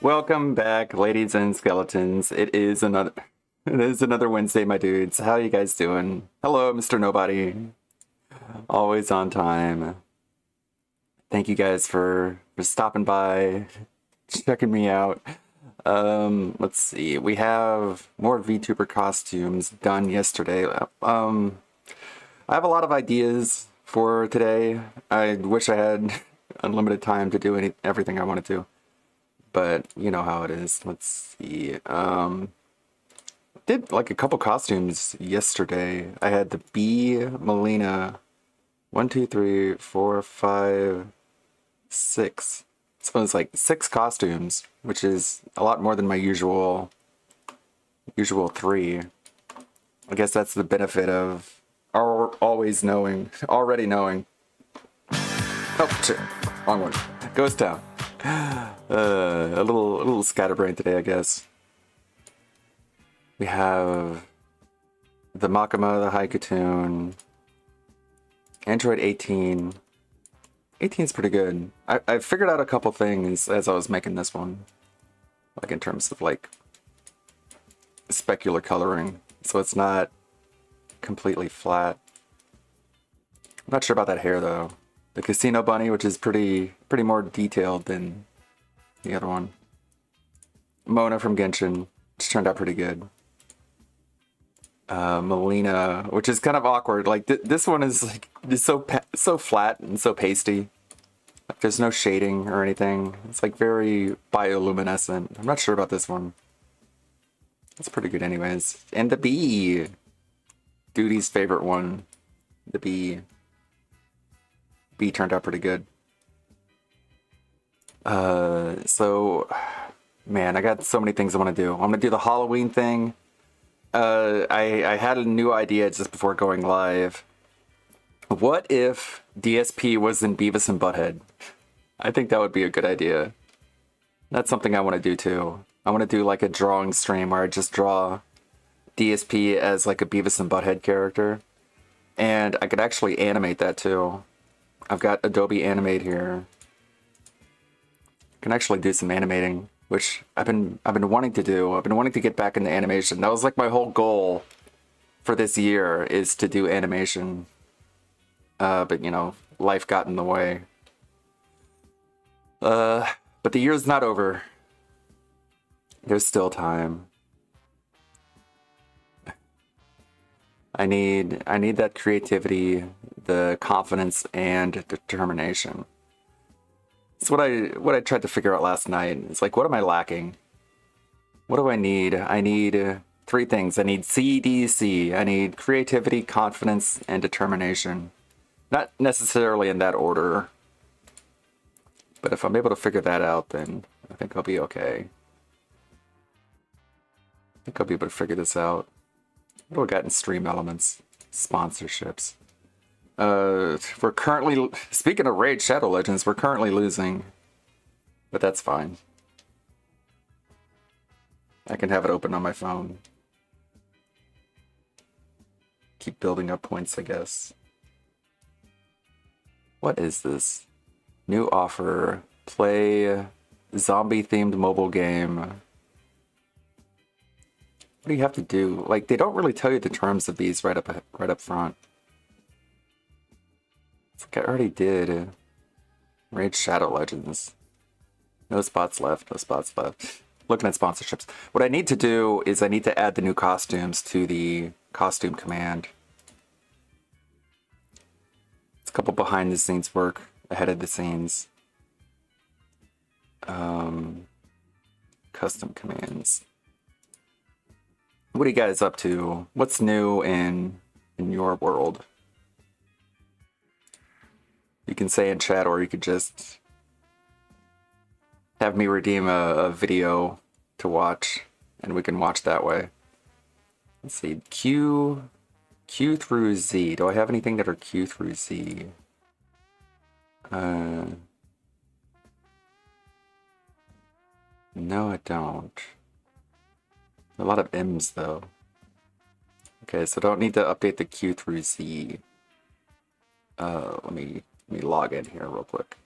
Welcome back, ladies and skeletons. It is another Wednesday, my dudes. How you guys doing? Hello, Mr. Nobody. Always on time. Thank you guys for stopping by, checking me out. Let's see. We have more VTuber costumes done yesterday. I have a lot of ideas for today. I wish I had unlimited time to do everything I wanted to. But you know how it is. Let's see. Did like a couple costumes yesterday. I had the bee Melina. 1, 2, 3, 4, 5, 6. So it's like 6 costumes, which is a lot more than my usual 3. I guess that's the benefit of already knowing. Oh shit, wrong one. Ghost Town. A little scatterbrain today, I guess. We have the Makima, the Haikatoon, Android 18. 18 is pretty good. I figured out a couple things as I was making this one, like in terms of like specular coloring, so it's not completely flat. I'm not sure about that hair though. The Casino Bunny, which is pretty more detailed than the other one. Mona from Genshin, which turned out pretty good. Melina, which is kind of awkward. Like this one is like so flat and so pasty. Like there's no shading or anything. It's like very bioluminescent. I'm not sure about this one. It's pretty good anyways. And the bee, Duty's favorite one. The bee turned out pretty good. So man, I got so many things I want to do. I'm gonna do the Halloween thing. I had a new idea just before going live. What if DSP was in Beavis and Butthead? I think that would be a good idea. That's something I want to do too. I want to do like a drawing stream where I just draw DSP as like a Beavis and Butthead character. And I could actually animate that too. I've got Adobe Animate here. I can actually do some animating, which I've been wanting to do. I've been wanting to get back into animation. That was like my whole goal for this year, is to do animation. But you know, life got in the way. But the year's not over. There's still time. I need that creativity, the confidence, and determination. It's what I tried to figure out last night. It's like, what am I lacking? What do I need? I need three things. I need CDC. I need creativity, confidence, and determination. Not necessarily in that order. But if I'm able to figure that out, then I think I'll be okay. I think I'll be able to figure this out. What do we got in stream elements? Sponsorships. We're currently, speaking of Raid Shadow Legends, we're currently losing. But that's fine. I can have it open on my phone. Keep building up points, I guess. What is this? New offer. Play zombie-themed mobile game. What do you have to do? Like, they don't really tell you the terms of these right up front. It's like I already did. Raid Shadow Legends. No spots left, no spots left. Looking at sponsorships. What I need to do is I need to add the new costumes to the costume command. It's a couple behind the scenes work, ahead of the scenes. Custom commands. What are you guys up to? What's new in your world? You can say in chat, or you could just have me redeem a video to watch, and we can watch that way. Let's see, Q through Z. Do I have anything that are Q through Z? No, I don't. A lot of M's though. Okay, so don't need to update the Q through Z. Let me log in here real quick.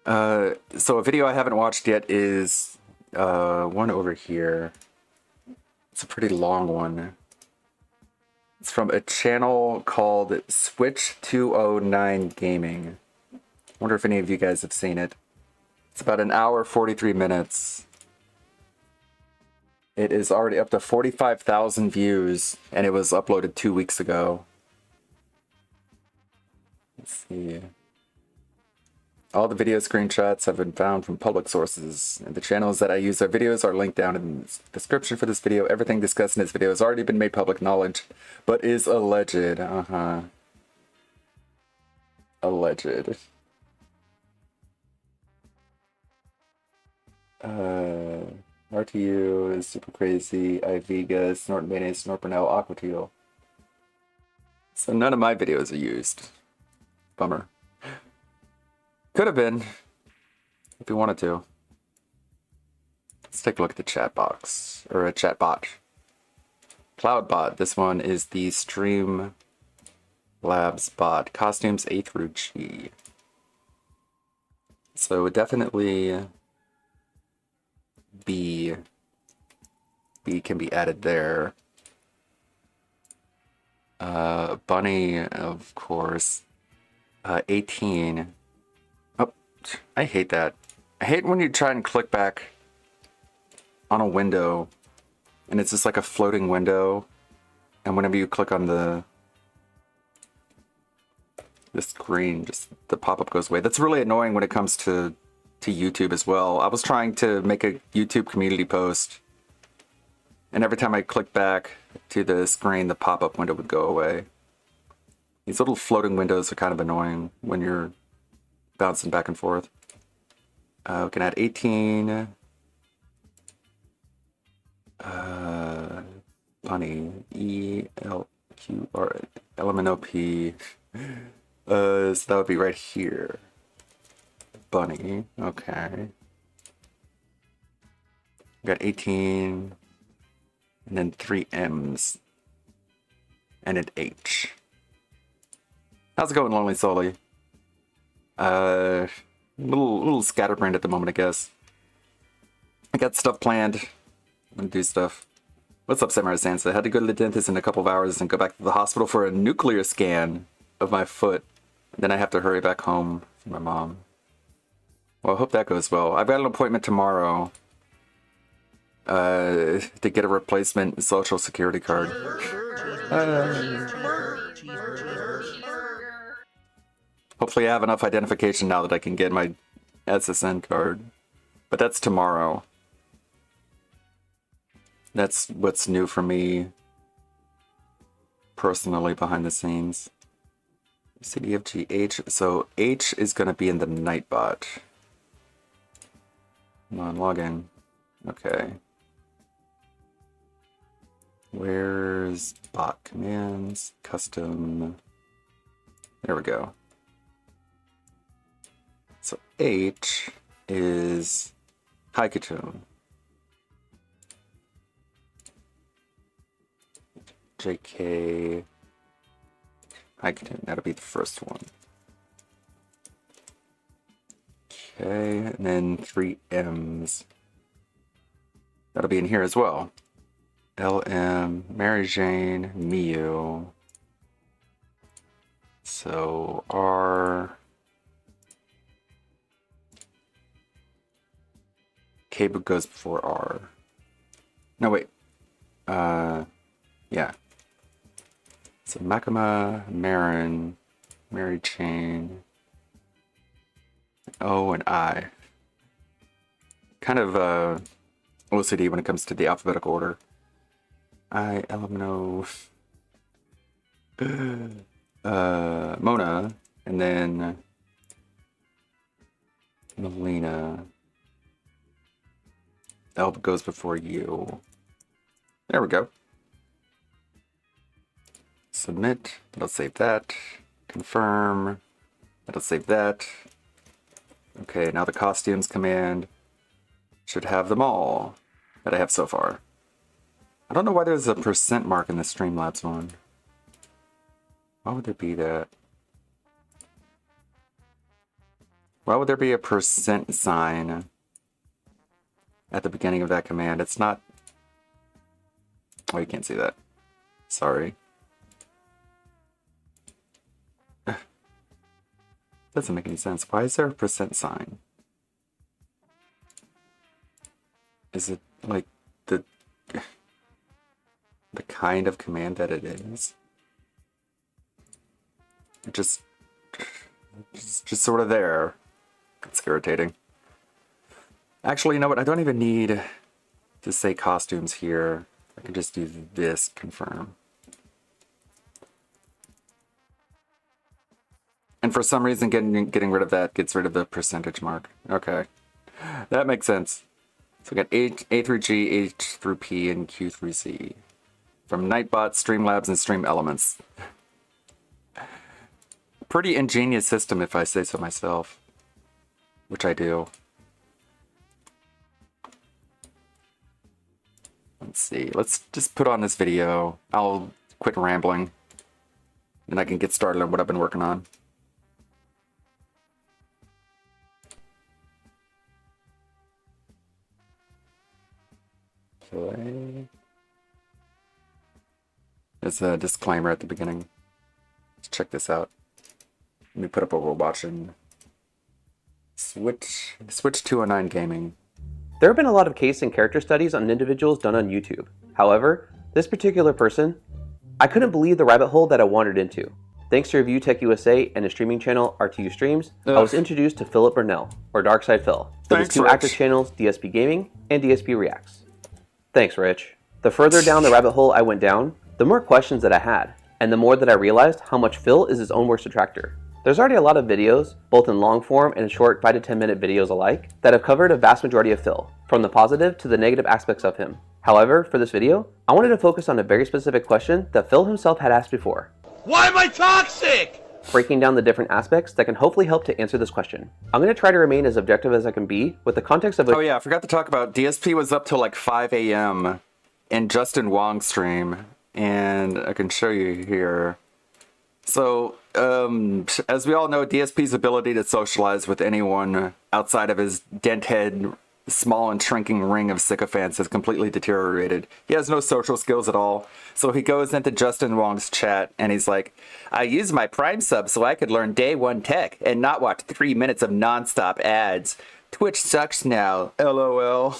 So a video I haven't watched yet is one over here. It's a pretty long one. It's from a channel called Switch 209 Gaming. Wonder if any of you guys have seen it. It's about an hour, 43 minutes. It is already up to 45,000 views, and it was uploaded 2 weeks ago. Let's see. All the video screenshots have been found from public sources, and the channels that I use their videos are linked down in the description for this video. Everything discussed in this video has already been made public knowledge, but is alleged. Alleged. RTU is super crazy. Iviga, Snort Mayonnaise, Snort Brunel, Aquateal. So none of my videos are used. Bummer. Could have been, if you wanted to. Let's take a look at the chat box, or a chat bot. Cloudbot, this one is the Stream Labs bot. Costumes A through G. So definitely B can be added there. Bunny, of course. 18. I hate that. I hate when you try and click back on a window and it's just like a floating window, and whenever you click on the screen, just the pop-up goes away. That's really annoying when it comes to YouTube as well. I was trying to make a YouTube community post, and every time I click back to the screen, the pop-up window would go away. These little floating windows are kind of annoying when you're bouncing back and forth. We can add 18. Bunny. ELQR. LMNOP. So that would be right here. Bunny. Okay. We got 18. And then 3 M's. And an H. How's it going, Lonely Sully? Little scatterbrained at the moment, I guess. I got stuff planned. I'm gonna do stuff. What's up, Samurai Sansa? I had to go to the dentist in a couple of hours and go back to the hospital for a nuclear scan of my foot. Then I have to hurry back home for my mom. Well, I hope that goes well. I've got an appointment tomorrow to get a replacement social security card. Hopefully I have enough identification now that I can get my SSN card. But that's tomorrow. That's what's new for me personally behind the scenes. CDFG H. So H is going to be in the Nightbot. Come on, log in. Okay. Where's bot commands? Custom. There we go. So H is Haikutun. JK Haikutun. That'll be the first one. Okay, and then 3 M's. That'll be in here as well. LM, Mary Jane, Miu. So R. K goes before R. No, wait. Yeah. So Makima, Marin, Mary Jane, O, and I. Kind of OCD when it comes to the alphabetical order. I, Elemno, Mona, and then Melina. L goes before you. There we go. Submit. That'll save that. Confirm. That'll save that. Okay, now the costumes command should have them all that I have so far. I don't know why there's a percent mark in the Streamlabs one. Why would there be that? Why would there be a percent sign at the beginning of that command? It's not... Oh, you can't see that. Sorry. Doesn't make any sense. Why is there a percent sign? Is it like the kind of command that it is? It just sort of there. It's irritating. Actually, you know what? I don't even need to say costumes here. I can just do this confirm. And for some reason, getting rid of that gets rid of the percentage mark. Okay, that makes sense. So we got A through G, H through P, and Q through Z. From Nightbot, Streamlabs, and Stream Elements. Pretty ingenious system if I say so myself. Which I do. Let's see, let's just put on this video. I'll quit rambling. And I can get started on what I've been working on. Okay. There's a disclaimer at the beginning. Let's check this out. Let me put up what we're watching. Switch 209 Gaming. There have been a lot of case and character studies on individuals done on YouTube. However, this particular person, I couldn't believe the rabbit hole that I wandered into. Thanks to Review Tech USA and his streaming channel RTU Streams, I was introduced to Philip Burnell, or Darkside Phil, with his two active channels DSP Gaming and DSP Reacts. Thanks, Rich. The further down the rabbit hole I went down, the more questions that I had, and the more that I realized how much Phil is his own worst detractor. There's already a lot of videos, both in long form and short 5 to 10 minute videos alike, that have covered a vast majority of Phil, from the positive to the negative aspects of him. However, for this video, I wanted to focus on a very specific question that Phil himself had asked before. Why am I toxic? Breaking down the different aspects that can hopefully help to answer this question. I'm going to try to remain as objective as I can be with the context of... Oh yeah, I forgot to talk about DSP was up till like 5 a.m. in Justin Wong's stream, and I can show you here. So, as we all know, DSP's ability to socialize with anyone outside of his denthead, small and shrinking ring of sycophants has completely deteriorated. He has no social skills at all. So he goes into Justin Wong's chat and he's like, I use my Prime sub so I could learn day one tech and not watch 3 minutes of nonstop ads. Twitch sucks now, LOL.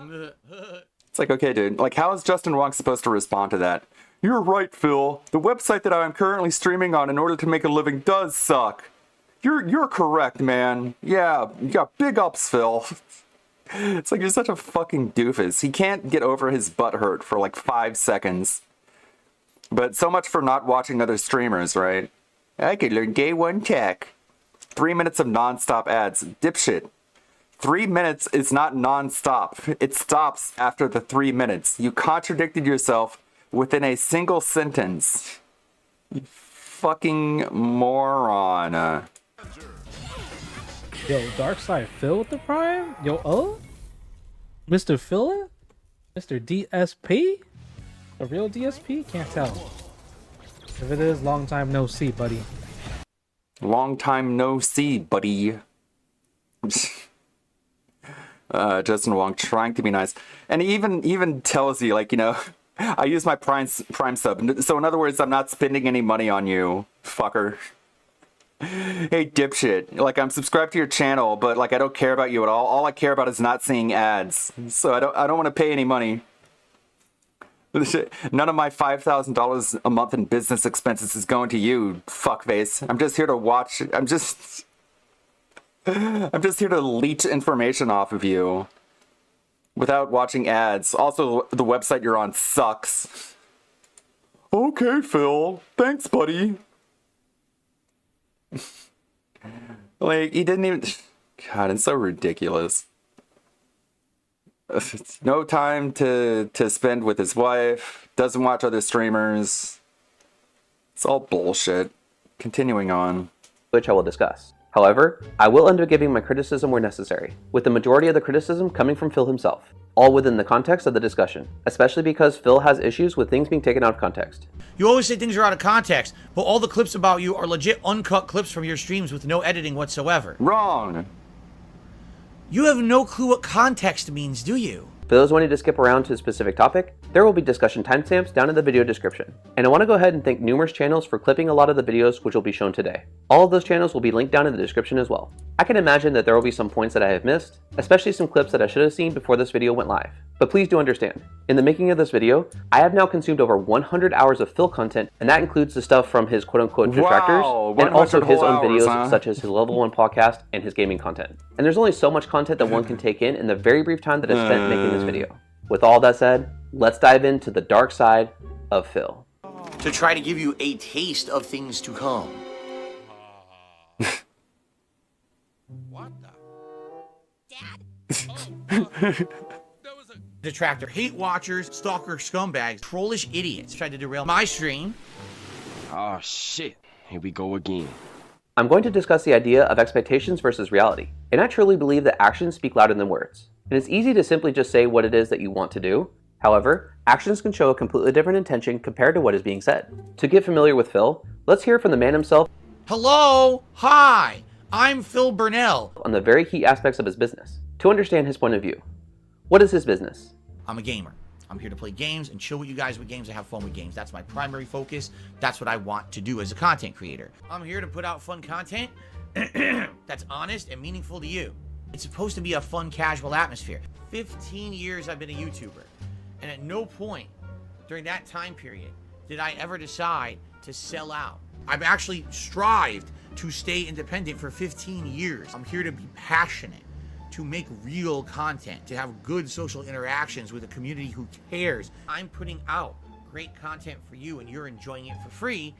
It's like, okay, dude. Like, how is Justin Wong supposed to respond to that? You're right, Phil. The website that I am currently streaming on in order to make a living does suck. You're correct, man. Yeah, you got big ups, Phil. It's like you're such a fucking doofus. He can't get over his butt hurt for like 5 seconds. But so much for not watching other streamers, right? I could learn day one tech. 3 minutes of non-stop ads. Dipshit. 3 minutes is not non-stop. It stops after the 3 minutes. You contradicted yourself within a single sentence. You fucking moron. Yo, Darkside Phil with the Prime? Yo, Mr. Phil? Mr. DSP? A real DSP? Can't tell. If it is, long time no see, buddy. Long time no see, buddy. Justin Wong trying to be nice. And he even tells you, like, you know, I use my Prime sub. So in other words, I'm not spending any money on you, fucker. Hey, dipshit. Like, I'm subscribed to your channel, but like I don't care about you at all. All I care about is not seeing ads. So I don't want to pay any money. None of my $5,000 a month in business expenses is going to you, fuckface. I'm just here to watch. I'm just here to leech information off of you without watching ads. Also, the website you're on sucks. Okay, Phil. Thanks, buddy. Like, he didn't even... God, it's so ridiculous. No time to spend with his wife. Doesn't watch other streamers. It's all bullshit. Continuing on. Which I will discuss. However, I will end up giving my criticism where necessary, with the majority of the criticism coming from Phil himself, all within the context of the discussion, especially because Phil has issues with things being taken out of context. You always say things are out of context, but all the clips about you are legit uncut clips from your streams with no editing whatsoever. Wrong. You have no clue what context means, do you? For those wanting to skip around to a specific topic, there will be discussion timestamps down in the video description. And I want to go ahead and thank numerous channels for clipping a lot of the videos which will be shown today. All of those channels will be linked down in the description as well. I can imagine that there will be some points that I have missed, especially some clips that I should have seen before this video went live. But please do understand, in the making of this video, I have now consumed over 100 hours of Phil content, and that includes the stuff from his quote-unquote detractors, and also his own videos such as his Level 1 podcast and his gaming content. And there's only so much content that one can take in the very brief time that I spent making this video. With all that said, let's dive into the dark side of Phil. To try to give you a taste of things to come. What the? Detractor, hate watchers, stalker, scumbags, trollish idiots tried to derail my stream. Oh shit, here we go again. I'm going to discuss the idea of expectations versus reality, and I truly believe that actions speak louder than words. And it's easy to simply just say what it is that you want to do. However, actions can show a completely different intention compared to what is being said. To get familiar with Phil, let's hear from the man himself. Hello, hi, I'm Phil Burnell. On the very key aspects of his business, to understand his point of view. What is his business? I'm a gamer. I'm here to play games and chill with you guys with games and have fun with games. That's my primary focus. That's what I want to do as a content creator. I'm here to put out fun content that's honest and meaningful to you. It's supposed to be a fun, casual atmosphere. 15 years I've been a YouTuber, and at no point during that time period did I ever decide to sell out. I've actually strived to stay independent for 15 years. I'm here to be passionate, to make real content, to have good social interactions with a community who cares. I'm putting out great content for you and you're enjoying it for free.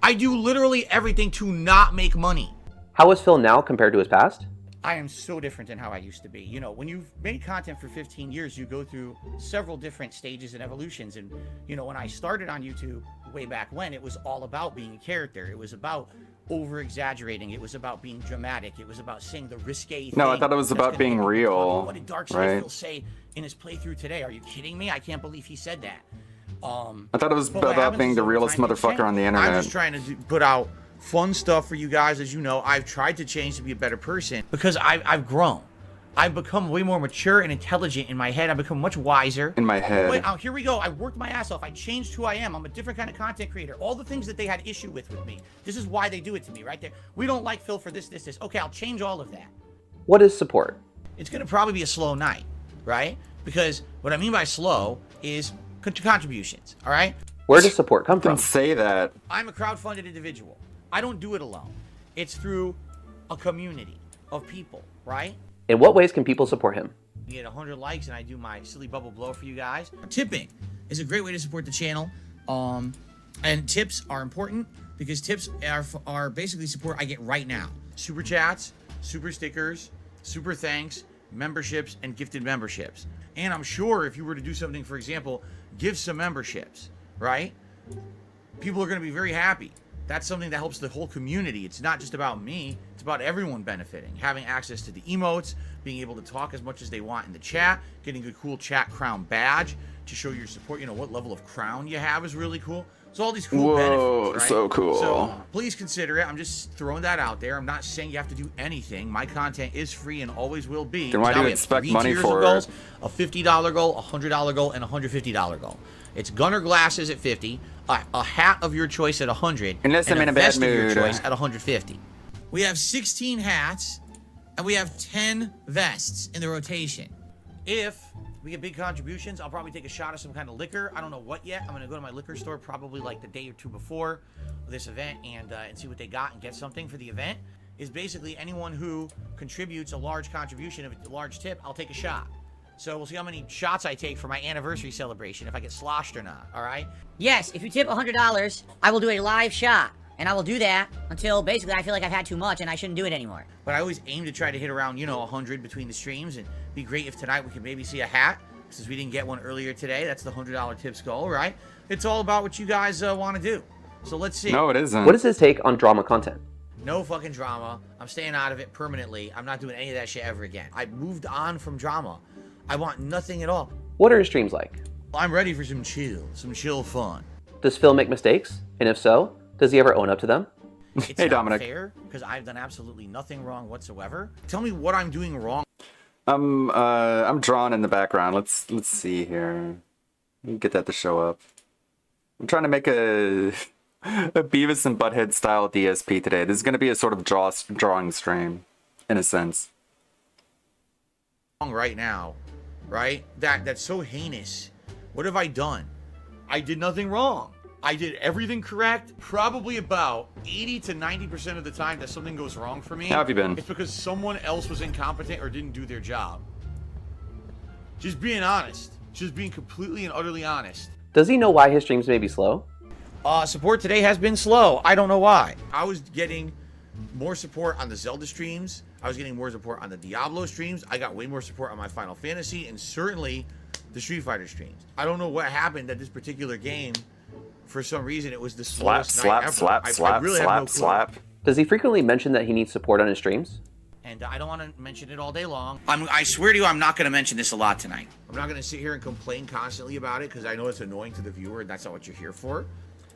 I do literally everything to not make money. How is Phil now compared to his past? I am so different than how I used to be. You know, when you've made content for 15 years, you go through several different stages and evolutions. And, you know, when I started on YouTube way back when, it was all about being a character. It was about over-exaggerating. It was about being dramatic. It was about saying the risque thing. No, I thought it was about being real. What did Darkside Phil say in his playthrough today? Are you kidding me? I can't believe he said that. I thought it was about being the realest motherfucker on the internet. I'm just trying to put out fun stuff for you guys. As you know, I've tried to change to be a better person because I've grown. I've become way more mature and intelligent in my head. I've become much wiser. In my head. Wait, here we go. I worked my ass off. I changed who I am. I'm a different kind of content creator. All the things that they had issue with me. This is why they do it to me right there. We don't like Phil for this. Okay, I'll change all of that. What is support? It's going to probably be a slow night, right? Because what I mean by slow is contributions, all right? Where does support come from? Don't say that. I'm a crowdfunded individual. I don't do it alone. It's through a community of people, right? In what ways can people support him? You get 100 likes and I do my silly bubble blow for you guys. Tipping is a great way to support the channel. And tips are important because tips are basically support I get right now. Super chats, super stickers, super thanks, memberships, and gifted memberships. And I'm sure if you were to do something, for example, give some memberships, right? People are going to be very happy. That's something that helps the whole community. It's not just about me. It's about everyone benefiting. Having access to the emotes, being able to talk as much as they want in the chat, getting a cool chat crown badge to show your support. You know, what level of crown you have is really cool. So all these cool benefits, right? So cool. So please consider it. I'm just throwing that out there. I'm not saying you have to do anything. My content is free and always will be. Then why do you expect money for goals, a $50 goal, a $100 goal, and a $150 goal. It's Gunner glasses at 50, a hat of your choice at 100, unless I'm in a bad vest of your mood. choice at 150. We have 16 hats, and we have 10 vests in the rotation. If we get big contributions, I'll probably take a shot of some kind of liquor. I don't know what yet. I'm going to go to my liquor store probably like the day or two before this event and see what they got and get something for the event. Is basically anyone who contributes a large contribution of a large tip, I'll take a shot. So we'll see how many shots I take for my anniversary celebration, if I get sloshed or not, all right? Yes, if you tip $100, I will do a live shot. And I will do that until basically I feel like I've had too much and I shouldn't do it anymore. But I always aim to try to hit around, 100 between the streams. And be great if tonight we could maybe see a hat. Since we didn't get one earlier today, that's the $100 tips goal, right? It's all about what you guys want to do. So let's see. No, it isn't. What is his take on drama content? No fucking drama. I'm staying out of it permanently. I'm not doing any of that shit ever again. I moved on from drama. I want nothing at all. What are his streams like? I'm ready for some chill fun. Does Phil make mistakes? And if so, does he ever own up to them? It's Hey, not Dominic. fair because I've done absolutely nothing wrong whatsoever. Tell me what I'm doing wrong. I'm drawn in the background. Let's see here. Get that to show up. I'm trying to make a Beavis and Butthead style DSP today. This is going to be a sort of drawing stream, in a sense. Right now, right? That's so heinous. What have I done? I did nothing wrong. I did everything correct. Probably about 80 to 90% of the time that something goes wrong for me. How have you been? It's because someone else was incompetent or didn't do their job. Just being honest. Just being completely and utterly honest. Does he know why his streams may be slow? Support today has been slow. I don't know why. I was getting more support on the Zelda streams. I was getting more support on the Diablo streams. I got way more support on my Final Fantasy and certainly the Street Fighter streams. I don't know what happened at this particular game. For some reason, it was the slowest night ever. I really have no clue. Does he frequently mention that he needs support on his streams? And I don't want to mention it all day long. I swear to you, I'm not going to mention this a lot tonight. I'm not going to sit here and complain constantly about it because I know it's annoying to the viewer and that's not what you're here for.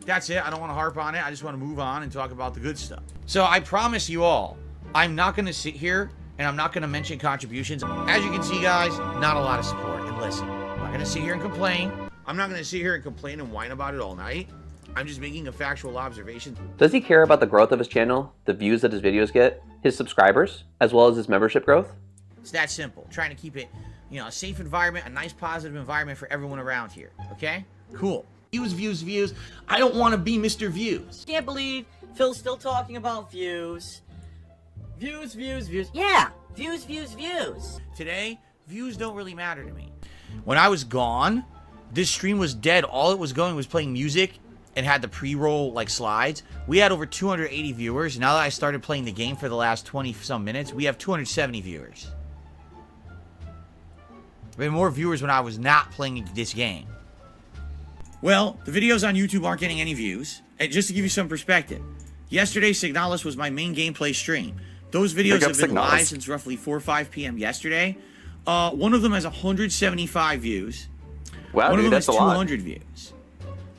That's it. I don't want to harp on it. I just want to move on and talk about the good stuff. So I promise you all, I'm not going to sit here and I'm not going to mention contributions. As you can see, guys, not a lot of support. And listen, I'm not going to sit here and complain. I'm not going to sit here and complain and whine about it all night. I'm just making a factual observation. Does he care about the growth of his channel, the views that his videos get, his subscribers, as well as his membership growth? It's that simple. Trying to keep it, a safe environment, a nice positive environment for everyone around here. Okay? Cool. Views. I don't want to be Mr. Views. Can't believe Phil's still talking about views. Views. Yeah, views. Today, views don't really matter to me. When I was gone, this stream was dead. All it was going was playing music and had the pre-roll slides. We had over 280 viewers. Now that I started playing the game for the last 20 some minutes, we have 270 viewers. We had more viewers when I was not playing this game. Well, the videos on YouTube aren't getting any views. And just to give you some perspective, yesterday Signalis was my main gameplay stream. Those videos have been live since roughly 4 or 5 p.m. yesterday. One of them has 175 views. Wow, One of dude, them has that's a lot. 200 views.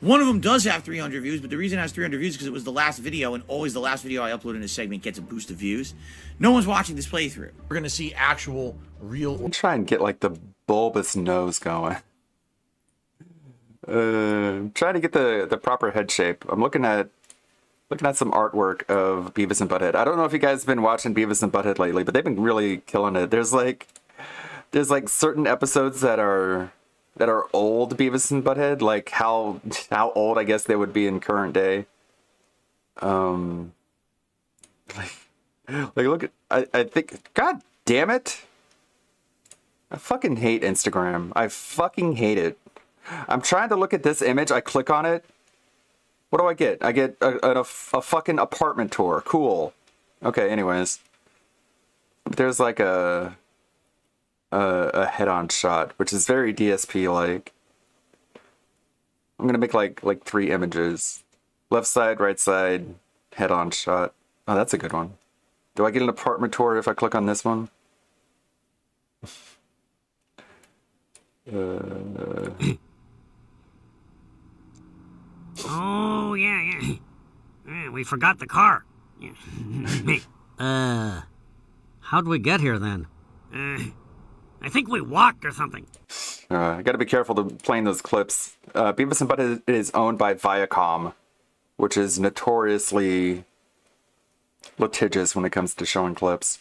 One of them does have 300 views, but the reason it has 300 views is because it was the last video, and always the last video I upload in this segment gets a boost of views. No one's watching this playthrough. We're going to see actual, real... I'll try and get the bulbous nose going. Trying to get the proper head shape. I'm looking at some artwork of Beavis and Butthead. I don't know if you guys have been watching Beavis and Butthead lately, but they've been really killing it. There's there's like certain episodes that are old Beavis and Butthead, like how old I guess they would be in current day. Like look at I think, god damn it, I fucking hate Instagram. I fucking hate it. I'm trying to look at this image. I click on it. What do I get? I get a fucking apartment tour. Cool. Okay. Anyways, there's like a head-on shot, which is very DSP like. I'm gonna make like 3 images. Left side, right side, head-on shot. Oh, that's a good one. Do I get an apartment tour if I click on this one? Oh, yeah. We forgot the car. How'd we get here then? I think we walked or something. I gotta be careful to playing those clips. Beavis and Butthead is owned by Viacom, which is notoriously litigious when it comes to showing clips.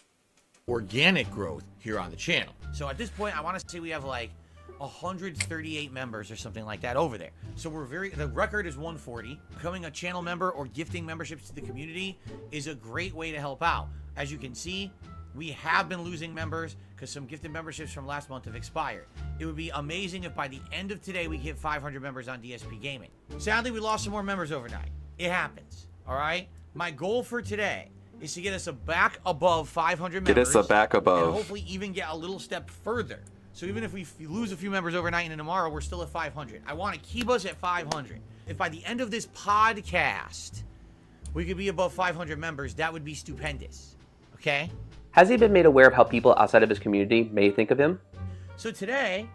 Organic growth here on the channel. So at this point, I want to say we have like 138 members or something like that over there. So the record is 140. Becoming a channel member or gifting memberships to the community is a great way to help out. As you can see, we have been losing members because some gifted memberships from last month have expired. It would be amazing if by the end of today we hit 500 members on DSP Gaming. Sadly, we lost some more members overnight. It happens, all right? My goal for today is to get us back above 500 members. Get us back above. And hopefully even get a little step further. So even if we lose a few members overnight and tomorrow, we're still at 500. I want to keep us at 500. If by the end of this podcast, we could be above 500 members, that would be stupendous. Okay? Has he been made aware of how people outside of his community may think of him? So today,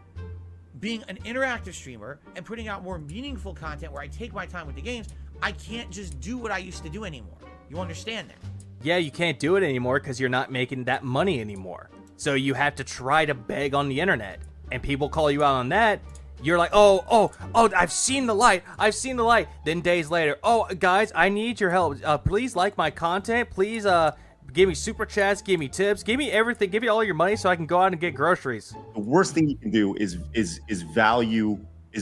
being an interactive streamer and putting out more meaningful content where I take my time with the games, I can't just do what I used to do anymore. You understand that? Yeah, you can't do it anymore because you're not making that money anymore. So you have to try to beg on the internet. And people call you out on that. You're like, oh, I've seen the light. Then days later, oh, guys, I need your help. Please like my content. Please give me super chats, give me tips, give me everything. Give me all your money so I can go out and get groceries. The worst thing you can do is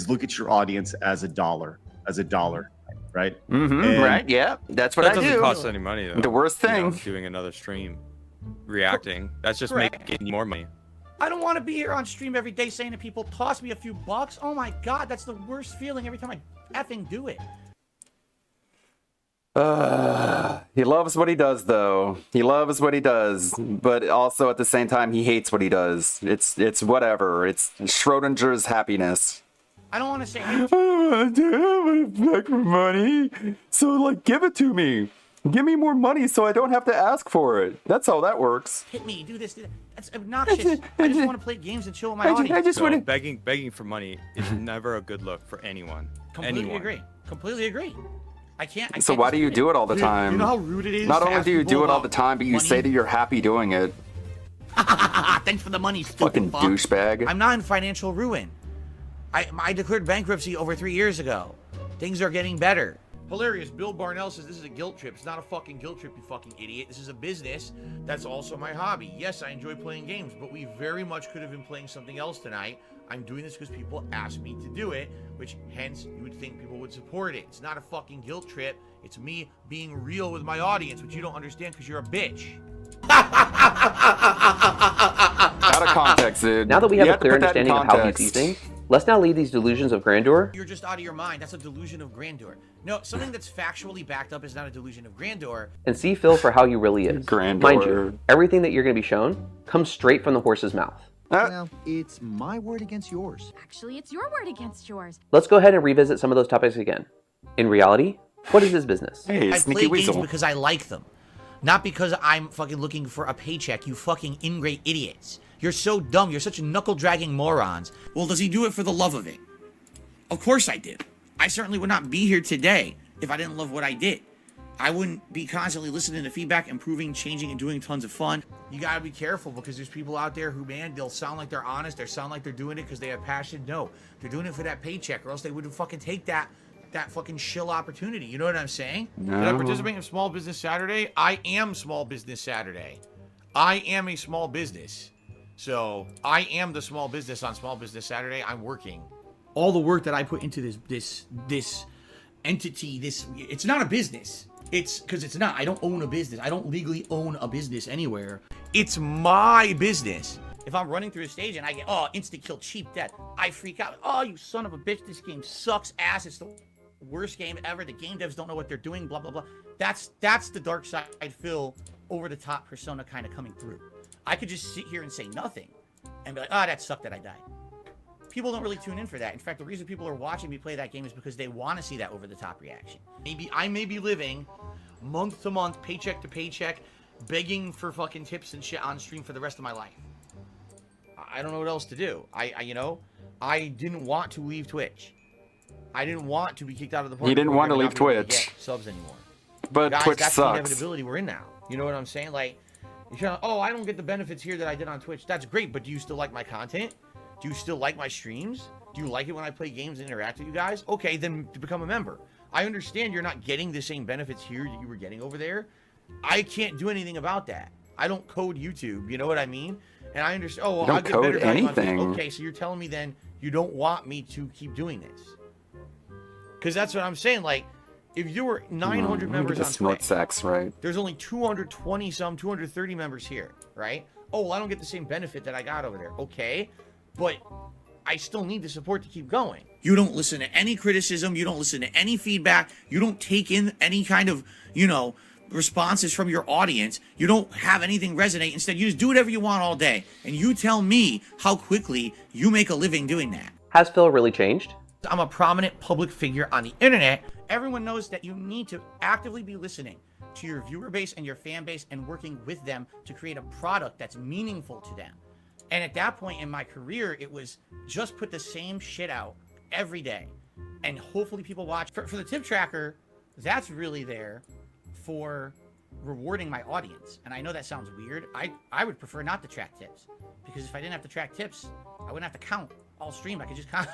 look at your audience as a dollar, right? Mm-hmm, right, yeah. That's what I do. That doesn't cost any money, though. The worst thing. Doing another stream, reacting. That's just making more money. I don't want to be here on stream every day saying to people, toss me a few bucks. Oh my God, that's the worst feeling every time I effing do it. He loves what he does, though. He loves what he does, but also at the same time, he hates what he does. It's whatever. It's Schrodinger's happiness. I don't want to say. I want to beg for money, so like give it to me. Give me more money so I don't have to ask for it. That's how that works. Hit me, do this, do that. That's obnoxious. I just want to play games and chill with my audience. I just want to. Begging for money is never a good look for anyone. Completely agree. I can't. So why do you do it all the time? You know how rude it is. Not only do you do it all the time, but you say that you're happy doing it. Thanks for the money, stupid fucking fuck. Douchebag. I'm not in financial ruin. I declared bankruptcy over 3 years ago. Things are getting better. Hilarious. Bill Barnell says this is a guilt trip. It's not a fucking guilt trip, you fucking idiot. This is a business. That's also my hobby. Yes, I enjoy playing games, but we very much could have been playing something else tonight. I'm doing this because people asked me to do it, which hence you would think people would support it. It's not a fucking guilt trip. It's me being real with my audience, which you don't understand because you're a bitch. Out of context, dude. Now that we have a clear understanding of how he sees things, let's now leave these delusions of grandeur. You're just out of your mind. That's a delusion of grandeur. No, something that's factually backed up is not a delusion of grandeur. And see Phil for how he really is. Grandeur. Mind you, everything that you're going to be shown comes straight from the horse's mouth. Well, it's my word against yours. Actually, it's your word against yours. Let's go ahead and revisit some of those topics again. In reality, what is his business? Hey, I Sneaky play Weasel. games because I like them. Not because I'm fucking looking for a paycheck, you fucking ingrate idiots. You're so dumb. You're such knuckle-dragging morons. Well, does he do it for the love of it? Of course I did. I certainly would not be here today if I didn't love what I did. I wouldn't be constantly listening to feedback, improving, changing, and doing tons of fun. You gotta be careful because there's people out there who, man, they'll sound like they're honest. They sound like they're doing it because they have passion. No, they're doing it for that paycheck or else they wouldn't fucking take that fucking shill opportunity. You know what I'm saying? No. Did I participate in Small Business Saturday? I am Small Business Saturday. I am a small business. So I am the small business on Small Business Saturday. I'm working. All the work that I put into this entity, it's not a business. It's because it's not. I don't own a business. I don't legally own a business anywhere. It's my business. If I'm running through a stage and I get, oh, instant kill, cheap death, I freak out. Oh, you son of a bitch, this game sucks ass. It's the worst game ever. The game devs don't know what they're doing, blah, blah, blah. That's the dark side Phil, over the top persona kind of coming through. I could just sit here and say nothing and be like, oh, that sucked that I died. People don't really tune in for that. In fact, the reason people are watching me play that game is because they want to see that over-the-top reaction. Maybe I may be living month to month, paycheck to paycheck, begging for fucking tips and shit on stream for the rest of my life. I don't know what else to do. I didn't want to leave Twitch. I didn't want to be kicked out of the party. You didn't want to leave Twitch. Subs anymore. But guys, Twitch that's sucks. The inevitability we're in now. You know what I'm saying? Like, you're like, oh, I don't get the benefits here that I did on Twitch. That's great, but do you still like my content? Do you still like my streams? Do you like it when I play games and interact with you guys? Okay, then to become a member. I understand you're not getting the same benefits here that you were getting over there. I can't do anything about that. I don't code YouTube, you know what I mean? And I understand, oh, well, I'll get better value on Facebook. Okay, so you're telling me then you don't want me to keep doing this. Because that's what I'm saying. Like, if you were 900 members on Twitch, right? There's only 230 members here, right? Oh, well, I don't get the same benefit that I got over there. Okay, but I still need the support to keep going. You don't listen to any criticism. You don't listen to any feedback. You don't take in any kind of, responses from your audience. You don't have anything resonate. Instead, you just do whatever you want all day. And you tell me how quickly you make a living doing that. Has Phil really changed? I'm a prominent public figure on the internet. Everyone knows that you need to actively be listening to your viewer base and your fan base and working with them to create a product that's meaningful to them. And at that point in my career, it was just put the same shit out every day. And hopefully people watch. For the tip tracker, that's really there for rewarding my audience. And I know that sounds weird. I would prefer not to track tips. Because if I didn't have to track tips, I wouldn't have to count all stream. I could just kind of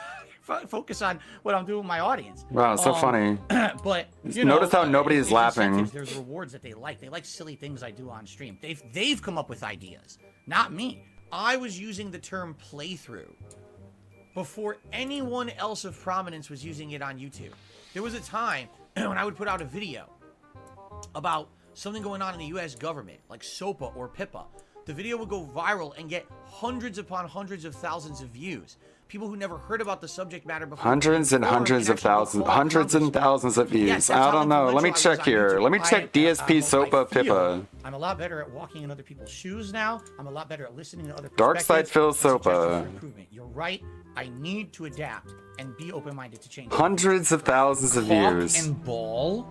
focus on what I'm doing with my audience. Wow, so funny. But notice how nobody's laughing. There's rewards that they like. They like silly things I do on stream. They've come up with ideas, not me. I was using the term playthrough before anyone else of prominence was using it on YouTube. There was a time when I would put out a video about something going on in the US government, like SOPA or PIPA. The video would go viral and get hundreds upon hundreds of thousands of views. People who never heard about the subject matter before. Hundreds and hundreds of thousands of views. Yes, I don't know. Let me check here. Let me check DSP, SOPA, PIPA. I'm a lot better at walking in other people's shoes now. I'm a lot better at listening to other Dark perspectives. Side Phil, SOPA. You're right. I need to adapt and be open-minded to change. Hundreds of thousands of views. Cock and ball.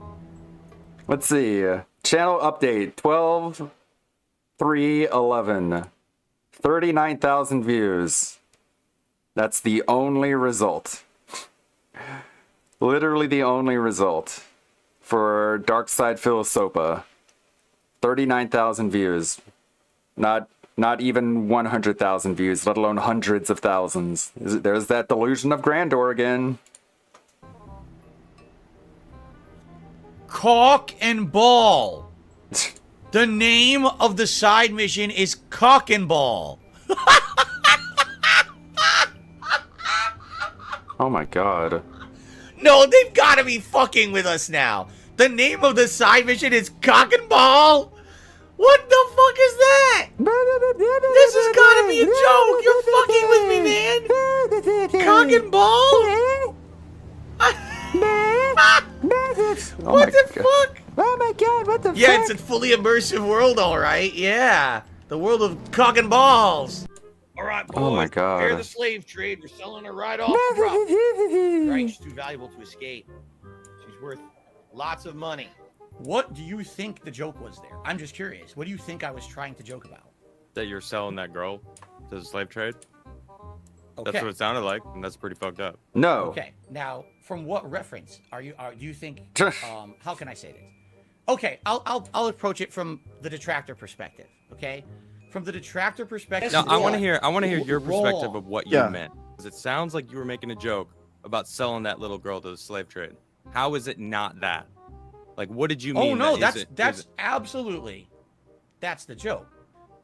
Let's see. Channel update 12/3/11. 39,000 views. That's the only result. Literally the only result for Dark Side Phil SOPA. 39,000 views. Not even 100,000 views, let alone hundreds of thousands. There's that delusion of grandeur again. Cock and ball. The name of the side mission is Cock and Ball. Oh my god. No, they've got to be fucking with us now. The name of the side mission is Cock and Ball? What the fuck is that? This has got to be a joke. You're fucking with me, man. Cock and Ball? What the fuck? Oh my god, what the fuck? Yeah, it's a fully immersive world, alright. Yeah. The world of cock and balls. Alright, boys. Oh my god. Prepare the slave trade. We're selling her right off the drop. Right, she's too valuable to escape. She's worth lots of money. What do you think the joke was there? I'm just curious. What do you think I was trying to joke about? That you're selling that girl to the slave trade? Okay. That's what it sounded like, and that's pretty fucked up. No. Okay. Now, from what reference do you think? How can I say this? Okay, I'll approach it from the detractor perspective. Okay, from the detractor perspective. No, I want to hear your perspective of what you meant. Because it sounds like you were making a joke about selling that little girl to the slave trade. How is it not that? Like, what did you mean? Oh no, that's absolutely, that's the joke.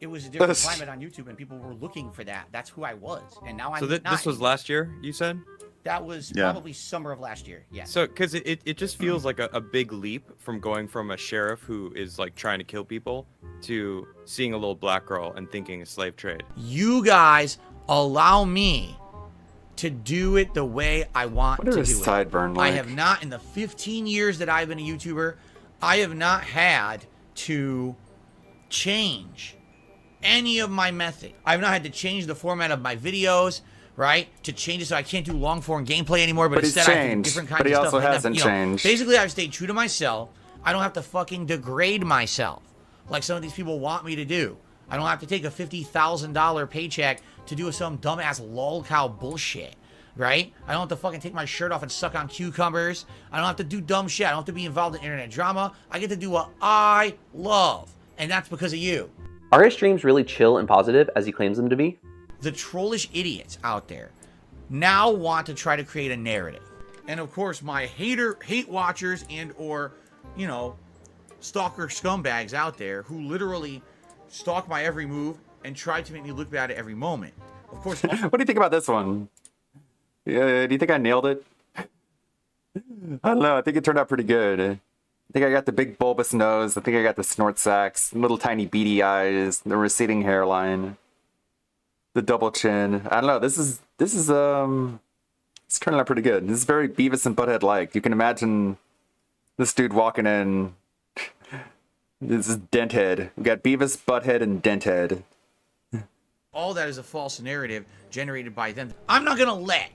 it was a different climate on YouTube, and people were looking for that. That's who I was, and now I'm So not. this was last year, you said? That was probably summer of last year. Yeah. So, because it just feels like a big leap from going from a sheriff who is like trying to kill people to seeing a little black girl and thinking a slave trade. You guys allow me to do it the way I want to do it. Sideburn like? I have not, in the 15 years that I've been a YouTuber, I have not had to change any of my method. I've not had to change the format of my videos, right? To change it so I can't do long form gameplay anymore, but instead I do different kinds of stuff. But he also hasn't changed. Basically, I've stayed true to myself. I don't have to fucking degrade myself like some of these people want me to do. I don't have to take a $50,000 paycheck to do some dumbass lolcow bullshit, right? I don't have to fucking take my shirt off and suck on cucumbers. I don't have to do dumb shit. I don't have to be involved in internet drama. I get to do what I love, and that's because of you. Are his streams really chill and positive as he claims them to be? The trollish idiots out there now want to try to create a narrative. And of course, my hate watchers and or, you know, stalker scumbags out there who literally stalk my every move and try to make me look bad at every moment. Of course. What do you think about this one? Yeah, do you think I nailed it? I don't know. I think it turned out pretty good. I think I got the big bulbous nose. I think I got the snort sacks, little tiny beady eyes, the receding hairline, the double chin. I don't know. This is it's turning out pretty good. This is very Beavis and Butthead like. You can imagine this dude walking in. This is Denthead. We got Beavis, Butthead, and Denthead. All that is a false narrative generated by them. I'm not gonna let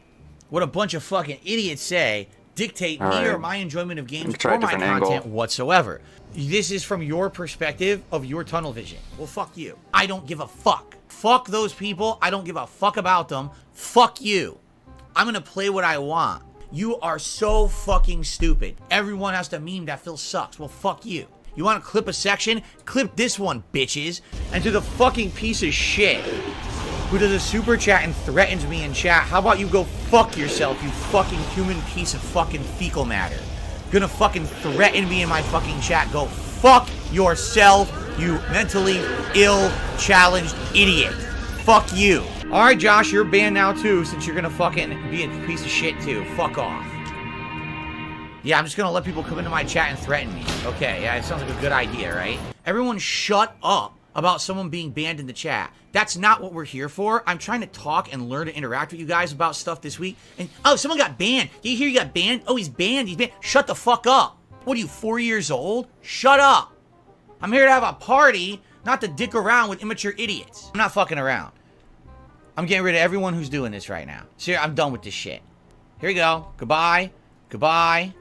what a bunch of fucking idiots say dictate me or my enjoyment of games or my content whatsoever. This is from your perspective of your tunnel vision. Well, fuck you. I don't give a fuck. Fuck those people. I don't give a fuck about them. Fuck you. I'm gonna play what I want. You are so fucking stupid. Everyone has to meme that Phil sucks. Well, fuck you. You want to clip a section? Clip this one, bitches. And to the fucking piece of shit who does a super chat and threatens me in chat, how about you go fuck yourself, you fucking human piece of fucking fecal matter? Gonna fucking threaten me in my fucking chat. Go fuck yourself, you mentally ill, challenged idiot. Fuck you. Alright, Josh, you're banned now too, since you're gonna fucking be a piece of shit too. Fuck off. Yeah, I'm just gonna let people come into my chat and threaten me. Okay, yeah, it sounds like a good idea, right? Everyone shut up about someone being banned in the chat. That's not what we're here for. I'm trying to talk and learn to interact with you guys about stuff this week. And, oh, someone got banned. Did you hear you got banned? Oh, he's banned. He's banned. Shut the fuck up. What are you, 4 years old? Shut up. I'm here to have a party, not to dick around with immature idiots. I'm not fucking around. I'm getting rid of everyone who's doing this right now. See, I'm done with this shit. Here we go. Goodbye. Goodbye.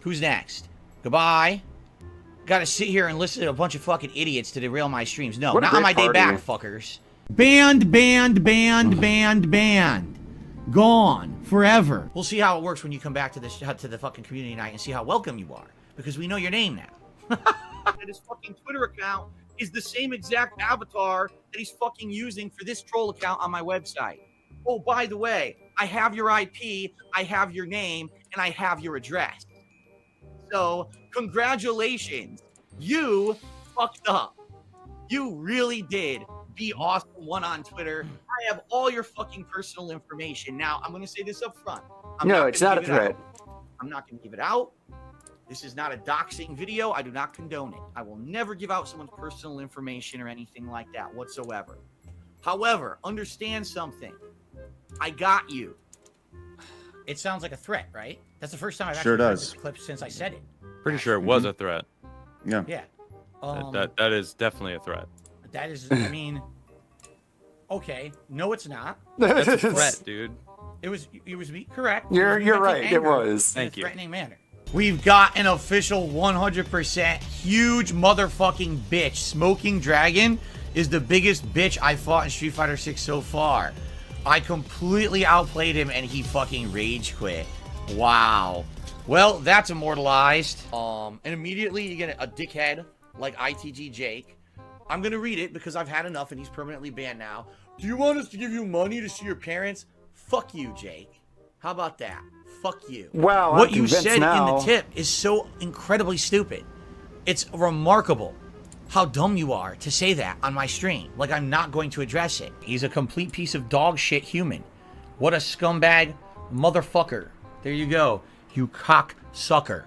Who's next? Goodbye. Gotta sit here and listen to a bunch of fucking idiots to derail my streams. No, not on my day back, fuckers. Banned, banned, banned, banned, banned. Gone. Forever. We'll see how it works when you come back to the fucking community night and see how welcome you are. Because we know your name now. And his fucking Twitter account is the same exact avatar that he's fucking using for this troll account on my website. Oh, by the way, I have your IP, I have your name, and I have your address. So, congratulations. You fucked up. You really did be awesome one on Twitter. I have all your fucking personal information. Now, I'm going to say this up front. No, it's not a threat. I'm not going to give it out. This is not a doxing video. I do not condone it. I will never give out someone's personal information or anything like that whatsoever. However, understand something. I got you. It sounds like a threat, right? That's the first time I've actually heard this clip since I said it. Pretty sure it was a threat. Yeah. Yeah. That is definitely a threat. That is, I mean, okay. No, it's not. That's a threat, dude. It was correct. You're right. It was. Thank you. Threatening manner. We've got an official 100% huge motherfucking bitch. Smoking Dragon is the biggest bitch I fought in Street Fighter 6 so far. I completely outplayed him and he fucking rage quit. Wow. Well, that's immortalized. And immediately you get a dickhead like ITG Jake. I'm gonna read it because I've had enough and he's permanently banned now. Do you want us to give you money to see your parents? Fuck you, Jake. How about that? Fuck you. Wow, what you said in the tip is so incredibly stupid. It's remarkable. how dumb you are to say that on my stream. Like I'm not going to address it. He's a complete piece of dog shit human. What a scumbag motherfucker. There you go. You cock sucker.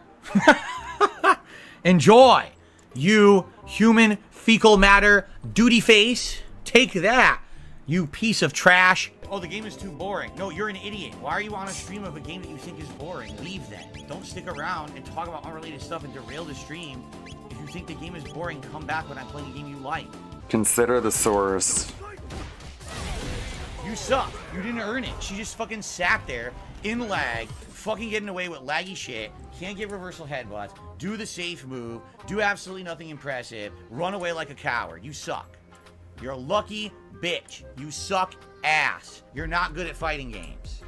Enjoy. You human fecal matter duty face. Take that. You piece of trash. Oh, the game is too boring. No, you're an idiot. Why are you on a stream of a game that you think is boring? Leave then. Don't stick around and talk about unrelated stuff and derail the stream. If you think the game is boring, come back when I'm playing a game you like. Consider the source. You suck. You didn't earn it. She just fucking sat there in lag, fucking getting away with laggy shit, can't get reversal headbutts, do the safe move, do absolutely nothing impressive, run away like a coward. You suck. You're a lucky bitch. You suck ass. You're not good at fighting games.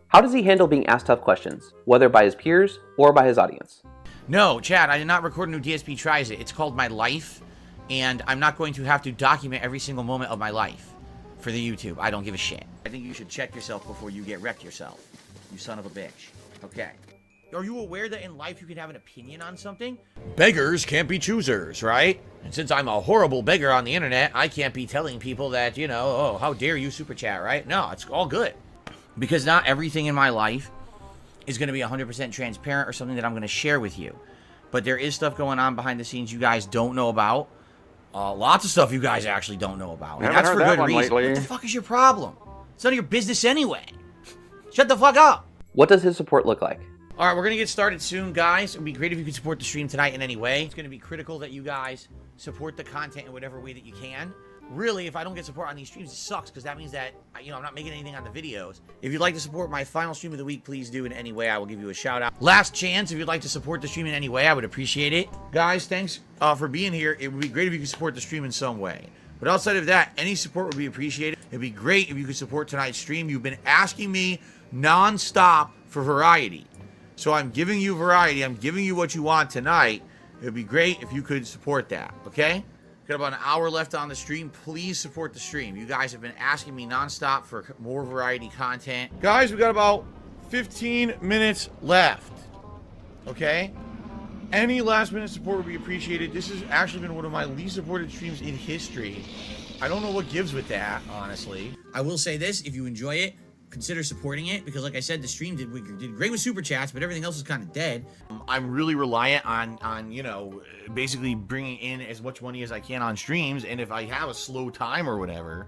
How does he handle being asked tough questions, whether by his peers or by his audience? No, Chad, I did not record a new DSP Tries It. It's called My Life, and I'm not going to have to document every single moment of my life for the YouTube. I don't give a shit. I think you should check yourself before you get wrecked yourself. You son of a bitch. Okay. Are you aware that in life you can have an opinion on something? Beggars can't be choosers, right? And since I'm a horrible beggar on the internet, I can't be telling people that, you know, oh, how dare you super chat, right? No, it's all good. Because not everything in my life is going to be 100% transparent or something that I'm going to share with you. But there is stuff going on behind the scenes you guys don't know about. Lots of stuff you guys actually don't know about. And that's for good reason. What the fuck is your problem? It's none of your business anyway. Shut the fuck up. What does his support look like? All right, we're going to get started soon, guys. It would be great if you could support the stream tonight in any way. It's going to be critical that you guys support the content in whatever way that you can. Really, if I don't get support on these streams, it sucks because that means that, you know, I'm not making anything on the videos. If you'd like to support my final stream of the week, please do in any way. I will give you a shout out. Last chance, if you'd like to support the stream in any way, I would appreciate it. Guys, thanks for being here. It would be great if you could support the stream in some way. But outside of that, any support would be appreciated. It'd be great if you could support tonight's stream. You've been asking me non-stop for variety. So I'm giving you variety. I'm giving you what you want tonight. It would be great if you could support that, okay? Got about an hour left on the stream. Please support the stream. You guys have been asking me nonstop for more variety content. Guys, we got about 15 minutes left, okay? Any last minute support would be appreciated. This has actually been one of my least supported streams in history. I don't know what gives with that, honestly. I will say this, if you enjoy it, consider supporting it, because like I said, the stream did great with super chats, but everything else is kind of dead. I'm really reliant on you know, basically bringing in as much money as I can on streams, and if I have a slow time or whatever,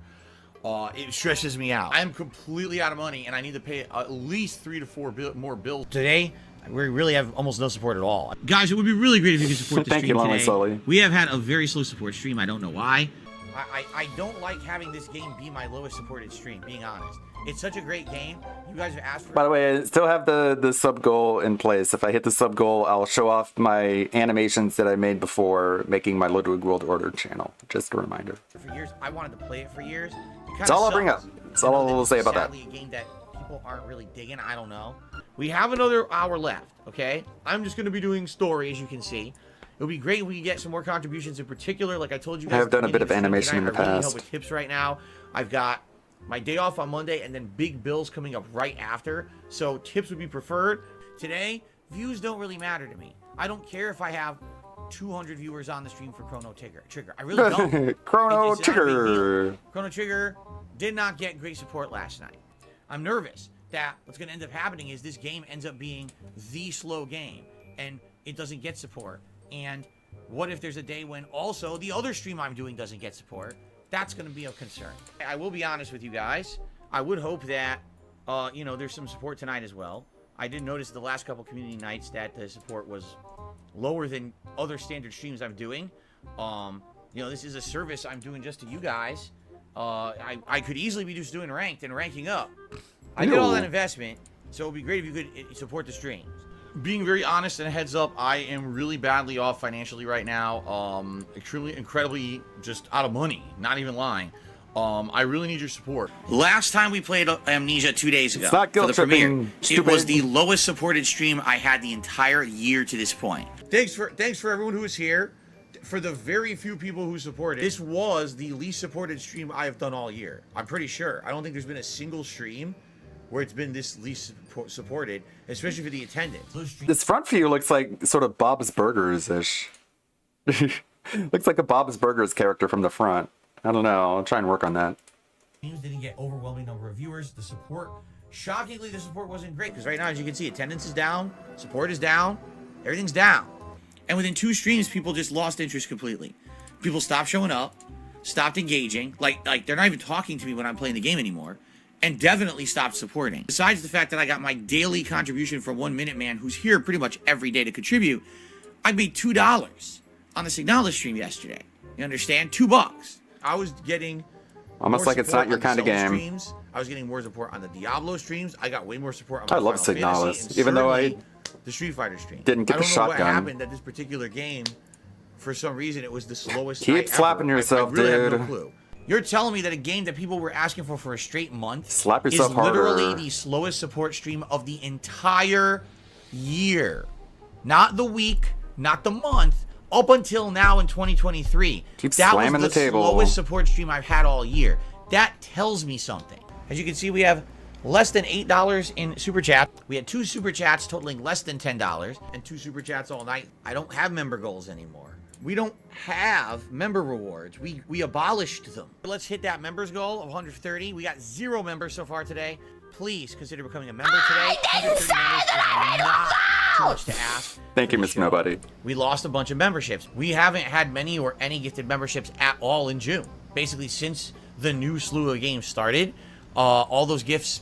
it stresses me out. I'm completely out of money, and I need to pay at least 3 to 4 more bills. Today, we really have almost no support at all. Guys, it would be really great if you could support the stream today. Sully. We have had a very slow support stream. I don't know why. I don't like having this game be my lowest supported stream, being honest. It's such a great game. You guys have asked for it. By the way, I still have the sub goal in place. If I hit the sub goal, I'll show off my animations that I made before making my Ludwig World Order channel. Just a reminder. For years, I wanted to play it for years. That's all I'll bring up. That's all I'll say about that. A game that people aren't really digging. I don't know. We have another hour left, okay? I'm just going to be doing story, as you can see. It would be great if we could get some more contributions in particular. Like I told you guys, I have done a bit of animation in the past. I really help with tips right now. I've got my day off on Monday and then big bills coming up right after. So tips would be preferred. Today, views don't really matter to me. I don't care if I have 200 viewers on the stream for Chrono Trigger. I really don't. Chrono Trigger. Chrono Trigger did not get great support last night. I'm nervous that what's going to end up happening is this game ends up being the slow game and it doesn't get support. And what if there's a day when also the other stream I'm doing doesn't get support? That's going to be a concern. I will be honest with you guys. I would hope that, you know, there's some support tonight as well. I did notice the last couple community nights that the support was lower than other standard streams I'm doing. You know, this is a service I'm doing just to you guys. I could easily be just doing ranked and ranking up. I did all that investment, so it would be great if you could support the streams. Being very honest and a heads up, I am really badly off financially right now. Incredibly just out of money, not even lying. I really need your support. Last time we played Amnesia 2 days ago for the premiere, it was the lowest supported stream I had the entire year to this point. Thanks for everyone who was here. For the very few people who supported, this was the least supported stream I have done all year. I'm pretty sure. I don't think there's been a single stream where it's been this least supported, especially for the attendance. This front view looks like sort of Bob's Burgers-ish. Looks like a Bob's Burgers character from the front. I don't know. I'll try and work on that. Teams didn't get overwhelming number of viewers. The support, shockingly, the support wasn't great because right now, as you can see, attendance is down, support is down, everything's down. And within 2 streams, people just lost interest completely. People stopped showing up, stopped engaging. Like they're not even talking to me when I'm playing the game anymore, and definitely stopped supporting. Besides the fact that I got my daily contribution from 1 Minute Man, who's here pretty much every day to contribute, I made $2 on the Signala stream yesterday. You understand? $2. I was getting almost like it's not your kind of game. Streams. I was getting more support on the Diablo streams. I got way more support on my I love Final Signalis, Fantasy, even though I the Street Fighter stream. didn't get the shotgun. I don't know what happened at this particular game. For some reason, it was the slowest. Keep slapping yourself, I really dude. have no clue. You're telling me that a game that people were asking for a straight month Slap yourself is harder. literally the slowest support stream of the entire year. Not the week, not the month, up until now in 2023. Keep that slamming was the table. slowest support stream I've had all year. That tells me something. As you can see, we have less than $8 in super chat. We had 2 super chats totaling less than $10 and 2 super chats all night. I don't have member goals anymore. We don't have member rewards. We abolished them. Let's hit that members goal of 130. We got 0 members so far today. Please consider becoming a member today. 130 members is not too much to ask. Thank you, Miss Nobody. We lost a bunch of memberships. We haven't had many or any gifted memberships at all in June. Basically, since the new slew of games started, all those gifts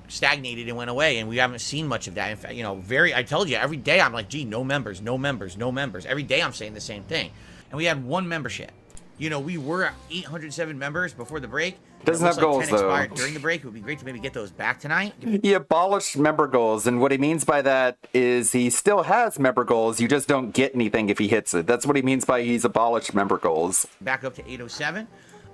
stagnated and went away, and we haven't seen much of that. In fact, you know, I told you, every day I'm like, gee, no members, no members, no members. Every day I'm saying the same thing. And we had 1 membership. You know, we were at 807 members before the break. Doesn't have goals, 10 though. expired during the break. It would be great to maybe get those back tonight. He abolished member goals, and what he means by that is he still has member goals, you just don't get anything if he hits it. That's what he means by he's abolished member goals. Back up to 807.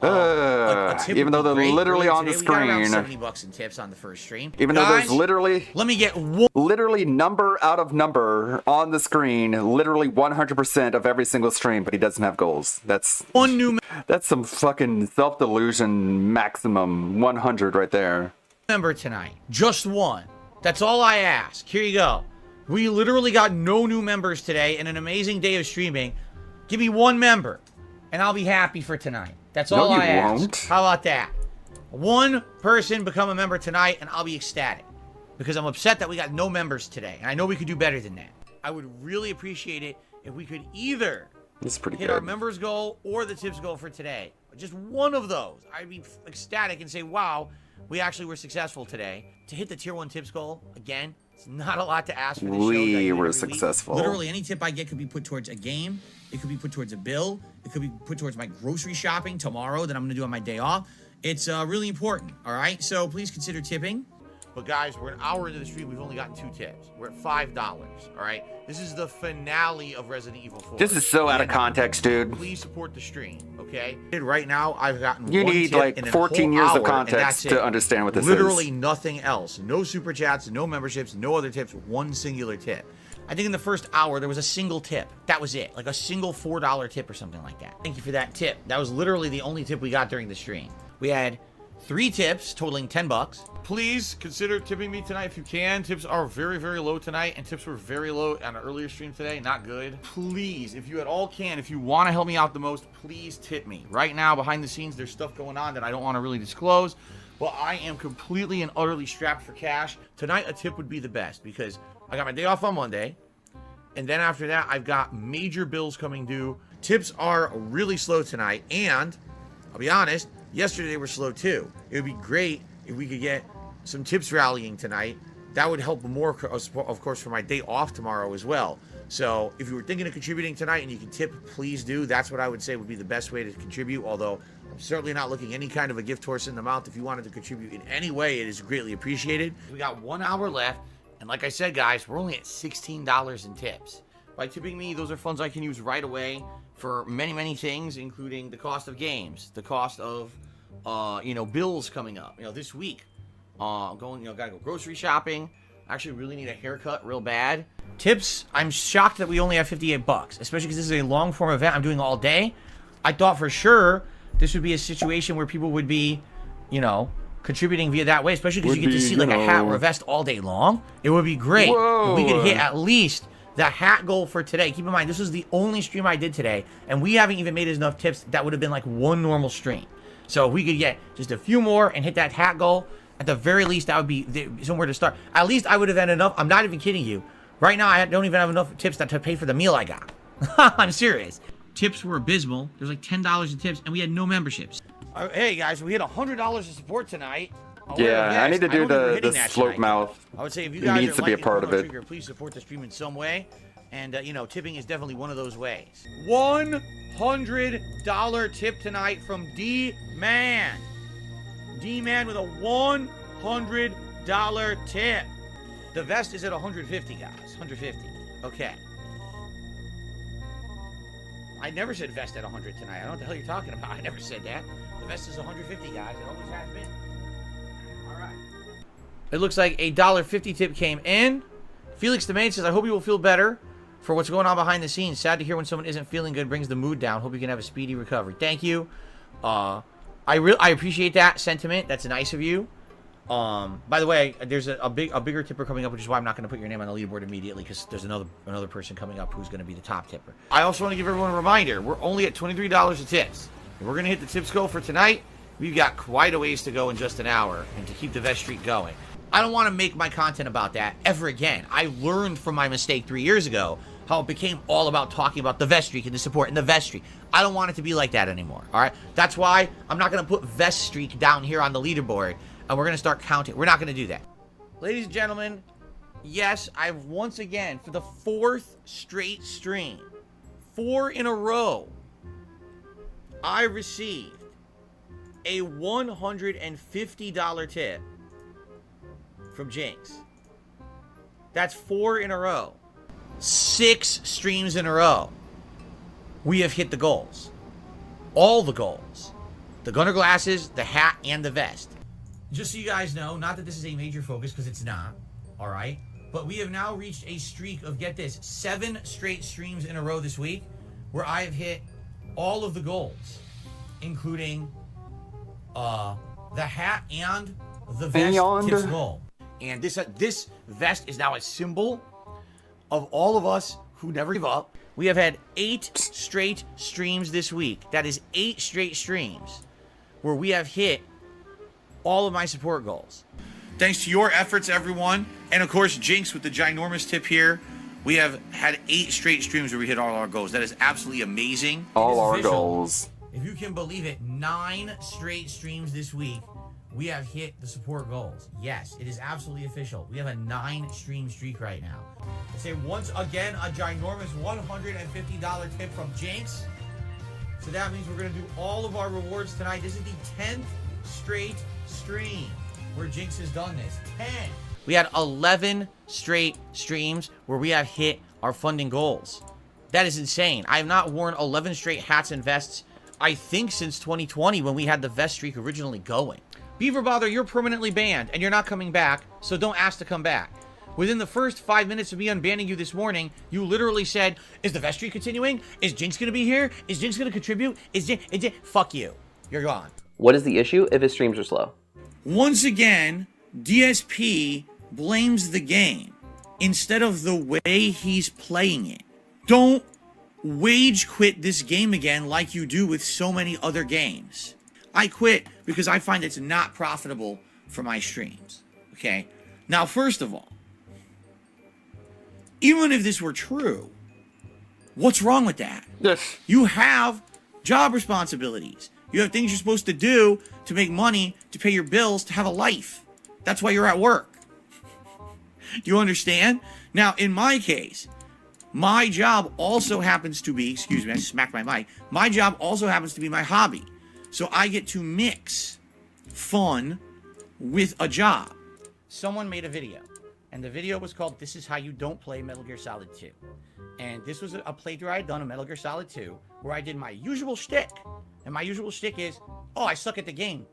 Even though they're literally on the We got around screen. $70 in tips on the first stream. Even though Guys, there's literally... let me get one. Literally number out of number on the screen. Literally 100% of every single stream, but he doesn't have goals. That's... One new... That's some fucking self-delusion maximum 100 right there. Member tonight. Just 1. That's all I ask. Here you go. We literally got no new members today in an amazing day of streaming. Give me 1 member, and I'll be happy for tonight. That's all I ask. Won't. How about that? 1 person become a member tonight, and I'll be ecstatic. Because I'm upset that we got no members today, and I know we could do better than that. I would really appreciate it if we could either That's pretty hit good. our members goal or the tips goal for today. Just one of those. I'd be ecstatic and say, wow, we actually were successful today. To hit the tier 1 tips goal, again, it's not a lot to ask for this show. We were successful. Literally any tip I get could be put towards a game. It could be put towards a bill. It could be put towards my grocery shopping tomorrow that I'm going to do on my day off. It's really important, all right? So please consider tipping. But guys, we're an hour into the stream. We've only gotten 2 tips. We're at $5, all right? This is the finale of Resident Evil 4. This is so out of context, dude. Please support the stream, okay? Right now, I've gotten You 1 need tip like in a 14 whole years hour, of context and that's to it. understand what this Literally is. nothing else. No super chats, no memberships, no other tips. 1 singular tip. I think in the first hour, there was a single tip. That was it. Like a single $4 tip or something like that. Thank you for that tip. That was literally the only tip we got during the stream. We had 3 tips totaling $10. Please consider tipping me tonight if you can. Tips are very, very low tonight, and tips were very low on an earlier stream today. Not good. Please, if you at all can, if you want to help me out the most, please tip me. Right now, behind the scenes, there's stuff going on that I don't want to really disclose. But I am completely and utterly strapped for cash. Tonight, a tip would be the best because I got my day off on Monday. And then after that, I've got major bills coming due. Tips are really slow tonight. And I'll be honest, yesterday they were slow too. It would be great if we could get some tips rallying tonight. That would help more, of course, for my day off tomorrow as well. So if you were thinking of contributing tonight and you can tip, please do. That's what I would say would be the best way to contribute. Although I'm certainly not looking any kind of a gift horse in the mouth. If you wanted to contribute in any way, it is greatly appreciated. We got 1 hour left. And like I said, guys, we're only at $16 in tips. By tipping me, those are funds I can use right away for many, many things, including the cost of games, the cost of, bills coming up. This week, gotta go grocery shopping. I actually really need a haircut real bad. Tips, I'm shocked that we only have $58, especially because this is a long form event I'm doing all day. I thought for sure this would be a situation where people would be, contributing via that way, especially because you get to see like a hat or a vest all day long. It would be great. Whoa. If we could hit at least The hat goal for today, keep in mind, this was the only stream I did today, and we haven't even made enough tips. That would have been like one normal stream. So if we could get just a few more and hit that hat goal, at the very least, that would be somewhere to start. At least I would have had enough. I'm not even kidding you. Right now, I don't even have enough tips to pay for the meal I got. I'm serious. Tips were abysmal. There's like $10 in tips, and we had no memberships. Hey, guys, we hit $100 of support tonight. Yeah, I need to do the float mouth. I would say if you guys needs to be a part of it. Trigger, please support the stream in some way. And, you know, tipping is definitely one of those ways. $100 tip tonight from D-Man. D-Man with a $100 tip. The vest is at 150, guys. 150. Okay. I never said vest at 100 tonight. I don't know what the hell you're talking about. I never said that. The vest is 150, guys. It always has been. All right. It looks like a $1.50 tip came in. Felix the Maid says, I hope you will feel better for what's going on behind the scenes. Sad to hear when someone isn't feeling good, brings the mood down. Hope you can have a speedy recovery. Thank you. I appreciate that sentiment. That's nice of you. By the way, there's a bigger tipper coming up, which is why I'm not going to put your name on the leaderboard immediately, because there's another person coming up who's going to be the top tipper. I also want to give everyone a reminder. We're only at $23 of tips. If we're going to hit the tips goal for tonight, we've got quite a ways to go in just an hour, and to keep the vest streak going. I don't want to make my content about that ever again. I learned from my mistake 3 years ago how it became all about talking about the vest streak and the support and the vest streak. I don't want it to be like that anymore, all right? That's why I'm not going to put vest streak down here on the leaderboard, and we're going to start counting. We're not going to do that. Ladies and gentlemen, yes, I've once again, for the 4th straight stream, 4 in a row, I received a $150 tip from Jinx. That's 4 in a row. 6 streams in a row. We have hit the goals. All the goals. The gunner glasses, the hat, and the vest. Just so you guys know, not that this is a major focus, because it's not, alright? But we have now reached a streak of, get this, 7 straight streams in a row this week, where I have hit all of the goals, including the hat and the vest tips goal. And this vest is now a symbol of all of us who never give up. We have had 8 straight streams this week. That is 8 straight streams where we have hit all of my support goals. Thanks to your efforts, everyone. And of course, Jinx with the ginormous tip here. We have had 8 straight streams where we hit all our goals. That is absolutely amazing. All our goals. If you can believe it, 9 straight streams this week, we have hit the support goals. Yes, it is absolutely official. We have a 9 stream streak right now. I say once again, a ginormous $150 tip from Jinx. So that means we're going to do all of our rewards tonight. This is the 10th straight stream where Jinx has done this. 10. We had 11 straight streams where we have hit our funding goals. That is insane. I have not worn 11 straight hats and vests, I think, since 2020 when we had the vest streak originally going. Beaver Bother, you're permanently banned, and you're not coming back, so don't ask to come back. Within the first 5 minutes of me unbanning you this morning, you literally said, is the vest streak continuing? Is Jinx going to be here? Is Jinx going to contribute? Fuck you. You're gone. What is the issue if his streams are slow? Once again, DSP blames the game instead of the way he's playing it. Don't rage quit this game again like you do with so many other games. I quit because I find it's not profitable for my streams. Okay? Now, first of all, even if this were true, what's wrong with that? Yes. You have job responsibilities. You have things you're supposed to do to make money, to pay your bills, to have a life. That's why you're at work. You understand? Now, in my case, my job also happens to be, excuse me, I smacked my mic. My job also happens to be my hobby. So I get to mix fun with a job. Someone made a video, and the video was called This Is How You Don't Play Metal Gear Solid 2. And this was a playthrough I had done of Metal Gear Solid 2, where I did my usual shtick. And my usual shtick is, oh, I suck at the game.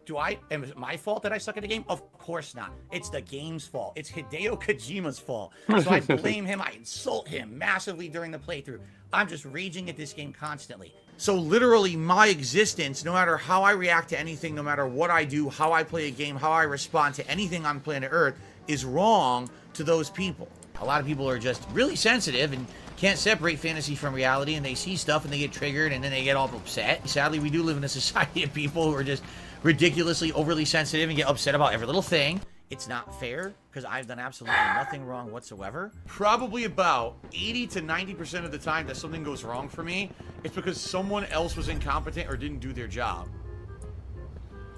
Am it my fault that I suck at the game? Of course not. It's the game's fault. It's Hideo Kojima's fault. So I blame him. I insult him massively during the playthrough. I'm just raging at this game constantly. So literally my existence, no matter how I react to anything, no matter what I do, how I play a game, how I respond to anything on planet Earth, is wrong to those people. A lot of people are just really sensitive and can't separate fantasy from reality, and they see stuff and they get triggered and then they get all upset. Sadly, we do live in a society of people who are just ridiculously overly sensitive and get upset about every little thing. It's not fair, because I've done absolutely nothing wrong whatsoever. Probably about 80 to 90% of the time that something goes wrong for me, it's because someone else was incompetent or didn't do their job.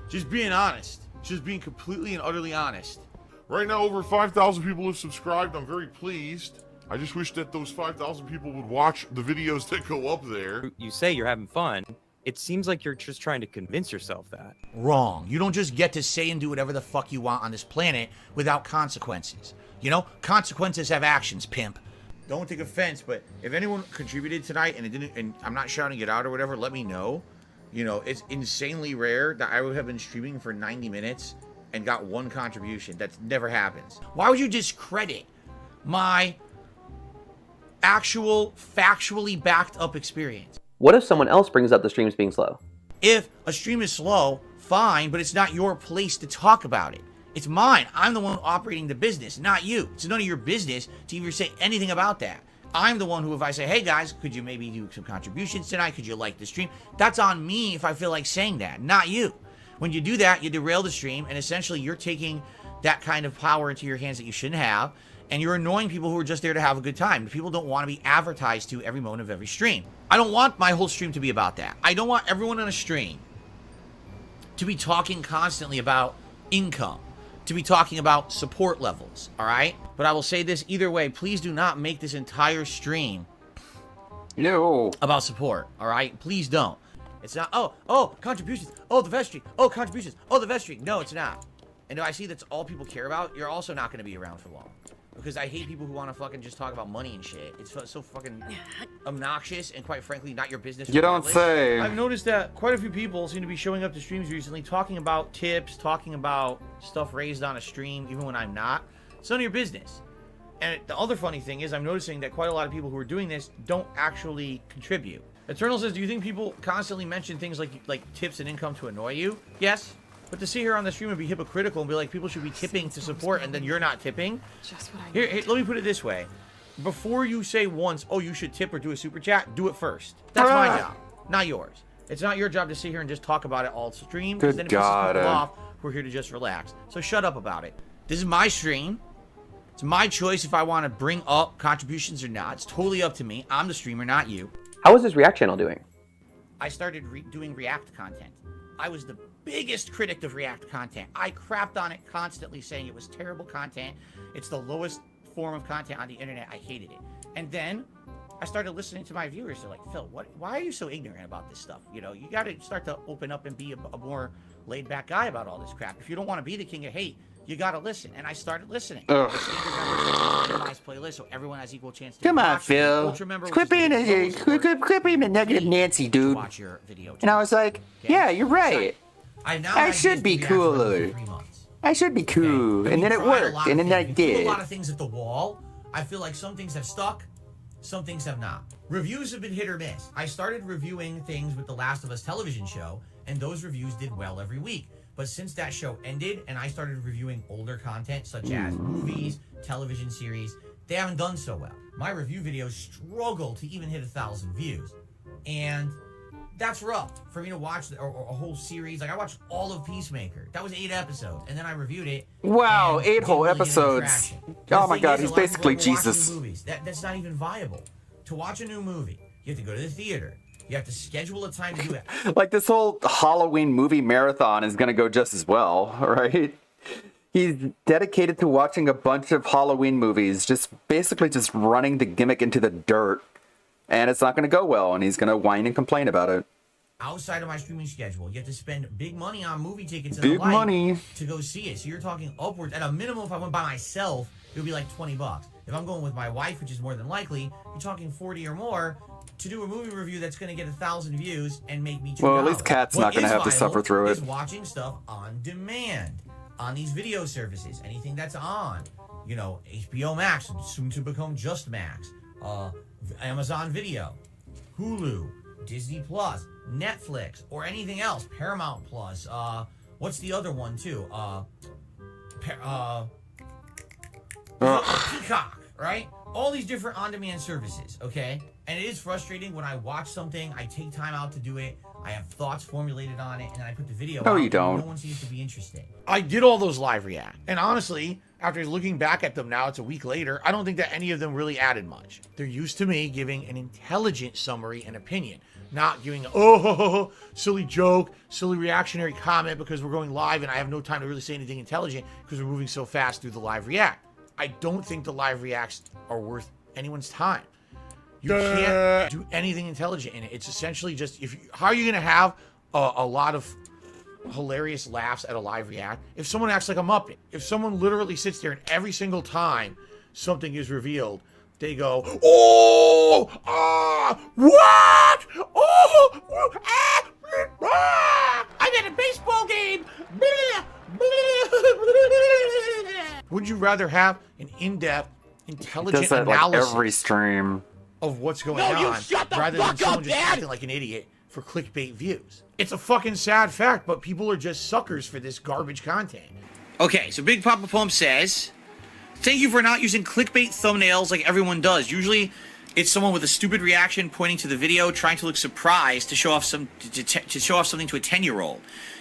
Just being honest. Just being completely and utterly honest. Right now, over 5,000 people have subscribed. I'm very pleased. I just wish that those 5,000 people would watch the videos that go up there. You say you're having fun. It seems like you're just trying to convince yourself that. Wrong. You don't just get to say and do whatever the fuck you want on this planet without consequences. You know, consequences have actions, pimp. Don't take offense, but if anyone contributed tonight and it didn't, and I'm not shouting it out or whatever, let me know. You know, it's insanely rare that I would have been streaming for 90 minutes and got one contribution. That never happens. Why would you discredit my actual, factually backed up experience? What if someone else brings up the streams being slow? If a stream is slow, fine, but it's not your place to talk about it. It's mine. I'm the one operating the business, not you. It's none of your business to even say anything about that. I'm the one who, if I say, hey guys, could you maybe do some contributions tonight? Could you like the stream? That's on me if I feel like saying that, not you. When you do that, you derail the stream, and essentially you're taking that kind of power into your hands that you shouldn't have, and you're annoying people who are just there to have a good time. People don't want to be advertised to every moment of every stream. I don't want my whole stream to be about that. I don't want everyone on a stream to be talking constantly about income, to be talking about support levels, all right? But I will say this either way, please do not make this entire stream about support, all right? Please don't. It's not, oh, contributions, oh, the vestry, oh, contributions, oh, the vestry. No, it's not. And if I see that's all people care about, you're also not going to be around for long. Because I hate people who want to fucking just talk about money and shit. It's so fucking obnoxious and, quite frankly, not your business. You don't say. I've noticed that quite a few people seem to be showing up to streams recently talking about tips, talking about stuff raised on a stream, even when I'm not. It's none of your business. And the other funny thing is I'm noticing that quite a lot of people who are doing this don't actually contribute. Eternal says, do you think people constantly mention things like tips and income to annoy you? Yes. But to sit here on the stream and be hypocritical and be like, people should be tipping to support, and then you're not tipping. Just what I here, let me put it this way. Before you say once, oh, you should tip or do a super chat, do it first. That's my job, not yours. It's not your job to sit here and just talk about it all stream, because then it pisses people off. We're here to just relax. So shut up about it. This is my stream. It's my choice if I want to bring up contributions or not. It's totally up to me. I'm the streamer, not you. How is this React channel doing? I started doing React content. I was the biggest critic of React content. I crapped on it constantly, saying it was terrible content. It's the lowest form of content on the internet. I hated it. And then I started listening to my viewers. They're like, Phil, why are you so ignorant about this stuff? You know, you got to start to open up and be a more laid-back guy about all this crap. If you don't want to be the king of hate, you got to listen. And I started listening. Playlist, so everyone has equal chance to come on, Phil. Quit being a negative Nancy, dude. Watch your video. And I was like, yeah, you're right. I should be cooler. I should be cool. And then it worked. And then I did. A lot of things at the wall. I feel like some things have stuck. Some things have not. Reviews have been hit or miss. I started reviewing things with the Last of Us television show, and those reviews did well every week. But since that show ended and I started reviewing older content such as movies, television series, they haven't done so well. My review videos struggle to even hit 1,000 views. And that's rough for me to watch a whole series. Like, I watched all of Peacemaker. That was 8 episodes, and then I reviewed it. Wow, 8 whole episodes. Oh my god, he's basically Jesus. That's not even viable. To watch a new movie, you have to go to the theater. You have to schedule a time to do it. Like, this whole Halloween movie marathon is gonna go just as well, right? He's dedicated to watching a bunch of Halloween movies, basically just running the gimmick into the dirt. And it's not going to go well, and he's going to whine and complain about it. Outside of my streaming schedule, you have to spend big money on movie tickets and big money to go see it. So you're talking upwards. At a minimum, if I went by myself, it would be like $20. If I'm going with my wife, which is more than likely, you're talking 40 or more to do a movie review that's going to get 1,000 views and make me $2. Well, at least Kat's not going to have to suffer through it. Is watching stuff on demand on these video services. Anything that's on, you know, HBO Max, soon to become Just Max. Amazon Video, Hulu, Disney Plus, Netflix, or anything else, Paramount Plus, what's the other one too? Peacock, right? All these different on-demand services, okay? And it is frustrating when I watch something, I take time out to do it, I have thoughts formulated on it, and then I put the video No, out, you don't. and no one seems to be interested. I did all those live react, and honestly, after looking back at them now, it's a week later, I don't think that any of them really added much. They're used to me giving an intelligent summary and opinion, not giving, silly joke, silly reactionary comment because we're going live and I have no time to really say anything intelligent because we're moving so fast through the live react. I don't think the live reacts are worth anyone's time. You can't do anything intelligent in it. It's essentially just, how are you going to have a lot of hilarious laughs at a live react if someone acts like a Muppet? If someone literally sits there and every single time something is revealed, they go, what? I'm at a baseball game. Would you rather have an in-depth, intelligent analysis like every stream of what's going on rather than someone just acting like an idiot for clickbait views? It's a fucking sad fact, but people are just suckers for this garbage content. Okay, so Big Papa Pump says, thank you for not using clickbait thumbnails like everyone does. Usually it's someone with a stupid reaction pointing to the video, trying to look surprised to show off something to a 10-year-old.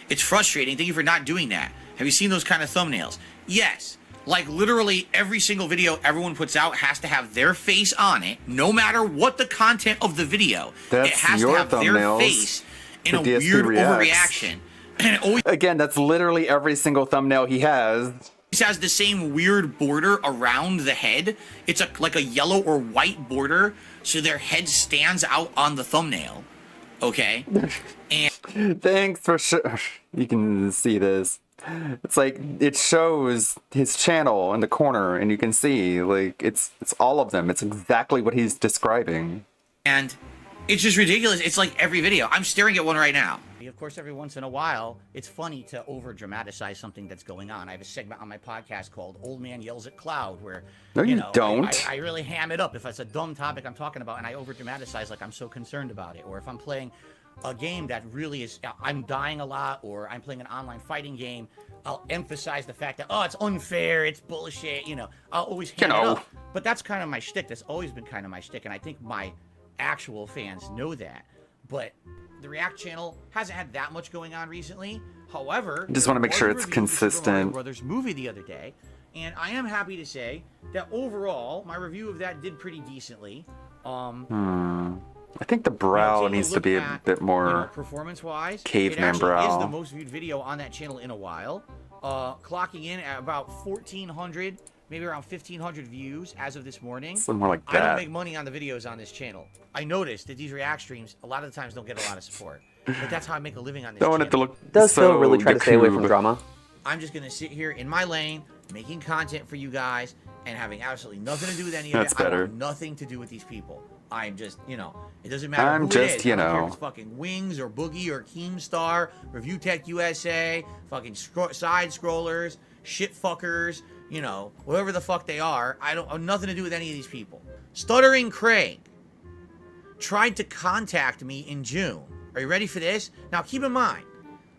It's frustrating. Thank you for not doing that. Have you seen those kind of thumbnails? Yes. Like literally every single video everyone puts out has to have their face on it, no matter what the content of the video. That's it has your to have their thumbnails. face in a The DSP weird reacts. overreaction. And it always Again, that's literally every single thumbnail he has. has the same weird border around the head. It's like a yellow or white border, so their head stands out on the thumbnail. Okay? And Thanks for you can see this. It's like it shows his channel in the corner and you can see like it's all of them. It's exactly what he's describing. And it's just ridiculous. It's like every video. I'm staring at one right now. Of course, every once in a while, it's funny to over-dramatize something that's going on. I have a segment on my podcast called Old Man Yells at Cloud, where, No, you don't. I really ham it up if it's a dumb topic I'm talking about, and I over-dramatize like I'm so concerned about it. Or if I'm playing a game that really is, I'm dying a lot, or I'm playing an online fighting game, I'll emphasize the fact that, it's unfair, it's bullshit, I'll always ham it up. But that's kind of my shtick. That's always been kind of my shtick, and I think my actual fans know that. But the React channel hasn't had that much going on recently. However, I just want to make sure it's consistent. Super Mario Brothers movie the other day, and I am happy to say that overall, my review of that did pretty decently. I think the brow needs to be a bit more performance-wise. caveman It brow. is the most viewed video on that channel in a while, clocking in at about 1,400, maybe around 1,500 views as of this morning. Something more like I don't that. make money on the videos on this channel. I noticed that these React streams a lot of the times don't get a lot of support, but that's how I make a living on this Don't channel. want it to look Does so Phil really try to stay away from Yakub. drama? I'm just gonna sit here in my lane, making content for you guys, and having absolutely nothing to do with any of That's it. I better. want nothing to do with these people. I'm just, it doesn't matter I'm who just, it is. you I don't care if know. it's fucking Wings or Boogie or Keemstar, Review Tech USA, fucking side scrollers, shit fuckers, whatever the fuck they are. I don't have nothing to do with any of these people. Stuttering Craig tried to contact me in June. Are you ready for this? Now keep in mind,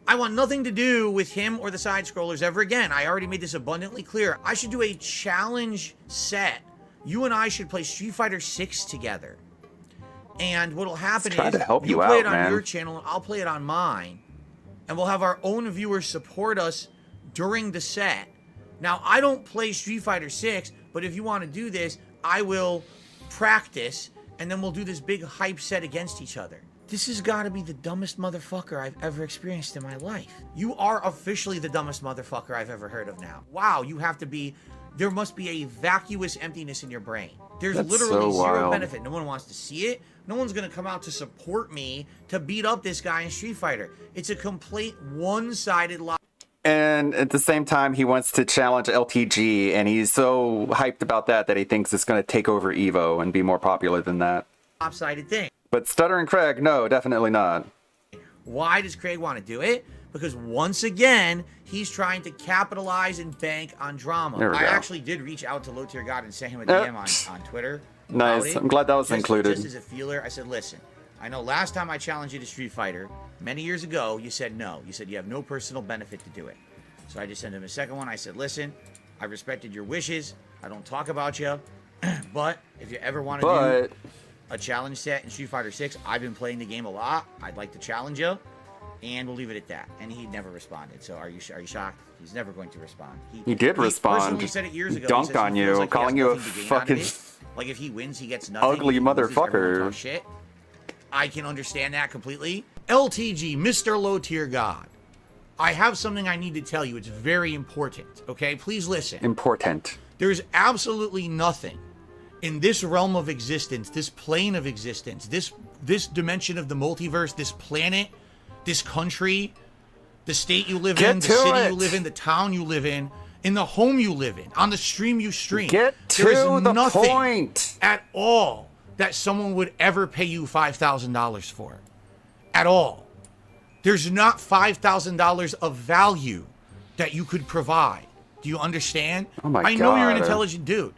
I want nothing to do with him or the side scrollers ever again. I already made this abundantly clear. I should do a challenge set. You and I should play Street Fighter 6 together. And what'll happen Try is to help you you play out, it on man. your channel and I'll play it on mine. And we'll have our own viewers support us during the set. Now, I don't play Street Fighter 6, but if you want to do this, I will practice and then we'll do this big hype set against each other. This has got to be the dumbest motherfucker I've ever experienced in my life. You are officially the dumbest motherfucker I've ever heard of now. Wow, you have to be... There must be a vacuous emptiness in your brain. There's That's literally so zero wild. benefit. No one wants to see it. No one's going to come out to support me to beat up this guy in Street Fighter. It's a complete one-sided lie. And at the same time, he wants to challenge LTG, and he's so hyped about that he thinks it's going to take over Evo and be more popular than that. Lopsided thing. But Stuttering Craig, no, definitely not. Why does Craig want to do it? Because once again, he's trying to capitalize and bank on drama. There we I go. actually did reach out to Low Tier God and send him a DM on Twitter. about Nice. it. I'm glad that was included. Just as a feeler, I said, listen, I know last time I challenged you to Street Fighter, many years ago, you said no. You said you have no personal benefit to do it. So I just sent him a second one. I said, listen, I respected your wishes. I don't talk about you. But if you ever want to do a challenge set in Street Fighter 6, I've been playing the game a lot. I'd like to challenge you, and we'll leave it at that. And he never responded. So are you shocked? He's never going to respond. He did respond. He said it years ago. Dunked on you, like calling you a fucking like if he wins, he gets nothing. ugly motherfucker. Shit. I can understand that completely. LTG, Mr. Low Tier God. I have something I need to tell you. It's very important. Okay, please listen. Important. There's absolutely nothing in this realm of existence, this plane of existence, this dimension of the multiverse, this planet, this country, the state you live in, the city you live in, the town you live in the home you live in, on the stream you stream. Get to the point. At all that someone would ever pay you $5,000 for. At all. There's not $5,000 of value that you could provide. Do you understand? Oh my I know God. you're an intelligent dude,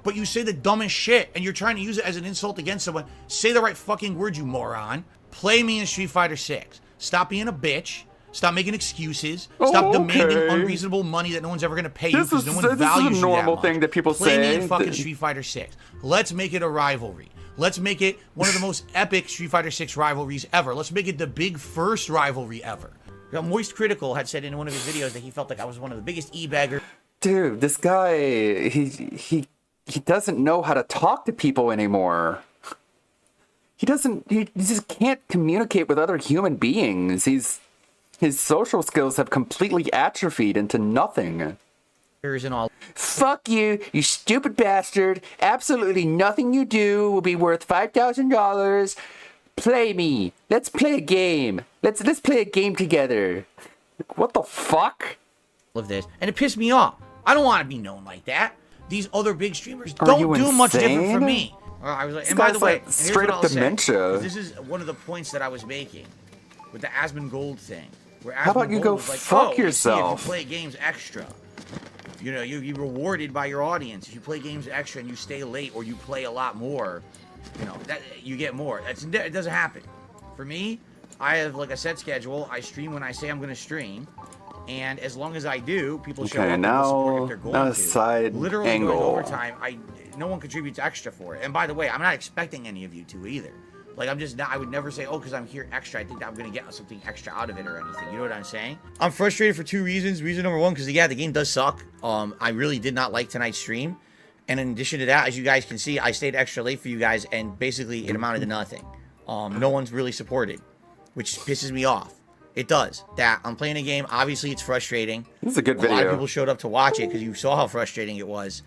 but you say the dumbest shit and you're trying to use it as an insult against someone. Say the right fucking word, you moron. Play me in Street Fighter 6. Stop being a bitch. Stop making excuses. Stop demanding unreasonable money that no one's ever going to pay you because no one values This is a normal thing that people say. Play me in fucking Street Fighter 6. Let's make it a rivalry. Let's make it one of the most epic Street Fighter 6 rivalries ever. Let's make it the big first rivalry ever. Moist Critical had said in one of his videos that he felt like I was one of the biggest e-baggers. Dude, this guy, he doesn't know how to talk to people anymore. He just can't communicate with other human beings. His social skills have completely atrophied into nothing. And all. Fuck you, you stupid bastard. Absolutely nothing you do will be worth $5,000. Play me. Let's play a game. Let's play a game together. What the fuck? Of this, and it pissed me off. I don't want to be known like that. These other big streamers don't do much different from me. I was like, and by the way, straight up dementia. This is one of the points that I was making with the Asmon Gold thing. Where How about you go fuck yourself? If you play games extra, you know, you're rewarded by your audience. If you play games extra and you stay late or you play a lot more, you know, that you get more. It doesn't happen. For me, I have like a set schedule. I stream when I say I'm going to stream. And as long as I do, people show up and support if they're going to. Side literally angle. going overtime, no one contributes extra for it. And by the way, I'm not expecting any of you to either. Like, I'm just not, I would never say, oh, because I'm here extra, I think that I'm going to get something extra out of it or anything. You know what I'm saying? I'm frustrated for two reasons. Reason number one, because, yeah, the game does suck. I really did not like tonight's stream. And in addition to that, as you guys can see, I stayed extra late for you guys, and basically it amounted to nothing. No one's really supported, which pisses me off. It does. That I'm playing a game, obviously it's frustrating. This is a good video. A lot of people showed up to watch it because you saw how frustrating it was,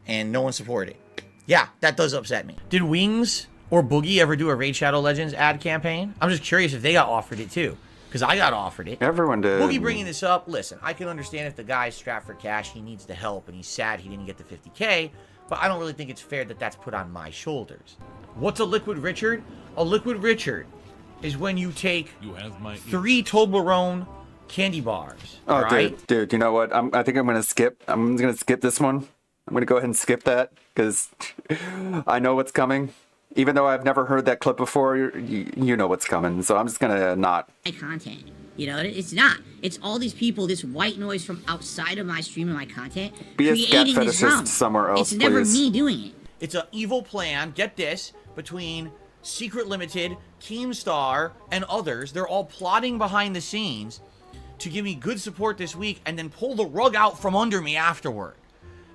and no one supported it. Yeah, that does upset me. Did Wings or Boogie ever do a Raid Shadow Legends ad campaign? I'm just curious if they got offered it too, because I got offered it. Everyone did. Boogie bringing this up, listen, I can understand if the guy's strapped for cash, he needs the help, and he's sad he didn't get the 50K, but I don't really think it's fair that that's put on my shoulders. What's a Liquid Richard? A Liquid Richard is when you take 3 Toblerone candy bars. Oh, right? dude, you know what? I think I'm gonna skip. I'm gonna skip this one. I'm gonna go ahead and skip that because I know what's coming. Even though I've never heard that clip before, you know what's coming. So I'm just gonna not. My content, you know, it's not. It's all these people, this white noise from outside of my stream and my content, Be a scat creating this realm. fetishist somewhere else, It's never please. me doing it. It's an evil plan, get this, between Secret Limited, Keemstar, and others. They're all plotting behind the scenes to give me good support this week and then pull the rug out from under me afterward.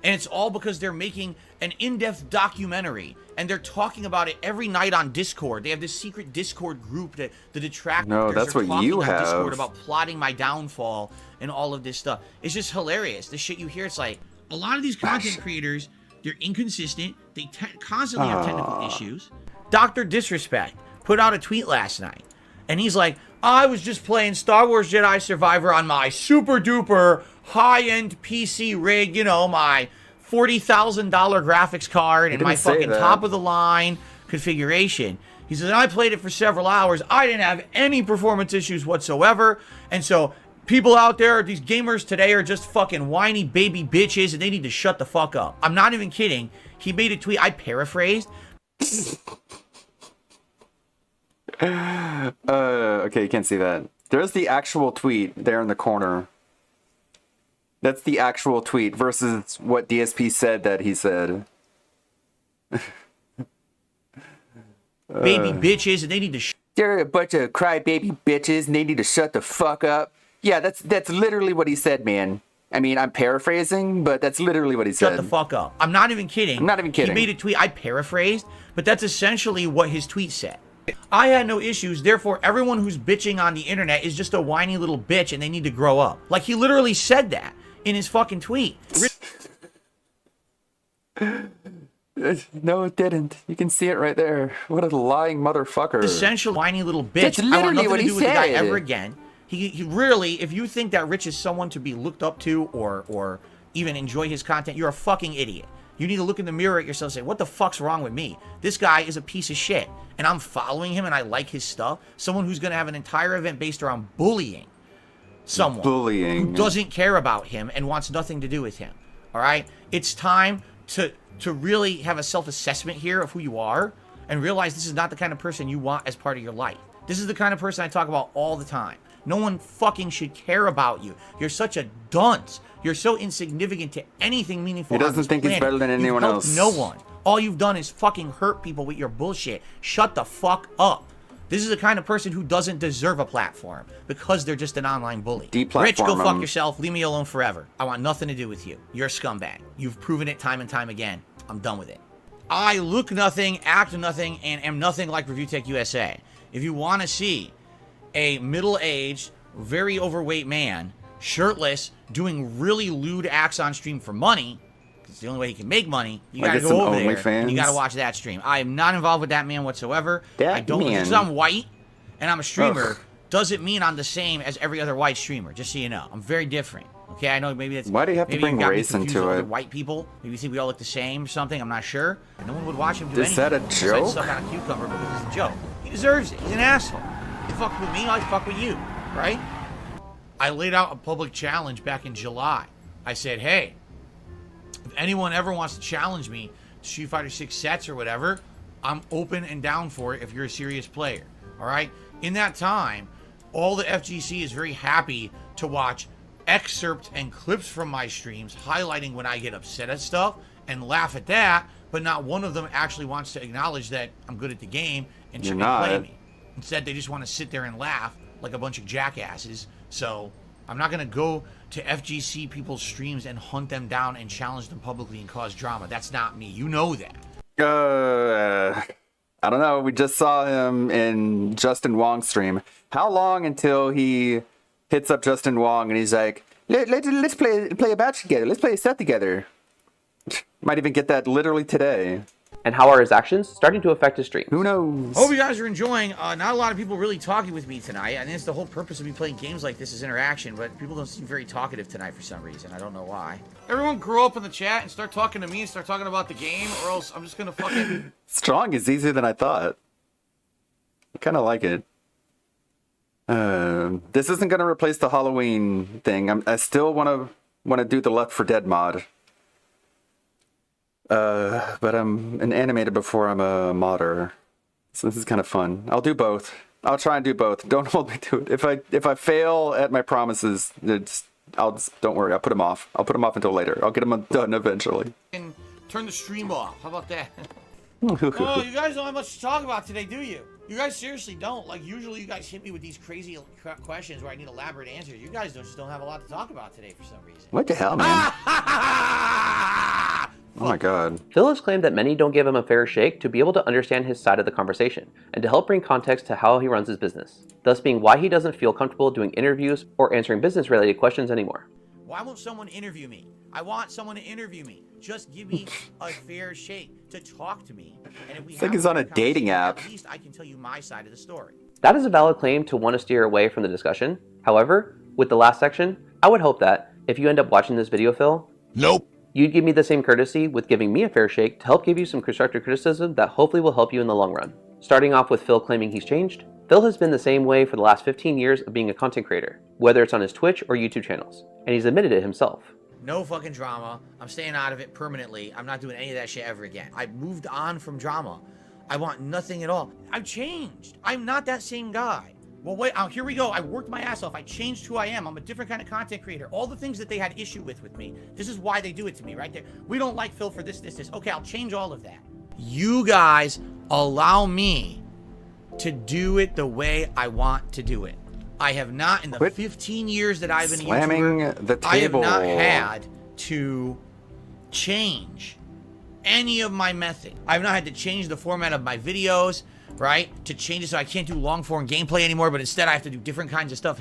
And it's all because they're making an in-depth documentary and they're talking about it every night on Discord. They have this secret Discord group that the detractors No, that's are what talking you on have. Discord about plotting my downfall and all of this stuff. It's just hilarious. The shit you hear, it's like a lot of these content creators, they're inconsistent. They constantly have technical issues. Dr. Disrespect put out a tweet last night, and he's like, I was just playing Star Wars Jedi Survivor on my super duper high-end PC rig, you know, my $40,000 graphics card and my fucking top-of-the-line configuration. He says, I played it for several hours. I didn't have any performance issues whatsoever, and so people out there, these gamers today are just fucking whiny baby bitches, and they need to shut the fuck up. I'm not even kidding. He made a tweet, I paraphrased. Okay, you can't see that. There's the actual tweet there in the corner. That's the actual tweet versus what DSP said that he said. Baby bitches, and they need to They're a bunch of crybaby bitches and they need to shut the fuck up. Yeah, that's literally what he said, man. I mean, I'm paraphrasing, but that's literally what he said. shut the fuck up. I'm not even kidding. I'm not even kidding. He made a tweet. I paraphrased, but that's essentially what his tweet said. I had no issues, therefore everyone who's bitching on the internet is just a whiny little bitch and they need to grow up. Like, he literally said that in his fucking tweet. No, it didn't. You can see it right there. What a lying motherfucker. Essential whiny little bitch. That's I want literally nothing what to he do with the guy said. ever again. He really, if you think that Rich is someone to be looked up to or even enjoy his content, you're a fucking idiot. You need to look in the mirror at yourself and say, what the fuck's wrong with me? This guy is a piece of shit. And I'm following him and I like his stuff. Someone who's going to have an entire event based around bullying someone who doesn't care about him and wants nothing to do with him. All right? It's time to really have a self-assessment here of who you are and realize this is not the kind of person you want as part of your life. This is the kind of person I talk about all the time. No one fucking should care about you. You're such a dunce. You're so insignificant to anything meaningful. He doesn't think he's better than anyone else. No one. All you've done is fucking hurt people with your bullshit. Shut the fuck up. This is the kind of person who doesn't deserve a platform because they're just an online bully. Rich, go fuck yourself. Leave me alone forever. I want nothing to do with you. You're a scumbag. You've proven it time and time again. I'm done with it. I look nothing, act nothing, and am nothing like Review Tech USA. If you want to see a middle-aged, very overweight man, shirtless, doing really lewd acts on stream for money, it's the only way he can make money, you gotta go over there and you gotta watch that stream. I am not involved with that man whatsoever. Because I'm white and I'm a streamer, doesn't mean I'm the same as every other white streamer, just so you know. I'm very different. Okay, I know maybe that's... Why do you have to bring race into it? White people, maybe you think we all look the same or something, I'm not sure. No one would watch him do anything. Is that a joke? Suck on a cucumber because it's a joke. He deserves it. He's an asshole. You fuck with me, I fuck with you, right? I laid out a public challenge back in July. I said, hey, if anyone ever wants to challenge me to Street Fighter 6 sets or whatever, I'm open and down for it if you're a serious player, all right? In that time, all the FGC is very happy to watch excerpts and clips from my streams highlighting when I get upset at stuff and laugh at that, but not one of them actually wants to acknowledge that I'm good at the game and should play me. Instead, they just want to sit there and laugh like a bunch of jackasses. So I'm not going to go to FGC people's streams and hunt them down and challenge them publicly and cause drama. That's not me. You know that. I don't know. We just saw him in Justin Wong's stream. How long until he hits up Justin Wong and he's like, let's play a batch together. Let's play a set together. Might even get that literally today. And how are his actions starting to affect his stream? Who knows? Hope you guys are enjoying. Not a lot of people really talking with me tonight. And it's the whole purpose of me playing games like this is interaction, but people don't seem very talkative tonight for some reason. I don't know why. Everyone grow up in the chat and start talking to me and start talking about the game, or else I'm just gonna fucking... Strong is easier than I thought. I kind of like it. This isn't gonna replace the Halloween thing. I still want to do the Left 4 Dead mod. But I'm an animator before I'm a modder, so this is kind of fun. I'll do both. I'll try and do both. Don't hold me to it. If I fail at my promises, don't worry. I'll put them off. I'll put them off until later. I'll get them done eventually. And turn the stream off. How about that? Oh, you guys don't have much to talk about today, do you? You guys seriously don't. Like, usually you guys hit me with these crazy questions where I need elaborate answers. You guys just don't have a lot to talk about today for some reason. What the hell, man? Oh my god. Phil has claimed that many don't give him a fair shake to be able to understand his side of the conversation, and to help bring context to how he runs his business, thus being why he doesn't feel comfortable doing interviews or answering business-related questions anymore. Why won't someone interview me? I want someone to interview me. Just give me a fair shake to talk to me. And if we it's like he's on a dating app. At least I can tell you my side of the story. That is a valid claim to want to steer away from the discussion. However, with the last section, I would hope that, if you end up watching this video, Phil, you'd give me the same courtesy with giving me a fair shake to help give you some constructive criticism that hopefully will help you in the long run. Starting off with Phil claiming he's changed, Phil has been the same way for the last 15 years of being a content creator, whether it's on his Twitch or YouTube channels, and he's admitted it himself. No fucking drama. I'm staying out of it permanently. I'm not doing any of that shit ever again. I moved on from drama. I want nothing at all. I've changed. I'm not that same guy. Well, wait, here we go. I worked my ass off. I changed who I am. I'm a different kind of content creator. All the things that they had issue with me, this is why they do it to me right there. We don't like Phil for this. Okay, I'll change all of that. You guys allow me to do it the way I want to do it. I have not, in the 15 years that I've been a YouTuber, the table. I have not had to change any of my method. I've not had to change the format of my videos, right? To change it so I can't do long form gameplay anymore, but instead I have to do different kinds of stuff.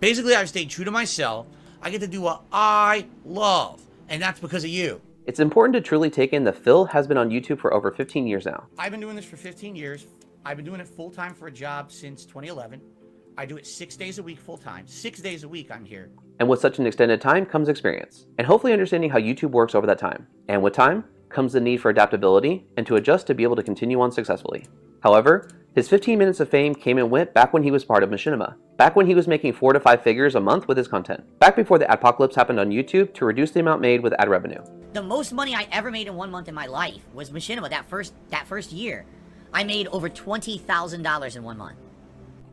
Basically I've stayed true to myself. I get to do what I love, and that's because of you. It's important to truly take in that Phil has been on YouTube for over 15 years now. I've been doing this for 15 years. I've been doing it full time for a job since 2011. I do it 6 days a week full time. 6 days a week I'm here. And with such an extended time comes experience, and hopefully understanding how YouTube works over that time. And with time comes the need for adaptability and to adjust to be able to continue on successfully. However, his 15 minutes of fame came and went back when he was part of Machinima, back when he was making 4 to 5 figures a month with his content, back before the adpocalypse happened on YouTube to reduce the amount made with ad revenue. The most money I ever made in 1 month in my life was Machinima that first year. I made over $20,000 in 1 month.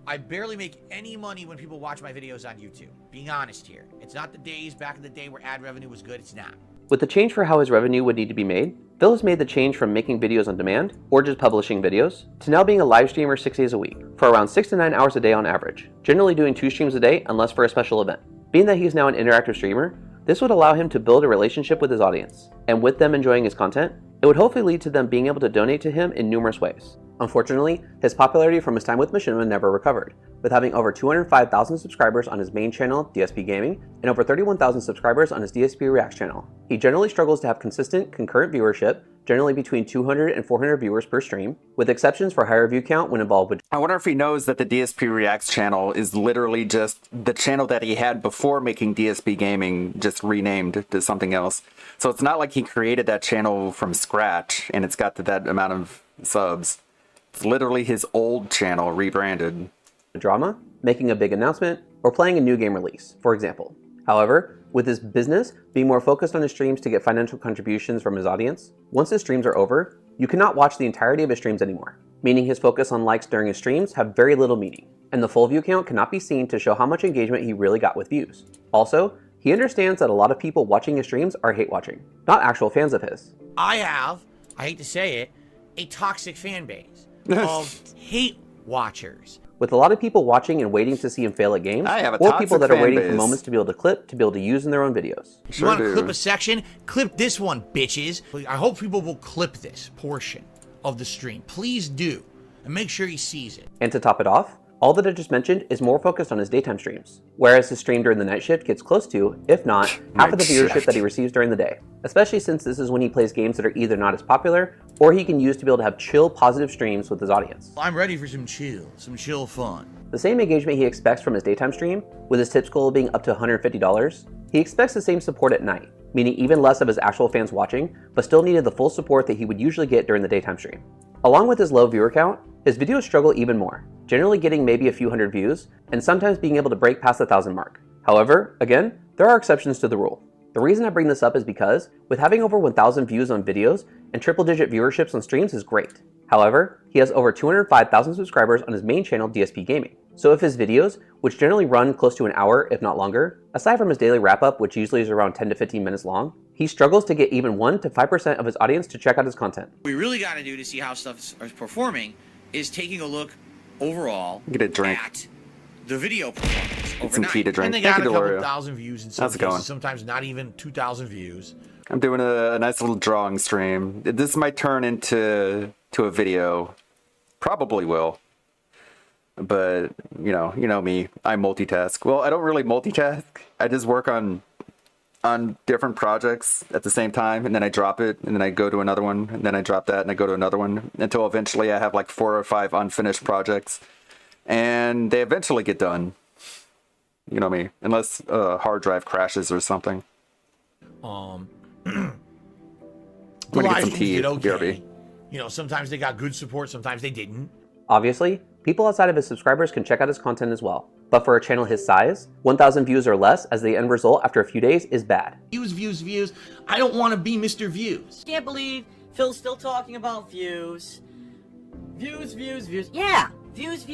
I barely make any money when people watch my videos on YouTube. Being honest here. It's not the days back in the day where ad revenue was good. It's not. With the change for how his revenue would need to be made, Phil has made the change from making videos on demand, or just publishing videos, to now being a live streamer 6 days a week, for around 6 to 9 hours a day on average, generally doing 2 streams a day unless for a special event. Being that he's now an interactive streamer, this would allow him to build a relationship with his audience, and with them enjoying his content, it would hopefully lead to them being able to donate to him in numerous ways. Unfortunately, his popularity from his time with Machinima never recovered, with having over 205,000 subscribers on his main channel, DSP Gaming, and over 31,000 subscribers on his DSP Reacts channel. He generally struggles to have consistent, concurrent viewership, generally between 200 and 400 viewers per stream, with exceptions for higher view count when involved with... I wonder if he knows that the DSP Reacts channel is literally just the channel that he had before making DSP Gaming, just renamed to something else. So it's not like he created that channel from scratch and it's got that amount of subs. It's literally his old channel rebranded. Drama, making a big announcement, or playing a new game release, for example. However, with his business being more focused on his streams to get financial contributions from his audience, once his streams are over, you cannot watch the entirety of his streams anymore, meaning his focus on likes during his streams have very little meaning, and the full view count cannot be seen to show how much engagement he really got with views. Also, he understands that a lot of people watching his streams are hate watching, not actual fans of his. I have, I hate to say it, a toxic fan base of hate watchers. With a lot of people watching and waiting to see him fail at games, or people that are waiting for moments to be able to clip, to be able to use in their own videos. You want to clip a section? Clip this one, bitches. I hope people will clip this portion of the stream. Please do. And make sure he sees it. And to top it off, all that I just mentioned is more focused on his daytime streams, whereas his stream during the night shift gets close to, if not, half of the viewership that he receives during the day, especially since this is when he plays games that are either not as popular, or he can use to be able to have chill, positive streams with his audience. I'm ready for some chill fun. The same engagement he expects from his daytime stream, with his tips goal being up to $150, he expects the same support at night, meaning even less of his actual fans watching, but still needed the full support that he would usually get during the daytime stream. Along with his low viewer count, his videos struggle even more, generally getting maybe a few hundred views, and sometimes being able to break past the 1,000 mark. However, again, there are exceptions to the rule. The reason I bring this up is because, with having over 1,000 views on videos and triple-digit viewerships on streams is great. However, he has over 205,000 subscribers on his main channel, DSP Gaming. So if his videos, which generally run close to an hour, if not longer, aside from his daily wrap-up, which usually is around 10 to 15 minutes long, he struggles to get even 1 to 5% of his audience to check out his content. What we really got to do to see how stuff is performing is taking a look overall Get a drink. at the video performance Get some tea to drink. And they got a couple thousand views in some How's it going? cases, sometimes not even 2,000 views. I'm doing a nice little drawing stream. This might turn into a video. Probably will. But, you know me. I multitask. Well, I don't really multitask. I just work on different projects at the same time, and then I drop it, and then I go to another one, and then I drop that, and I go to another one, until eventually I have like 4 or 5 unfinished projects, and they eventually get done. You know me. Unless a hard drive crashes or something. The I'm gonna get some tea, did okay. BRB. You know, sometimes they got good support, sometimes they didn't. Obviously, people outside of his subscribers can check out his content as well. But for a channel his size, 1,000 views or less as the end result after a few days is bad. Views. I don't want to be Mr. Views. Can't believe Phil's still talking about views. Views. Yeah, views.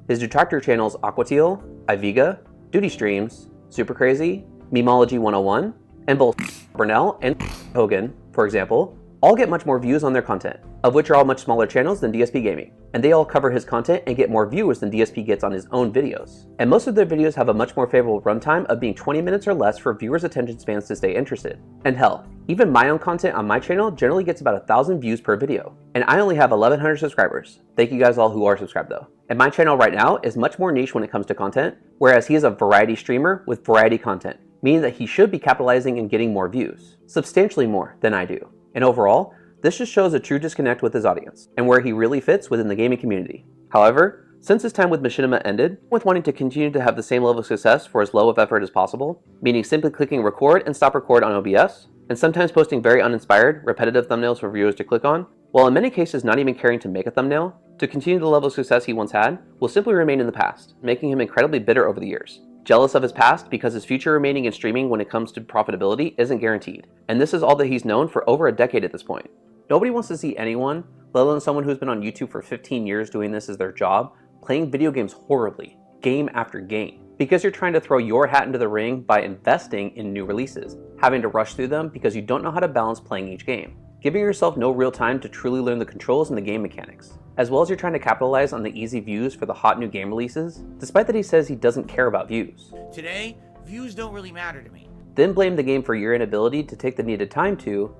His detractor channels Aquateal, Iviga, Duty Streams, Super Crazy, Memology 101, and both Burnell and Hogan, for example, all get much more views on their content, of which are all much smaller channels than DSP Gaming. And they all cover his content and get more viewers than DSP gets on his own videos. And most of their videos have a much more favorable runtime of being 20 minutes or less for viewers' attention spans to stay interested. And hell, even my own content on my channel generally gets about 1,000 views per video. And I only have 1,100 subscribers. Thank you guys all who are subscribed though. And my channel right now is much more niche when it comes to content, whereas he is a variety streamer with variety content, meaning that he should be capitalizing and getting more views, substantially more than I do. And overall, this just shows a true disconnect with his audience, and where he really fits within the gaming community. However, since his time with Machinima ended, with wanting to continue to have the same level of success for as low of effort as possible, meaning simply clicking record and stop record on OBS, and sometimes posting very uninspired, repetitive thumbnails for viewers to click on, while in many cases not even caring to make a thumbnail, to continue the level of success he once had, will simply remain in the past, making him incredibly bitter over the years. Jealous of his past because his future remaining in streaming when it comes to profitability isn't guaranteed, and this is all that he's known for over a decade at this point. Nobody wants to see anyone, let alone someone who's been on YouTube for 15 years doing this as their job, playing video games horribly, game after game, because you're trying to throw your hat into the ring by investing in new releases, having to rush through them because you don't know how to balance playing each game, giving yourself no real time to truly learn the controls and the game mechanics, as well as you're trying to capitalize on the easy views for the hot new game releases, despite that he says he doesn't care about views. Today, views don't really matter to me. Then blame the game for your inability to take the needed time to,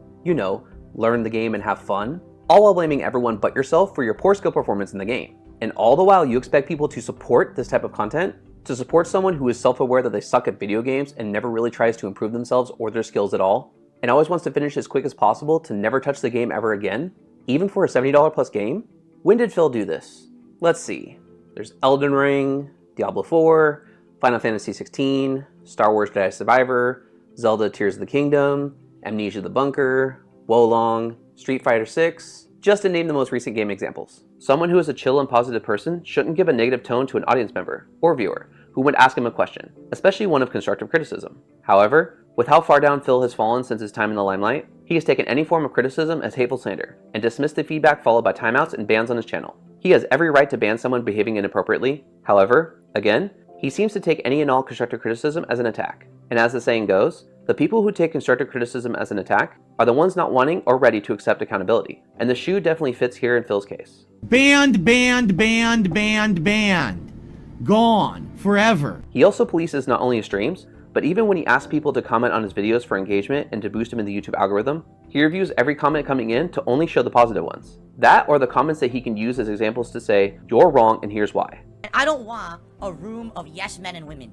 learn the game and have fun, all while blaming everyone but yourself for your poor skill performance in the game. And all the while you expect people to support this type of content, to support someone who is self-aware that they suck at video games and never really tries to improve themselves or their skills at all, and always wants to finish as quick as possible to never touch the game ever again, even for a $70 plus game? When did Phil do this? Let's see. There's Elden Ring, Diablo 4, Final Fantasy 16, Star Wars Jedi Survivor, Zelda Tears of the Kingdom, Amnesia the Bunker, Wolong, Street Fighter 6, just to name the most recent game examples. Someone who is a chill and positive person shouldn't give a negative tone to an audience member or viewer who would ask him a question, especially one of constructive criticism. However, with how far down Phil has fallen since his time in the limelight, he has taken any form of criticism as hateful slander and dismissed the feedback followed by timeouts and bans on his channel. He has every right to ban someone behaving inappropriately. However, again, he seems to take any and all constructive criticism as an attack. And as the saying goes, the people who take constructive criticism as an attack are the ones not wanting or ready to accept accountability. And the shoe definitely fits here in Phil's case. Banned, banned, banned, banned, banned. Gone. Forever. He also polices not only his streams, but even when he asks people to comment on his videos for engagement and to boost him in the YouTube algorithm, he reviews every comment coming in to only show the positive ones. That or the comments that he can use as examples to say, you're wrong and here's why. I don't want a room of yes men and women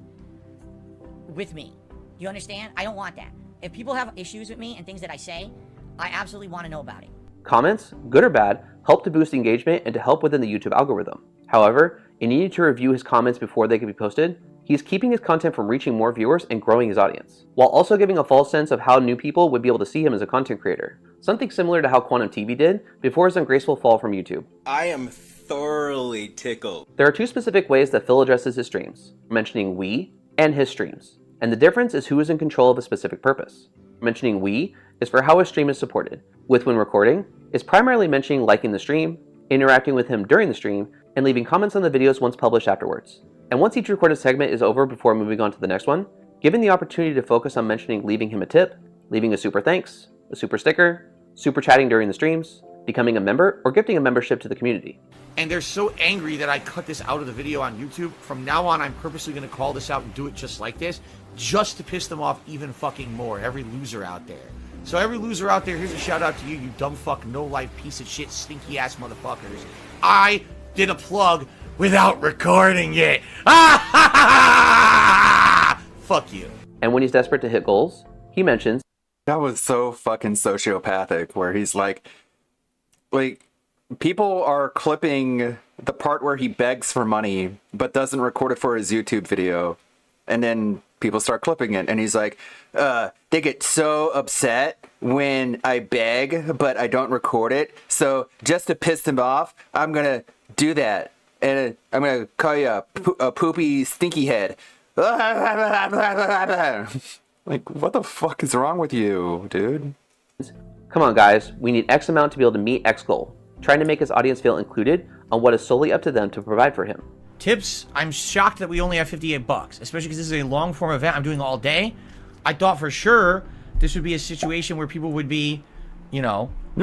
with me. You understand? I don't want that. If people have issues with me and things that I say, I absolutely want to know about it. Comments, good or bad, help to boost engagement and to help within the YouTube algorithm. However, in needing to review his comments before they can be posted, he's keeping his content from reaching more viewers and growing his audience, while also giving a false sense of how new people would be able to see him as a content creator. Something similar to how Quantum TV did before his ungraceful fall from YouTube. I am thoroughly tickled. There are two specific ways that Phil addresses his streams, mentioning we and his streams. And the difference is who is in control of a specific purpose. Mentioning we is for how his stream is supported, with when recording is primarily mentioning liking the stream, interacting with him during the stream, and leaving comments on the videos once published afterwards. And once each recorded segment is over before moving on to the next one, given the opportunity to focus on mentioning leaving him a tip, leaving a super thanks, a super sticker, super chatting during the streams, becoming a member, or gifting a membership to the community. And they're so angry that I cut this out of the video on YouTube. From now on, I'm purposely going to call this out and do it just like this, just to piss them off even fucking more. Every loser out there. So every loser out there, here's a shout out to you, you dumb fuck, no life piece of shit, stinky ass motherfuckers. I did a plug without recording it. Fuck you. And when he's desperate to hit goals, he mentions, that was so fucking sociopathic, where he's like, people are clipping the part where he begs for money, but doesn't record it for his YouTube video. And then people start clipping it. And he's like, they get so upset when I beg, but I don't record it. So just to piss them off, I'm going to do that. And I'm going to call you a poopy stinky head. Like, what the fuck is wrong with you, dude? Come on, guys. We need X amount to be able to meet X goal. Trying to make his audience feel included on what is solely up to them to provide for him. Tips, I'm shocked that we only have $58, especially because this is a long form event I'm doing all day. I thought for sure this would be a situation where people would be,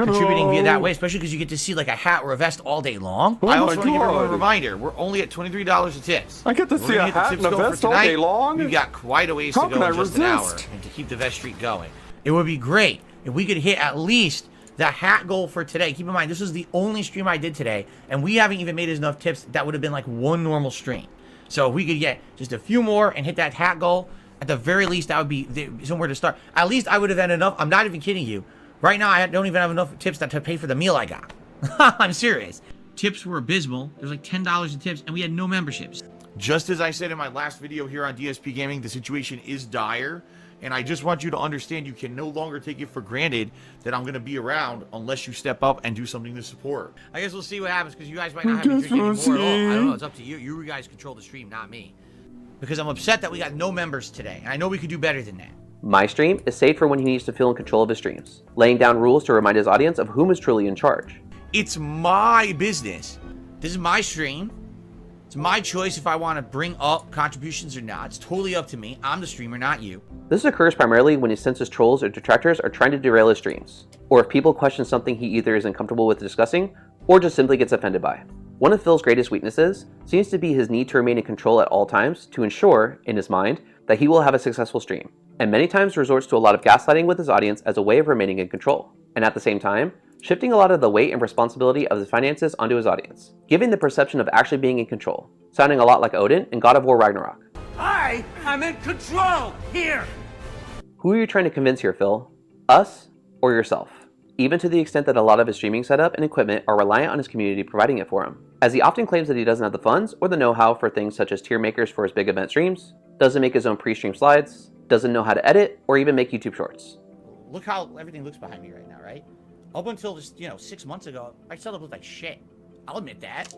contributing via that way, especially because you get to see like a hat or a vest all day long. I also want to give everyone a reminder, we're only at $23 a tips. I get to see a hat and a vest all day long? We've got quite a ways to go in just an hour and to keep the vest streak going. It would be great if we could hit at least the hat goal for today. Keep in mind, this is the only stream I did today, and we haven't even made enough tips. That would have been like one normal stream. So if we could get just a few more and hit that hat goal, at the very least, that would be somewhere to start. At least I would have had enough. I'm not even kidding you. Right now, I don't even have enough tips to pay for the meal I got. I'm serious. Tips were abysmal. There's like $10 in tips, and we had no memberships. Just as I said in my last video here on DSP Gaming, the situation is dire. And I just want you to understand you can no longer take it for granted that I'm going to be around unless you step up and do something to support. I guess we'll see what happens because you guys might not have me drink anymore at all. I don't know. It's up to you. You guys control the stream, not me. Because I'm upset that we got no members today. And I know we could do better than that. My stream is saved for when he needs to feel in control of his streams, laying down rules to remind his audience of whom is truly in charge. It's my business. This is my stream. It's my choice if I want to bring up contributions or not. It's totally up to me. I'm the streamer, not you. This occurs primarily when he senses trolls or detractors are trying to derail his streams, or if people question something he either isn't comfortable with discussing, or just simply gets offended by. One of Phil's greatest weaknesses seems to be his need to remain in control at all times to ensure, in his mind, that he will have a successful stream, and many times resorts to a lot of gaslighting with his audience as a way of remaining in control, and at the same time, shifting a lot of the weight and responsibility of the finances onto his audience, giving the perception of actually being in control, sounding a lot like Odin in God of War Ragnarok. I am in control here! Who are you trying to convince here, Phil? Us or yourself? Even to the extent that a lot of his streaming setup and equipment are reliant on his community providing it for him, as he often claims that he doesn't have the funds or the know-how for things such as tier makers for his big event streams, doesn't make his own pre-stream slides, doesn't know how to edit, or even make YouTube shorts. Look how everything looks behind me right now, right? Up until just, 6 months ago, my setup looked like shit. I'll admit that,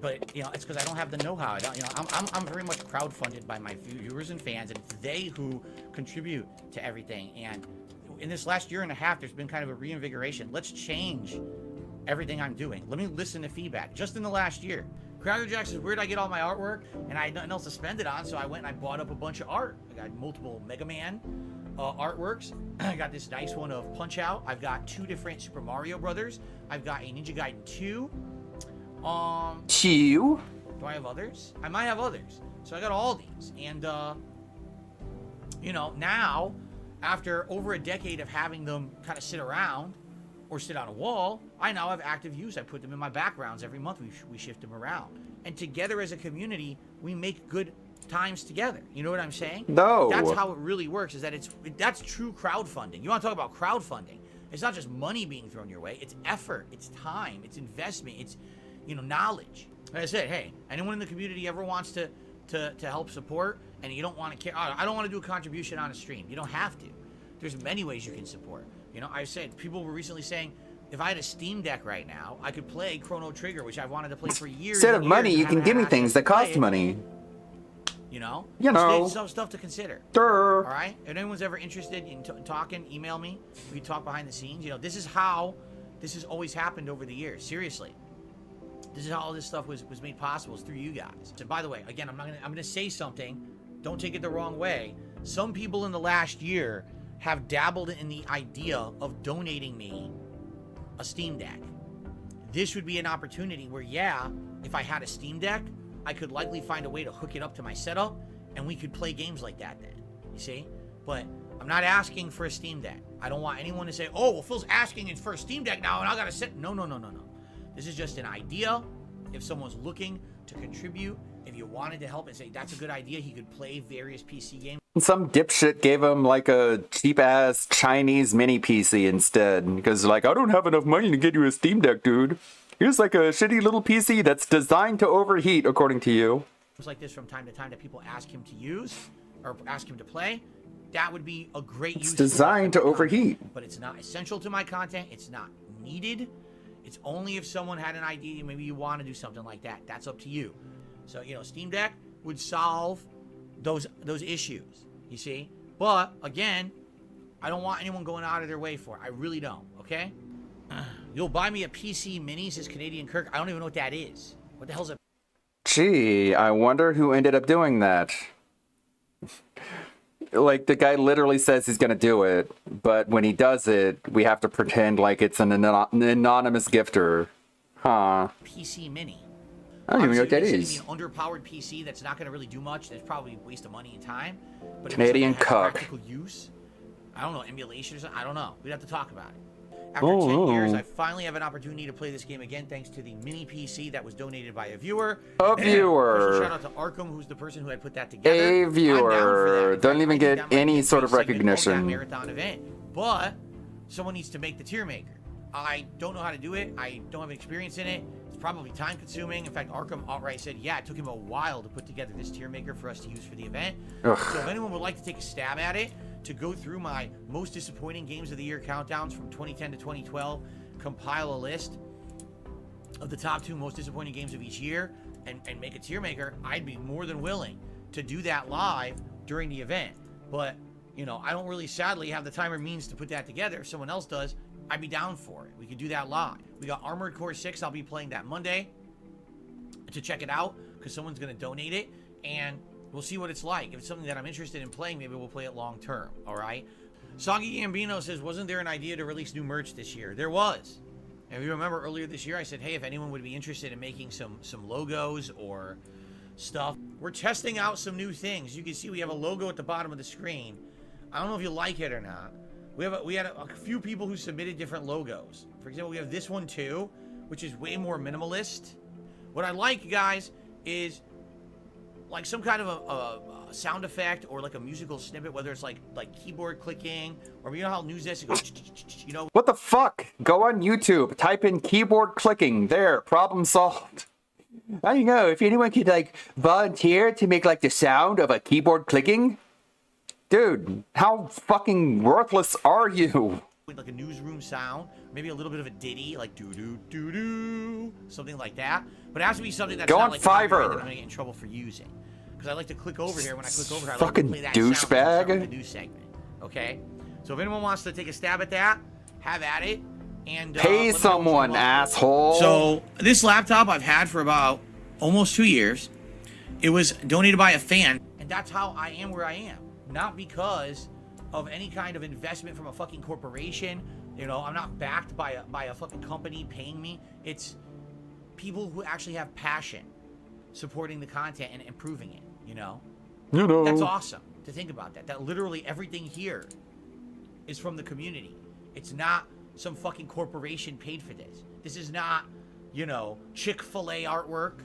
but it's because I don't have the know-how. I'm very much crowdfunded by my viewers and fans, and it's they who contribute to everything. And in this last year and a half, there's been kind of a reinvigoration. Let's change everything I'm doing. Let me listen to feedback. Just in the last year, Crowder Jack says, where'd I get all my artwork? And I had nothing else to spend it on, so I went and I bought up a bunch of art. I got multiple Mega Man artworks. I got this nice one of Punch Out. I've got 2 different Super Mario Brothers. I've got a Ninja Gaiden 2. 2? Do I have others? I might have others. So I got all these. And, now, after over a decade of having them kind of sit around or sit on a wall, I now have active use. I put them in my backgrounds every month. We shift them around. And together as a community, we make good times together. You know what I'm saying? No. That's how it really works, is that that's true crowdfunding. You want to talk about crowdfunding? It's not just money being thrown your way. It's effort. It's time. It's investment. It's, knowledge. Like I said, hey, anyone in the community ever wants to help support and you don't want to care, I don't want to do a contribution on a stream. You don't have to. There's many ways you can support. I said, people were recently saying, if I had a Steam Deck right now, I could play Chrono Trigger, which I've wanted to play for years. Instead of money, you can give me things that cost money. Stuff to consider. Durr. All right? If anyone's ever interested in talking, email me. We can talk behind the scenes. This is how this has always happened over the years. Seriously. This is how all this stuff was made possible, is through you guys. And by the way, again, I'm gonna say something. Don't take it the wrong way. Some people in the last year have dabbled in the idea of donating me a Steam Deck. This would be an opportunity where, if I had a Steam Deck, I could likely find a way to hook it up to my setup, and we could play games like that then. You see? But I'm not asking for a Steam Deck. I don't want anyone to say, oh, well, Phil's asking for a Steam Deck now, and I gotta sit. No. This is just an idea. If someone's looking to contribute, if you wanted to help and say, that's a good idea, he could play various PC games. Some dipshit gave him like a cheap-ass Chinese mini PC instead. Because I don't have enough money to get you a Steam Deck, dude. Here's like a shitty little PC that's designed to overheat, according to you. Like this from time to time that people ask him to use or ask him to play. That would be a great use. It's designed to overheat. But it's not essential to my content. It's not needed. It's only if someone had an idea, maybe you want to do something like that. That's up to you. So, Steam Deck would solve those issues, you see? But, again, I don't want anyone going out of their way for it. I really don't, okay? You'll buy me a PC Mini, says Canadian Kirk. I don't even know what that is. What the hell's a... Gee, I wonder who ended up doing that. Like, the guy literally says he's gonna do it, but when he does it, we have to pretend like it's an anonymous gifter. Huh. PC Mini. I don't even know what that Obviously, is. it's gonna be an underpowered PC that's not going to really do much. It's probably a waste of money and time. But Canadian if it's something that has cuck. practical use, I don't know, emulation or something. I don't know. We'd have to talk about it. After Oh, 10 years, oh. I finally have an opportunity to play this game again, thanks to the mini PC that was donated by a viewer. A viewer. Special shout out to Arkham, who's the person who had put that together. A I'm down for viewer. that. Don't even get any sort of That recognition. marathon event, but someone needs to make the tier maker. I don't know how to do it. I don't have experience in it. It's probably time consuming. In fact, Arkham outright said, yeah, it took him a while to put together this tier maker for us to use for the event. Ugh. So if anyone would like to take a stab at it, to go through my most disappointing games of the year countdowns from 2010 to 2012, compile a list of the top 2 most disappointing games of each year, and make a tier maker, I'd be more than willing to do that live during the event. But, you know, I don't really, sadly, have the time or means to put that together. If someone else does, I'd be down for it. We could do that live. We got Armored Core 6. I'll be playing that Monday to check it out, because someone's going to donate it, and we'll see what it's like. If it's something that I'm interested in playing, maybe we'll play it long term, all right? Soggy Gambino says, wasn't there an idea to release new merch this year? There was. And if you remember earlier this year, I said, hey, if anyone would be interested in making some logos or stuff, we're testing out some new things. You can see we have a logo at the bottom of the screen. I don't know if you like it or not. We had a few people who submitted different logos. For example, we have this one too, which is way more minimalist. What I like, guys, is like some kind of a sound effect or like a musical snippet, whether it's like keyboard clicking, or you know how news desk goes, you know. What the fuck? Go on YouTube, type in keyboard clicking. There, problem solved. I don't know if anyone could like volunteer to make like the sound of a keyboard clicking. Dude, how fucking worthless are you? With like a newsroom sound, maybe a little bit of a ditty, like doo doo doo doo, something like that. But it has to be something that's Go not on like Fiverr. copyright that I'm gonna get in trouble for using. Because I like to click over here. When I click over here, I like to Fucking play that sound when I start douchebag. with the news segment. Okay, so if anyone wants to take a stab at that, have at it. And Pay let me know what you someone, want. asshole. So this laptop I've had for about almost 2 years. It was donated by a fan, and that's how I am where I am. Not because of any kind of investment from a fucking corporation. You know, I'm not backed by a fucking company paying me. It's people who actually have passion supporting the content and improving it, you know? You know. That's awesome to think about that. That literally everything here is from the community. It's not some fucking corporation paid for this. This is not, you know, Chick-fil-A artwork.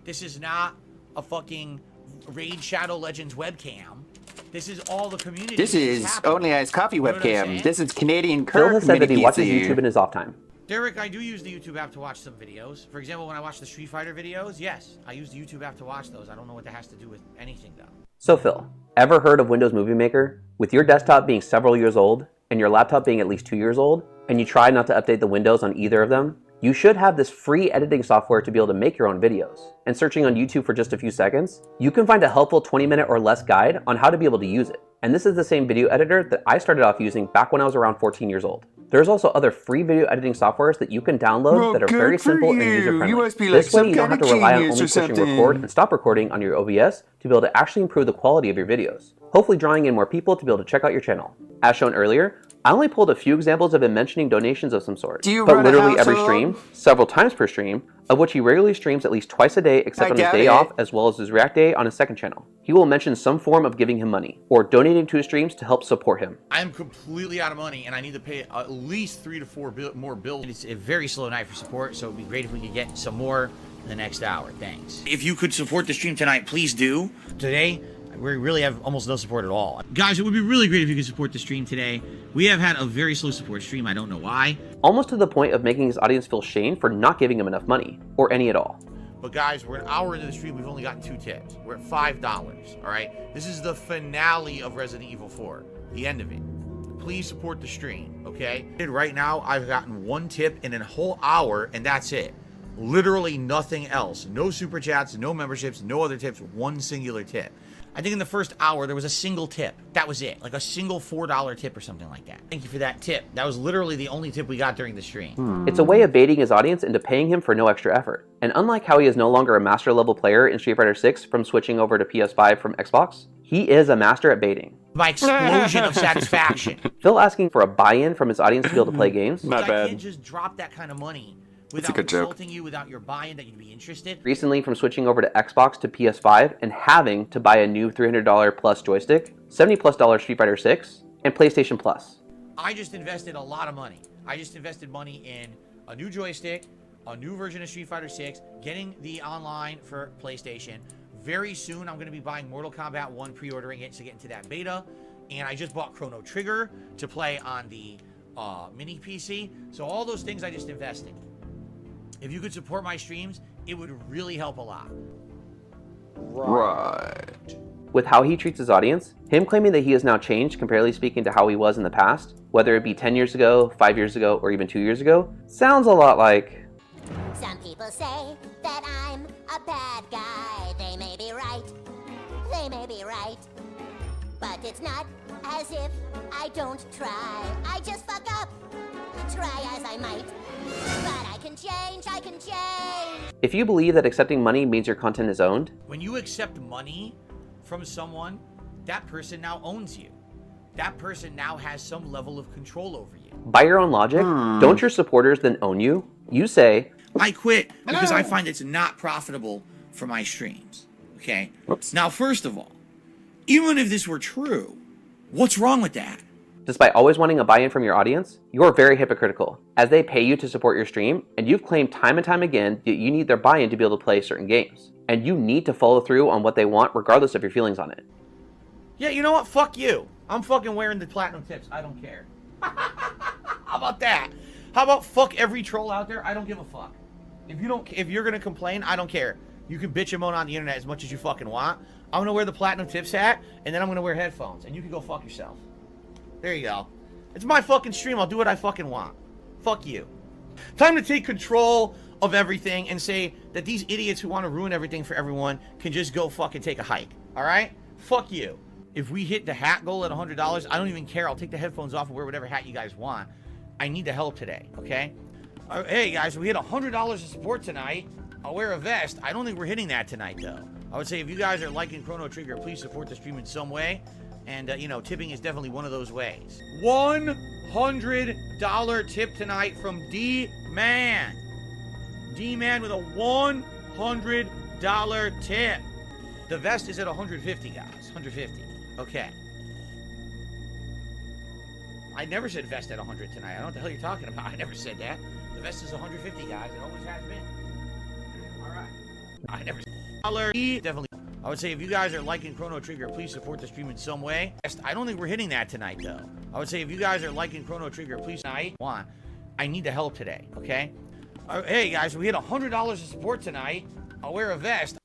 This is not a fucking Raid Shadow Legends webcam. This is all the community. This is Only Ice Coffee You know what I'm webcam. saying? This is Canadian Phil Kirk has said that he mini watches PC. YouTube in his off time. Derek, I do use the YouTube app to watch some videos. For example, when I watch the Street Fighter videos, yes, I use the YouTube app to watch those. I don't know what that has to do with anything, though. So Phil, ever heard of Windows Movie Maker? With your desktop being several years old, and your laptop being at least 2 years old, and you try not to update the windows on either of them, you should have this free editing software to be able to make your own videos. And searching on YouTube for just a few seconds, you can find a helpful 20-minute or less guide on how to be able to use it. And this is the same video editor that I started off using back when I was around 14 years old. There's also other free video editing softwares that you can download that are very simple and user-friendly. You must be like This way some you don't have kind to of rely on genius only or pushing something. record and stop recording on your OBS to be able to actually improve the quality of your videos, hopefully drawing in more people to be able to check out your channel. As shown earlier, I only pulled a few examples of him mentioning donations of some sort, Do you but run a literally every household? stream, several times per stream, of which he regularly streams at least twice a day except I on his doubt day it. off, as well as his React Day on his second channel. He will mention some form of giving him money, or donating to his streams to help support him. I'm completely out of money, and I need to pay at least 3 to 4 more bills. It's a very slow night for support, so it'd be great if we could get some more in the next hour. Thanks. If you could support the stream tonight, please do. Today, we really have almost no support at all. Guys, it would be really great if you could support the stream today. We have had a very slow support stream. I don't know why. Almost to the point of making his audience feel shame for not giving him enough money, or any at all. But guys, we're an hour into the stream. We've only gotten 2 tips. We're at $5, all right? This is the finale of Resident Evil 4, the end of it. Please support the stream, okay? Right now, I've gotten 1 tip in a whole hour, and that's it. Literally nothing else. No super chats, no memberships, no other tips, 1 singular tip. I think in the first hour, there was a single tip. That was it. Like a single $4 tip or something like that. Thank you for that tip. That was literally the only tip we got during the stream. It's a way of baiting his audience into paying him for no extra effort. And unlike how he is no longer a master level player in Street Fighter 6 from switching over to PS5 from Xbox, He is a master at baiting. My explosion of satisfaction. Phil asking for a buy-in from his audience to be able to play games. Not I bad. can't just drop that kind of money That's a without good joke. consulting you, without your buy-in that you'd be interested. Recently, from switching over to Xbox to PS5 and having to buy a new $300 plus joystick, $70 plus Street Fighter 6, and PlayStation Plus. I just invested a lot of money. I just invested money in a new joystick, a new version of Street Fighter 6, getting the online for PlayStation. Very soon, I'm going to be buying Mortal Kombat 1, pre-ordering it to get into that beta. And I just bought Chrono Trigger to play on the mini PC. So all those things I just invested. If you could support my streams, it would really help a lot. Right. With how he treats his audience, him claiming that he has now changed, comparatively speaking, to how he was in the past, whether it be 10 years ago, 5 years ago, or even 2 years ago, sounds a lot like... Some people say that I'm a bad guy. They may be right. They may be right. But it's not as if I don't try. I just fuck up. Try as I might. But I can change, I can change. If you believe that accepting money means your content is owned, When you accept money from someone, that person now owns you. That person now has some level of control over you. by your own logic, don't your supporters then own you? You say, I quit because I find it's not profitable for my streams. Okay? Whoops. Now, first of all, even if this were true, what's wrong with that? despite always wanting a buy-in from your audience, you're very hypocritical, as they pay you to support your stream, and you've claimed time and time again that you need their buy-in to be able to play certain games. And you need to follow through on what they want regardless of your feelings on it. Yeah, you know what? Fuck you. I'm fucking wearing the platinum tips. I don't care. How about that? How about fuck every troll out there? I don't give a fuck. If you're gonna complain, I don't care. You can bitch and moan on the internet as much as you fucking want. I'm gonna wear the platinum tips hat, and then I'm gonna wear headphones, and you can go fuck yourself. There you go. It's my fucking stream. I'll do what I fucking want. Fuck you. Time to take control of everything and say that these idiots who want to ruin everything for everyone can just go fucking take a hike. All right? Fuck you. If we hit the hat goal at $100, I don't even care. I'll take the headphones off and wear whatever hat you guys want. I need the help today, okay? Hey guys, we hit $100 of support tonight. I'll wear a vest. I don't think we're hitting that tonight though. I would say if you guys are liking Chrono Trigger, please support the stream in some way. And, you know, tipping is definitely one of those ways. $100 tip tonight from D-Man. D-Man with a $100 tip. The vest is at 150, guys. 150. Okay. I never said vest at 100 tonight. I don't know what the hell you're talking about. I never said that. The vest is 150, guys. It always has been. All right. I never said definitely. I would say if you guys are liking Chrono Trigger, please support the stream in some way. I don't think we're hitting that tonight, though. I would say if you guys are liking Chrono Trigger, please I need the help today, okay? Hey, guys, we hit $100 of support tonight. I'll wear a vest.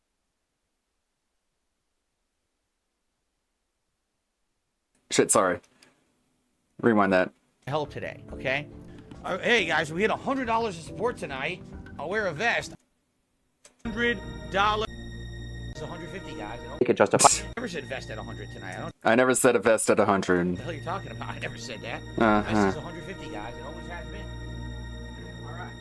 Shit, sorry. Rewind that. Help today, okay? Hey, guys, we hit $100 of support tonight. I'll wear a vest. $100. It's 150, guys. Make it justify. I never said vest at 100 tonight. I never said a vest at 100. What the hell are you talking about? I never said that. Uh-huh. Vest is 150, guys. It always has been. All right.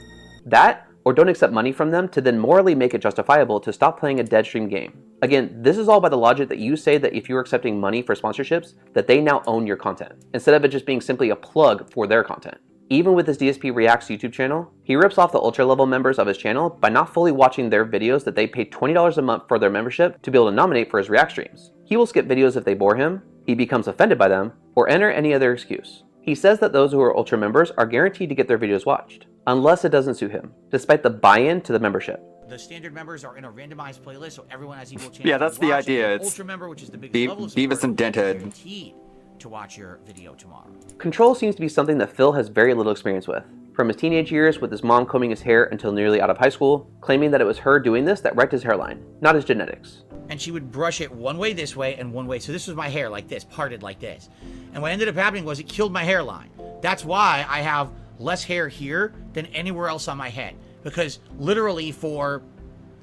That, or don't accept money from them to then morally make it justifiable to stop playing a dead stream game. Again, this is all by the logic that you say that if you're accepting money for sponsorships, that they now own your content, instead of it just being simply a plug for their content. Even with his DSP Reacts YouTube channel, he rips off the ultra level members of his channel by not fully watching their videos that they pay $20 a month for their membership to be able to nominate for his React streams. He will skip videos if they bore him, he becomes offended by them, or enter any other excuse. He says that those who are ultra members are guaranteed to get their videos watched, unless it doesn't suit him, despite the buy-in to the membership. The standard members are in a randomized playlist, so everyone has equal chance. Yeah, that's to the watch it. idea. The It's ultra member, which is the biggest level of Beavis support, and Denthead. guaranteed to watch your video tomorrow. Control seems to be something that Phil has very little experience with. From his teenage years with his mom combing his hair until nearly out of high school, claiming that it was her doing this that wrecked his hairline, not his genetics. And she would brush it one way this way and one way. So this was my hair like this, parted like this. And what ended up happening was it killed my hairline. That's why I have less hair here than anywhere else on my head. Because literally for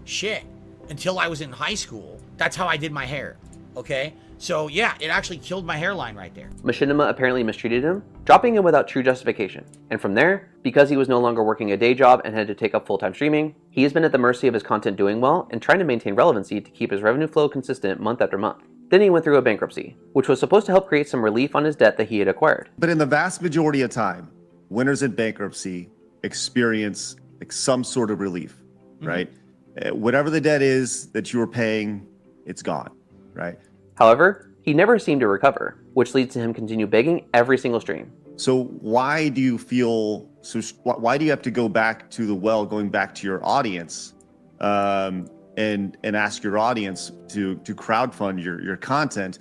shit, until I was in high school, that's how I did my hair. Okay? So yeah, it actually killed my hairline right there. Machinima apparently mistreated him, dropping him without true justification. And from there, because he was no longer working a day job and had to take up full-time streaming, he has been at the mercy of his content doing well and trying to maintain relevancy to keep his revenue flow consistent month after month. Then he went through a bankruptcy, which was supposed to help create some relief on his debt that he had acquired. But in the vast majority of time, winners in bankruptcy experience like some sort of relief, right? Whatever the debt is that you were paying, it's gone, right? However, he never seemed to recover, which leads to him continue begging every single stream. So why do you feel so? Why do you have to go back to the well, going back to your audience, and ask your audience to crowdfund your content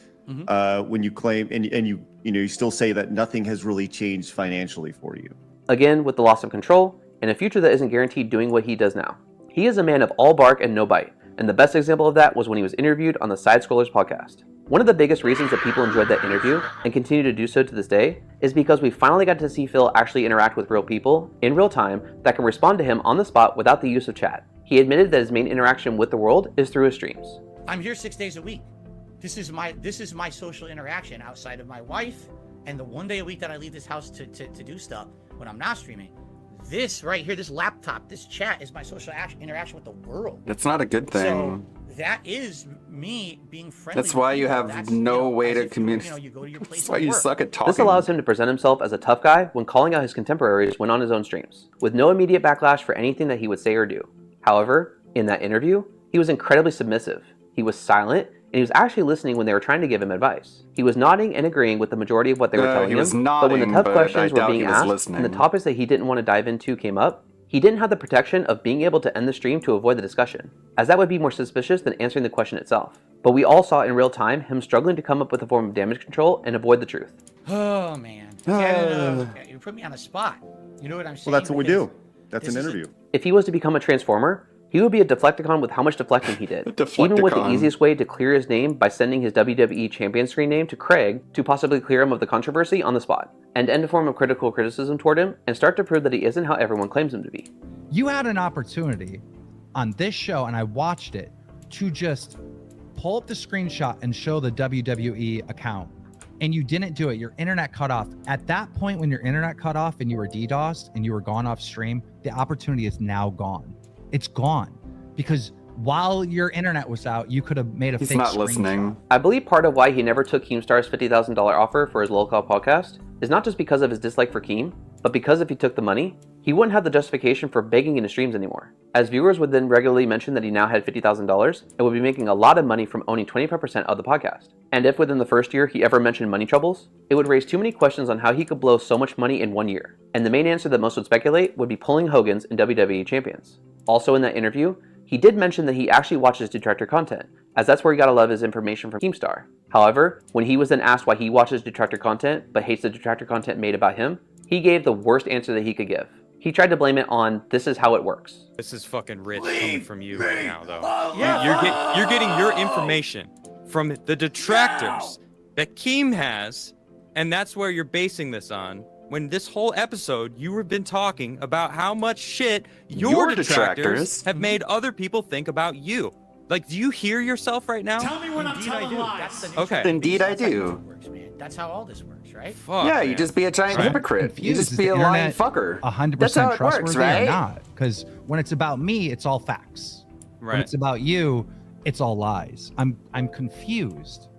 when you claim and you still say that nothing has really changed financially for you? Again, with the loss of control and a future that isn't guaranteed doing what he does now. He is a man of all bark and no bite, and the best example of that was when he was interviewed on the Side Scrollers podcast. One of the biggest reasons that people enjoyed that interview, and continue to do so to this day, is because we finally got to see Phil actually interact with real people, in real time, that can respond to him on the spot without the use of chat. He admitted that his main interaction with the world is through his streams. I'm here 6 days a week. This is my social interaction outside of my wife, and the one day a week that I leave this house to do stuff when I'm not streaming. This right here, this laptop, this chat is my social interaction with the world. It's not a good thing. So that is me being friendly. That's why you have no way to communicate. You go to your place. That's why you suck at talking. This allows him to present himself as a tough guy when calling out his contemporaries when on his own streams, with no immediate backlash for anything that he would say or do. However, in that interview, he was incredibly submissive. He was silent, and he was actually listening when they were trying to give him advice. He was nodding and agreeing with the majority of what they were telling him, but when the tough questions were being asked and the topics that he didn't want to dive into came up, he didn't have the protection of being able to end the stream to avoid the discussion, as that would be more suspicious than answering the question itself. But we all saw in real time him struggling to come up with a form of damage control and avoid the truth. Oh man, yeah, you put me on the spot. You know what I'm saying? Well, that's what we do. That's an interview. If he was to become a Transformer, he would be a Deflecticon with how much deflecting he did. Even with the easiest way to clear his name by sending his WWE champion screen name to Craig to possibly clear him of the controversy on the spot, and end a form of critical criticism toward him and start to prove that he isn't how everyone claims him to be. You had an opportunity on this show, and I watched it, to just pull up the screenshot and show the WWE account, and you didn't do it. Your internet cut off. At that point, when your internet cut off and you were DDoSed and you were gone off stream, the opportunity is now gone. It's gone, because while your internet was out, you could have made a fake not listening. I believe part of why he never took Keemstar's $50,000 offer for his local podcast is not just because of his dislike for Keem, but because if he took the money, he wouldn't have the justification for begging into streams anymore, as viewers would then regularly mention that he now had $50,000 and would be making a lot of money from owning 25% of the podcast. And if within the first year he ever mentioned money troubles, it would raise too many questions on how he could blow so much money in 1 year. And the main answer that most would speculate would be pulling Hogan's and WWE champions. Also in that interview, he did mention that he actually watches detractor content, as that's where he got a lot of his information from Keemstar. However, when he was then asked why he watches detractor content but hates the detractor content made about him, he gave the worst answer that he could give. He tried to blame it on this is how it works. This is fucking rich coming from you right now, though. You're getting your information from the detractors that Keem has, and that's where you're basing this on. When this whole episode, you have been talking about how much shit your detractors have made other people think about you. Like, do you hear yourself right now? Tell me when I'm telling lies. Okay. Indeed I do. That's how all this works, right? Fuck, yeah, man. you just be a giant hypocrite. You just be a lying fucker. 100% That's how it trustworthy works, right? or not? Because when it's about me, it's all facts. Right. When it's about you, it's all lies. I'm confused.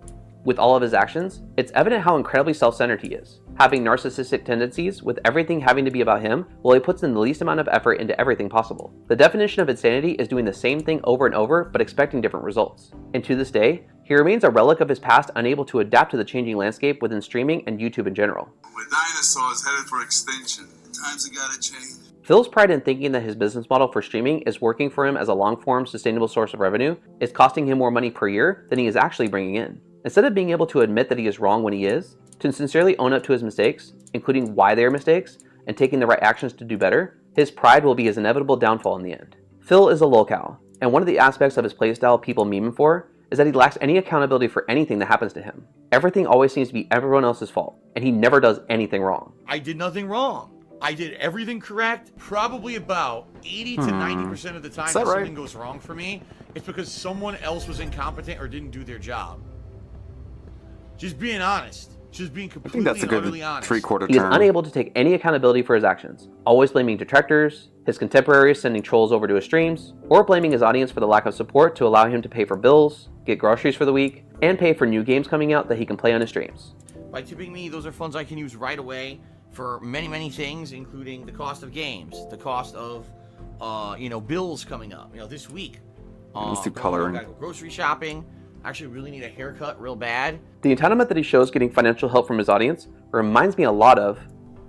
With all of his actions, it's evident how incredibly self-centered he is, having narcissistic tendencies with everything having to be about him while he puts in the least amount of effort into everything possible. The definition of insanity is doing the same thing over and over but expecting different results. And to this day, he remains a relic of his past, unable to adapt to the changing landscape within streaming and YouTube in general. We're dinosaurs headed for extinction. Times have gotta change. Phil's pride in thinking that his business model for streaming is working for him as a long-form, sustainable source of revenue is costing him more money per year than he is actually bringing in. Instead of being able to admit that he is wrong when he is, to sincerely own up to his mistakes, including why they are mistakes, and taking the right actions to do better, his pride will be his inevitable downfall in the end. Phil is a lolcow, and one of the aspects of his playstyle people meme him for is that he lacks any accountability for anything that happens to him. Everything always seems to be everyone else's fault, and he never does anything wrong. I did nothing wrong. I did everything correct. Probably about 80 to 90% of the time that something goes wrong for me, it's because someone else was incompetent or didn't do their job. Just being honest. Just being completely and utterly honest. Three-quarter He is unable to take any accountability for his actions, always blaming detractors, his contemporaries sending trolls over to his streams, or blaming his audience for the lack of support to allow him to pay for bills, get groceries for the week, and pay for new games coming out that he can play on his streams. By tipping me, those are funds I can use right away for many, many things, including the cost of games, the cost of, bills coming up. This week. Let's do coloring. I gotta go grocery shopping. I actually really need a haircut real bad. The entitlement that he shows getting financial help from his audience reminds me a lot of...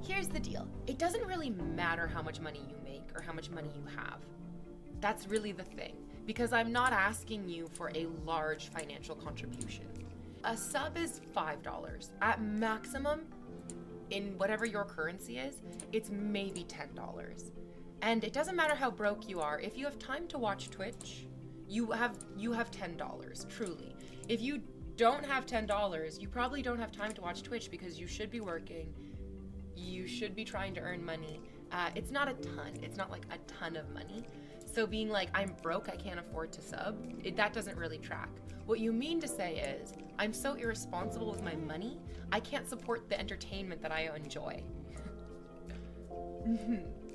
Here's the deal. It doesn't really matter how much money you make or how much money you have. That's really the thing. Because I'm not asking you for a large financial contribution. A sub is $5. At maximum, in whatever your currency is, it's maybe $10. And it doesn't matter how broke you are. If you have time to watch Twitch, you have $10, truly. If you don't have $10, you probably don't have time to watch Twitch because you should be working. You should be trying to earn money. It's not a ton. It's not like a ton of money. So being like, I'm broke, I can't afford to sub, that doesn't really track. What you mean to say is, I'm so irresponsible with my money, I can't support the entertainment that I enjoy.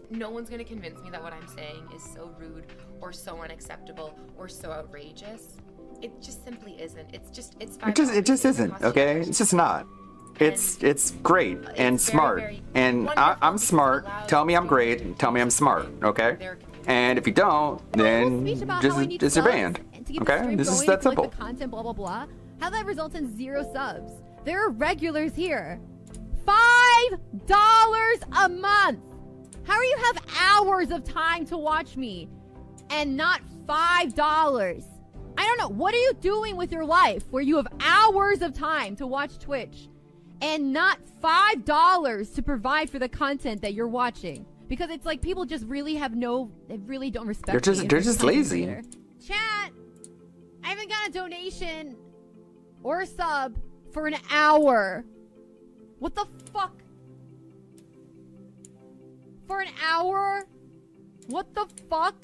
No one's gonna convince me that what I'm saying is so rude or so unacceptable or so outrageous. It just simply isn't. It's $5. It just isn't, okay? It's just not. It's great and smart. And I'm smart. Tell me I'm great. Tell me I'm smart, okay? And if you don't, then just you're banned. Okay? This is that simple. The content, blah, blah, blah. How that results in 0 subs. There are regulars here. $5 a month. How do you have hours of time to watch me and not $5? I don't know. What are you doing with your life where you have hours of time to watch Twitch and not $5 to provide for the content that you're watching? Because it's like people just really they really don't respect me. They're just lazy. Chat, I haven't got a donation or a sub for an hour. What the fuck? For an hour? What the fuck?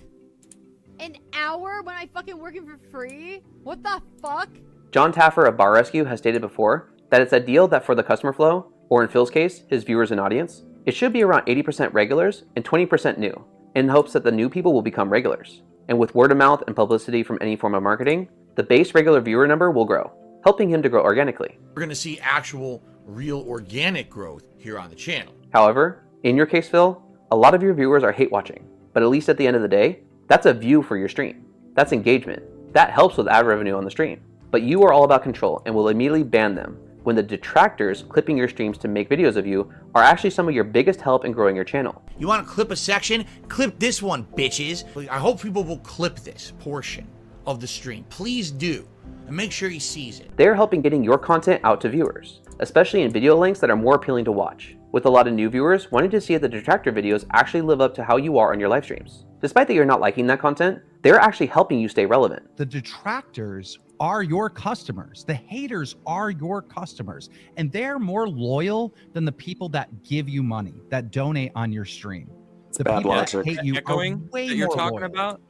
An hour when I fucking working for free? What the fuck? John Taffer of Bar Rescue has stated before that it's ideal that for the customer flow, or in Phil's case, his viewers and audience, it should be around 80% regulars and 20% new, in hopes that the new people will become regulars. And with word of mouth and publicity from any form of marketing, the base regular viewer number will grow, helping him to grow organically. We're gonna see actual, real organic growth here on the channel. However, in your case, Phil, a lot of your viewers are hate watching, but at least at the end of the day, that's a view for your stream. That's engagement. That helps with ad revenue on the stream. But you are all about control and will immediately ban them when the detractors clipping your streams to make videos of you are actually some of your biggest help in growing your channel. You want to clip a section? Clip this one, bitches. I hope people will clip this portion of the stream. Please do. And make sure he sees it. They're helping getting your content out to viewers, especially in video lengths that are more appealing to watch, with a lot of new viewers wanting to see if the detractor videos actually live up to how you are on your live streams. Despite that you're not liking that content, they're actually helping you stay relevant. The detractors are your customers. The haters are your customers. And they're more loyal than the people that give you money, that donate on your stream. The people that hate you are way that you're more talking loyal. about,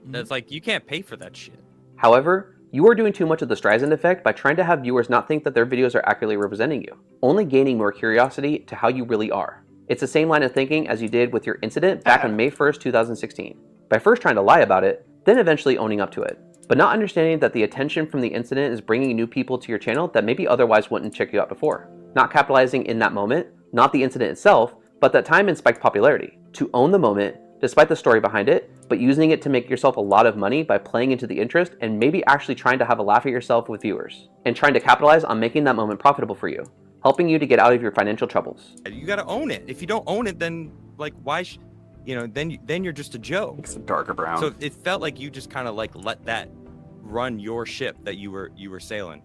that's like, you can't pay for that shit. However, you are doing too much of the Streisand effect by trying to have viewers not think that their videos are accurately representing you, only gaining more curiosity to how you really are. It's the same line of thinking as you did with your incident back on May 1st, 2016. By first trying to lie about it, then eventually owning up to it. But not understanding that the attention from the incident is bringing new people to your channel that maybe otherwise wouldn't check you out before. Not capitalizing in that moment, not the incident itself, but that time and spiked popularity. To own the moment, despite the story behind it, but using it to make yourself a lot of money by playing into the interest and maybe actually trying to have a laugh at yourself with viewers. And trying to capitalize on making that moment profitable for you, helping you to get out of your financial troubles. You gotta own it. If you don't own it, then like why then you're just a joke. It's a darker brown. So it felt like you just kind of like let that run your ship that you were sailing.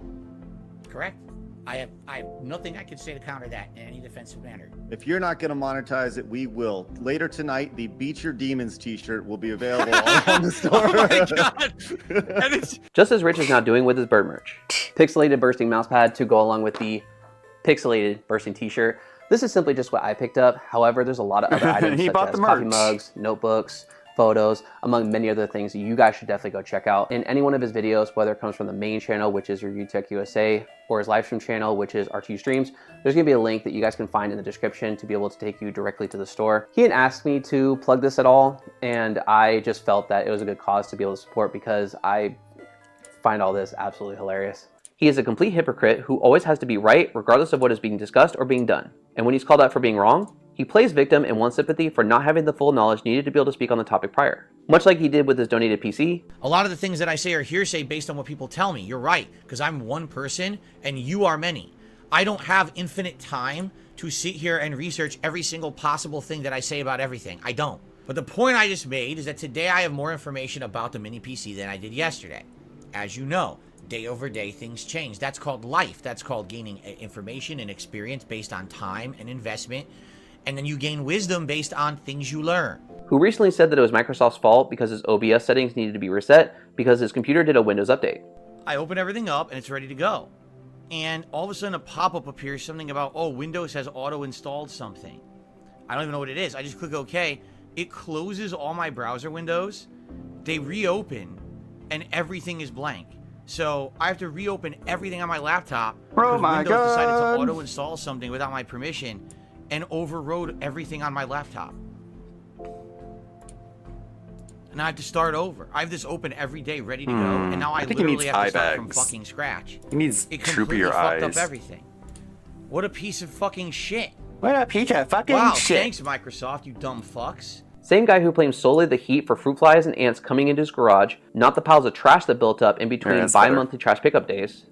Correct. I have nothing I can say to counter that in any defensive manner. If you're not going to monetize it, we will. Later tonight, the Beat Your Demons t-shirt will be available all on the store. Oh my god! Just as Rich is now doing with his bird merch. Pixelated bursting mousepad to go along with the pixelated bursting t-shirt. This is simply just what I picked up. However, there's a lot of other items He such bought as the coffee merch. mugs, notebooks, photos, among many other things that you guys should definitely go check out. In any one of his videos, whether it comes from the main channel, which is Review Tech USA, or his live stream channel, which is RT Streams, there's gonna be a link that you guys can find in the description to be able to take you directly to the store. He had asked me to plug this at all, and I just felt that it was a good cause to be able to support because I find all this absolutely hilarious. He is a complete hypocrite who always has to be right regardless of what is being discussed or being done. And when he's called out for being wrong, he plays victim and wants sympathy for not having the full knowledge needed to be able to speak on the topic prior. Much like he did with his donated PC. A lot of the things that I say are hearsay based on what people tell me. You're right, because I'm one person and you are many. I don't have infinite time to sit here and research every single possible thing that I say about everything. I don't. But the point I just made is that today I have more information about the mini PC than I did yesterday. As you know, day over day things change. That's called life. That's called gaining information and experience based on time and investment. And then you gain wisdom based on things you learn. Who recently said that it was Microsoft's fault because his OBS settings needed to be reset because his computer did a Windows update. I open everything up and it's ready to go. And all of a sudden a pop-up appears, something about, oh, Windows has auto-installed something. I don't even know what it is. I just click OK. It closes all my browser windows. They reopen and everything is blank. So I have to reopen everything on my laptop because Windows decided to auto-install something without my permission and overrode everything on my laptop. And I have to start over. I have this open every day, ready to go, and now I literally have to start from fucking scratch. He needs it troopier fucked eyes. up everything. What a piece of fucking shit. What a piece of fucking shit. Thanks, Microsoft, you dumb fucks. Same guy who blames solely the heat for fruit flies and ants coming into his garage, not the piles of trash that built up in between bi-monthly trash pickup days.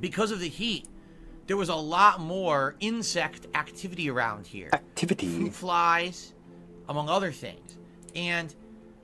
Because of the heat, there was a lot more insect activity around here. Fruit flies, among other things. And,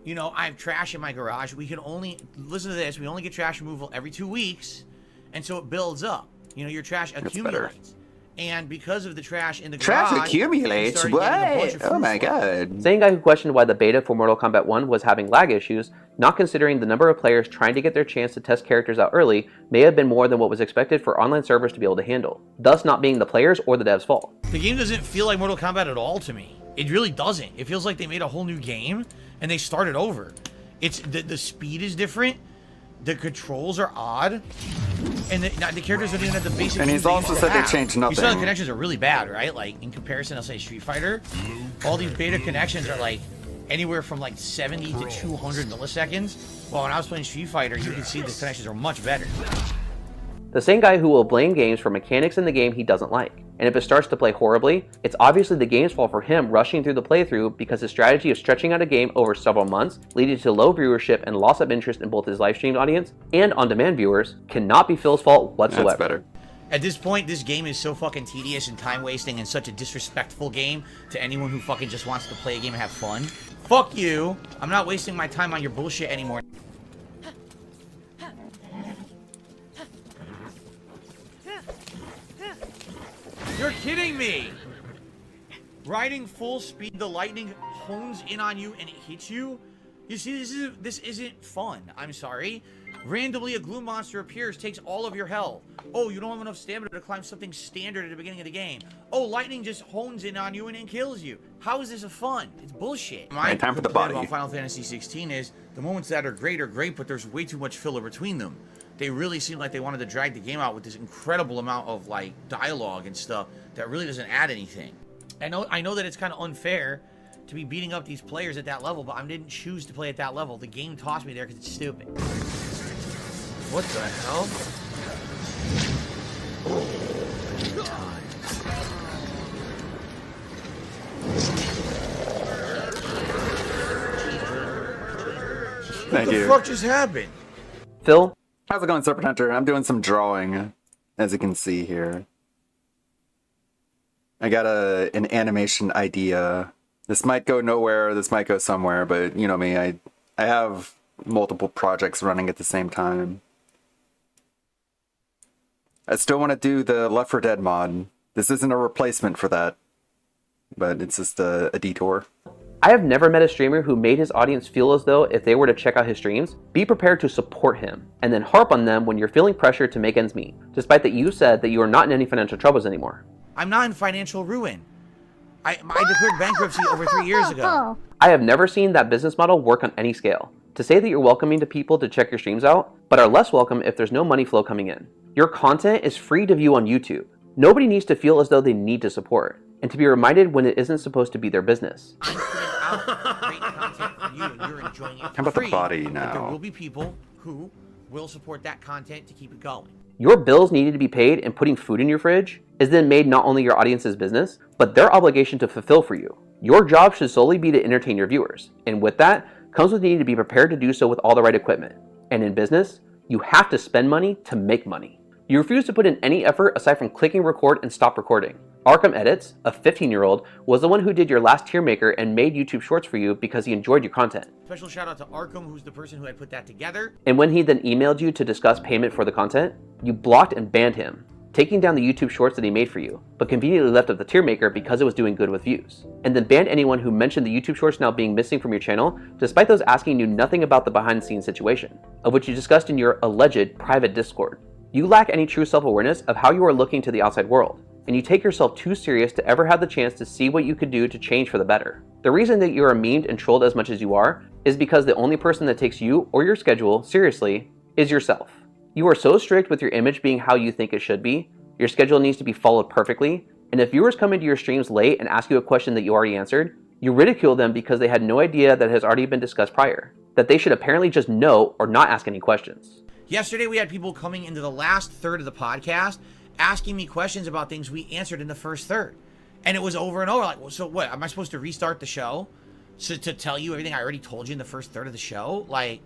you know, I have trash in my garage. We can only, listen to this, we only get trash removal every 2 weeks. And so it builds up. You know, your trash accumulates. And because of the trash in the garage, trash accumulates? What? Oh my god. Same guy who questioned why the beta for Mortal Kombat 1 was having lag issues, not considering the number of players trying to get their chance to test characters out early may have been more than what was expected for online servers to be able to handle, thus not being the players or the devs' fault. The game doesn't feel like Mortal Kombat at all to me. It really doesn't. It feels like they made a whole new game and they started over. It's the speed is different. The controls are odd. And the characters don't even have the basic. And he's also said they changed nothing. You saw the connections are really bad, right? Like, in comparison, I'll say Street Fighter. All these beta connections are like anywhere from like 70 to 200 milliseconds. Well, when I was playing Street Fighter, you can see the connections are much better. The same guy who will blame games for mechanics in the game he doesn't like. And if it starts to play horribly, it's obviously the game's fault for him rushing through the playthrough because his strategy of stretching out a game over several months, leading to low viewership and loss of interest in both his live streamed audience and on-demand viewers, cannot be Phil's fault whatsoever. That's better. At this point, this game is so fucking tedious and time-wasting and such a disrespectful game to anyone who fucking just wants to play a game and have fun. Fuck you! I'm not wasting my time on your bullshit anymore. You're kidding me! Riding full speed, the lightning hones in on you and it hits you? You see, this isn't fun. I'm sorry. Randomly, a glue monster appears, takes all of your health. Oh, you don't have enough stamina to climb something standard at the beginning of the game. Oh, lightning just hones in on you and then kills you. How is this a fun? It's bullshit. My time for the body. about Final Fantasy 16 is the moments that are great, but there's way too much filler between them. They really seem like they wanted to drag the game out with this incredible amount of like dialogue and stuff that really doesn't add anything. I know that it's kind of unfair to be beating up these players at that level, but I didn't choose to play at that level. The game tossed me there because it's stupid. What the hell? Thank you. What the fuck just happened? Phil? How's it going, Serpent Hunter? I'm doing some drawing, as you can see here. I got an animation idea. This might go nowhere, this might go somewhere, but you know me, I have multiple projects running at the same time. I still want to do the Left 4 Dead mod. This isn't a replacement for that, but it's just a detour. I have never met a streamer who made his audience feel as though if they were to check out his streams, be prepared to support him, and then harp on them when you're feeling pressure to make ends meet, despite that you said that you are not in any financial troubles anymore. I'm not in financial ruin. I declared bankruptcy over 3 years ago. I have never seen that business model work on any scale. To say that you're welcoming to people to check your streams out, but are less welcome if there's no money flow coming in. Your content is free to view on YouTube. Nobody needs to feel as though they need to support, and to be reminded when it isn't supposed to be their business. I'm putting out great content for you, and you're enjoying it for How about free. the body But there now? will be people who will support that content to keep it going. Your bills needing to be paid and putting food in your fridge is then made not only your audience's business, but their obligation to fulfill for you. Your job should solely be to entertain your viewers, and with that comes with needing to be prepared to do so with all the right equipment. And in business, you have to spend money to make money. You refuse to put in any effort aside from clicking record and stop recording. Arkham Edits, a 15-year-old, was the one who did your last tier maker and made YouTube Shorts for you because he enjoyed your content. Special shout out to Arkham, who's the person who had put that together. And when he then emailed you to discuss payment for the content, you blocked and banned him, taking down the YouTube Shorts that he made for you, but conveniently left up the tier maker because it was doing good with views. And then banned anyone who mentioned the YouTube Shorts now being missing from your channel, despite those asking you nothing about the behind-the-scenes situation, of which you discussed in your alleged private Discord. You lack any true self-awareness of how you are looking to the outside world, and you take yourself too serious to ever have the chance to see what you could do to change for the better. The reason that you are memed and trolled as much as you are is because the only person that takes you or your schedule seriously is yourself. You are so strict with your image being how you think it should be, your schedule needs to be followed perfectly, and if viewers come into your streams late and ask you a question that you already answered, you ridicule them because they had no idea that has already been discussed prior, that they should apparently just know or not ask any questions. Yesterday, we had people coming into the last third of the podcast asking me questions about things we answered in the first third. And it was over and over. Like, well, so what? Am I supposed to restart the show to tell you everything I already told you in the first third of the show? Like,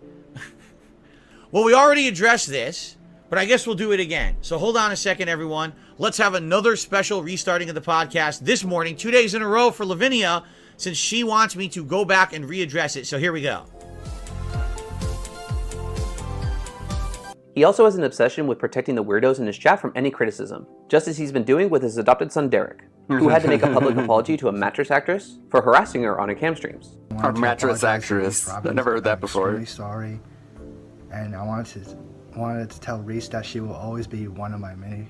well, we already addressed this, but I guess we'll do it again. So hold on a second, everyone. Let's have another special restarting of the podcast this morning, 2 days in a row for Lavinia, since she wants me to go back and readdress it. So here we go. He also has an obsession with protecting the weirdos in his chat from any criticism, just as he's been doing with his adopted son Derek, who had to make a public apology to a mattress actress for harassing her on her cam streams. A mattress actress. I've never heard that before. I'm really sorry, and I wanted to tell Reese that she will always be one of my many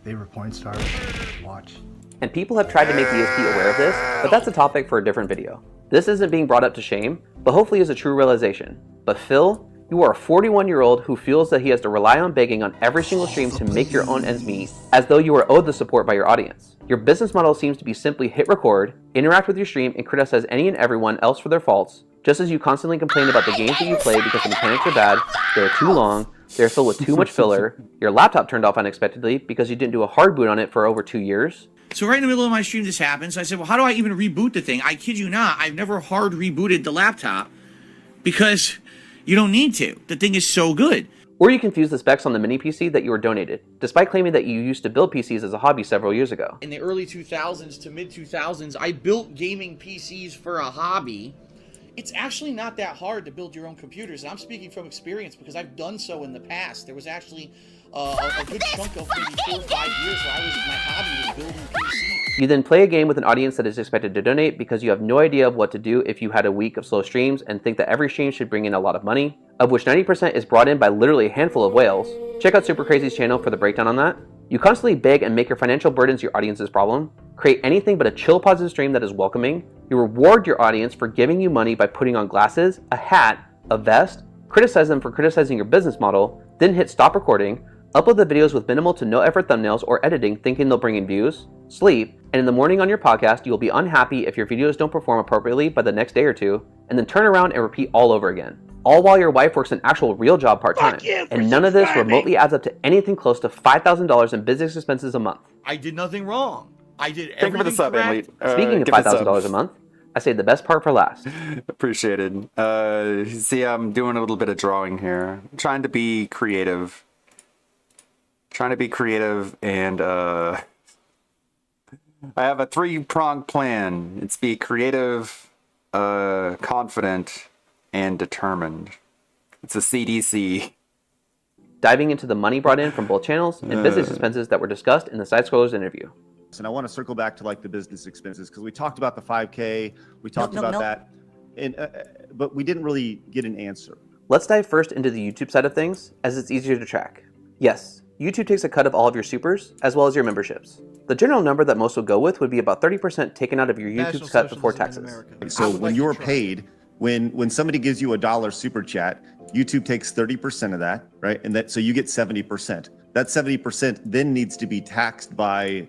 favorite porn stars to watch. And people have tried to make DSP aware of this, but that's a topic for a different video. This isn't being brought up to shame, but hopefully is a true realization. But Phil, you are a 41-year-old who feels that he has to rely on begging on every single stream to make your own ends meet, as though you are owed the support by your audience. Your business model seems to be simply hit record, interact with your stream, and criticize any and everyone else for their faults, just as you constantly complain about the games that you play because the mechanics are bad, they're too long, they're filled with too much filler, your laptop turned off unexpectedly because you didn't do a hard boot on it for over 2 years. So right in the middle of my stream, this happens. I said, well, how do I even reboot the thing? I kid you not, I've never hard rebooted the laptop because you don't need to. The thing is so good. Or you confuse the specs on the mini PC that you were donated, despite claiming that you used to build PCs as a hobby several years ago. In the early 2000s to mid 2000s, I built gaming PCs for a hobby. It's actually not that hard to build your own computers. And I'm speaking from experience because I've done so in the past. There was actually a good chunk of maybe 4 or 5 years where my hobby was building PCs. You then play a game with an audience that is expected to donate because you have no idea of what to do if you had a week of slow streams and think that every stream should bring in a lot of money, of which 90% is brought in by literally a handful of whales. Check out Super Crazy's channel for the breakdown on that. You constantly beg and make your financial burdens your audience's problem, create anything but a chill positive stream that is welcoming, you reward your audience for giving you money by putting on glasses, a hat, a vest, criticize them for criticizing your business model, then hit stop recording, upload the videos with minimal to no effort thumbnails or editing thinking they'll bring in views, sleep, and in the morning on your podcast you will be unhappy if your videos don't perform appropriately by the next day or two, and then turn around and repeat all over again. All while your wife works an actual real job part-time, and none of this remotely adds up to anything close to $5,000 in business expenses a month. I did nothing wrong. I did Thank you for the everything sub, correct. Emily. Speaking of give us a $5,000 a month, I saved the best part for last. Appreciated. See, I'm doing a little bit of drawing here. I'm trying to be creative. And I have a 3-pronged plan. It's be creative, confident, and determined. It's a CDC. Diving into the money brought in from both channels and business expenses that were discussed in the Side Scrollers interview. And I want to circle back to like the business expenses because we talked about the 5K, we talked about that, and but we didn't really get an answer. Let's dive first into the YouTube side of things, as it's easier to track. Yes, YouTube takes a cut of all of your supers, as well as your memberships. The general number that most will go with would be about 30% taken out of your YouTube's cut before taxes. So when you're paid, when somebody gives you $1 super chat, YouTube takes 30% of that, right? And so you get 70%. That 70% then needs to be taxed by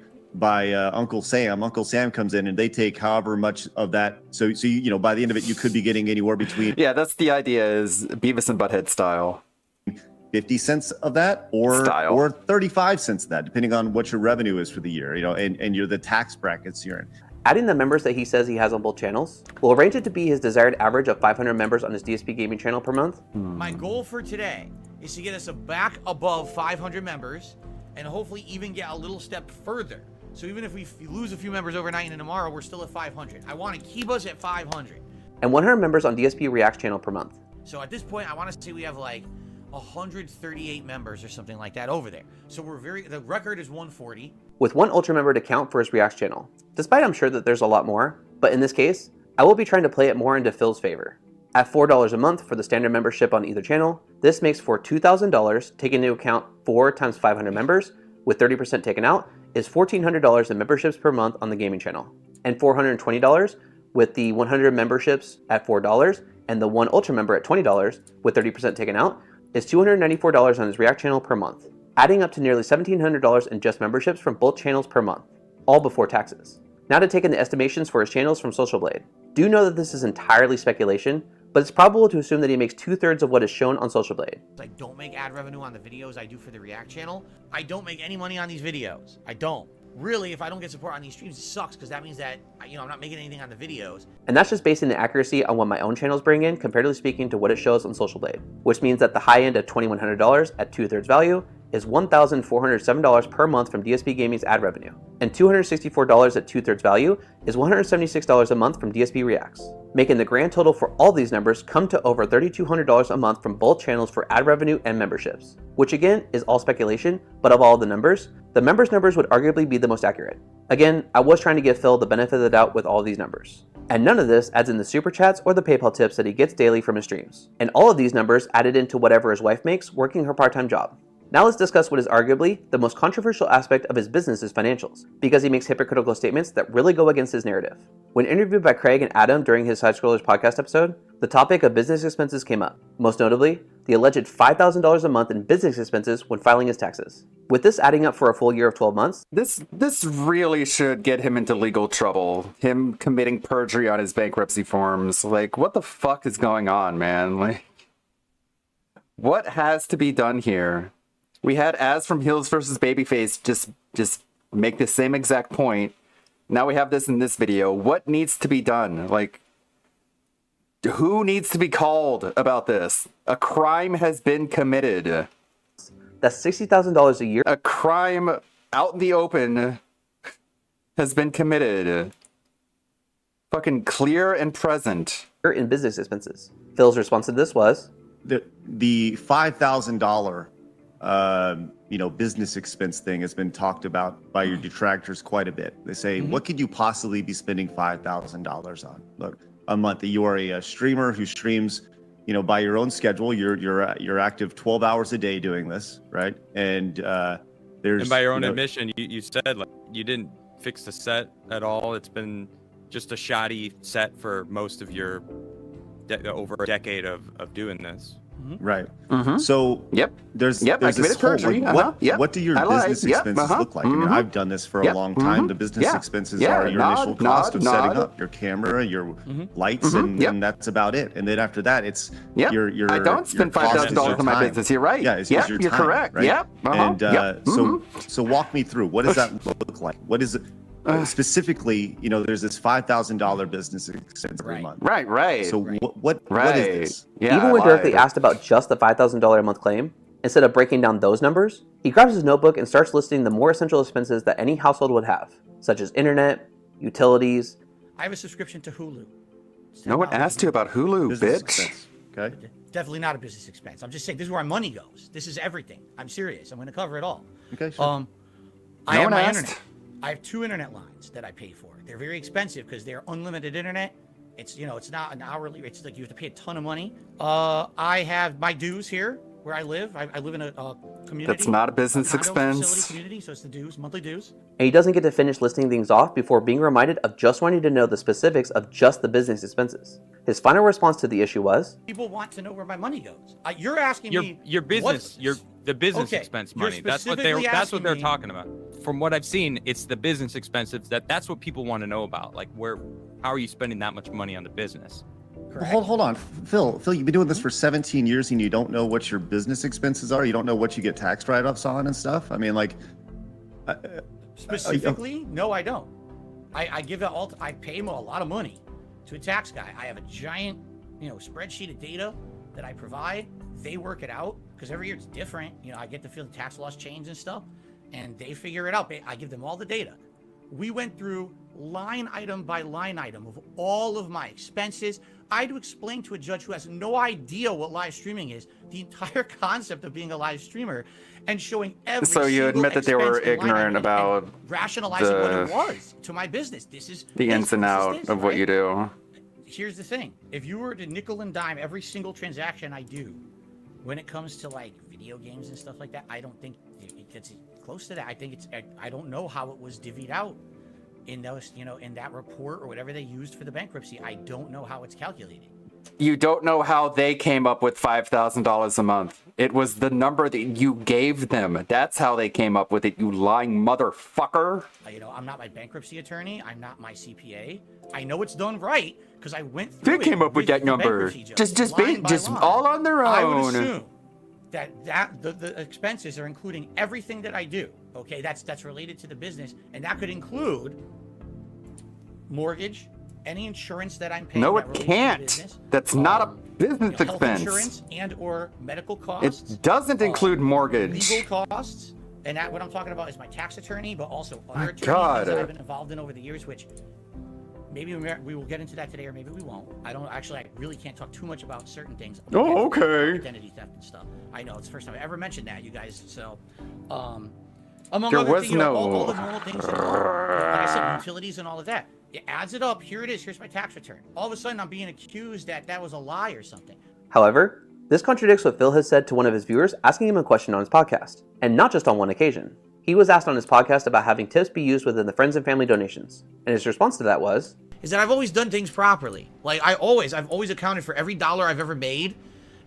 Uncle Sam. Uncle Sam comes in and they take however much of that. So you know, by the end of it, you could be getting anywhere between. Yeah, that's the idea, is Beavis and Butthead style. 50 cents of that or 35 cents of that, depending on what your revenue is for the year, and you're the tax brackets you're in. Adding the members that he says he has on both channels will arrange it to be his desired average of 500 members on his DSP gaming channel per month. My goal for today is to get us back above 500 members and hopefully even get a little step further. So even if we lose a few members overnight and tomorrow, we're still at 500. I want to keep us at 500. And 100 members on DSP Reacts channel per month. So at this point, I want to say we have like 138 members or something like that over there. So the record is 140. With 1 Ultra member to count for his Reacts channel. Despite I'm sure that there's a lot more, but in this case, I will be trying to play it more into Phil's favor. At $4 a month for the standard membership on either channel, this makes for $2,000, taking into account 4 times 500 members, with 30% taken out, is $1,400 in memberships per month on the gaming channel. And $420 with the 100 memberships at $4 and the 1 Ultra member at $20, with 30% taken out, is $294 on his React channel per month, adding up to nearly $1,700 in just memberships from both channels per month, all before taxes. Now to take in the estimations for his channels from Social Blade. Do know that this is entirely speculation, but it's probable to assume that he makes 2/3 of what is shown on Social Blade. I don't make ad revenue on the videos I do for the React channel. I don't make any money on these videos. I don't. Really, if I don't get support on these streams, it sucks because that means that, I'm not making anything on the videos. And that's just basing the accuracy on what my own channels bring in, comparatively speaking to what it shows on Social Blade, which means that the high end of $2,100 at 2/3 value is $1,407 per month from DSP Gaming's ad revenue, and $264 at 2/3 value is $176 a month from DSP Reacts, making the grand total for all these numbers come to over $3,200 a month from both channels for ad revenue and memberships, which again is all speculation, but of all the numbers, the members' numbers would arguably be the most accurate. Again, I was trying to give Phil the benefit of the doubt with all of these numbers. And none of this adds in the super chats or the PayPal tips that he gets daily from his streams. And all of these numbers added into whatever his wife makes working her part-time job. Now let's discuss what is arguably the most controversial aspect of his business's financials, because he makes hypocritical statements that really go against his narrative. When interviewed by Craig and Adam during his Side Scrollers podcast episode, the topic of business expenses came up. Most notably, the alleged $5,000 a month in business expenses when filing his taxes. With this adding up for a full year of 12 months, This really should get him into legal trouble. Him committing perjury on his bankruptcy forms. Like, what the fuck is going on, man? Like, what has to be done here? We had Az from Heels versus Babyface just make the same exact point. Now we have this in this video. What needs to be done? Like, who needs to be called about this? A crime has been committed. That's $60,000 a year. A crime out in the open has been committed. Fucking clear and present. In business expenses. Phil's response to this was the $5,000 business expense thing has been talked about by your detractors quite a bit. They say, what could you possibly be spending $5,000 on? Look, a month. You are a streamer who streams, by your own schedule. You're active 12 hours a day doing this, right? And there's. And by your own admission, you said like you didn't fix the set at all. It's been just a shoddy set for most of your over a decade of doing this. Right. So there's I this committed whole, perjury. what do your business expenses look like? I mean, I've done this for a long time. The business expenses are your initial cost of setting up your camera, your lights, and that's about it. And then after that, it's your I don't spend $5,000 on my business. You're right. Yeah, it's your you're time, correct. Right? Yep. And so walk me through. What does that look like? What is it? Specifically, there's this $5,000 business expense every month. Right. So what is this? Yeah, even when directly asked about just the $5,000 a month claim, instead of breaking down those numbers, he grabs his notebook and starts listing the more essential expenses that any household would have, such as internet, utilities. I have a subscription to Hulu. No one asked you about Hulu, Business bitch. expense, okay. Definitely not a business expense. I'm just saying this is where my money goes. This is everything. I'm serious. I'm going to cover it all. Okay, sure. I have one my asked. internet. I have 2 internet lines that I pay for. They're very expensive because they're unlimited internet. It's it's not an hourly. It's like you have to pay a ton of money. I have my dues here where I live. I live in a community. That's not a business condo expense. Facility community, so it's the dues, monthly dues. And he doesn't get to finish listing things off before being reminded of just wanting to know the specifics of just the business expenses. His final response to the issue was, People want to know where my money goes. You're asking me your business, the business Okay, expense you're money. That's what specifically they're asking talking about. From what I've seen, it's the business expenses that's what people want to know about. Like how are you spending that much money on the business? Hold on, Phil. Phil, you've been doing this for 17 years and you don't know what your business expenses are. You don't know what you get tax write-offs on and stuff. I mean, like, specifically, no, I don't. I give it all. I pay him a lot of money to a tax guy. I have a giant, spreadsheet of data that I provide. They work it out because every year it's different. I get to feel the tax laws change and stuff, and they figure it out. I give them all the data. We went through line item by line item of all of my expenses. I had to explain to a judge who has no idea what live streaming is, the entire concept of being a live streamer, and showing every So you admit that they were ignorant about rationalizing what it was to my business. This is the ins and outs of what you do. Here's the thing. If you were to nickel and dime every single transaction I do, when it comes to like video games and stuff like that, I don't think it gets close to that. I don't know how it was divvied out in those, in that report or whatever they used for the bankruptcy. I don't know how it's calculated. You don't know how they came up with $5,000 a month. It was the number that you gave them. That's how they came up with it, you lying motherfucker. I'm not my bankruptcy attorney. I'm not my CPA. I know it's done right because I went through They came up with that number. Just all on their own. I would assume that the expenses are including everything that I do. Okay, that's related to the business, and that could include mortgage, any insurance that I'm paying. No, that it can't. That's not a business health expense. Insurance and or medical costs. It doesn't include mortgage. Legal costs, and what I'm talking about is my tax attorney, but also other attorneys that I've been involved in over the years, which maybe we will get into that today, or maybe we won't. I really can't talk too much about certain things. Oh, okay. Identity theft and stuff. I know it's the first time I ever mentioned that, you guys. So, among there other was things, no all the normal things involved, like I said, utilities and all of that. It adds it up. Here it is. Here's my tax return. All of a sudden, I'm being accused that was a lie or something. However, this contradicts what Phil has said to one of his viewers asking him a question on his podcast, and not just on one occasion. He was asked on his podcast about having tips be used within the friends and family donations, and his response to that was, is that I've always done things properly. Like I've always accounted for every dollar I've ever made.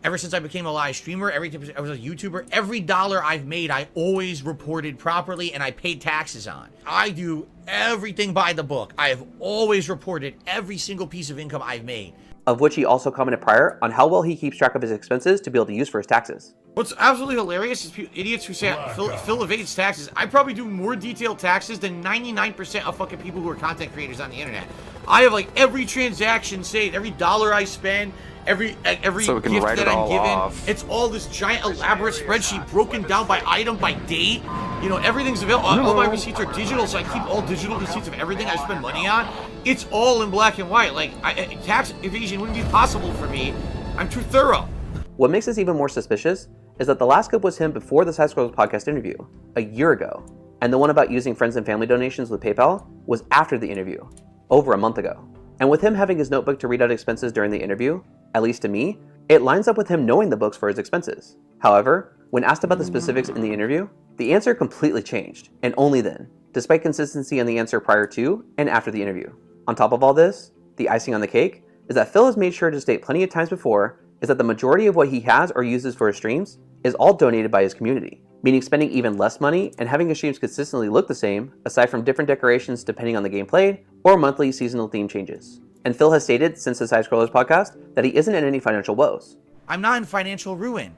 Ever since I became a live streamer, I was a YouTuber, every dollar I've made, I always reported properly and I paid taxes on. I do everything by the book. I have always reported every single piece of income I've made. Of which he also commented prior on how well he keeps track of his expenses to be able to use for his taxes. What's absolutely hilarious is idiots who say Phil evades taxes. I probably do more detailed taxes than 99% of fucking people who are content creators on the internet. I have like every transaction saved, every dollar I spend, every so gift that I'm given. It's all this giant elaborate spreadsheet broken down by item, by date. Everything's available. All my receipts are digital, so I keep all digital receipts of everything I spend money on. It's all in black and white. Like tax evasion wouldn't be possible for me. I'm too thorough. What makes this even more suspicious is that the last clip was him before the Side Scrollers podcast interview, a year ago, and the one about using friends and family donations with PayPal was after the interview, over a month ago. And with him having his notebook to read out expenses during the interview, at least to me, it lines up with him knowing the books for his expenses. However, when asked about the specifics in the interview, the answer completely changed, and only then, despite consistency in the answer prior to and after the interview. On top of all this, the icing on the cake is that Phil has made sure to state plenty of times before is that the majority of what he has or uses for his streams is all donated by his community, meaning spending even less money and having his streams consistently look the same, aside from different decorations depending on the game played, or monthly seasonal theme changes. And Phil has stated since the Side Scrollers podcast that he isn't in any financial woes. I'm not in financial ruin.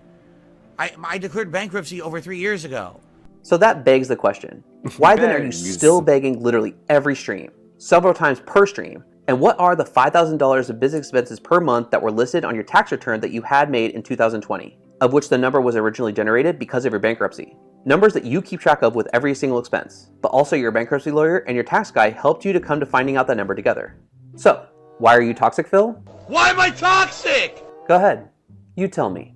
I declared bankruptcy over 3 years ago. So that begs the question, why then are you still begging literally every stream, several times per stream? And what are the $5,000 of business expenses per month that were listed on your tax return that you had made in 2020, of which the number was originally generated because of your bankruptcy? Numbers that you keep track of with every single expense, but also your bankruptcy lawyer and your tax guy helped you to come to finding out that number together. So, why are you toxic, Phil? Why am I toxic? Go ahead. You tell me.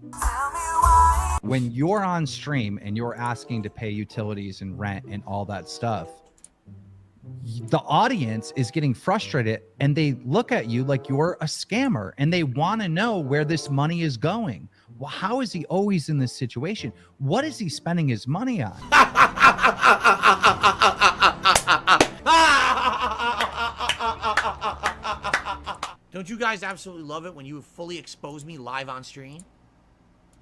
When you're on stream and you're asking to pay utilities and rent and all that stuff, the audience is getting frustrated and they look at you like you're a scammer and they want to know where this money is going. Well, how is he always in this situation? What is he spending his money on? Don't you guys absolutely love it when you fully expose me live on stream?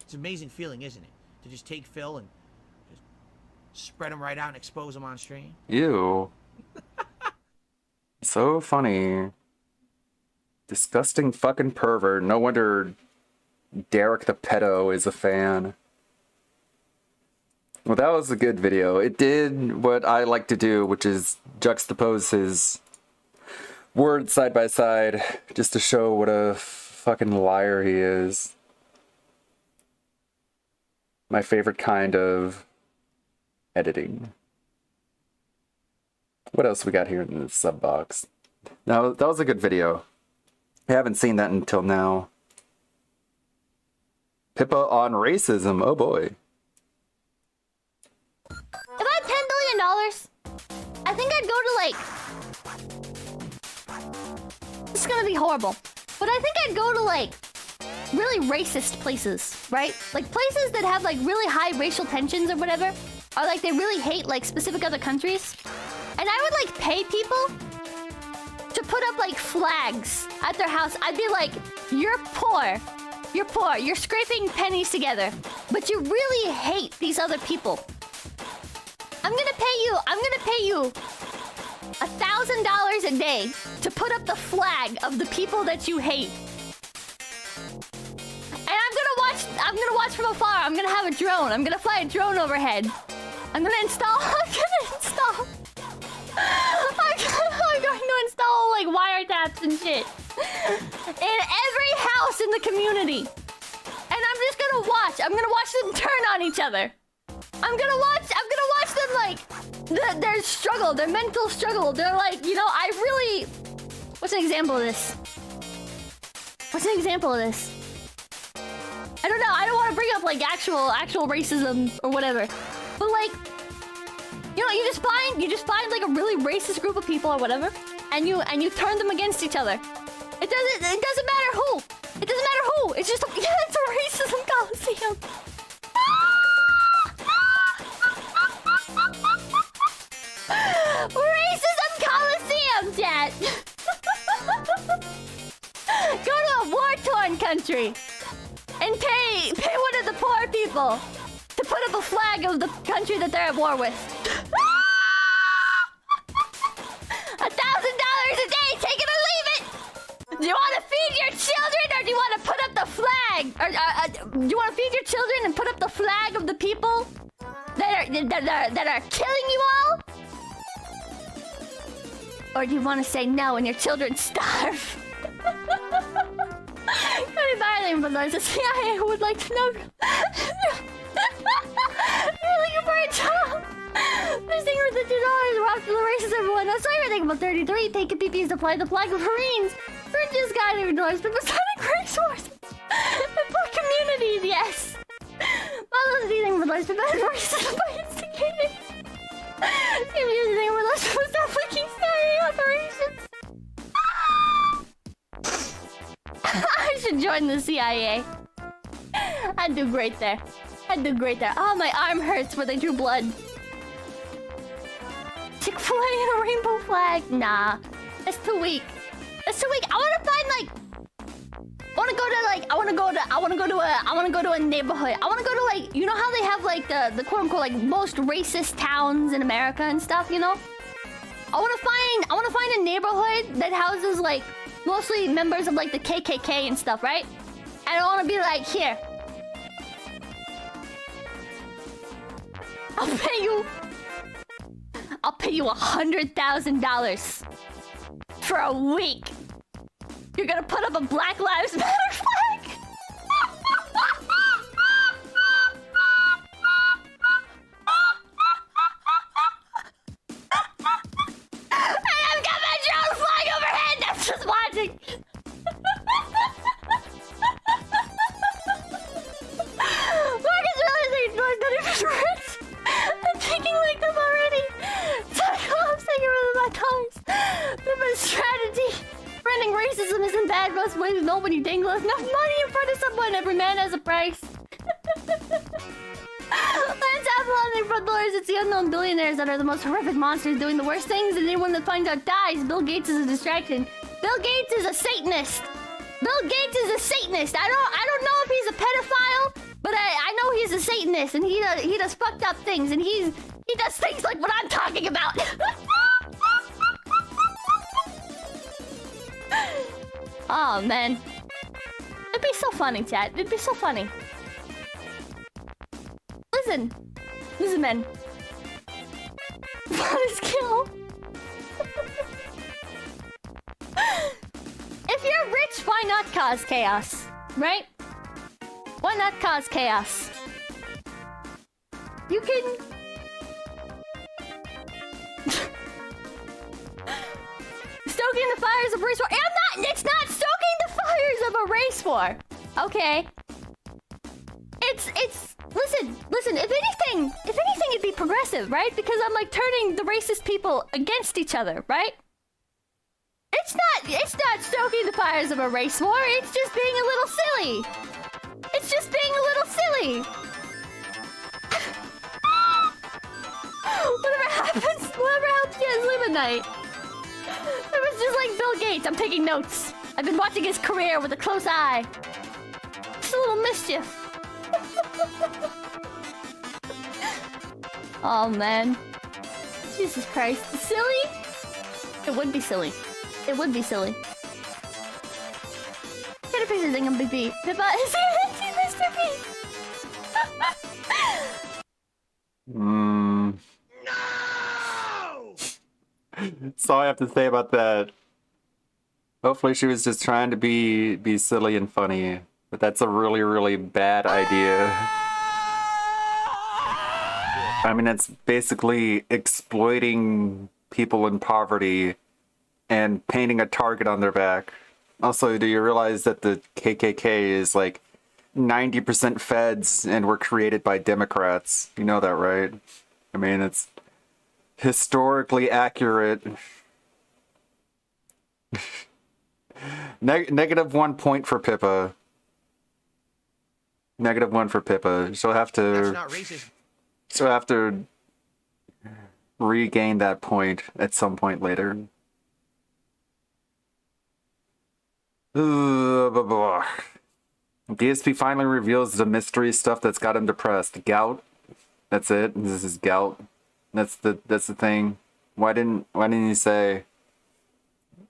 It's an amazing feeling, isn't it? To just take Phil and just spread him right out and expose him on stream. Ew. So funny. Disgusting fucking pervert. No wonder Derek the pedo is a fan. Well, that was a good video. It did what I like to do, which is juxtapose his words side by side, just to show what a fucking liar he is. My favorite kind of editing. What else we got here in the sub box? Now, that was a good video. I haven't seen that until now. Pippa on racism. Oh boy. If I had $10 billion, I think I'd go to like... This is gonna be horrible. But I think I'd go to like really racist places, right? Like places that have like really high racial tensions or whatever. Or like they really hate like specific other countries. And I would like pay people to put up like flags at their house. I'd be like, you're poor. You're poor. You're scraping pennies together. But you really hate these other people. I'm gonna pay you $1,000 a day to put up the flag of the people that you hate. And I'm gonna watch from afar. I'm gonna have a drone. I'm gonna fly a drone overhead. I'm gonna install like wiretaps and shit in every house in the community. And I'm just gonna watch. I'm gonna watch them turn on each other. I'm gonna watch them like their struggle, their mental struggle. They're like, you know, I really... What's an example of this? What's an example of this? I don't know. I don't want to bring up like actual racism or whatever. But like, you know, you just find like a really racist group of people or whatever, and you turn them against each other. It doesn't matter who. It doesn't matter who. It's just it's a racism coliseum. Racism Coliseum, chat! Go to a war-torn country and pay one of the poor people to put up a flag of the country that they're at war with. $1,000 a day, take it or leave it! Do you want to feed your children or do you want to put up the flag? Or do you want to feed your children and put up the flag of the people that are killing you all? Or do you want to say no and your children starve? Cody Barling, but there's a CIA who would like to know. You're looking for a job. This thing with the $2 rock to the races, everyone. That's why everything about 33. Take a PPs to fly the flag of Marines. We're just guiding noise, but beside resources. For communities, yes. Follow the thing with noise, but bad racism by instigating. Stop looking CIA operations. I should join the CIA. I'd do great there. Oh, my arm hurts where they drew blood. Chick-fil-A and a rainbow flag? Nah, that's too weak. I want to find like. I want to go to a neighborhood. I want to go to like, you know how they have like the quote unquote like most racist towns in America and stuff, you know? I want to find a neighborhood that houses like mostly members of like the KKK and stuff, right? And I want to be like, here. I'll pay you $100,000 for a week. You're gonna put up a Black Lives Matter flag? And I've got my drone flying overhead. I'm just watching. Marcus really not even rich. I'm taking like them already. I'm taking really my dollars. My strategy. Running racism isn't bad most ways. Nobody dangles enough money in front of someone. Every man has a price. Let's have long front doors. It's the unknown billionaires that are the most horrific monsters doing the worst things, and anyone that finds out dies. Bill Gates is a distraction. Bill Gates is a Satanist. I don't know if he's a pedophile, but I know he's a Satanist, and he does fucked up things, and he does things like what I'm talking about. Oh, man. It'd be so funny, chat. It'd be so funny. Listen. Listen, man. Bonus kill. If you're rich, why not cause chaos? Right? Why not cause chaos? You can... Stoking the fires of race war. It's not stoking the fires of a race war. Okay. Listen, if anything, it'd be progressive, right? Because I'm like turning the racist people against each other, right? It's not stoking the fires of a race war. It's just being a little silly. It's just being a little silly. Whatever helps you guys live at night. It was just like Bill Gates. I'm taking notes. I've been watching his career with a close eye. Just a little mischief. Oh, man. Jesus Christ. Silly? It would be silly. It would be silly. Get a picture thing on BB. Pippa is Mr. P. No! That's all I have to say about that. Hopefully she was just trying to be silly and funny. But that's a really, really bad idea. I mean, it's basically exploiting people in poverty and painting a target on their back. Also, do you realize that the KKK is like 90% feds and were created by Democrats? You know that, right? I mean, it's historically accurate. -1 point for Pippa. -1 for Pippa. She'll have to... That's not racist. She'll have to regain that point at some point later. DSP finally reveals the mystery stuff that's got him depressed. Gout. That's it. This is gout. That's the thing. Why didn't he say?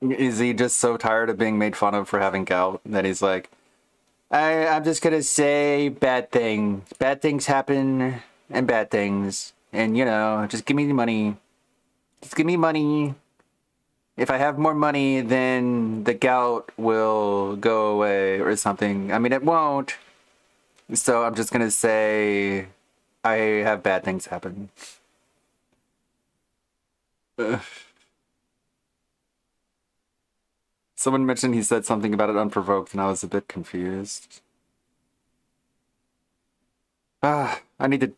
Is he just so tired of being made fun of for having gout that he's like, I'm just gonna say bad things. Bad things happen and bad things. And you know, just give me the money. Just give me money. If I have more money, then the gout will go away or something. I mean, it won't. So I'm just gonna say I have bad things happen. Someone mentioned he said something about it unprovoked, and I was a bit confused. I need to...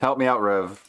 Help me out, Rev.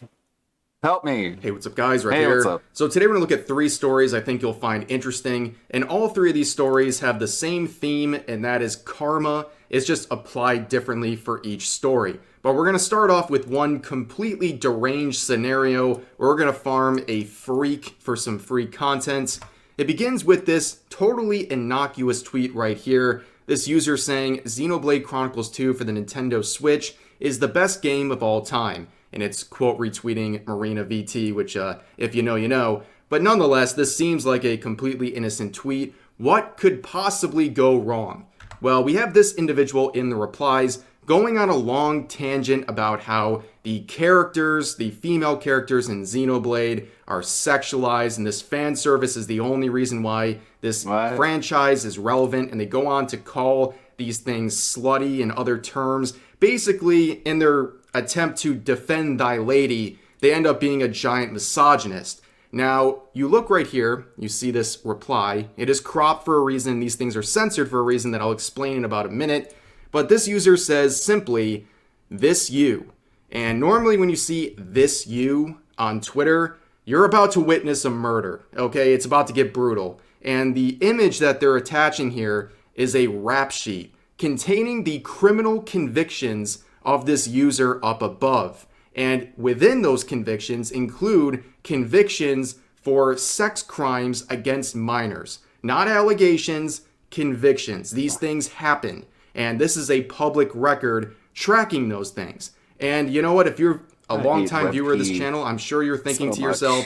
Help me! Hey, what's up, guys? Right Hey, here. what's up? So today we're going to look at 3 stories I think you'll find interesting, and all 3 of these stories have the same theme, and that is karma. It's just applied differently for each story. But we're going to start off with one completely deranged scenario where we're going to farm a freak for some free content. It begins with this totally innocuous tweet right here. This user saying Xenoblade Chronicles 2 for the Nintendo Switch is the best game of all time. And it's quote retweeting Marina VT, which if you know, you know. But nonetheless, this seems like a completely innocent tweet. What could possibly go wrong? Well, we have this individual in the replies going on a long tangent about how the characters, the female characters in Xenoblade are sexualized, and this fan service is the only reason why this franchise is relevant, and they go on to call these things slutty and other terms. Basically, in their attempt to defend thy lady, they end up being a giant misogynist. Now, you look right here, you see this reply. It is cropped for a reason. These things are censored for a reason that I'll explain in about a minute. But this user says simply, this you. And normally when you see this you on Twitter, you're about to witness a murder, okay? It's about to get brutal. And the image that they're attaching here is a rap sheet containing the criminal convictions of this user up above. And within those convictions include convictions for sex crimes against minors. Not allegations, convictions. These things happen. And this is a public record tracking those things. And you know what? If you're a longtime viewer of this channel, I'm sure you're thinking to yourself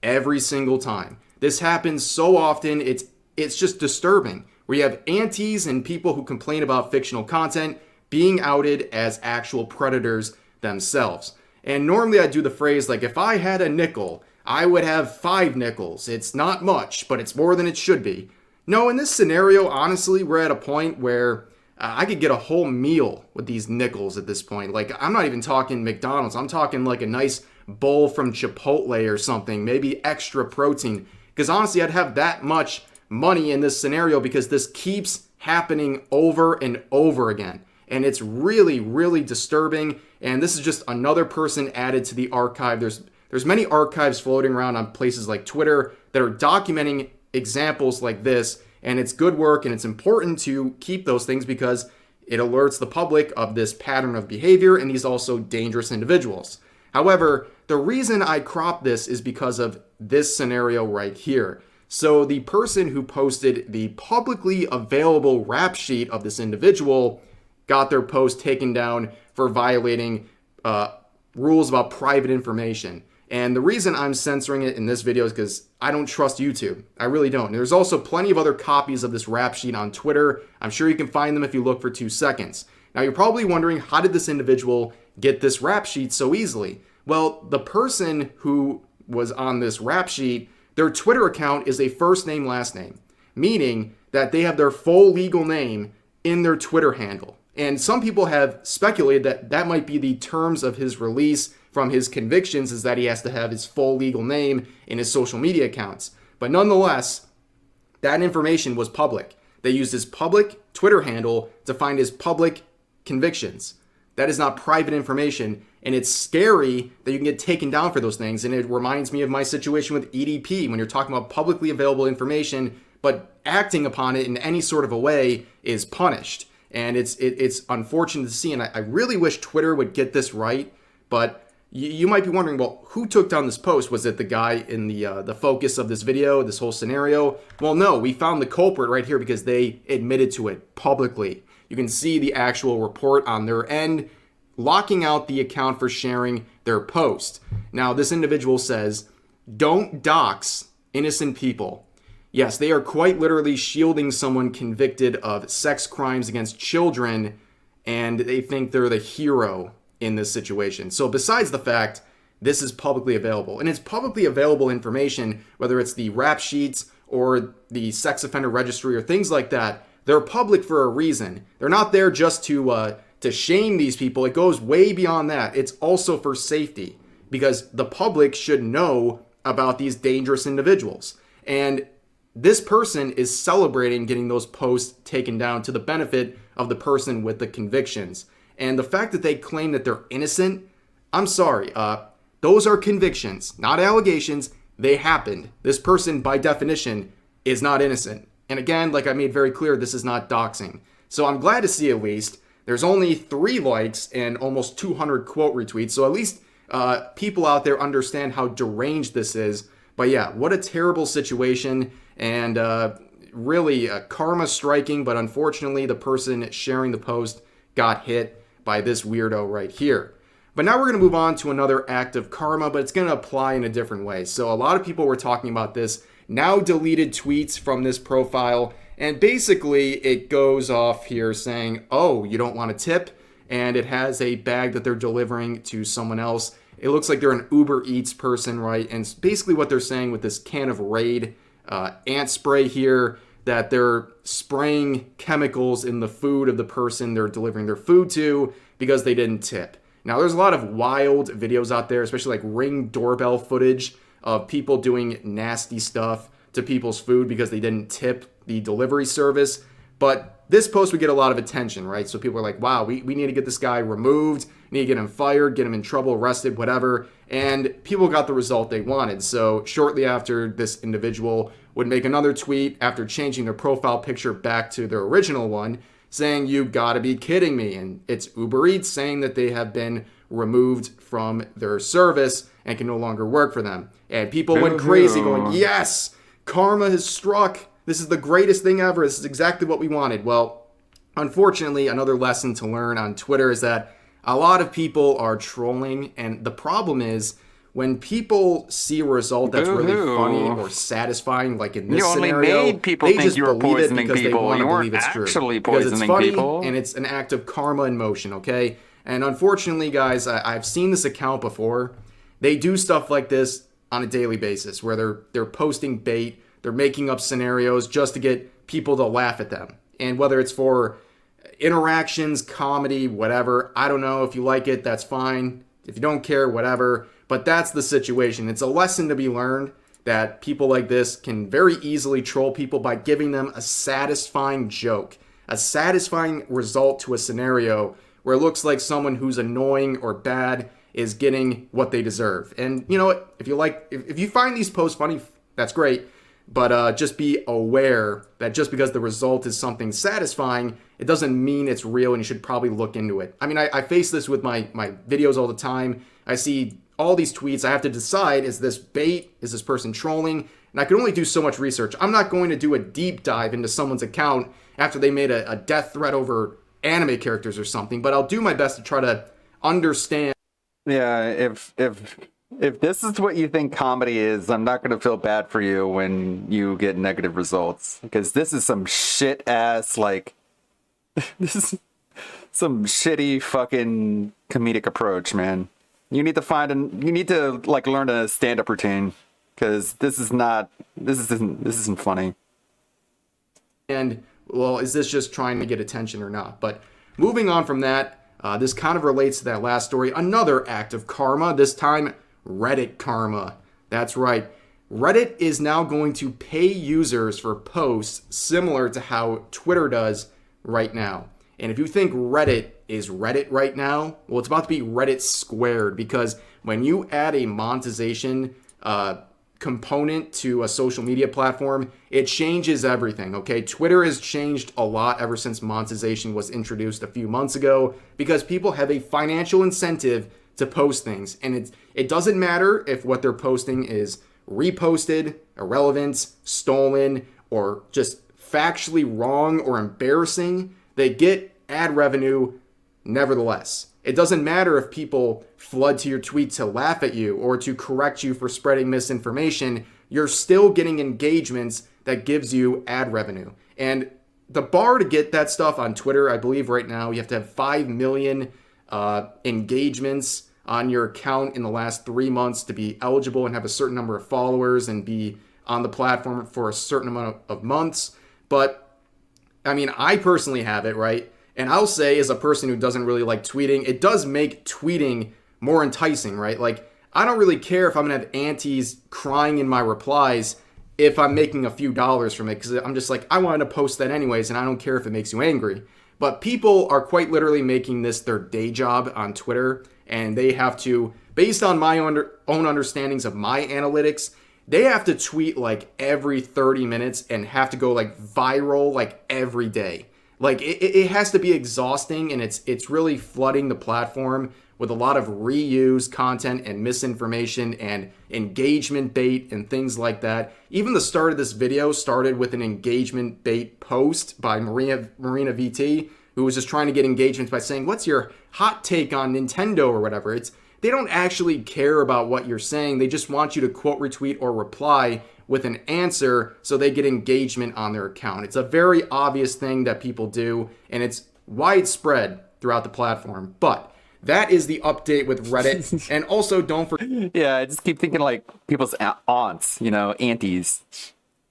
every single time. This happens so often, it's it's just disturbing. Where you have antis and people who complain about fictional content being outed as actual predators themselves. And normally I do the phrase like, if I had a nickel, I would have 5 nickels. It's not much, but it's more than it should be. No, in this scenario, honestly, we're at a point where I could get a whole meal with these nickels at this point. Like, I'm not even talking McDonald's. I'm talking like a nice bowl from Chipotle or something, maybe extra protein. Because honestly, I'd have that much money in this scenario because this keeps happening over and over again. And it's really, really disturbing. And this is just another person added to the archive. There's many archives floating around on places like Twitter that are documenting examples like this. And it's good work, and it's important to keep those things because it alerts the public of this pattern of behavior and these also dangerous individuals. However, the reason I crop this is because of this scenario right here. So the person who posted the publicly available rap sheet of this individual got their post taken down for violating rules about private information. And the reason I'm censoring it in this video is because I don't trust YouTube. I really don't. And there's also plenty of other copies of this rap sheet on Twitter. I'm sure you can find them if you look for 2 seconds. Now you're probably wondering, how did this individual get this rap sheet so easily? Well, the person who was on this rap sheet, their Twitter account is a first name, last name, meaning that they have their full legal name in their Twitter handle. And some people have speculated that that might be the terms of his release from his convictions, is that he has to have his full legal name in his social media accounts. But nonetheless, that information was public. They used his public Twitter handle to find his public convictions. That is not private information, and it's scary that you can get taken down for those things. And it reminds me of my situation with EDP, when you're talking about publicly available information, but acting upon it in any sort of a way is punished. And it's unfortunate to see, and I really wish Twitter would get this right. But you might be wondering, well, who took down this post? Was it the guy in the focus of this video, this whole scenario? Well, no, we found the culprit right here because they admitted to it publicly. You can see the actual report on their end, locking out the account for sharing their post. Now, this individual says, don't dox innocent people. Yes, they are quite literally shielding someone convicted of sex crimes against children, and they think they're the hero in this situation. So besides the fact this is publicly available, and it's publicly available information, whether it's the rap sheets or the sex offender registry or things like that, they're public for a reason. They're not there just to shame these people. It goes way beyond that. It's also for safety, because the public should know about these dangerous individuals. And this person is celebrating getting those posts taken down to the benefit of the person with the convictions. And the fact that they claim that they're innocent, I'm sorry, those are convictions, not allegations. They happened. This person, by definition, is not innocent. And again, like I made very clear, this is not doxing. So I'm glad to see at least there's only 3 likes and almost 200 quote retweets. So at least people out there understand how deranged this is. But yeah, what a terrible situation. And really karma striking. But unfortunately, the person sharing the post got hit by this weirdo right here. But now we're going to move on to another act of karma, but it's going to apply in a different way. So a lot of people were talking about this now deleted tweets from this profile, and basically it goes off here saying, oh, you don't want a tip, and it has a bag that they're delivering to someone else. It looks like they're an Uber Eats person, right? And basically what they're saying with this can of Raid ant spray here, that they're spraying chemicals in the food of the person they're delivering their food to because they didn't tip. Now, there's a lot of wild videos out there, especially like Ring doorbell footage of people doing nasty stuff to people's food because they didn't tip the delivery service. But this post would get a lot of attention, right? So people are like, wow, we need to get this guy removed, need to get him fired, get him in trouble, arrested, whatever. And people got the result they wanted. So shortly after, this individual would make another tweet after changing their profile picture back to their original one, saying, you gotta be kidding me. And it's Uber Eats saying that they have been removed from their service and can no longer work for them. And people went crazy going, yes, karma has struck. This is the greatest thing ever. This is exactly what we wanted. Well, unfortunately, another lesson to learn on Twitter is that a lot of people are trolling. And the problem is, when people see a result that's really Boo-hoo. funny or satisfying, like in this You only scenario, made people they think just you were believe it poisoning because they people. want to You weren't believe it's true. actually Because it's poisoning funny people. and it's an act of karma in motion, okay? And unfortunately, guys, I've seen this account before. They do stuff like this on a daily basis where they're posting bait, they're making up scenarios just to get people to laugh at them. And whether it's for interactions, comedy, whatever, I don't know. If you like it, that's fine. If you don't care, whatever. But that's the situation. It's a lesson to be learned that people like this can very easily troll people by giving them a satisfying joke, a satisfying result to a scenario where it looks like someone who's annoying or bad is getting what they deserve. And you know what? If you find these posts funny, that's great. But just be aware that just because the result is something satisfying, it doesn't mean it's real, and you should probably look into it. I mean, I face this with my videos all the time. I see all these tweets. I have to decide, is this bait? Is this person trolling? And I can only do so much research. I'm not going to do a deep dive into someone's account after they made a death threat over anime characters or something, but I'll do my best to try to understand. Yeah, if this is what you think comedy is, I'm not going to feel bad for you when you get negative results. Because this is some shit ass, like, this is some shitty fucking comedic approach, man. You need to like learn a stand-up routine. Because this isn't funny. And, well, is this just trying to get attention or not? But moving on from that, this kind of relates to that last story. Another act of karma, this time Reddit karma. That's right. Reddit is now going to pay users for posts similar to how Twitter does right now. And if you think Reddit is Reddit right now, well, it's about to be Reddit squared, because when you add a monetization component to a social media platform, it changes everything, okay? Twitter has changed a lot ever since monetization was introduced a few months ago, because people have a financial incentive to post things. And it doesn't matter if what they're posting is reposted, irrelevant, stolen, or just factually wrong or embarrassing. They get ad revenue nevertheless. It doesn't matter if people flood to your tweet to laugh at you or to correct you for spreading misinformation. You're still getting engagements that gives you ad revenue. And the bar to get that stuff on Twitter, I believe right now, you have to have 5 million engagements on your account in the last 3 months to be eligible and have a certain number of followers and be on the platform for a certain amount of months. But I mean, I personally have it, right? And I'll say, as a person who doesn't really like tweeting, it does make tweeting more enticing, right? Like, I don't really care if I'm gonna have aunties crying in my replies if I'm making a few dollars from it, because I'm just like, I wanted to post that anyways, and I don't care if it makes you angry. But people are quite literally making this their day job on Twitter, and they have to, based on my own understandings of my analytics, they have to tweet like every 30 minutes and have to go like viral like every day. Like it has to be exhausting, and it's really flooding the platform with a lot of reused content and misinformation and engagement bait and things like that. Even the start of this video started with an engagement bait post by Marina VT, who was just trying to get engagements by saying, what's your hot take on Nintendo or whatever. They don't actually care about what you're saying. They just want you to quote, retweet, or reply with an answer so they get engagement on their account. It's a very obvious thing that people do, and it's widespread throughout the platform. But that is the update with Reddit. And also, don't forget... Yeah, I just keep thinking like people's aunts, aunties.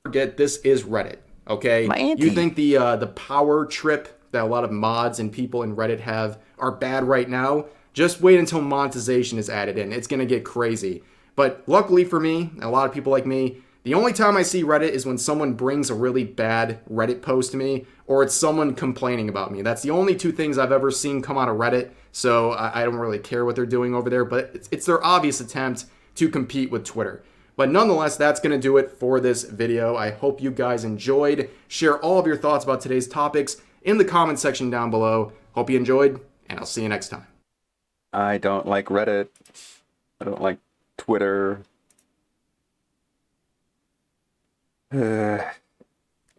Forget, this is Reddit, okay? My auntie. You think the power trip that a lot of mods and people in Reddit have are bad right now? Just wait until monetization is added in. It's going to get crazy. But luckily for me, and a lot of people like me, the only time I see Reddit is when someone brings a really bad Reddit post to me, or it's someone complaining about me. That's the only two things I've ever seen come out of Reddit, so I don't really care what they're doing over there, but it's their obvious attempt to compete with Twitter. But nonetheless, that's going to do it for this video. I hope you guys enjoyed. Share all of your thoughts about today's topics in the comment section down below. Hope you enjoyed, and I'll see you next time. I don't like Reddit. I don't like Twitter. But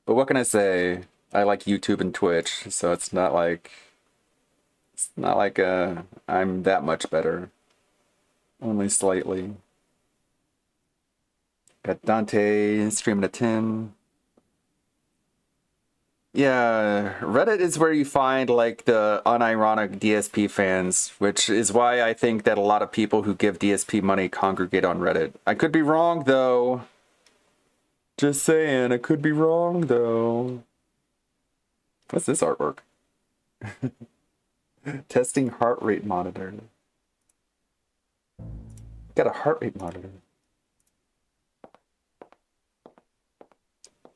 what can I say? I like YouTube and Twitch, so it's not like I'm that much better. Only slightly. Got Dante streaming a 10. Yeah, Reddit is where you find like the unironic DSP fans, which is why I think that a lot of people who give DSP money congregate on Reddit. I could be wrong though. Just saying, I could be wrong though. What's this artwork? Testing heart rate monitor. Got a heart rate monitor.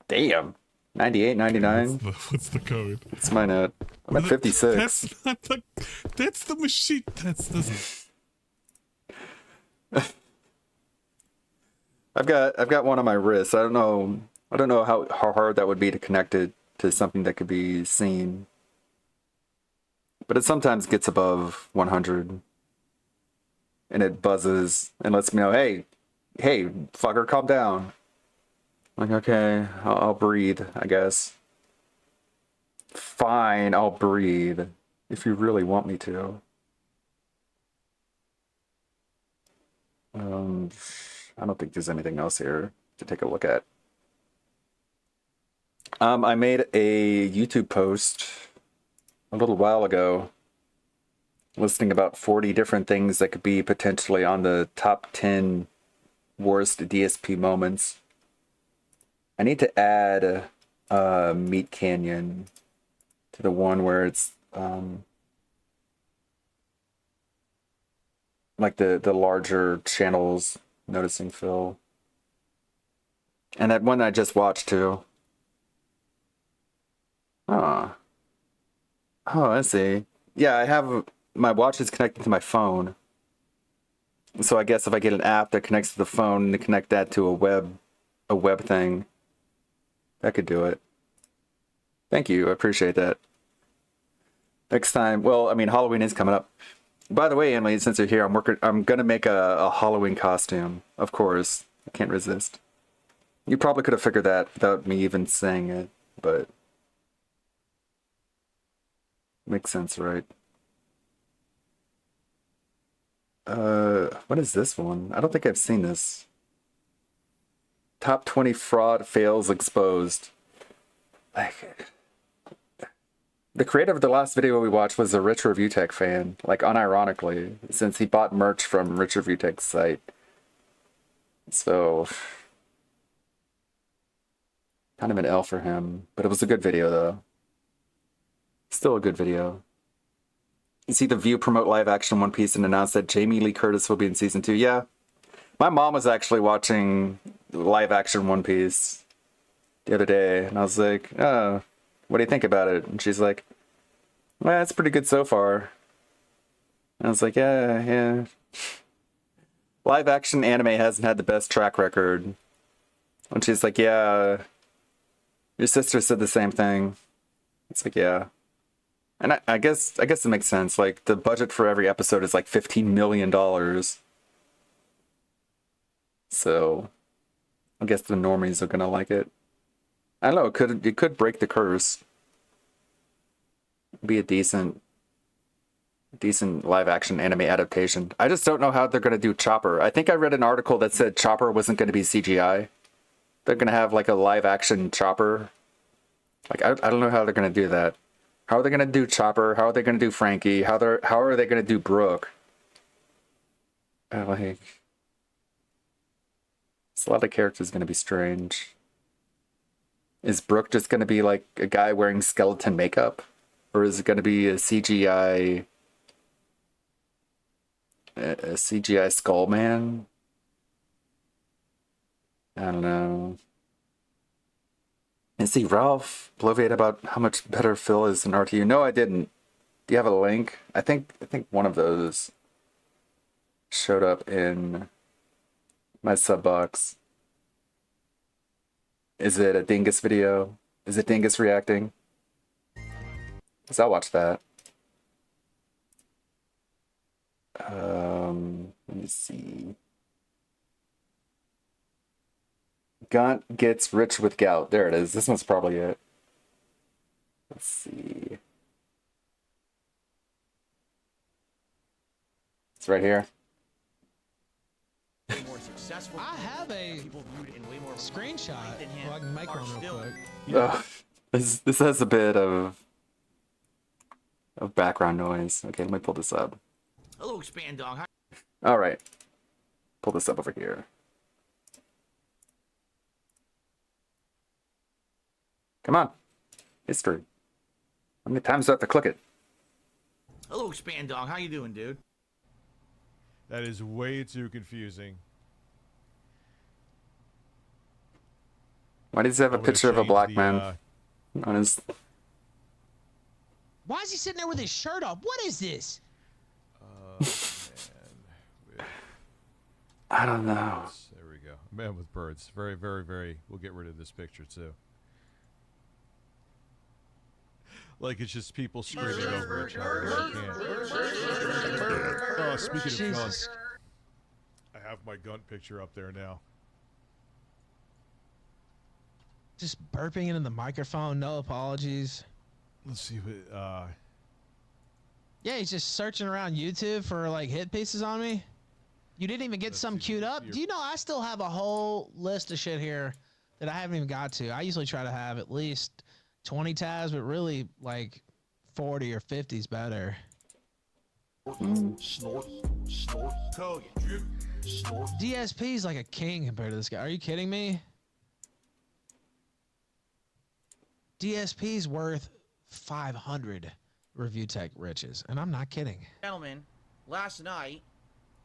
Damn. 98, 99. What's the code? It's mine at. I'm at 56. That's not the. That's the machine. That's the. I've got one on my wrist. I don't know how hard that would be to connect it to something that could be seen. But it sometimes gets above 100. And it buzzes and lets me know, hey, fucker, calm down. Like, okay, I'll breathe, I guess. Fine, I'll breathe. If you really want me to. I don't think there's anything else here to take a look at. I made a YouTube post a little while ago listing about 40 different things that could be potentially on the top 10 worst DSP moments. I need to add Meat Canyon to the one where it's like the larger channels noticing Phil. And that one I just watched too. Oh, I see. Yeah, I have my watch is connected to my phone. So I guess if I get an app that connects to the phone and to connect that to a web thing, that could do it. Thank you. I appreciate that. Next time, well, I mean, Halloween is coming up. By the way, Emily, since you're here, I'm gonna make a Halloween costume. Of course, I can't resist. You probably could have figured that without me even saying it, but makes sense, right? What is this one? I don't think I've seen this. Top 20 fraud fails exposed. Like, the creator of the last video we watched was a Rich Review Tech fan, like unironically, since he bought merch from Rich Review Tech's site. So, kind of an L for him, but it was a good video though. Still a good video. You see The View promote live action One Piece and announce that Jamie Lee Curtis will be in season 2. Yeah. My mom was actually watching live action One Piece the other day, and I was like, oh, what do you think about it? And she's like, well, it's pretty good so far. And I was like, yeah. Live action anime hasn't had the best track record. And she's like, yeah, your sister said the same thing. It's like, yeah. And I guess it makes sense. Like, the budget for every episode is like $15 million. So, I guess the normies are gonna like it. I don't know, it could break the curse. Be a decent live action anime adaptation. I just don't know how they're gonna do Chopper. I think I read an article that said Chopper wasn't gonna be CGI. They're gonna have like a live action Chopper. Like, I don't know how they're gonna do that. How are they gonna do Chopper? How are they gonna do Frankie? How are they gonna do Brooke? Like, a lot of characters gonna be strange. Is Brooke just gonna be like a guy wearing skeleton makeup? Or is it gonna be a CGI skull man? I don't know. And see, Ralph bloviated about how much better Phil is than RTU. No, I didn't. Do you have a link? I think one of those showed up in my sub box. Is it a Dingus video? Is it Dingus reacting? Because I'll watch that. Let me see. Gaunt gets rich with gout. There it is. This one's probably it. Let's see. It's right here. More success successful I have a people viewed in way more screenshot. than him Well, I can make are one real still quick. Ugh. This has a bit of background noise. Okay, let me pull this up. Hello, Expand Dog. All right, pull this up over here. Come on, history. How many times do I have to click it? Hello, Expand Dog. How you doing, dude? That is way too confusing. Why does he have a I'm gonna picture of a change black the, man on his? Why is he sitting there with his shirt off? What is this? I don't know. There we go. Man with birds. Very, very, very. We'll get rid of this picture too. Like it's just people screaming over each other. I can't. Oh, speaking of guns, I have my gun picture up there now. Just burping into the microphone. No apologies. Let's see what. Yeah, he's just searching around YouTube for like hit pieces on me. You didn't even get some queued up. Do you know I still have a whole list of shit here that I haven't even got to? I usually try to have at least 20 tabs, but really like 40 or 50 is better. DSP is like a king compared to this guy. Are you kidding me? DSP is worth 500 review tech riches, and I'm not kidding. Gentlemen, last night,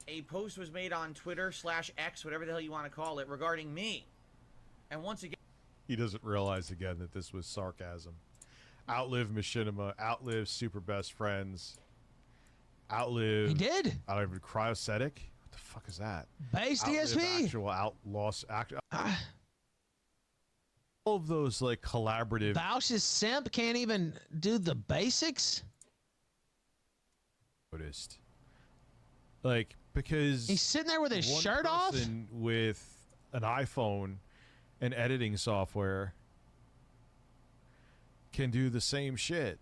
a post was made on Twitter/X, whatever the hell you want to call it, regarding me. And once again, He doesn't realize again that this was sarcasm. Outlive Machinima. Outlive Super Best Friends. Outlive. He did. I don't even cryocetic. What the fuck is that? Base Outlive DSP. Actual outlaws. All of those like collaborative. Bausch's simp can't even do the basics. Noticed. Like because He's sitting there with his one shirt off. person with an iPhone and editing software can do the same shit.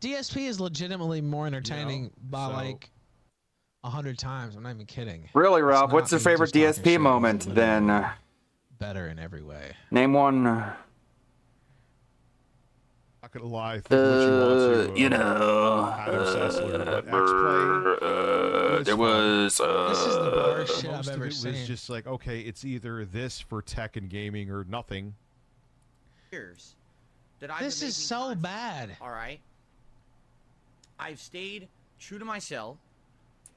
DSP is legitimately more entertaining You know, by so- like 100 times. I'm not even kidding. Really, It's Ralph? What's not your me favorite just talking DSP shit. moment It's then? literally better in every way. Name one. Not gonna lie, think what you want to. You know, Adam Sessler, but X-Play. there was. This is the worst shit Most I've of ever it was seen. just like, okay, it's either this for tech and gaming or nothing. years that I've This been is making so content, bad. all right? I've stayed true to myself.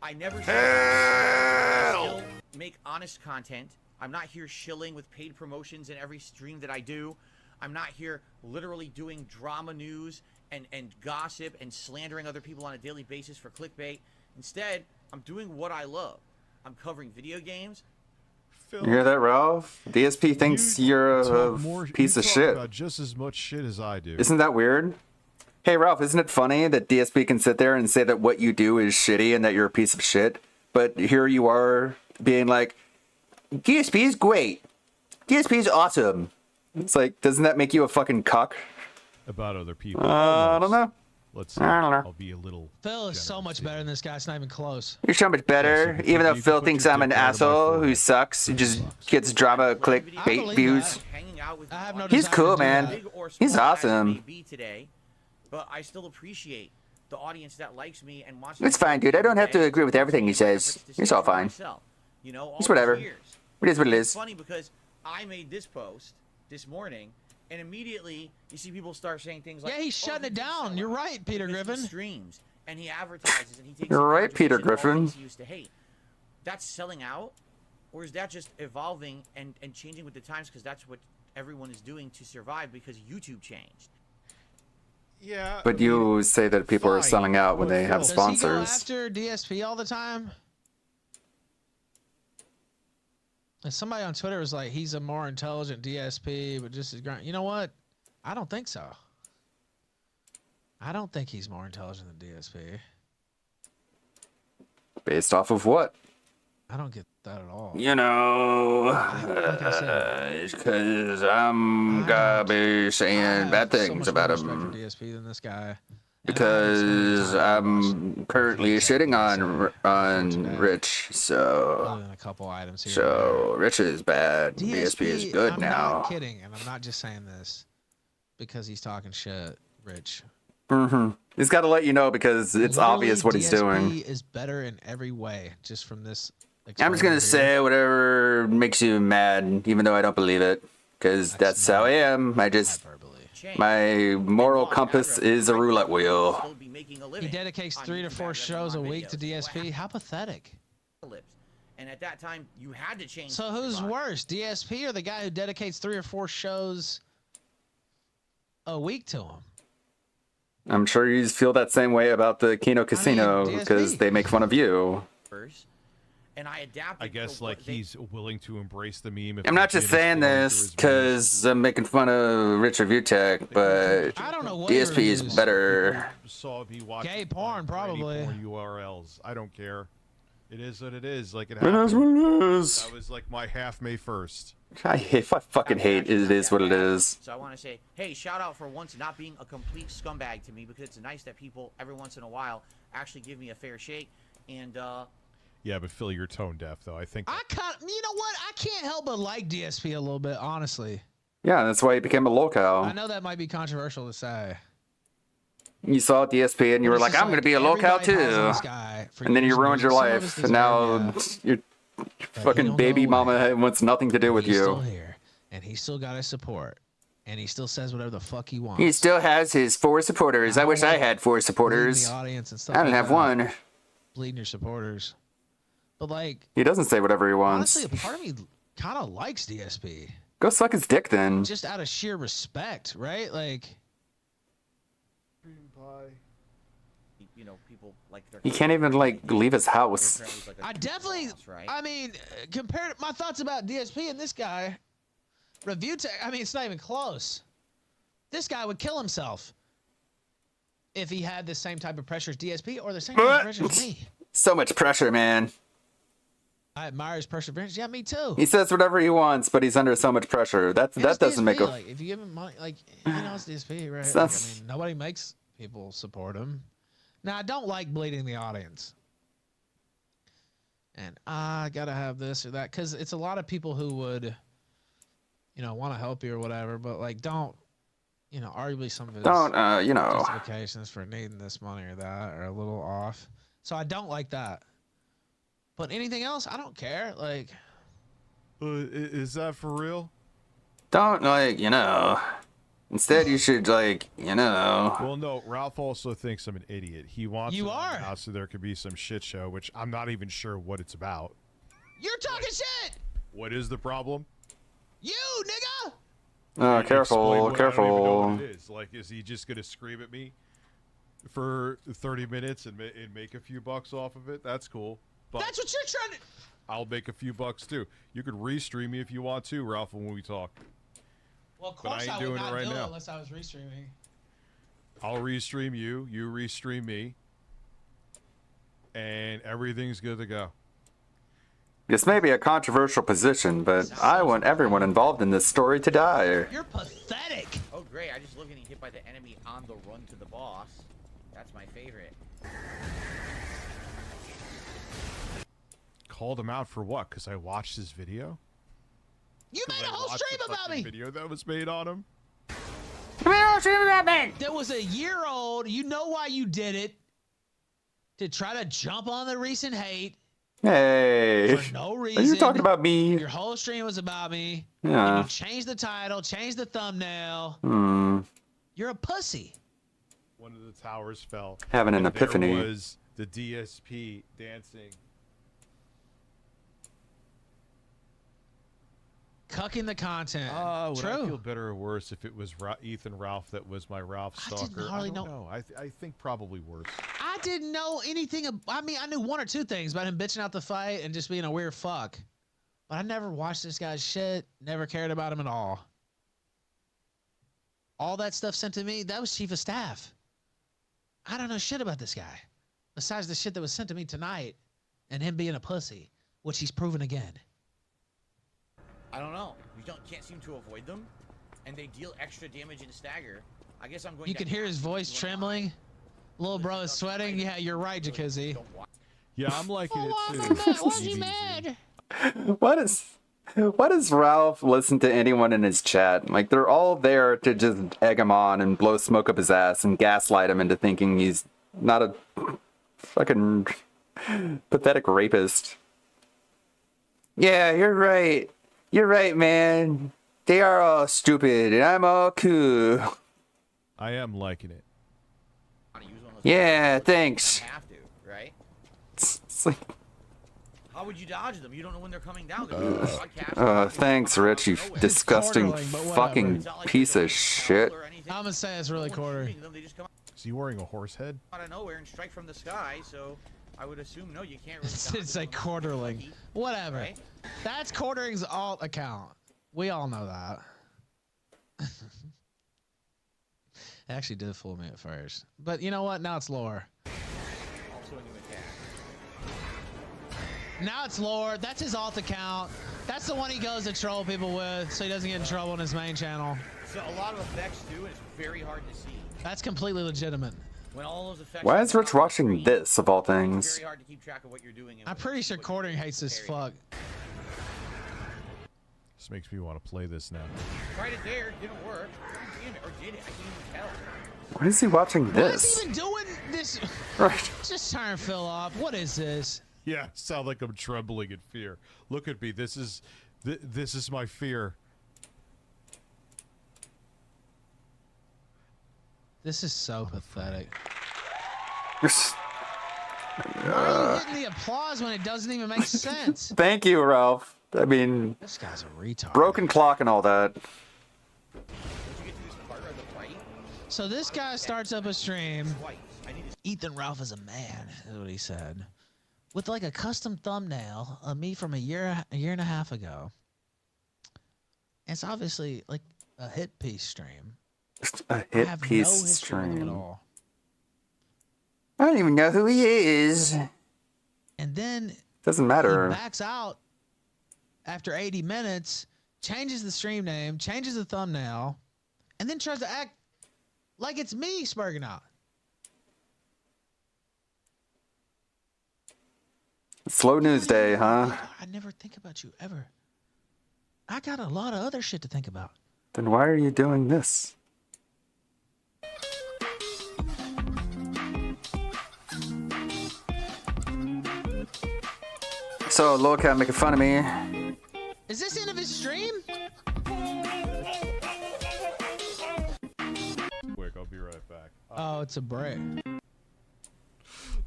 I never I still make honest content. I'm not here shilling with paid promotions in every stream that I do. I'm not here literally doing drama news and gossip and slandering other people on a daily basis for clickbait. Instead, I'm doing what I love. I'm covering video games. You hear that, Ralph? DSP thinks you're a piece of shit. About just as much shit as I do. Isn't that weird? Hey, Ralph, isn't it funny that DSP can sit there and say that what you do is shitty and that you're a piece of shit? But here you are being like, DSP is great. DSP is awesome. It's like, doesn't that make you a fucking cuck? About other people. I don't know. Let's see. I don't know. I'll be a little. Phil is so much better than this guy. It's not even close. You're so much better, even though Phil thinks I'm an asshole who sucks, who just gets drama clickbait views. I have no He's desire cool, to do man. that. He's awesome. Be today, but I still appreciate the audience that likes me and wants. It's fine, dude. I don't have to agree with everything he says. It's all fine. You know, all It's whatever. these years. It is what it It's is. funny because I made this post this morning, and immediately you see people start saying things like, Yeah, he's shutting it down. You're right, Peter Griffin. Streams, and he advertises and he takes. You're right, Peter advantage of all Griffin. things he used to hate. That's selling out, or is that just evolving and changing with the times? Because that's what everyone is doing to survive because YouTube changed. Yeah. But you say that people are selling out when they have Does sponsors. he go after DSP all the time? And somebody on Twitter was like, he's a more intelligent DSP, but just as grunt. You know what? I don't think so. I don't think he's more intelligent than DSP. Based off of what? I don't get that at all. You know, like I said, because I'm gonna be saying bad so things much about more respect him. for DSP than this guy. because I'm currently shitting on Rich, so Other than a couple items here. so Rich is bad. DSP is good I'm now. not kidding, and I'm not just saying this because he's talking shit, Rich. He's got to let you know because it's obvious what he's doing. DSP is better in every way, just from this. I'm just gonna say whatever makes you mad, even though I don't believe it, because that's how I am. My moral compass is a roulette wheel. He dedicates 3 to 4 shows a week to DSP. How pathetic. And at that time, you had to change. So who's worse, DSP or the guy who dedicates 3 or 4 shows a week to him? I'm sure you feel that same way about the Kino Casino because they make fun of you. And I adapted. I guess like he's willing to embrace the meme. If I'm not just saying this because I'm making fun of Richard Vutek, but I don't know what DSP is better. Saw me watch gay porn, probably. Porn URLs. I don't care. It is what it is. Like it It is happened. what it is. That was like my half May 1st. I fucking hate it is what it is. So I want to say, hey, shout out for once not being a complete scumbag to me, because it's nice that people every once in a while actually give me a fair shake. And Yeah, but Phil, you're tone deaf though. I think. You know what? I can't help but like DSP a little bit, honestly. Yeah, that's why he became a locale. I know that might be controversial to say. You saw DSP and you were like, I'm going to be a locale too. And then you ruined your life. And now your fucking baby mama wants nothing to do with He's still you. here, and he still got his support, and he still says whatever the fuck he wants. He still has his 4 supporters. I wish I had 4 supporters. The audience and stuff I don't like have that. one. Bleeding your supporters. But like, He doesn't say whatever he wants. honestly, a part of me kind of likes DSP. Go suck his dick then. Just out of sheer respect, right? Like, you know, people like their. He can't even like leave his house. I definitely, I mean, compared my thoughts about DSP and this guy, review tech, I mean, it's not even close. This guy would kill himself if he had the same type of pressure as DSP or the same type of pressure as me. So much pressure, man. I admire his perseverance. Yeah, me too. He says whatever he wants, but he's under so much pressure. That doesn't make a. Like, if you give him money, like, you know, it's DSP, right? Like, I mean, nobody makes people support him. Now, I don't like bleeding the audience. And I gotta have this or that, because it's a lot of people who would, you know, want to help you or whatever, but like, don't, you know, arguably some of his you know, justifications for needing this money or that are a little off. So I don't like that. But anything else, I don't care. Like, is that for real? don't like, you know. Instead, you should like, you know. Well, no. Ralph also thinks I'm an idiot. He wants You it on are. the house so there could be some shit show, which I'm not even sure what it's about. you're talking shit. What is the problem? You, nigga. Oh, Explain careful, what- I don't even know careful. what it is. Like, is he just gonna scream at me for 30 minutes and make a few bucks off of it? That's cool. But That's what you're trying to. I'll make a few bucks too. You could restream me if you want to, Ralph, when we talk. Well, of But I course ain't I would doing it not right do it now. unless I was restreaming. I'll restream you. You restream me. And everything's good to go. This may be a controversial position, but I want everyone involved in this story to die. You're pathetic. Oh, great! I just love getting hit by the enemy on the run to the boss. That's my favorite. Called him out for what? Because I watched his video? You made a whole Watched stream the about fucking me. video that was made on him? There was a year old. You know why you did it? To try to jump on the recent hate. Hey, For no are reason. you talking about me? Your whole stream was about me. Yeah. And you changed the title, changed the thumbnail. You're a pussy. One of the towers fell. Having an and epiphany. There was the DSP dancing. Cucking the content. Would I True. feel better or worse if it was Ethan Ralph that was my Ralph stalker? hardly I don't know. I think probably worse. I didn't know anything. I mean, I knew 1 or 2 things about him bitching out the fight and just being a weird fuck. But I never watched this guy's shit. Never cared about him at all. All that stuff sent to me, that was chief of staff. I don't know shit about this guy. Besides the shit that was sent to me tonight and him being a pussy, which he's proven again. I don't know. You can't seem to avoid them, and they deal extra damage in stagger. I guess I'm going. You can hear his voice trembling. Little bro is sweating. Yeah, you're right, Jacuzzi. Yeah, I'm liking it too. Why is he mad? Why does Ralph listen to anyone in his chat? Like, they're all there to just egg him on and blow smoke up his ass and gaslight him into thinking he's not a fucking pathetic rapist. Yeah, you're right. You're right, man. They are all stupid and I'm all cool. I am liking it. Yeah, thanks. Have to, right? It's like, How would you dodge them? You don't know when they're coming down. thanks, Rich, you disgusting fucking piece of shit. I'm gonna say it's really quarter. Is he wearing a horse head? Out of nowhere and strike from the sky, so I would assume no, you can't really. It's a quarterling. Whatever. Right? That's quartering's alt account. We all know that. It actually did fool me at first, but you know what? Now it's lore. Now it's lore. That's his alt account. That's the one he goes to troll people with, so he doesn't get in trouble on his main channel. So a lot of effects too, and it's very hard to see. That's completely legitimate. When all those effects. Why is Rich watching this, of all things? It's very hard to keep track of what you're doing. I'm pretty sure quartering hates this fuck. This makes me want to play this now. Tried it there, it didn't work. Damn it, or did it? I can't even tell. Why is he watching Why is this? he even doing this? Right. Just turn Phil off. What is this? Yeah, sound like I'm trembling in fear. Look at me. This is my fear. This is so pathetic. You're Why are you hitting the applause when it doesn't even make sense? Thank you, Ralph. I mean, This guy's a retard. broken clock and all that. So this guy starts up a stream. Ethan Ralph is a man, is what he said, with like a custom thumbnail of me from a year and a half ago. It's obviously like a hit piece stream. A I hit have piece no history with him stream. at all. I don't even know who he is. And then Doesn't he matter. backs out after 80 minutes, changes the stream name, changes the thumbnail, and then tries to act like it's me spurging out. Slow news day, huh? I never think about you ever. I got a lot of other shit to think about. Then why are you doing this? So, Lolcat making fun of me. Is this the end of his stream? Quick, I'll be right back. Oh, it's a break.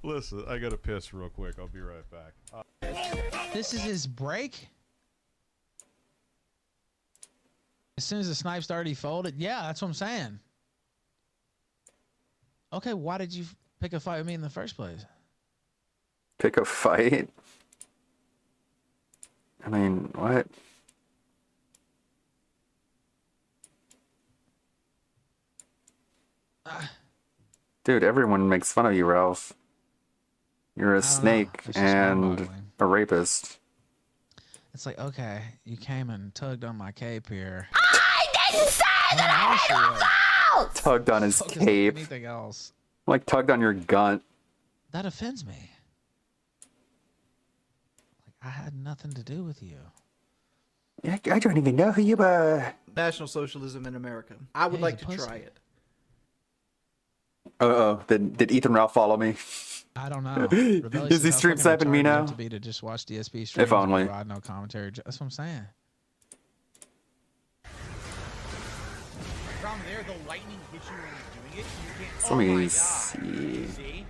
Listen, I gotta piss real quick. I'll be right back. This is his break? As soon as the snipe's already folded? Yeah, that's what I'm saying. Okay, why did you pick a fight with me in the first place? Pick a fight? I mean, what? Dude, everyone makes fun of you, Ralph. You're a snake and a rapist. It's like, okay, you came and tugged on my cape here. I didn't say that I had a mouth! Tugged on his Focus on cape. anything else. Like tugged on your gun. That offends me. Like, I had nothing to do with you. I don't even know who you are. National Socialism in America. I would like to try it. Uh-oh. Did Ethan Ralph follow me? I don't know. Is he stream sniping me now? To be to just watch DSP streams If only. and provide no commentary. That's what I'm saying. From there, the lightning hits you when you're doing it. You can't. Let me see.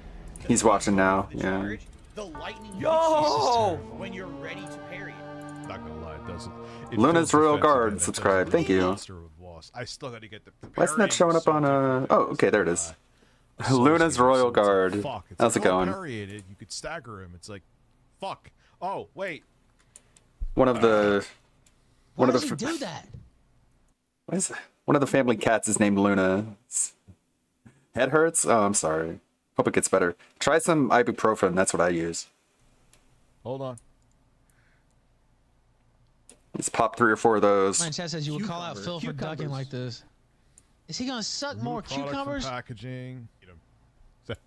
He's watching now. Yeah. The lightning Yo! hits you when you're ready to parry it. Not gonna lie, it doesn't. Luna's Royal Guard subscribed. Thank you. I still gotta get the. Why isn't that showing up on Oh, okay, there it is. Luna's Royal Guard. Fuck. It's How's it like, oh, going? parry it, you could stagger him. It's like, fuck. Oh, wait. One of the Why does he do that? What is one of the family cats is named Luna. Head hurts? Oh, I'm sorry. Hope it gets better. Try some ibuprofen. That's what I use. Hold on. Just pop 3 or 4 of those. My chat says you would call out Phil for ducking like this. Is he gonna suck more Product from cucumbers? packaging. Okay.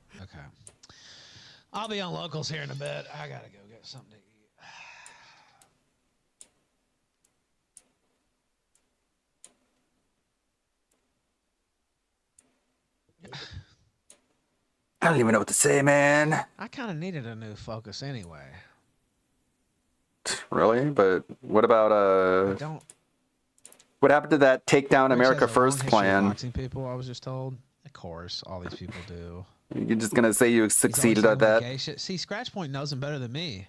I'll be on locals here in a bit. I gotta go get something to eat. I don't even know what to say, man. I kind of needed a new focus anyway. Really? But what about don't. What happened to that Take Down Rich America has a long First history of plan? boxing people, I was just told. Of course, all these people do. You're just gonna say you He's always succeeded talking at that? gay shit. See, Scratch Point knows him better than me.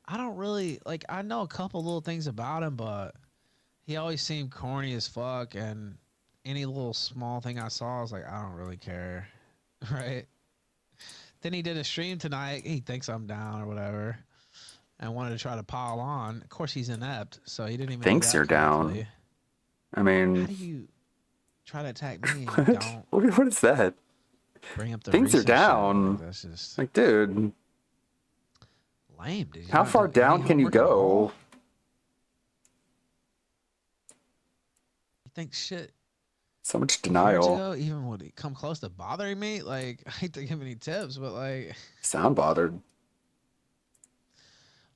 I don't really like. I know a couple little things about him, but he always seemed corny as fuck. And any little small thing I saw, I was like, I don't really care, right? Then he did a stream tonight. He thinks I'm down or whatever, and wanted to try to pile on. Of course, he's inept, so he didn't even. Thinks you're down. I mean, how do you try to attack me and you don't what is that? bring up the Things are recent shit? down. Like, that's just like, dude. Lame. Did you How not far do any down can you homework at all? go? You think shit So much years denial. ago even would it come close to bothering me? Like, I hate to give any tips, but like, Sound bothered.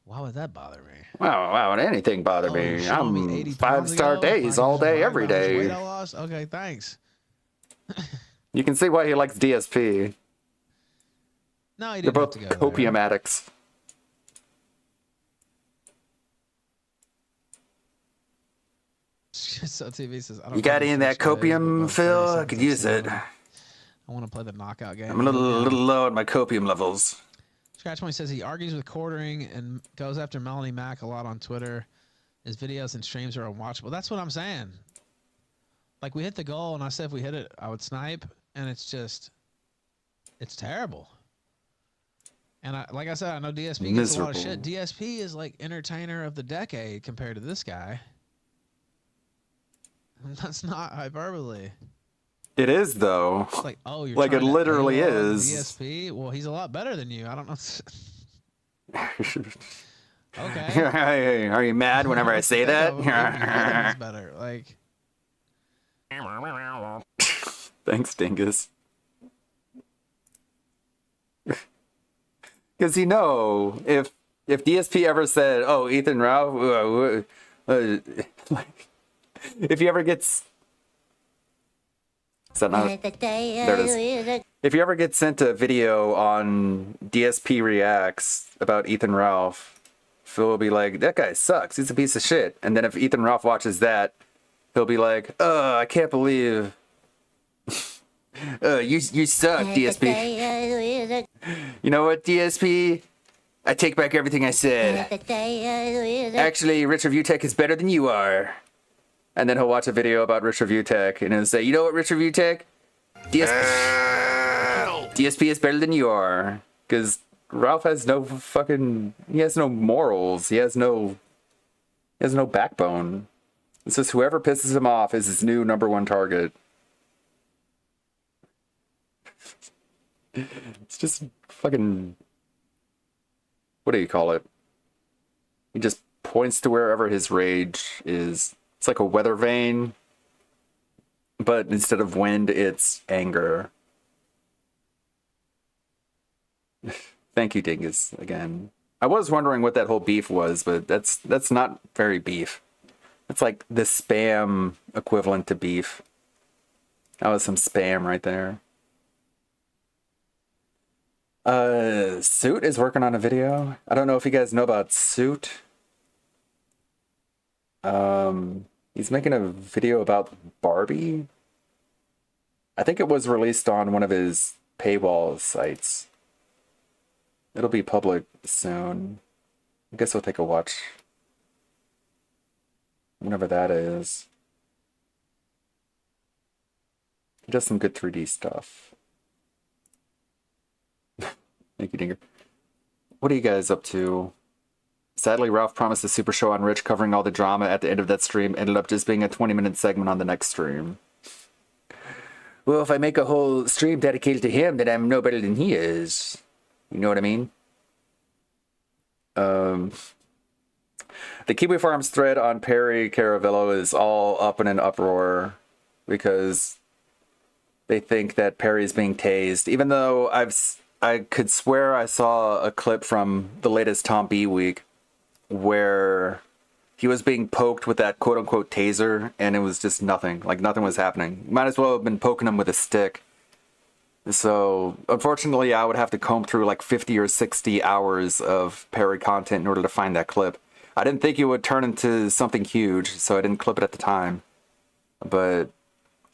why would that bother me? Wow, anything bother Oh, you're me. showing me I'm 80 pounds 5-star ago? days Like, all just day, brag every about how much weight day. I lost? Okay, thanks. You can see why he likes DSP. No, he They're didn't have both to go copium addicts. So TV says, I don't You got know any of the that Twitch days, but copium, about Phil? 30 I could seconds use it. I want to play the knockout game. I'm a little low on my copium levels. Scratch Point says he argues with quartering and goes after Melanie Mack a lot on Twitter. His videos and streams are unwatchable. That's what I'm saying. Like, we hit the goal, and I said if we hit it, I would snipe, and it's terrible. And like I said, I know DSP gets a lot of shit. DSP is like entertainer of the decade compared to this guy. And that's not hyperbole. It is, though. It's like, oh, you're like it trying to literally AWOL is. DSP? Well, he's a lot better than you. I don't know. Okay. Are you mad whenever I say that? He's better. Like, thanks, Dingus. Because if DSP ever said, "Oh, Ethan Ralph," like, if he ever gets, is that not? There it is. If you ever get sent a video on DSP reacts about Ethan Ralph, Phil will be like, "That guy sucks. He's a piece of shit." And then if Ethan Ralph watches that, he'll be like, "Oh, I can't believe." You suck, DSP. You know what, DSP? I take back everything I said. Actually, Rich Review Tech is better than you are. And then he'll watch a video about Rich Review Tech and he'll say, you know what, Rich Review Tech? DSP is better than you are. Because Ralph has no he has no morals. He has no backbone. It's just whoever pisses him off is his new #1 target. It's just fucking, what do you call it? He just points to wherever his rage is. It's like a weather vane, but instead of wind, it's anger. Thank you, Dingus, again. I was wondering what that whole beef was, but that's not very beef. It's like the spam equivalent to beef. That was some spam right there. Suit is working on a video. I don't know if you guys know about Suit. He's making a video about Barbie. I think it was released on one of his paywall sites. It'll be public soon. I guess we'll take a watch. Whenever that is. He does some good 3D stuff. Thank you, Dinger. What are you guys up to? Sadly, Ralph promised a super show on Rich covering all the drama at the end of that stream. Ended up just being a 20-minute segment on the next stream. Well, if I make a whole stream dedicated to him, then I'm no better than he is. You know what I mean? The Kiwi Farms thread on Perry Caravello is all up in an uproar because they think that Perry's being tased, even though I could swear I saw a clip from the latest Tom B week where he was being poked with that quote unquote taser, and it was just nothing. Like nothing was happening. Might as well have been poking him with a stick. So unfortunately, I would have to comb through like 50 or 60 hours of Perry content in order to find that clip. I didn't think it would turn into something huge, so I didn't clip it at the time. But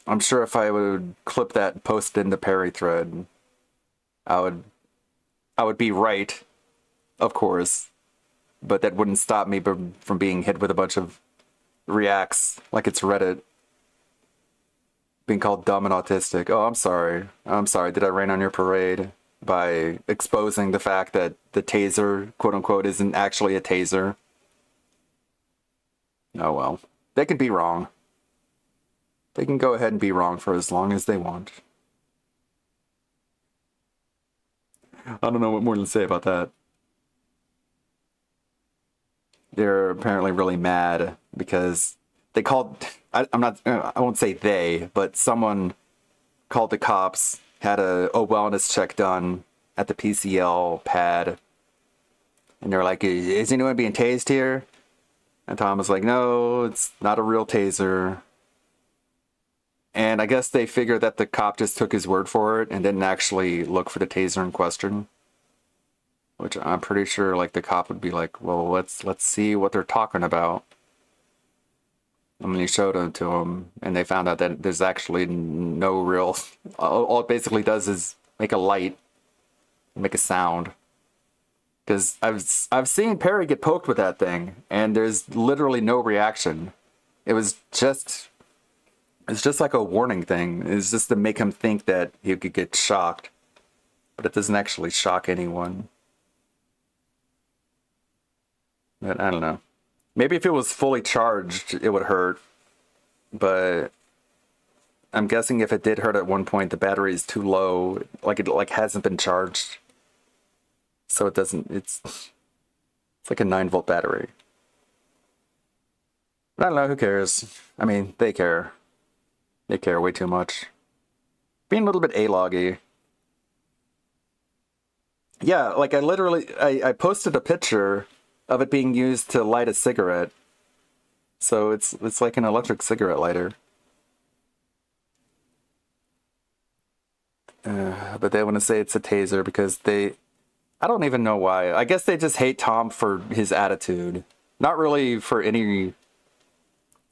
I'm sure if I would clip that and post it in the Perry thread, I would be right, of course. But that wouldn't stop me from being hit with a bunch of reacts like it's Reddit. Being called dumb and autistic. Oh, I'm sorry. I'm sorry. Did I rain on your parade by exposing the fact that the taser, quote unquote, isn't actually a taser? Oh well. They can be wrong. They can go ahead and be wrong for as long as they want. I don't know what more to say about that. They're apparently really mad because they called... I won't say they, but someone called the cops, had a wellness check done at the PCL pad. And they're like, is anyone being tased here? And Tom was like, no, it's not a real taser. And I guess they figured that the cop just took his word for it and didn't actually look for the taser in question. Which I'm pretty sure like the cop would be like, well, let's see what they're talking about. And then he showed it to them, and they found out that there's actually no real... All it basically does is make a light, make a sound. Because I've seen Perry get poked with that thing, and there's literally no reaction. It's just like a warning thing. It's just to make him think that he could get shocked. But it doesn't actually shock anyone. But I don't know. Maybe if it was fully charged, it would hurt. But I'm guessing if it did hurt at one point, the battery is too low. Like it hasn't been charged. So it doesn't... It's like a 9-volt battery. But I don't know, who cares? I mean, they care. They care way too much. Being a little bit A-loggy. Yeah, like I posted a picture of it being used to light a cigarette. So it's like an electric cigarette lighter. But they want to say it's a taser because I don't even know why. I guess they just hate Tom for his attitude. Not really for any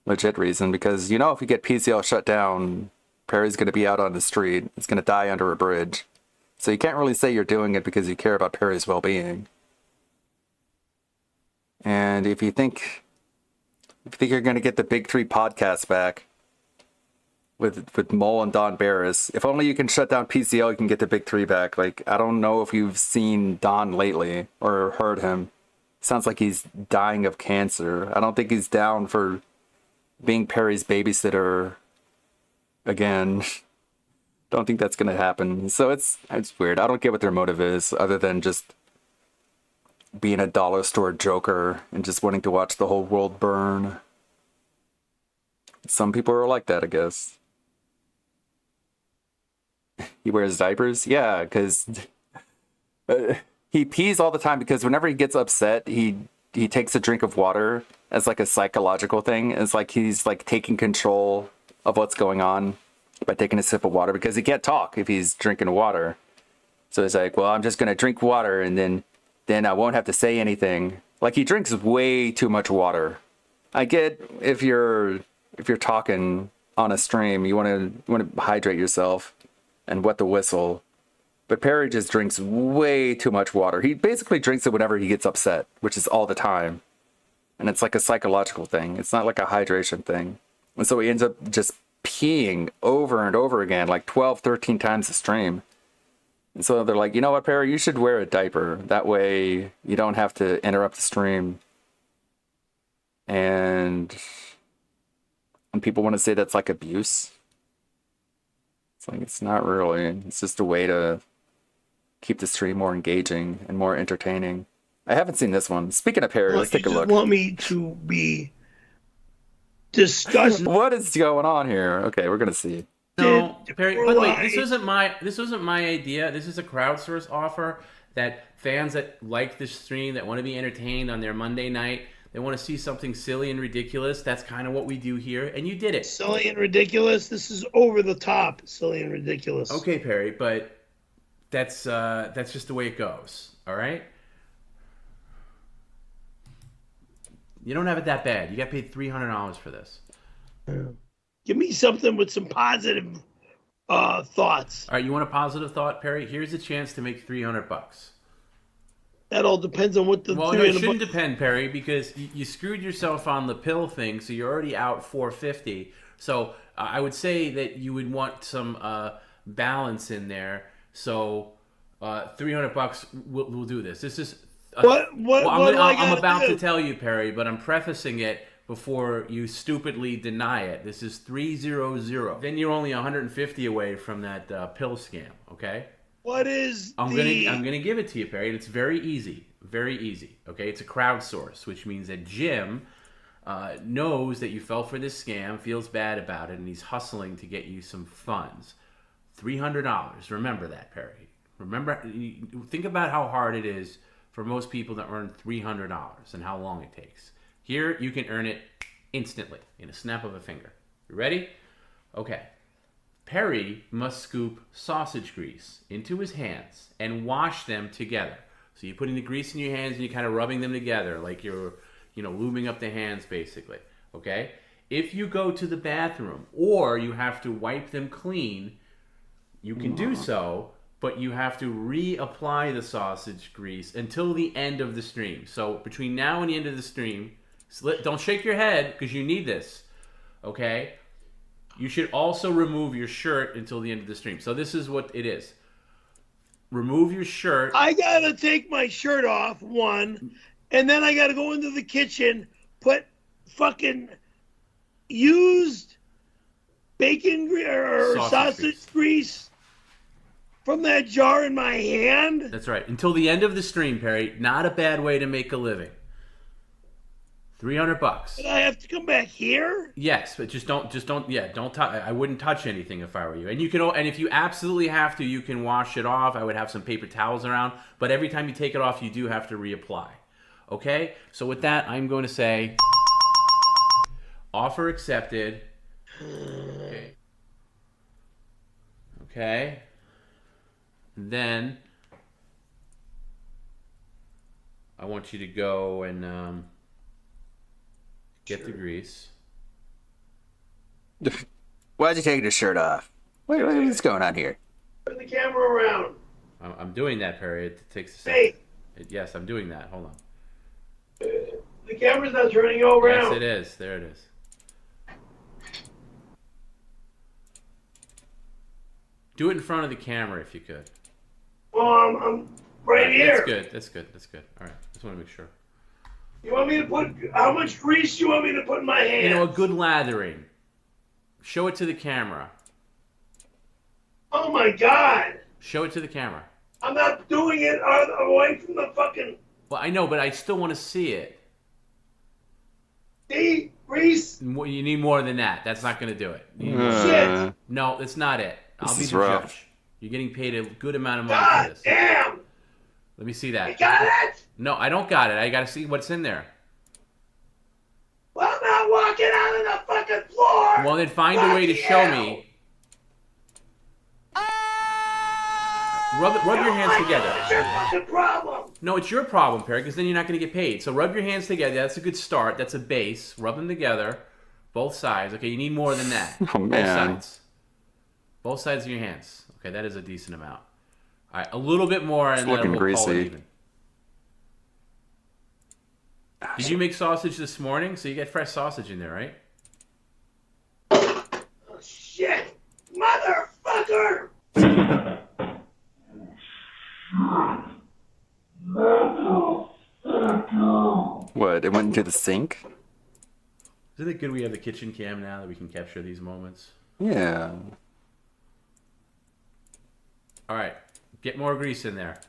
legit reason, because you know if you get PCL shut down, Perry's going to be out on the street. He's going to die under a bridge. So you can't really say you're doing it because you care about Perry's well-being. And if you think you're going to get the Big Three podcast back with Mole and Don Barris, if only you can shut down PCL, you can get the Big Three back. Like, I don't know if you've seen Don lately or heard him. Sounds like he's dying of cancer. I don't think he's down for being Perry's babysitter again. Don't think that's going to happen. So it's weird. I don't get what their motive is other than just being a dollar store joker and just wanting to watch the whole world burn. Some people are like that, I guess. He wears diapers? Yeah, because he pees all the time because whenever he gets upset, he takes a drink of water as like a psychological thing. It's like he's like taking control of what's going on by taking a sip of water because he can't talk if he's drinking water. So he's like, well, I'm just going to drink water and then I won't have to say anything. Like, he drinks way too much water. I get if you're talking on a stream, you want to hydrate yourself and wet the whistle. But Perry just drinks way too much water. He basically drinks it whenever he gets upset, which is all the time. And it's like a psychological thing. It's not like a hydration thing. And so he ends up just peeing over and over again, like 12, 13 times a stream. And so they're like, you know what, Perry, you should wear a diaper. That way you don't have to interrupt the stream. And people want to say that's like abuse. It's like, it's not really. It's just a way to keep the stream more engaging and more entertaining. I haven't seen this one. Speaking of Perry, let's take a look. You want me to be disgusted? What is going on here? Okay, we're going to see. No, Perry. By the way, this wasn't my idea. This is a crowdsource offer that fans that like this stream, that want to be entertained on their Monday night, they want to see something silly and ridiculous. That's kind of what we do here, and you did it. Silly and ridiculous. This is over the top. Silly and ridiculous. Okay, Perry, but that's just the way it goes. All right. You don't have it that bad. You got paid $300 for this. Give me something with some positive thoughts. All right, you want a positive thought, Perry? Here's a chance to make $300. That all depends on what the. Well, no, it shouldn't depend, Perry, because you screwed yourself on the pill thing, so you're already out $450. So I would say that you would want some balance in there. So $300, we'll do this. This is I'm about to tell you, Perry, but I'm prefacing it before you stupidly deny it. This is 300. Then you're only 150 away from that pill scam. Okay. What is I'm gonna give it to you, Perry. And it's very easy. Very easy. Okay. It's a crowdsource, which means that Jim knows that you fell for this scam, feels bad about it, and he's hustling to get you some funds. $300. Remember that, Perry. Remember. Think about how hard it is for most people to earn $300 and how long it takes. Here, you can earn it instantly, in a snap of a finger. You ready? Okay. Perry must scoop sausage grease into his hands and wash them together. So you're putting the grease in your hands and you're kind of rubbing them together like you're, lubing up the hands, basically. Okay? If you go to the bathroom or you have to wipe them clean, you can do so, but you have to reapply the sausage grease until the end of the stream. So between now and the end of the stream, don't shake your head because you need this, okay? You should also remove your shirt until the end of the stream. So this is what it is. Remove your shirt. I gotta take my shirt off, one, and then I gotta go into the kitchen, put fucking used bacon or sausage grease from that jar in my hand. That's right. Until the end of the stream, Perry. Not a bad way to make a living. $300. But I have to come back here? Yes, but don't touch. I wouldn't touch anything if I were you. And you can, and if you absolutely have to, you can wash it off. I would have some paper towels around. But every time you take it off, you do have to reapply. Okay? So with that, I'm going to say, offer accepted. Okay. Okay. Then I want you to go and get the grease. Why'd you take your shirt off? What's going on here? Turn the camera around. I'm doing that, Perry. It takes a second. Hey. Yes, I'm doing that. Hold on. The camera's not turning you around. Yes, it is. There it is. Do it in front of the camera if you could. Well, I'm right here. That's good. All right. Just want to make sure. You want me to put, how much grease do you want me to put in my hands? A good lathering. Show it to the camera. Oh my God. Show it to the camera. I'm not doing it away from the fucking... Well, I know, but I still want to see it. See? Grease? You need more than that. That's not going to do it. Shit. No, that's not it. I'll be the rough. judge. You're getting paid a good amount of money for this. Damn. Let me see that. You got it? No, I don't got it. I got to see what's in there. Well, I'm not walking out of the fucking floor. Well, then find a way to show me. Rub your hands together. It's your fucking problem. No, it's your problem, Perry, because then you're not going to get paid. So rub your hands together. That's a good start. That's a base. Rub them together. Both sides. Okay, you need more than that. Oh, man. Both sides. Both sides of your hands. Okay, that is a decent amount. All right, a little bit more, and It's then looking we'll call it greasy. even. Did you make sausage this morning? So you got fresh sausage in there, right? Oh, shit. Motherfucker. What? It went into the sink? Isn't it good we have the kitchen cam now that we can capture these moments? Yeah. All right, get more grease in there.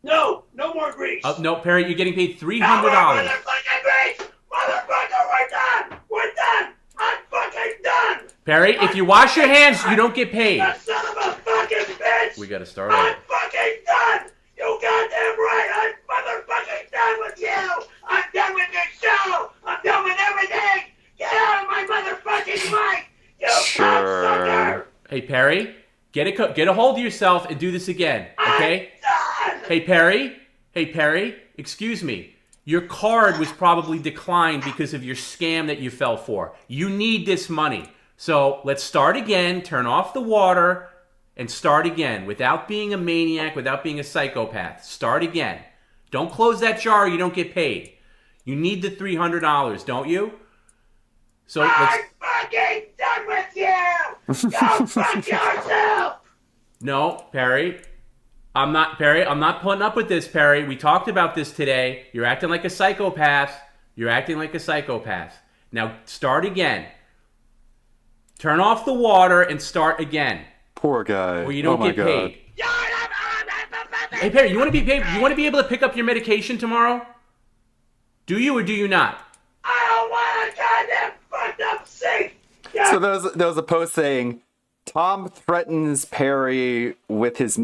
No more grease. No, Perry, you're getting paid $300. Motherfucking grease. Motherfucker, we're done. I'm fucking done. Perry, if you wash your hands, you don't get paid. You son of a fucking bitch! We gotta start over. I'm fucking done! You goddamn right! I'm motherfucking done with you! I'm done with your show! I'm done with everything! Get out of my motherfucking mic! You cocksucker! Hey, Perry, get a hold of yourself and do this again, okay? Hey, Perry, excuse me. Your card was probably declined because of your scam that you fell for. You need this money. So let's start again, turn off the water, and start again without being a maniac, without being a psychopath. Start again. Don't close that jar or you don't get paid. You need the $300, don't you? So let's... I'm fucking done with you! Go fuck yourself! No, Perry. I'm not putting up with this, Perry. We talked about this today. You're acting like a psychopath. Now start again. Turn off the water and start again. Poor guy. Or you don't get paid. Hey Perry, you want to be paid? You want to be able to pick up your medication tomorrow? Do you or do you not? I don't want a goddamn fucked up sink! So there was a post saying, Tom threatens Perry with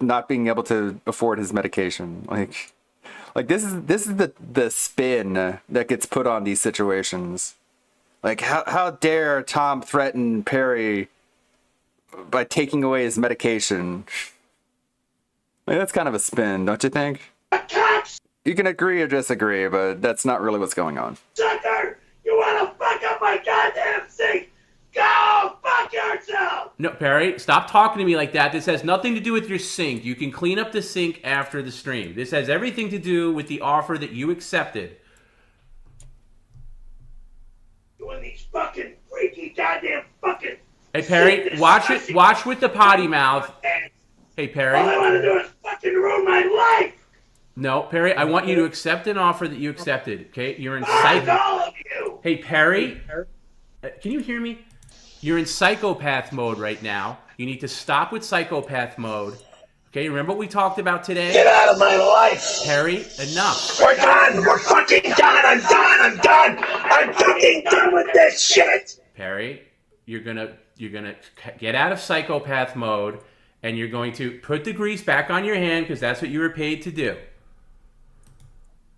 not being able to afford his medication. Like this is the spin that gets put on these situations. Like how dare Tom threaten Perry by taking away his medication? Like, that's kind of a spin, don't you think? You can agree or disagree, but that's not really what's going on. Sucker! You wanna fuck up my goddamn sink? Go fuck yourself! No, Perry, stop talking to me like that. This has nothing to do with your sink. You can clean up the sink after the stream. This has everything to do with the offer that you accepted. Doing these fucking freaky goddamn fucking... Hey, Perry, watch with the potty mouth. Hey, Perry. All I wanna do is fucking ruin my life! No, Perry, I want you to accept an offer that you accepted, okay? You're in psycho... Hey, Perry, can you hear me? You're in psychopath mode right now. You need to stop with psychopath mode. Okay, remember what we talked about today? Get out of my life! Perry, enough. We're done! We're fucking done! I'm done! I'm fucking done with this shit! Perry, you're gonna get out of psychopath mode and you're going to put the grease back on your hand because that's what you were paid to do.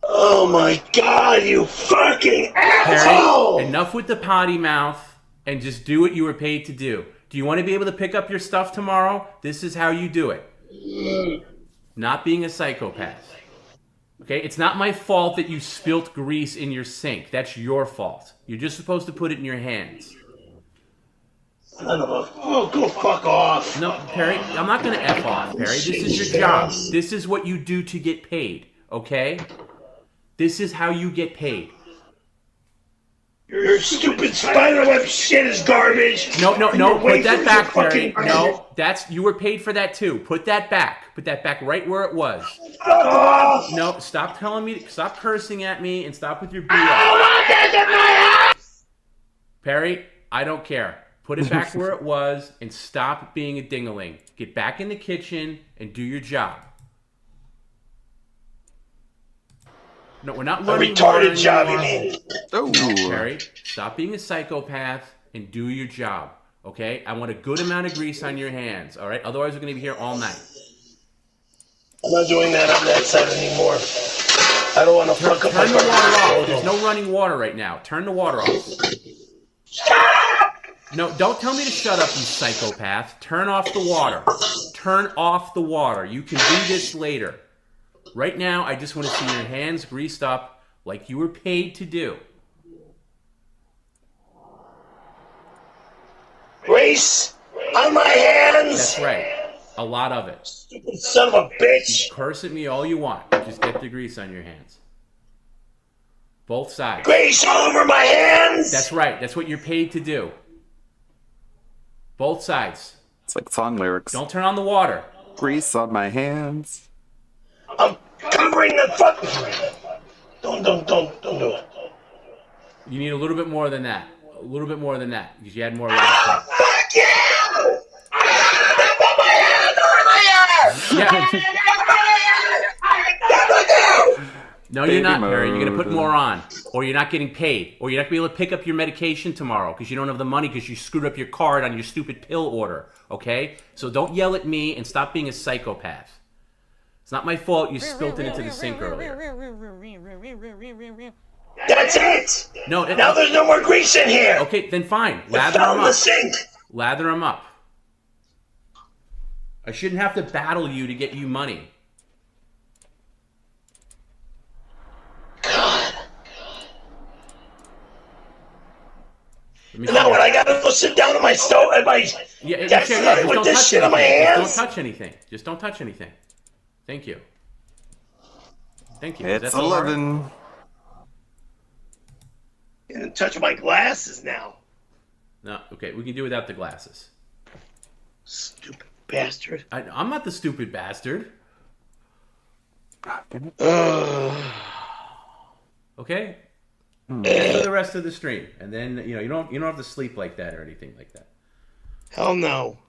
Oh my god, you fucking asshole! Perry, enough with the potty mouth and just do what you were paid to do. Do you want to be able to pick up your stuff tomorrow? This is how you do it. Not being a psychopath. Okay, it's not my fault that you spilt grease in your sink. That's your fault. You're just supposed to put it in your hands. Son of a... Oh, go fuck off! No, Perry, I'm not going to F off, Perry. This is your job. This is what you do to get paid, okay? This is how you get paid. Your stupid spiderweb shit is garbage! No, put that back, Perry. No, you were paid for that too. Put that back. Put that back right where it was. No, stop telling me, stop cursing at me and stop with your BS. I don't want this in my house! Perry, I don't care. Put it back where it was and stop being a ding-a-ling. Get back in the kitchen and do your job. No, we're not learning. A retarded job, you mean? No, Perry, stop being a psychopath and do your job, okay? I want a good amount of grease on your hands, all right? Otherwise, we're going to be here all night. I'm not doing that on that side anymore. I don't want to fuck up my Turn the water off. There's no running water right now. Turn the water off. No, don't tell me to shut up, you psychopath. Turn off the water. Turn off the water. You can do this later. Right now, I just want to see your hands greased up like you were paid to do. Grease on my hands! That's right. A lot of it. Stupid son of a bitch! You curse at me all you want. Just get the grease on your hands. Both sides. Grease all over my hands! That's right. That's what you're paid to do. Both sides. It's like song lyrics. Don't turn on the water. Grease on my hands. I'm covering the fuck. Don't do it. You need a little bit more than that. A little bit more than that. Because you had more last time. Fuck you! Put my hands over my ass! Yeah. No, you're not, Perry. You're going to put more on, or you're not getting paid, or you're not going to be able to pick up your medication tomorrow because you don't have the money because you screwed up your card on your stupid pill order, okay? So don't yell at me and stop being a psychopath. It's not my fault you spilled it into the sink earlier. That's it! No, now there's no more grease in here! Okay, then fine. It Lather fell them in the up. sink! Lather them up. I shouldn't have to battle you to get you money. Now when I gotta go sit down at my stove at my desk with this shit on my hands. Just don't touch anything. Just don't touch anything. Thank you. Thank you. It's 11. You didn't touch my glasses now. No, okay, we can do without the glasses. Stupid bastard. I'm not the stupid bastard. Okay? For the rest of the stream. And then, you don't have to sleep like that or anything like that. Hell no.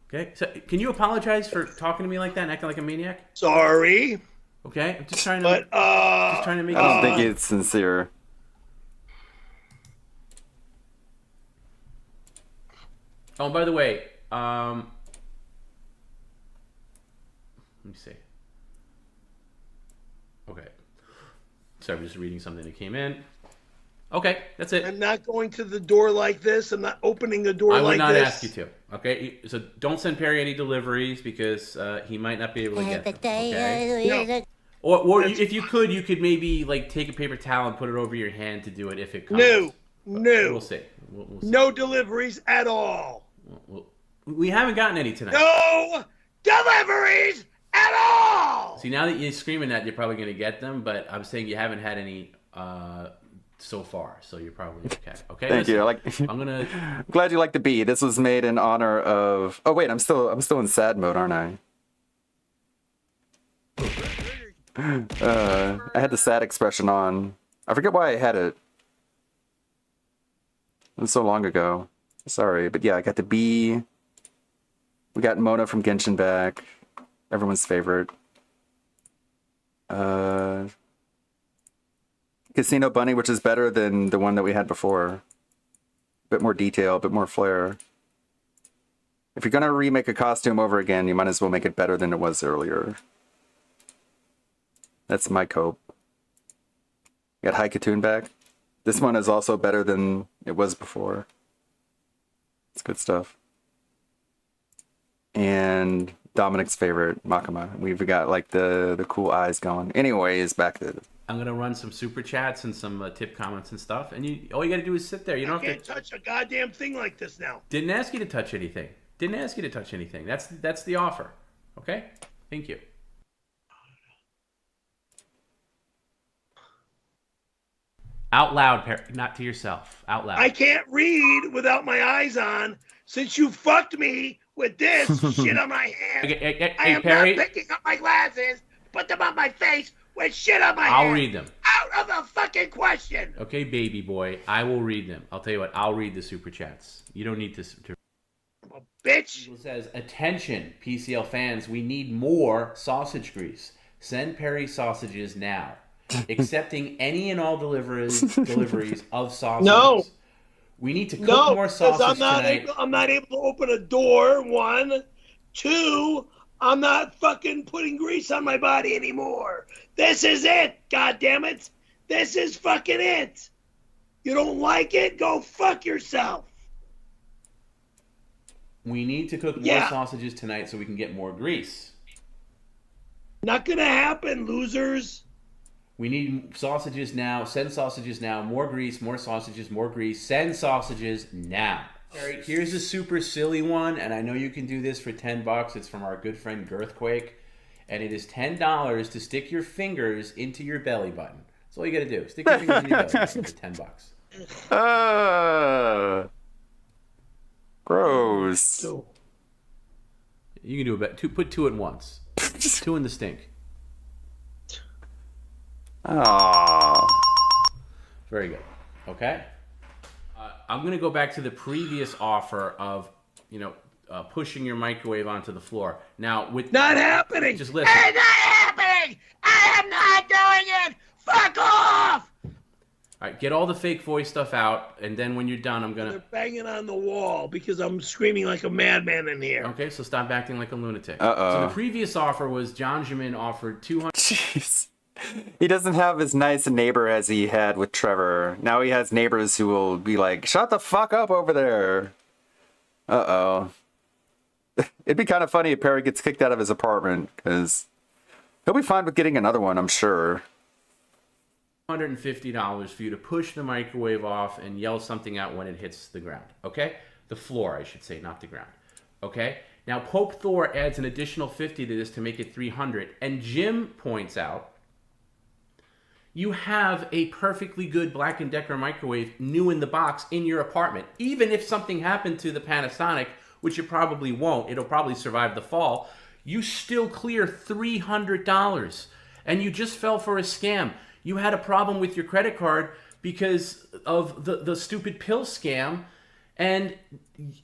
Okay? So can you apologize for talking to me like that and acting like a maniac? Sorry. Okay? I'm just trying to make I don't think it's sincere. Oh, and by the way, let me see. Okay. Sorry, I'm just reading something that came in. Okay, that's it. I'm not going to the door like this. I'm not opening the door like this. I would not ask you to. Okay, so don't send Perry any deliveries because he might not be able to get them. Okay? Or if you could maybe take a paper towel and put it over your hand to do it if it comes. No. We'll see. We'll see. No deliveries at all. We haven't gotten any tonight. No deliveries at all. See, now that you're screaming that, you're probably going to get them, but I'm saying you haven't had any so far, so you're probably okay. Okay. Thank you. I'm glad you like the bee. This was made in honor of. Oh wait, I'm still in sad mode, aren't I? I had the sad expression on. I forget why I had it. It was so long ago. Sorry, but yeah, I got the bee. We got Mona from Genshin back. Everyone's favorite. Casino Bunny, which is better than the one that we had before. Bit more detail, bit more flair. If you're gonna remake a costume over again, you might as well make it better than it was earlier. That's my cope. Got Haikatoon back. This one is also better than it was before. It's good stuff. And Dominic's favorite, Makama. We've got the cool eyes going. Anyways, back to I'm gonna run some super chats and some tip comments and stuff, and all you gotta do is sit there. You don't have to touch a goddamn thing like this now. Didn't ask you to touch anything. That's the offer. Okay? Thank you. Out loud, not to yourself. Out loud. I can't read without my eyes on since you fucked me with this shit on my hand. Hey, I am Perry. not picking up my glasses, put them on my face with shit on my hand. I'll read them. Out of the fucking question. Okay, baby boy. I will read them. I'll tell you what. I'll read the super chats. You don't need to. Bitch. It says, attention, PCL fans. We need more sausage grease. Send Perry sausages now. Accepting any and all deliveries of sausages. No. We need to cook more sausage tonight. I'm not able to open a door, 1. 2, I'm not fucking putting grease on my body anymore. This is it, goddammit. This is fucking it. You don't like it? Go fuck yourself. We need to cook more sausages tonight so we can get more grease. Not gonna happen, losers. We need sausages now. Send sausages now. More grease, more sausages, more grease. Send sausages now. All right, here's a super silly one, and I know you can do this for $10. It's from our good friend Girthquake, and it is $10 to stick your fingers into your belly button. That's all you got to do. Stick your fingers in your belly button for $10. Gross. You can do about put 2 at once. 2 in the stink. Aww. Very good. Okay. I'm going to go back to the previous offer of, pushing your microwave onto the floor. Now, with not happening. Just listen. It's not happening. I am not doing it Fuck off! All right, get all the fake voice stuff out, and then when you're done, I'm gonna. They're banging on the wall because I'm screaming like a madman in here. Okay, so stop acting like a lunatic. Uh-oh. So the previous offer was John Jamin offered 200. Jeez. He doesn't have as nice a neighbor as he had with Trevor. Now he has neighbors who will be like, shut the fuck up over there. Uh-oh. It'd be kind of funny if Perry gets kicked out of his apartment, because he'll be fine with getting another one, I'm sure. $150 for you to push the microwave off and yell something out when it hits the ground. Okay? The floor, I should say, not the ground. Okay? Now, Pope Thor adds an additional 50 to this to make it 300. And Jim points out, you have a perfectly good Black & Decker microwave new in the box in your apartment. Even if something happened to the Panasonic, which it probably won't, it'll probably survive the fall, you still clear $300. And you just fell for a scam. You had a problem with your credit card because of the stupid pill scam, and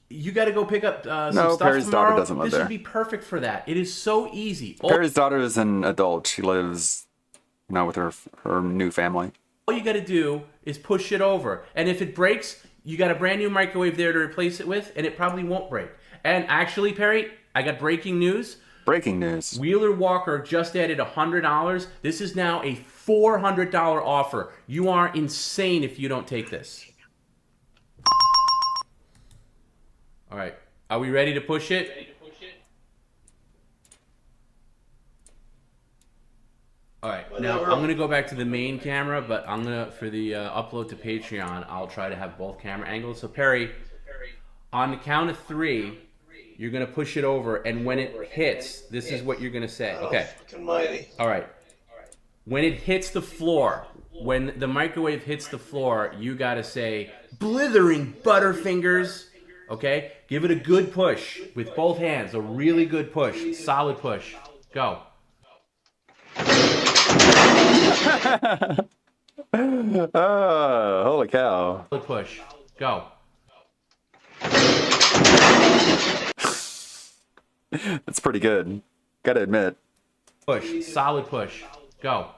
you got to go pick up some stuff Perry's tomorrow. daughter doesn't live This there. would be perfect for that. It is so easy. Perry's daughter is an adult. She lives, with her new family. All you got to do is push it over, and if it breaks, you got a brand new microwave there to replace it with, and it probably won't break. And actually, Perry, I got breaking news. Breaking news. Wheeler Walker just added $100. This is now a $400 offer. You are insane if you don't take this. All right. Are we ready to push it? All right. Now, I'm going to go back to the main camera, but I'm going to, for the upload to Patreon, I'll try to have both camera angles. So, Perry, on the count of 3, you're going to push it over, and when it hits, this is what you're going to say. Okay. All right. When it hits the floor, when the microwave hits the floor, you got to say, blithering Butterfingers. Okay? Give it a good push with both hands. A really good push. Solid push. Go. Oh, holy cow. Solid push. Go. That's pretty good. Gotta admit. Push. Solid push. Go.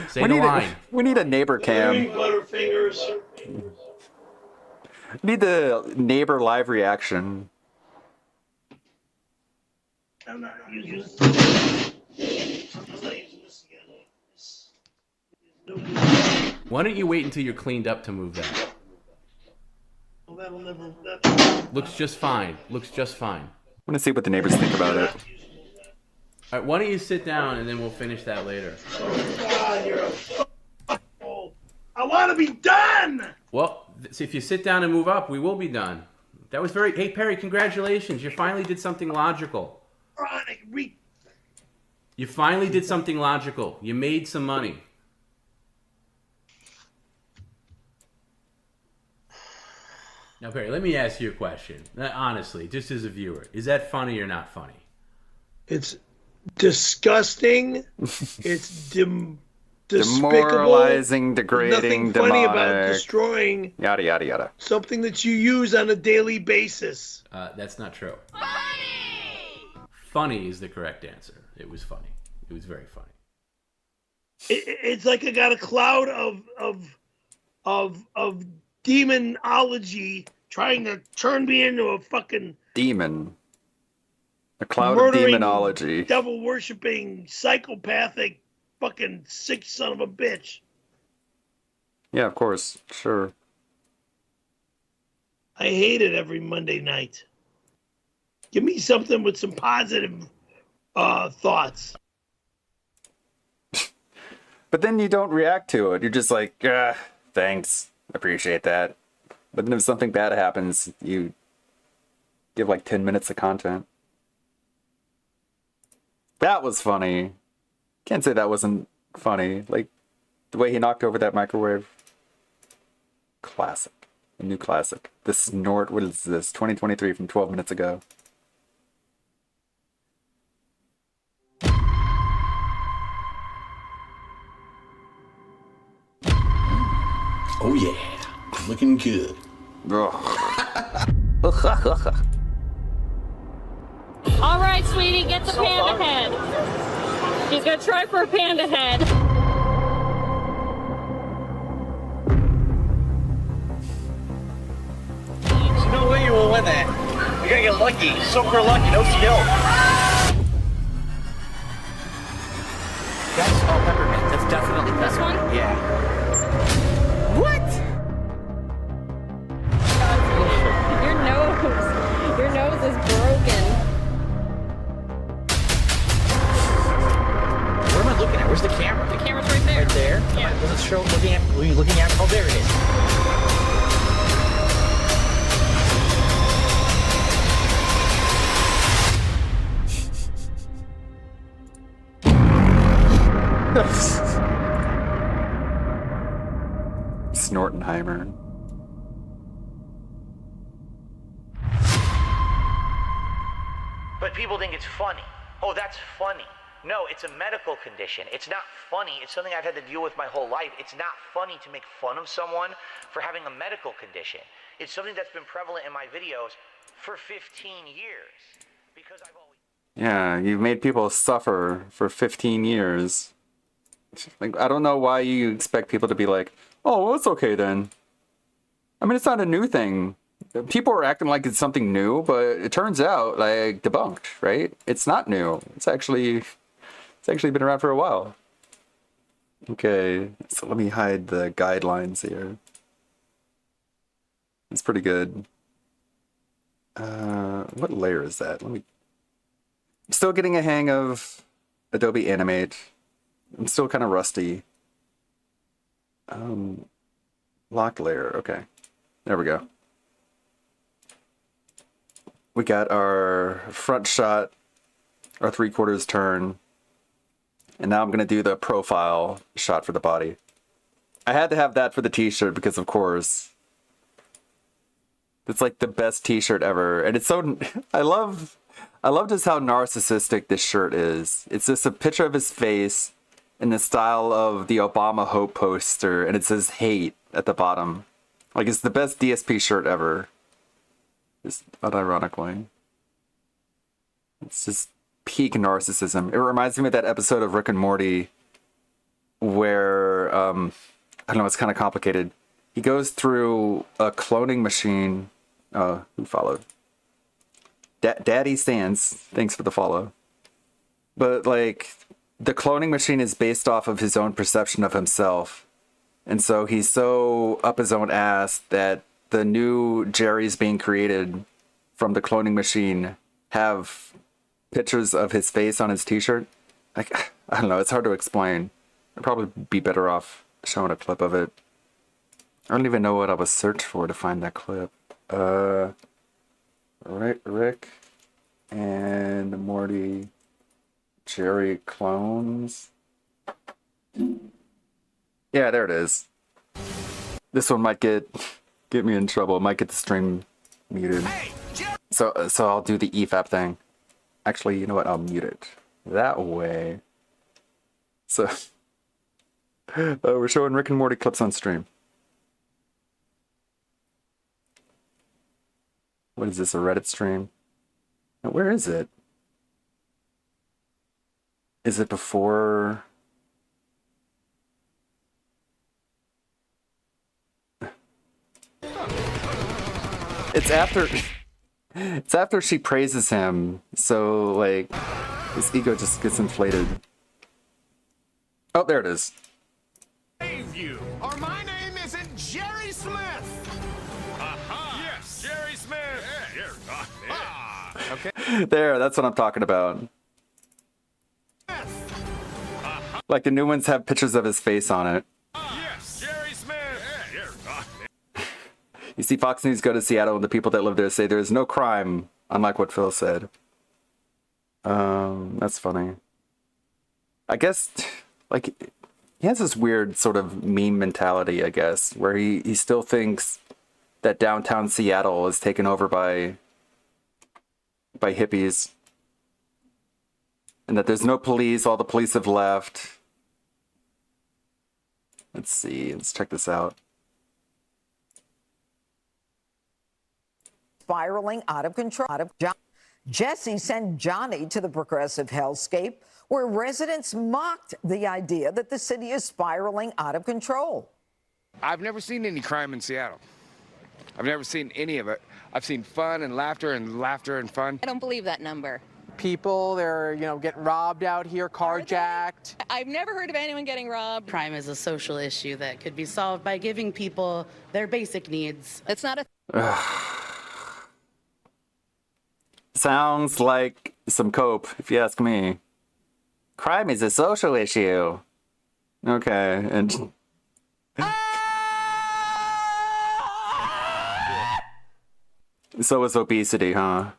Say the line. We need a neighbor cam. Butterfingers. Need the neighbor live reaction. I'm not using this. Why don't you wait until you're cleaned up to move that? Well, that'll never. Looks just fine. Looks just fine. I want to see what the neighbors think about it. All right, why don't you sit down and then we'll finish that later. God, you're a I want to be done. Well, so if you sit down and move up, we will be done. That was very... Hey, Perry, congratulations. You finally did something logical. You finally did something logical. You made some money. Now, Perry, let me ask you a question. Honestly, just as a viewer, is that funny or not funny? It's disgusting. It's demoralizing, degrading, nothing funny demonic. about destroying Yada, yada, yada. something that you use on a daily basis. That's not true. Funny is the correct answer. It was funny. It was very funny. It's like I got a cloud of demonology trying to turn me into a fucking Demon. A cloud of murdering, demonology. devil worshipping, psychopathic, fucking sick son of a bitch. Yeah, of course. Sure. I hate it every Monday night. Give me something with some positive thoughts. But then you don't react to it. You're just like, thanks. Appreciate that. But then if something bad happens, you give like 10 minutes of content. That was funny. Can't say that wasn't funny. Like, the way he knocked over that microwave. Classic. A new classic. The snort, what is this? 2023 from 12 minutes ago. Oh yeah, looking good. All right, sweetie, get the panda head. He's gonna try for a panda head. There's no way you will win that. You gotta get lucky. Super lucky, no skill. That's all peppermint. That's definitely This one? Yeah. What? Your nose is broken. Where am I looking at? Where's the camera? The camera's right there. Right there? Yeah. Does it show looking at? Were you looking at? Oh, there it is. Snortenheimer. But people think it's funny. Oh, that's funny. No, it's a medical condition. It's not funny. It's something I've had to deal with my whole life. It's not funny to make fun of someone for having a medical condition. It's something that's been prevalent in my videos for 15 years. Because I've always... Yeah, you've made people suffer for 15 years. Like, I don't know why you expect people to be like, oh, well, it's okay then. I mean, it's not a new thing. People are acting like it's something new, but it turns out, like, debunked, right? It's not new. It's actually been around for a while. Okay, so let me hide the guidelines here. It's pretty good. What layer is that? I'm still getting a hang of Adobe Animate. I'm still kind of rusty. Lock layer, okay. There we go. We got our front shot, our 3/4 turn, and now I'm going to do the profile shot for the body. I had to have that for the t-shirt because, of course, it's like the best t-shirt ever. And it's so, I love just how narcissistic this shirt is. It's just a picture of his face in the style of the Obama Hope poster, and it says hate at the bottom. Like, it's the best DSP shirt ever. Just unironically. It's just peak narcissism. It reminds me of that episode of Rick and Morty where, I don't know, it's kind of complicated. He goes through a cloning machine. Who followed? Daddy Stands. Thanks for the follow. But, like, the cloning machine is based off of his own perception of himself. And so he's so up his own ass that the new Jerry's being created from the cloning machine have pictures of his face on his t-shirt. Like, I don't know, it's hard to explain. I'd probably be better off showing a clip of it. I don't even know what I was searching for to find that clip. Rick and Morty Jerry clones. Yeah, there it is. This one might get me in trouble. Might get the stream muted. So I'll do the EFAP thing. Actually, you know what? I'll mute it that way. So we're showing Rick and Morty clips on stream. What is this? A Reddit stream? Now, where is it? Is it before? It's after. It's after she praises him, so like his ego just gets inflated. Oh, there it is. Save you, or my name isn't Jerry Smith. Aha! Yes, Jerry Smith. Okay. There, that's what I'm talking about. Like the new ones have pictures of his face on it. Yes, Jerry Smith. You see Fox News go to Seattle and the people that live there say there's no crime, unlike what Phil said. That's funny. I guess, like, he has this weird sort of meme mentality, I guess, where he still thinks that downtown Seattle is taken over by hippies. And that there's no police, all the police have left. Let's see, let's check this out. spiraling out of control. Jesse sent Johnny to the progressive hellscape where residents mocked the idea that the city is spiraling out of control. I've never seen any crime in Seattle. I've never seen any of it. I've seen fun and laughter and fun. I don't believe that number. People, they're, getting robbed out here, carjacked. I've never heard of anyone getting robbed. Crime is a social issue that could be solved by giving people their basic needs. It's not a... Sounds like some cope, if you ask me. Crime is a social issue. Okay, and... So is obesity, huh?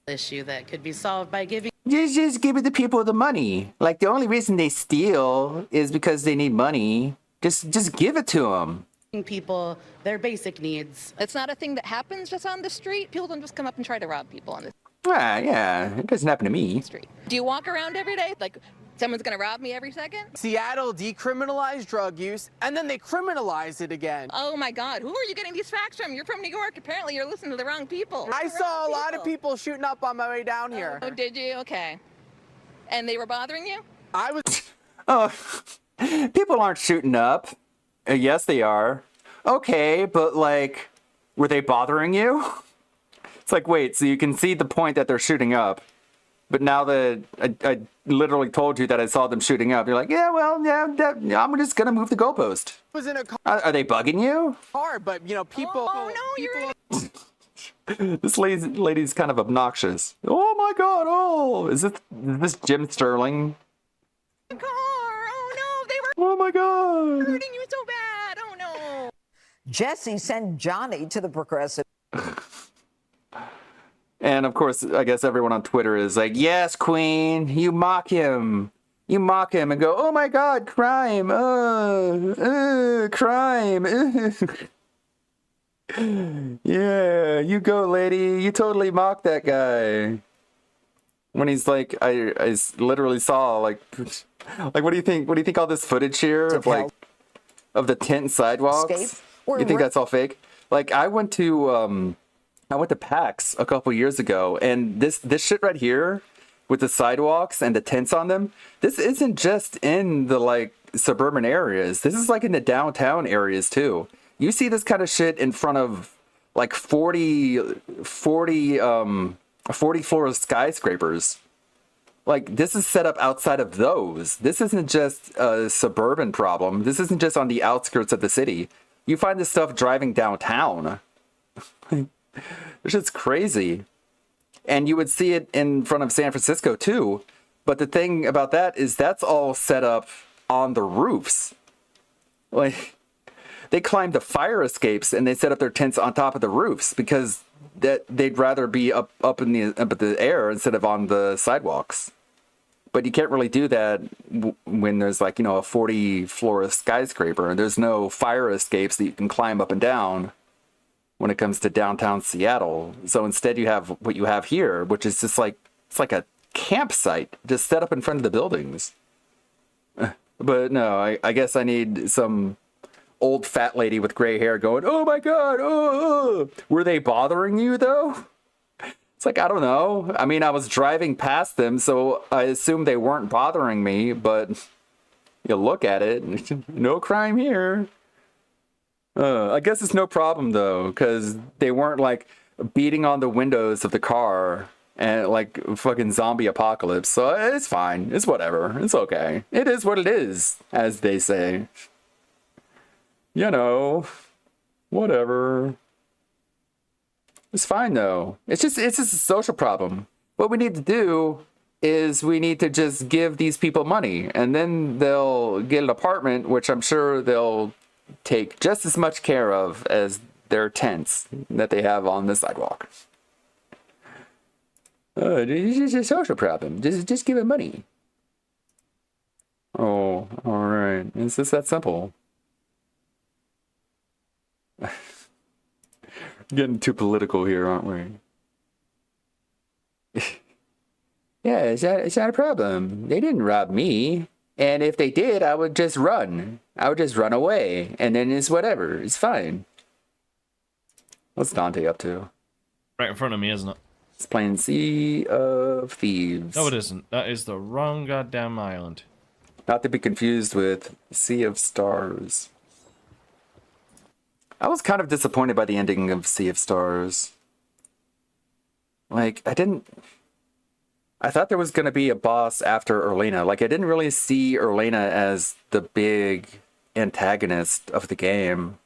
Issue that could be solved by giving... Just give it to people the money. Like, the only reason they steal is because they need money. Just give it to them. People their basic needs. It's not a thing that happens just on the street. People don't just come up and try to rob people on the Yeah, it doesn't happen to me. street. Do you walk around every day? Like, someone's gonna rob me every second? Seattle decriminalized drug use, and then they criminalized it again. Oh my God, who are you getting these facts from? You're from New York. Apparently you're listening to the wrong people. I saw a lot of people shooting up on my way down here. Oh, did you? Okay. And they were bothering you? I was... Oh, people aren't shooting up. Yes, they are. Okay, but like, were they bothering you? It's like, wait, so you can see the point that they're shooting up, but now that I literally told you that I saw them shooting up, you're like, yeah, well, yeah, I'm just gonna move the goalpost. was in a car, Are they bugging you? but, people... Oh, no, you're... This lady's kind of obnoxious. Oh my God! Oh, is this Jim Sterling? Car. Oh no, they were... Oh my God! Hurting you so bad. Oh no. Jesse sent Johnny to the progressive. And of course, I guess everyone on Twitter is like, yes, Queen, you mock him. You mock him and go, oh my God, crime, crime. Yeah, you go, lady. You totally mocked that guy. When he's like, I literally saw, like, what do you think? What do you think all this footage here of, like, of the tent sidewalks? You think that's all fake? Like, I went to PAX a couple years ago, and this shit right here with the sidewalks and the tents on them, this isn't just in the, like, suburban areas. This is, like, in the downtown areas, too. You see this kind of shit in front of, like, 40 floor skyscrapers. Like, this is set up outside of those. This isn't just a suburban problem. This isn't just on the outskirts of the city. You find this stuff driving downtown. This shit's crazy. And you would see it in front of San Francisco too. But the thing about that is that's all set up on the roofs. Like, they climb the fire escapes and they set up their tents on top of the roofs because they'd rather be up in the air instead of on the sidewalks. But you can't really do that when there's, like, you know, a 40-floor skyscraper and there's no fire escapes that you can climb up and down when it comes to downtown Seattle. So instead you have what you have here, which is just like, it's like a campsite just set up in front of the buildings. But no, I guess I need some old fat lady with gray hair going, oh my God, oh. Were they bothering you though? It's like, I don't know. I mean, I was driving past them, so I assumed they weren't bothering me, but you look at it, no crime here. I guess it's no problem though, because they weren't like beating on the windows of the car and like fucking zombie apocalypse. So it's fine. It's whatever. It's okay. It is what it is, as they say. You know, whatever. It's fine though. It's just a social problem. What we need to do is we need to just give these people money and then they'll get an apartment, which I'm sure they'll take just as much care of as their tents that they have on the sidewalk. It's just a social problem. Just give it money. Oh, all right. It's just that simple. Getting too political here, aren't we? Yeah, it's not a problem. They didn't rob me. And if they did, I would just run. I would just run away. And then it's whatever. It's fine. What's Dante up to? Right in front of me, isn't it? It's playing Sea of Thieves. No, it isn't. That is the wrong goddamn island. Not to be confused with Sea of Stars. I was kind of disappointed by the ending of Sea of Stars. Like, I thought there was going to be a boss after Erlena. Like, I didn't really see Erlena as the big antagonist of the game.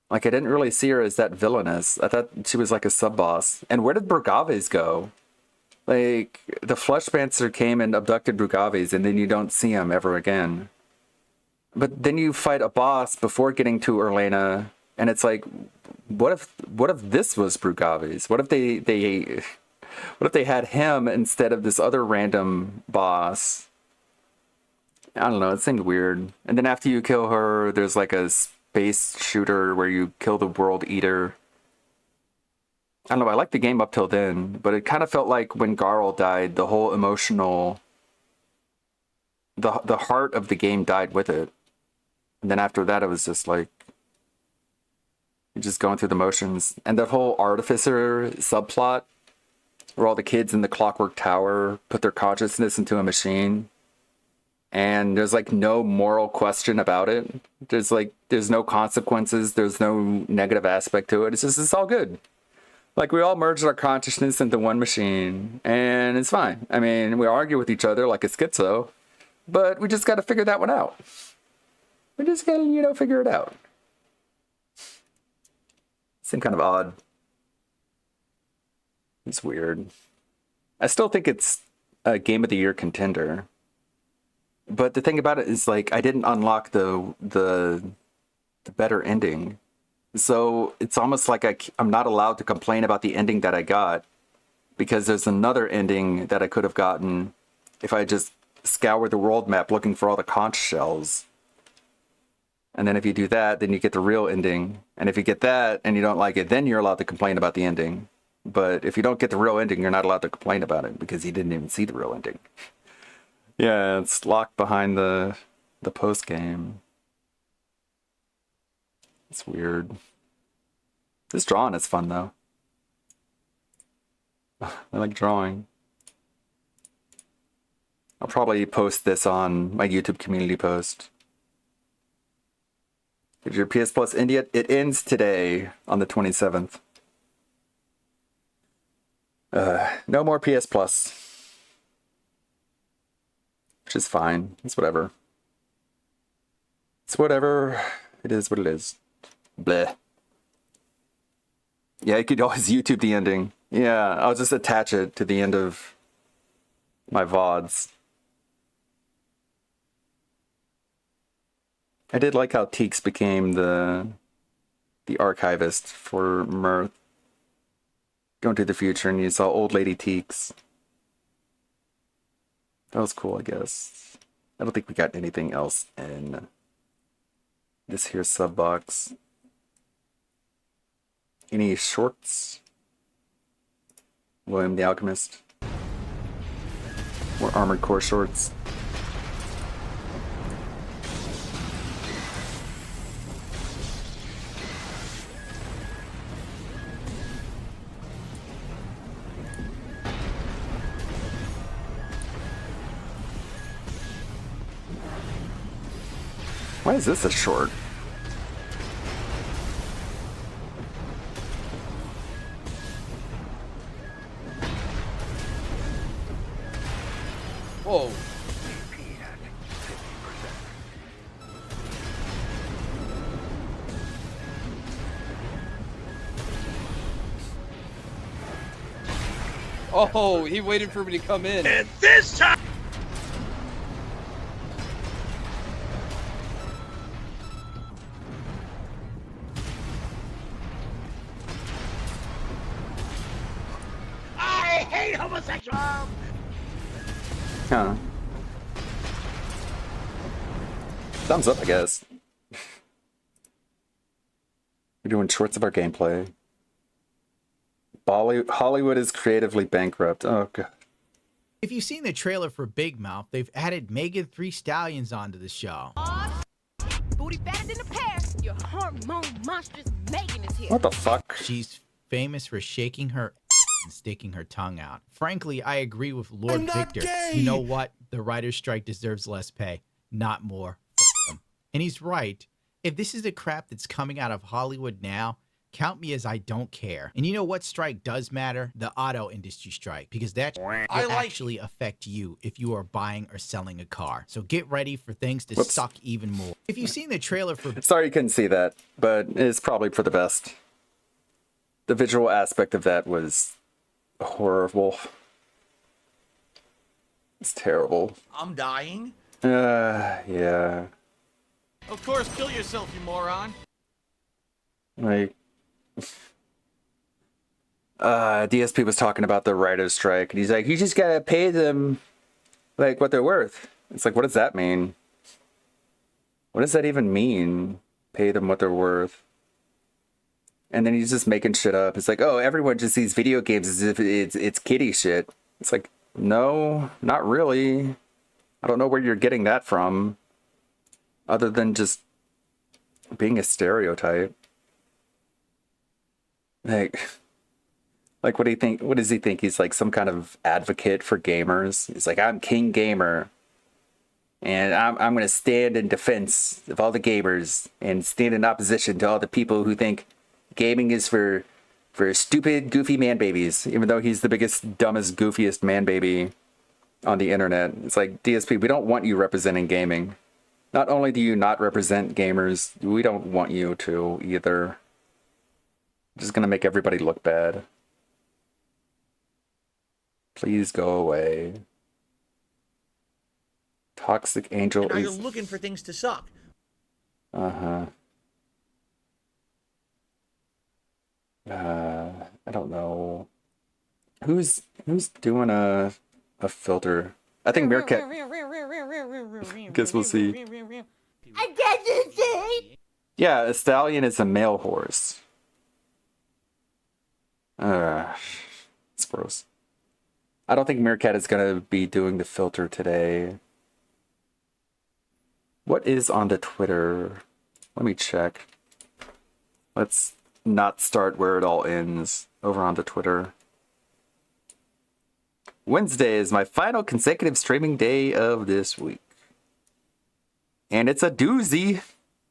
Like, I didn't really see her as that villainous. I thought she was like a sub-boss. And where did Burgaves go? Like, the Fleshpanzer came and abducted Burgaves, and then you don't see him ever again. But then you fight a boss before getting to Erlena, and it's like, what if this was Burgaves? What if they had him instead of this other random boss? I don't know, it seemed weird. And then after you kill her, there's like a space shooter where you kill the World Eater. I don't know, I liked the game up till then, but it kind of felt like when Garl died, the whole emotional... The heart of the game died with it. And then after that, it was just like... You're just going through the motions. And the whole Artificer subplot, where all the kids in the Clockwork Tower put their consciousness into a machine. And there's like no moral question about it. There's no consequences. There's no negative aspect to it. It's all good. Like, we all merged our consciousness into one machine, and it's fine. I mean, we argue with each other like a schizo, but we just got to figure that one out. We just got to, figure it out. Seemed kind of odd. It's weird. I still think it's a Game of the Year contender. But the thing about it is, like, I didn't unlock the better ending. So it's almost like I'm not allowed to complain about the ending that I got, because there's another ending that I could have gotten if I just scoured the world map looking for all the conch shells. And then if you do that, then you get the real ending. And if you get that and you don't like it, then you're allowed to complain about the ending. But if you don't get the real ending, you're not allowed to complain about it because you didn't even see the real ending. Yeah, it's locked behind the post game. It's weird. This drawing is fun, though. I like drawing. I'll probably post this on my YouTube community post. If your PS Plus end yet, it ends today on the 27th. No more PS Plus. Which is fine. It's whatever. It's whatever. It is what it is. Bleh. Yeah, you could always YouTube the ending. Yeah, I'll just attach it to the end of my VODs. I did like how Teeks became the archivist for Mirth. Going to the future and you saw Old Lady Teeks. That was cool, I guess. I don't think we got anything else in this here sub box. Any shorts? William the Alchemist. Or Armored Core shorts. Why is this a short? Whoa. Oh, he waited for me to come in. And this time... I hate homosexuals! Huh. Thumbs up, I guess. We're doing shorts of our gameplay. Hollywood is creatively bankrupt. Oh, God. If you've seen the trailer for Big Mouth, they've added Megan Thee Stallions onto the show. Booty fatter than a pear. Your hormone monstrous Megan is here. What the fuck? She's famous for shaking her and sticking her tongue out. Frankly, I agree with Lord I'm not Victor. gay. You know what? The writer's strike deserves less pay, not more. F them. And he's right. If this is the crap that's coming out of Hollywood now, count me as I don't care. And you know what strike does matter? The auto industry strike, because that will actually affect you if you are buying or selling a car. So get ready for things to suck even more. If you've seen the trailer for... Sorry you couldn't see that, but it's probably for the best. The visual aspect of that was horrible. It's terrible. I'm dying. Yeah. Of course, kill yourself, you moron. Like, DSP was talking about the writer's strike, and he's like, you just gotta pay them, like, what they're worth. It's like, what does that mean? What does that even mean? Pay them what they're worth. And then he's just making shit up. It's like, oh, everyone just sees video games as if it's kiddie shit. It's like, no, not really. I don't know where you're getting that from, other than just being a stereotype. Like what do you think? What does he think? He's like some kind of advocate for gamers. He's like, I'm King Gamer, and I'm gonna stand in defense of all the gamers and stand in opposition to all the people who think gaming is for stupid, goofy man babies. Even though he's the biggest, dumbest, goofiest man baby on the internet. It's like, DSP, we don't want you representing gaming. Not only do you not represent gamers, we don't want you to either. Just gonna make everybody look bad. Please go away. Toxic Angel And now you're is... looking for things to suck. I don't know. Who's doing a filter? I think Meerkat. Guess we'll see. I get this. Yeah, a stallion is a male horse. It's gross. I don't think Meerkat is gonna be doing the filter today. What is on the Twitter? Let me check. Let's not start where it all ends. Over on the Twitter. Wednesday is my final consecutive streaming day of this week. And it's a doozy.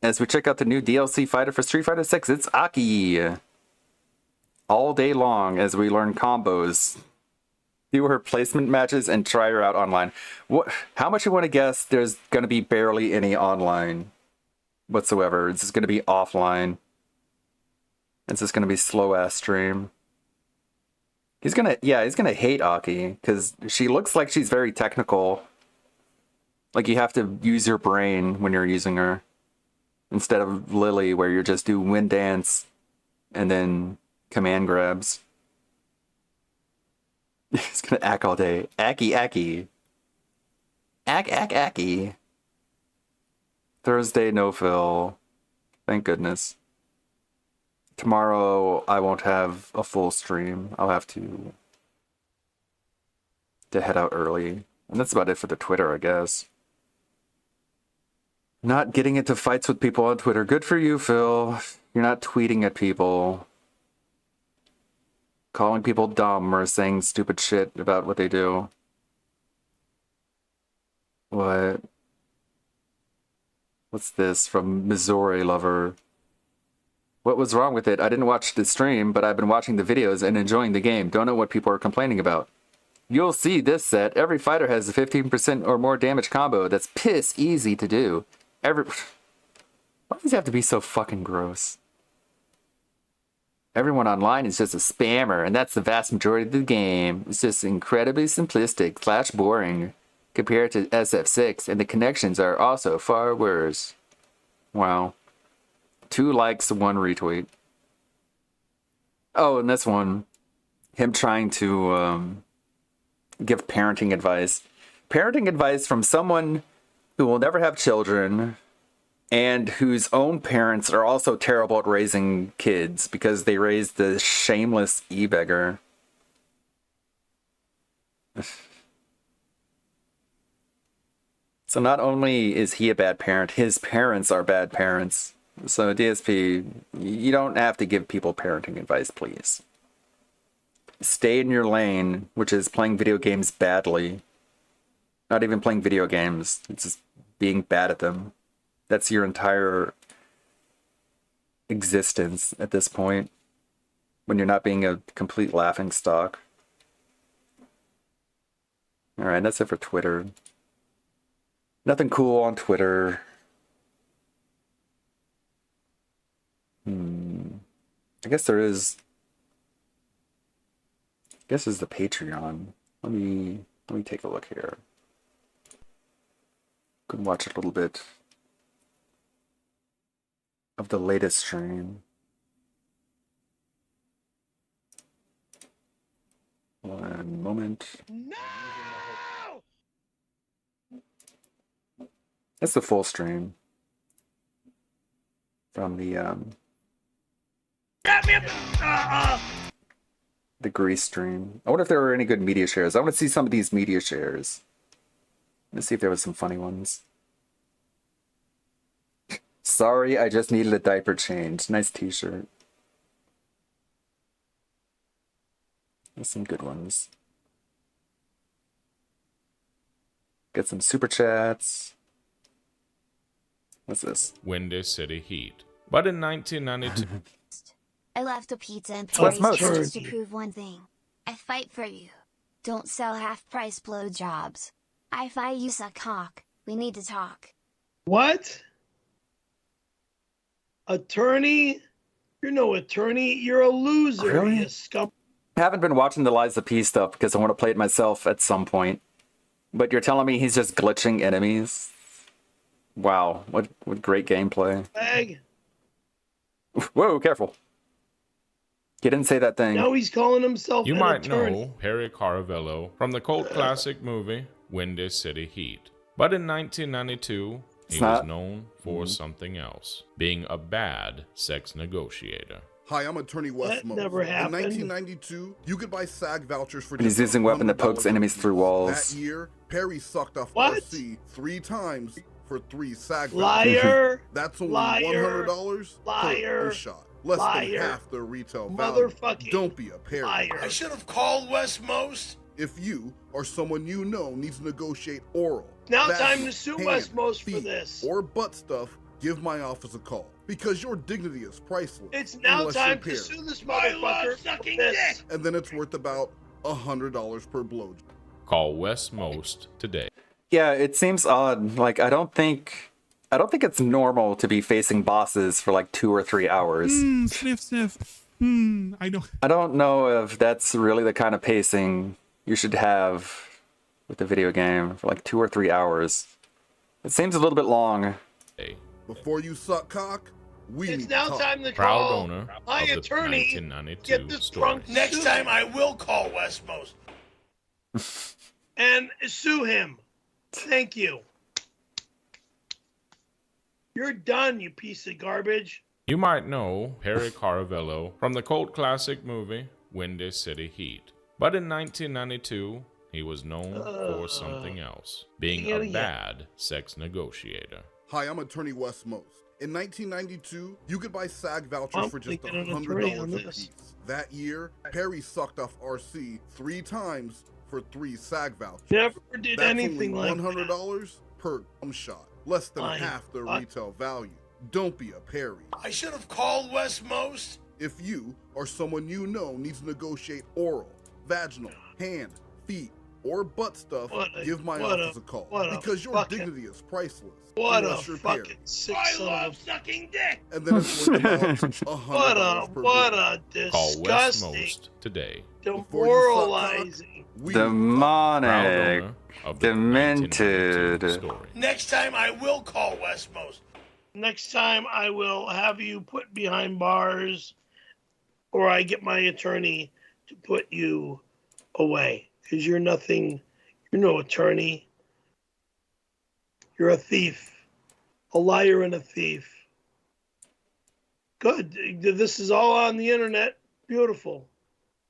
As we check out the new DLC fighter for Street Fighter 6, it's Aki. All day long as we learn combos. Do her placement matches and try her out online. How much you want to guess there's going to be barely any online whatsoever? It's just going to be offline. It's just going to be slow-ass stream. He's gonna hate Aki, because she looks like she's very technical. Like, you have to use your brain when you're using her. Instead of Lily, where you just do wind dance and then command grabs. He's gonna ack all day. Aki. Aki. Thursday, no fill. Thank goodness. Tomorrow, I won't have a full stream. I'll have to head out early. And that's about it for the Twitter, I guess. Not getting into fights with people on Twitter. Good for you, Phil. You're not tweeting at people. Calling people dumb or saying stupid shit about what they do. What? What's this from Missouri Lover? What was wrong with it? I didn't watch the stream, but I've been watching the videos and enjoying the game. Don't know what people are complaining about. You'll see this set. Every fighter has a 15% or more damage combo that's piss easy to do. Why does it have to be so fucking gross? Everyone online is just a spammer, and that's the vast majority of the game. It's just incredibly simplistic / boring compared to SF6, and the connections are also far worse. Wow. 2 likes, 1 retweet. Oh, and this one, him trying to give parenting advice. Parenting advice from someone who will never have children and whose own parents are also terrible at raising kids because they raised the shameless e-beggar. So not only is he a bad parent, his parents are bad parents. So DSP, you don't have to give people parenting advice, please. stay in your lane, which is playing video games badly. Not even playing video games, it's just being bad at them. That's your entire existence at this point, when you're not being a complete laughingstock. Alright, that's it for Twitter. Nothing cool on Twitter. I guess there is. I guess is the Patreon. Let me take a look here. Can watch a little bit of the latest stream. One moment. No! That's the full stream from the Grease stream. I wonder if there were any good media shares. I want to see some of these media shares. Let's see if there was some funny ones. Sorry, I just needed a diaper change. Nice t-shirt. There's some good ones. Get some super chats. What's this? Windy City Heat. But in 1992... I left a pizza and What's Paris most? just to prove one thing. I fight for you. Don't sell half-price blowjobs. I fight you suck cock. We need to talk. What? Attorney? You're no attorney. You're a loser, Really? you scum. I haven't been watching the Liza P stuff because I want to play it myself at some point. But you're telling me he's just glitching enemies? Wow, what great gameplay. Bag. Whoa, careful. He didn't say that thing. Now he's calling himself You an might attorney. know Harry Caravello from the cult classic movie Windy City Heat. But in 1992, he was known for something else, being a bad sex negotiator. Hi, I'm attorney Wes That Mose. never happened. In 1992, you could buy SAG vouchers for And he's just using a weapon that pokes $100 enemies through walls. That year, Perry sucked off What? RC 3 times for 3 SAG vouchers. Liar. That's only Liar. $100 Liar. per shot. Less Liar. than half the retail value. Motherfucking Don't be a Perry. liar. I should have called Wes Most. If you or someone you know needs to negotiate oral, Now vaginal, time to sue hand, Wes Most for feet, this. or butt stuff, give my office a call. Because your dignity is priceless. It's now unless time you're to Perry. sue this motherfucker for this. And then it's worth about $100 per blowjob. Call Wes Most today. Yeah, it seems odd. Like I don't think it's normal to be facing bosses for like 2 or 3 hours. Sniff, sniff. I don't. I don't know if that's really the kind of pacing you should have with a video game for like 2 or 3 hours. It seems a little bit long. Before you suck cock, we It's need now to talk. time to Proud call owner my of the attorney. 1992 Get this story. drunk Next sue time him I will call Wes Most. and sue him. Thank you. You're done, you piece of garbage. You might know Harry Caravello from the cult classic movie Windy City Heat. But in 1992, he was known for something else, being a bad sex negotiator. Hi, I'm attorney Wes Most. In 1992, you could buy SAG vouchers I'm for just thinking an attorney on $100 a this. piece. That year, Perry sucked off RC 3 times for 3 SAG vouchers. Never did That's anything only like $100 per shot, less than My half the fuck. retail value. Don't be a Perry. I should have called Wes Most. If you or someone you know needs to negotiate oral, vaginal, hand, feet, or butt stuff, give my office a call. Because your dignity is priceless. What a unless you're fucking Perry. sick son of a sucking dick. And then it's worth about $100 per What blade. a Call Wes disgusting, Most today. demoralizing. Demonic. Of the Demented. 1992 story. Next time I will call Wes Most. Next time I will have you put behind bars, or I get my attorney to put you away. Because you're nothing, you're no attorney. You're a thief, a liar and a thief. Good. This is all on the internet. Beautiful.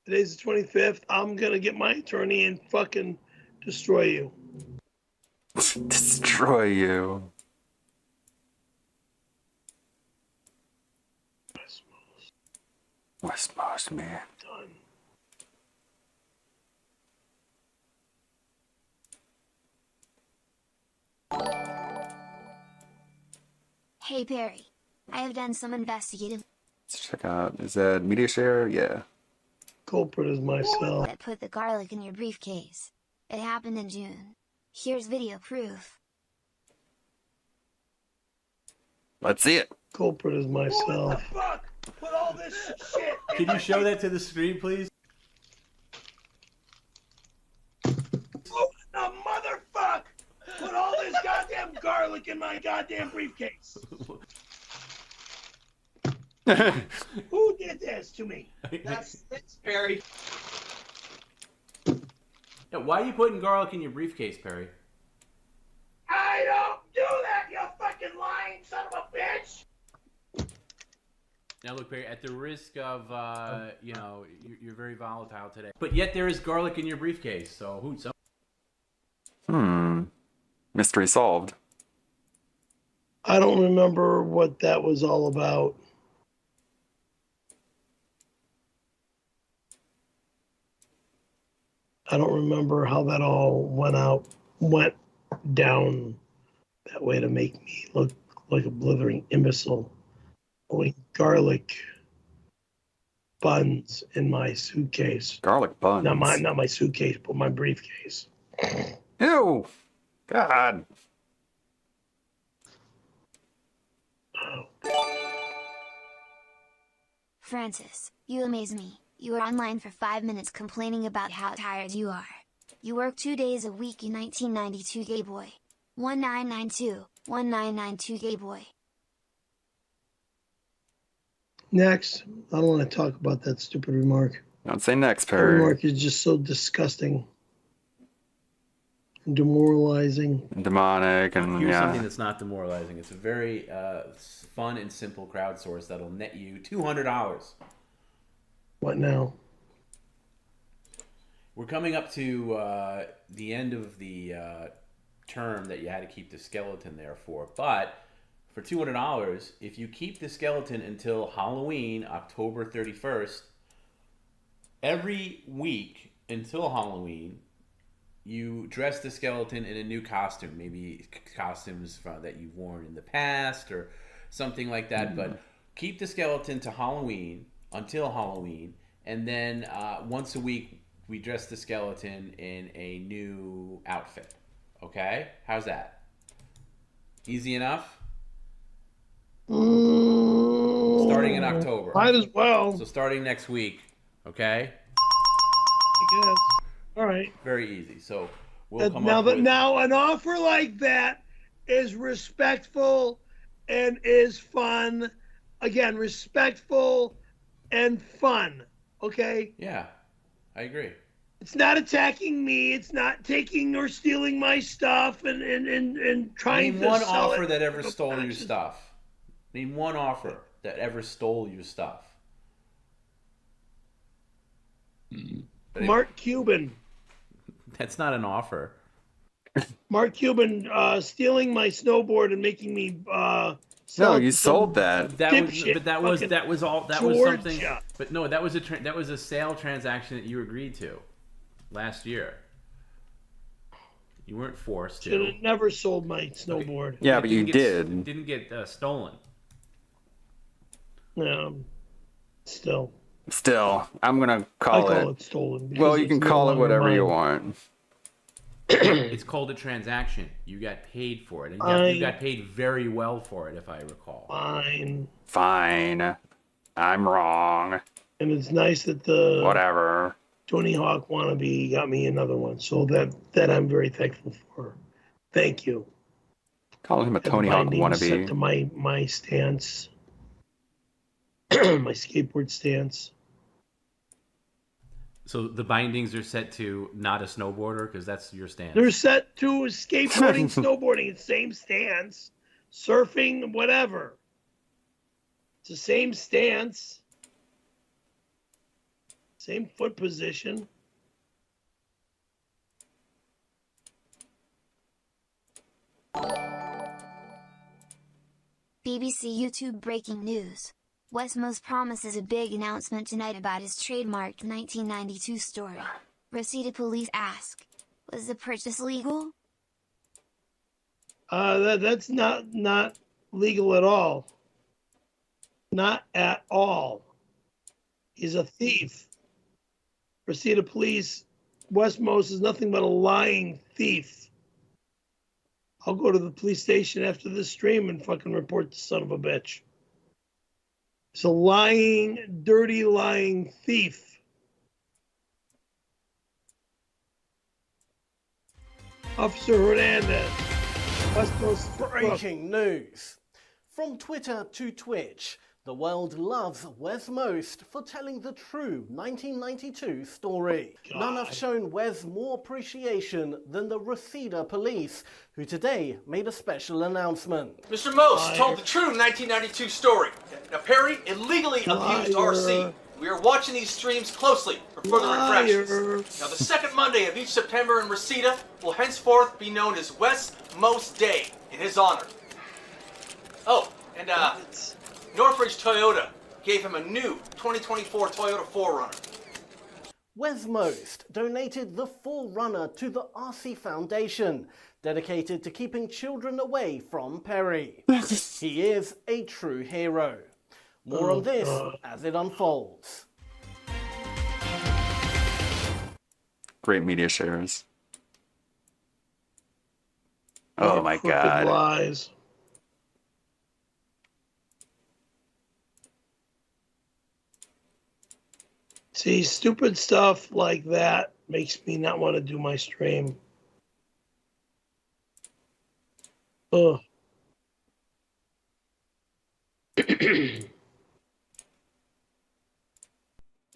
Today's the 25th. I'm going to get my attorney and fucking destroy you. Destroy you. West Most, man. Done. Hey Perry, I have done some investigative. Let's check out. Is that media share? Yeah. Culprit is myself. That put the garlic in your briefcase. It happened in June. Here's video proof. Let's see it. Culprit is myself. What the fuck? Put all this shit. Can you show that to the screen, please? What the motherfuck? Put all this goddamn garlic in my goddamn briefcase. Who did this to me? It's Perry. Yeah, why are you putting garlic in your briefcase, Perry? I don't do that, you fucking lying son of a bitch! Now look, Perry, at the risk of, you know, you're very volatile today. But yet there is garlic in your briefcase, so who's up? Mystery solved. I don't remember what that was all about. I don't remember how that all went down that way to make me look like a blithering imbecile. Putting garlic buns in my suitcase. Garlic buns? Not my suitcase, but my briefcase. Ew! God. Francis, you amaze me. You were online for 5 minutes complaining about how tired you are. You work 2 days a week in 1992, gay boy. 1992 gay boy. Next, I don't want to talk about that stupid remark. Don't say next, That Perry. remark is just so disgusting and demoralizing. And demonic, and Here's yeah. something that's not demoralizing. It's a very fun and simple crowdsource that'll net you $200. What now? We're coming up to the end of the term that you had to keep the skeleton there for. But for $200, if you keep the skeleton until Halloween, October 31st, every week until Halloween, you dress the skeleton in a new costume. Maybe costumes that you've worn in the past or something like that. But keep the skeleton to Halloween, until Halloween. And then once a week, we dress the skeleton in a new outfit. Okay? How's that? Easy enough? Starting in October. Might as well. So starting next week. Okay? I guess. All right. Very easy. So we'll come up with... Now, an offer like that is respectful and is fun. Again, respectful and fun. Okay? Yeah, I agree. It's not attacking me. It's not taking or stealing my stuff and trying Name to one sell offer it. that ever stole your stuff. Name one offer that ever stole your stuff. Mark Cuban. That's not an offer. Mark Cuban stealing my snowboard and making me No, you sold that. That was something. Georgia. But no, that was a sale transaction that you agreed to last year. You weren't forced to. Should have never sold my snowboard. Yeah, but you did. Didn't get stolen. No, still. Still, I'm gonna I call it stolen. because Well, you it's can no call it longer whatever you mine. want. It's called a transaction. You got paid for it, and you got paid very well for it, if I recall. Fine. Fine. I'm wrong. And it's nice that the Whatever. Tony Hawk wannabe got me another one, so that I'm very thankful for. Thank you. Calling him a Had the Tony Hawk binding set wannabe. to my stance, my skateboard stance. So the bindings are set to not a snowboarder because that's your stance. They're set to skateboarding, snowboarding, it's same stance, surfing, whatever. It's the same stance, same foot position. BBC YouTube breaking news. Westmost promises a big announcement tonight about his trademarked 1992 story. Reseda police ask, was the purchase legal? That's not legal at all. Not at all. He's a thief. Reseda Police, Westmost is nothing but a lying thief. I'll go to the police station after this stream and fucking report the son of a bitch. It's a lying, dirty, lying thief. Officer Hernandez. Westmost. Breaking news. From Twitter to Twitch, the world loves Wes Most for telling the true 1992 story. None have shown Wes more appreciation than the Reseda Police, who today made a special announcement. Mr. Most told the true 1992 story. Now, Perry illegally abused RC. We are watching these streams closely for further infractions. Now, the second Monday of each September in Reseda will henceforth be known as Wes Most Day in his honor. Oh, and Northridge Toyota gave him a new 2024 Toyota 4Runner. Wes Most donated the 4Runner to the RC Foundation, dedicated to keeping children away from Perry. He is a true hero. More on this as it unfolds. Great media shares. Oh my Crooked god. lies. See, stupid stuff like that makes me not want to do my stream. Ugh.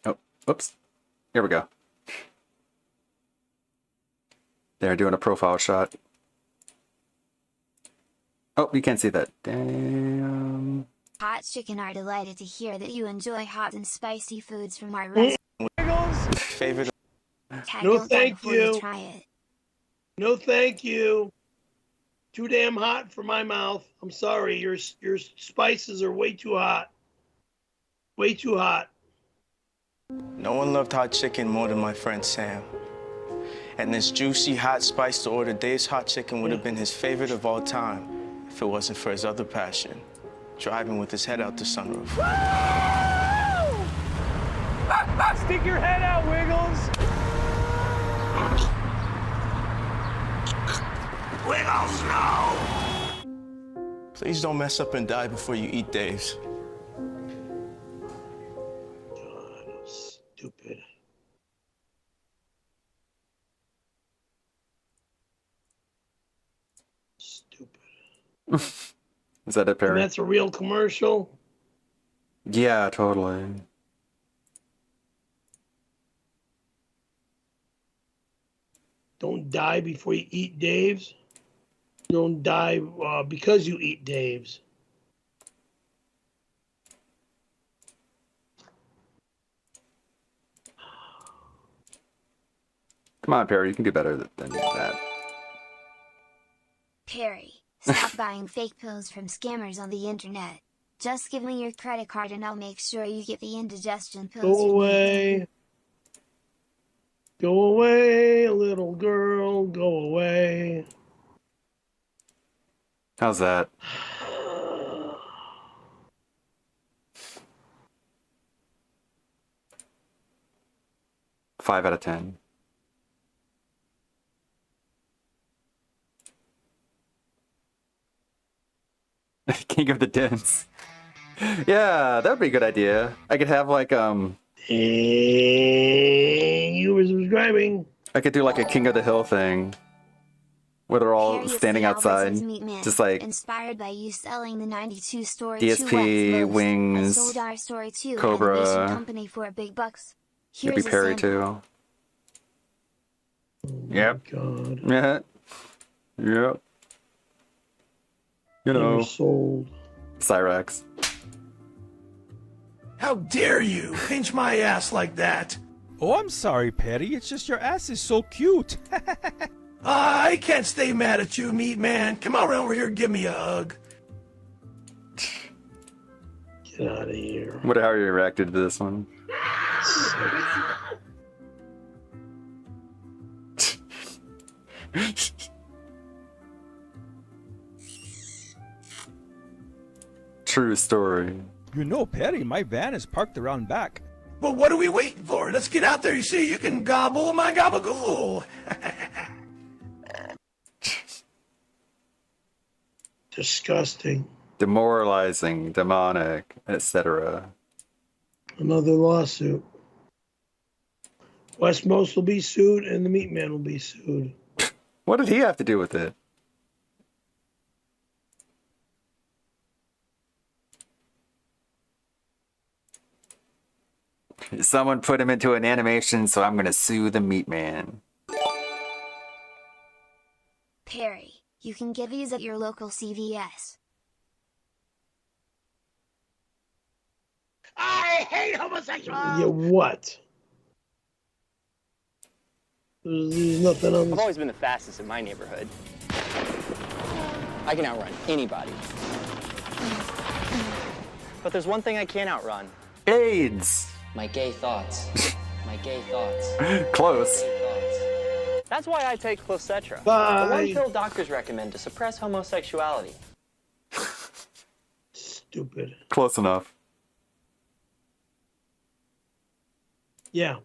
Oh, whoops. Here we go. They're doing a profile shot. Oh, you can't see that. Damn. Hot Chicken are delighted to hear that you enjoy hot and spicy foods from our restaurant. Favorite. No, Don't die thank before you. Try it. No, thank you. Too damn hot for my mouth. I'm sorry. Your spices are way too hot. Way too hot. No one loved hot chicken more than my friend Sam. And this juicy, hot, spice to order Dave's hot chicken would have been his favorite of all time if it wasn't for his other passion, driving with his head out the sunroof. Stick your head out, Wiggles. Wiggles, no! Please don't mess up and die before you eat Dave's. Stupid. Is that it, And Perry? that's a real commercial. Yeah, totally. Don't die before you eat Dave's. Don't die because you eat Dave's. Come on, Perry, you can do better than that. Perry, stop buying fake pills from scammers on the internet. Just give me your credit card and I'll make sure you get the indigestion pills. Go away. Go away, little girl. Go away. How's that? Five out of 10. King of the Dents. Yeah, that would be a good idea. I could have like Thank you for subscribing. I could do like a King of the Hill thing, where they're all Perry is standing the outside, Albertsons Meat Man, just like inspired by you selling the 92 story DSP, to West Most. Wings, I sold our story to Cobra. Animation Company for big bucks. It'd Here's be a Perry sample. too. Yep. God. Yeah. Yep. You know. Never sold. Cyrax. How dare you pinch my ass like that? Oh, I'm sorry, Perry. It's just your ass is so cute. I can't stay mad at you, meat man. Come on over here and give me a hug. Get out of here. What? How you reacted to this one? True story. You know, Perry, my van is parked around back. Well, what are we waiting for? Let's get out there. You see, you can gobble my gabagool. Disgusting. Demoralizing, demonic, etc. Another lawsuit. West Most will be sued, and the Meat Man will be sued. What did he have to do with it? Someone put him into an animation, so I'm gonna sue the Meat Man. Perry, you can get these at your local CVS. I hate homosexuals! Yeah, what? There's nothing on I've this. always been the fastest in my neighborhood. I can outrun anybody. But there's one thing I can't outrun. AIDS! My gay thoughts. My gay thoughts. Close. That's why I take Clocetra. Bye. The one pill doctors recommend to suppress homosexuality. Stupid. Close enough. Yeah.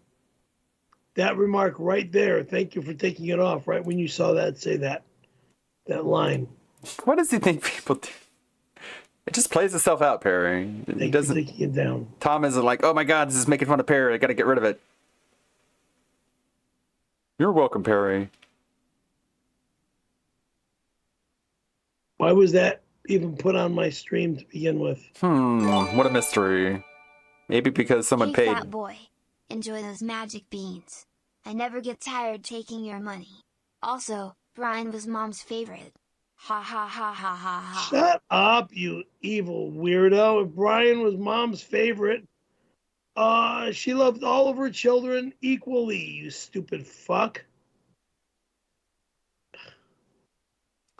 That remark right there, thank you for taking it off, right when you saw that, say that line. What does he think people do? It just plays itself out, Perry. He doesn't. Taking it down. Tom isn't like, oh my god, this is making fun of Perry. I gotta get rid of it. You're welcome, Perry. Why was that even put on my stream to begin with? What a mystery. Maybe because someone Hey, paid. fat boy, enjoy those magic beans. I never get tired taking your money. Also, Brian was mom's favorite. Ha ha ha ha ha ha. Shut up, you evil weirdo. If Brian was mom's favorite, she loved all of her children equally, you stupid fuck.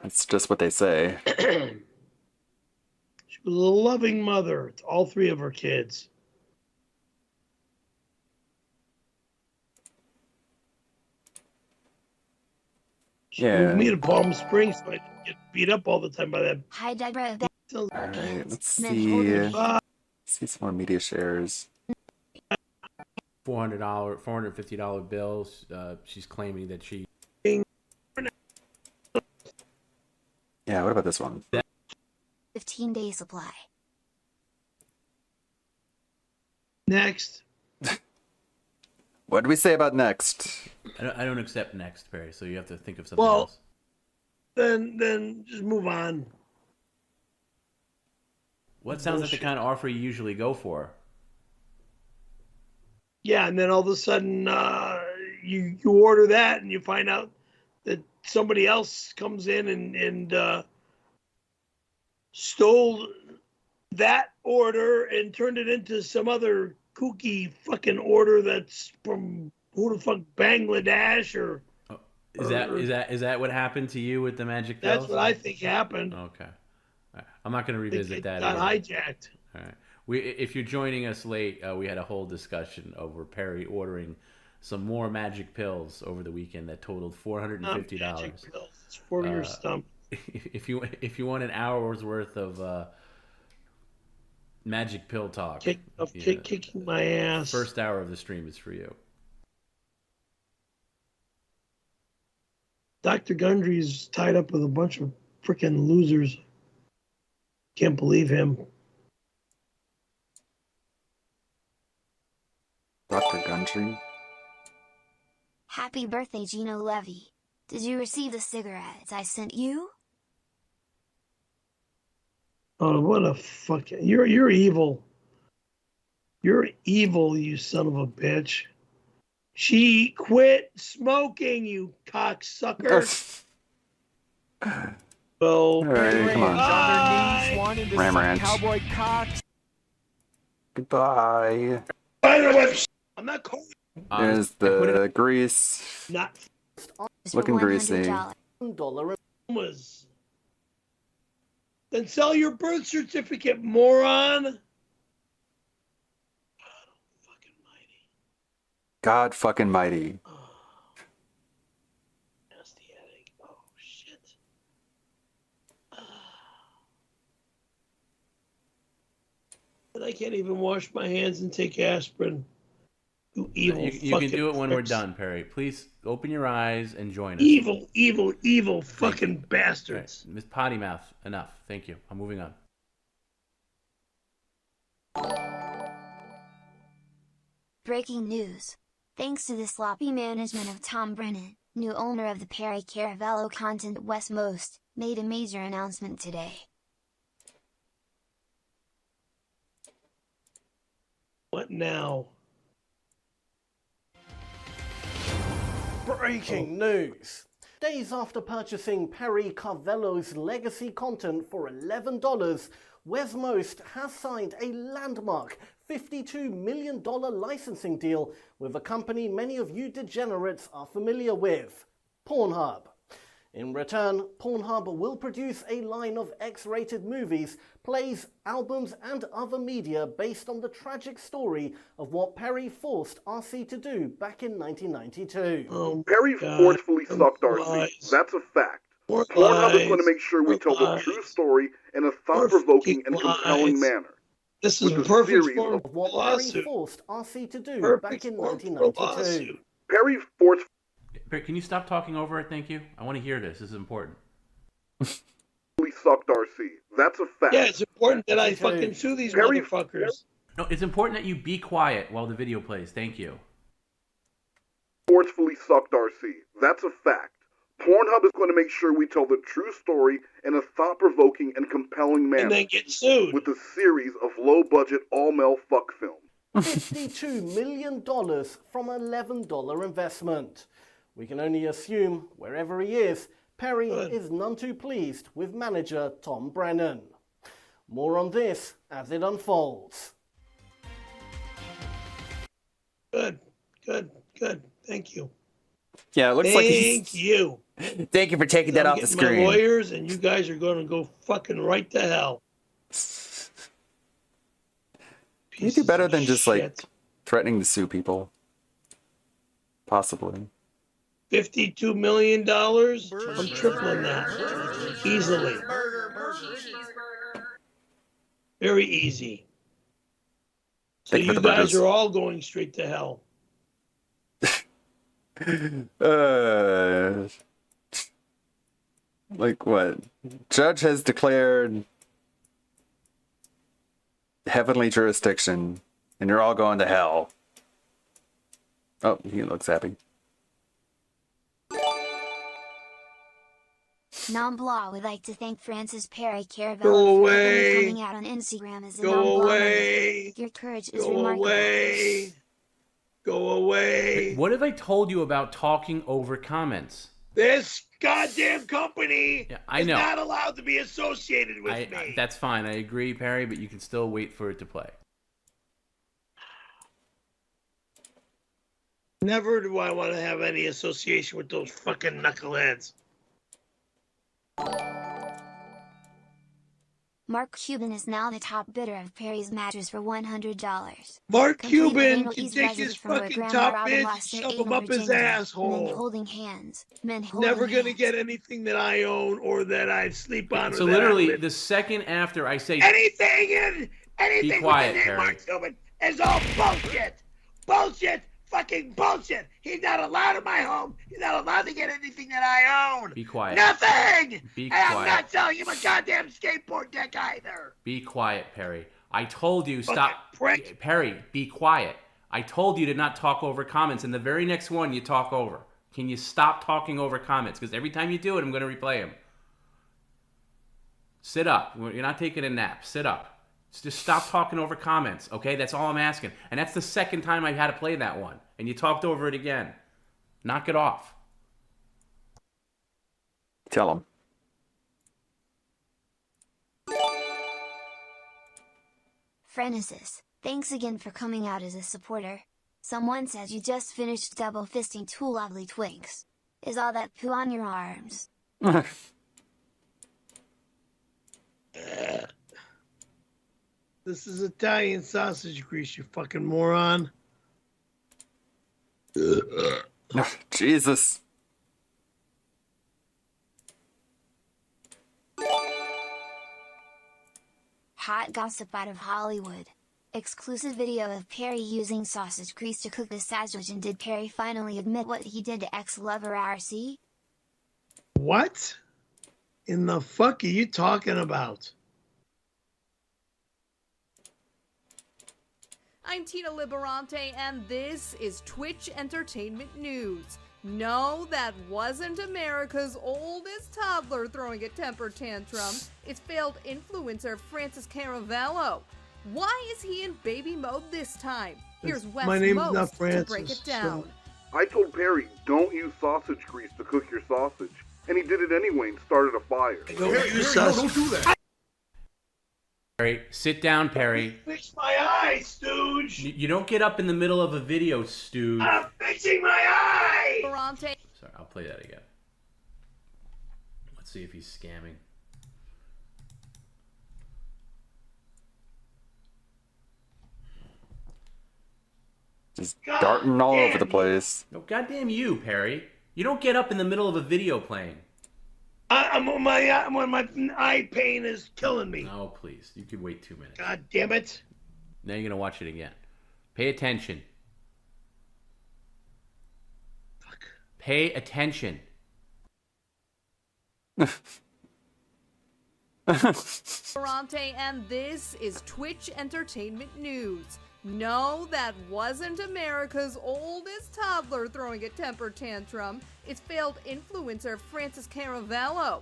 It's just what they say. She was a loving mother to all three of her kids. She moved me to Palm Springs so I didn't get beat up all the time by that. Hi, Deborah. Alright, let's Smith see. holding me. See some more media shares. $450 bills. She's claiming that she. Yeah, what about this one? 15-day supply. Next. What do we say about next? I don't accept next, Perry. So you have to think of something Well, else. then just move on. What sounds like the kind of offer you usually go for? Yeah, and then all of a sudden you order that and you find out that somebody else comes in and stole that order and turned it into some other kooky fucking order that's from who the fuck, Bangladesh or. Is that what happened to you with the magic pills? That's what I think happened. Okay. All right. I'm not going to revisit that. Got either. hijacked. All right. If you're joining us late, we had a whole discussion over Perry ordering some more magic pills over the weekend that totaled $450. Magic pills. It's for your stomach. If you want an hour's worth of magic pill talk, kicking my ass. First hour of the stream is for you. Dr. Gundry's tied up with a bunch of freaking losers. Can't believe him. Dr. Gundry? Happy birthday, Gino Levy. Did you receive the cigarettes I sent you? Oh, what a fucking... You're evil. You're evil, you son of a bitch. She quit smoking, you cocksucker. All right, come on. Bye. Ram Ranch. Cowboy cocks. Goodbye. I'm not calling. There's the grease. Not Looking greasy. Then sell your birth certificate, moron. God fucking mighty. Nasty headache. Oh shit. I can't even wash my hands and take aspirin. You evil You can do it when we're pricks. done, Perry. Please open your eyes and join us. Evil fucking bastards. Miss Potty Mouth, enough. Thank you. I'm moving on. Breaking news. Thanks to the sloppy management of Tom Brennan, new owner of the Perry Caravello content at Westmost, made a major announcement today. What now? Breaking news! Days after purchasing Perry Caravello's legacy content for $11, Westmost has signed a landmark $52 million licensing deal with a company many of you degenerates are familiar with, Pornhub. In return, Pornhub will produce a line of X-rated movies, plays, albums and other media based on the tragic story of what Perry forced RC to do back in 1992. Perry forcefully sucked RC. That's a fact. Pornhub is going to make sure we tell the true story in a thought-provoking and compelling manner. This is with a perfect series form of for what lawsuit. Perry forced RC to do Perfect back in form for 1992. lawsuit. Perry forcefully Can you stop talking over it? Thank you. I want to hear this. This is important. sucked RC. That's a fact. Yeah, it's important that I fucking sue these motherfuckers. No, it's important that you be quiet while the video plays. Thank you. Forcefully sucked RC. That's a fact. Pornhub is going to make sure we tell the true story in a thought-provoking and compelling manner. And then get sued. With a series of low-budget, all-male fuck films. $52 million from an $11 investment. We can only assume, wherever he is, Perry is none too pleased with manager Tom Brennan. More on this as it unfolds. Good. Thank you. Yeah, it looks like he's... Thank you. Thank you for taking that off the screen. My lawyers and you guys are going to go fucking right to hell. Can you do better than just like threatening to sue people? Possibly. $52 million? I'm tripling that. Easily. Very easy. So you guys are all going straight to hell. Like what? Judge has declared heavenly jurisdiction, and you're all going to hell. Oh, he looks happy. Nambla would like to thank Francis Perry Caravello Go for away. coming out on Instagram as a Go Nambla away. member. Your courage is Go remarkable. away. Go away. What have I told you about talking over comments? This goddamn company I is know. not allowed to be associated with me. That's fine. I agree, Perry, but you can still wait for it to play. Never do I want to have any association with those fucking knuckleheads. Mark Cuban is now the top bidder of Perry's mattress for $100. Mark Complete with Cuban anal can ease take residue his from where fucking Grandma top Robin bitch lost and their shove him anal up his virginity. Men asshole. holding hands. Men holding Never gonna hands. get anything that I own or that I sleep on. So or that I literally, live. the second after I say anything Be quiet, with the name Perry. Mark Cuban is all bullshit. Bullshit. Fucking bullshit. He's not allowed in my home. He's not allowed to get anything that I own. Be quiet. Nothing. Be And I'm quiet. not selling him a goddamn skateboard deck either. Be quiet, Perry. I told you stop. Prick. Perry, be quiet. I told you to not talk over comments, and the very next one you talk over. Can you stop talking over comments? Because every time you do it, I'm going to replay them. Sit up. You're not taking a nap. Sit up. Just stop talking over comments, okay? That's all I'm asking. And that's the second time I've had to play that one. And you talked over it again. Knock it off. Tell him. Frenesis, thanks again for coming out as a supporter. Someone says you just finished double fisting two lovely twinks. Is all that poo on your arms? This is Italian sausage grease, you fucking moron. Jesus. Hot gossip out of Hollywood. Exclusive video of Perry using sausage grease to cook the sausage. And did Perry finally admit what he did to ex-lover RC? What in the fuck are you talking about? I'm Tina Liberante, and this is Twitch Entertainment News. No, that wasn't America's oldest toddler throwing a temper tantrum. It's failed influencer Francis Caravello. Why is he in baby mode this time? Here's Wes My name's Most not to Francis, break it down. I told Perry, don't use sausage grease to cook your sausage. And he did it anyway and started a fire. Don't do that. Perry, sit down, Perry. Fix my eye, Stooge. You don't get up in the middle of a video, Stooge. I'm fixing my eye. Liberante. Sorry, I'll play that again. Let's see if he's scamming. Just darting all over the place. No, goddamn you, Perry. You don't get up in the middle of a video playing. My eye pain is killing me. Oh, please. You can wait 2 minutes. God damn it. Now you're going to watch it again. Pay attention. Fuck. Pay attention. Liberante, and this is Twitch Entertainment News. No, that wasn't America's oldest toddler throwing a temper tantrum. It's failed influencer Francis Caravello.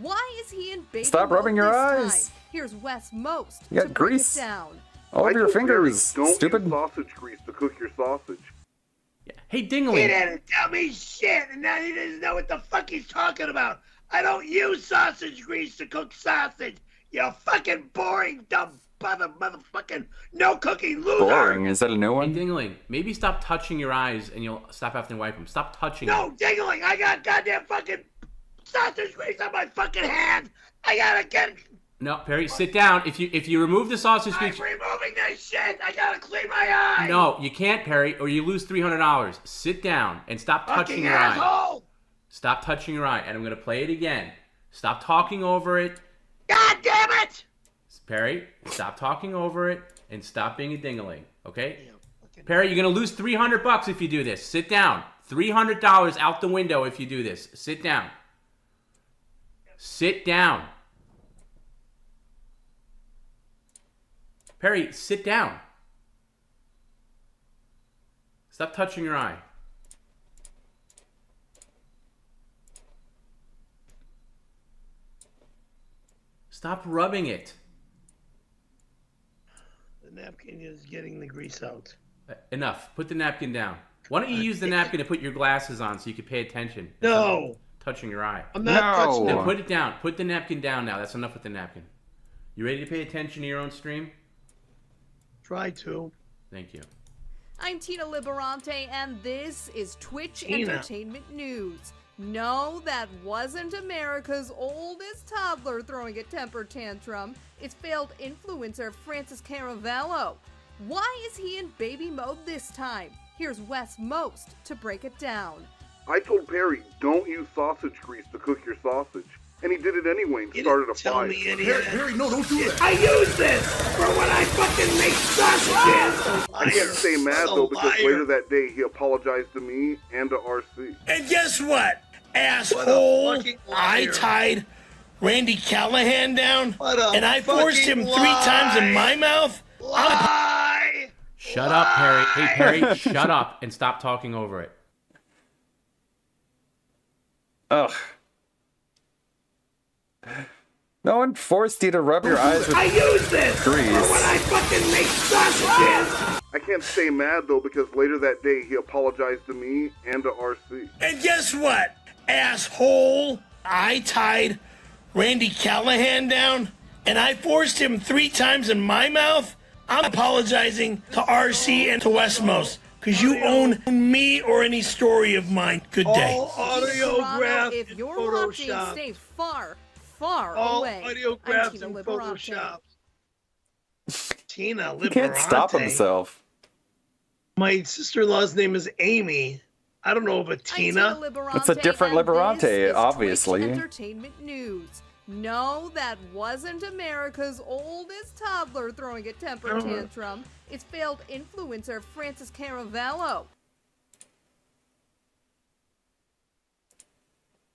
Why is he in baby Stop mode rubbing your this eyes. time? Here's Wes Most You got to break grease it down. all over your fingers. Don't Stupid. use sausage grease to cook your sausage. Hey, He Dingling. didn't tell me shit, and now he doesn't know what the fuck he's talking about. I don't use sausage grease to cook sausage. You fucking boring, dumb motherfucking no cooking loser. Boring. Is that a new Hey, one? Dingling, maybe stop touching your eyes and you'll stop having to wipe them. Stop touching No, them. Dingling, I got goddamn fucking sausage grease on my fucking hand. I gotta get. No, Perry, sit down. If you remove the sausage I'm grease... removing this shit. I gotta clean my eye. No, you can't, Perry, or you lose $300. Sit down and stop touching Fucking your eye. asshole. Stop touching your eye, and I'm going to play it again. Stop talking over it. God damn it. Perry, stop talking over it, and stop being a dingling, okay? Perry, you're going to lose $300 if you do this. Sit down. $300 out the window if you do this. Sit down. Sit down. Perry, sit down. Stop touching your eye. Stop rubbing it. The napkin is getting the grease out. Enough. Put the napkin down. Why don't you use the napkin to put your glasses on so you can pay attention? No. Touching your eye. I'm not touching Then it. put it down. Put the napkin down now. That's enough with the napkin. You ready to pay attention to your own stream? Try to. Thank you. I'm Tina Liberante, and this is Twitch Tina. Entertainment News. No, that wasn't America's oldest toddler throwing a temper tantrum. It's failed influencer Francis Caravello. Why is he in baby mode this time? Here's Wes Most to break it down. I told Perry, don't use sausage grease to cook your sausage. And he did it anyway and started a fire. Perry, no, don't do that. I use this for when I fucking make sausages. I can't stay mad though because later that day he apologized to me and to RC. And guess what, asshole? I tied Randy Callahan down, and I forced him 3 times in my mouth. Shut up, Perry. Hey, Perry, shut up and stop talking over it. Ugh. No one forced you to rub your eyes with I use this grease. for when I fucking make sausages. I can't stay mad though because later that day he apologized to me and to RC. And guess what, asshole? I tied Randy Callahan down, and I forced him 3 times in my mouth. I'm apologizing to RC and to Westmost, because you own me or any story of mine. Good day. All audiographed If and you're watching, photoshopped. stay far, far All away. I'm audiographed Tina and Liberante. photoshopped. Tina Liberante. He can't stop himself. My sister-in-law's name is Amy. I don't know of a Tina. It's a different Liberante, This is obviously. Twitch Entertainment News. No, that wasn't America's oldest toddler throwing a temper tantrum. It's failed influencer Francis Caravello.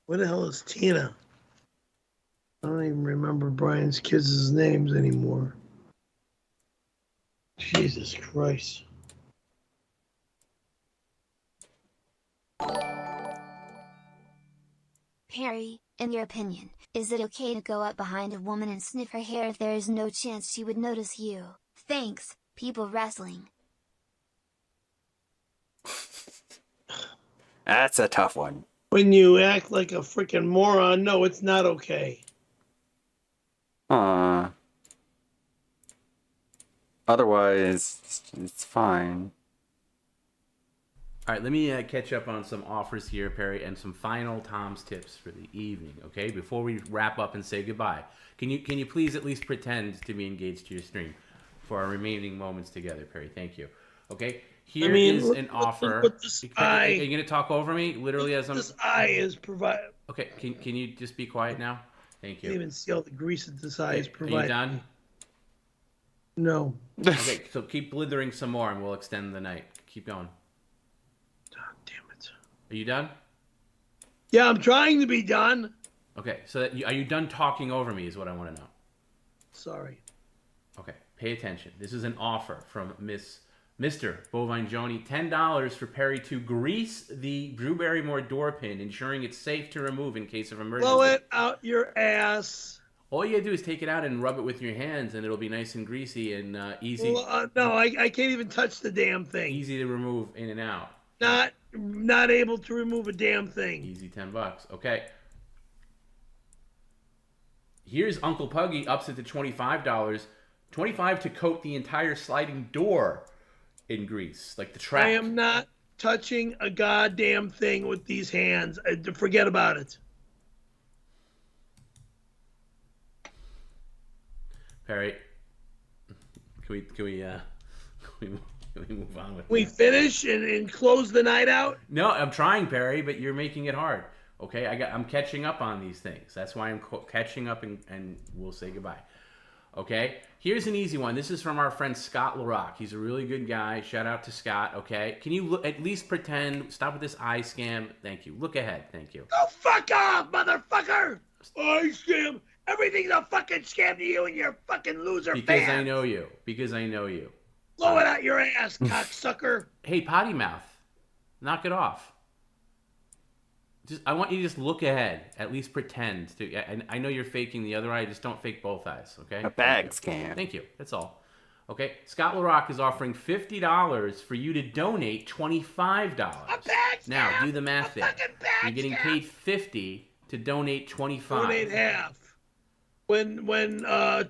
What the hell is Tina? I don't even remember Brian's kids' names anymore. Jesus Christ. Perry, in your opinion, is it okay to go up behind a woman and sniff her hair if there is no chance she would notice you? Thanks, people wrestling. That's a tough one. When you act like a freaking moron, no, it's not okay. Otherwise, it's fine. All right, let me catch up on some offers here, Perry, and some final Tom's tips for the evening. Okay, before we wrap up and say goodbye, can you please at least pretend to be engaged to your stream for our remaining moments together, Perry? Thank you. Okay, here is an offer. Are you going to talk over me, literally as I'm? This eye is provided. Okay, can you just be quiet now? Thank you. Can't even see all the grease that this eye is Are provided. you done? No. Okay, so keep blithering some more, and we'll extend the night. Keep going. Are you done? Yeah, I'm trying to be done. Okay, so are you done talking over me is what I want to know. Sorry. Okay, pay attention. This is an offer from Mr. Bovine Joni. $10 for Perry to grease the Drew Barrymore door pin, ensuring it's safe to remove in case of emergency. Blow it out your ass. All you gotta do is take it out and rub it with your hands, and it'll be nice and greasy and easy. Well, no, I can't even touch the damn thing. Easy to remove in and out. Not able to remove a damn thing. Easy $10. Okay. Here's Uncle Puggy ups it to $25. $25 to coat the entire sliding door in grease, like the track. I am not touching a goddamn thing with these hands. Forget about it. Perry, can we move on with We this? finish and close the night out? No, I'm trying, Perry, but you're making it hard. Okay, I'm catching up on these things. That's why I'm catching up, and we'll say goodbye. Okay, here's an easy one. This is from our friend Scott LaRock. He's a really good guy. Shout out to Scott. Okay, can you at least pretend? Stop with this eye scam. Thank you. Look ahead. Thank you. Oh, fuck off, motherfucker! Eye scam. Everything's a fucking scam to you and your fucking loser Because fans. I know you. Because I know you. Blow it out your ass, cocksucker. Hey, potty mouth. Knock it off. I want you to just look ahead. At least pretend to. I know you're faking the other eye. Just don't fake both eyes, okay? A bag scam. Thank you. That's all. Okay. Scott LaRock is offering $50 for you to donate $25. A bag scam. Now, do the math there. You're getting scam. paid $50 to donate $25. Donate half. When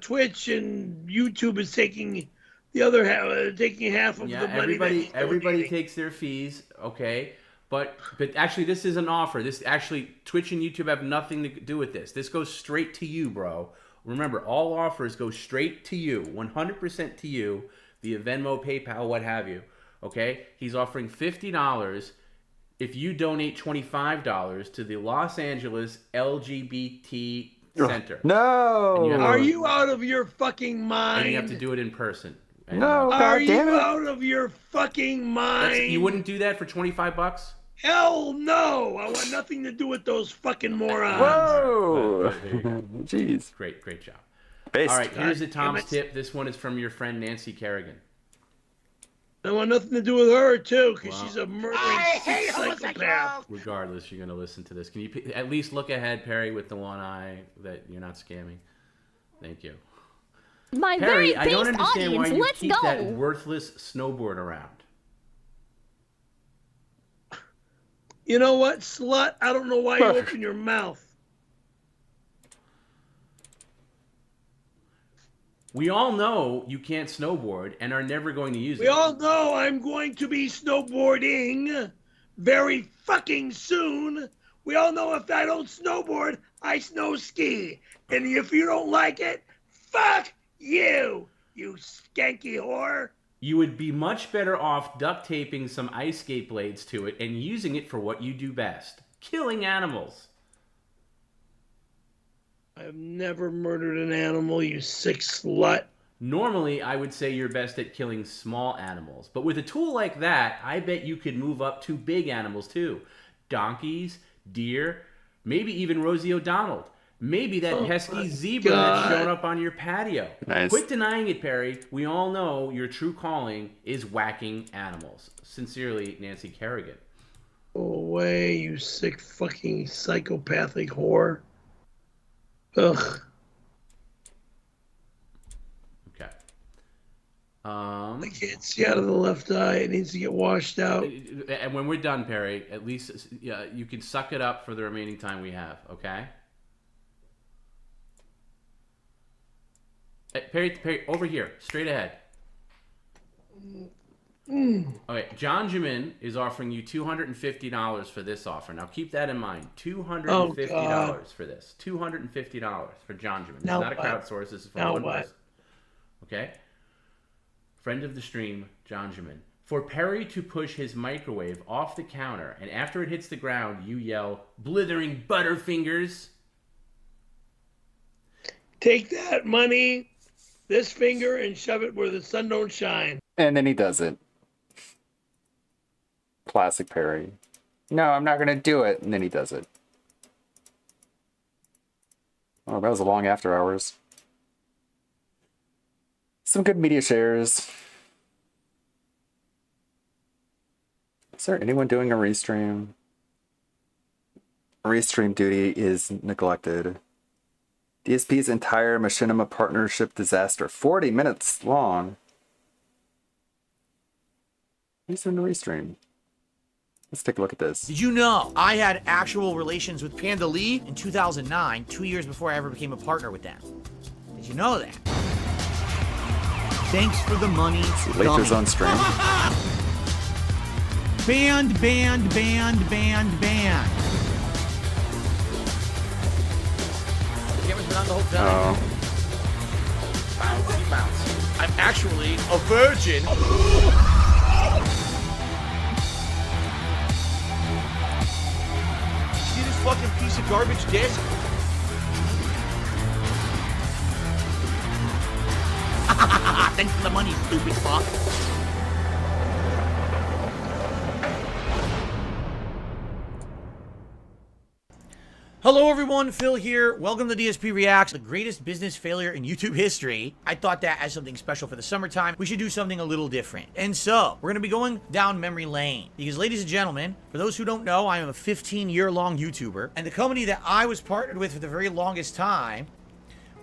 Twitch and YouTube is taking the other half, taking half of the money. Everybody takes their fees, okay? But actually, this is an offer. This actually, Twitch and YouTube have nothing to do with this. This goes straight to you, bro. Remember, all offers go straight to you, 100% to you, via Venmo, PayPal, what have you. Okay? He's offering $50 if you donate $25 to the Los Angeles LGBT Center. No! Are you out of your fucking mind? And you have to do it in person. No, Are you damn it. out of your fucking mind? You wouldn't do that for $25? Hell no! I want nothing to do with those fucking morons. Whoa! Jeez. Great job. Based. All right, here's a God Tom's damn it. tip. This one is from your friend Nancy Kerrigan. I want nothing to do with her too, because Wow. she's a murdering psychopath. Regardless, you're going to listen to this. Can you at least look ahead, Perry, with the one eye that you're not scamming? Thank you. My Perry, very I don't based understand audience, why you let's keep go. that worthless snowboard around. You know what, slut? I don't know why you open your mouth. We all know you can't snowboard and are never going to use it. We all know I'm going to be snowboarding very fucking soon. We all know if I don't snowboard, I snow ski. And if you don't like it, fuck you, you skanky whore. You would be much better off duct taping some ice skate blades to it and using it for what you do best. Killing animals. I've never murdered an animal, you sick slut. Normally, I would say you're best at killing small animals, but with a tool like that, I bet you could move up to big animals too. Donkeys, deer, maybe even Rosie O'Donnell. Maybe that pesky zebra that's shown up on your patio. Nice. Quit denying it, Perry. We all know your true calling is whacking animals. Sincerely, Nancy Kerrigan. Go away, you sick fucking psychopathic whore. Ugh. Okay. I can't see out of the left eye. It needs to get washed out. And when we're done, Perry, at least you can suck it up for the remaining time we have, okay? Perry, over here, straight ahead. Okay, John Jamin is offering you $250 for this offer. Now keep that in mind. $250 for this. $250 for John Jamin. It's not a crowdsource. This is from one person. Okay? Friend of the stream, John Jamin. For Perry to push his microwave off the counter, and after it hits the ground, you yell, "Blithering Butterfingers!" Take that money, this finger, and shove it where the sun don't shine. And then he does it. Classic Perry. No, I'm not going to do it. And then he does it. Oh, that was a long after hours. Some good media shares. Is there anyone doing a restream? Restream duty is neglected. DSP's entire Machinima partnership disaster. 40 minutes long. Who's doing the restream? Let's take a look at this. Did you know I had actual relations with Panda Lee in 2009, 2 years before I ever became a partner with them? Did you know that? Thanks for the money. Laters on stream. Banned, banned, banned, banned, banned. The camera's been on the whole time. Bouncy, bouncy. I'm actually a virgin. See this fucking piece of garbage disc? Thanks for the money, stupid fuck. Hello everyone, Phil here. Welcome to DSP Reacts, the greatest business failure in YouTube history. I thought that as something special for the summertime, we should do something a little different. And so, we're gonna be going down memory lane. Because ladies and gentlemen, for those who don't know, I am a 15-year-long YouTuber. And the company that I was partnered with for the very longest time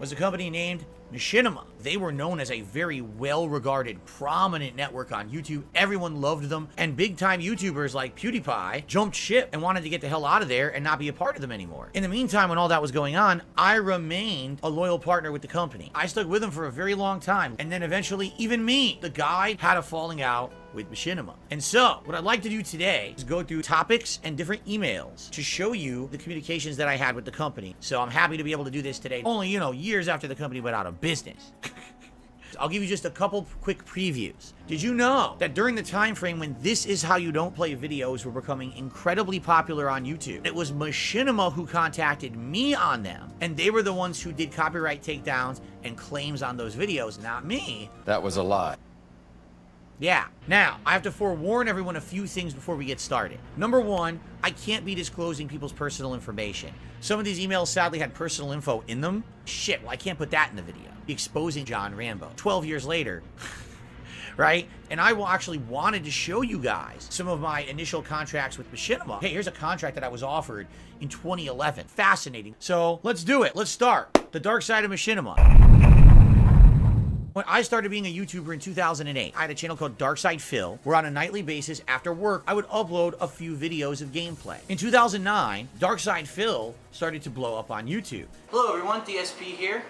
was a company named Machinima. They were known as a very well-regarded, prominent network on YouTube. Everyone loved them, and big-time YouTubers like PewDiePie jumped ship and wanted to get the hell out of there and not be a part of them anymore. In the meantime, when all that was going on, I remained a loyal partner with the company. I stuck with them for a very long time, and then eventually, even me, the guy, had a falling out with Machinima. And so, what I'd like to do today is go through topics and different emails to show you the communications that I had with the company. So I'm happy to be able to do this today, only, years after the company went out of business. I'll give you just a couple quick previews. Did you know that during the time frame when This Is How You Don't Play videos were becoming incredibly popular on YouTube, it was Machinima who contacted me on them, and they were the ones who did copyright takedowns and claims on those videos, not me. That was a lie. Yeah. Now, I have to forewarn everyone a few things before we get started. Number one, I can't be disclosing people's personal information. Some of these emails sadly had personal info in them. Shit, well, I can't put that in the video. Exposing John Rambo. 12 years later. Right? And I actually wanted to show you guys some of my initial contracts with Machinima. Hey, here's a contract that I was offered in 2011. Fascinating. So, let's do it. Let's start. The dark side of Machinima. When I started being a YouTuber in 2008, I had a channel called Darkside Phil, where on a nightly basis after work, I would upload a few videos of gameplay. In 2009, Darkside Phil started to blow up on YouTube. Hello everyone, DSP here.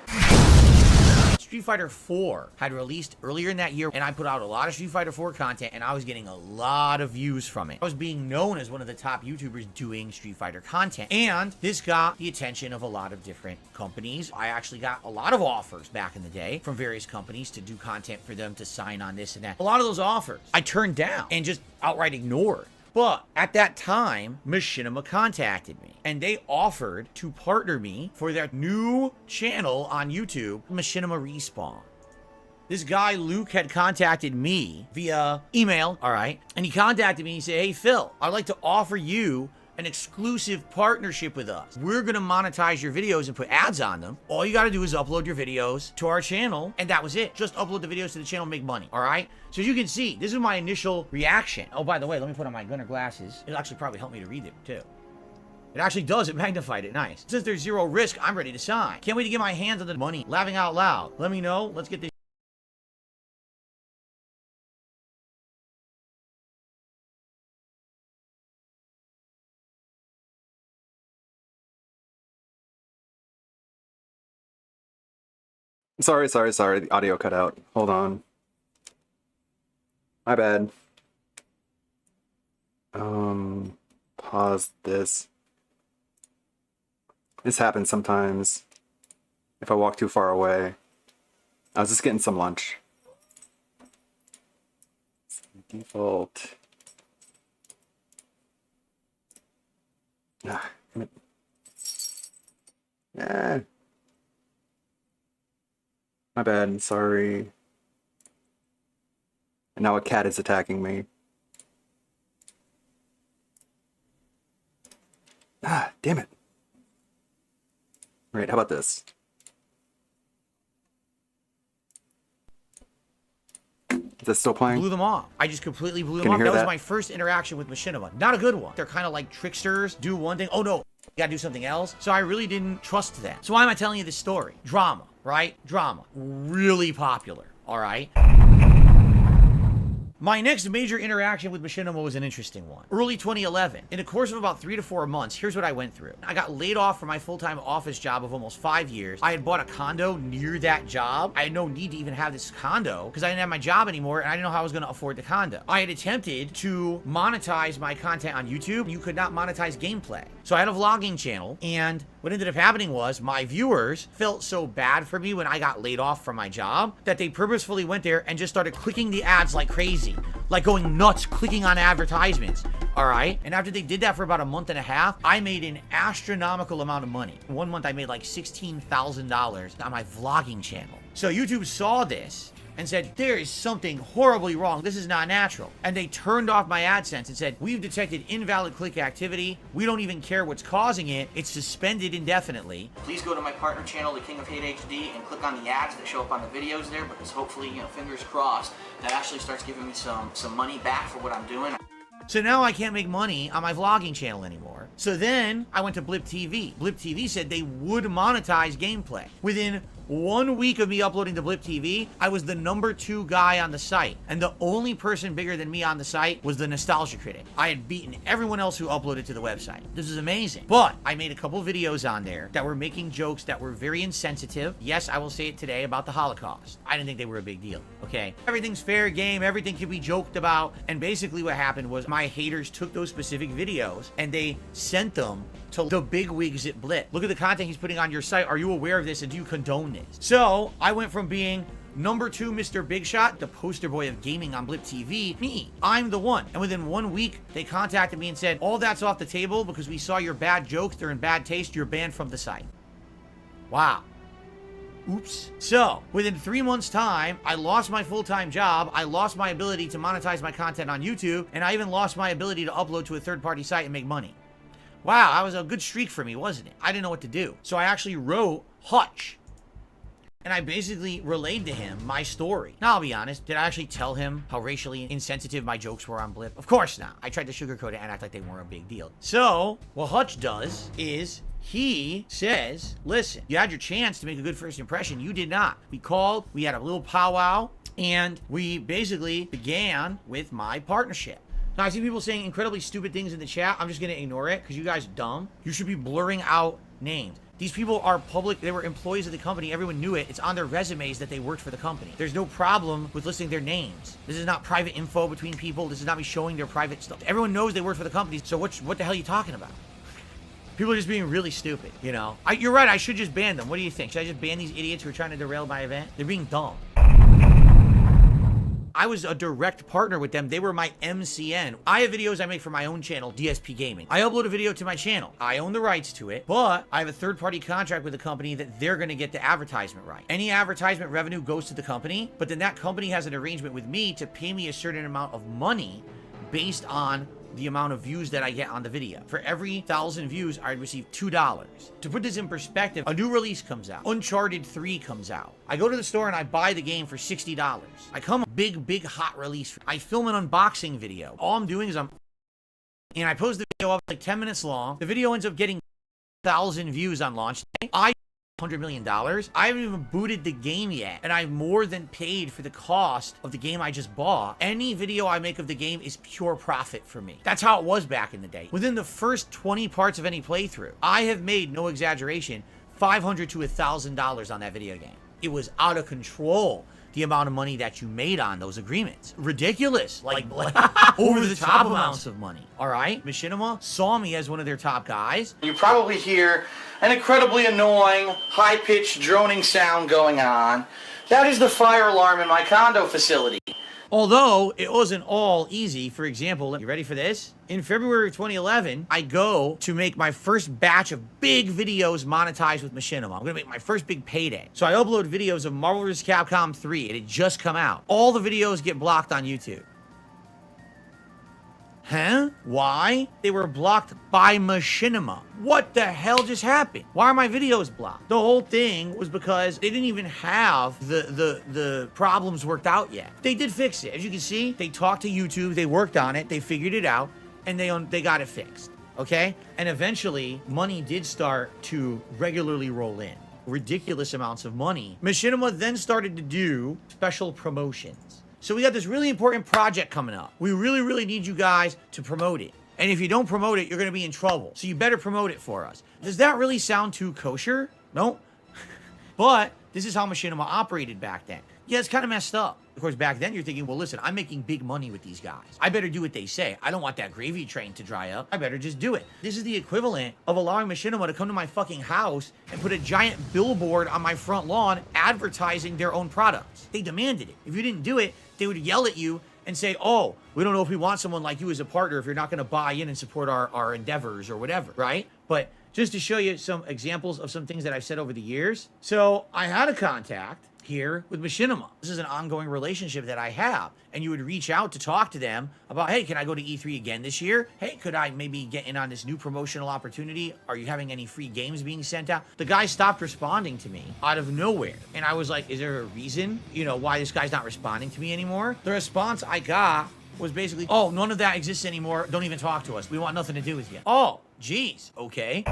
Street Fighter 4 had released earlier in that year, and I put out a lot of Street Fighter 4 content, and I was getting a lot of views from it. I was being known as one of the top YouTubers doing Street Fighter content, and this got the attention of a lot of different companies. I actually got a lot of offers back in the day from various companies to do content for them to sign on this and that. A lot of those offers I turned down and just outright ignored. But at that time, Machinima contacted me and they offered to partner me for their new channel on YouTube, Machinima Respawn. This guy, Luke, had contacted me via email, all right? And he contacted me and he said, hey, Phil, I'd like to offer you an exclusive partnership with us. We're gonna monetize your videos and put ads on them. All you gotta do is upload your videos to our channel, and that was it. Just upload the videos to the channel and make money, all right? So as you can see, this is my initial reaction. Oh, by the way, let me put on my Gunner glasses. It'll actually probably help me to read it, too. It actually does. It magnified it. Nice. Since there's zero risk, I'm ready to sign. Can't wait to get my hands on the money. Laughing out loud. Let me know. Let's get this. Sorry. The audio cut out. Hold on. My bad. Pause this. This happens sometimes if I walk too far away. I was just getting some lunch. Default. Ah, damn it. Yeah. My bad, sorry. And now a cat is attacking me. Ah, damn it. Right, how about this? Is that still playing? Blew them off. I just completely blew them Can you off. hear That was that? my first interaction with Machinima. Not a good one. They're kind of like tricksters, do one thing. Oh no, you gotta do something else. So I really didn't trust them. So why am I telling you this story? Drama, right? Drama. Really popular, all right? My next major interaction with Machinima was an interesting one. Early 2011. In the course of about 3 to 4 months, here's what I went through. I got laid off from my full-time office job of almost 5 years. I had bought a condo near that job. I had no need to even have this condo because I didn't have my job anymore and I didn't know how I was going to afford the condo. I had attempted to monetize my content on YouTube. You could not monetize gameplay. So I had a vlogging channel, and what ended up happening was my viewers felt so bad for me when I got laid off from my job that they purposefully went there and just started clicking the ads like crazy. Like going nuts, clicking on advertisements, all right? And after they did that for about a month and a half, I made an astronomical amount of money. One month I made like $16,000 on my vlogging channel. So YouTube saw this and said, there is something horribly wrong. This is not natural. And they turned off my AdSense and said, we've detected invalid click activity. We don't even care what's causing it. It's suspended indefinitely. Please go to my partner channel, The King of Hate HD, and click on the ads that show up on the videos there, because hopefully, fingers crossed, that actually starts giving me some money back for what I'm doing. So now I can't make money on my vlogging channel anymore. So then I went to Blip TV. Blip TV said they would monetize gameplay. Within 1 week of me uploading to Blip TV, I was the #2 guy on the site. And the only person bigger than me on the site was the Nostalgia Critic. I had beaten everyone else who uploaded to the website. This is amazing. But I made a couple videos on there that were making jokes that were very insensitive. Yes, I will say it today about the Holocaust. I didn't think they were a big deal, okay? Everything's fair game. Everything can be joked about. And basically what happened was my haters took those specific videos and they sent them to the big wigs at Blip. Look at the content he's putting on your site. Are you aware of this and do you condone this? So I went from being #2 Mr. Big Shot, the poster boy of gaming on Blip TV, me. I'm the one. And within 1 week, they contacted me and said, all that's off the table because we saw your bad jokes. They're in bad taste. You're banned from the site. Wow. Oops. So, within 3 months' time, I lost my full-time job, I lost my ability to monetize my content on YouTube, and I even lost my ability to upload to a third-party site and make money. Wow, that was a good streak for me, wasn't it? I didn't know what to do. So I actually wrote Hutch. And I basically relayed to him my story. Now, I'll be honest, did I actually tell him how racially insensitive my jokes were on Blip? Of course not. I tried to sugarcoat it and act like they weren't a big deal. So, what Hutch does is he says, listen, you had your chance to make a good first impression. You did not. We called, we had a little powwow, and we basically began with my partnership. Now, I see people saying incredibly stupid things in the chat. I'm just going to ignore it because you guys are dumb. You should be blurring out names. These people are public. They were employees of the company. Everyone knew it. It's on their resumes that they worked for the company. There's no problem with listing their names. This is not private info between people. This is not me showing their private stuff. Everyone knows they work for the company. So what the hell are you talking about? People are just being really stupid, you know? You're right. I should just ban them. What do you think? Should I just ban these idiots who are trying to derail my event? They're being dumb. I was a direct partner with them. They were my MCN. I have videos I make for my own channel, DSP Gaming. I upload a video to my channel. I own the rights to it, but I have a third-party contract with a company that they're going to get the advertisement right. Any advertisement revenue goes to the company, but then that company has an arrangement with me to pay me a certain amount of money based on the amount of views that I get on the video. For every 1,000 views, I'd receive $2. To put this in perspective, a new release comes out. Uncharted 3 comes out. I go to the store and I buy the game for $60. I come big hot release. I film an unboxing video. All I'm doing is and I post the video up like 10 minutes long. The video ends up getting 1,000 views on launch day. $100 million. I haven't even booted the game yet, and I've more than paid for the cost of the game I just bought. Any video I make of the game is pure profit for me. That's how it was back in the day. Within the first 20 parts of any playthrough, I have made, no exaggeration, $500 to $1,000 on that video game. It was out of control, the amount of money that you made on those agreements. Ridiculous, like over the top amounts of money. All right, Machinima saw me as one of their top guys. You probably hear an incredibly annoying, high-pitched droning sound going on. That is the fire alarm in my condo facility. Although it wasn't all easy. For example, you ready for this? In February of 2011, I go to make my first batch of big videos monetized with Machinima. I'm gonna make my first big payday. So I upload videos of Marvel vs. Capcom 3. It had just come out. All the videos get blocked on YouTube. Huh? Why? They were blocked by Machinima. What the hell just happened? Why are my videos blocked? The whole thing was because they didn't even have the problems worked out yet. They did fix it. As you can see, they talked to YouTube, they worked on it, they figured it out, and they got it fixed. Okay? And eventually, money did start to regularly roll in. Ridiculous amounts of money. Machinima then started to do special promotions. So we got this really important project coming up. We really need you guys to promote it. And if you don't promote it, you're gonna be in trouble. So you better promote it for us. Does that really sound too kosher? No. But this is how Machinima operated back then. Yeah, it's kind of messed up. Of course, back then you're thinking, well, listen, I'm making big money with these guys. I better do what they say. I don't want that gravy train to dry up. I better just do it. This is the equivalent of allowing Machinima to come to my fucking house and put a giant billboard on my front lawn advertising their own products. They demanded it. If you didn't do it, they would yell at you and say, oh, we don't know if we want someone like you as a partner if you're not going to buy in and support our endeavors or whatever, right? But just to show you some examples of some things that I've said over the years. So I had a contact here with Machinima. This is an ongoing relationship that I have. And you would reach out to talk to them about, hey, can I go to E3 again this year? Hey, could I maybe get in on this new promotional opportunity? Are you having any free games being sent out? The guy stopped responding to me out of nowhere. And I was like, is there a reason, why this guy's not responding to me anymore? The response I got was basically, oh, none of that exists anymore. Don't even talk to us. We want nothing to do with you. Oh, geez. Okay.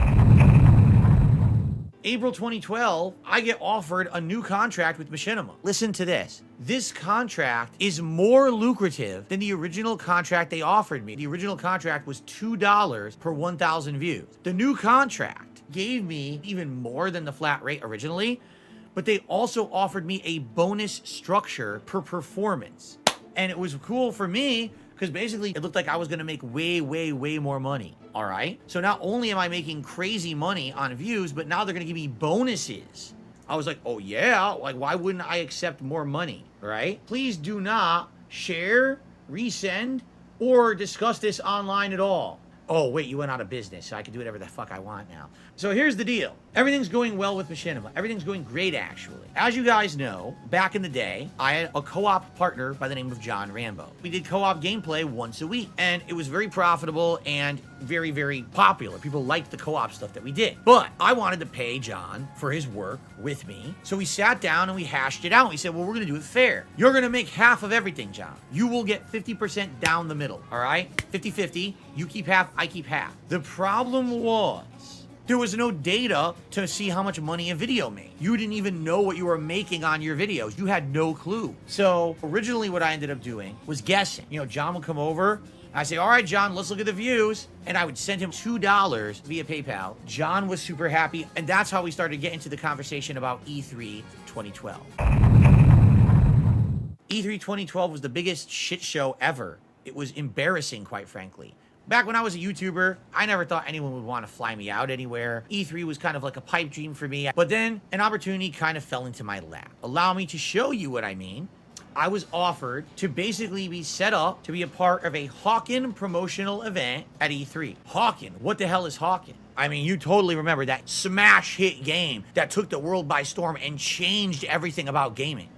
April 2012, I get offered a new contract with Machinima. Listen to this. This contract is more lucrative than the original contract they offered me. The original contract was $2 per 1,000 views. The new contract gave me even more than the flat rate originally, but they also offered me a bonus structure per performance. And it was cool for me because basically it looked like I was going to make way more money. All right. So not only am I making crazy money on views, but now they're going to give me bonuses. I was like, oh yeah, like why wouldn't I accept more money? Right? Please do not share, resend, or discuss this online at all. Oh wait, you went out of business, so I can do whatever the fuck I want now. So here's the deal. Everything's going well with Machinima. Everything's going great, actually. As you guys know, back in the day, I had a co-op partner by the name of John Rambo. We did co-op gameplay once a week, and it was very profitable and very popular. People liked the co-op stuff that we did. But I wanted to pay John for his work with me, so we sat down and we hashed it out. We said, well, we're gonna do it fair. You're gonna make half of everything, John. You will get 50% down the middle, all right? 50-50, you keep half, I keep half. The problem was, there was no data to see how much money a video made. You didn't even know what you were making on your videos. You had no clue. So originally what I ended up doing was guessing. John would come over. I say, all right, John, let's look at the views. And I would send him $2 via PayPal. John was super happy. And that's how we started getting into the conversation about E3 2012. E3 2012 was the biggest shit show ever. It was embarrassing, quite frankly. Back when I was a YouTuber, I never thought anyone would want to fly me out anywhere. E3 was kind of like a pipe dream for me. But then an opportunity kind of fell into my lap. Allow me to show you what I mean. I was offered to basically be set up to be a part of a Hawken promotional event at E3. Hawken, what the hell is Hawken? I mean, you totally remember that smash hit game that took the world by storm and changed everything about gaming.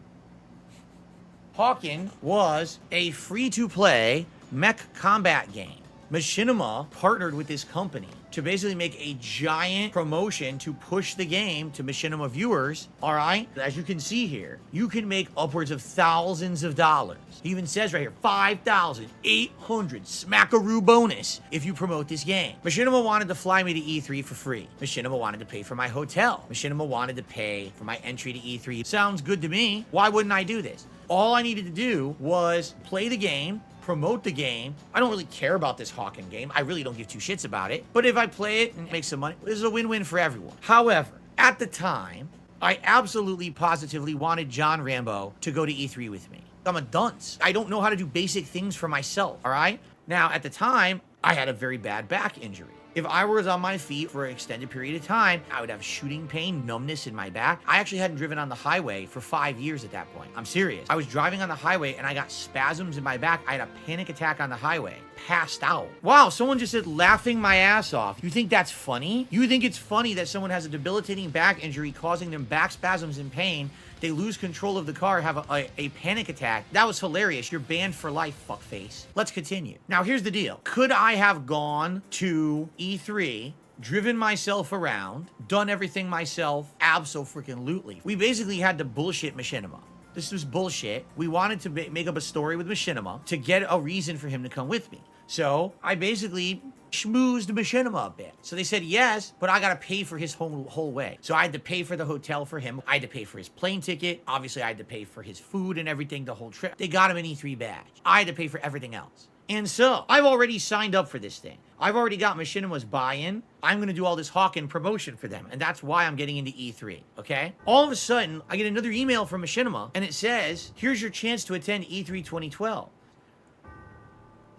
Hawken was a free-to-play mech combat game. Machinima partnered with this company to basically make a giant promotion to push the game to Machinima viewers, all right? As you can see here, you can make upwards of thousands of dollars. It even says right here, 5,800 smackaroo bonus if you promote this game. Machinima wanted to fly me to E3 for free. Machinima wanted to pay for my hotel. Machinima wanted to pay for my entry to E3. Sounds good to me. Why wouldn't I do this? All I needed to do was play the game, promote the game. I don't really care about this Hawken game. I really don't give two shits about it. But if I play it and make some money, this is a win-win for everyone. However, at the time, I absolutely positively wanted John Rambo to go to E3 with me. I'm a dunce. I don't know how to do basic things for myself, all right? Now, at the time, I had a very bad back injury. If I was on my feet for an extended period of time, I would have shooting pain, numbness in my back. I actually hadn't driven on the highway for 5 years at that point. I'm serious. I was driving on the highway and I got spasms in my back. I had a panic attack on the highway. Passed out. Wow, someone just said laughing my ass off. You think that's funny? You think it's funny that someone has a debilitating back injury causing them back spasms and pain? They lose control of the car, have a panic attack. That was hilarious. You're banned for life, fuckface. Let's continue. Now, here's the deal. Could I have gone to E3, driven myself around, done everything myself? Abso-freaking-lutely. We basically had to bullshit Machinima. This was bullshit. We wanted to make up a story with Machinima to get a reason for him to come with me. So I basically schmoozed Machinima a bit. So they said yes, but I gotta pay for his whole way. So I had to pay for the hotel for him. I had to pay for his plane ticket. Obviously, I had to pay for his food and everything, the whole trip. They got him an E3 badge. I had to pay for everything else. And so I've already signed up for this thing. I've already got Machinima's buy-in. I'm going to do all this Hawken promotion for them. And that's why I'm getting into E3, okay? All of a sudden, I get another email from Machinima, and it says, here's your chance to attend E3 2012.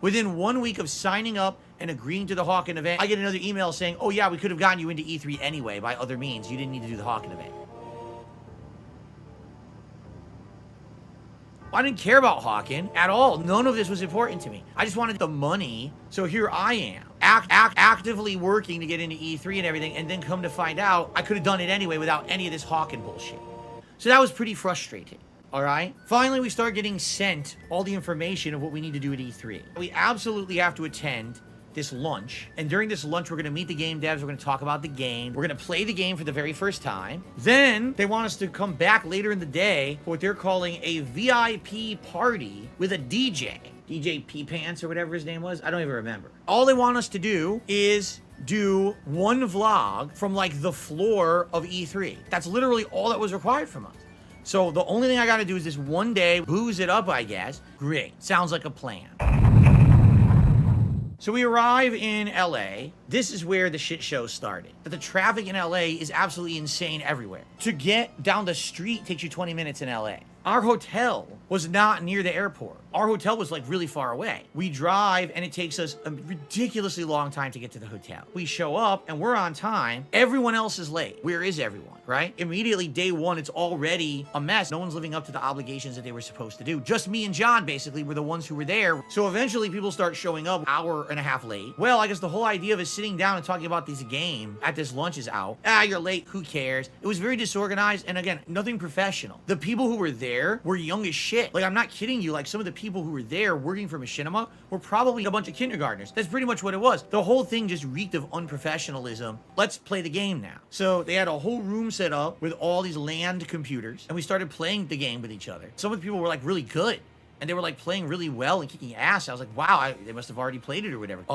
Within 1 week of signing up and agreeing to the Hawken event, I get another email saying, oh yeah, we could have gotten you into E3 anyway by other means. You didn't need to do the Hawken event. I didn't care about Hawken at all. None of this was important to me. I just wanted the money. So here I am, actively working to get into E3 and everything, and then come to find out I could have done it anyway without any of this Hawken bullshit. So that was pretty frustrating. All right. Finally, we start getting sent all the information of what we need to do at E3. We absolutely have to attend this lunch. And during this lunch, we're going to meet the game devs. We're going to talk about the game. We're going to play the game for the very first time. Then they want us to come back later in the day for what they're calling a VIP party with a DJ. DJ P Pants or whatever his name was. I don't even remember. All they want us to do is do one vlog from like the floor of E3. That's literally all that was required from us. So the only thing I gotta do is this one day, booze it up, I guess. Great. Sounds like a plan. So we arrive in LA. This is where the shit show started. But the traffic in LA is absolutely insane everywhere. To get down the street takes you 20 minutes in LA. Our hotel was not near the airport. Our hotel was like really far away. We drive and it takes us a ridiculously long time to get to the hotel. We show up and we're on time. Everyone else is late. Where is everyone, right? Immediately day one, it's already a mess. No one's living up to the obligations that they were supposed to do. Just me and John basically were the ones who were there. So eventually people start showing up an hour and a half late. Well, I guess the whole idea of us sitting down and talking about this game at this lunch is out. You're late, who cares? It was very disorganized and again, nothing professional. The people who were there were young as shit. Like, I'm not kidding you. Like, some of the people who were there working for Machinima were probably a bunch of kindergartners. That's pretty much what it was. The whole thing just reeked of unprofessionalism. Let's play the game now. So they had a whole room set up with all these land computers, and we started playing the game with each other. Some of the people were like really good. And they were like playing really well and kicking ass. I was like, wow, they must have already played it or whatever.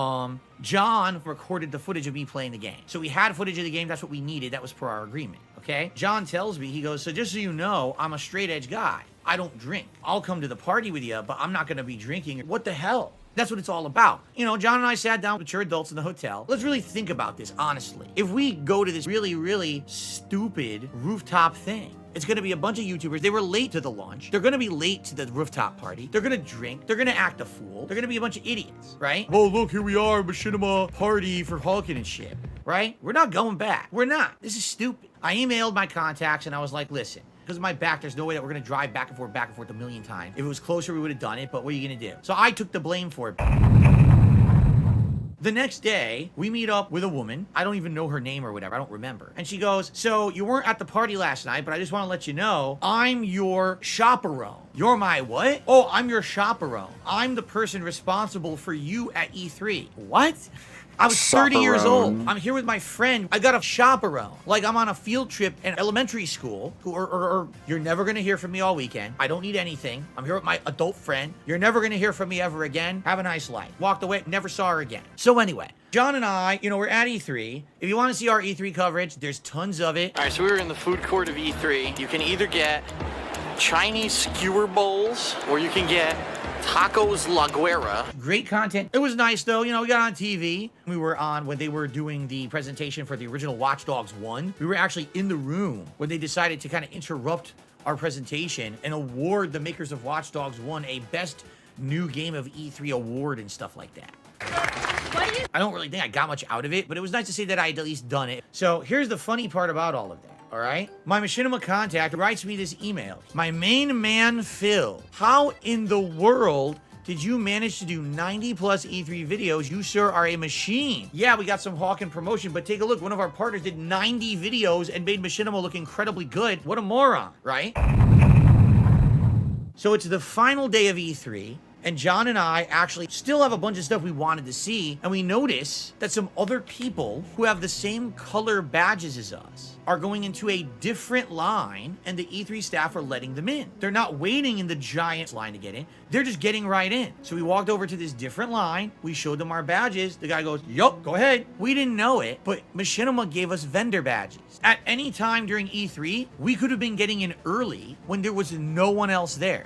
John recorded the footage of me playing the game. So we had footage of the game. That's what we needed. That was per our agreement. Okay. John tells me, he goes, so just so you know, I'm a straight edge guy. I don't drink. I'll come to the party with you, but I'm not going to be drinking. What the hell? That's what it's all about. You know, John and I sat down with mature adults in the hotel. Let's really think about this, honestly. If we go to this really, really stupid rooftop thing, it's going to be a bunch of YouTubers. They were late to the launch. They're going to be late to the rooftop party. They're going to drink. They're going to act a fool. They're going to be a bunch of idiots, right? Well, look, here we are, Machinima party for Hawken and shit, right? We're not going back. We're not. This is stupid. I emailed my contacts and I was like, listen, because of my back, there's no way that we're going to drive back and forth a million times. If it was closer, we would have done it, but what are you going to do? So I took the blame for it. The next day, we meet up with a woman. I don't even know her name or whatever. I don't remember. And she goes, so you weren't at the party last night, but I just want to let you know, I'm your chaperone. You're my what? Oh, I'm your chaperone. I'm the person responsible for you at E3. What? I was 30 years old. I'm here with my friend. I got a chaperone. Like I'm on a field trip in elementary school. Or you're never gonna hear from me all weekend. I don't need anything. I'm here with my adult friend. You're never gonna hear from me ever again. Have a nice life. Walked away, never saw her again. So anyway, John and I, we're at E3. If you want to see our E3 coverage, there's tons of it. All right, so we were in the food court of E3. You can either get Chinese skewer bowls or you can get Tacos La Guerra. Great content. It was nice though. We got on TV. We were on when they were doing the presentation for the original Watch Dogs 1. We were actually in the room when they decided to kind of interrupt our presentation and award the makers of Watch Dogs 1 a Best New Game of E3 award and stuff like that. I don't really think I got much out of it, but it was nice to see that I had at least done it. So here's the funny part about all of that. All right? My Machinima contact writes me this email. My main man, Phil, how in the world did you manage to do 90 plus E3 videos? You, sir, are a machine. Yeah, we got some Hawken promotion, but take a look. One of our partners did 90 videos and made Machinima look incredibly good. What a moron, right? So it's the final day of E3. And John and I actually still have a bunch of stuff we wanted to see, and we notice that some other people who have the same color badges as us are going into a different line, and the E3 staff are letting them in. They're not waiting in the giant line to get in. They're just getting right in. So we walked over to this different line. We showed them our badges. The guy goes, yup, go ahead. We didn't know it, but Machinima gave us vendor badges. At any time during E3, we could have been getting in early when there was no one else there.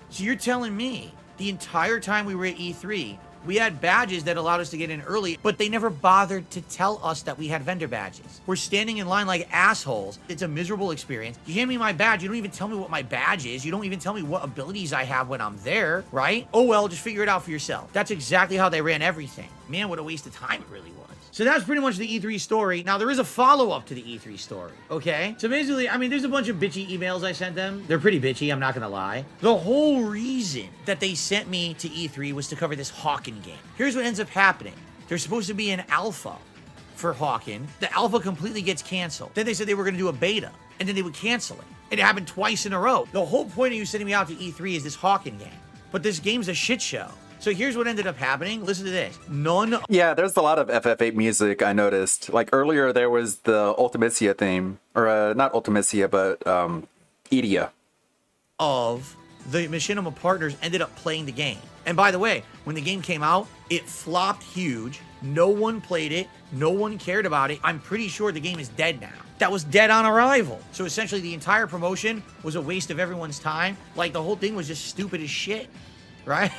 So you're telling me the entire time we were at E3, we had badges that allowed us to get in early, but they never bothered to tell us that we had vendor badges. We're standing in line like assholes. It's a miserable experience. You hand me my badge, you don't even tell me what my badge is. You don't even tell me what abilities I have when I'm there, right? Oh well, just figure it out for yourself. That's exactly how they ran everything. Man, what a waste of time it really was. So that's pretty much the E3 story. Now, there is a follow-up to the E3 story, okay? So basically, there's a bunch of bitchy emails I sent them. They're pretty bitchy, I'm not gonna lie. The whole reason that they sent me to E3 was to cover this Hawken game. Here's what ends up happening. There's supposed to be an alpha for Hawken. The alpha completely gets canceled. Then they said they were gonna do a beta, and then they would cancel it. It happened twice in a row. The whole point of you sending me out to E3 is this Hawken game. But this game's a shit show. So here's what ended up happening. Listen to this. Yeah, there's a lot of FF8 music I noticed. Like earlier there was the Ultimacia theme. Or not Ultimacia, but Idia. Of the Machinima partners ended up playing the game. And by the way, when the game came out, it flopped huge. No one played it. No one cared about it. I'm pretty sure the game is dead now. That was dead on arrival. So essentially the entire promotion was a waste of everyone's time. Like the whole thing was just stupid as shit. Right?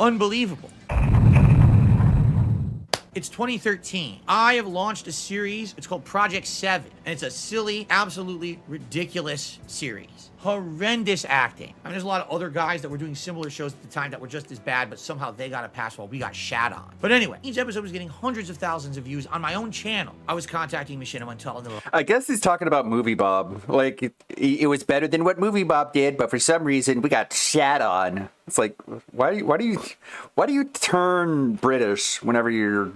Unbelievable. It's 2013. I have launched a series. It's called Project 7. And it's a silly, absolutely ridiculous series. Horrendous acting. There's a lot of other guys that were doing similar shows at the time that were just as bad, but somehow they got a pass while we got shat on. But anyway, each episode was getting hundreds of thousands of views on my own channel. I was contacting Machinima and telling them. I guess he's talking about Movie Bob. Like, it was better than what Movie Bob did, but for some reason we got shat on. It's like, why do you turn British whenever you're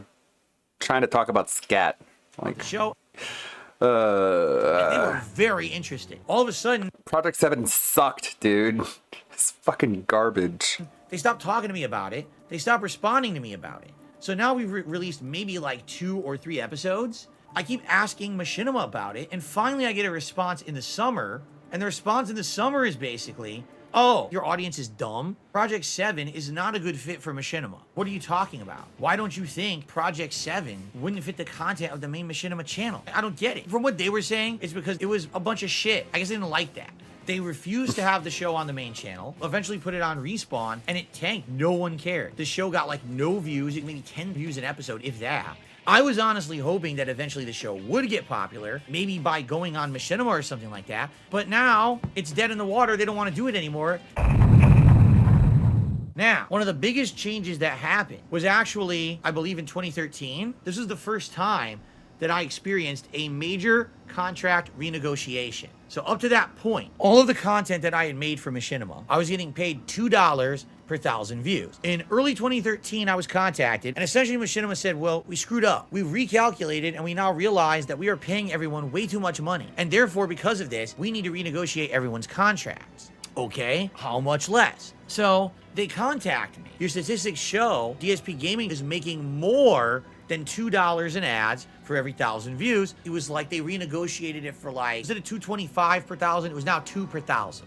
trying to talk about scat? Like, show. They were very interested. All of a sudden, Project 7 sucked, dude. It's fucking garbage. They stopped talking to me about it. They stopped responding to me about it. So now we've released maybe like 2 or 3 episodes. I keep asking Machinima about it, and finally I get a response in the summer, and the response in the summer is basically, oh, your audience is dumb? Project 7 is not a good fit for Machinima. What are you talking about? Why don't you think Project 7 wouldn't fit the content of the main Machinima channel? I don't get it. From what they were saying, it's because it was a bunch of shit. I guess they didn't like that. They refused to have the show on the main channel, eventually put it on Respawn, and it tanked. No one cared. The show got like no views, maybe 10 views an episode, if that. I was honestly hoping that eventually the show would get popular, maybe by going on Machinima or something like that. But now, it's dead in the water. They don't want to do it anymore. Now, one of the biggest changes that happened was actually, I believe in 2013. This was the first time that I experienced a major contract renegotiation. So up to that point, all of the content that I had made for Machinima, I was getting paid $2 per 1,000 views. In early 2013, I was contacted, and essentially Machinima said, well, we screwed up. We recalculated, and we now realize that we are paying everyone way too much money. And therefore, because of this, we need to renegotiate everyone's contracts. Okay, how much less? So they contact me. Your statistics show DSP Gaming is making more than $2 in ads for every 1,000 views. It was like they renegotiated it for like, instead of $2.25 per 1,000, it was now $2 per 1,000.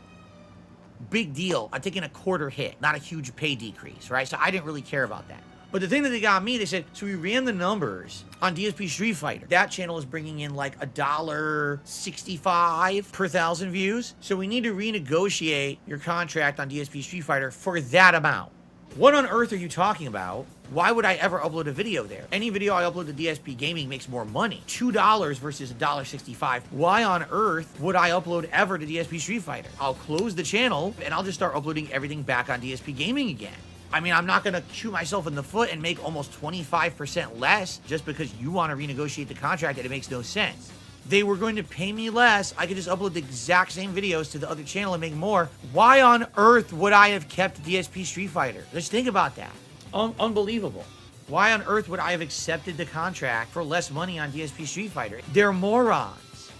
Big deal. I'm taking a quarter hit, not a huge pay decrease, right? So I didn't really care about that. But the thing that they got me, they said, so we ran the numbers on DSP Street Fighter. That channel is bringing in like $1.65 per 1,000 views. So we need to renegotiate your contract on DSP Street Fighter for that amount. What on earth are you talking about? Why would I ever upload a video there? Any video I upload to DSP Gaming makes more money. $2 versus $1.65. Why on earth would I upload ever to DSP Street Fighter? I'll close the channel and I'll just start uploading everything back on DSP Gaming again. I mean, I'm not going to shoot myself in the foot and make almost 25% less just because you want to renegotiate the contract and it makes no sense. They were going to pay me less. I could just upload the exact same videos to the other channel and make more. Why on earth would I have kept DSP Street Fighter? Just think about that. Unbelievable. Why on earth would I have accepted the contract for less money on DSP Street Fighter? They're morons.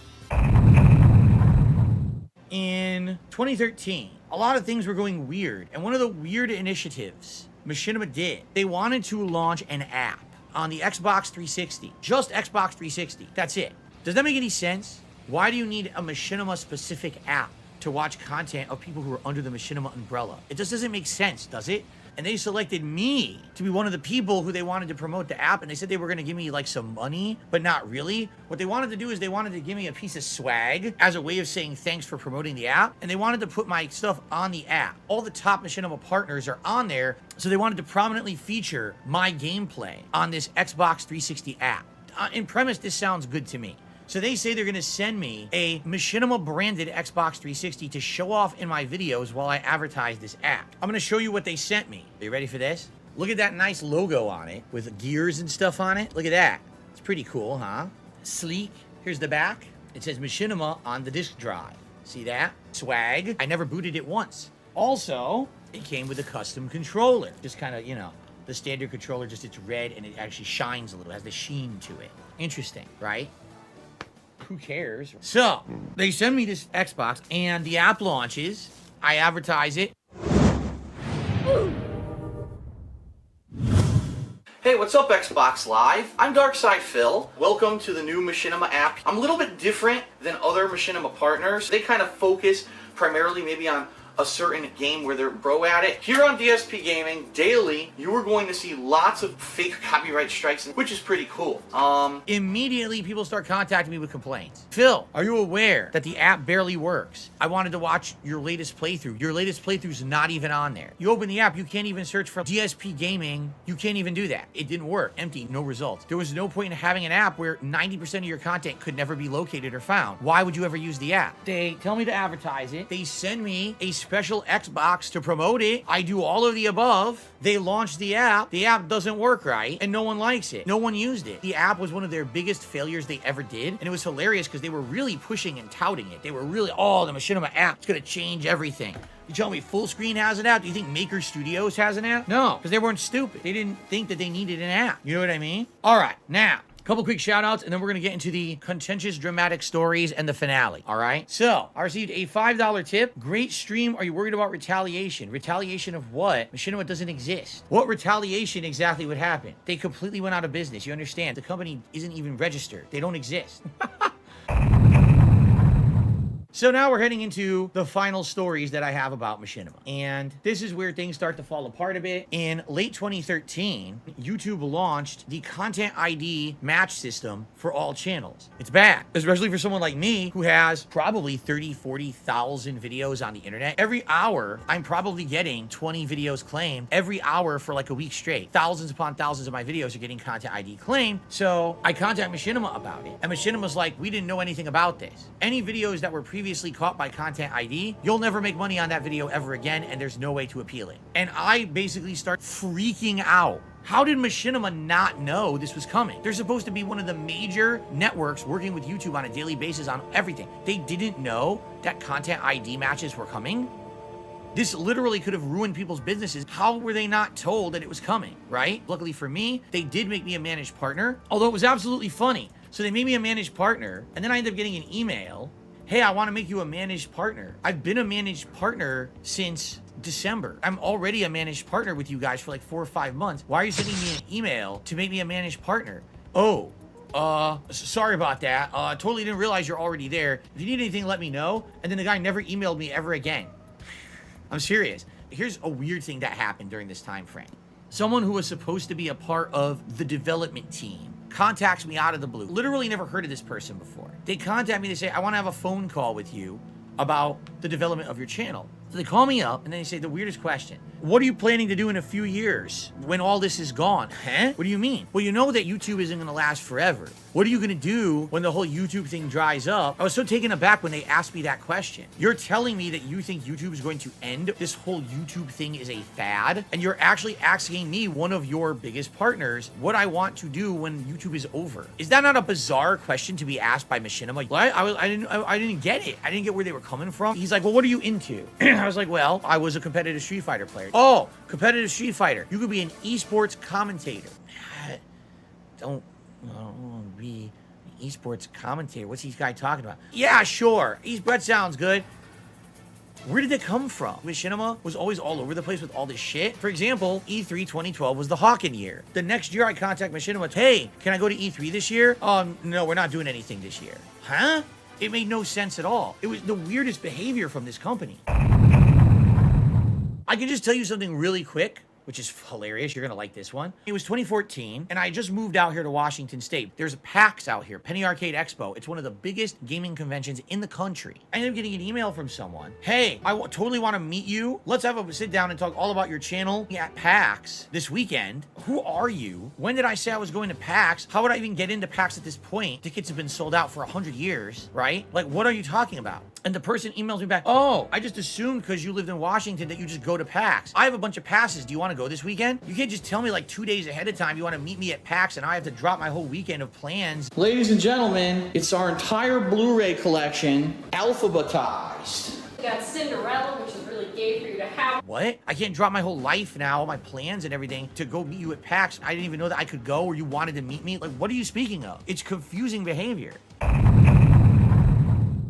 In 2013, a lot of things were going weird. And one of the weird initiatives Machinima did, they wanted to launch an app on the Xbox 360. Just Xbox 360. That's it. Does that make any sense? Why do you need a Machinima-specific app to watch content of people who are under the Machinima umbrella? It just doesn't make sense, does it? And they selected me to be one of the people who they wanted to promote the app, and they said they were going to give me like some money, but not really. What they wanted to do is they wanted to give me a piece of swag as a way of saying thanks for promoting the app, and they wanted to put my stuff on the app. All the top Machinima partners are on there, so they wanted to prominently feature my gameplay on this Xbox 360 app. In premise, this sounds good to me. So they say they're going to send me a Machinima branded Xbox 360 to show off in my videos while I advertise this app. I'm going to show you what they sent me. Are you ready for this? Look at that nice logo on it with gears and stuff on it. Look at that. It's pretty cool, huh? Sleek. Here's the back. It says Machinima on the disk drive. See that? Swag. I never booted it once. Also, it came with a custom controller. Just kind of, you know, the standard controller, just it's red and it actually shines a little. It has the sheen to it. Interesting, right? Who cares? So, they send me this Xbox, and the app launches. I advertise it. Hey, what's up, Xbox Live? I'm Darkside Phil. Welcome to the new Machinima app. I'm a little bit different than other Machinima partners. They kind of focus primarily maybe on a certain game where they're pro at it. Here on DSP Gaming, daily, you are going to see lots of fake copyright strikes, which is pretty cool. Immediately, people start contacting me with complaints. Phil, are you aware that the app barely works? I wanted to watch your latest playthrough. Your latest playthrough's not even on there. You open the app, you can't even search for DSP Gaming. You can't even do that. It didn't work. Empty, no results. There was no point in having an app where 90% of your content could never be located or found. Why would you ever use the app? They tell me to advertise it. They send me a special Xbox to promote it. I do all of the above. They launch the app. The app doesn't work right, and no one likes it. No one used it. The app was one of their biggest failures they ever did, and it was hilarious because they were really pushing and touting it. They were really, oh, the Machinima app is going to change everything. You tell me Full Screen has an app? Do you think Maker Studios has an app? No, because they weren't stupid. They didn't think that they needed an app. You know what I mean? All right, now, couple quick shout outs, and then we're gonna get into the contentious dramatic stories and the finale. All right, so I received a $5 tip. Great stream. Are you worried about retaliation? Retaliation of what? Machinima doesn't exist. What retaliation exactly would happen? They completely went out of business. You understand? The company isn't even registered. They don't exist. So now we're heading into the final stories that I have about Machinima. And this is where things start to fall apart a bit. In late 2013, YouTube launched the Content ID match system for all channels. It's bad, especially for someone like me who has probably 30, 40,000 videos on the internet. Every hour, I'm probably getting 20 videos claimed every hour for like a week straight. Thousands upon thousands of my videos are getting Content ID claimed. So I contact Machinima about it. And Machinima's like, we didn't know anything about this. Any videos that were previously caught by Content ID, you'll never make money on that video ever again, and there's no way to appeal it. And I basically start freaking out. How did Machinima not know this was coming? They're supposed to be one of the major networks working with YouTube on a daily basis on everything. They didn't know that content ID matches were coming? This literally could have ruined people's businesses. How were they not told that it was coming, right? Luckily for me, they did make me a managed partner, although it was absolutely funny. So they made me a managed partner, and then I ended up getting an email. Hey, I want to make you a managed partner. I've been a managed partner since December. I'm already a managed partner with you guys for like 4 or 5 months. Why are you sending me an email to make me a managed partner? Oh, sorry about that. Totally didn't realize you're already there. If you need anything, let me know. And then the guy never emailed me ever again. I'm serious. Here's a weird thing that happened during this time frame. Someone who was supposed to be a part of the development team contacts me out of the blue. Literally never heard of this person before. They contact me, they say, I want to have a phone call with you about the development of your channel. So they call me up and then they say the weirdest question. What are you planning to do in a few years when all this is gone? Huh? What do you mean? Well, you know that YouTube isn't going to last forever. What are you going to do when the whole YouTube thing dries up? I was so taken aback when they asked me that question. You're telling me that you think YouTube is going to end? This whole YouTube thing is a fad? And you're actually asking me, one of your biggest partners, what I want to do when YouTube is over. Is that not a bizarre question to be asked by Machinima? What? I didn't get it. I didn't get where they were coming from. He's like, well, what are you into? I was like, well, I was a competitive Street Fighter player. Oh, competitive Street Fighter. You could be an esports commentator. I don't want to be an esports commentator. What's this guy talking about? Yeah, sure. Esports sounds good. Where did that come from? Machinima was always all over the place with all this shit. For example, E3 2012 was the Hawken year. The next year I contact Machinima, hey, can I go to E3 this year? No, we're not doing anything this year. Huh? It made no sense at all. It was the weirdest behavior from this company. I can just tell you something really quick, which is hilarious. You're going to like this one. It was 2014, and I just moved out here to Washington State. There's a PAX out here, Penny Arcade Expo. It's one of the biggest gaming conventions in the country. I ended up getting an email from someone. Hey, I totally want to meet you. Let's have a sit down and talk all about your channel at PAX this weekend. Who are you? When did I say I was going to PAX? How would I even get into PAX at this point? Tickets have been sold out for 100 years, right? Like, what are you talking about? And the person emails me back, oh, I just assumed because you lived in Washington that you just go to PAX. I have a bunch of passes. Do you want to go this weekend? You can't just tell me like 2 days ahead of time you want to meet me at PAX and I have to drop my whole weekend of plans. Ladies and gentlemen, it's our entire Blu-ray collection alphabetized. We got Cinderella, which is really gay for you to have. What? I can't drop my whole life now, all my plans and everything, to go meet you at PAX. I didn't even know that I could go or you wanted to meet me. Like, what are you speaking of? It's confusing behavior.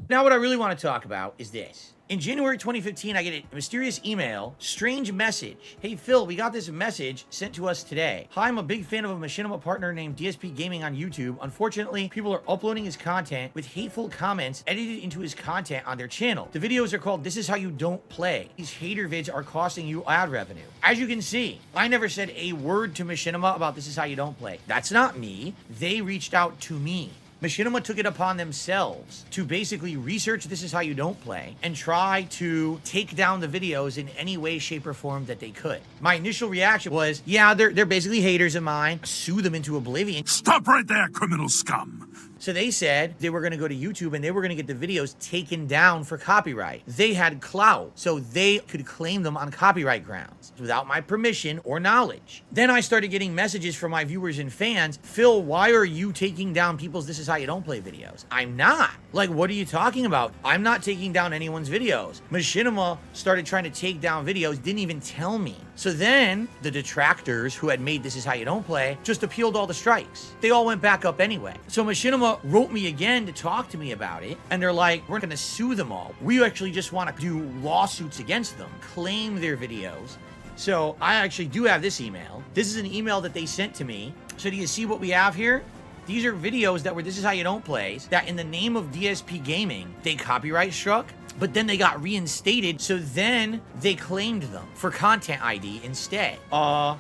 Now, what I really want to talk about is this. In January 2015, I get a mysterious email, strange message. Hey, Phil, we got this message sent to us today. Hi, I'm a big fan of a Machinima partner named DSP Gaming on YouTube. Unfortunately, people are uploading his content with hateful comments edited into his content on their channel. The videos are called This Is How You Don't Play. These hater vids are costing you ad revenue. As you can see, I never said a word to Machinima about This Is How You Don't Play. That's not me. They reached out to me. Machinima took it upon themselves to basically research This Is How You Don't Play and try to take down the videos in any way, shape, or form that they could. My initial reaction was, yeah, they're basically haters of mine. Sue them into oblivion. Stop right there, criminal scum. So they said they were going to go to YouTube and they were going to get the videos taken down for copyright. They had clout, so they could claim them on copyright grounds without my permission or knowledge. Then I started getting messages from my viewers and fans, Phil, why are you taking down people's This Is How You Don't Play videos? I'm not. Like, what are you talking about? I'm not taking down anyone's videos. Machinima started trying to take down videos, didn't even tell me. So then the detractors who had made This Is How You Don't Play just appealed all the strikes. They all went back up anyway. So Machinima wrote me again to talk to me about it. And they're like, we're going to sue them all. We actually just want to do lawsuits against them, claim their videos. So I actually do have this email. This is an email that they sent to me. So do you see what we have here? These are videos that were This Is How You Don't Play, that in the name of DSP Gaming, they copyright struck, but then they got reinstated, so then they claimed them for content ID instead.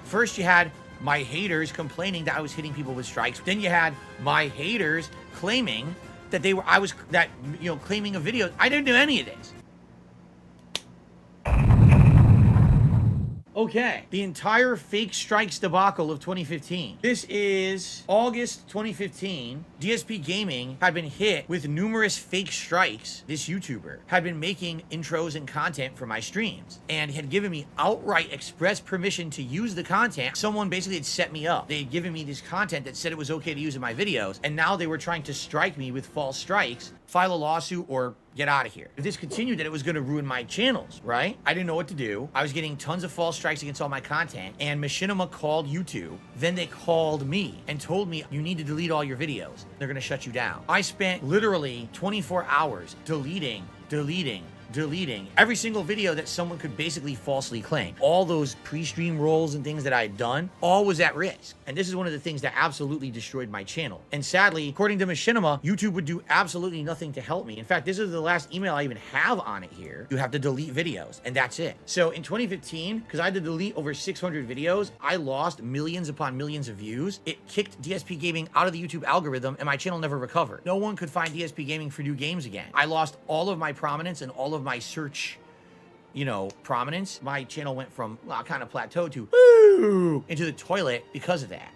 First you had my haters complaining that I was hitting people with strikes. Then you had my haters claiming that claiming a video. I didn't do any of this. Okay, the entire fake strikes debacle of 2015. This is August 2015. DSP Gaming had been hit with numerous fake strikes. This YouTuber had been making intros and content for my streams and had given me outright express permission to use the content. Someone basically had set me up. They had given me this content that said it was okay to use in my videos, and now they were trying to strike me with false strikes, file a lawsuit, or get out of here. If this continued, then it was going to ruin my channels, right? I didn't know what to do. I was getting tons of false strikes against all my content, and Machinima called YouTube. Then they called me and told me, you need to delete all your videos. They're going to shut you down. I spent literally 24 hours deleting every single video that someone could basically falsely claim. All those pre-stream rolls and things that I had done, all was at risk. And this is one of the things that absolutely destroyed my channel. And sadly, according to Machinima, YouTube would do absolutely nothing to help me. In fact, this is the last email I even have on it here. You have to delete videos, and that's it. So in 2015, because I had to delete over 600 videos, I lost millions upon millions of views. It kicked DSP Gaming out of the YouTube algorithm, and my channel never recovered. No one could find DSP Gaming for new games again. I lost all of my prominence and all of my search, prominence. My channel went from kind of plateau to woo into the toilet because of that.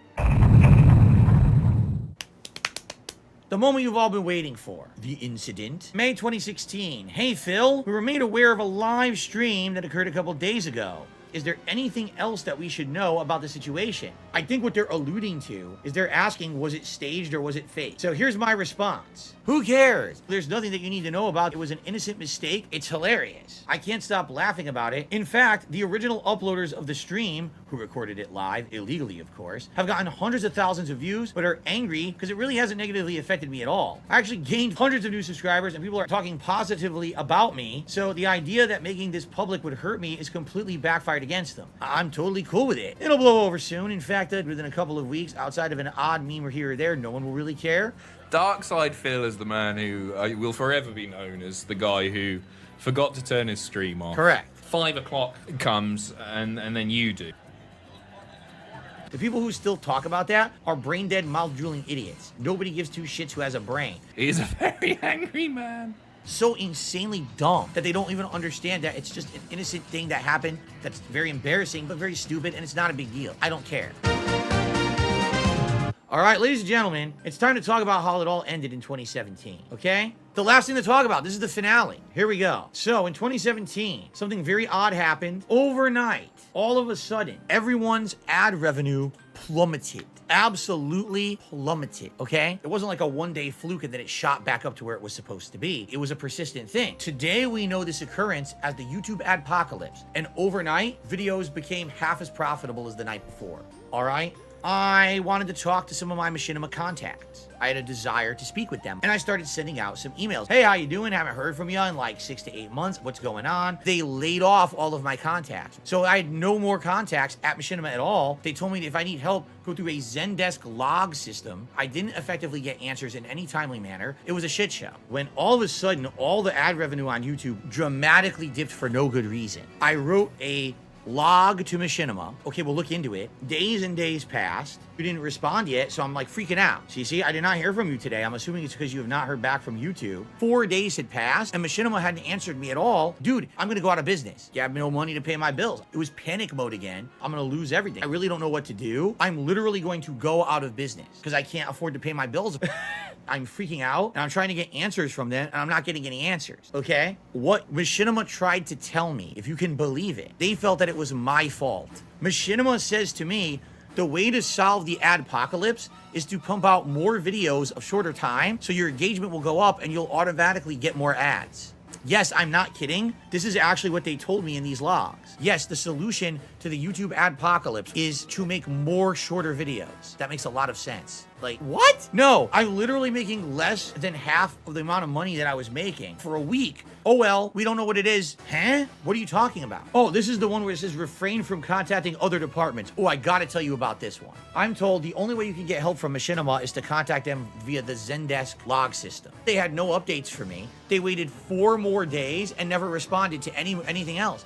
The moment you've all been waiting for. The incident. May 2016. Hey Phil, we were made aware of a live stream that occurred a couple days ago. Is there anything else that we should know about the situation? I think what they're alluding to is they're asking, was it staged or was it fake? So here's my response. Who cares? There's nothing that you need to know about. It was an innocent mistake. It's hilarious. I can't stop laughing about it. In fact, the original uploaders of the stream, who recorded it live, illegally of course, have gotten hundreds of thousands of views, but are angry because it really hasn't negatively affected me at all. I actually gained hundreds of new subscribers and people are talking positively about me. So the idea that making this public would hurt me is completely backfired against them. I'm totally cool with it. It'll blow over soon. In fact, within a couple of weeks, outside of an odd meme or here or there, no one will really care. Darkside Phil is the man who will forever be known as the guy who forgot to turn his stream off. Correct. 5 o'clock comes and then you do. The people who still talk about that are brain dead, mouth drooling idiots. Nobody gives two shits who has a brain. He's a very angry man. So insanely dumb that they don't even understand that it's just an innocent thing that happened that's very embarrassing but very stupid, and it's not a big deal. I don't care. All right, ladies and gentlemen, it's time to talk about how it all ended in 2017, okay? The last thing to talk about, this is the finale. Here we go. So in 2017, something very odd happened. Overnight, all of a sudden, everyone's ad revenue plummeted. Absolutely plummeted, okay? It wasn't like a one-day fluke and then it shot back up to where it was supposed to be. It was a persistent thing. Today, we know this occurrence as the YouTube adpocalypse. And overnight, videos became half as profitable as the night before, all right? I wanted to talk to some of my Machinima contacts. I had a desire to speak with them, and I started sending out some emails. Hey, how you doing? Haven't heard from you in like 6 to 8 months. What's going on? They laid off all of my contacts. So I had no more contacts at Machinima at all. They told me that if I need help, go through a Zendesk log system. I didn't effectively get answers in any timely manner. It was a shit show. When all of a sudden, all the ad revenue on YouTube dramatically dipped for no good reason. I wrote a log to Machinima. Okay, we'll look into it. Days and days passed. You didn't respond yet, so I'm like freaking out. So you see, I did not hear from you today. I'm assuming it's because you have not heard back from YouTube. 4 days had passed, and Machinima hadn't answered me at all. Dude, I'm gonna go out of business. You have no money to pay my bills. It was panic mode again. I'm gonna lose everything. I really don't know what to do. I'm literally going to go out of business because I can't afford to pay my bills. I'm freaking out, and I'm trying to get answers from them, and I'm not getting any answers, okay? What Machinima tried to tell me, if you can believe it, they felt that it was my fault. Machinima says to me, the way to solve the adpocalypse is to pump out more videos of shorter time, so your engagement will go up and you'll automatically get more ads. Yes, I'm not kidding. This is actually what they told me in these logs. Yes, the solution to the YouTube adpocalypse is to make more shorter videos. That makes a lot of sense. Like, what? No, I'm literally making less than half of the amount of money that I was making for a week. Oh well, we don't know what it is. Huh? What are you talking about? Oh, this is the one where it says refrain from contacting other departments. Oh, I gotta tell you about this one. I'm told the only way you can get help from Machinima is to contact them via the Zendesk log system. They had no updates for me. They waited 4 more days and never responded to anything else.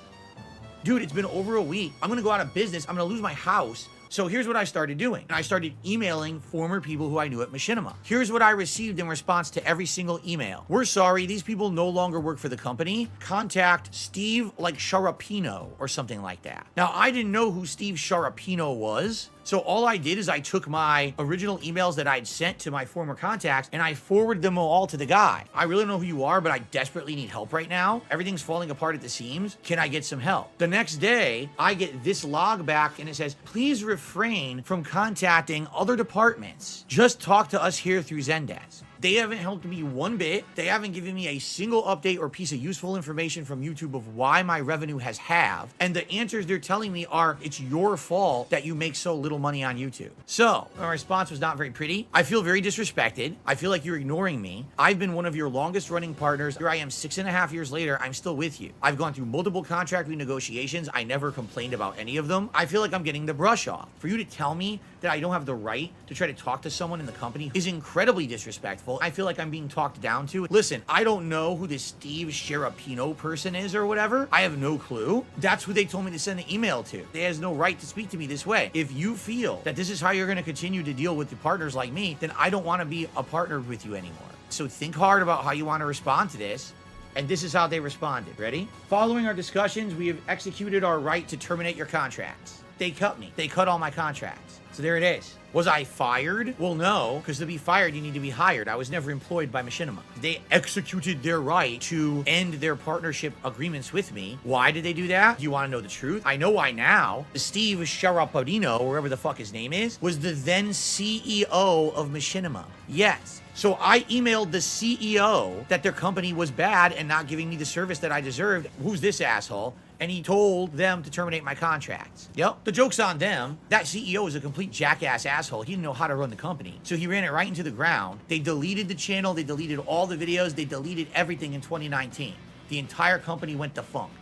Dude, it's been over a week. I'm gonna go out of business. I'm gonna lose my house. So here's what I started doing. I started emailing former people who I knew at Machinima. Here's what I received in response to every single email. We're sorry, these people no longer work for the company. Contact Steve like Sharapino or something like that. Now, I didn't know who Steve Sharapino was. So all I did is I took my original emails that I'd sent to my former contacts and I forwarded them all to the guy. I really don't know who you are, but I desperately need help right now. Everything's falling apart at the seams. Can I get some help? The next day, I get this log back and it says, please refrain from contacting other departments. Just talk to us here through Zendesk. They haven't helped me one bit. They haven't given me a single update or piece of useful information from YouTube of why my revenue has halved. And the answers they're telling me are, it's your fault that you make so little money on YouTube. So my response was not very pretty. I feel very disrespected. I feel like you're ignoring me. I've been one of your longest running partners. Here I am 6.5 years later. I'm still with you. I've gone through multiple contract renegotiations. I never complained about any of them. I feel like I'm getting the brush off. For you to tell me that I don't have the right to try to talk to someone in the company is incredibly disrespectful. I feel like I'm being talked down to. Listen, I don't know who this Steve Sharapino person is or whatever. I have no clue. That's who they told me to send the email to. They has no right to speak to me this way. If you feel that this is how you're going to continue to deal with the partners like me, then I don't want to be a partner with you anymore. So think hard about how you want to respond to this. And this is how they responded. Ready? Following our discussions, we have executed our right to terminate your contracts. They cut me. They cut all my contracts. So there it is. Was I fired? Well, no, because to be fired, you need to be hired. I was never employed by Machinima. They executed their right to end their partnership agreements with me. Why did they do that? Do you want to know the truth? I know why now. Steve Sharapino, or whatever the fuck his name is, was the then CEO of Machinima. Yes. So I emailed the CEO that their company was bad and not giving me the service that I deserved. Who's this asshole? And he told them to terminate my contracts. Yep, the joke's on them. That CEO is a complete jackass asshole. He didn't know how to run the company. So he ran it right into the ground. They deleted the channel. They deleted all the videos. They deleted everything in 2019. The entire company went defunct.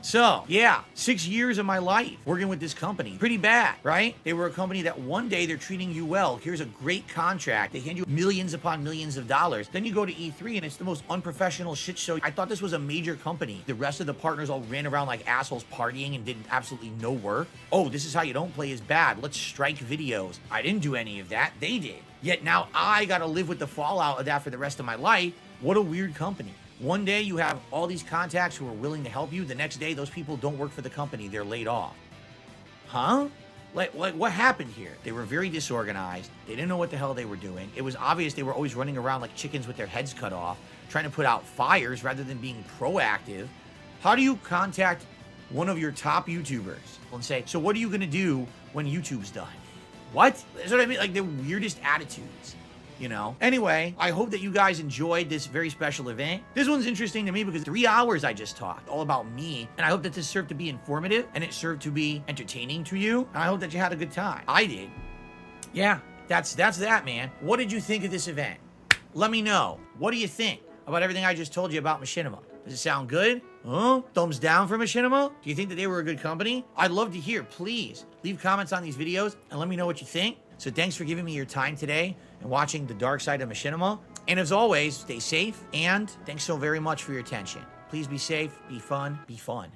So, yeah, 6 years of my life working with this company. Pretty bad, right? They were a company that one day they're treating you well. Here's a great contract. They hand you millions upon millions of dollars. Then you go to E3 and it's the most unprofessional shit show. I thought this was a major company. The rest of the partners all ran around like assholes partying and did absolutely no work. Oh, this is how you don't play is bad. Let's strike videos. I didn't do any of that. They did. Yet now I gotta live with the fallout of that for the rest of my life. What a weird company. One day you have all these contacts who are willing to help you. The next day, those people don't work for the company. They're laid off. Huh? Like what happened here? They were very disorganized. They didn't know what the hell they were doing. It was obvious they were always running around like chickens with their heads cut off, trying to put out fires rather than being proactive. How do you contact one of your top YouTubers and say, so what are you going to do when YouTube's done? What? That's what I mean. Like the weirdest attitudes. You know? Anyway, I hope that you guys enjoyed this very special event. This one's interesting to me because 3 hours I just talked all about me, and I hope that this served to be informative and it served to be entertaining to you, and I hope that you had a good time. I did. Yeah, that's that, man. What did you think of this event? Let me know. What do you think about everything I just told you about Machinima? Does it sound good? Huh? Thumbs down for Machinima? Do you think that they were a good company? I'd love to hear. Please leave comments on these videos and let me know what you think. So thanks for giving me your time today and watching the dark side of Machinima. And as always, stay safe and thanks so very much for your attention. Please be safe, be fun,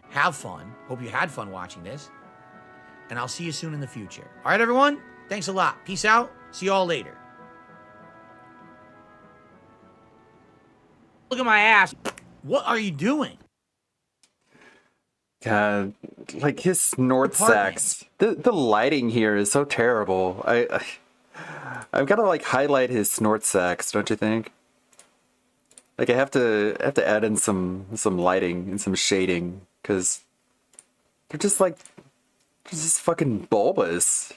have fun. Hope you had fun watching this. And I'll see you soon in the future. All right, everyone. Thanks a lot. Peace out. See you all later. Look at my ass. What are you doing? God, like his snort sacks. The lighting here is so terrible. I've got to like highlight his snort sacks, don't you think? Like I have to add in some lighting and some shading because they're just fucking bulbous.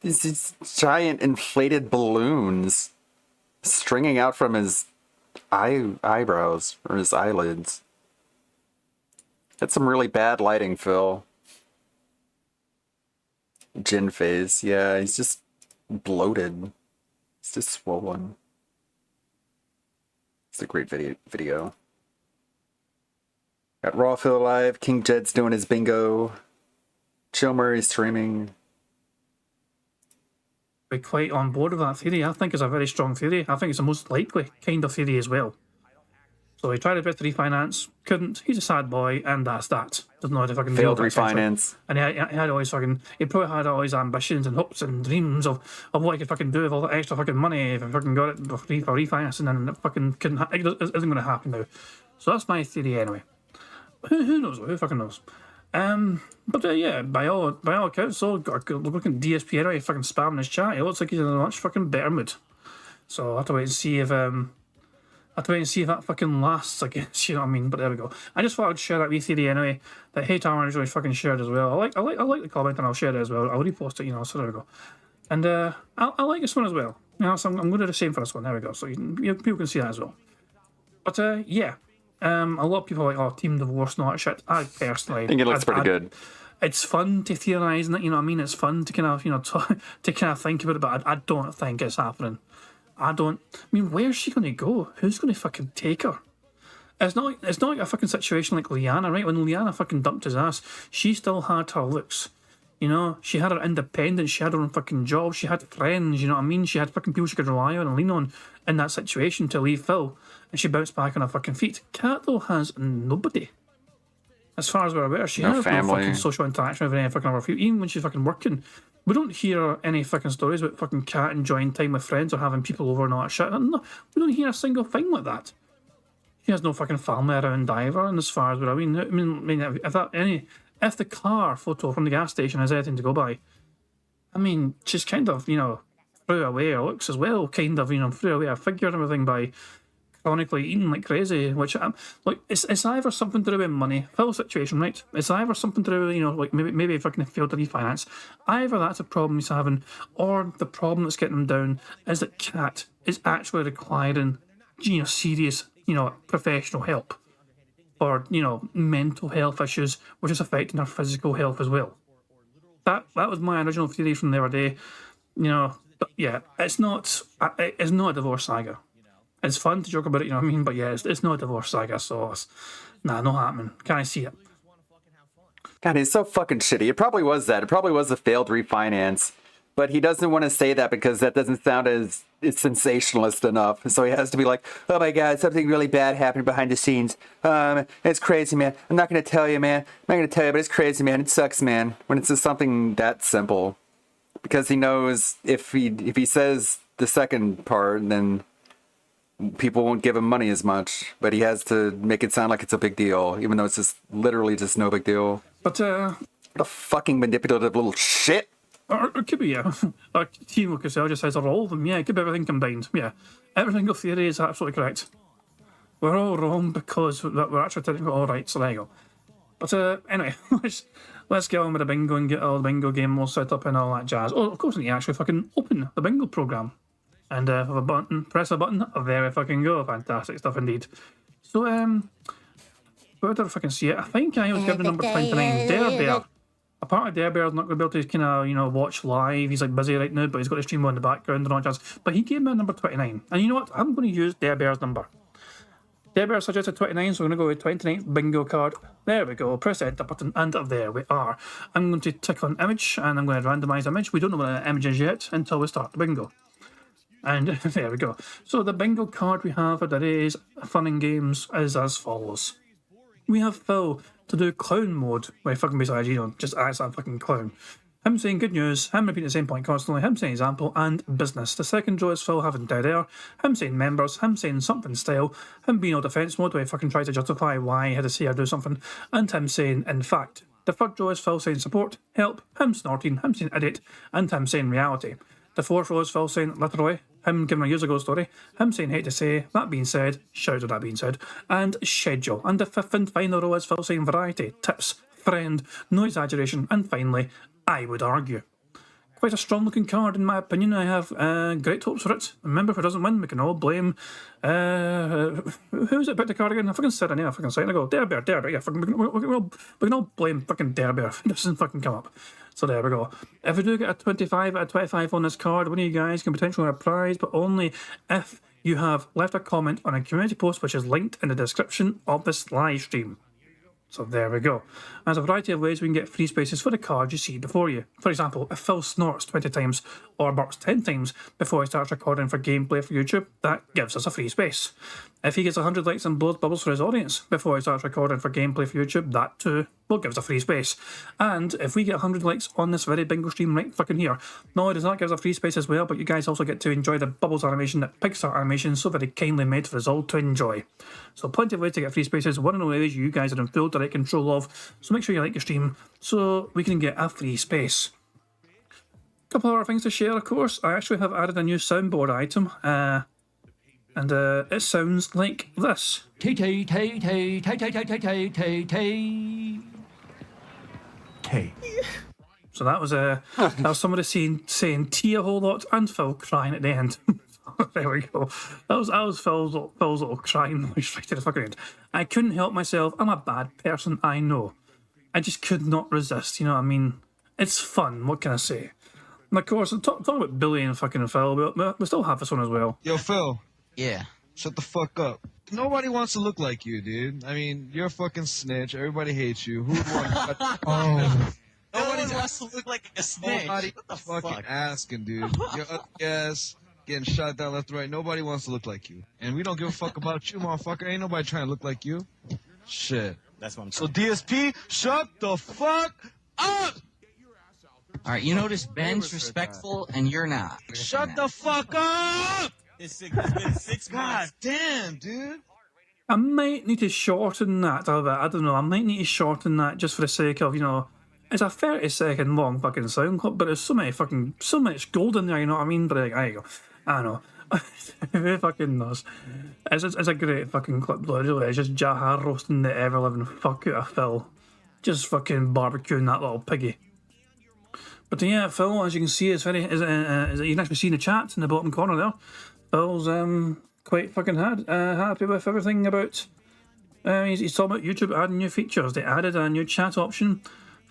These giant inflated balloons stringing out from his eyebrows or his eyelids. That's some really bad lighting, Phil. Jin phase. Yeah, he's just bloated. He's just swollen. It's a great video. Got Raw Phil live. King Jed's doing his bingo. Chill Murray's streaming. Be quite on board with that theory. I think it's a very strong theory. I think it's the most likely kind of theory as well. So he tried his best to refinance, couldn't. He's a sad boy, and that's that. Doesn't know how to fucking Failed deal with that, refinance. and he had always fucking, he probably had all his ambitions and hopes and dreams of what he could fucking do with all that extra fucking money if he fucking got it for refinancing, and it fucking couldn't, it isn't going to happen now. So that's my theory anyway. Who knows? Who fucking knows? But yeah, by all accounts, so looking at DSP anyway, fucking spamming his chat. It looks like he's in a much fucking better mood. So I'll have to wait and see if that fucking lasts, I guess, you know what I mean? But there we go. I just thought I'd share that wee theory anyway, that Hey Tarman really fucking shared as well. I like the comment, and I'll share it as well. I'll repost it, you know, so there we go. And I like this one as well. You know, so I'm going to do the same for this one. There we go. So people can see that as well. But yeah, a lot of people are like, oh, team divorce and all that shit. I personally think it looks pretty good. It's fun to theorise, and you know what I mean? It's fun to kind of, you know, to kind of think about it, but I don't think it's happening. I mean, where's she going to go? Who's going to fucking take her? It's not like a fucking situation like Liana, right? When Liana fucking dumped his ass, she still had her looks. You know, she had her independence, she had her own fucking job, she had friends, you know what I mean? She had fucking people she could rely on and lean on in that situation to leave Phil, and she bounced back on her fucking feet. Kat, though, has nobody. As far as we're aware, she has no fucking social interaction with any fucking other people, even when she's fucking working. We don't hear any fucking stories about fucking Kat enjoying time with friends or having people over and all that shit. No, we don't hear a single thing like that. She has no fucking family around either, and as far as we're aware, I mean, if the car photo from the gas station has anything to go by, I mean, she's kind of, you know, threw away her looks as well, kind of, you know, threw away her figure and everything by chronically eating like crazy, which like it's either something to do with money, Phil's situation, right? It's either something to do with, you know, like maybe fucking failed to refinance. Either that's a problem he's having, or the problem that's getting him down is that Kat is actually requiring, you know, serious, you know, professional help, or, you know, mental health issues, which is affecting her physical health as well. That was my original theory from the other day, you know. But yeah, it's not a divorce saga. It's fun to joke about it, you know what I mean? But yeah, it's not a divorce saga, so it's, not happening. Can I see it? God, he's so fucking shitty. It probably was that. It probably was a failed refinance. But he doesn't want to say that because that doesn't sound as sensationalist enough. So he has to be like, oh my God, something really bad happened behind the scenes. It's crazy, man. I'm not going to tell you, man. I'm not going to tell you, but it's crazy, man. It sucks, man. When it's just something that simple. Because he knows if he says the second part, then people won't give him money as much. But he has to make it sound like it's a big deal, even though it's just literally just no big deal. But, what a fucking manipulative little shit. Or it could be, yeah. Like Team Lucasell just says, all of them, yeah, it could be everything combined, yeah. Every single theory is absolutely correct. We're all wrong because we're actually technically all right, so there you go. But anyway, let's get on with the bingo and get all the bingo game all set up and all that jazz. Oh, of course, I need to actually fucking open the bingo program. And with a button, press a button, there we fucking go. Fantastic stuff indeed. So, where did I fucking see it? I think I was given number 29, Dare Bear. Apparently, Dare Bear's not going to be able to kind of, you know, watch live. He's like busy right now, but he's got the stream on in the background and all that jazz. But he gave me a number 29. And you know what? I'm going to use Dare Bear's number. Dare Bear suggested 29, so we're going to go with 29 bingo card. There we go. Press the enter button, and there we are. I'm going to tick on image, and I'm going to randomise image. We don't know what the image is yet until we start the bingo. And there we go. So the bingo card we have for today's fun and games is as follows. We have Phil to do clown mode, where fucking besides, you know, just acts like a fucking clown. Him saying good news, him repeating the same point constantly, him saying example, and business. The second row is Phil having dead air, him saying members, him saying something style, him being all defence mode, where he fucking tries to justify why he had to say or do something, and him saying in fact. The third row is Phil saying support, help, him snorting, him saying idiot, and him saying reality. The fourth row is Phil saying literally, him giving a years ago story, him saying hate to say, that being said, shout at that being said, and schedule. And the fifth and final row is Phil saying variety, tips, friend, no exaggeration, and finally, I would argue. Quite a strong looking card in my opinion. I have great hopes for it. Remember, if it doesn't win, we can all blame who's it picked the card again? I fucking said it a fucking second ago. Dare Bear, yeah, fucking, we can all blame fucking Dare Bear if it doesn't fucking come up. So there we go. If we do get a 25 out of 25 on this card, one of you guys can potentially win a prize, but only if you have left a comment on a community post which is linked in the description of this live stream. So there we go. There's a variety of ways we can get free spaces for the cards you see before you. For example, if Phil snorts 20 times or burps 10 times before he starts recording for gameplay for YouTube, that gives us a free space. If he gets 100 likes and blows bubbles for his audience before he starts recording for gameplay for YouTube, that too will give us a free space. And if we get 100 likes on this very bingo stream right fucking here, not only does that give us a free space as well, but you guys also get to enjoy the bubbles animation that Pixar Animation so very kindly made for us all to enjoy. So plenty of ways to get free spaces, one of the ways you guys are in full direct control of, so make sure you like your stream so we can get a free space. A couple of other things to share, of course. I actually have added a new soundboard item, and it sounds like this. So that was somebody saying tea a whole lot and Phil crying at the end. There we go. That was Phil's little crying noise right at the fucking end. I couldn't help myself. I'm a bad person, I know. I just could not resist, you know what I mean? It's fun, what can I say? And of course, talking about Billy and fucking Phil, we still have this one as well. Yo, Phil. Yeah. Shut the fuck up. Nobody wants to look like you, dude. I mean, you're a fucking snitch. Everybody hates you. Who'd want Oh. Nobody wants to look like a snitch. Nobody fucking asking, dude. You're yes, getting shot down left and right. Nobody wants to look like you. And we don't give a fuck about you, motherfucker. Ain't nobody trying to look like you. Shit. That's what I'm So DSP, shut the fuck up! Alright, you notice Ben's respectful and you're not. Shut the fuck up! It's been 6 God months. damn, dude. I might need to shorten that a bit. I don't know. I might need to shorten that just for the sake of, you know, it's a 30-second long fucking sound clip, but there's so much gold in there, you know what I mean? But there you go. I don't know. Who fucking knows? It's a great fucking clip, though. It really is. Just Jahar roasting the ever-living fuck out of Phil. Just fucking barbecuing that little piggy. But yeah, Phil, as you can see, you can actually see in the chat in the bottom corner there. Phil's quite fucking happy with everything about. He's talking about YouTube adding new features. They added a new chat option,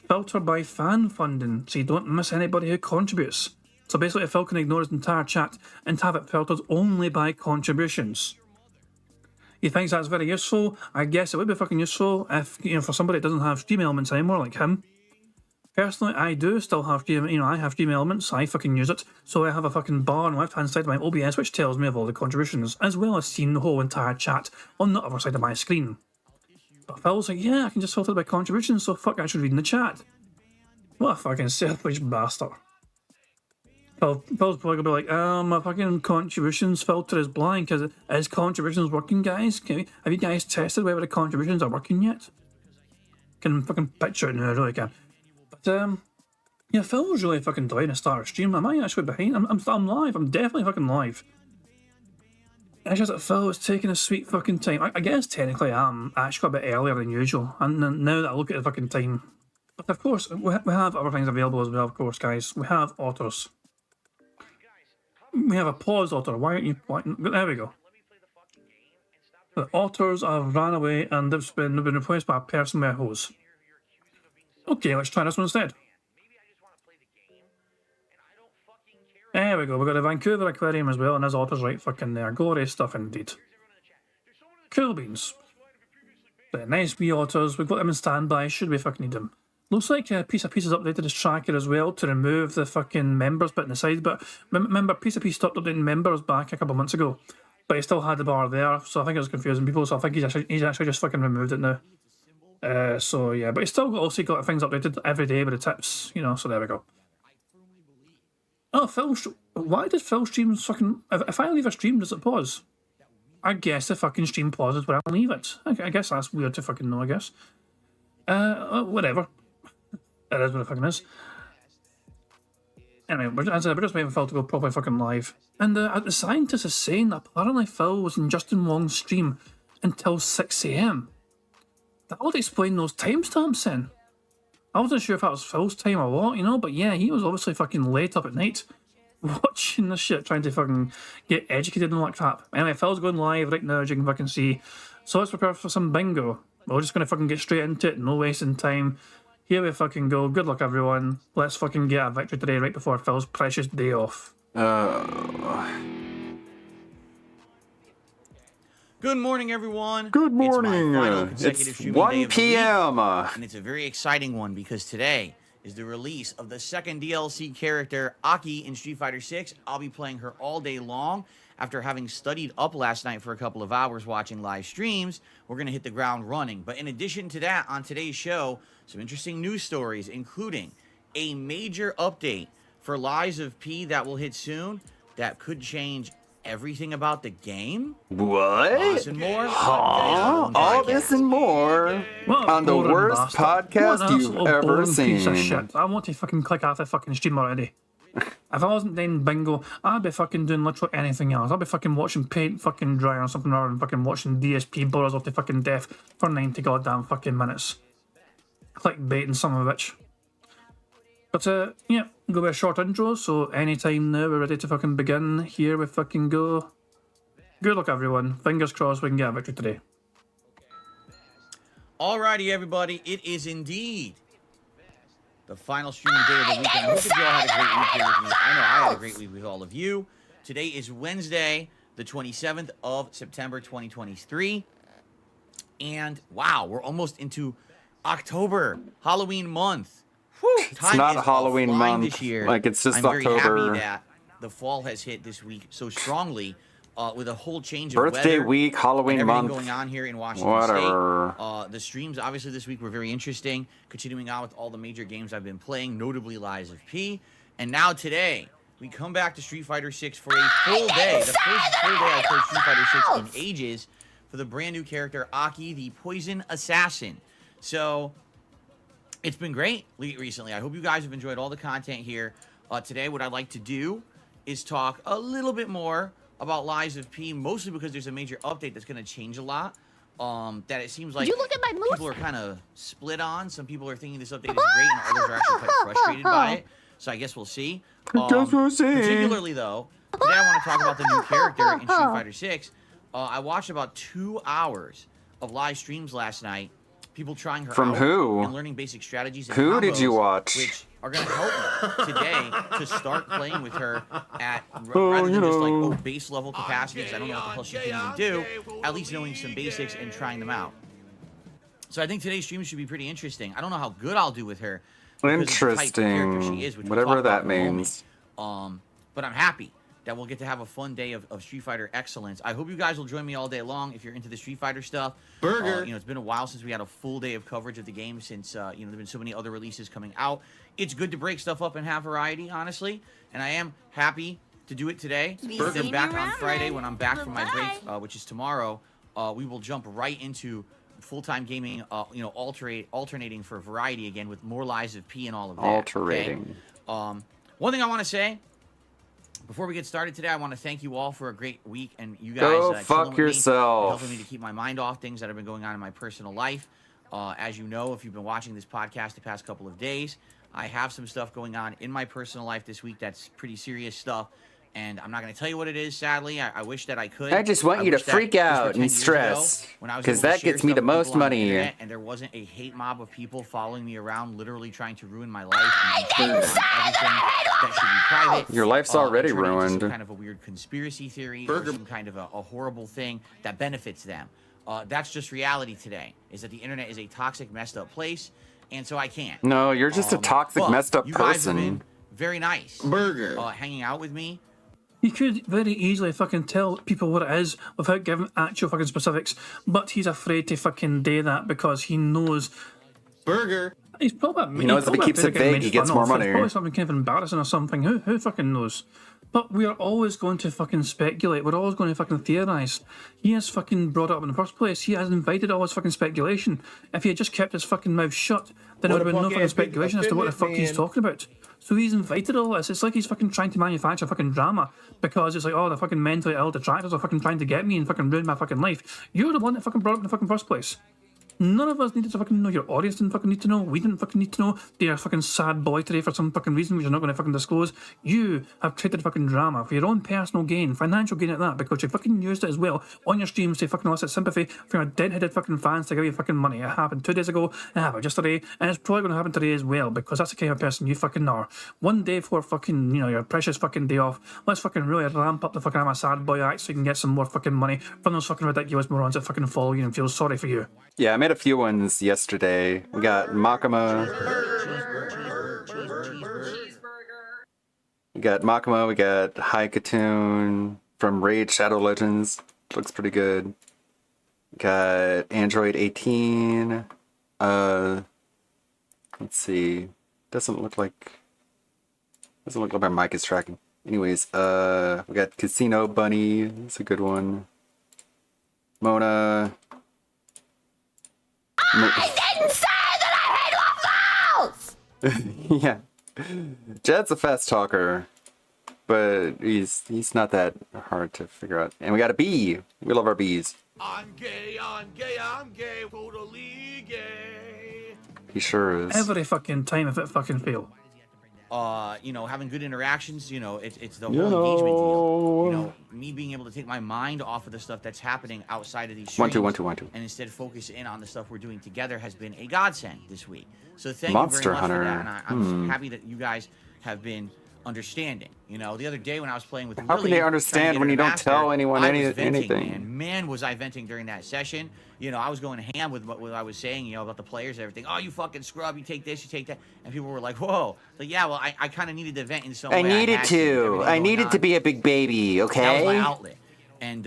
filter by fan funding, so you don't miss anybody who contributes. So basically, Phil can ignore his entire chat and have it filtered only by contributions. He thinks that's very useful. I guess it would be fucking useful if, you know, for somebody that doesn't have Stream Elements anymore, like him. Personally, I do still have I have Stream Elements, I fucking use it, so I have a fucking bar on the left-hand side of my OBS which tells me of all the contributions, as well as seeing the whole entire chat on the other side of my screen. But Phil's like, yeah, I can just filter by contributions, so fuck, I should read in the chat. What a fucking selfish bastard. Phil's probably gonna be like, my fucking contributions filter is blank. Is contributions working, guys? Have you guys tested whether the contributions are working yet? Can fucking picture it now, I really can. But, yeah, Phil was really fucking dying to start a stream. Am I actually behind? I'm live. I'm definitely fucking live. It's just that Phil was taking a sweet fucking time. I guess technically I'm actually a bit earlier than usual. And now that I look at the fucking time. But of course, we have other things available as well, of course, guys. We have otters. We have a pause otter. Why aren't you... There we go. The otters have ran away and they've been replaced by a person with a hose. Okay, let's try this one instead. There we go, we've got the Vancouver Aquarium as well, and there's otters right fucking there. Glorious stuff indeed. Cool beans. The nice wee otters, we've got them in standby, should we fucking need them. Looks like Piece of Piece has updated his tracker as well to remove the fucking members bit in the side, but remember, Piece of Piece stopped updating members back a couple of months ago, but he still had the bar there, so I think it was confusing people, so I think he's actually just fucking removed it now. So yeah, but he's still also got things updated every day with the tips, you know, so there we go. Oh, Phil, why does Phil stream fucking... If I leave a stream, does it pause? I guess the fucking stream pauses when I leave it. I guess that's weird to fucking know, I guess. Whatever. It is what it fucking is. Anyway, we're just waiting for Phil to go properly fucking live. And the scientist is saying that apparently Phil was in Justin Wong's stream until 6 AM. That would explain those timestamps then. I wasn't sure if that was Phil's time or what, you know, but yeah, he was obviously fucking late up at night watching this shit, trying to fucking get educated and all that crap. Anyway, Phil's going live right now, as you can fucking see. So let's prepare for some bingo. We're just gonna fucking get straight into it, no wasting time. Here we fucking go. Good luck, everyone. Let's fucking get a victory today right before Phil's precious day off. Good morning, everyone. Good It's my morning. final consecutive It's streaming 1 day of the p.m. week, and it's a very exciting one because today is the release of the second DLC character, Aki, in Street Fighter 6. I'll be playing her all day long. After having studied up last night for a couple of hours watching live streams, we're going to hit the ground running. But in addition to that, on today's show, some interesting news stories, including a major update for Lies of P that will hit soon that could change everything about the game. What? This and more. Huh? All this and more on the worst podcast you've ever Piece of seen. shit. I want to fucking click off the fucking stream already. If I wasn't doing bingo, I'd be fucking doing literally anything else. I'd be fucking watching paint fucking dry or something rather than fucking watching DSP bore us off to fucking death for 90 goddamn fucking minutes. Clickbaiting some of which. But yeah, go with a short intro, so anytime now we're ready to fucking begin. Here we fucking go. Good luck everyone. Fingers crossed we can get a victory today. Alrighty, everybody. It is indeed the final streaming day of the weekend. I hope you all had a great week here with me. I know I had a great week with all of you. Today is Wednesday, the 27th of September, 2023. And wow, we're almost into October, Halloween month. Whew, It's not Halloween month. This year. Like, it's just I'm very October. happy that the fall has hit this week so strongly. With a whole change of Birthday weather week, Halloween and everything month. going on here in Washington Whatever. State. The streams, obviously, this week were very interesting. Continuing on with all the major games I've been playing, notably Lies of P. And now today, we come back to Street Fighter 6 for a full day. The first full day I played Street Fighter 6 in ages for the brand new character, Aki, the Poison Assassin. So, it's been great recently. I hope you guys have enjoyed all the content here. Today, what I'd like to do is talk a little bit more about Lies of P, mostly because there's a major update that's going to change a lot. That it seems like Did you look at my moves? people are kind of split on. Some people are thinking this update is great, and others are actually quite frustrated by it. So I guess we'll see. Particularly, though, today I want to talk about the new character in Street Fighter 6. I watched about 2 hours of live streams last night. People trying her From out who? and learning basic strategies. And Who did you combos, watch? Which are going to help me today to start playing with her at rather than just like base level capacities. I don't know what the hell she can even do. At least knowing some basics and trying them out. So I think today's stream should be pretty interesting. I don't know how good I'll do with her. because of the type of character Interesting. she is, which we'll Whatever talk about that in a moment. means. But I'm happy that we'll get to have a fun day of Street Fighter excellence. I hope you guys will join me all day long if you're into the Street Fighter stuff. Burger. It's been a while since we had a full day of coverage of the game since, there've been so many other releases coming out. It's good to break stuff up and have variety, honestly. And I am happy to do it today. Then back on Friday when I'm back from my break, which is tomorrow, we will jump right into full-time gaming, alternating for variety again with more Lies of P and all of that. Alternating. Okay? One thing I want to say before we get started today, I want to thank you all for a great week, and you guys Go chilling fuck with me, yourself. helping me to keep my mind off things that have been going on in my personal life. As you know, if you've been watching this podcast the past couple of days, I have some stuff going on in my personal life this week that's pretty serious stuff, and I'm not going to tell you what it is, sadly. I wish that I could. I just want you to wish that freak this were out 10 and years stress, ago, when I was 'cause able to that share gets me stuff the with most people on the money. internet, and there wasn't a hate mob of people following me around, literally trying to ruin my life and intrude on everything that should be private. Your life's already and turn it into ruined. Some kind of a weird conspiracy theory or some kind of a horrible thing that benefits them. That's just reality today, is that the internet is a toxic, messed up place, and so I can't. No, you're just a toxic, but messed up you guys have person. been very nice. Hanging out with me. He could very easily fucking tell people what it is without giving actual fucking specifics, but he's afraid to fucking do that because he knows. He's probably. He knows if he keeps it vague, he gets more money. It's probably something kind of embarrassing or something. Who fucking knows? But we are always going to fucking speculate. We're always going to fucking theorize. He has fucking brought it up in the first place. He has invited all his fucking speculation. If he had just kept his fucking mouth shut, then there would have been no fucking speculation as to what the fuck he's talking about. So he's invited all this. It's like he's fucking trying to manufacture fucking drama because it's like, oh, the fucking mentally ill detractors are fucking trying to get me and fucking ruin my fucking life. You're the one that fucking brought it up in the fucking first place. None of us needed to fucking know. Your audience didn't fucking need to know. We didn't fucking need to know. They're a fucking sad boy today for some fucking reason which you're not going to fucking disclose. You have created fucking drama for your own personal gain, financial gain at that, because you fucking used it as well on your streams to fucking elicit sympathy from your dead-headed fucking fans to give you fucking money. It happened 2 days ago, it happened yesterday, and it's probably going to happen today as well, because that's the kind of person you fucking are. One day before fucking, your precious fucking day off, let's fucking really ramp up the fucking I'm a sad boy act so you can get some more fucking money from those fucking ridiculous morons that fucking follow you and feel sorry for you. Yeah, I made a few ones yesterday. We got Makama. We got Makama, we got Haikatoon from Raid Shadow Legends. Looks pretty good. Got Android 18. Let's see. Doesn't look like my mic is tracking. Anyways, we got Casino Bunny. It's a good one. Mona. I didn't say that I hate waffles! Yeah. Jed's a fast talker, but he's not that hard to figure out. And we got a bee. We love our bees. I'm gay, totally gay. He sure is. Every fucking time if it fucking fail. Having good interactions, it's the whole engagement deal. Me being able to take my mind off of the stuff that's happening outside of these streams. 1 2 1 2 1 2. And instead focus in on the stuff we're doing together has been a godsend this week. So thank Monster you very much Hunter. for that. And I'm happy that you guys have been understanding. The other day when I was playing with How can they understand when you don't tell anyone anything? Man, was I venting during that session. I was going ham with what I was saying, about the players and everything. Oh, you fucking scrub, you take this, you take that. And people were like, whoa. Like, yeah, well, I kind of needed to vent in some way. I needed to be a big baby, okay? That was my outlet. And,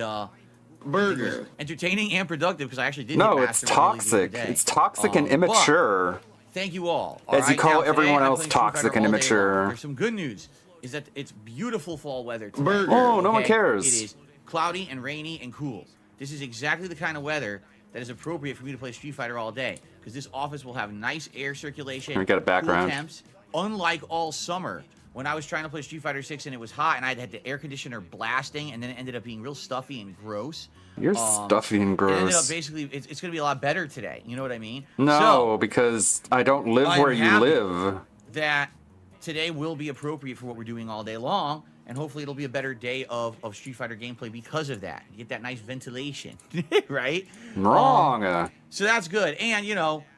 Burger. Entertaining and productive, because I actually did No, it's toxic. It's toxic and immature. Thank you all. As you call everyone else toxic and immature. There's some good news. Is that it's beautiful fall weather today. Burger. Oh, no one cares. It is cloudy and rainy and cool. This is exactly the kind of weather that is appropriate for me to play Street Fighter all day, because this office will have nice air circulation. We got a background. Cool temps, unlike all summer when I was trying to play Street Fighter 6 and it was hot and I had the air conditioner blasting, and then it ended up being real stuffy and gross. You're stuffy and gross. It ended up basically, it's going to be a lot better today. You know what I mean? No, because I don't live where you live. That today will be appropriate for what we're doing all day long, and hopefully it'll be a better day of Street Fighter gameplay because of that. You get that nice ventilation, right? Wrong. So that's good. And,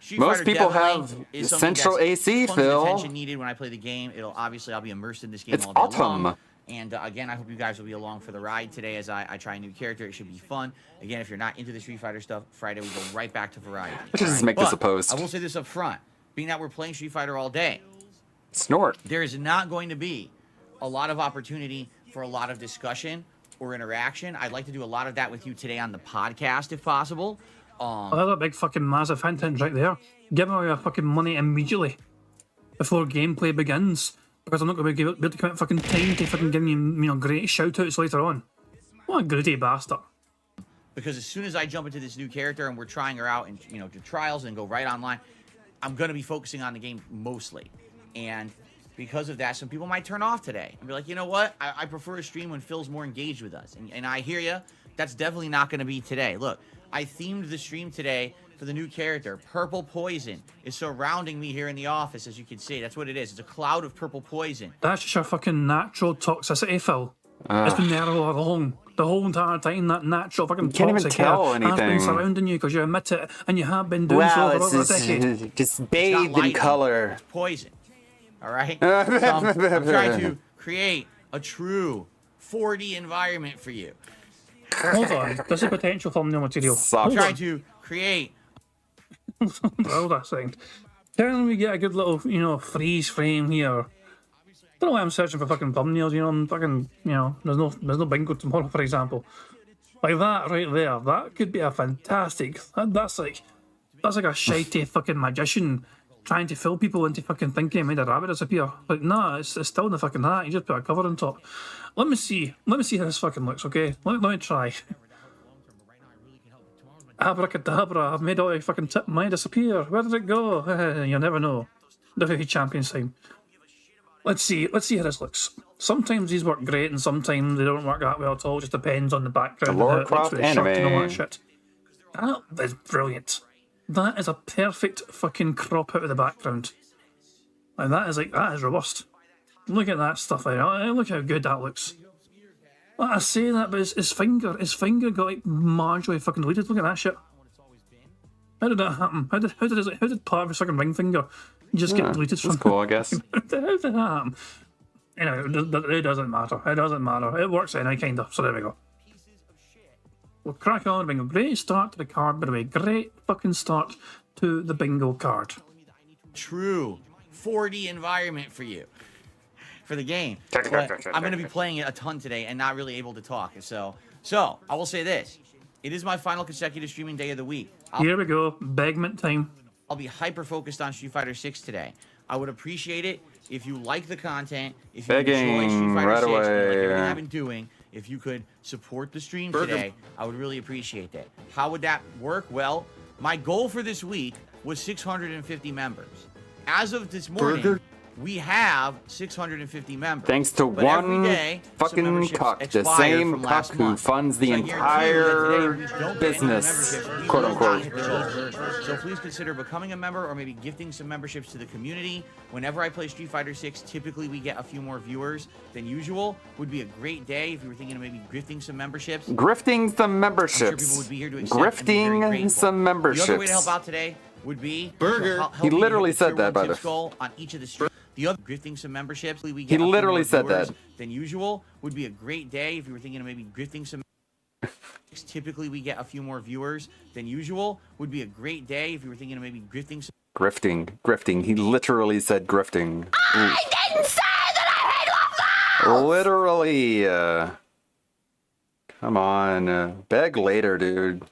Street Most Fighter people definitely have is something central that's AC, tons of Phil. attention needed when I play the game. I'll be immersed in this game It's all day autumn. long. And again, I hope you guys will be along for the ride today as I try a new character. It should be fun. Again, if you're not into the Street Fighter stuff, Friday we go right back to variety. Let's just make this a post. I will say this up front. Being that we're playing Street Fighter all day, Snort. there is not going to be a lot of opportunity for a lot of discussion or interaction. I'd like to do a lot of that with you today on the podcast, if possible. Oh, that's a big fucking massive hint right there. Give me your fucking money immediately before gameplay begins, because I'm not going to be able to commit fucking time to fucking give you, great shout-outs later on. What a greedy bastard. Because as soon as I jump into this new character and we're trying her out and, do trials and go right online, I'm going to be focusing on the game mostly. And because of that, some people might turn off today and be like, you know what? I prefer a stream when Phil's more engaged with us. And I hear you. That's definitely not going to be today. Look, I themed the stream today for the new character. Purple poison is surrounding me here in the office, as you can see. That's what it is. It's a cloud of purple poison. That's just your fucking natural toxicity, Phil. It's been there all along. The whole entire time, that natural fucking can't even toxic tell air has been anything. surrounding you because you admit it, and you have been doing so for over a decade. Just bathed in color. It's poison. All right? So I'm trying to create a true 4D environment for you. Hold on. This is potential thumbnail material. I'm trying to create. Hold on a second. Can we get a good little, freeze frame here? I don't know why I'm searching for fucking thumbnails, I'm fucking, there's no bingo tomorrow, for example. Like that right there, that could be a fantastic, that's like a shitey fucking magician trying to fool people into fucking thinking he made a rabbit disappear. Like, nah, it's still in the fucking hat, you just put a cover on top. Let me see how this fucking looks, okay? Let me try. Abracadabra, I've made all your fucking tip mine disappear. Where did it go? You'll never know. WWE Champions time. Let's see how this looks. Sometimes these work great and sometimes they don't work that well at all. It just depends on the background. The Lara Croft anime. And all that shit. That is brilliant. That is a perfect fucking crop out of the background. Like, that is robust. Look at that stuff there. Look how good that looks. Like, I say that, but his finger got like marginally fucking deleted. Look at that shit. How did that happen? How did part of his fucking ring finger just get deleted from? That's cool, I guess. How did that happen? Anyway, it doesn't matter. It doesn't matter. It works anyway, kinda. So there we go. We'll crack on. Bingo. Great start to the card, by the way. Great fucking start to the bingo card. True 4D environment for you. For the game. But I'm going to be playing it a ton today and not really able to talk. So I will say this. It is my final consecutive streaming day of the week. Here we go. Begment time. I'll be hyper-focused on Street Fighter 6 today. I would appreciate it if you like the content, if you enjoy Street Fighter 6, and like everything I've been doing, if you could support the stream today, I would really appreciate that. How would that work? Well, my goal for this week was 650 members. As of this morning, we have 650 members. Thanks to one fucking cuck, the same cuck who funds the entire business, quote unquote. So please consider becoming a member or maybe gifting some memberships to the community. Whenever I play Street Fighter 6, typically we get a few more viewers than usual. Would be a great day if you were thinking of maybe gifting some memberships. Grifting some memberships. I'm sure people would be here to accept and be very Grifting grateful. some memberships. The other way to help out today would be He literally said that, by the way. on each of the streams. The other gifting some memberships. We He get a few literally more said viewers that. Than usual. Would be a great day if you were thinking of maybe gifting some. Typically, we get a few more viewers than usual. Would be a great day if you were thinking of maybe gifting some. Grifting. He literally said grifting. I didn't say that I hate waffles! Literally. Come on. Beg later, dude.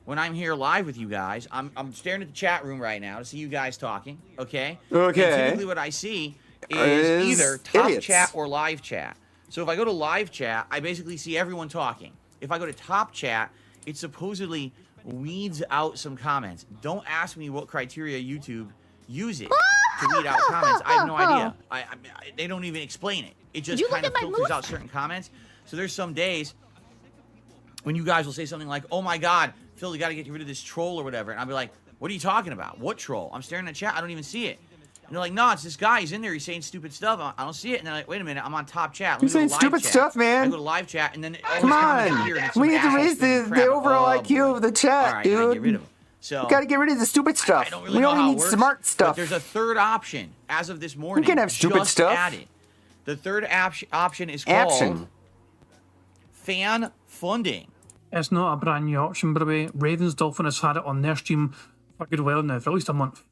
When I'm here live with you guys, I'm staring at the chat room right now to see you guys talking, okay? Okay. And typically what I see is either top idiots. chat or live chat. So if I go to live chat, I basically see everyone talking. If I go to top chat, it supposedly weeds out some comments. Don't ask me what criteria YouTube uses to weed out comments. I have no idea. They don't even explain it. It just kind of filters out certain comments. So there's some days when you guys will say something like, oh my God, Phil, you got to get rid of this troll or whatever. And I'll be like, what are you talking about? What troll? I'm staring at the chat. I don't even see it. And they're like, no, it's this guy. He's in there. He's saying stupid stuff. I don't see it. And they're like, wait a minute. I'm on top chat. He's saying stupid stuff, man. I go to live chat, and then Come on. We need to raise the overall IQ of the chat, all right, dude. I gotta get rid of him. So We gotta get rid of the stupid stuff. We only need smart stuff. But there's a third option as of this morning. We can have stupid just stuff. Added. The third option is called fan funding. It's not a brand new option, by the way. Ravens Dolphin has had it on their stream for a good while now, for at least a month.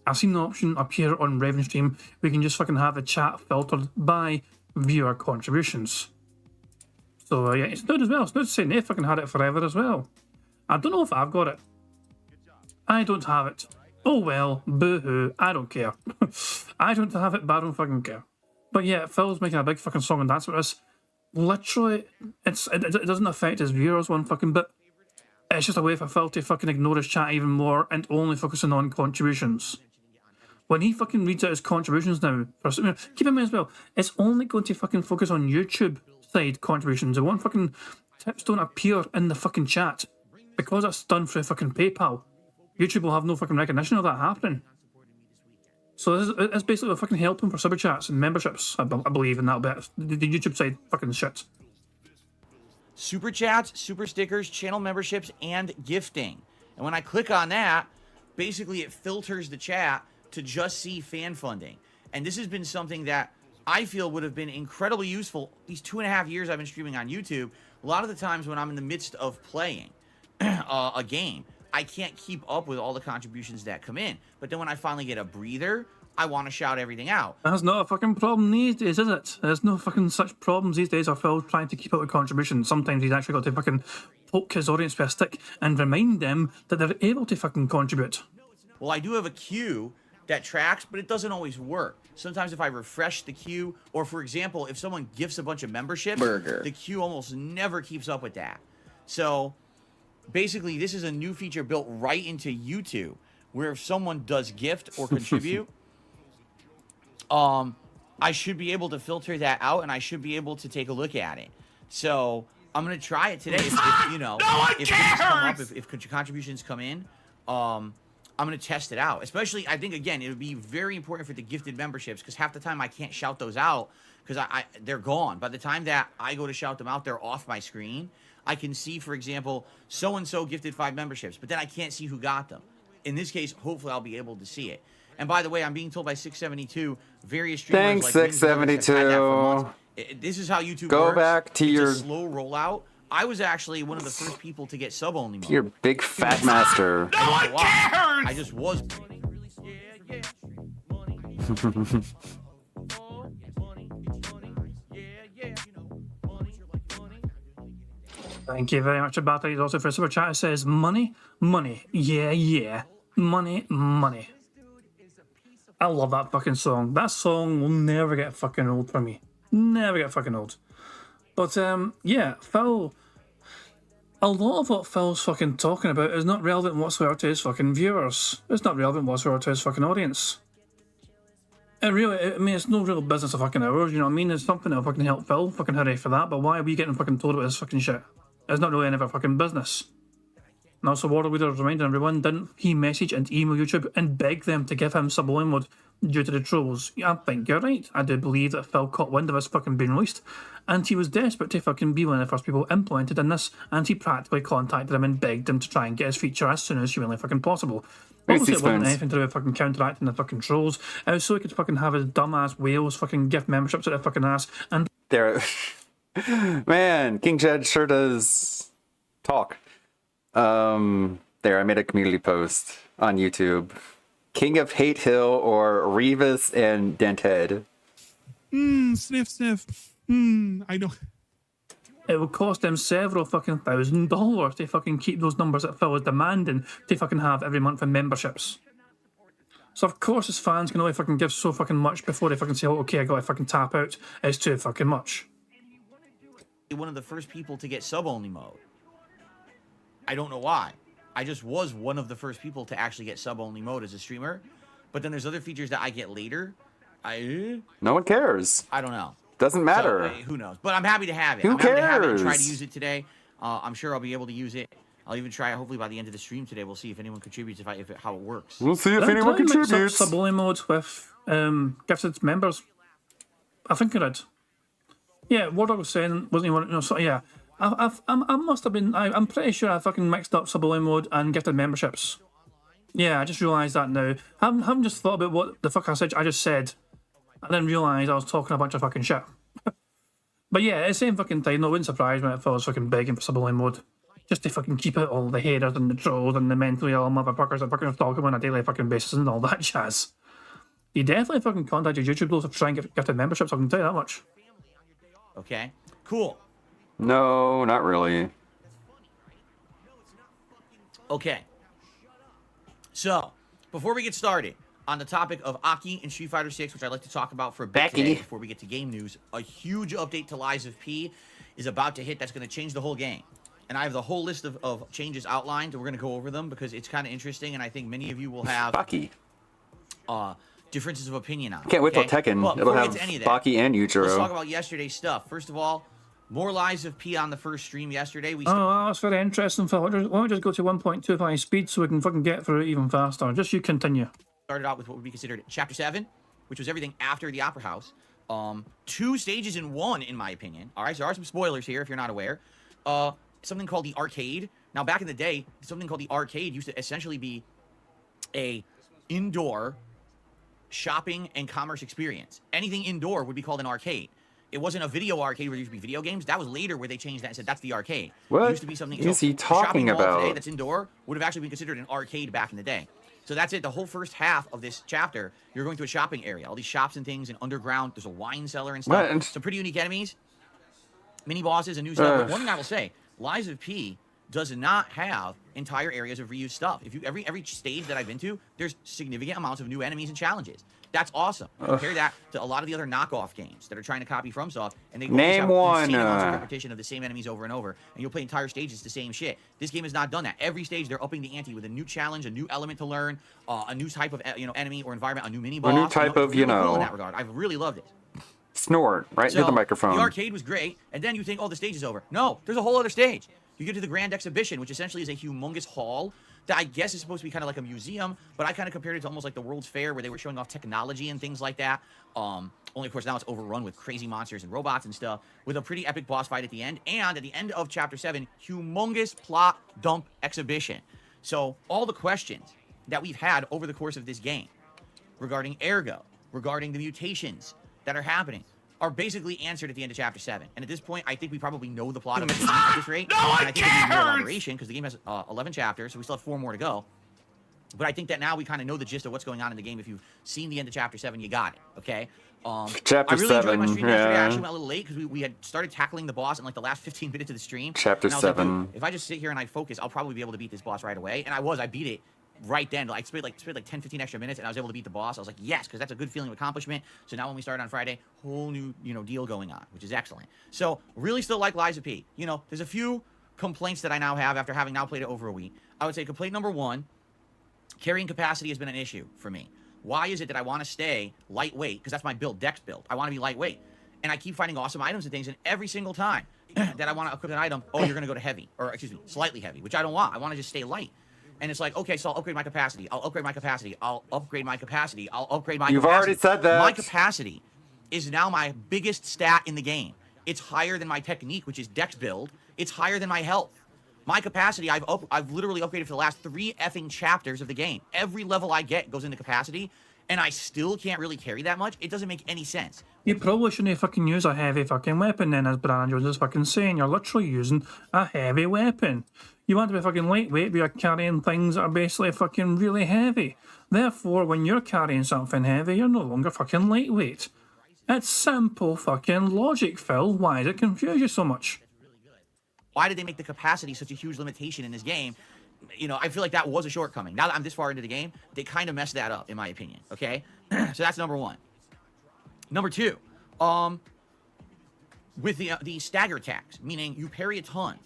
I've seen the option appear on Raven stream. We can just fucking have the chat filtered by viewer contributions. So yeah, it's good as well. It's not saying they fucking had it forever as well. I don't know if I've got it. I don't have it. Oh well, boo-hoo. I don't care. I don't have it, but I don't fucking care. But yeah, Phil's making a big fucking song and dance with us. Literally, it doesn't affect his viewers one fucking bit. It's just a way for Phil to fucking ignore his chat even more and only focusing on contributions. When he fucking reads out his contributions now, keep in mind as well, it's only going to fucking focus on YouTube side contributions. It won't fucking tips don't appear in the fucking chat. Because it's done through fucking PayPal, YouTube will have no fucking recognition of that happening. So it's basically a fucking helping for super chats and memberships, I believe, in that bit. The YouTube side fucking shit. Super chats, super stickers, channel memberships, and gifting. And when I click on that, basically it filters the chat to just see fan funding. And this has been something that I feel would have been incredibly useful these 2.5 years I've been streaming on YouTube. A lot of the times when I'm in the midst of playing a game, I can't keep up with all the contributions that come in. But then when I finally get a breather, I want to shout everything out. That's not a fucking problem these days, is it? There's no fucking such problems these days of Phil trying to keep up with contributions. Sometimes he's actually got to fucking poke his audience with a stick and remind them that they're able to fucking contribute. Well, I do have a queue that tracks, but it doesn't always work. Sometimes if I refresh the queue, or for example, if someone gifts a bunch of memberships, the queue almost never keeps up with that. So basically, this is a new feature built right into YouTube, where if someone does gift or contribute, I should be able to filter that out, and I should be able to take a look at it. So I'm gonna try it today. If you know, if things come up, if contributions come in, I'm going to test it out. Especially, I think, again, it would be very important for the gifted memberships because half the time I can't shout those out because they're gone. By the time that I go to shout them out, they're off my screen. I can see, for example, so-and-so gifted 5 memberships, but then I can't see who got them. In this case, hopefully I'll be able to see it. And by the way, I'm being told by 672, various streamers Thanks, like 672. have had that for months. This is how YouTube Go works. back to it's your... a slow rollout. I was actually one of the first people to get sub-only mode. Your big fat master. No one cares! I just was. Thank you very much, Abata. Also for super chat, it says money, money, yeah, yeah, money, money. I love that fucking song. That song will never get fucking old for me. Never get fucking old. But yeah, Phil. A lot of what Phil's fucking talking about is not relevant whatsoever to his fucking viewers. It's not relevant whatsoever to his fucking audience. It really, I mean, it's no real business of fucking ours, you know what I mean? It's something that'll fucking help Phil, fucking hooray for that, but why are we getting fucking told about this fucking shit? It's not really any of our fucking business. And also, Warrior Leader is reminding everyone, didn't he message and email YouTube and beg them to give him sub-only mode due to the trolls? Yeah, I think you're right. I do believe that Phil caught wind of this fucking being released, and he was desperate to fucking be one of the first people implemented in this, and he practically contacted him and begged him to try and get his feature as soon as humanly fucking possible. Obviously, it wasn't anything to do with fucking counteracting the fucking trolls. It was so he could fucking have his dumbass whales fucking gift memberships at their fucking ass, and... There... Man, King Jed sure does talk. There, I made a community post on YouTube. King of Hate Hill or Revis and Dented. Sniff, sniff. I know. It would cost them several fucking $1,000 to fucking keep those numbers that Phil is demanding to fucking have every month in memberships. So of course his fans can only fucking give so fucking much before they fucking say, oh, okay, I gotta fucking tap out. It's too fucking much. One of the first people to get sub-only mode. I don't know why. I just was one of the first people to actually get sub-only mode as a streamer. But then there's other features that I get later. No one cares. I don't know. Doesn't matter. So, who knows? But I'm happy to have it. Who I'm happy to have it and cares? try to use it today. I'm sure I'll be able to use it. I'll even try it hopefully by the end of the stream today. We'll see if anyone contributes, how it works. We'll see if anyone contributes. Sub-only mode with gifted members. I think I did. Yeah, what I was saying wasn't even... No, so, yeah. I must have been... I'm pretty sure I fucking mixed up sub-only mode and gifted memberships. Yeah, I just realised that now. I haven't just thought about what the fuck I just said. I didn't realise I was talking a bunch of fucking shit. But yeah, at the same fucking time, no, it wouldn't surprise me if I was fucking begging for sub-only mode. Just to fucking keep out all the haters and the trolls and the mentally ill motherfuckers that fucking stalk him on a daily fucking basis and all that jazz. He definitely fucking contacted YouTube though to try and get gifted memberships, I can tell you that much. Okay, cool. No, not really. Okay. So, before we get started, on the topic of Aki and Street Fighter 6, which I'd like to talk about for a bit today before we get to game news, a huge update to Lies of P is about to hit that's going to change the whole game. And I have the whole list of changes outlined, and we're going to go over them because it's kind of interesting, and I think many of you will have differences of opinion on it. Can't wait till Tekken. Well, It'll have get to any of that, Baki and Yujiro. let's talk about yesterday's stuff. First of all, more Lies of P on the first stream yesterday. Oh, that's very interesting, Phil. Why don't we just go to 1.25 speed so we can fucking get through it even faster? Just you continue. Started out with what would be considered Chapter 7, which was everything after the Opera House. 2 stages in 1, in my opinion. All right, so there are some spoilers here if you're not aware. Something called the Arcade. Now, back in the day, something called the Arcade used to essentially be a indoor shopping and commerce experience. Anything indoor would be called an arcade. It wasn't a video arcade where there used to be video games. That was later where they changed that and said that's the arcade. What It used to be something. is he talking shopping mall about? today that's indoor would have actually been considered an arcade back in the day. So that's it. The whole first half of this chapter, you're going to a shopping area. All these shops and things, and underground. There's a wine cellar and stuff. What? Some pretty unique enemies, mini bosses, and new stuff. But one thing I will say, Lies of P does not have entire areas of reused stuff. If you every stage that I've been to, there's significant amounts of new enemies and challenges. That's awesome. Compare that to a lot of the other knockoff games that are trying to copy FromSoft, and they Name have one. insane amounts of repetition of the same enemies over and over, and you'll play entire stages the same shit. This game has not done that. Every stage they're upping the ante with a new challenge, a new element to learn, a new type of enemy or environment, a new mini boss. A new type of it's really cool in that regard. I've really loved it. Snort right into the microphone. The arcade was great, and then you think, oh, the stage is over. No, there's a whole other stage. You get to the Grand Exhibition, which essentially is a humongous hall that I guess is supposed to be kind of like a museum, but I kind of compared it to almost like the World's Fair where they were showing off technology and things like that. Only, of course, now it's overrun with crazy monsters and robots and stuff, with a pretty epic boss fight at the end. And at the end of Chapter 7, humongous plot dump exhibition. So all the questions that we've had over the course of this game regarding Ergo, regarding the mutations that are happening, are basically answered at the end of Chapter 7. And at this point, I think we probably know the plot of the game at this rate. No and one I think it's more cares! elaboration, because the game has 11 chapters, so we still have 4 more to go. But I think that now we kind of know the gist of what's going on in the game. If you've seen the end of Chapter 7, you got it, okay? Chapter I really enjoyed 7, my stream yesterday. I yeah. actually went a little late because we had started tackling the boss in like the last 15 minutes of the stream. Chapter And I was like, 7. dude, if I just sit here and I focus, I'll probably be able to beat this boss right away. And I beat it right then. I spent like 10, 15 extra minutes, and I was able to beat the boss. I was like, yes, because that's a good feeling of accomplishment. So now when we start on Friday, whole new deal going on, which is excellent. So really still like Lies of P. There's a few complaints that I now have after having now played it over a week. I would say complaint number 1, carrying capacity has been an issue for me. Why is it that I want to stay lightweight? Because that's my build, Dex build. I want to be lightweight. And I keep finding awesome items and things, and every single time that I want to equip an item, oh, you're going to go to heavy, or excuse me, slightly heavy, which I don't want. I want to just stay light. And it's like, okay, so I'll upgrade my capacity. I'll upgrade my capacity. I'll upgrade my capacity. I'll upgrade my You've capacity. already said that. My capacity is now my biggest stat in the game. It's higher than my technique, which is Dex build. It's higher than my health. My capacity, I've literally upgraded for the last 3 effing chapters of the game. Every level I get goes into capacity, and I still can't really carry that much. It doesn't make any sense. You probably shouldn't fucking use a heavy fucking weapon then, as Brandon Jones is fucking saying. You're literally using a heavy weapon. You want to be fucking lightweight, but you're carrying things that are basically fucking really heavy. Therefore, when you're carrying something heavy, you're no longer fucking lightweight. It's simple fucking logic, Phil. Why does it confuse you so much? Why did they make the capacity such a huge limitation in this game? I feel like that was a shortcoming. Now that I'm this far into the game, they kind of messed that up, in my opinion, okay? So that's number 1. Number 2, with the stagger attacks, meaning you parry a ton,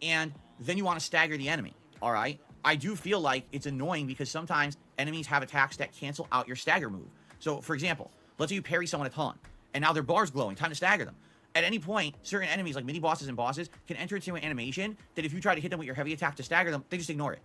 and then you want to stagger the enemy, all right? I do feel like it's annoying because sometimes enemies have attacks that cancel out your stagger move. So, for example, let's say you parry someone a ton, and now their bar's glowing, time to stagger them. At any point, certain enemies, like mini-bosses and bosses, can enter into an animation that if you try to hit them with your heavy attack to stagger them, they just ignore it.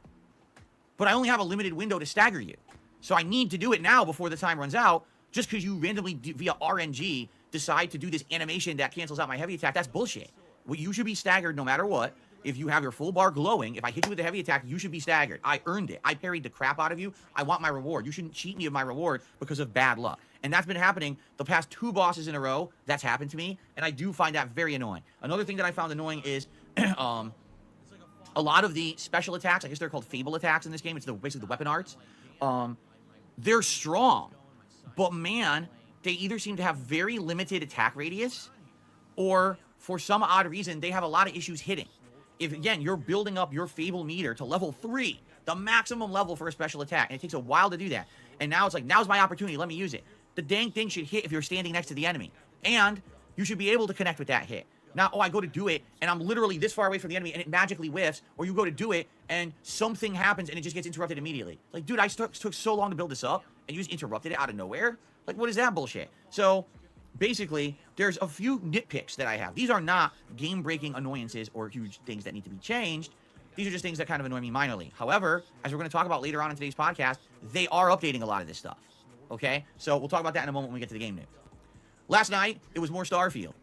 But I only have a limited window to stagger you. So I need to do it now before the time runs out, just because you randomly, via RNG, decide to do this animation that cancels out my heavy attack. That's bullshit. Well, you should be staggered no matter what. If you have your full bar glowing, if I hit you with a heavy attack, you should be staggered. I earned it. I parried the crap out of you. I want my reward. You shouldn't cheat me of my reward because of bad luck. And that's been happening the past 2 bosses in a row. That's happened to me, and I do find that very annoying. Another thing that I found annoying is a lot of the special attacks, I guess they're called fable attacks in this game. It's basically the weapon arts. They're strong, but man, they either seem to have very limited attack radius, or for some odd reason, they have a lot of issues hitting. If, again, you're building up your Fable meter to level 3, the maximum level for a special attack, and it takes a while to do that, and now it's like, now's my opportunity, let me use it. The dang thing should hit if you're standing next to the enemy, and you should be able to connect with that hit. Now, I go to do it, and I'm literally this far away from the enemy, and it magically whiffs, or you go to do it, and something happens, and it just gets interrupted immediately. Like, dude, I took so long to build this up, and you just interrupted it out of nowhere? Like, what is that bullshit? So, basically, there's a few nitpicks that I have. These are not game-breaking annoyances or huge things that need to be changed. These are just things that kind of annoy me minorly. However, as we're going to talk about later on in today's podcast, they are updating a lot of this stuff. Okay? So we'll talk about that in a moment when we get to the game news. Last night, it was more Starfield.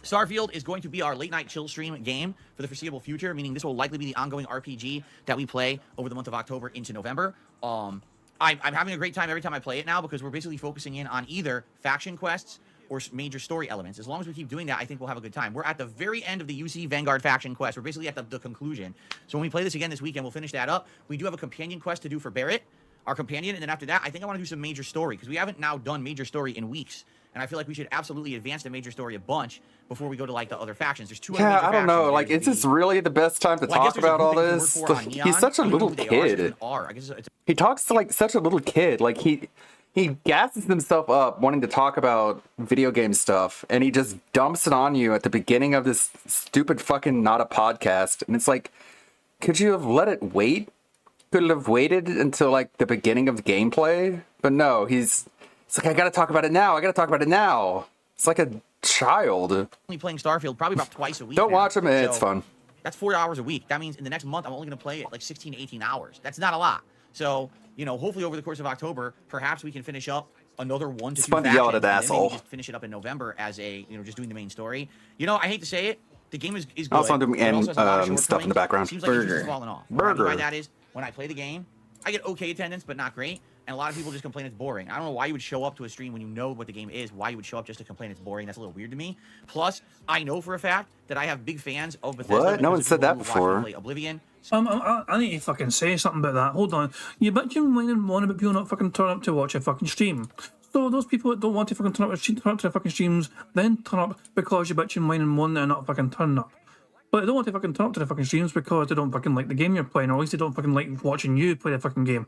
Starfield is going to be our late-night chill stream game for the foreseeable future, meaning this will likely be the ongoing RPG that we play over the month of October into November. I'm having a great time every time I play it now because we're basically focusing in on either faction quests or major story elements. As long as we keep doing that, I think we'll have a good time. We're at the very end of the UC Vanguard faction quest. We're basically at the conclusion. So when we play this again this weekend, we'll finish that up. We do have a companion quest to do for Barrett, our companion, and then after that, I think I want to do some major story because we haven't now done major story in weeks. And I feel like we should absolutely advance the major story a bunch before we go to, like, the other factions. There's 2 other major I don't know. factions. Like, is this really the best time to talk about all this? He's such a little kid. He talks to, like, such a little kid. Like, he gasses himself up wanting to talk about video game stuff, and he just dumps it on you at the beginning of this stupid fucking not a podcast. And it's like, could you have let it wait? Could have waited until, like, the beginning of the gameplay? But no, it's like, I gotta talk about it now. I gotta talk about it now. It's like a child. Only playing Starfield probably about twice a week. Don't now. watch him. It's So, fun. That's 4 hours a week. That means in the next month, I'm only going to play it like 16 to 18 hours. That's not a lot. So, you know, hopefully over the course of October, perhaps we can finish up another 1 to 2 fun to yell at factions, an and then asshole. maybe just finish it up in November as a, you know, just doing the main story. You know, I hate to say it, the game is good. Also, I'm doing but it also has a lot of stuff in the background. It seems like it's just Burger. falling off. What I mean by Burger. that is, when I play the game, I get okay attendance, but not great. And a lot of people just complain it's boring. I don't know why you would show up to a stream when you know what the game is, why you would show up just to complain it's boring. That's a little weird to me. Plus, I know for a fact that I have big fans of Bethesda. What? No one because of said people that who watch me before. play Oblivion. I need to fucking say something about that. Hold on. You bitching whining one about people not fucking turn up to watch a fucking stream. So those people that don't want to fucking turn up to the fucking streams, then turn up because you bitching whining one and not fucking turn up. But they don't want to fucking turn up to the fucking streams because they don't fucking like the game you're playing, or at least they don't fucking like watching you play the fucking game.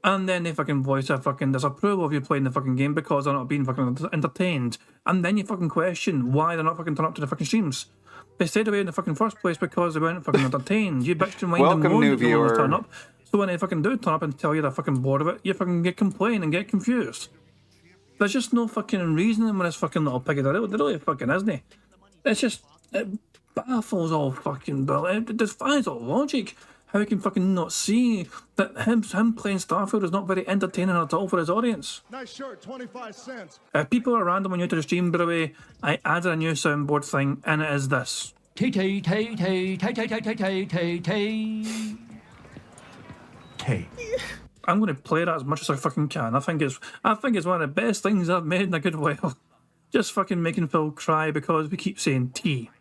And then they fucking voice their fucking disapproval of you playing the fucking game because they're not being fucking entertained. And then you fucking question why they're not fucking turning up to the fucking streams. They stayed away in the fucking first place because they weren't fucking entertained. You bitched and whined and Welcome, moaned new that they won't viewer. turn up. So when they fucking do turn up and tell you they're fucking bored of it, you fucking get complain and get confused. There's just no fucking reasoning with this fucking little piggy. There really fucking isn't. It's just, it baffles all fucking, it defies all logic. How he can fucking not see that him playing Starfield is not very entertaining at all for his audience. Nice shirt, 25 cents. If people are randomly new to the stream, by the way, I added a new soundboard thing, and it is this. I'm going to play that as much as I fucking can. I think it's one of the best things I've made in a good while. Just fucking making Phil cry because we keep saying T.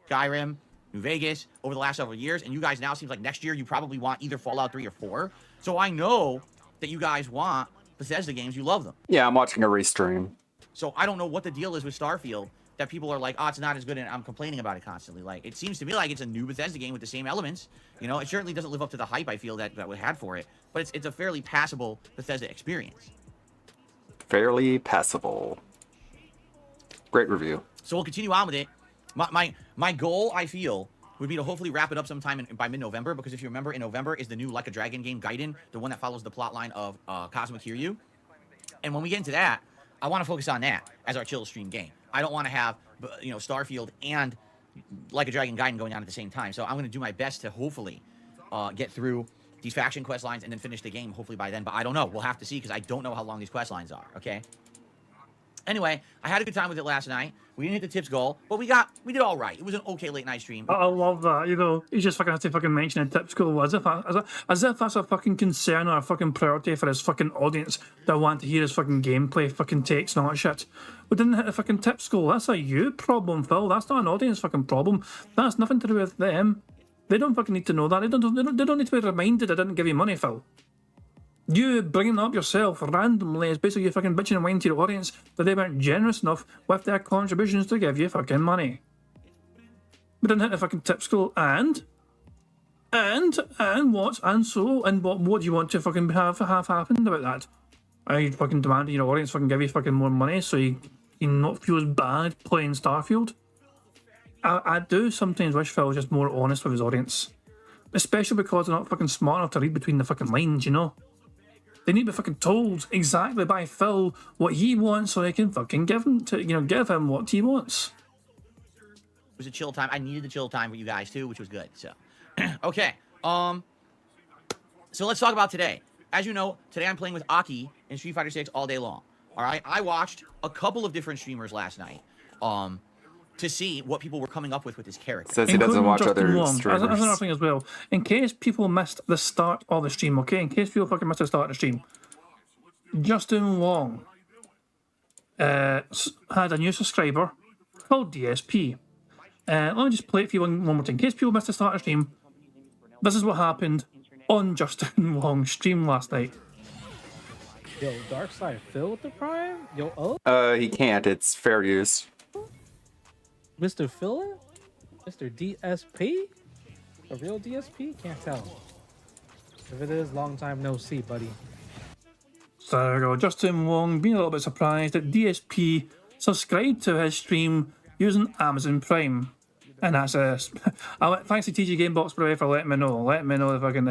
Skyrim, New Vegas, over the last several years, and you guys now seems like next year you probably want either Fallout 3 or 4. So I know that you guys want Bethesda games, you love them. Yeah, I'm watching a restream. So I don't know what the deal is with Starfield that people are like, oh, it's not as good, and I'm complaining about it constantly. Like, it seems to me like it's a new Bethesda game with the same elements. You know, it certainly doesn't live up to the hype I feel that we had for it, but it's a fairly passable Bethesda experience. Fairly passable. Great review. So we'll continue on with it. My goal, I feel, would be to hopefully wrap it up sometime by mid-November, because if you remember, in November is the new Like a Dragon game, Gaiden, the one that follows the plotline of Cosmic Kiryu. And when we get into that, I want to focus on that as our chill stream game. I don't want to have, you know, Starfield and Like a Dragon Gaiden going on at the same time. So I'm going to do my best to hopefully get through these faction quest lines and then finish the game hopefully by then. But I don't know. We'll have to see, because I don't know how long these quest lines are, okay? Anyway, I had a good time with it last night. We didn't hit the tips goal, but we did all right. It was an okay late night stream. I love that. You know, you just fucking have to fucking mention a tip school as if that's a fucking concern or a fucking priority for his fucking audience that want to hear his fucking gameplay fucking takes and all that shit. We didn't hit the fucking tip school. That's a you problem, Phil. That's not an audience fucking problem. That's nothing to do with them. They don't fucking need to know that. They don't need to be reminded I didn't give you money, Phil. You bringing it up yourself randomly is basically you fucking bitching and whining to your audience that they weren't generous enough with their contributions to give you fucking money. We didn't hit the fucking tip school, and what do you want to fucking have happened about that? Are you fucking demanding your audience fucking give you fucking more money so you not feel as bad playing Starfield? I do sometimes wish Phil was just more honest with his audience, especially because they're not fucking smart enough to read between the fucking lines, you know? They need to be fucking told exactly by Phil what he wants so they can fucking give him what he wants. It was a chill time. I needed the chill time for you guys too, which was good. So, okay. So let's talk about today. As you know, today I'm playing with Aki in Street Fighter 6 all day long. All right. I watched a couple of different streamers last night. To see what people were coming up with this character. Says he doesn't watch other That's streamers. another thing as well. In case people missed the start of the stream, okay? In case people fucking missed the start of the stream, Justin Wong had a new subscriber called DSP. Let me just play it for you one more time. In case people missed the start of the stream, this is what happened on Justin Wong's stream last night. Yo, Darkside Phil with the Prime? Yo, He can't. It's fair use. Mr. Filler? Mr. DSP? A real DSP? Can't tell. If it is, long time no see, buddy. So there we go. Justin Wong being a little bit surprised that DSP subscribed to his stream using Amazon Prime. And that's thanks to TG Gamebox by the way for letting me know. Letting me know the fucking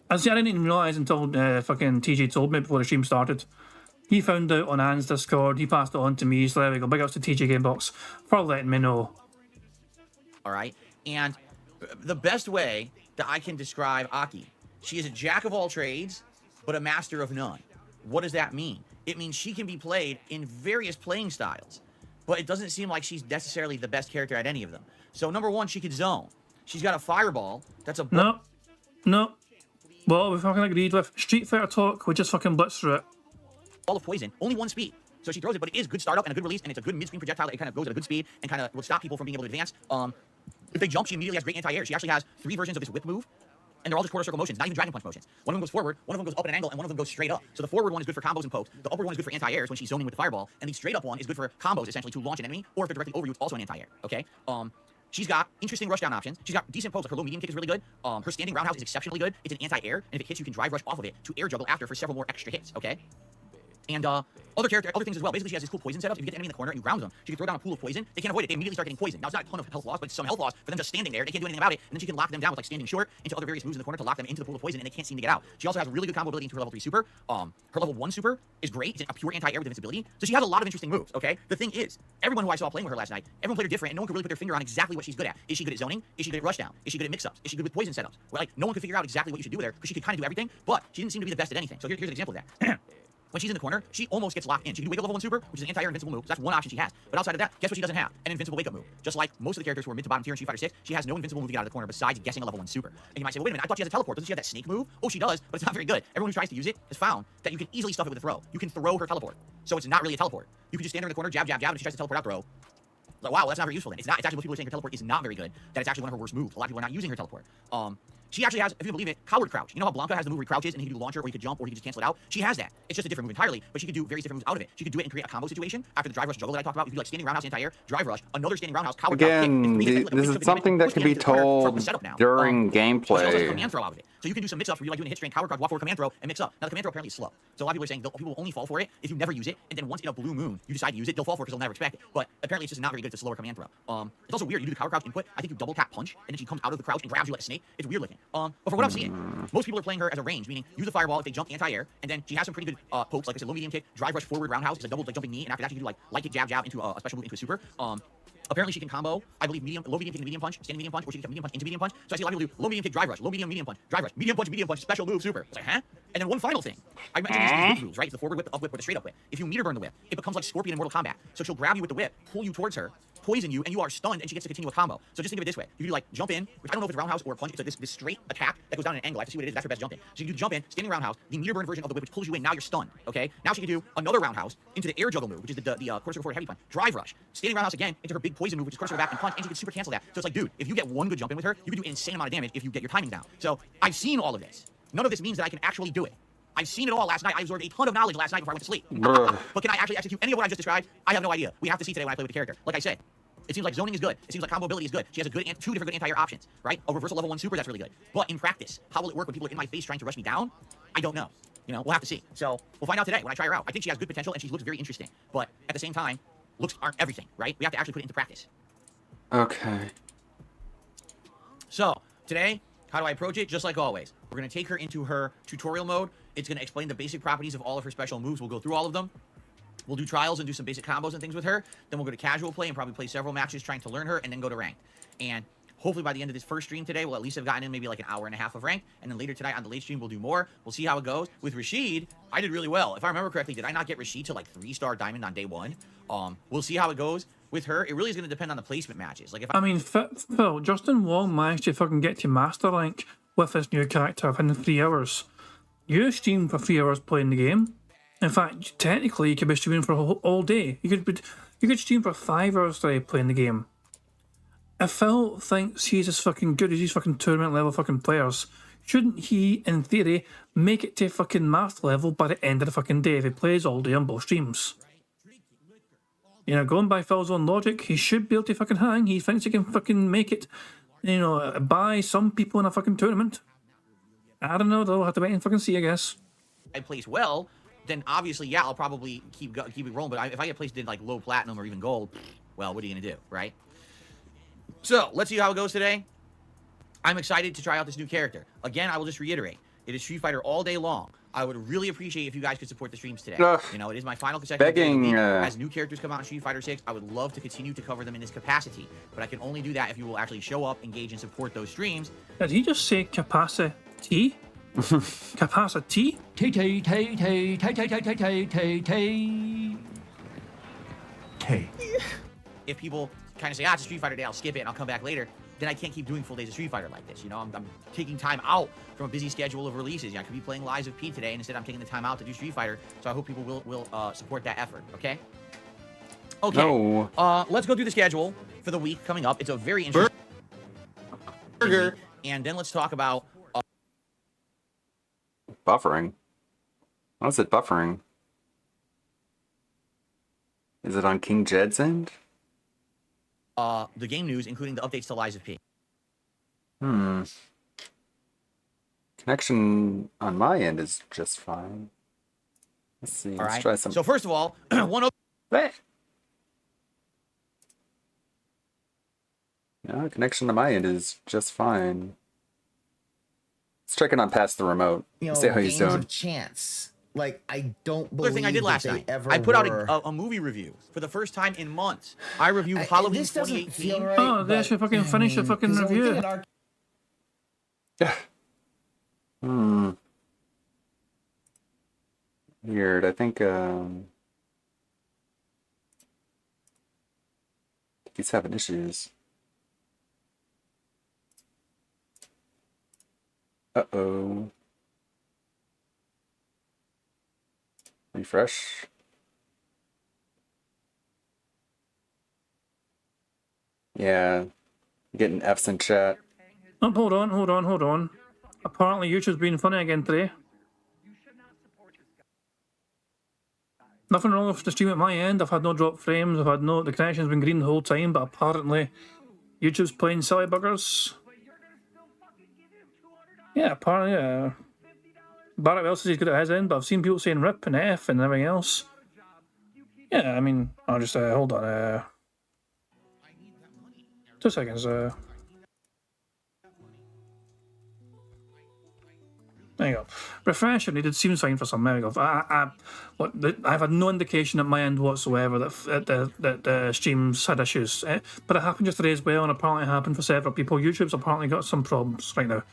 I didn't even realise until fucking TG told me before the stream started He found out on Anne's Discord. He passed it on to me. So there we go. Big ups to TJ Gamebox for letting me know. All right. And the best way that I can describe Aki, she is a jack of all trades, but a master of none. What does that mean? It means she can be played in various playing styles, but it doesn't seem like she's necessarily the best character at any of them. So number one, she could zone. She's got a fireball. That's a... No. Well, we fucking agreed with Street Fighter talk. We just fucking blitz through it. Ball of poison, only one speed. So she throws it, but it is good startup and a good release, and it's a good mid-screen projectile that it kind of goes at a good speed and kind of will stop people from being able to advance. If they jump, she immediately has great anti-air. She actually has 3 versions of this whip move, and they're all just quarter circle motions, not even dragon punch motions. One of them goes forward, one of them goes up at an angle, and one of them goes straight up. So the forward one is good for combos and pokes. The upward one is good for anti-airs when she's zoning with the fireball, and the straight up one is good for combos, essentially, to launch an enemy, or if they're directly over you, it's also an anti-air, okay? She's got interesting rushdown options. She's got decent pokes, like her low medium kick is really good. Her standing roundhouse is exceptionally good. It's an anti-air, and if it hits, you can drive rush off of it to air juggle after for several more extra hits, okay? And other things as well. Basically, she has this cool poison setup. If you get an enemy in the corner and you ground them, she can throw down a pool of poison. They can't avoid it. They immediately start getting poisoned. Now, it's not a ton of health loss, but it's some health loss for them just standing there. They can't do anything about it. And then she can lock them down with like standing short into other various moves in the corner to lock them into the pool of poison, and they can't seem to get out. She also has really good combo ability into her level 3 super. Her level 1 super is great. It's a pure anti-air with invincibility. So she has a lot of interesting moves, okay? The thing is, everyone who I saw playing with her last night, everyone played her different, and no one could really put their finger on exactly what she's good at. Is she good at zoning? Is she good at rushdown? Is she good at mix-ups? Is she good with poison setups? Well, like, no one could figure out exactly what you should do with her, because she could kind of do everything, but she didn't seem to be the best at anything. So here's an example of that. When she's in the corner, she almost gets locked in. She can do wake up level 1 super, which is an anti-air invincible move. So that's one option she has. But outside of that, guess what she doesn't have? An invincible wake up move. Just like most of the characters who are mid to bottom tier in Street Fighter 6, she has no invincible move to get out of the corner besides guessing a level 1 super. And you might say, well, wait a minute, I thought she has a teleport. Doesn't she have that snake move? Oh, she does, but it's not very good. Everyone who tries to use it has found that you can easily stuff it with a throw. You can throw her teleport. So it's not really a teleport. You can just stand her in the corner, jab, jab, jab, and if she tries to teleport out, throw. Like, wow, well, that's not very useful then. It's not. It's actually most people are saying her teleport is not very good. That it's actually one of her worst moves. A lot of people are not using her teleport. She actually has, if you believe it, coward crouch. You know how Blanca has the move where he crouches and he can do launcher, or he could jump, or he could just cancel it out? She has that. It's just a different move entirely, but she could do various different moves out of it. She could do it and create a combo situation after the drive rush juggle that I talked about. You could do like standing roundhouse anti-air, drive rush, another standing roundhouse, coward crouch kick. This is something that can be told during gameplay. She also has a command throw out of it. So you can do some mix-ups where you're like doing a hit string, coward crouch, walk forward, command throw, and mix up. Now the command throw apparently is slow. So a lot of people are saying people will only fall for it if you never use it, and then once in a blue moon you decide to use it, they'll fall for it because they'll never expect it. But apparently it's just not very good. It's a slower command throw. It's also weird. You do the coward crouch input. I think you double tap punch, and then she comes out of the crouch and grabs you like a snake. It's weird looking. But from what I'm seeing, most people are playing her as a range, meaning use the fireball if they jump anti-air, and then she has some pretty good pokes, like I said, low medium kick, drive rush forward roundhouse is a double like jumping knee, and after that you can do like light kick jab jab into a special move into a super. Apparently she can combo, I believe, low medium kick into medium punch, standing medium punch, or she can medium punch into medium punch. So I see a lot of people do low medium kick drive rush, low medium punch, drive rush, medium punch, special move, super. It's like, huh? And then one final thing. I mentioned these whip moves, right? It's the forward whip, the up whip, or the straight up whip. If you meter burn the whip, it becomes like Scorpion in Mortal Kombat. So she'll grab you with the whip, pull you towards her, poison you, and you are stunned, and she gets to continue a combo. So just think of it this way. You can do like jump in, which I don't know if it's roundhouse or a punch. It's like this straight attack that goes down at an angle. I have to see what it is. That's her best jump in. So you can do jump in, standing roundhouse, the meter burn version of the whip, which pulls you in. Now you're stunned. Okay? Now she can do another roundhouse into the air juggle move, which is the quarter circle forward heavy punch. Drive rush. Standing roundhouse again into her big poison move, which is quarter circle back and punch, and she can super cancel that. So it's like, dude, if you get one good jump in with her, you can do an insane amount of damage if you get your timing down. So I've seen all of this. None of this means that I can actually do it. I've seen it all last night. I absorbed a ton of knowledge last night before I went to sleep. But can I actually execute any of what I just described? I have no idea. We have to see today when I play with the character. Like I said, it seems like zoning is good. It seems like combo ability is good. She has a good 2 different good anti-air options, right? A reversal level 1 super, that's really good. But in practice, how will it work when people are in my face trying to rush me down? I don't know. You know, we'll have to see. So we'll find out today when I try her out. I think she has good potential and she looks very interesting. But at the same time, looks aren't everything, right? We have to actually put it into practice. Okay. So today, how do I approach it? Just like always. We're going to take her into her tutorial mode. It's going to explain the basic properties of all of her special moves. We'll go through all of them. We'll do trials and do some basic combos and things with her. Then we'll go to casual play and probably play several matches trying to learn her, and then go to ranked. And hopefully by the end of this first stream today, we'll at least have gotten in maybe like an hour and a half of ranked. And then later tonight on the late stream, we'll do more. We'll see how it goes. With Rashid, I did really well. If I remember correctly, did I not get Rashid to like 3-star diamond on day 1? We'll see how it goes. With her, it really is going to depend on the placement matches. Like if I mean, Phil, Justin Wong managed to fucking get to Master Rank with this new character within 3 hours. You streamed for 3 hours playing the game. In fact, technically, you could be streaming for all day. You could stream for 5 hours today playing the game. If Phil thinks he's as fucking good as these fucking tournament level fucking players, shouldn't he, in theory, make it to fucking master level by the end of the fucking day if he plays all day on both streams? You know, going by Phil's own logic, he should be able to fucking hang. He thinks he can fucking make it, you know, by some people in a fucking tournament. I don't know, though. I'll have to wait and fucking see, I guess. I place well, then obviously, yeah, I'll probably keep it rolling. But if I get placed in like low platinum or even gold, well, what are you gonna do, right? So let's see how it goes today. I'm excited to try out this new character. Again, I will just reiterate. It is Street Fighter all day long. I would really appreciate if you guys could support the streams today. Ugh. You know, it is my final consecutive day of the Begging, week. As new characters come out in Street Fighter 6, I would love to continue to cover them in this capacity. But I can only do that if you will actually show up, engage, and support those streams. Did he just say capacity? Capacity? If people kind of say, it's a Street Fighter day, I'll skip it and I'll come back later, then I can't keep doing full days of Street Fighter like this. You know, I'm taking time out from a busy schedule of releases. You know, I could be playing Lies of P today, and instead I'm taking the time out to do Street Fighter. So I hope people will support that effort, okay? Okay. No. Let's go through the schedule for the week coming up. It's a very interesting burger. And then let's talk about Buffering. How is it buffering? Is it on King Jed's end? the game news, including the updates to Lies of P. Connection on my end is just fine. Let's see. All Let's right. try some. So first of all, No, connection to my end is just fine. Let's check in on Past the Remote. See how he's games doing. of chance. Like, I don't Another believe thing I did last night. I put out a movie review for the first time in months. I reviewed Halloween this doesn't 2018. feel right, Oh, they actually fucking finished the fucking review. Weird. I think he's having issues. Uh-oh. Refresh. Yeah. Getting F's in chat. Oh, hold on. Apparently YouTube's been funny again today. Nothing wrong with the stream at my end. I've had no drop frames. The connection's been green the whole time, but apparently YouTube's playing silly buggers. Yeah, apparently, Barrett Wells says he's good at his end, but I've seen people saying RIP and F and everything else. Yeah, I mean, I'll just, hold on, 2 seconds, There you go. Refresher needed seems fine for some. There we go. I've had no indication at my end whatsoever that the streams had issues. But it happened yesterday as well, and apparently it happened for several people. YouTube's apparently got some problems right now.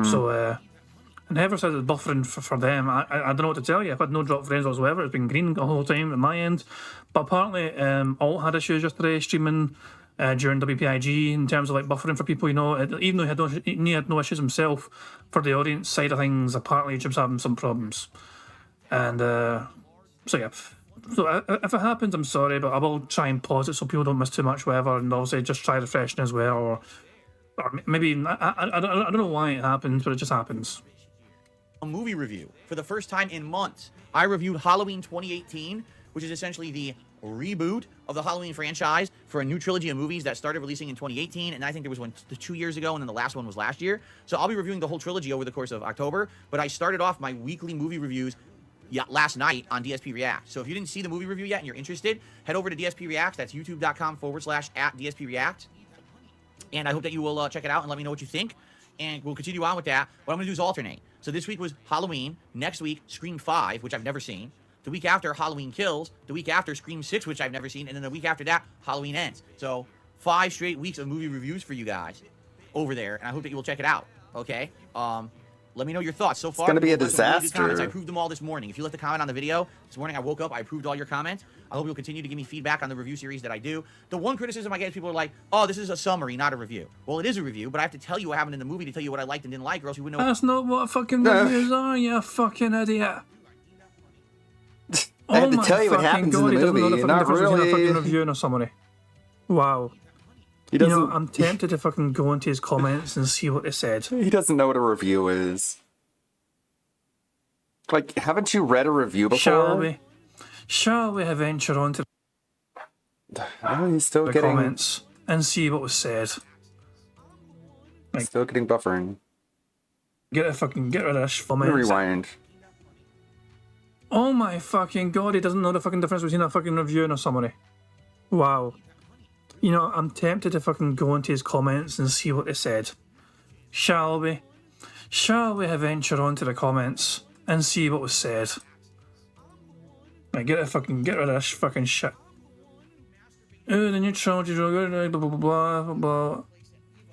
So, and whoever says it's buffering for them, I don't know what to tell you. I've had no drop frames whatsoever. It's been green the whole time at my end. But apparently, Alt had issues yesterday streaming during WPIG in terms of like buffering for people. You know, even though he had no issues himself, for the audience side of things, apparently YouTube's having some problems. And so yeah. So if it happens, I'm sorry, but I will try and pause it so people don't miss too much, whatever, and obviously just try refreshing as well, or maybe I don't know why it happens, but it just happens. A movie review for the first time in months. I reviewed Halloween 2018, which is essentially the reboot of the Halloween franchise for a new trilogy of movies that started releasing in 2018, and I think there was one 2 years ago, and then the last one was last year. So I'll be reviewing the whole trilogy over the course of October, but I started off my weekly movie reviews last night on DSP React. So if you didn't see the movie review yet and you're interested, head over to DSP React. That's youtube.com/@DSP React. And I hope that you will check it out and let me know what you think. And we'll continue on with that. What I'm going to do is alternate. So this week was Halloween. Next week, Scream 5, which I've never seen. The week after, Halloween Kills. The week after, Scream 6, which I've never seen. And then the week after that, Halloween Ends. So 5 straight weeks of movie reviews for you guys over there. And I hope that you will check it out. Okay? Let me know your thoughts. So far, It's going to be a there's some really good comments. I disaster. approved them all this morning. If you left a comment on the video, this morning I woke up, I approved all your comments. I hope you'll continue to give me feedback on the review series that I do. The one criticism I get is people are like, oh, this is a summary, not a review. Well, it is a review, but I have to tell you what happened in the movie to tell you what I liked and didn't like, or else you wouldn't know. That's not what fucking reviews are, you fucking idiot. I had to my tell you what fucking happens in God, the he doesn't know movie, the not fucking difference between a really. fucking review and a summary. Wow. He You know, doesn't. I'm tempted to fucking go into his comments and see what they said. He doesn't know what a review is. Like, haven't you read a review before? Shall we venture on to Oh, he's still the getting comments and see what was said? still getting buffering. Get rid of this for Let me. me rewind. Oh my fucking God, he doesn't know the fucking difference between a fucking review and a summary. Wow. You know, I'm tempted to fucking go into his comments and see what they said. Shall we shall we venture onto the comments and see what was said? Right, get rid of this fucking shit. Oh, the new trilogy, blah blah blah blah blah.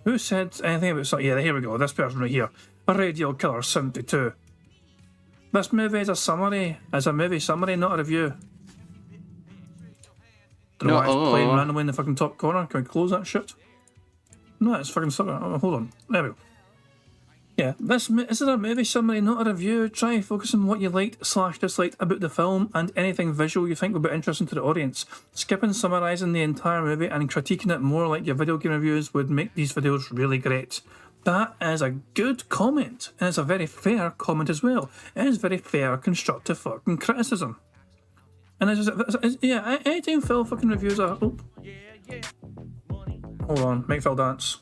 Who said anything about something? Yeah, here we go. This person right here. Radio Killer 72. This movie is a summary. It's a movie summary, not a review. Don't know why it's playing randomly in the fucking top corner. Can we close that shit? No, it's fucking summary. Oh, hold on. There we go. Yeah, this is a movie summary, not a review. Try and focus on what you liked / disliked about the film and anything visual you think would be interesting to the audience. Skipping summarising the entire movie and critiquing it more like your video game reviews would make these videos really great. That is a good comment, and it's a very fair comment as well. It is very fair, constructive fucking criticism. And yeah, anytime Phil fucking reviews a... Oh. Hold on, make Phil dance.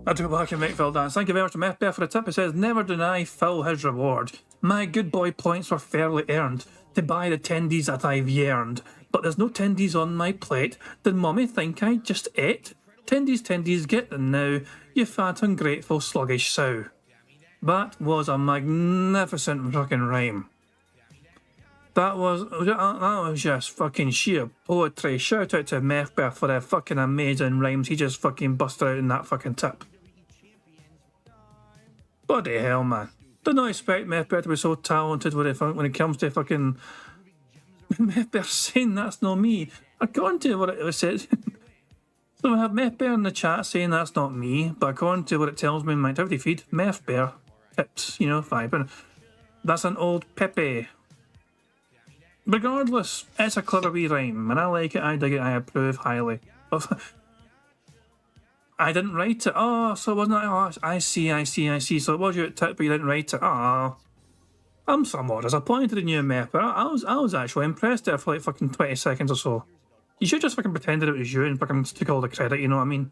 I do back and make Phil dance. Thank you very much to Meth for the tip. It says, never deny Phil his reward. My good boy points were fairly earned to buy the tendies that I've yearned. But there's no tendies on my plate. Did mommy think I just ate? Tendies, get them now, you fat ungrateful sluggish sow. That was a magnificent fucking rhyme. That was just fucking sheer poetry. Shout out to Methbear for the fucking amazing rhymes he just fucking busted out in that fucking tip. Bloody hell, man. Did not expect Methbear to be so talented when it comes to fucking... Methbear saying that's not me. According to what it says... So we have Methbear in the chat saying that's not me, but according to what it tells me in my activity feed, Methbear tips, 5. And that's an old Pepe. Regardless, it's a clever wee rhyme, and I like it, I dig it, I approve highly. I didn't write it. Oh, so it wasn't that? Oh, I see. So it was your tip, but you didn't write it. Oh, I'm somewhat disappointed in you, Mep. I was actually impressed there for like fucking 20 seconds or so. You should just fucking pretended it was you and fucking took all the credit, you know what I mean?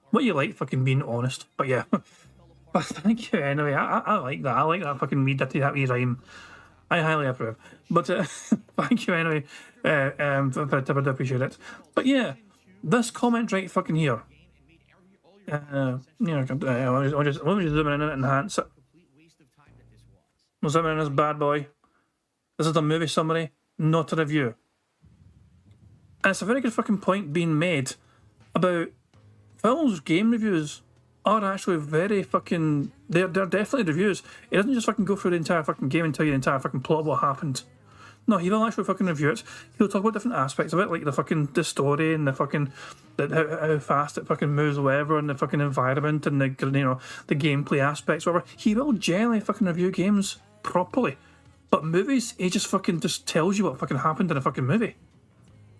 What you like, fucking being honest. But yeah. But thank you anyway. I like that. I like that fucking wee dirty, that wee rhyme. I highly approve. But thank you anyway. For the tip, I do appreciate it. But yeah, this comment right fucking here. I'll just zoom in and enhance it. We'll zoom in on this bad boy. This is a movie summary, not a review. And it's a very good fucking point being made about Phil's game reviews are actually very fucking... They're definitely reviews. He doesn't just fucking go through the entire fucking game and tell you the entire fucking plot of what happened. No, he will actually fucking review it. He'll talk about different aspects of it, like the story and the fucking... how fast it fucking moves or whatever, and the fucking environment and the gameplay aspects, whatever. He will generally fucking review games properly. But movies, he just tells you what fucking happened in a fucking movie.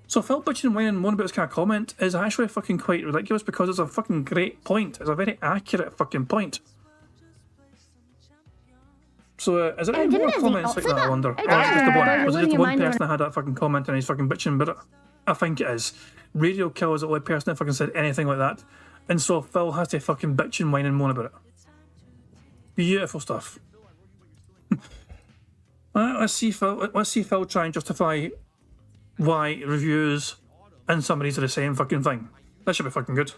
So Phil bitching and whining and moaning about this kind of comment is actually fucking quite ridiculous because it's a fucking great point. It's a very accurate fucking point. So is there any more comments like that, I wonder? Or is it just the one? Was it just one person that had that fucking comment and he's fucking bitching about it? I think it is. Radio Kill is the only person that fucking said anything like that. And so Phil has to fucking bitch and whine and moan about it. Beautiful stuff. Let's see Phil try and justify why reviews and summaries are the same fucking thing. That should be fucking good.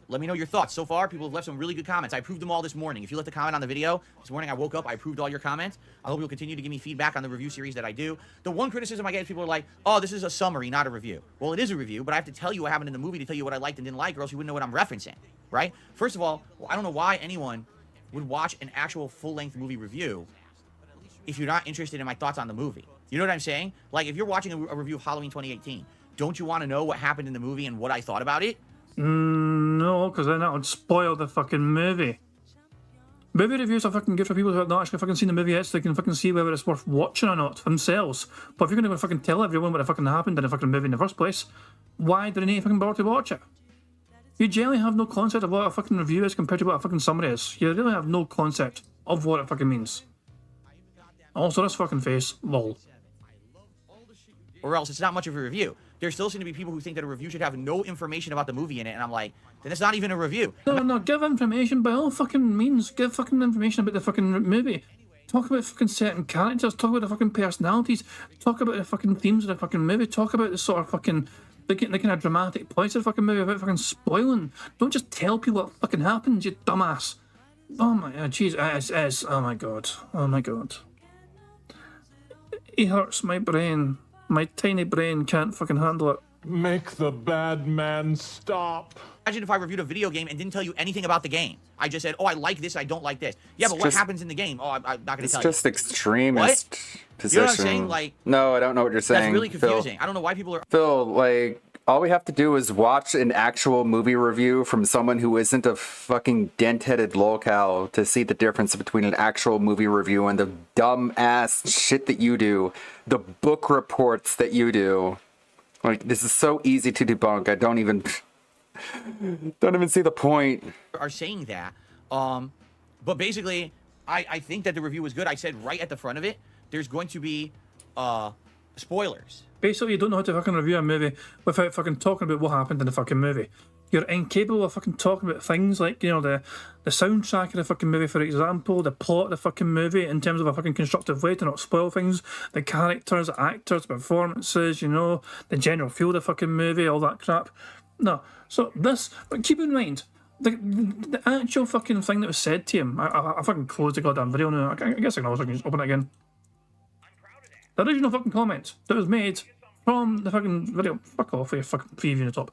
Let me know your thoughts. So far, people have left some really good comments. I approved them all this morning. If you left a comment on the video, this morning I woke up, I approved all your comments. I hope you'll continue to give me feedback on the review series that I do. The one criticism I get is people are like, oh, this is a summary, not a review. Well, it is a review, but I have to tell you what happened in the movie to tell you what I liked and didn't like, or else you wouldn't know what I'm referencing, right? First of all, I don't know why anyone would watch an actual full-length movie review if you're not interested in my thoughts on the movie. You know what I'm saying? Like, if you're watching a review of Halloween 2018, don't you want to know what happened in the movie and what I thought about it? No, because then that would spoil the fucking movie. Movie reviews are fucking good for people who have not actually fucking seen the movie yet, so they can fucking see whether it's worth watching or not themselves. But if you're going to fucking tell everyone what fucking happened in the fucking movie in the first place, why do they need to fucking bother to watch it? You generally have no concept of what a fucking review is compared to what a fucking summary is. You really have no concept of what it fucking means. Also, this fucking face, lol. Or else it's not much of a review. There still seem to be people who think that a review should have no information about the movie in it, and I'm like, then it's not even a review. No, give information by all fucking means. Give fucking information about the fucking movie. Talk about fucking certain characters. Talk about the fucking personalities. Talk about the fucking themes of the fucking movie. Talk about the sort of fucking they can have dramatic points of the fucking movie without fucking spoiling. Don't just tell people what fucking happens, you dumbass. Oh my god, jeez, it's oh my god, oh my god. He hurts my brain. My tiny brain can't fucking handle it. Make the bad man stop. Imagine if I reviewed a video game and didn't tell you anything about the game. I just said, oh, I like this, I don't like this. Yeah, but what happens in the game? Oh, I'm not going to tell you. It's just extremist position. You know what I'm saying? Like, no, I don't know what you're saying. That's really confusing. Phil. I don't know why people are... Phil, like, all we have to do is watch an actual movie review from someone who isn't a fucking dent-headed lolcow to see the difference between an actual movie review and the dumb-ass shit that you do, the book reports that you do. Like, this is so easy to debunk. I don't even see the point. Are saying that. But basically, I think that the review was good. I said right at the front of it, there's going to be spoilers. Basically, you don't know how to fucking review a movie without fucking talking about what happened in the fucking movie. You're incapable of fucking talking about things like, you know, the soundtrack of the fucking movie, for example, the plot of the fucking movie in terms of a fucking constructive way to not spoil things, the characters, the actors, performances, you know, the general feel of the fucking movie, all that crap. No. So this, but keep in mind, the actual fucking thing that was said to him, I fucking closed the goddamn video now. I guess I can also just open it again. The original fucking comment that was made from the fucking video. Fuck off with your fucking preview in the top.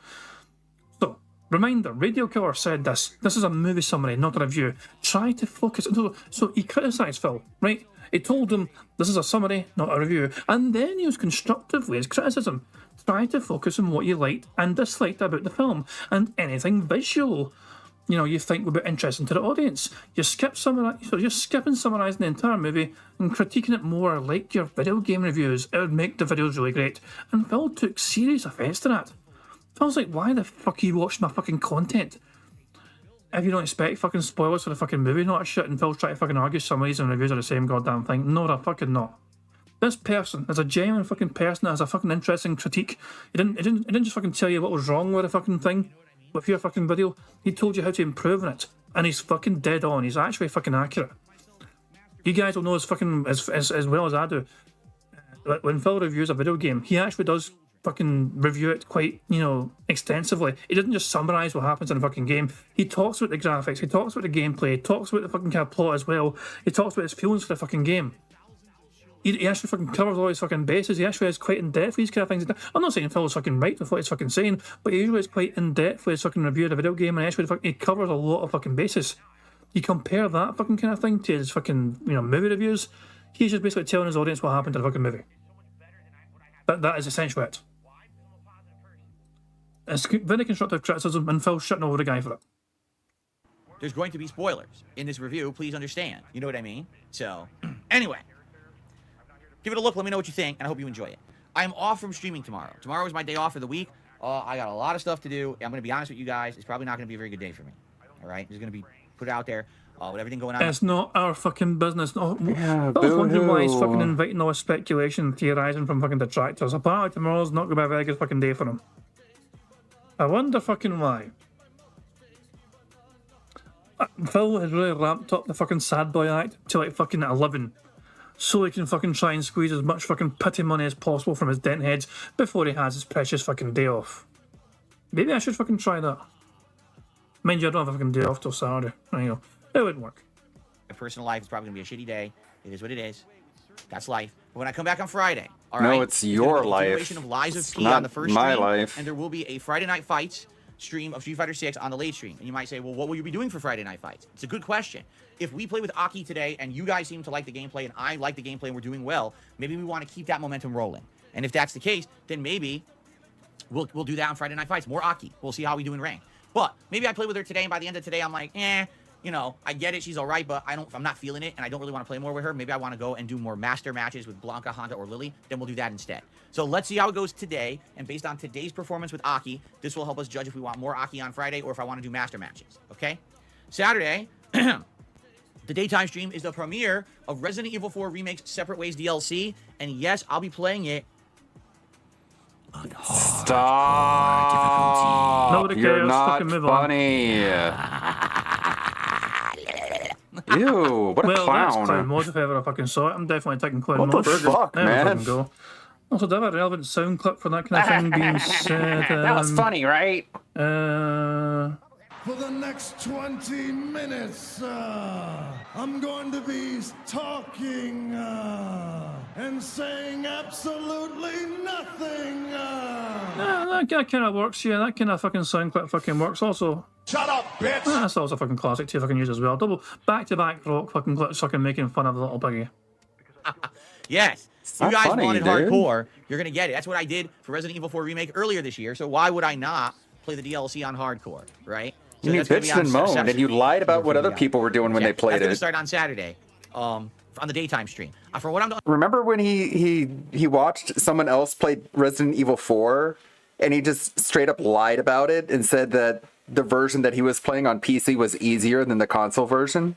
So, reminder, Radio Killer said this. This is a movie summary, not a review. Try to focus. So he criticised Phil, right? He told him this is a summary, not a review. And then he was constructive with his criticism. Try to focus on what you liked and disliked about the film and anything visual, you know, you think would be interesting to the audience. You skip you're skipping summarising the entire movie and critiquing it more like your video game reviews. It would make the videos really great. And Phil took serious offence to that. Phil's like, why the fuck are you watching my fucking content? If you don't expect fucking spoilers for the fucking movie, not a shit, and Phil's trying to fucking argue summaries and reviews are the same goddamn thing. No, they're fucking not. This person is a genuine fucking person that has a fucking interesting critique. He didn't just fucking tell you what was wrong with the fucking thing. With your fucking video, he told you how to improve on it, and he's fucking dead on. He's actually fucking accurate. You guys will know as fucking as well as I do. When Phil reviews a video game, he actually does fucking review it quite, you know, extensively. He doesn't just summarise what happens in a fucking game. He talks about the graphics, he talks about the gameplay, he talks about the fucking kind of plot as well. He talks about his feelings for the fucking game. He actually fucking covers all his fucking bases. He actually is quite in-depth with these kind of things. I'm not saying Phil's fucking right with what he's fucking saying, but he usually is quite in-depth with his fucking review of the video game, and actually he covers a lot of fucking bases. You compare that fucking kind of thing to his fucking, you know, movie reviews, he's just basically telling his audience what happened to the fucking movie. That is essentially it. It's very constructive criticism, and Phil's shitting over the guy for it. There's going to be spoilers in this review, please understand. You know what I mean? So, anyway. Give it a look, let me know what you think, and I hope you enjoy it. I'm off from streaming tomorrow. Tomorrow is my day off for the week. I got a lot of stuff to do. I'm going to be honest with you guys. It's probably not going to be a very good day for me. All right? It's going to be put out there with everything going on. It's not our fucking business. No. Yeah, I was wondering why he's fucking inviting all this speculation theorising from fucking detractors. Apparently tomorrow's not going to be a very good fucking day for him. I wonder fucking why. Phil has really ramped up the fucking sad boy act to like fucking 11. So he can fucking try and squeeze as much fucking pity money as possible from his dent heads before he has his precious fucking day off. Maybe I should fucking try that. Mind you, I don't have a fucking day off till Saturday. There you go. It wouldn't work. My personal life is probably going to be a shitty day. It is what it is. That's life. But when I come back on Friday, all right? No, it's your life. Of Lies of It's P not on the first my stream, life. And there will be a Friday Night Fights stream of Street Fighter 6 on the late stream. And you might say, well, what will you be doing for Friday Night Fights? It's a good question. If we play with Aki today and you guys seem to like the gameplay and I like the gameplay and we're doing well, maybe we want to keep that momentum rolling. And if that's the case, then maybe we'll do that on Friday Night Fights. More Aki. We'll see how we do in rank. But maybe I play with her today and by the end of today I'm like, you know, I get it, she's all right, but I'm not feeling it and I don't really want to play more with her. Maybe I want to go and do more master matches with Blanca, Honda, or Lily. Then we'll do that instead. So let's see how it goes today. And based on today's performance with Aki, this will help us judge if we want more Aki on Friday or if I want to do master matches. Okay? Saturday, the daytime stream is the premiere of Resident Evil 4 Remake's Separate Ways DLC. And yes, I'll be playing it on hard Stop. Nobody You're cares. not Fucking move funny. Ew, what a well, clown. That's clown mode if ever I fucking saw it. I'm definitely taking clown What mode. the fuck, There we man? fucking go. Also, do I have a relevant sound clip for that kind of thing being said? That was funny, right? For the next 20 minutes, I'm going to be talking and saying absolutely nothing. That kind of works, yeah. That kind of fucking sound clip fucking works. Also, Shut up, bitch! that's also a fucking classic too. Fucking use as well. Double back-to-back rock fucking clips, fucking making fun of the little buggy. Yes. You not guys funny, wanted dude. hardcore. You're gonna get it. That's what I did for Resident Evil 4 Remake earlier this year. So why would I not play the DLC on hardcore, right? So You that's gonna be bitched on and moaned, Saturday. and you lied about what other people were doing when they played That's gonna it. start on Saturday, on the daytime stream. For what I'm doing. Remember when he watched someone else play Resident Evil 4, and he just straight up lied about it and said that the version that he was playing on PC was easier than the console version?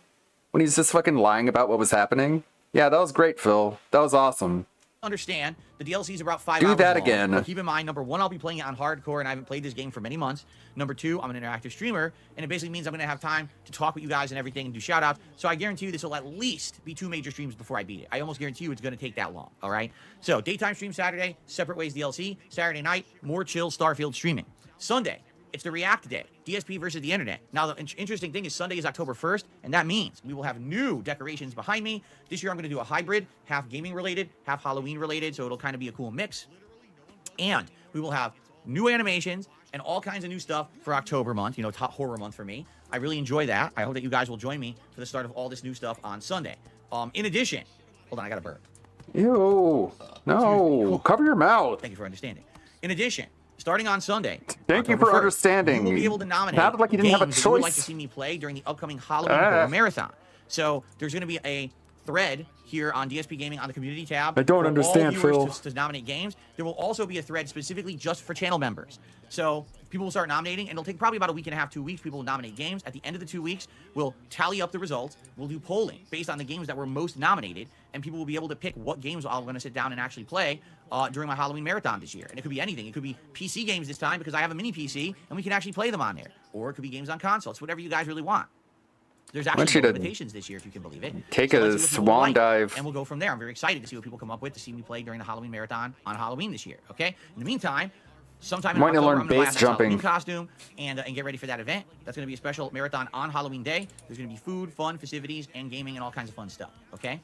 When he's just fucking lying about what was happening? Yeah, that was great, Phil. That was awesome. Understand the DLC is about 5 Do hours that long. again. But keep in mind, number one, I'll be playing it on hardcore, and I haven't played this game for many months. Number two, I'm an interactive streamer, and it basically means I'm going to have time to talk with you guys and everything and do shout outs. So I guarantee you this will at least be 2 major streams before I beat it. I almost guarantee you it's going to take that long. All right. So daytime stream Saturday, Separate Ways DLC. Saturday night, more chill Starfield streaming. Sunday, it's the React Day, DSP versus the Internet. Now, the interesting thing is Sunday is October 1st, and that means we will have new decorations behind me. This year, I'm going to do a hybrid, half gaming related, half Halloween related, so it'll kind of be a cool mix. And we will have new animations and all kinds of new stuff for October month, you know, top horror month for me. I really enjoy that. I hope that you guys will join me for the start of all this new stuff on Sunday. In addition, hold on, I got a burp. Ew. No. Cover your mouth. Thank you for understanding. In addition, starting on Sunday, Thank you October for 1st, understanding. you will be able to nominate Sounded like you didn't have a games that you would like choice. to see me play during the upcoming Halloween Horror Marathon. So there's going to be a thread here on DSP Gaming on the community tab. I don't for understand, all viewers Phil. to nominate games. There will also be a thread specifically just for channel members. So people will start nominating, and it'll take probably about a week and a half, 2 weeks. People will nominate games. At the end of the 2 weeks, we'll tally up the results. We'll do polling based on the games that were most nominated, and people will be able to pick what games I'm going to sit down and actually play during my Halloween marathon this year. And it could be anything. It could be PC games this time because I have a mini PC, and we can actually play them on there. Or it could be games on console. It's whatever you guys really want. There's actually no limitations this year, if you can believe it. Take So a let's see what people swan like, dive. and we'll go from there. I'm very excited to see what people come up with to see me play during the Halloween marathon on Halloween this year. Okay. In the meantime, sometime in Wanting to October, learn I'm gonna buy a base nice Halloween jumping. costume and get ready for that event. That's going to be a special marathon on Halloween day. There's going to be food, fun, festivities, and gaming and all kinds of fun stuff. Okay.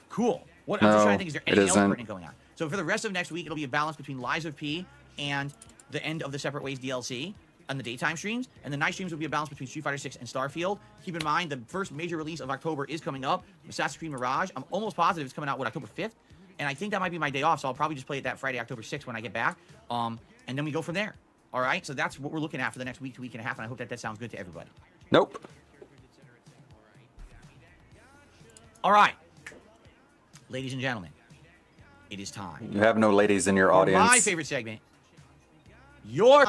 Cool. What I'm just trying to think. Is there it anything else isn't. pertinent going on? So for the rest of next week, it'll be a balance between Lies of P and the end of the Separate Ways DLC on the daytime streams, and the night streams will be a balance between Street Fighter 6 and Starfield. Keep in mind, the first major release of October is coming up, Assassin's Creed Mirage. I'm almost positive it's coming out, October 5th? And I think that might be my day off, so I'll probably just play it that Friday, October 6th when I get back. And then we go from there. All right? So that's what we're looking at for the next week to week and a half, and I hope that sounds good to everybody. Nope. All right. Ladies and gentlemen, it is time. You have no ladies in your For audience. my favorite segment. Your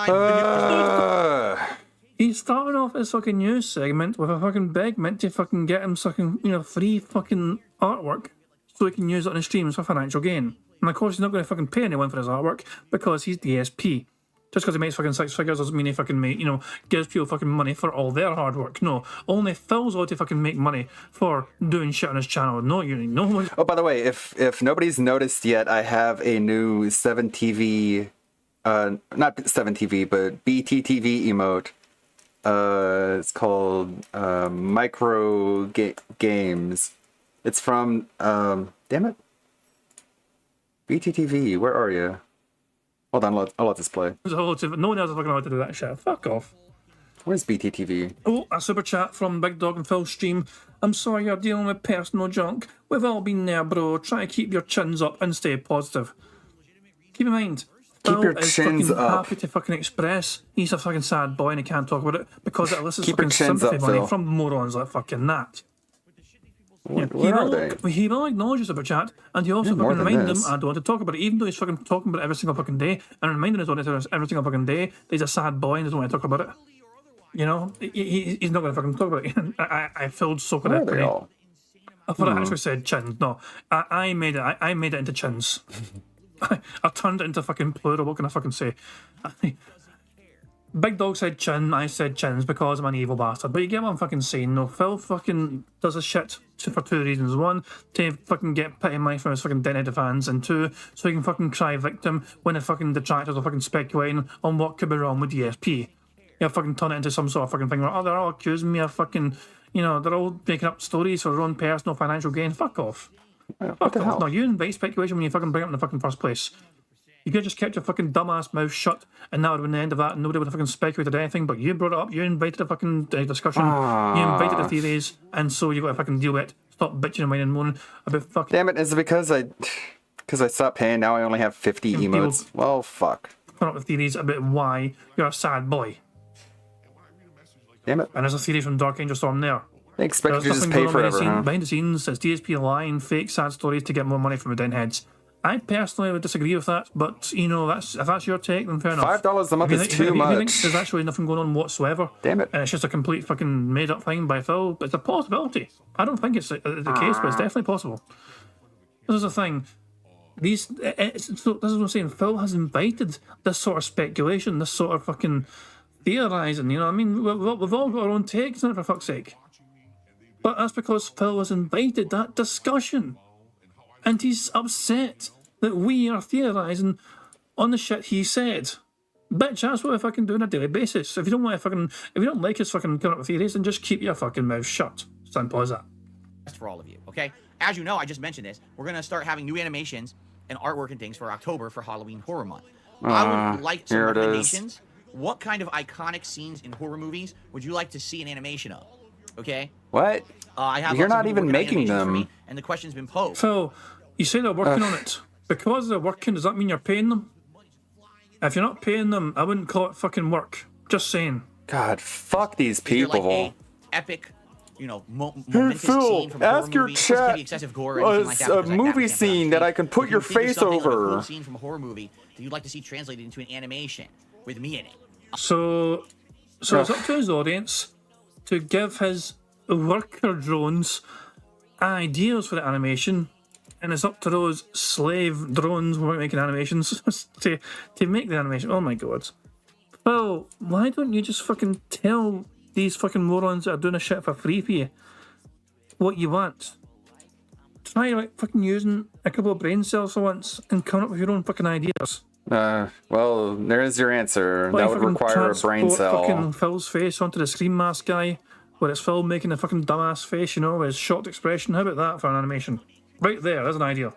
He's starting off his fucking news segment with a fucking beggment to fucking get him fucking, free fucking artwork so he can use it on his streams for financial gain. And of course, he's not going to fucking pay anyone for his artwork because he's DSP. Just because he makes fucking 6 figures doesn't mean he fucking gives people fucking money for all their hard work. No, only Phil's ought to fucking make money for doing shit on his channel. No, no. Oh, by the way, if nobody's noticed yet, I have a new 7TV, not 7TV, but BTTV emote. It's called Micro Games. It's from, damn it. BTTV, where are you? Hold on, I'll let this play. No one else is fucking allowed to do that shit. Fuck off. Where's BTTV? Oh, a super chat from Big Dog and Phil's stream. I'm sorry you're dealing with personal junk. We've all been there, bro. Try to keep your chins up and stay positive. Keep in mind, Keep your Phil is chins fucking up. happy to fucking express he's a fucking sad boy and he can't talk about it because it elicits Keep your fucking chins sympathy up, money Phil. from morons like fucking that. Where are they? He will acknowledge the super chat, and he also Yeah, more fucking than remind them, this. I don't want to talk about it, even though he's fucking talking about it every single fucking day, and reminding his audience every single fucking day that he's a sad boy and doesn't want to talk about it. He's not going to fucking talk about it. I filled so Where are they correctly. all? I thought I actually said chins. No, I made it. I made it into chins. I turned it into fucking plural. What can I fucking say? Big Dog said chin, I said chins because I'm an evil bastard. But you get what I'm fucking saying, no. Phil fucking does a shit for two reasons. One, to fucking get pity money from his fucking dead fans, and two, so he can fucking cry victim when the fucking detractors are fucking speculating on what could be wrong with DSP. You fucking turn it into some sort of fucking thing where, oh, they're all accusing me of fucking, you know, they're all making up stories for their own personal financial gain. Fuck off. Fuck off. No, you invite speculation when you fucking bring it up in the fucking first place. You could have just kept your fucking dumbass mouth shut, and that would have been the end of that, and nobody would have fucking speculated anything, but you brought it up, you invited the fucking discussion, you invited the theories, and so you got to fucking deal with it. Stop bitching and whining and moaning about fucking... Damn it, is it because I stopped paying, now I only have 50 emotes? Well, fuck. Put up the theories about why you're a sad boy. Damn it. And there's a theory from Dark Angel Storm there. They expect you to just pay forever, huh? Behind the scenes, it's DSP lying, fake sad stories to get more money from the denheads. I personally would disagree with that, but you know, if that's your take, then fair enough. $5 a month is too much. If you think there's actually nothing going on whatsoever, damn it, and it's just a complete fucking made up thing by Phil, it's a possibility. I don't think it's the case, but it's definitely possible. This is the thing. This is what I'm saying. Phil has invited this sort of speculation, this sort of fucking theorising. You know what I mean? We've all got our own takes on it, for fuck's sake. But that's because Phil has invited that discussion. And he's upset that we are theorising on the shit he said. Bitch, that's what we fucking do on a daily basis. If you don't want to fucking, if you don't like us fucking coming up with theories, then just keep your fucking mouth shut. Simple as that. That's for all of you, okay? As you know, I just mentioned this. We're gonna start having new animations and artwork and things for October for Halloween Horror Month. I would like some recommendations. What kind of iconic scenes in horror movies would you like to see an animation of? Okay? What? I have You're not even making them. And the question's been posed. Phil, you say they're working on it. Because they're working, does that mean you're paying them? If you're not paying them, I wouldn't call it fucking work. Just saying. God, fuck these people. Like a epic, you know, momentous scene from a ask your movie. chat Excessive gore or anything like that, a movie scene that I can put your face over. Like a scene from a horror movie that you'd like to see translated into an animation with me in it. So it's up to his audience to give his worker drones ideas for the animation, and it's up to those slave drones who are making animations to make the animation. Oh my god. Phil, why don't you just fucking tell these fucking morons that are doing a shit for free for you what you want? Try like fucking using a couple of brain cells for once and come up with your own fucking ideas. Well, there is your answer. Like that would require a brain cell. Fucking Phil's face onto the Scream Mask guy, where it's Phil making a fucking dumbass face, you know, with his shocked expression. How about that for an animation? Right there's an idea.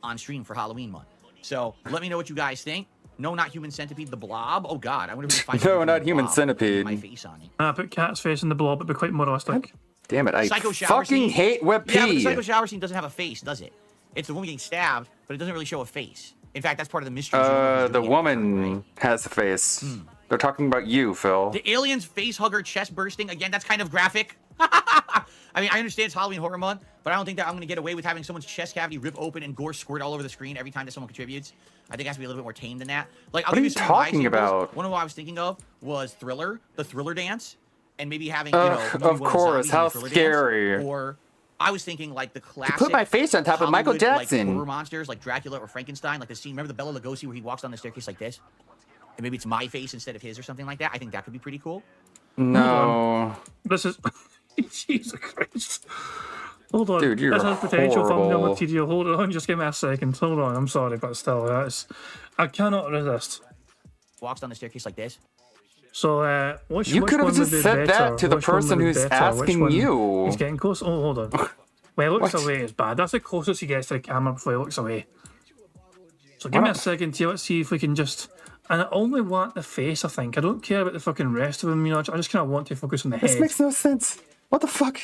On stream for Halloween month. So let me know what you guys think. No, not Human Centipede, the Blob. Oh god, I wonder if we find no, not Human Centipede. My face on it. I put Cat's face in the Blob, it'd be quite moralistic. Damn it, I Psycho shower fucking scene. hate Web P. Yeah, but the Psycho shower scene doesn't have a face, does it? It's the woman getting stabbed, but it doesn't really show a face. In fact, that's part of the mystery. The woman has a face. They're talking about you, Phil. The alien's face hugger chest bursting. Again, that's kind of graphic. I mean, I understand it's Halloween Horror Month, but I don't think that I'm going to get away with having someone's chest cavity rip open and gore squirt all over the screen every time that someone contributes. I think it has to be a little bit more tame than that. Like, what are you talking about? One of what I was thinking of was Thriller, the Thriller dance, and maybe having, you know, of course, how scary. Dance, or I was thinking like the classic. To put my face on top of Michael Jackson. Like, horror monsters like Dracula or Frankenstein, like the scene. Remember the Bela Lugosi where he walks down the staircase like this? And maybe it's my face instead of his or something like that. I think that could be pretty cool. No. This is... Jesus Christ. Hold on. Dude, you're this has potential thumbnail horrible. material. Hold on, just give me a second. Hold on, I'm sorry, but still, I cannot resist. Walks down the staircase like this. So, which you could have just said that to the person who's asking you. He's getting close. Oh, hold on. Well, he looks away is bad. That's the closest he gets to the camera before he looks away. So give me a second here. Let's see if we can just... And I only want the face, I think. I don't care about the fucking rest of him, you know. I just kind of want to focus on the head. This makes no sense. What the fuck?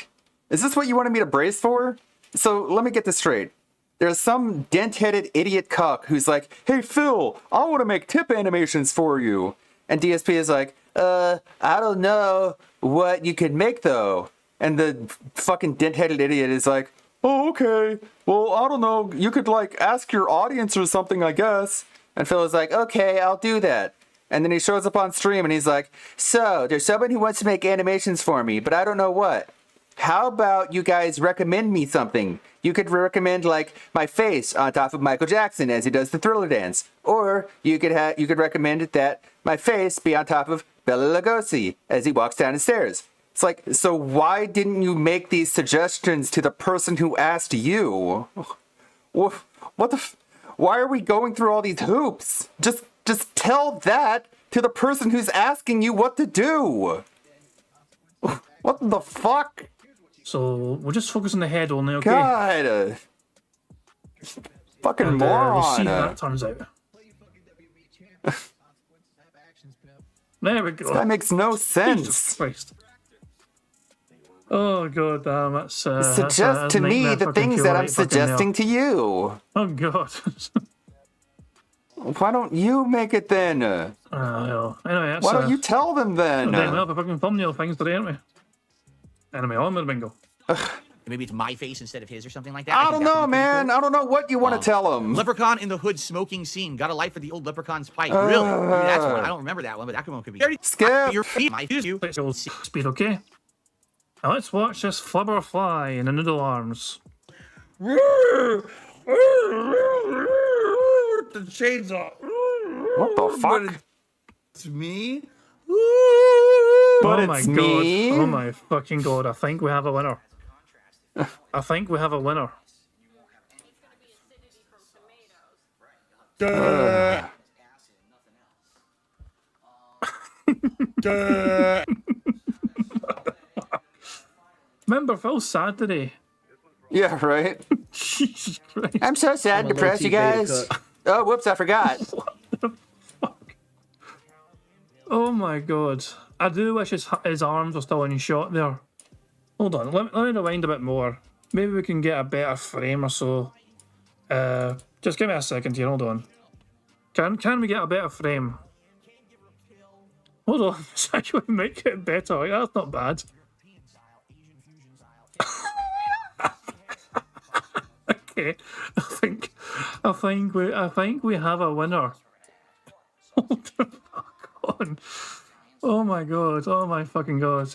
Is this what you wanted me to brace for? So let me get this straight. There's some dent-headed idiot cuck who's like, hey, Phil, I want to make tip animations for you. And DSP is like, I don't know what you could make, though. And the fucking dent-headed idiot is like, oh, okay. Well, I don't know. You could, like, ask your audience or something, I guess. And Phil is like, okay, I'll do that. And then he shows up on stream and he's like, so, there's someone who wants to make animations for me, but I don't know what. How about you guys recommend me something? You could recommend, like, my face on top of Michael Jackson as he does the Thriller dance. Or you could recommend that my face be on top of Bela Lugosi as he walks down the stairs. It's like, so why didn't you make these suggestions to the person who asked you? What the why are we going through all these hoops? Just tell that to the person who's asking you what to do. What the fuck? So we'll just focus on the head only, okay? God. Fucking moron. We'll see how that turns out. There we go. That makes no sense. Jesus Christ. Oh god damn, that's suggest to me the things that I'm suggesting to you. Oh god. Why don't you make it then? Anyway, why don't you tell them then? We'll have a fucking thumbnail things today, aren't we? Anyway, on with the bingo. Maybe it's my face instead of his or something like that. I don't know, man. Cool. I don't know what you want to tell him. Leprechaun in the Hood smoking scene. Got a light for the old Leprechaun's pipe. Really? Dude, that's one. I don't remember that one, but that one could be. Skip. Your feet. Let's go speed, okay? Now let's watch this flubber fly in the noodle arms. The chainsaw. What the fuck? It's me. Oh my god. Oh my fucking god. I think we have a winner. I think we have a winner. Remember, Phil's sad today. Yeah, right? Jesus Christ. I'm so sad and depressed, you guys. Oh, whoops, I forgot. What the fuck? Oh my god. I do wish his arms were still in shot there. Hold on, let me rewind a bit more. Maybe we can get a better frame or so. Just give me a second here, hold on. Can we get a better frame? Hold on, let's actually make it better. Like, that's not bad. Okay, I think we have a winner. Hold the fuck on. Oh my god, oh my fucking god.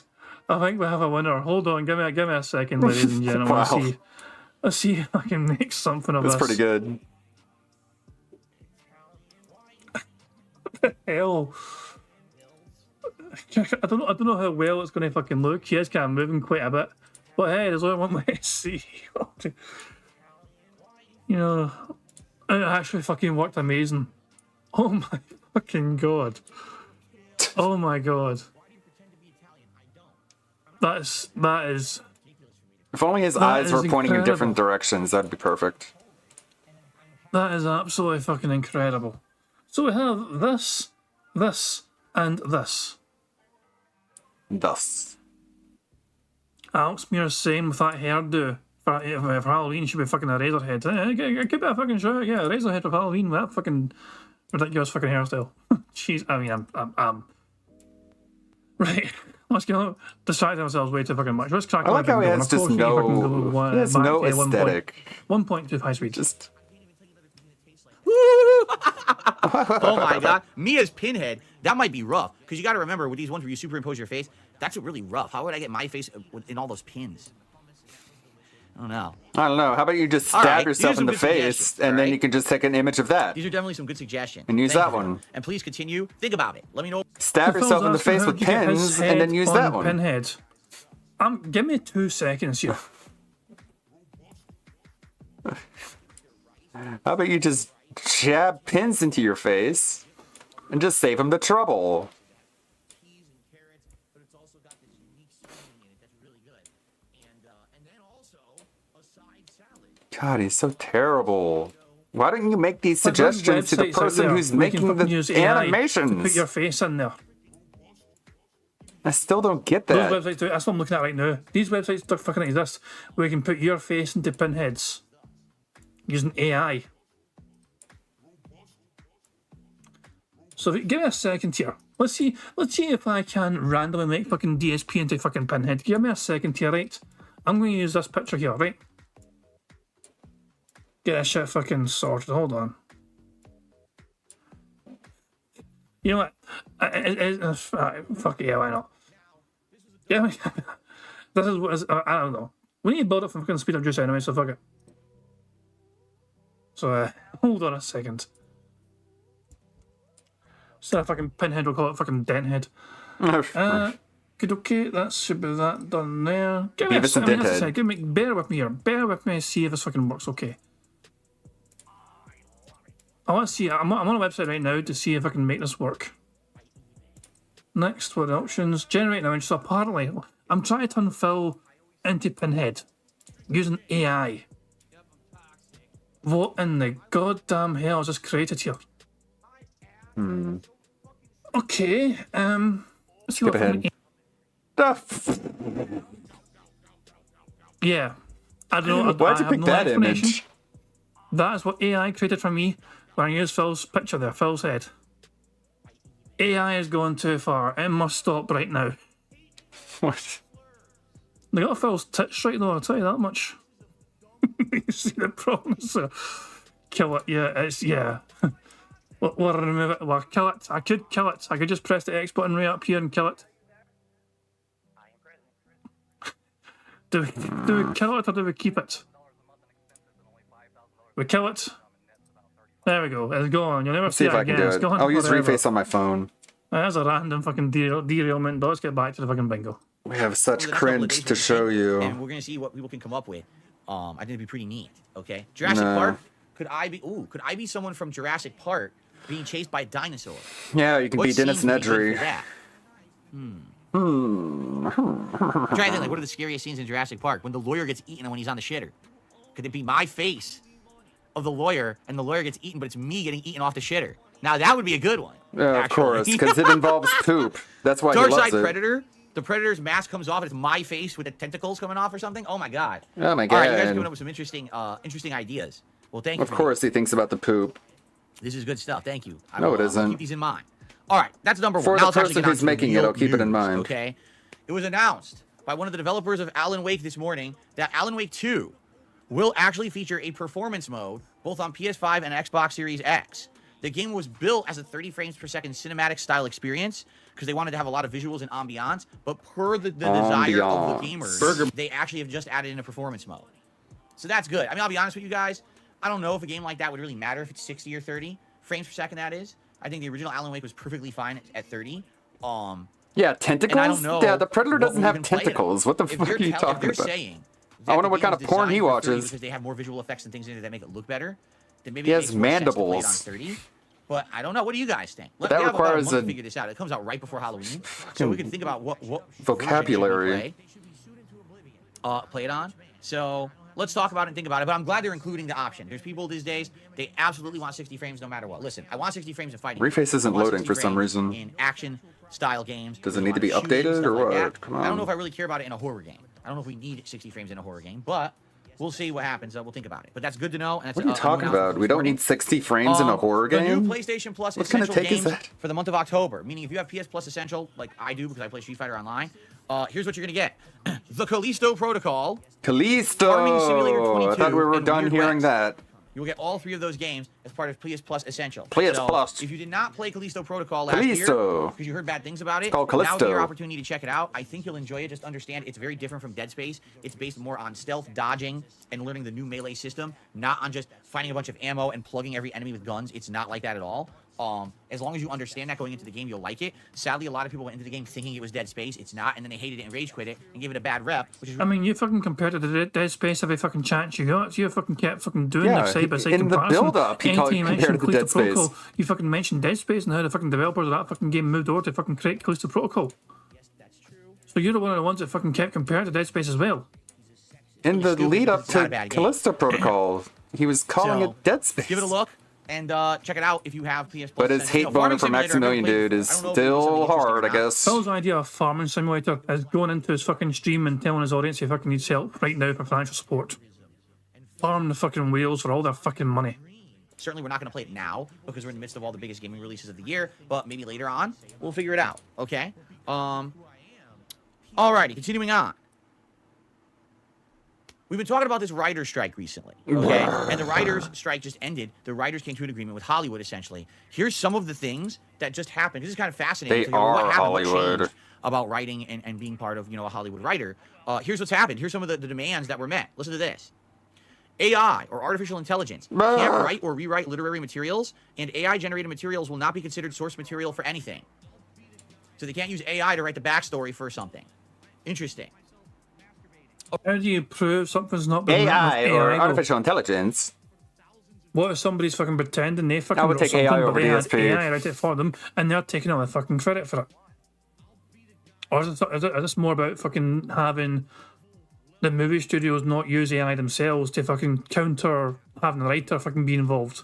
I think we have a winner. Hold on, give me a second, ladies and gentlemen. Wow. Let's see if I can make something of this. That's pretty good. What the hell? I don't know how well it's going to fucking look. He is kind of moving quite a bit. But hey, there's only one way to see. You know, it actually fucking worked amazing. Oh my fucking god. Oh my god. That is. If only his eyes were pointing in different directions, that'd be perfect. That is absolutely fucking incredible. So we have this, and this. Thus. Alex Muir's saying with that hairdo for Halloween, should be fucking a razor head. It could be a fucking show, yeah, a razor head for Halloween with that fucking ridiculous fucking hairstyle. Jeez, I mean, I'm right. Let's get distracting ourselves way too fucking much. Let's crack. I like how he has just no aesthetic. 1.2 high speed. Just. Oh my god, Mia's pinhead. That might be rough because you got to remember with these ones where you superimpose your face, that's really rough. How would I get my face in all those pins? I don't know. I don't know. How about you just stab yourself in the face and then you can just take an image of that. These are definitely some good suggestions. And use that one. And please continue. Think about it. Let me know. Stab yourself in the face with pins and then use that one. Pinhead. Give me 2 seconds here. How about you just jab pins into your face and just save him the trouble? God, he's so terrible. Why don't you make these suggestions to the person who's making the animations? Put your face in there. I still don't get that. Those websites, that's what I'm looking at right now. These websites don't fucking exist where you can put your face into pinheads using AI. So give me a second here. Let's see if I can randomly make fucking DSP into fucking pinhead. Give me a second here, right? I'm going to use this picture here, right? Get that shit fucking sorted. Hold on. You know what? Fuck yeah, why not? Yeah, this is what I don't know. We need to build up from fucking speed up juice anyway, so fuck it. So hold on a second. Instead of fucking Pinhead, we'll call it fucking Denthead. Good, okay, that should be that done there. Give me Beavis and Denthead. Bear with me here. Bear with me, see if this fucking works okay. I want to see, I'm on a website right now to see if I can make this work. Next, what options? Generate an image. So apparently, I'm trying to turn Phil into Pinhead using AI. What in the goddamn hell is this created here? Okay, let's see Skip ahead. Yeah, I don't know. Why'd you pick that image? That is what AI created for me when I used Phil's picture there, Phil's head. AI is going too far. It must stop right now. What? They got Phil's tits right though, I'll tell you that much. You see the problem? So, kill it, yeah, it's, yeah. Well, remove it, well, kill it. I could kill it. I could just press the X button right up here and kill it. Do we kill it or do we keep it? We kill it. There we go. It's gone. You'll never See if I can do it. I'll use Reface on my phone. That's a random fucking derailment. Let's get back to the fucking bingo. We have such cringe to show you. And we're gonna see what people can come up with. I think it'd be pretty neat. Okay, Jurassic Park. Could I be someone from Jurassic Park being chased by a dinosaur? Yeah, you can be Dennis Nedry. I'm trying to think, like, what are the scariest scenes in Jurassic Park? When the lawyer gets eaten and when he's on the shitter. Could it be my face of the lawyer and the lawyer gets eaten, but it's me getting eaten off the shitter? Now that would be a good one. Of course, because it involves poop. That's why he loves Dark Side it. Predator. The Predator's mask comes off and it's my face with the tentacles coming off or something. Oh my god. Oh my god. All right, you guys are coming up with some interesting ideas. Well, thank you. Of course, he thinks about the poop. This is good stuff. Thank you. No, it isn't. I'll keep these in mind. All right, that's number one. For Now the let's actually person get on who's to making the it, real I'll keep it in news, mind. Okay. It was announced by one of the developers of Alan Wake this morning that Alan Wake 2 will actually feature a performance mode both on PS5 and Xbox Series X. The game was built as a 30 frames per second cinematic style experience because they wanted to have a lot of visuals and ambiance, but per the desire of the gamers, they actually have just added in a performance mode. So that's good. I mean, I'll be honest with you guys. I don't know if a game like that would really matter if it's 60 or 30 frames per second, that is. I think the original Alan Wake was perfectly fine at 30. Yeah, tentacles? And I don't know yeah, the Predator doesn't have tentacles. What the fuck are you talking about? I wonder what kind of porn he watches. Because they have more visual effects and things in it that make it look better. Then maybe he has mandibles. On 30. But I don't know. What do you guys think? That requires to figure this out. It comes out right before Halloween, so we can think about what vocabulary play it on. So let's talk about it and think about it. But I'm glad they're including the option. There's people these days, they absolutely want 60 frames no matter what. Listen, I want 60 frames in fighting. Reface isn't loading for some reason. In action style games. Does it need to be updated or what? Come on. I don't know if I really care about it in a horror game. I don't know if we need 60 frames in a horror game, but we'll see what happens. We'll think about it. But that's good to know. And that's, what are you talking about? We don't need 60 frames in a horror game? The new PlayStation Plus what kind of Essential take is games that? for the month of October. Meaning if you have PS Plus Essential, like I do because I play Street Fighter Online, here's what you're going to get. The Callisto Protocol. Callisto! Farming Simulator 22, I thought we were and done Weird hearing West. that. You'll get all three of those games as part of PS Plus Essential. PS Plus. If you did not play Callisto Protocol last year, because you heard bad things about it, called now is Callisto. your opportunity to check it out. I think you'll enjoy it. Just understand it's very different from Dead Space. It's based more on stealth, dodging, and learning the new melee system, not on just finding a bunch of ammo and plugging every enemy with guns. It's not like that at all. As long as you understand that going into the game, you'll like it. Sadly, a lot of people went into the game thinking it was Dead Space. It's not, and then they hated it and rage quit it and gave it a bad rep. Which is I mean, you fucking compared it to Dead Space every fucking chance you got. So you fucking kept fucking doing Yeah, the side-by-side in the comparison. build-up, he Anytime you compared mention it to Callisto Dead Space. Protocol, you fucking mentioned Dead Space and how the fucking developers of that fucking game moved over to fucking create Callisto Protocol. So you're one of the ones that fucking kept comparing to Dead Space as well. In the lead up It's not a to bad game. Callisto Protocol, he was calling So, it Dead Space. give it a look and check it out if you have PS Plus. But his Essential. hate boner Farming for Simulator, I've never Maximilian, played dude, before. is I don't know if it was still something interesting hard, or I not. guess. Phil's idea of Farming Simulator is going into his fucking stream and telling his audience he fucking needs help right now for financial support. Farm the fucking whales for all their fucking money. Certainly, we're not going to play it now because we're in the midst of all the biggest gaming releases of the year. But maybe later on, we'll figure it out. Okay. Alrighty, continuing on. We've been talking about this writer's strike recently, okay? And the writer's strike just ended. The writers came to an agreement with Hollywood, essentially. Here's some of the things that just happened. This is kind of fascinating. They to hear what are happened, what Hollywood. changed about writing and being part of, a Hollywood writer. Here's what's happened. Here's some of the demands that were met. Listen to this. AI, or artificial intelligence, can't write or rewrite literary materials, and AI-generated materials will not be considered source material for anything. So they can't use AI to write the backstory for something. Interesting. How do you prove something's not been AI, written with or AI, though? artificial intelligence. What if somebody's fucking pretending they fucking I would wrote take something, AI but over they had DSP. AI write it for them, and they're taking all the fucking credit for it? Or is this more about fucking having the movie studios not use AI themselves to fucking counter having a writer fucking be involved?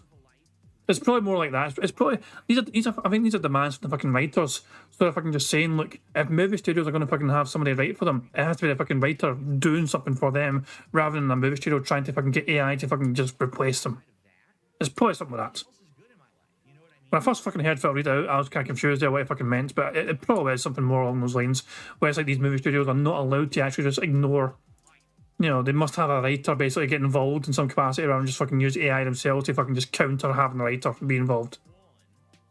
It's probably more like that. It's probably these are I think these are demands from the fucking writers. So they're fucking just saying, look, if movie studios are going to fucking have somebody write for them, it has to be a fucking writer doing something for them, rather than a movie studio trying to fucking get AI to fucking just replace them. It's probably something like that. When I first fucking heard Phil read out, I was kind of confused there what it fucking meant, but it probably is something more along those lines, where it's like these movie studios are not allowed to actually just ignore. You know, they must have a writer basically get involved in some capacity rather than just fucking use AI themselves to fucking just counter having a writer be involved.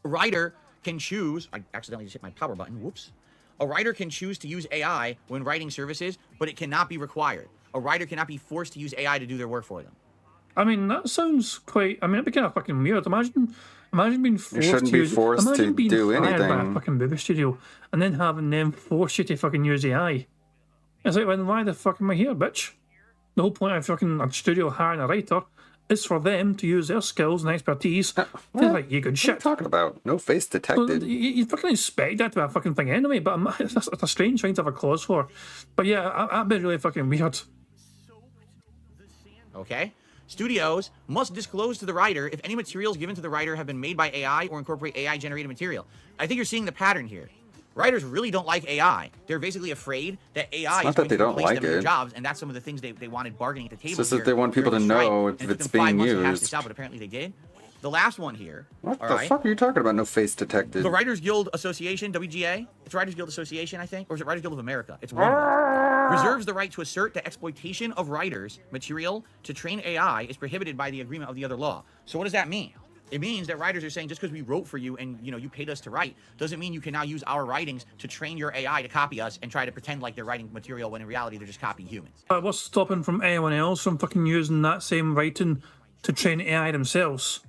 A writer can choose, I accidentally just hit my power button, whoops. A writer can choose to use AI when writing services, but it cannot be required. A writer cannot be forced to use AI to do their work for them. I mean, that sounds quite, I mean, it'd be kind of fucking weird. Imagine being forced shouldn't to be use, forced imagine to being do hired by a anything. fucking movie studio and then having them force you to fucking use AI. It's like, well, why the fuck am I here, bitch? The whole point of fucking a studio hiring a writer is for them to use their skills and expertise to like you good shit. What are you talking about? No face detected. So you fucking expect that to be a fucking thing anyway, but that's a strange thing to have a clause for. But yeah, that'd be really fucking weird. Okay? Studios must disclose to the writer if any materials given to the writer have been made by AI or incorporate AI-generated material. I think you're seeing the pattern here. Writers really don't like AI. They're basically afraid that AI is going to replace them in their jobs, and that's some of the things they wanted bargaining at the table. It's just that they want people to know if it's being used. But apparently they did. The last one here. What the fuck are you talking about? No face detected. The Writers Guild Association, WGA. It's Writers Guild Association, I think, or is it Writers Guild of America? It's one of them. Reserves the right to assert that exploitation of writers' material to train AI is prohibited by the agreement of the other law. So what does that mean? It means that writers are saying just because we wrote for you and you paid us to write doesn't mean you can now use our writings to train your AI to copy us and try to pretend like they're writing material when in reality they're just copying humans. But what's stopping from anyone else from fucking using that same writing to train AI themselves?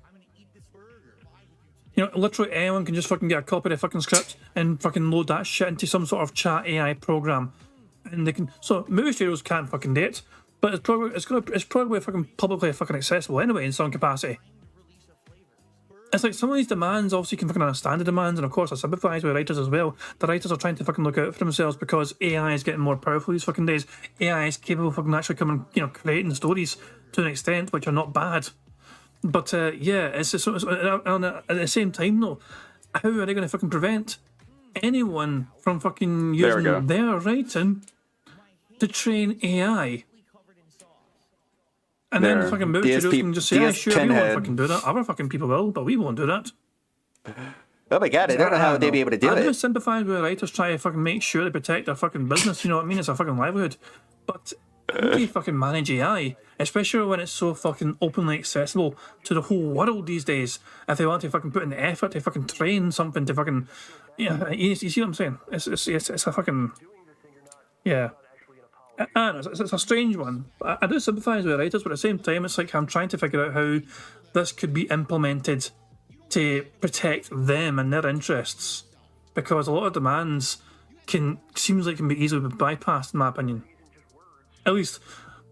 You know, literally anyone can just fucking get a copy of the fucking script and fucking load that shit into some sort of chat AI program, and they can. So movie studios can't fucking do it, but it's probably fucking publicly fucking accessible anyway in some capacity. It's like some of these demands, obviously you can fucking understand the demands, and of course I sympathise with writers as well. The writers are trying to fucking look out for themselves because AI is getting more powerful these fucking days. AI is capable of fucking actually coming, creating stories to an extent which are not bad. But yeah, it's just, at the same time though, how are they going to fucking prevent anyone from fucking using their writing to train AI? And then the fucking movie studios can just say, yeah, sure, we won't fucking do that. Other fucking people will, but we won't do that. Oh my god, I don't know how they'd be able to do it. I do sympathise with writers trying to fucking make sure they protect their fucking business, you know what I mean? It's a fucking livelihood. But how do you fucking manage AI? Especially when it's so fucking openly accessible to the whole world these days. If they want to fucking put in the effort to fucking train something to fucking... you see what I'm saying? It's a fucking... Yeah. It's a strange one. I do sympathise with the writers, but at the same time, it's like I'm trying to figure out how this could be implemented to protect them and their interests, because a lot of demands can be easily bypassed, in my opinion. At least,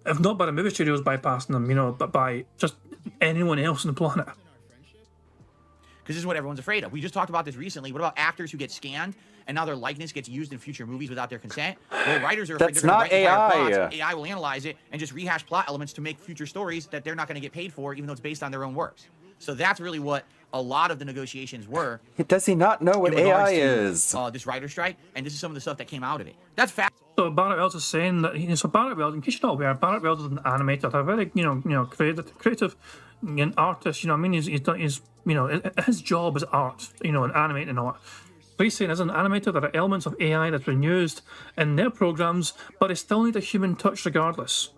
if not by the movie studios bypassing them, but by just anyone else on the planet. Because this is what everyone's afraid of. We just talked about this recently. What about actors who get scanned and now their likeness gets used in future movies without their consent? Well, writers are afraid they're going to write entire plots. AI will analyze it and just rehash plot elements to make future stories that they're not going to get paid for, even though it's based on their own works. So that's really what a lot of the negotiations were. Does he not know what AI is? This writer strike, and this is some of the stuff that came out of it. That's fact. So Barrett Wells is saying that, so Barrett Wells, in case you're not aware, Barrett Wells is an animator, a very, creative artist, I mean, his job is art, and animating art. So he's saying as an animator, there are elements of AI that's been used in their programs, but they still need a human touch regardless.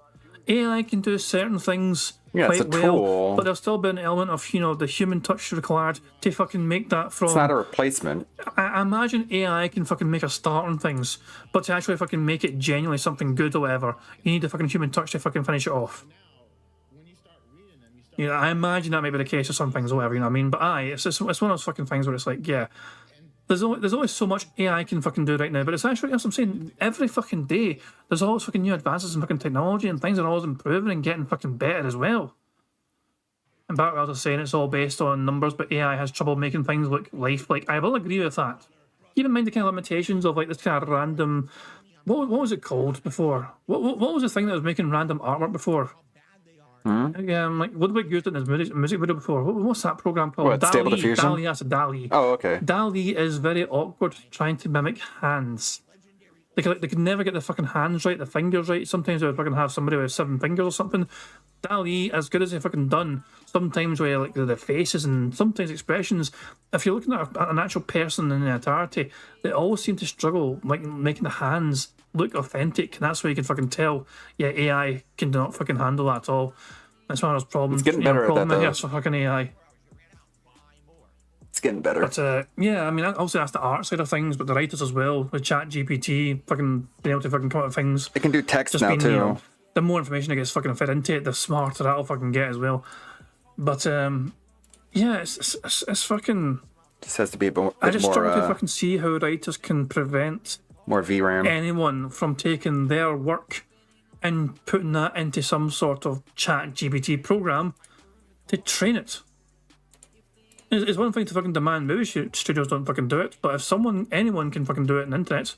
AI can do certain things quite well, but there'll still be an element of, the human touch required to fucking make that from... It's not a replacement. I imagine AI can fucking make a start on things, but to actually fucking make it genuinely something good or whatever, you need a fucking human touch to fucking finish it off. You know, I imagine that may be the case with some things or whatever, you know what I mean? But it's one of those fucking things where it's like, yeah, there's only so much AI can fucking do right now, but it's actually, as I'm saying, every fucking day, there's always fucking new advances in fucking technology and things are always improving and getting fucking better as well. And Bartwell's is saying it's all based on numbers, but AI has trouble making things look lifelike. I will agree with that. Keep in mind the kind of limitations of like this kind of random... What was it called before? What was the thing that was making random artwork before? Like Ludwig used it in his music video before. What's that program called? What, Stable Diffusion? DALL-E, that's a DALL-E. Oh, okay. DALL-E is very awkward trying to mimic hands. They could never get the fucking hands right, the fingers right. Sometimes they would fucking have somebody with 7 fingers or something. DALL-E, as good as they've fucking done, sometimes where like the faces and sometimes expressions, if you're looking at an actual person in their entirety, they always seem to struggle like making the hands look authentic, and that's where you can fucking tell, yeah, AI cannot fucking handle that at all. That's one of those problems. It's getting better at that, though. Here for fucking AI. It's getting better. But yeah, I mean, obviously that's the art side of things, but the writers as well, with ChatGPT, fucking being able to fucking come up with things. It can do text just now, being, too. You know, the more information it gets fucking fed into it, the smarter that'll fucking get as well. But yeah, it's fucking... Just has to be a bit more... I just struggle to fucking see how writers can prevent... More VRAM. Anyone from taking their work and putting that into some sort of ChatGPT program to train it. It's one thing to fucking demand movie studios don't fucking do it, but if anyone can fucking do it on the internet,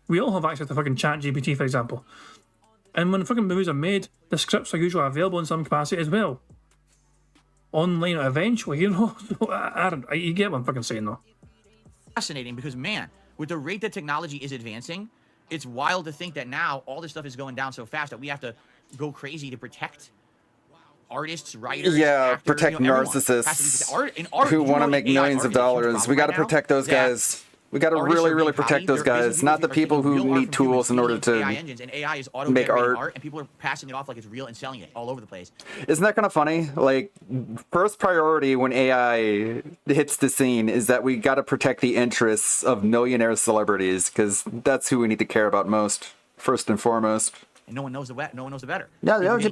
we all have access to fucking ChatGPT, for example. And when fucking movies are made, the scripts are usually available in some capacity as well. Online eventually, you know? You get what I'm fucking saying, though. Fascinating, because, man, with the rate that technology is advancing, it's wild to think that now all this stuff is going down so fast that we have to go crazy to protect artists, writers, actors, protect narcissists who want to make millions of dollars. We got to protect those guys. We got to really protect those guys, not the people who need tools in order to AI engines, and AI is make art, and people are passing it off like it's real and selling it all over the place. Isn't that kind of funny? Like, first priority when AI hits the scene is that we got to protect the interests of millionaire celebrities, because that's who we need to care about most, first and foremost. And no one knows the better. No, knows the better. Knows the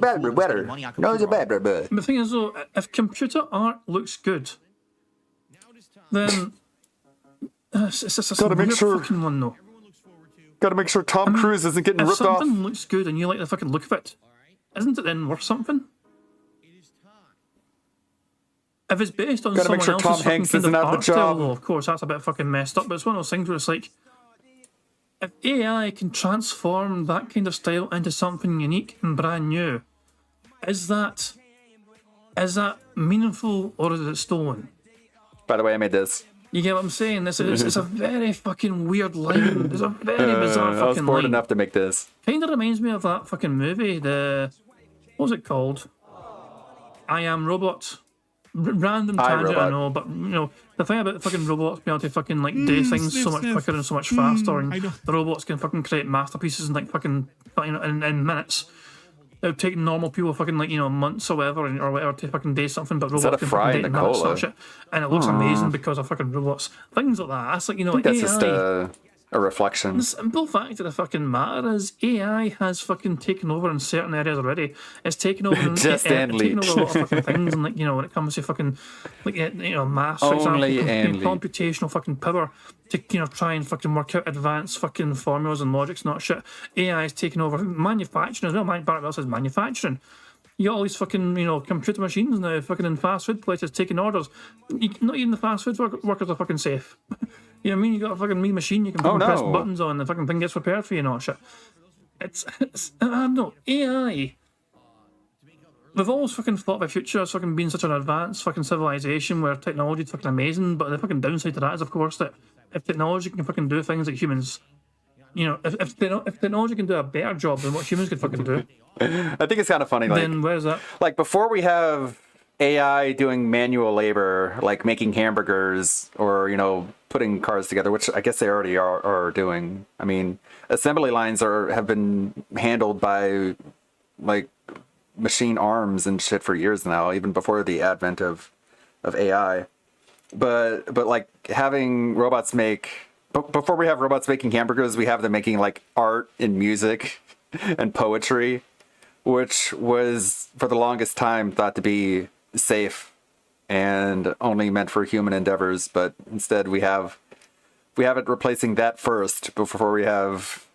better, but the thing is, though, if computer art looks good, then it's gotta make sure. Fucking one, though. Gotta make sure Tom Cruise isn't getting ripped off. If something looks good and you like the fucking look of it, isn't it then worth something? If it's based on someone else's Tom Hanks fucking isn't out of art the job. style, well, of course, that's a bit fucking messed up, but it's one of those things where it's like, if AI can transform that kind of style into something unique and brand new, is that meaningful or is it stolen? By the way, I made this. You get what I'm saying? It's a very fucking weird line. It's a very bizarre fucking line. I was bored enough to make this. Kind of reminds me of that fucking movie, what was it called? I Am Robot. Random tangent, I know, but you know the thing about fucking robots being able to fucking like do things so much quicker and so much faster, and the robots can fucking create masterpieces in like fucking in minutes. It would take normal people fucking like months or whatever to fucking do something, but robots can fucking do minutes and shit, and it looks amazing because of fucking robots. Things like that. That's like I think that's just a reflection. The simple fact of the fucking matter is AI has fucking taken over in certain areas already. It's taken over taken over a lot of fucking things, and like when it comes to fucking maths, for example, computational fucking power to try and fucking work out advanced fucking formulas and logics and that shit. AI is taking over manufacturing as well. Bartwell says manufacturing. You got all these fucking, computer machines now fucking in fast food places taking orders. Not even the fast food workers are fucking safe. You know what I mean? You got a fucking mean machine you can fucking press buttons on and the fucking thing gets prepared for you and all that shit. It's no, AI. We've always fucking thought of a future as fucking being such an advanced fucking civilization where technology is fucking amazing, but the fucking downside to that is, of course, that if technology can fucking do things that humans, if technology can do a better job than what humans could fucking do. I think it's kind of funny. Then where's that? Like before we have AI doing manual labor, like making hamburgers or putting cars together, which I guess they already are doing. I mean, assembly lines have been handled by like machine arms and shit for years now, even before the advent of AI. But like having robots before we have robots making hamburgers, we have them making like art and music and poetry, which was for the longest time thought to be safe and only meant for human endeavors, but instead we have it replacing that first before we have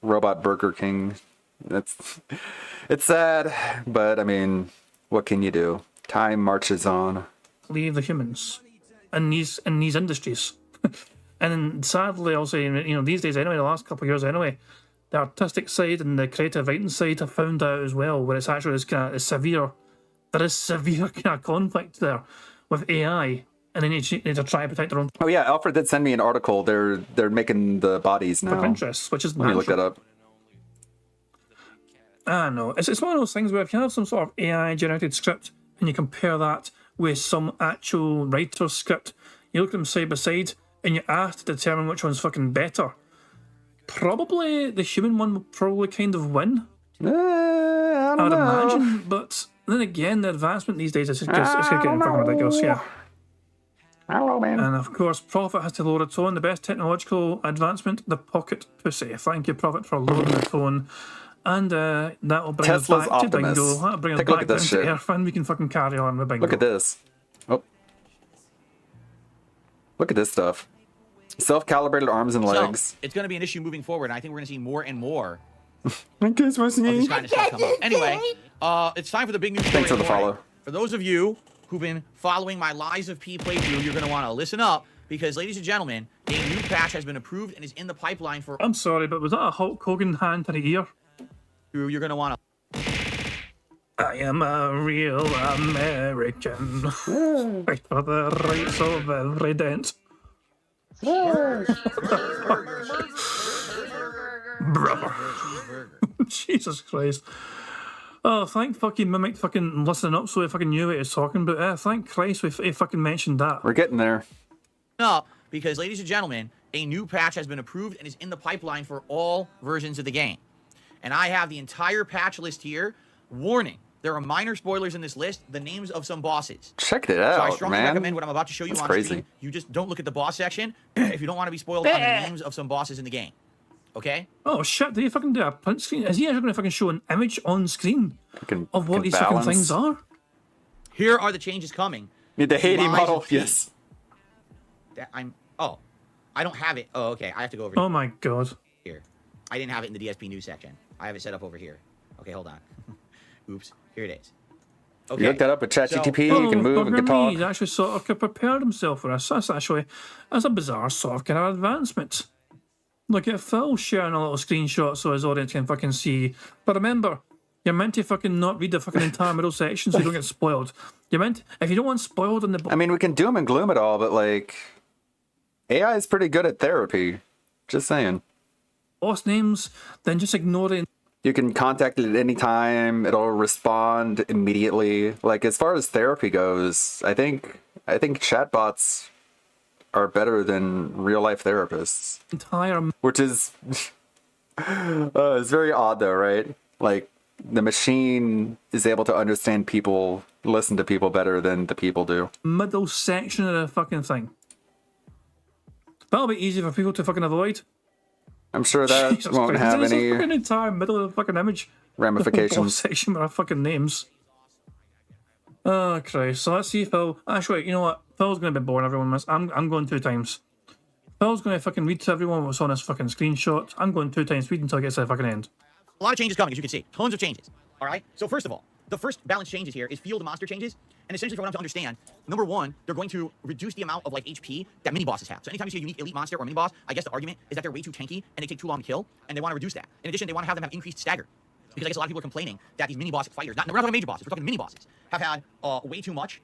robot Burger King. It's sad, but I mean, what can you do? Time marches on. Leave the humans in these industries. And then sadly, also, these days anyway, the last couple of years anyway, the artistic side and the creative writing side have found out as well, where it's actually severe kind of conflict there with AI, and they need to try to protect their own. Oh yeah, Alfred did send me an article. They're making the bodies now. Interests, which is Let me look that up. I know. It's one of those things where if you have some sort of AI generated script and you compare that with some actual writer's script, you look at them side by side and you ask to determine which one's fucking better. Probably the human one will probably kind of win. I would imagine, but then again, the advancement these days is just getting fucking ridiculous, yeah. Hello, man. And of course, Prophet has to lower its own. The best technological advancement, the pocket pussy. Thank you, Prophet, for lowering its own. And that will bring Tesla's us back Optimus. to Bingo. That'll bring us Take a look back at this down shit. to Earth, and we can fucking carry on with Bingo. Look at this. Oh. Look at this stuff. Self-calibrated arms and legs. So, it's going to be an issue moving forward, and I think we're going to see more and more I guess we're of seeing. this kind of stuff come up. Anyway, it's time for the big news story. Thanks for the of morning. follow. For those of you who've been following my Lies of P playthrough, you're going to want to listen up, because, ladies and gentlemen, a new patch has been approved and is in the pipeline for... I'm sorry, but was that a Hulk Hogan hand to the ear? You're going to want to... I am a real American. Fight for the rights of every dent. Brother. Jesus Christ. Oh, thank fucking Mimic fucking listening up so he fucking knew what he was talking about. Thank Christ he fucking mentioned that. We're getting there. up because, ladies and gentlemen, a new patch has been approved and is in the pipeline for all versions of the game. And I have the entire patch list here. Warning, there are minor spoilers in this list, the names of some bosses. Check it out, So I strongly man. recommend what I'm about to show you That's on crazy. screen. You just don't look at the boss section if you don't want to be spoiled on the names of some bosses in the game. Okay? Oh shit, did he fucking do a print screen? Is he actually going to fucking show an image on screen of what these fucking things are? Here are the changes coming. Yeah, the Haiti Lies model, of P. yes. I don't have it. Oh, okay. I have to go over here. Oh my god. Here. I didn't have it in the DSP news section. I have it set up over here. Okay, hold on. Oops. Here it is. Okay. You look that up with ChatGPT, you can move and can talk. He's actually sort of prepared himself for this. That's a bizarre sort of kind of advancement. Look at Phil sharing a little screenshot so his audience can fucking see. But remember, you're meant to fucking not read the fucking entire middle section so you don't get spoiled. You're meant, if you don't want spoiled in the... I mean, we can doom and gloom it all, but like, AI is pretty good at therapy. Just saying. Boss names, then just ignore it. You can contact it at any time. It'll respond immediately. Like, as far as therapy goes, I think chatbots are better than real life therapists. Which is it's very odd though, right? Like, the machine is able to understand people, listen to people better than the people do. Middle section of the fucking thing. That'll be easy for people to fucking avoid. I'm sure that Jesus won't Christ. have There's any a fucking entire middle of the fucking image. ramifications. The whole section with our fucking names. Oh Christ. So let's see Phil. Actually, you know what? Phil's gonna be boring everyone with this. I'm going 2 times. Phil's gonna fucking read to everyone what's on this fucking screenshot. I'm going 2 times speed until it gets to the fucking end. A lot of changes coming, as you can see. Tons of changes. All right? So first of all, the first balance changes here is field monster changes. And essentially, for what I'm to understand, number one, they're going to reduce the amount of like HP that mini bosses have. So anytime you see a unique elite monster or mini boss, I guess the argument is that they're way too tanky and they take too long to kill, and they want to reduce that. In addition, they want to have them have increased stagger. Because I guess a lot of people are complaining that these mini boss fighters, we're not talking major bosses, we're talking mini bosses, have had way too much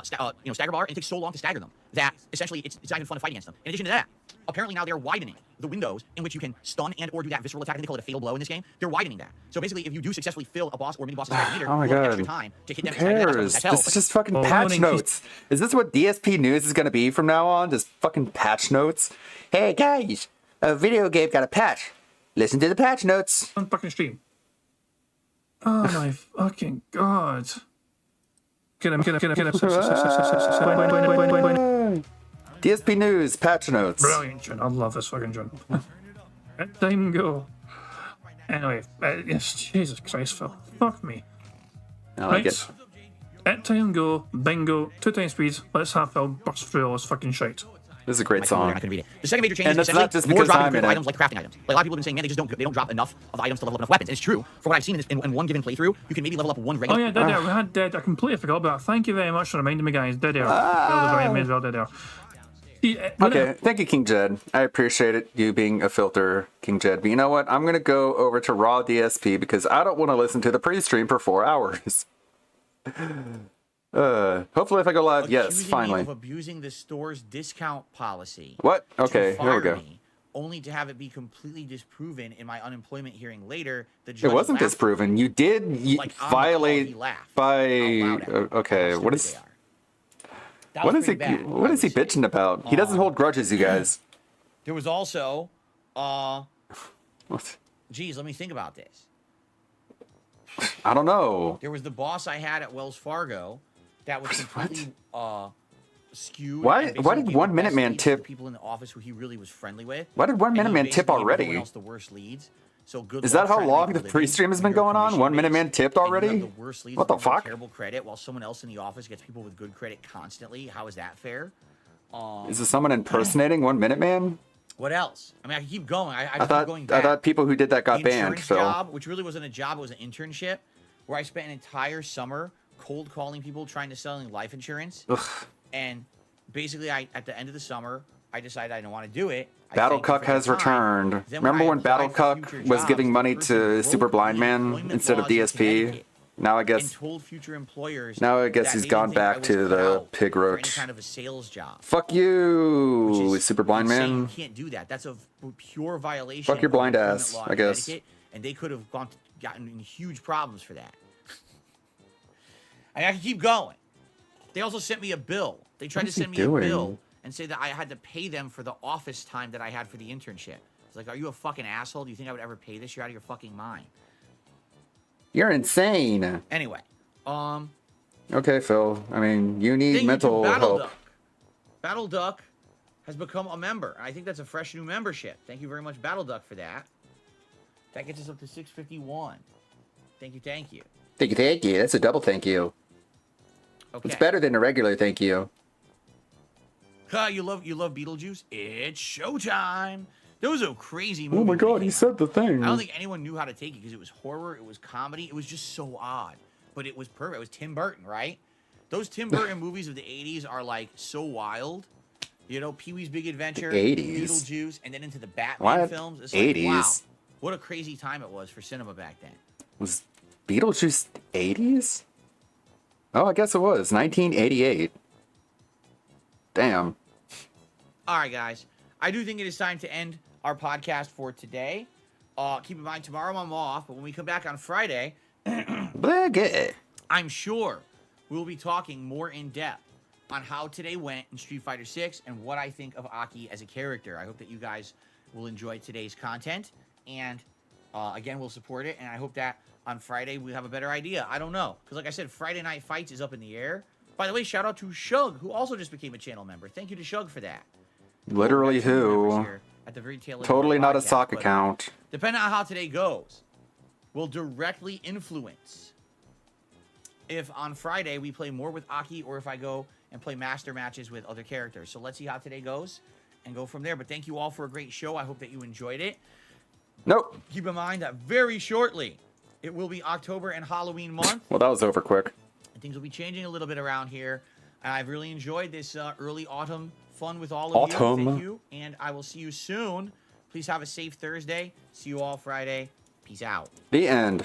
stagger bar, and it takes so long to stagger them that essentially it's not even fun to fight against them. In addition to that, apparently now they're widening the windows in which you can stun and or do that visceral attack. I think they call it a fatal blow in this game. They're widening that. So basically, if you do successfully fill a boss or mini boss's meter, Oh my you'll have God. extra time to hit them. Who cares? This is just fucking patch notes. Is this what DSP News is going to be from now on? Just fucking patch notes? Hey guys, a video game got a patch. Listen to the patch notes. On fucking stream. Oh my fucking god. Get him. DSP News, patch notes. Brilliant, John. I love this fucking John. Let time go. Anyway, yes, Jesus Christ, Phil. Fuck me. I like right. At time go, bingo, 2 times speed, let's have Phil burst through all this fucking shite. This is a great song. The second major change And is that's not just more because dropping I'm in critical it. items like crafting items. Like a lot of people have been saying, man, they don't drop enough of items to level up enough weapons. And it's true. From what I've seen in one given playthrough, you can maybe level up one Oh regular. yeah, Dead Air. We had Dead. I completely forgot about that. Thank you very much for reminding me, guys. Dead Air. May as well Dead Air. Okay, thank you, King Jed. I appreciate it, you being a filter, King Jed. But you know what? I'm going to go over to Raw DSP because I don't want to listen to the pre-stream for 4 hours. Hopefully if I go live, yes, finally. Of abusing the store's discount policy. What? Okay, here we go. Only to have it be completely disproven in my unemployment hearing later. The judge It wasn't laughed. disproven. You did violate by... Okay, what is... What is he bitching about? He doesn't hold grudges, you guys. There was also, What? geez, let me think about this. I don't know. There was the boss I had at Wells Fargo that was completely skewed. Why and did basically 1 gave Minute the best Man leads to the tip? people in the office who he really was friendly with? Why did 1 Minute Man tip already? Everyone else the worst leads. So good Is luck that how trying to long make the a living pre-stream has when been you're going on? 1 Minute Man commission-based tipped and you have already? the worst leads What the with people with fuck? Terrible credit, while someone else in the office gets people with good credit constantly. How is that fair? Is this someone impersonating 1 Minute Man? What else? I mean, I can keep going. I I thought keep going back. I thought people who did that got The banned, insurance Phil. job, which really wasn't a job, it was an internship, where I spent an entire summer cold calling people trying to sell life insurance. Ugh. And basically, at the end of the summer, I decided I didn't want to do it. I Battle thanked you Cuck for your has time. returned. Then Remember I when Battle applied for Cuck future was jobs, giving the money person to broke Super Blind the Man employment instead of laws in DSP? Connecticut Now I and guess told future employers now I guess that he's they gone didn't think I back was to cut the out pig for any roach. kind of a sales job. Fuck you, Super Blind Insane. Man. You can't do that. That's a pure violation. Fuck your of blind employment ass, law I in guess. Connecticut, and they could have gotten in huge problems for that. I can keep going. They also sent me a bill. They tried What to is he send me doing? a bill and say that I had to pay them for the office time that I had for the internship. It's like, are you a fucking asshole? Do you think I would ever pay this? You're out of your fucking mind. You're insane. Anyway, Okay, Phil. I mean, you need thank mental you to Battle help. Duck. Battle Duck has become a member. I think that's a fresh new membership. Thank you very much, Battle Duck, for that. That gets us up to 651. Thank you, thank you. Thank you. That's a double thank you. Okay. It's better than a regular thank you. You love Beetlejuice? It's showtime. That was a crazy movie. Oh my god, he said the thing. I don't think anyone knew how to take it because it was horror, it was comedy, it was just so odd. But it was perfect. It was Tim Burton, right? Those Tim Burton movies of the 80s are like so wild. You know, Pee-wee's Big Adventure, 80s? Beetlejuice, and then into the Batman What? films. It's like, 80s? wow, what a crazy time it was for cinema back then. Was Beetlejuice 80s? Oh, I guess it was. 1988. Damn. All right, guys. I do think it is time to end our podcast for today. Keep in mind, tomorrow I'm off, but when we come back on Friday, I'm sure we'll be talking more in depth on how today went in Street Fighter 6 and what I think of Aki as a character. I hope that you guys will enjoy today's content, and again, we'll support it, and I hope that on Friday we have a better idea. I don't know, because like I said, Friday Night Fights is up in the air. By the way, shout out to Shug, who also just became a channel member. Thank you to Shug for that. Literally who? At the very tail end of Totally the not a podcast, sock but account. depending on how today goes, will directly influence if on Friday we play more with Aki or if I go and play master matches with other characters. So let's see how today goes and go from there. But thank you all for a great show. I hope that you enjoyed it. Nope. Keep in mind that very shortly it will be October and Halloween month. Well, that was over quick. And things will be changing a little bit around here. And I've really enjoyed this early autumn fun with all of you. Thank you. And I will see you soon. Please have a safe Thursday. See you all Friday. Peace out. The end.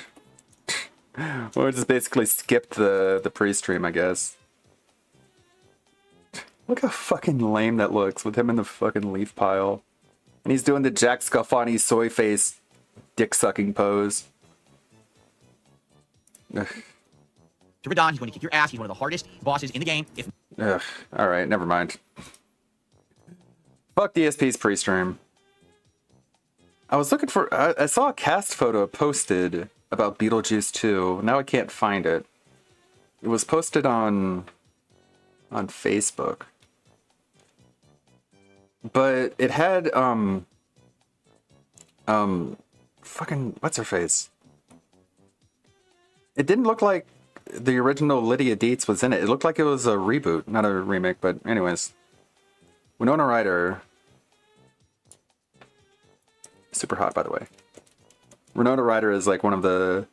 Well, we just basically skipped the pre-stream, I guess. Look how fucking lame that looks with him in the fucking leaf pile. And he's doing the Jack Scalfani soy face dick-sucking pose. Ugh. To Radon, he's going to kick your ass. He's one of the hardest bosses in the game. Ugh. Alright, never mind. Fuck DSP's pre-stream. I was looking for... I saw a cast photo posted about Beetlejuice 2. Now I can't find it. It was posted on Facebook. But it had, fucking, what's her face? It didn't look like the original Lydia Dietz was in it. It looked like it was a reboot, not a remake, but anyways. Winona Ryder. Super hot, by the way. Winona Ryder is like one of the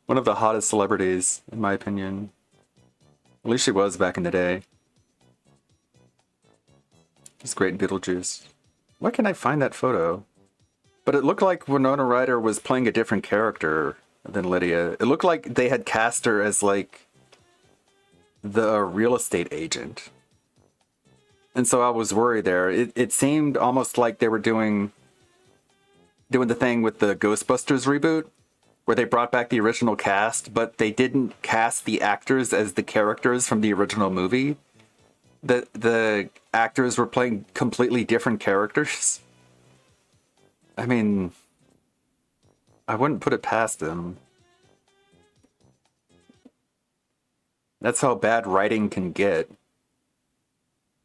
hottest celebrities, in my opinion. At least she was back in the day. She's great in Beetlejuice. Why can't I find that photo? But it looked like Winona Ryder was playing a different character than Lydia. It looked like they had cast her as like the real estate agent. And so I was worried there. It seemed almost like they were doing the thing with the Ghostbusters reboot, where they brought back the original cast, but they didn't cast the actors as the characters from the original movie. The actors were playing completely different characters. I mean, I wouldn't put it past them. That's how bad writing can get.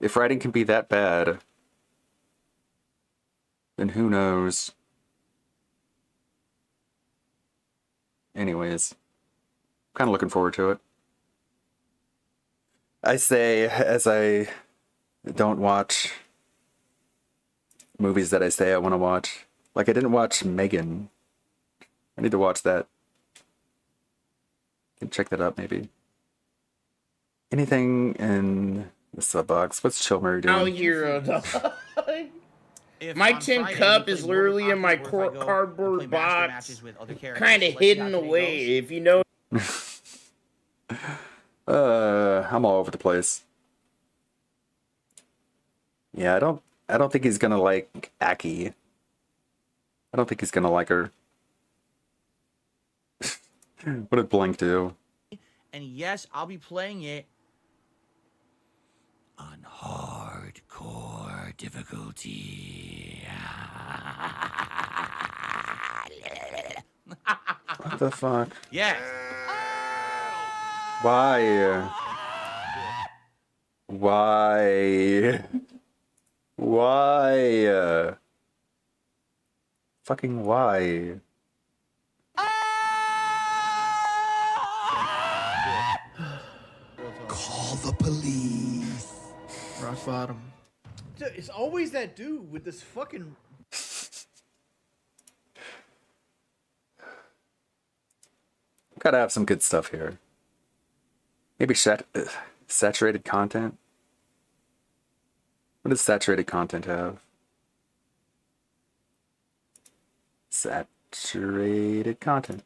If writing can be that bad, then who knows? Anyways, kind of looking forward to it. I say, as I don't watch movies that I say I want to watch. Like, I didn't watch Megan. I need to watch that. Can check that out, maybe. Anything in the sub box? What's Chill Murray doing? Oh, you're a dog. My tin cup is literally in my cardboard box, kind of hidden away, if you know. I'm all over the place. Yeah, I don't think he's gonna like Aki. I don't think he's gonna like her. What did Blink do? And yes, I'll be playing it on hardcore difficulty. What the fuck? Yeah. Why? Why? Why? Fucking why? Call the police. Rock bottom. Dude, it's always that dude with this fucking. Gotta have some good stuff here. Maybe saturated content? What does saturated content have? Saturated content.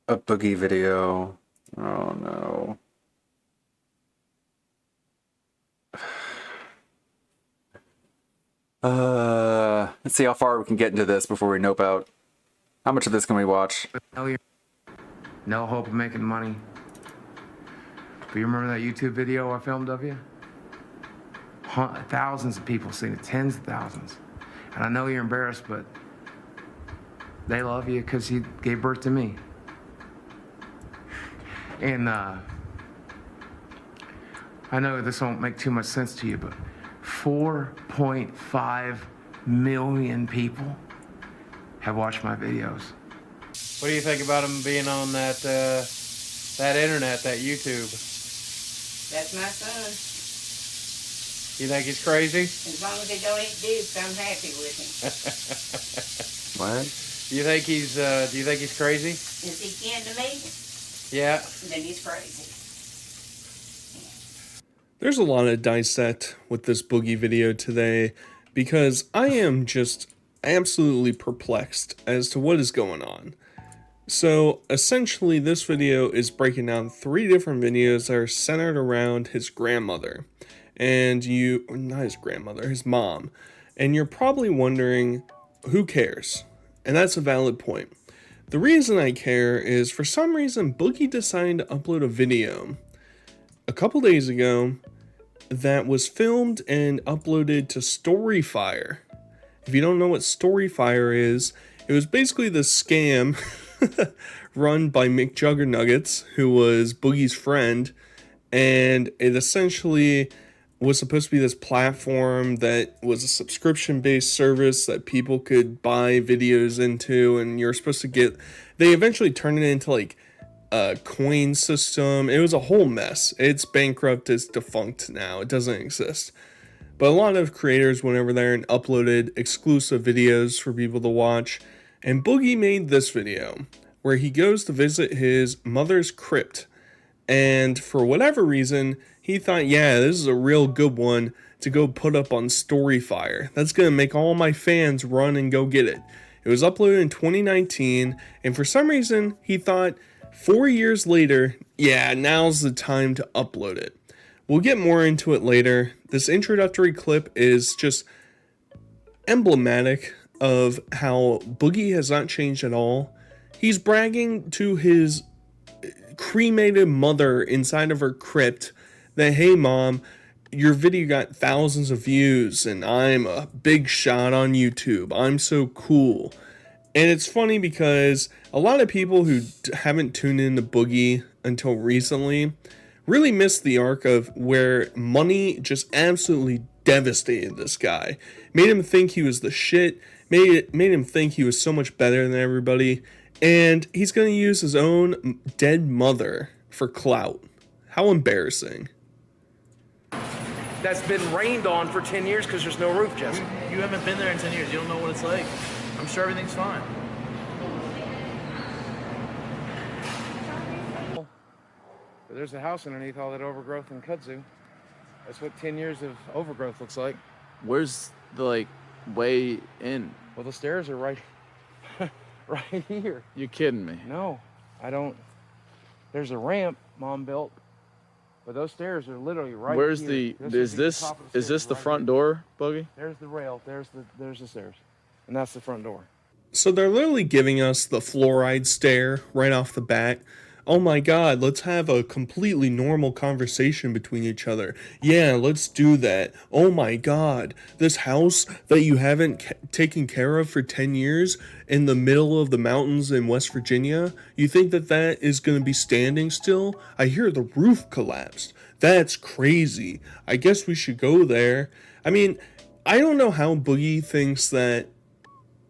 A boogie video. Oh no. Let's see how far we can get into this before we nope out. How much of this can we watch? No hope of making money. But you remember that YouTube video I filmed of you? Thousands of people seen it, tens of thousands. And I know you're embarrassed, but they love you because you gave birth to me. And I know this won't make too much sense to you, but 4.5 million people have watched my videos. What do you think about him being on that that internet, that YouTube? That's my son. You think he's crazy? As long as he don't eat dukes, I'm happy with him. What? Do you think he's crazy? Is he kin to me? Yeah. Then he's crazy. There's a lot to dissect with this boogie video today because I am just absolutely perplexed as to what is going on. So essentially this video is breaking down 3 different videos that are centered around his grandmother. And not his grandmother, his mom. And you're probably wondering, who cares? And that's a valid point. The reason I care is for some reason Boogie decided to upload a video a couple days ago that was filmed and uploaded to Storyfire. If you don't know what Storyfire is, it was basically the scam run by Mick Juggernuggets, who was Boogie's friend, and it essentially was supposed to be this platform that was a subscription-based service that people could buy videos into, and you're supposed to get... They eventually turned it into, like, a coin system. It was a whole mess. It's bankrupt. It's defunct now. It doesn't exist. But a lot of creators went over there and uploaded exclusive videos for people to watch. And Boogie made this video where he goes to visit his mother's crypt. And for whatever reason, he thought, yeah, this is a real good one to go put up on Storyfire. That's going to make all my fans run and go get it. It was uploaded in 2019, and for some reason, he thought 4 years later, yeah, now's the time to upload it. We'll get more into it later. This introductory clip is just emblematic of how Boogie has not changed at all. He's bragging to his cremated mother inside of her crypt that, hey mom, your video got thousands of views and I'm a big shot on YouTube. I'm so cool. And it's funny because a lot of people who haven't tuned into Boogie until recently really missed the arc of where money just absolutely devastated this guy. Made him think he was the shit, made him think he was so much better than everybody, and he's going to use his own dead mother for clout. How embarrassing. That's been rained on for 10 years because there's no roof, Jesse. You haven't been there in 10 years. You don't know what it's like. I'm sure everything's fine. There's a house underneath all that overgrowth in kudzu. That's what 10 years of overgrowth looks like. Where's the, like, way in? Well, the stairs are right right here. You kidding me? No, I don't. There's a ramp Mom built, but those stairs are literally right Where's here. the, is this the front door, Boogie? There's the rail, there's the stairs, and that's the front door. So they're literally giving us the fluoride stare right off the bat. Oh my god, let's have a completely normal conversation between each other. Yeah, let's do that. Oh my god, this house that you haven't taken care of for 10 years in the middle of the mountains in West Virginia, you think that that is going to be standing still? I hear the roof collapsed. That's crazy. I guess we should go there. I mean, I don't know how Boogie thinks that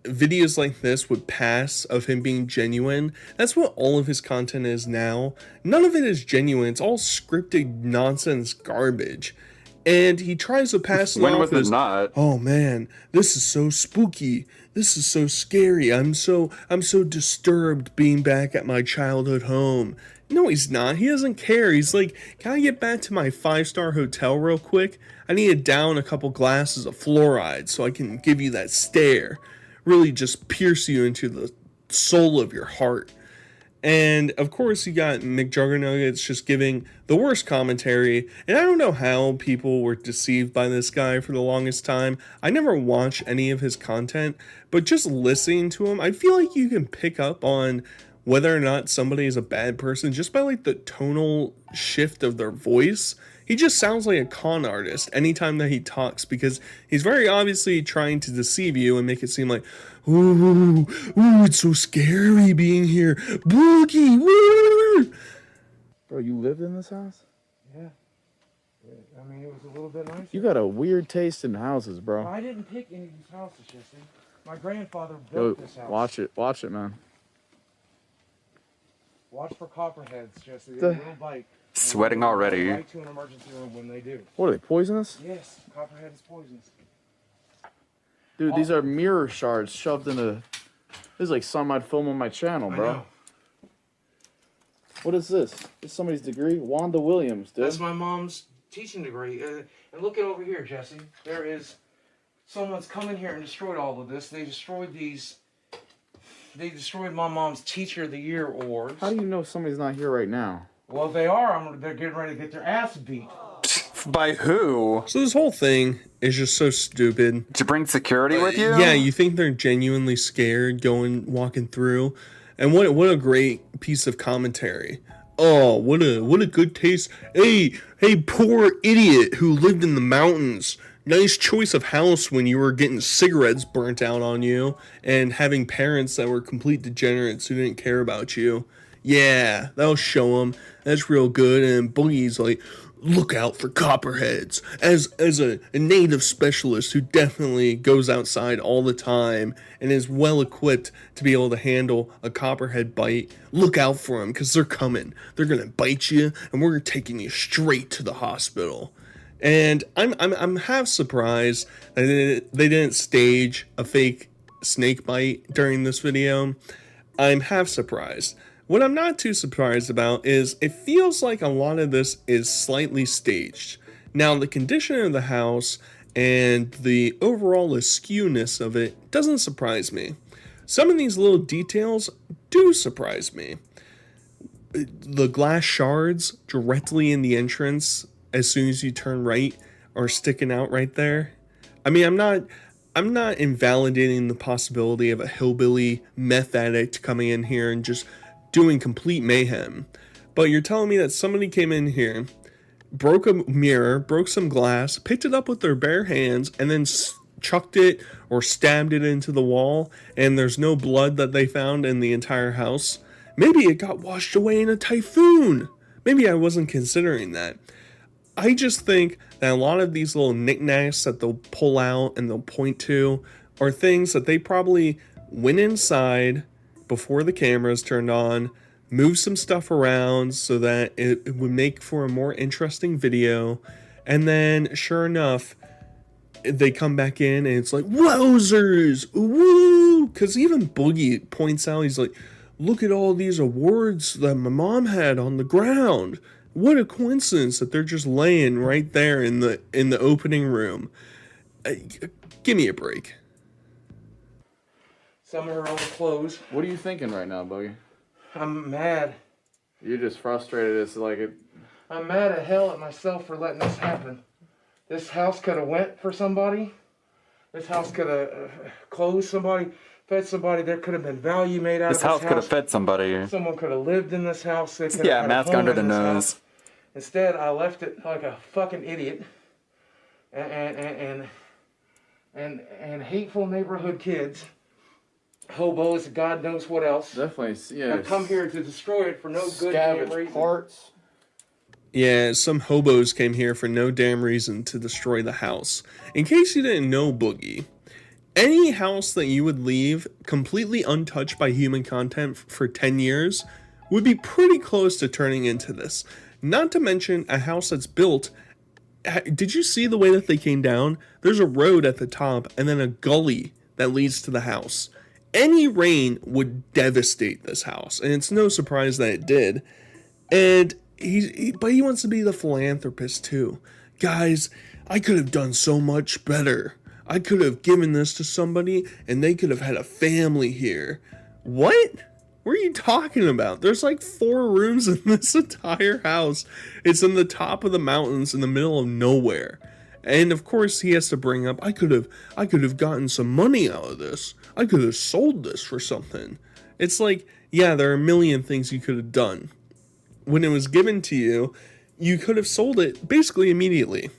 videos like this would pass of him being genuine. That's what all of his content is now. None of it is genuine. It's all scripted nonsense garbage. And he tries to pass it when off was as, it not? oh man, this is so spooky. This is so scary. I'm so disturbed being back at my childhood home. No, he's not. He doesn't care. He's like, can I get back to my 5-star hotel real quick? I need to down a couple glasses of fluoride so I can give you that stare. Really just pierce you into the soul of your heart. And of course you got McJuggernuggets just giving the worst commentary, and I don't know how people were deceived by this guy for the longest time. I never watch any of his content, but just listening to him, I feel like you can pick up on whether or not somebody is a bad person just by like the tonal shift of their voice. He just sounds like a con artist anytime that he talks, because he's very obviously trying to deceive you and make it seem like, ooh, it's so scary being here. Boogie, woo! Bro, you lived in this house? Yeah. I mean, it was a little bit nicer. You got a weird taste in houses, bro. I didn't pick any of these houses, Jesse. My grandfather built this house. Watch it, man. Watch for copperheads, Jesse. They will bite. Sweating already. Right to an emergency room when they do. What are they, poisonous? Yes, copperhead is poisonous. Dude, these are mirror shards shoved into... This is like something I'd film on my channel, bro. I know. What is this? It's somebody's degree? Wanda Williams, dude. That's my mom's teaching degree. And look at over here, Jesse. There is... Someone's come in here and destroyed all of this. They destroyed these... They destroyed my mom's Teacher of the Year awards. How do you know somebody's not here right now? Well, they are. They're getting ready to get their ass beat. By who? So this whole thing is just so stupid. To bring security with you? Yeah, you think they're genuinely scared walking through. And what a great piece of commentary. Oh, what a good taste. Hey, poor idiot who lived in the mountains. Nice choice of house when you were getting cigarettes burnt out on you and having parents that were complete degenerates who didn't care about you. Yeah, that'll show them. That's real good. And Boogie's like, look out for copperheads. As a native specialist who definitely goes outside all the time and is well equipped to be able to handle a copperhead bite, look out for them because they're coming. They're gonna bite you, and we're taking you straight to the hospital. And I'm half surprised that they didn't stage a fake snake bite during this video. I'm half surprised. What I'm not too surprised about is it feels like a lot of this is slightly staged. Now, the condition of the house and the overall askewness of it doesn't surprise me. Some of these little details do surprise me. The glass shards directly in the entrance as soon as you turn right are sticking out right there. I mean, I'm not invalidating the possibility of a hillbilly meth addict coming in here and just doing complete mayhem. But you're telling me that somebody came in here, broke a mirror, broke some glass, picked it up with their bare hands, and then chucked it or stabbed it into the wall, and there's no blood that they found in the entire house? Maybe it got washed away in a typhoon. Maybe I wasn't considering that. I just think that a lot of these little knickknacks that they'll pull out and they'll point to are things that they probably went inside before the cameras turned on, moved some stuff around so that it would make for a more interesting video, and then sure enough, they come back in and it's like, wowzers, woo! Because even Boogie points out, he's like, look at all these awards that my mom had on the ground. What a coincidence that they're just laying right there in the opening room. Give me a break. Some of her old clothes. What are you thinking right now, Buggy? I'm mad. You're just frustrated. It's like it. I'm mad at hell at myself for letting this happen. This house could have went for somebody. This house could have closed somebody, fed somebody. There could have been value made out of this house. This house could have fed somebody. Someone could have lived in this house. They could Yeah, have had mask a home under in the this nose. house. Instead, I left it like a fucking idiot. And hateful neighborhood kids, hobos, God knows what else. Definitely, yeah. Have come here to destroy it for no good damn reason. Parts. Yeah, some hobos came here for no damn reason to destroy the house. In case you didn't know, Boogie, any house that you would leave completely untouched by human content for 10 years would be pretty close to turning into this. Not to mention a house that's built. Did you see the way that they came down? There's a road at the top and then a gully that leads to the house. Any rain would devastate this house, and it's no surprise that it did. And but he wants to be the philanthropist too. Guys, I could have done so much better. I could have given this to somebody and they could have had a family here. What? What are you talking about? There's like 4 rooms in this entire house. It's in the top of the mountains in the middle of nowhere. And of course he has to bring up, I could have gotten some money out of this. I could have sold this for something. It's like, yeah, there are a million things you could have done. When it was given to you, you could have sold it basically immediately.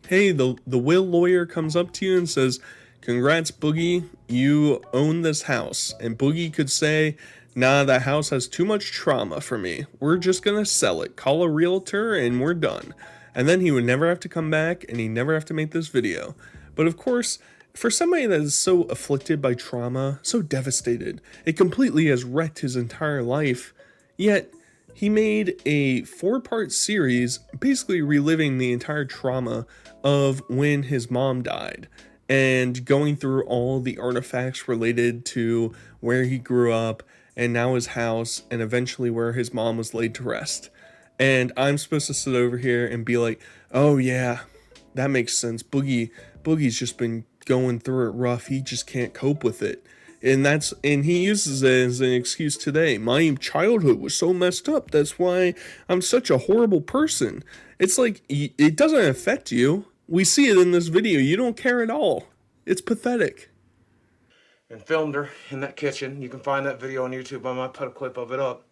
Hey, the will lawyer comes up to you and says, congrats, Boogie, you own this house. And Boogie could say, nah, that house has too much trauma for me. We're just gonna sell it. Call a realtor and we're done. And then he would never have to come back and he'd never have to make this video. But of course, for somebody that is so afflicted by trauma, so devastated, it completely has wrecked his entire life, yet he made a 4-part series basically reliving the entire trauma of when his mom died and going through all the artifacts related to where he grew up and now his house and eventually where his mom was laid to rest. And I'm supposed to sit over here and be like, oh yeah, that makes sense. Boogie's just been going through it rough. He just can't cope with it. And he uses it as an excuse today. My childhood was so messed up. That's why I'm such a horrible person. It's like, it doesn't affect you. We see it in this video. You don't care at all. It's pathetic. And filmed her in that kitchen. You can find that video on YouTube. I might put a clip of it up.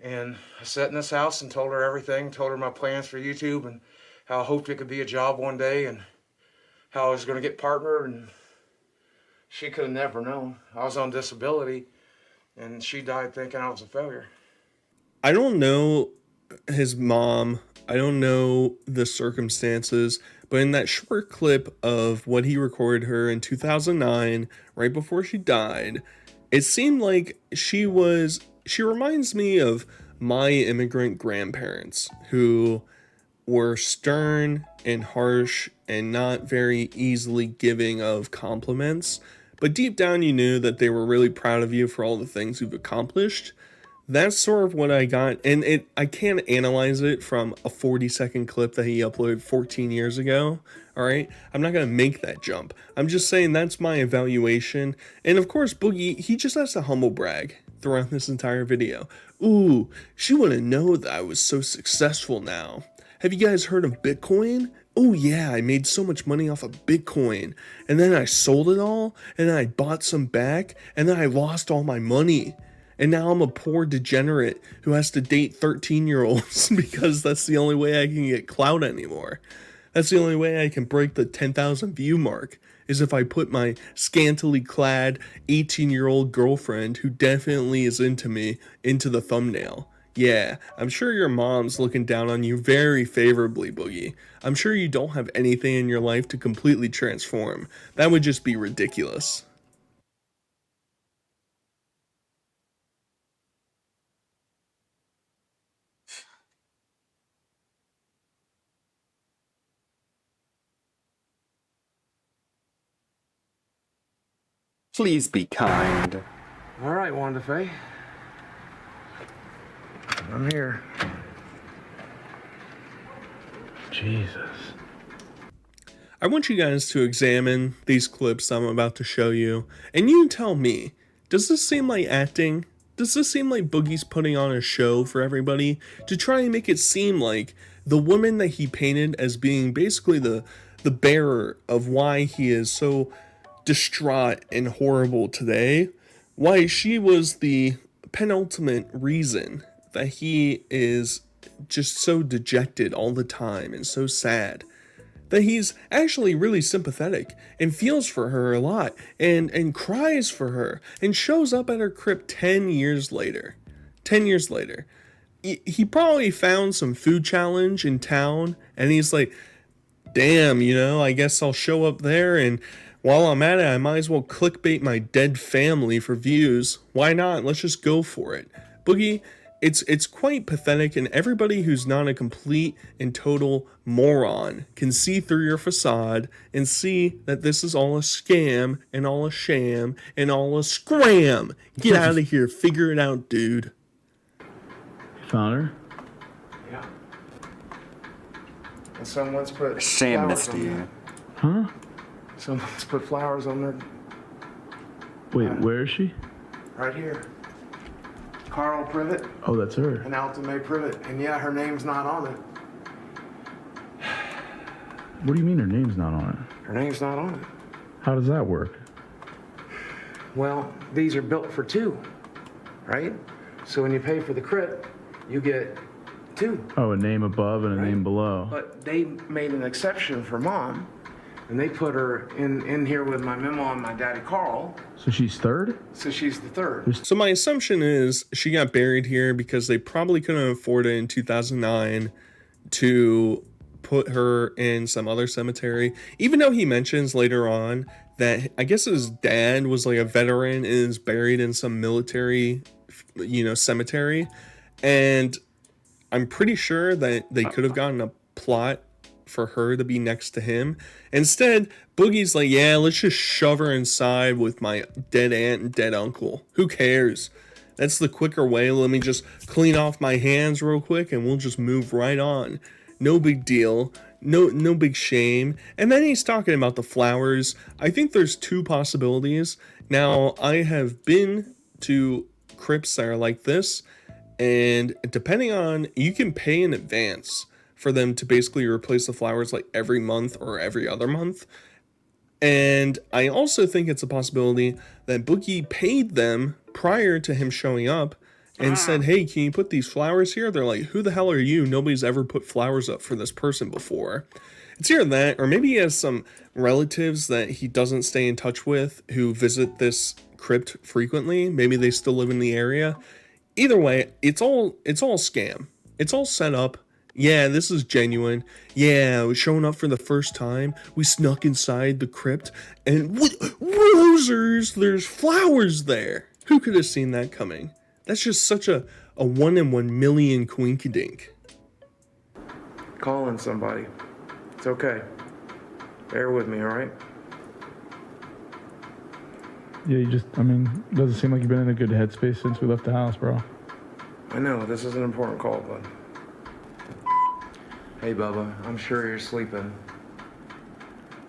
And I sat in this house and told her everything. Told her my plans for YouTube and how I hoped it could be a job one day and how I was going to get partnered. And she could have never known. I was on disability and she died thinking I was a failure. I don't know his mom. I don't know the circumstances, but in that short clip of what he recorded her in 2009, right before she died, it seemed like she reminds me of my immigrant grandparents who were stern and harsh and not very easily giving of compliments, but deep down you knew that they were really proud of you for all the things you've accomplished. That's sort of what I got, and I can't analyze it from a 40-second clip that he uploaded 14 years ago, alright? I'm not gonna make that jump. I'm just saying that's my evaluation, and of course Boogie, he just has to humble brag throughout this entire video. Ooh, she wouldn't know that I was so successful now. Have you guys heard of Bitcoin? Oh yeah, I made so much money off of Bitcoin, and then I sold it all, and then I bought some back, and then I lost all my money. And now I'm a poor degenerate who has to date 13-year-olds because that's the only way I can get clout anymore. That's the only way I can break the 10,000 view mark, is if I put my scantily clad 18-year-old girlfriend who definitely is into me into the thumbnail. Yeah, I'm sure your mom's looking down on you very favorably, Boogie. I'm sure you don't have anything in your life to completely transform. That would just be ridiculous. Please be kind. All right, Wanda Faye. I'm here. Jesus. I want you guys to examine these clips I'm about to show you, and you tell me, does this seem like acting? Does this seem like Boogie's putting on a show for everybody to try and make it seem like the woman that he painted as being basically the bearer of why he is so distraught and horrible today, why she was the penultimate reason that he is just so dejected all the time and so sad, that he's actually really sympathetic and feels for her a lot and cries for her and shows up at her crypt 10 years later. 10 years later. He probably found some food challenge in town and he's like, damn, you know, I guess I'll show up there, and while I'm at it, I might as well clickbait my dead family for views. Why not? Let's just go for it. Boogie, it's quite pathetic, and everybody who's not a complete and total moron can see through your facade and see that this is all a scam and all a sham and all a scram. Get out of here. Figure it out, dude. You found her? Yeah. And someone's put Sham flowers Misty. on there. Huh? Someone's put flowers on there. Wait, where is she? Right here. Carl Privet Oh, that's her. and Altamay Privet. And yeah, her name's not on it. What do you mean her name's not on it? Her name's not on it. How does that work? Well, these are built for two, right? So when you pay for the crypt, you get two. Oh, a name above and a name below. But they made an exception for Mom, and they put her in here with my memo and my daddy Carl. So she's third? So she's the third. So my assumption is she got buried here because they probably couldn't afford it in 2009 to put her in some other cemetery. Even though he mentions later on that I guess his dad was like a veteran and is buried in some military, you know, cemetery. And I'm pretty sure that they could have gotten a plot for her to be next to him. Instead, Boogie's like, yeah, let's just shove her inside with my dead aunt and dead uncle. Who cares? That's the quicker way. Let me just clean off my hands real quick and we'll just move right on. No big deal. No big shame. And then he's talking about the flowers. I think there's two possibilities. Now, I have been to crypts that are like this, and depending on, you can pay in advance for them to basically replace the flowers like every month or every other month. And I also think it's a possibility that Boogie paid them prior to him showing up and said, hey, can you put these flowers here? They're like, who the hell are you? Nobody's ever put flowers up for this person before. It's either that, or maybe he has some relatives that he doesn't stay in touch with who visit this crypt frequently. Maybe they still live in the area. Either way, it's all a scam. It's all set up. Yeah, this is genuine. Yeah, I was showing up for the first time. We snuck inside the crypt, and rosers, there's flowers there. Who could have seen that coming? That's just such a 1 in 1 million quinkydink. Calling somebody. It's okay. Bear with me, all right? Yeah, it doesn't seem like you've been in a good headspace since we left the house, bro. I know, this is an important call, bud. Hey, Bubba, I'm sure you're sleeping.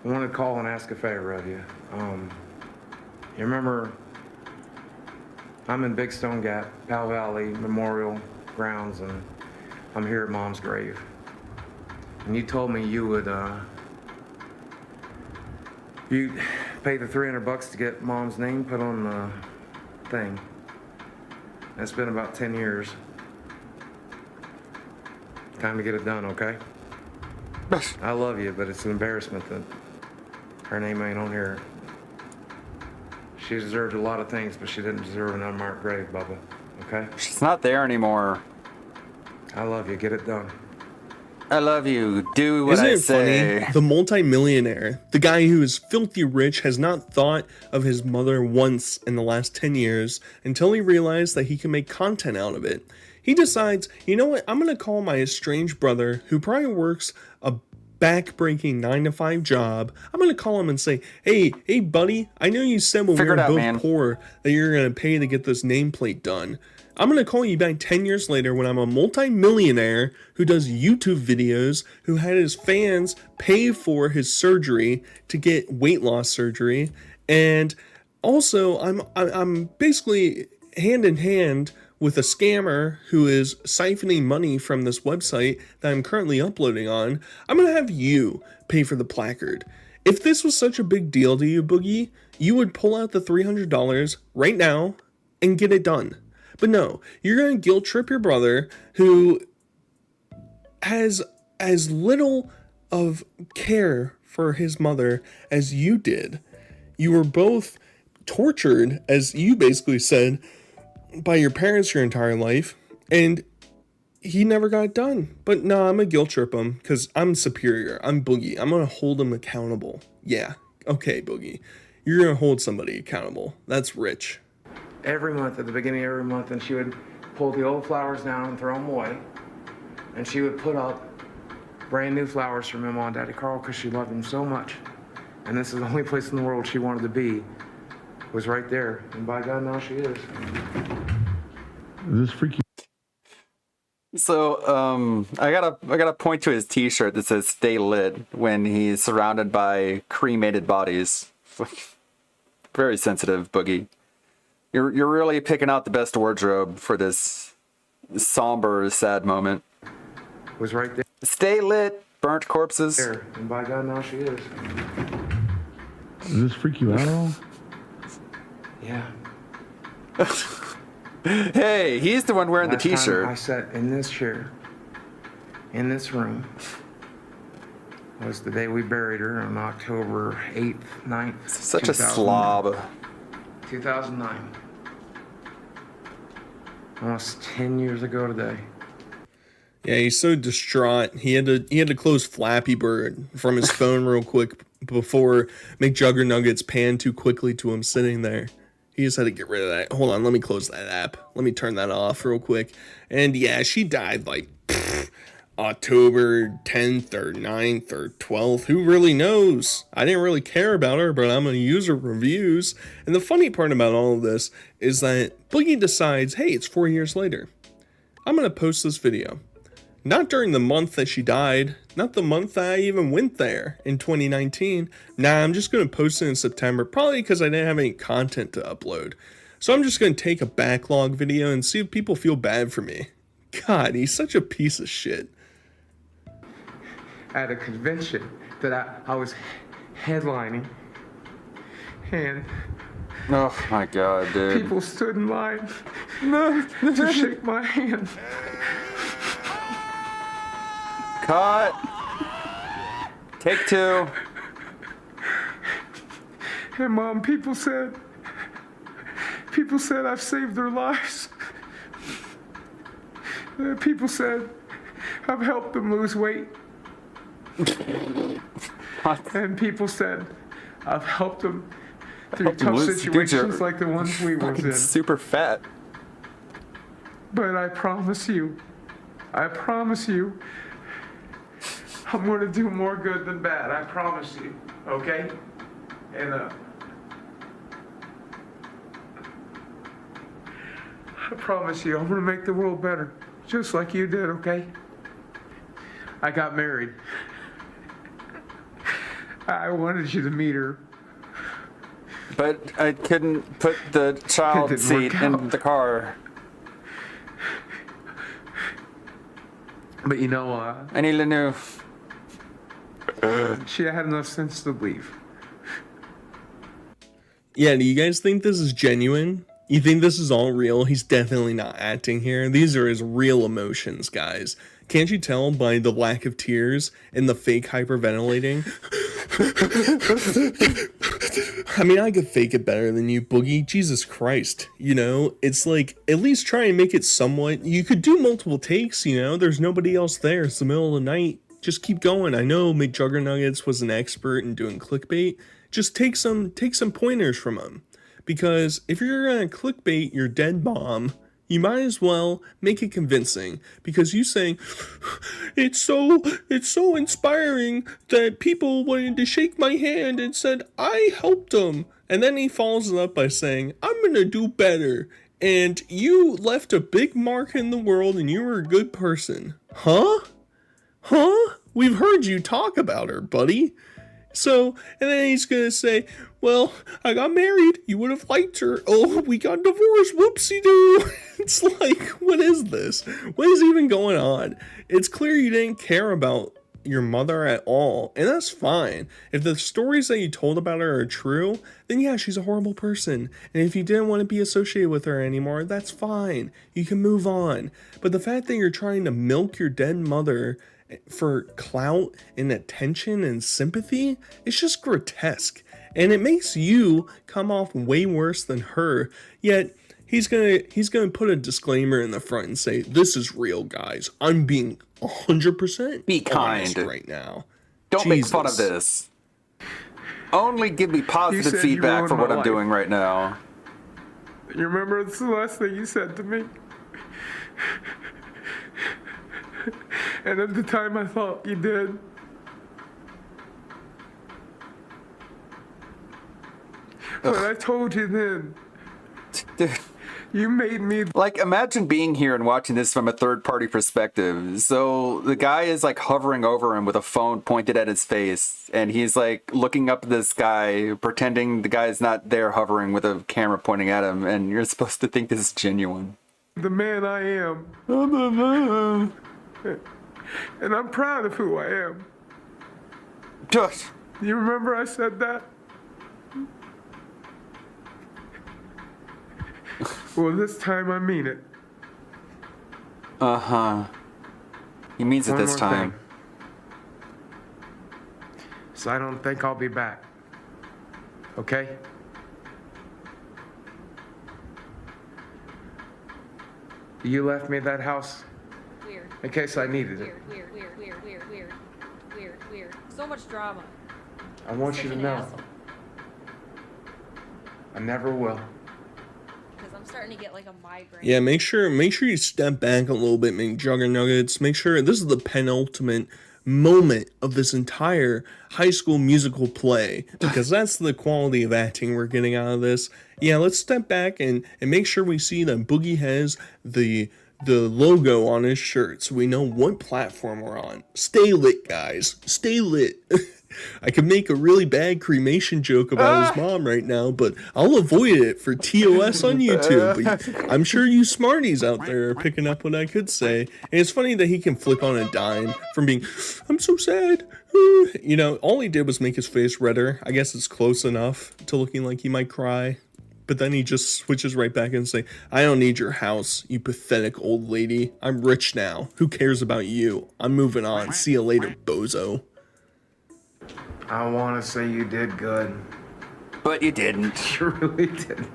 I want to call and ask a favor of you. You remember, I'm in Big Stone Gap, Powell Valley Memorial Grounds, and I'm here at Mom's grave. And you told me you would, you'd pay the $300 to get Mom's name put on the thing. It's been about 10 years. Time to get it done, okay? I love you, but it's an embarrassment that her name ain't on here. She deserved a lot of things, but she didn't deserve an unmarked grave, Bubba. Okay? She's not there anymore. I love you. Get it done. I love you. Do what Isn't I it say. funny? The multimillionaire, the guy who is filthy rich, has not thought of his mother once in the last 10 years until he realized that he can make content out of it. He decides, you know what, I'm going to call my estranged brother, who probably works a back-breaking 9-to-5 job. I'm going to call him and say, hey buddy, I know you said when we were both poor that you're going to pay to get this nameplate done. I'm going to call you back 10 years later when I'm a multi-millionaire who does YouTube videos, who had his fans pay for his surgery to get weight loss surgery. And also, I'm basically hand in hand with a scammer who is siphoning money from this website that I'm currently uploading on. I'm going to have you pay for the placard. If this was such a big deal to you, Boogie, you would pull out the $300 right now and get it done. But no, you're going to guilt trip your brother who has as little of care for his mother as you did. You were both tortured, as you basically said, by your parents your entire life, and he never got it done. But no, I'm going to guilt trip him because I'm superior. I'm Boogie. I'm going to hold him accountable. Yeah, okay, Boogie. You're going to hold somebody accountable. That's rich. Every month, at the beginning of every month, and she would pull the old flowers down and throw them away. And she would put up brand new flowers for my mom and Daddy Carl because she loved them so much. And this is the only place in the world she wanted to be, was right there. And by God, now she is. This freaky. So, I gotta point to his T-shirt that says "Stay Lit" when he's surrounded by cremated bodies. Very sensitive, Boogie. You're really picking out the best wardrobe for this somber, sad moment. Was right there. Stay lit, burnt corpses. There. And by God, now she is. Does this freak you out at all? Yeah. Hey, he's the one wearing the T-shirt. Time I sat in this chair, in this room, was the day we buried her on October 8th, 9th. Such a slob. 2009. Almost 10 years ago today. Yeah, he's so distraught. He had to close Flappy Bird from his phone real quick before McJuggernuggets panned too quickly to him sitting there. He just had to get rid of that. Hold on, let me close that app. Let me turn that off real quick. And yeah, she died like October 10th or 9th or 12th. Who really knows? I didn't really care about her, but I'm going to use her reviews. And the funny part about all of this is that Boogie decides, hey, it's 4 years later. I'm going to post this video. Not during the month that she died. Not the month that I even went there in 2019. Nah, I'm just going to post it in September. Probably because I didn't have any content to upload. So I'm just going to take a backlog video and see if people feel bad for me. God, he's such a piece of shit. At a convention that I was headlining. And oh my God, dude. People stood in line to shake my hand. Cut. Take two. And Mom, people said I've saved their lives. People said I've helped him lose weight. And people said I've helped him through tough situations like the ones we was in. Super fat. But I promise you, I'm going to do more good than bad. I promise you, okay? And I promise you, I'm going to make the world better, just like you did, okay? I got married. I wanted you to meet her. But I couldn't put the child seat in the car. But you know, I need a new. She had enough sense to leave. Yeah, do you guys think this is genuine? You think this is all real? He's definitely not acting here. These are his real emotions, guys. Can't you tell by the lack of tears and the fake hyperventilating? I mean, I could fake it better than you, Boogie. Jesus Christ. You know, it's like, at least try and make it somewhat. You could do multiple takes, you know? There's nobody else there. It's the middle of the night. Just keep going. I know McJuggernuggets was an expert in doing clickbait. Just take some pointers from him. Because if you're gonna clickbait your dead mom, you might as well make it convincing, because you saying it's so inspiring that people wanted to shake my hand and said I helped them, and then he follows it up by saying I'm gonna do better, and you left a big mark in the world and you were a good person. Huh? We've heard you talk about her, buddy. So, and then he's gonna say, well, I got married, you would have liked her, oh, we got divorced, whoopsie-doo. It's like, what is this? What is even going on? It's clear you didn't care about your mother at all, and that's fine. If the stories that you told about her are true, then yeah, she's a horrible person, and if you didn't want to be associated with her anymore, that's fine. You can move on. But the fact that you're trying to milk your dead mother for clout and attention and sympathy, it's just grotesque, and it makes you come off way worse than her. Yet he's gonna put a disclaimer in the front and say, this is real, guys, I'm being 100% be kind right now. Don't make fun of this. Only give me positive feedback for what I'm doing right now. You remember the last thing you said to me? And at the time I thought you did. But I told you then. Dude. You made me... Like, imagine being here and watching this from a third-party perspective. So the guy is like hovering over him with a phone pointed at his face, and he's like looking up at this guy, pretending the guy's not there, hovering with a camera pointing at him, and you're supposed to think this is genuine. The man I am. I'm a man. And I'm proud of who I am. Just. You remember I said that? Well, this time I mean it. Uh-huh. He means it this time. Thing. So I don't think I'll be back. Okay? You left me that house in case I needed it. Weird. So much drama. I want you to know. I never will. Because I'm starting to get like a migraine. Yeah, make sure you step back a little bit, McJuggernuggets. Make sure this is the penultimate moment of this entire High School Musical play, because that's the quality of acting we're getting out of this. Yeah, let's step back and make sure we see that Boogie has the logo on his shirt so we know what platform we're on. Stay lit, guys. Stay lit. I could make a really bad cremation joke about his mom right now, but I'll avoid it for TOS on YouTube. But I'm sure you smarties out there are picking up what I could say. And it's funny that he can flip on a dime from being, I'm so sad. You know, all he did was make his face redder. I guess it's close enough to looking like he might cry. But then he just switches right back and say, I don't need your house, you pathetic old lady. I'm rich now. Who cares about you? I'm moving on. See you later, bozo. I want to say you did good. But you didn't. You really didn't.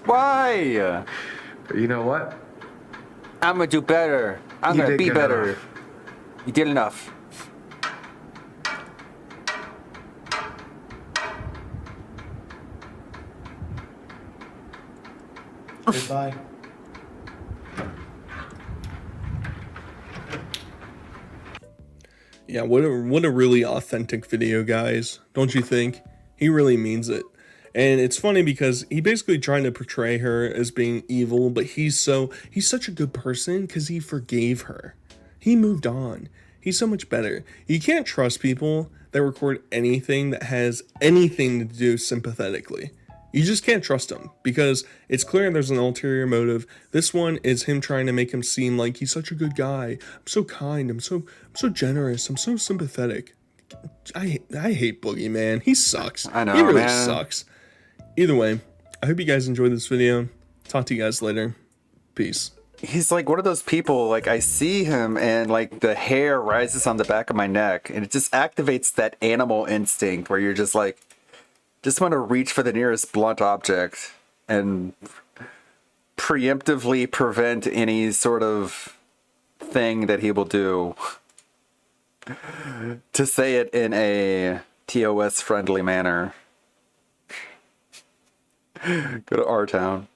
Why? But you know what? I'm gonna do better. I'm gonna be better. You did enough. Goodbye. Yeah, what a really authentic video, guys. Don't you think? He really means it. And it's funny because he basically trying to portray her as being evil, but he's such a good person because he forgave her. He moved on. He's so much better. You can't trust people that record anything that has anything to do sympathetically. You just can't trust him because it's clear there's an ulterior motive. This one is him trying to make him seem like he's such a good guy. I'm so kind. I'm so generous. I'm so sympathetic. I hate Boogie, man. He sucks. I know, he really man. sucks. Either way, I hope you guys enjoyed this video. Talk to you guys later. Peace. He's like one of those people, like I see him and like the hair rises on the back of my neck and it just activates that animal instinct where you're just like, just want to reach for the nearest blunt object and preemptively prevent any sort of thing that he will do. To say it in a TOS friendly manner. Go to R-Town.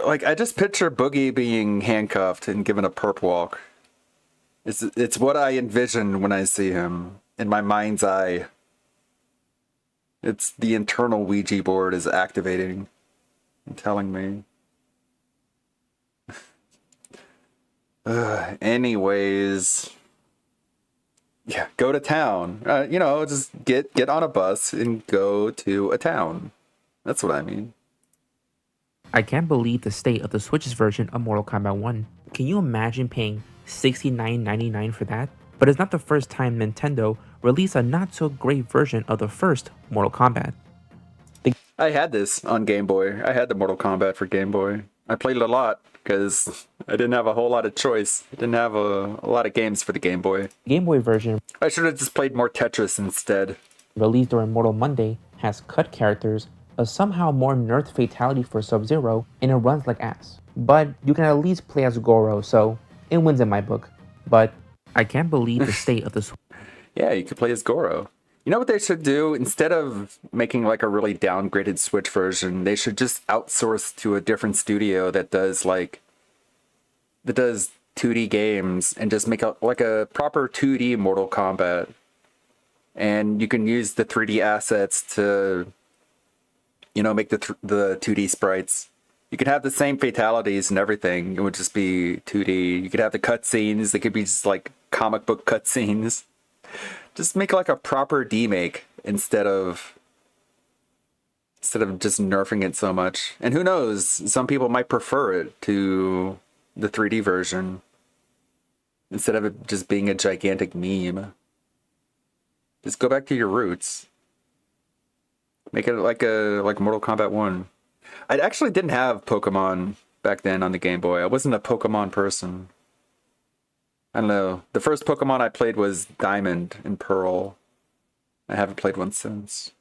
Like, I just picture Boogie being handcuffed and given a perp walk. It's what I envision when I see him in my mind's eye. It's the internal Ouija board is activating and telling me. Anyways, yeah, go to town. Just get on a bus and go to a town. That's what I mean. I can't believe the state of the Switch's version of Mortal Kombat 1. Can you imagine paying $69.99 for that? But it's not the first time Nintendo released a not-so-great version of the first Mortal Kombat. I had this on Game Boy. I had the Mortal Kombat for Game Boy. I played it a lot because I didn't have a whole lot of choice. I didn't have a lot of games for the Game Boy. Game Boy version, I should have just played more Tetris instead. Released during Mortal Monday, has cut characters, a somehow more nerfed fatality for Sub-Zero, and it runs like ass. But you can at least play as Goro, so it wins in my book. But I can't believe the state of the Yeah, you could play as Goro. You know what they should do? Instead of making like a really downgraded Switch version, they should just outsource to a different studio that does 2D games and just make a proper 2D Mortal Kombat. And you can use the 3D assets to, make the 2D sprites. You could have the same fatalities and everything. It would just be 2D. You could have the cutscenes. They could be just like comic book cutscenes. Just make like a proper demake instead of just nerfing it so much. And who knows? Some people might prefer it to the 3D version instead of it just being a gigantic meme. Just go back to your roots. Make it like Mortal Kombat 1. I actually didn't have Pokemon back then on the Game Boy. I wasn't a Pokemon person. I don't know. The first Pokemon I played was Diamond and Pearl. I haven't played one since.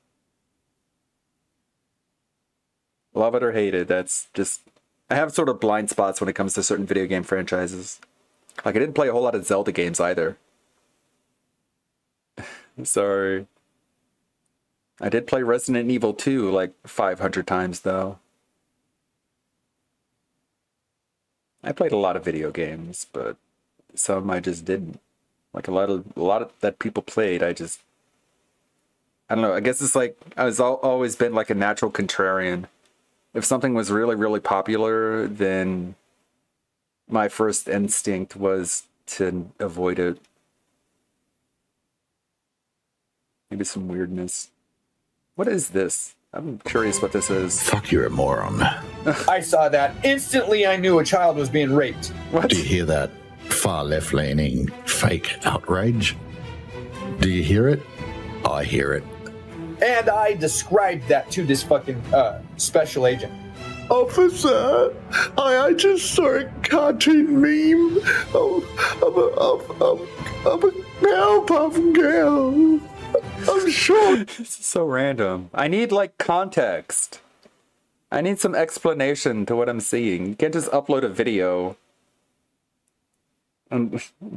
Love it or hate it, that's just... I have sort of blind spots when it comes to certain video game franchises. Like, I didn't play a whole lot of Zelda games either. Sorry. I did play Resident Evil 2 like 500 times, though. I played a lot of video games, but some I just didn't. Like a lot of that people played, I don't know. I guess it's like I was always been like a natural contrarian. If something was really, really popular, then my first instinct was to avoid it. Maybe some weirdness. What is this? I'm curious what this is. Fuck, you're a moron. I saw that. Instantly, I knew a child was being raped. What? Do you hear that far left-leaning fake outrage? Do you hear it? I hear it. And I described that to this fucking special agent. Officer, I just saw a cartoon meme of a Powerpuff Girl. I'm sure. This is so random. I need like context. I need some explanation to what I'm seeing. You can't just upload a video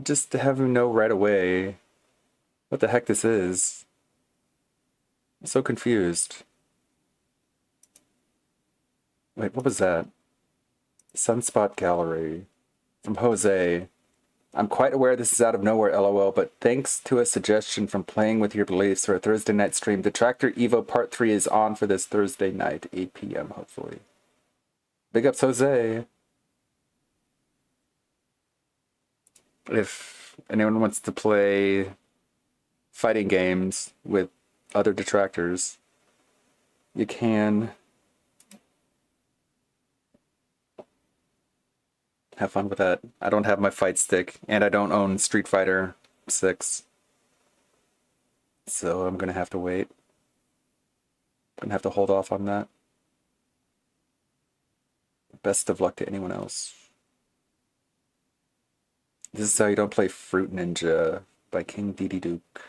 Just to have him know right away what the heck this is. I'm so confused. Wait, what was that? Sunspot Gallery from Jose. I'm quite aware this is out of nowhere, lol, but thanks to a suggestion from Playing With Your Beliefs for a Thursday night stream, Detractor Evo Part 3 is on for this Thursday night, 8 p.m. hopefully. Big ups, Jose. If anyone wants to play fighting games with other detractors, you can. Have fun with that. I don't have my fight stick, and I don't own Street Fighter 6. So I'm gonna have to wait. I'm gonna have to hold off on that. Best of luck to anyone else. This is how you don't play Fruit Ninja by King Didi Duke.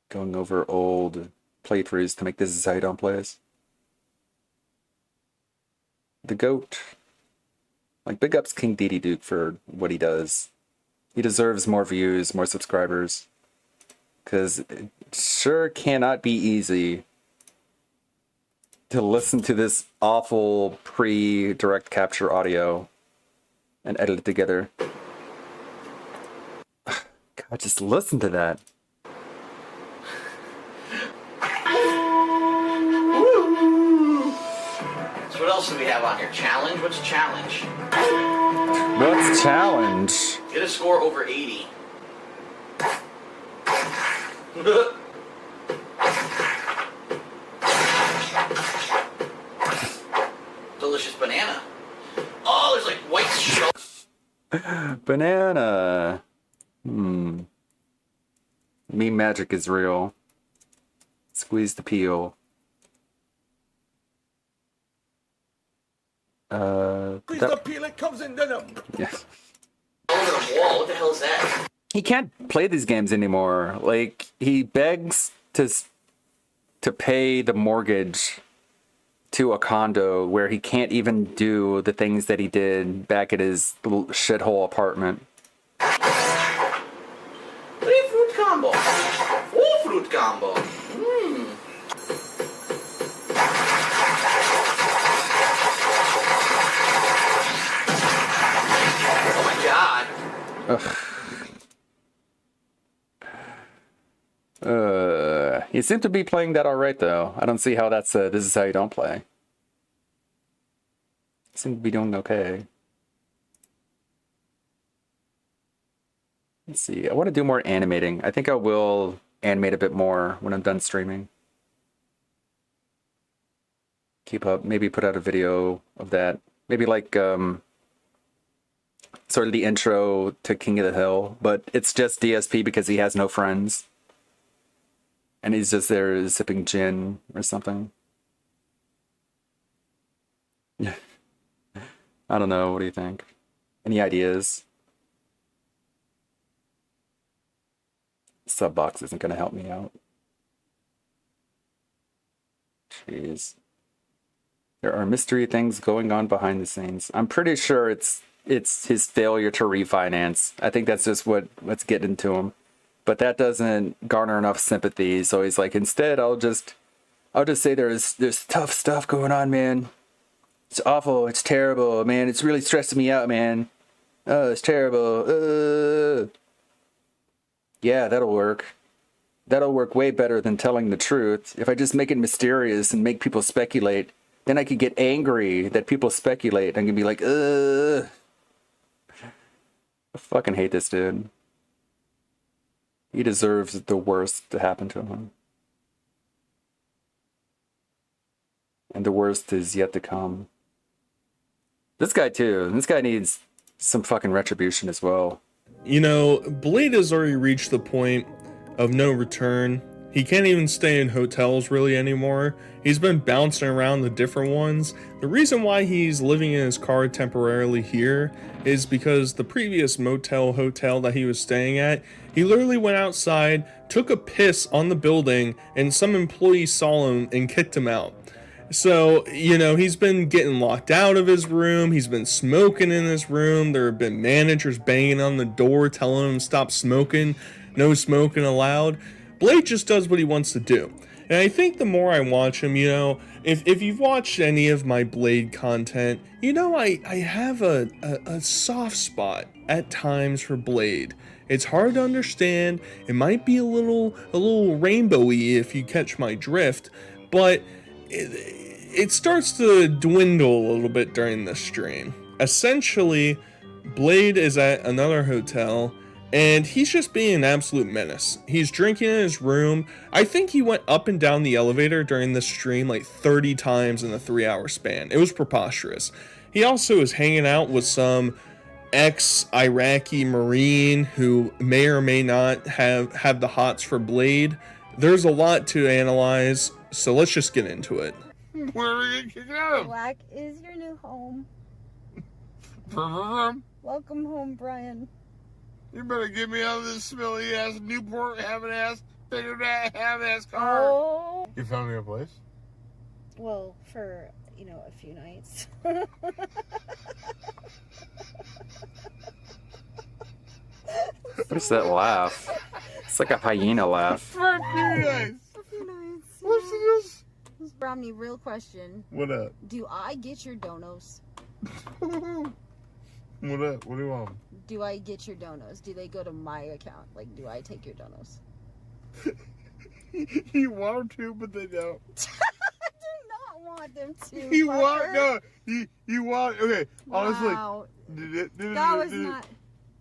Going over old playthroughs to make this is how you don't play this. The GOAT. Like, big ups King Didi Duke for what he does. He deserves more views, more subscribers. Because it sure cannot be easy to listen to this awful pre-direct capture audio and edit it together. God, just listen to that. So what else do we have on here? Challenge? What's a challenge? What's challenge? Get a score over 80. Delicious banana. Oh, there's like white shell. Banana. Meme magic is real. Squeeze the peel. Squeeze the peel, it comes in the yeah. Over the wall. What the hell is that? He can't play these games anymore. Like, he begs to pay the mortgage to a condo where he can't even do the things that he did back at his little shithole apartment. Three fruit combo. Four fruit combo. Oh my god. Ugh. You seem to be playing that alright though. I don't see how that's this is how you don't play. You seem to be doing okay. Let's see. I want to do more animating. I think I will animate a bit more when I'm done streaming. Keep up. Maybe put out a video of that. Maybe like sort of the intro to King of the Hill, but it's just DSP because he has no friends. And he's just there sipping gin or something. I don't know. What do you think? Any ideas? Sub box isn't going to help me out. Jeez. There are mystery things going on behind the scenes. I'm pretty sure it's his failure to refinance. I think that's just what's getting to him. But that doesn't garner enough sympathy, so he's like, instead, I'll just say there's tough stuff going on, man. It's awful. It's terrible, man. It's really stressing me out, man. Oh, it's terrible. Yeah, that'll work. That'll work way better than telling the truth. If I just make it mysterious and make people speculate, then I could get angry that people speculate. I can be like, I fucking hate this dude. He deserves the worst to happen to him. And the worst is yet to come. This guy too. This guy needs some fucking retribution as well. You know, Blade has already reached the point of no return. He can't even stay in hotels really anymore. He's been bouncing around the different ones. The reason why he's living in his car temporarily here is because the previous hotel that he was staying at, he literally went outside, took a piss on the building, and some employee saw him and kicked him out. So, you know, he's been getting locked out of his room. He's been smoking in his room. There have been managers banging on the door telling him to stop smoking. No smoking allowed. Blade just does what he wants to do. And I think the more I watch him, you know, if you've watched any of my Blade content, you know I have a soft spot at times for Blade. It's hard to understand. It might be a little rainbowy if you catch my drift, but it starts to dwindle a little bit during this stream. Essentially, Blade is at another hotel, and he's just being an absolute menace. He's drinking in his room. I think he went up and down the elevator during this stream like 30 times in a 3-hour span. It was preposterous. He also is hanging out with some ex-Iraqi Marine who may or may not have the hots for Blade. There's a lot to analyze, so let's just get into it. Where are we gonna kick it out of? Black is your new home. Welcome home, Brian. You better get me out of this smelly ass Newport having ass, figured out have ass car. Oh. You found me a place? Well, for, you know, a few nights. What is that laugh? It's like a hyena laugh. For a few nights. A few nights. What's this? Romney, real question. What up? Do I get your donos? What up? What do you want? Do I get your donos? Do they go to my account? Like, do I take your donos? You want to, but they don't. I do not want them to. You want no. You want okay. Honestly, wow. That was not.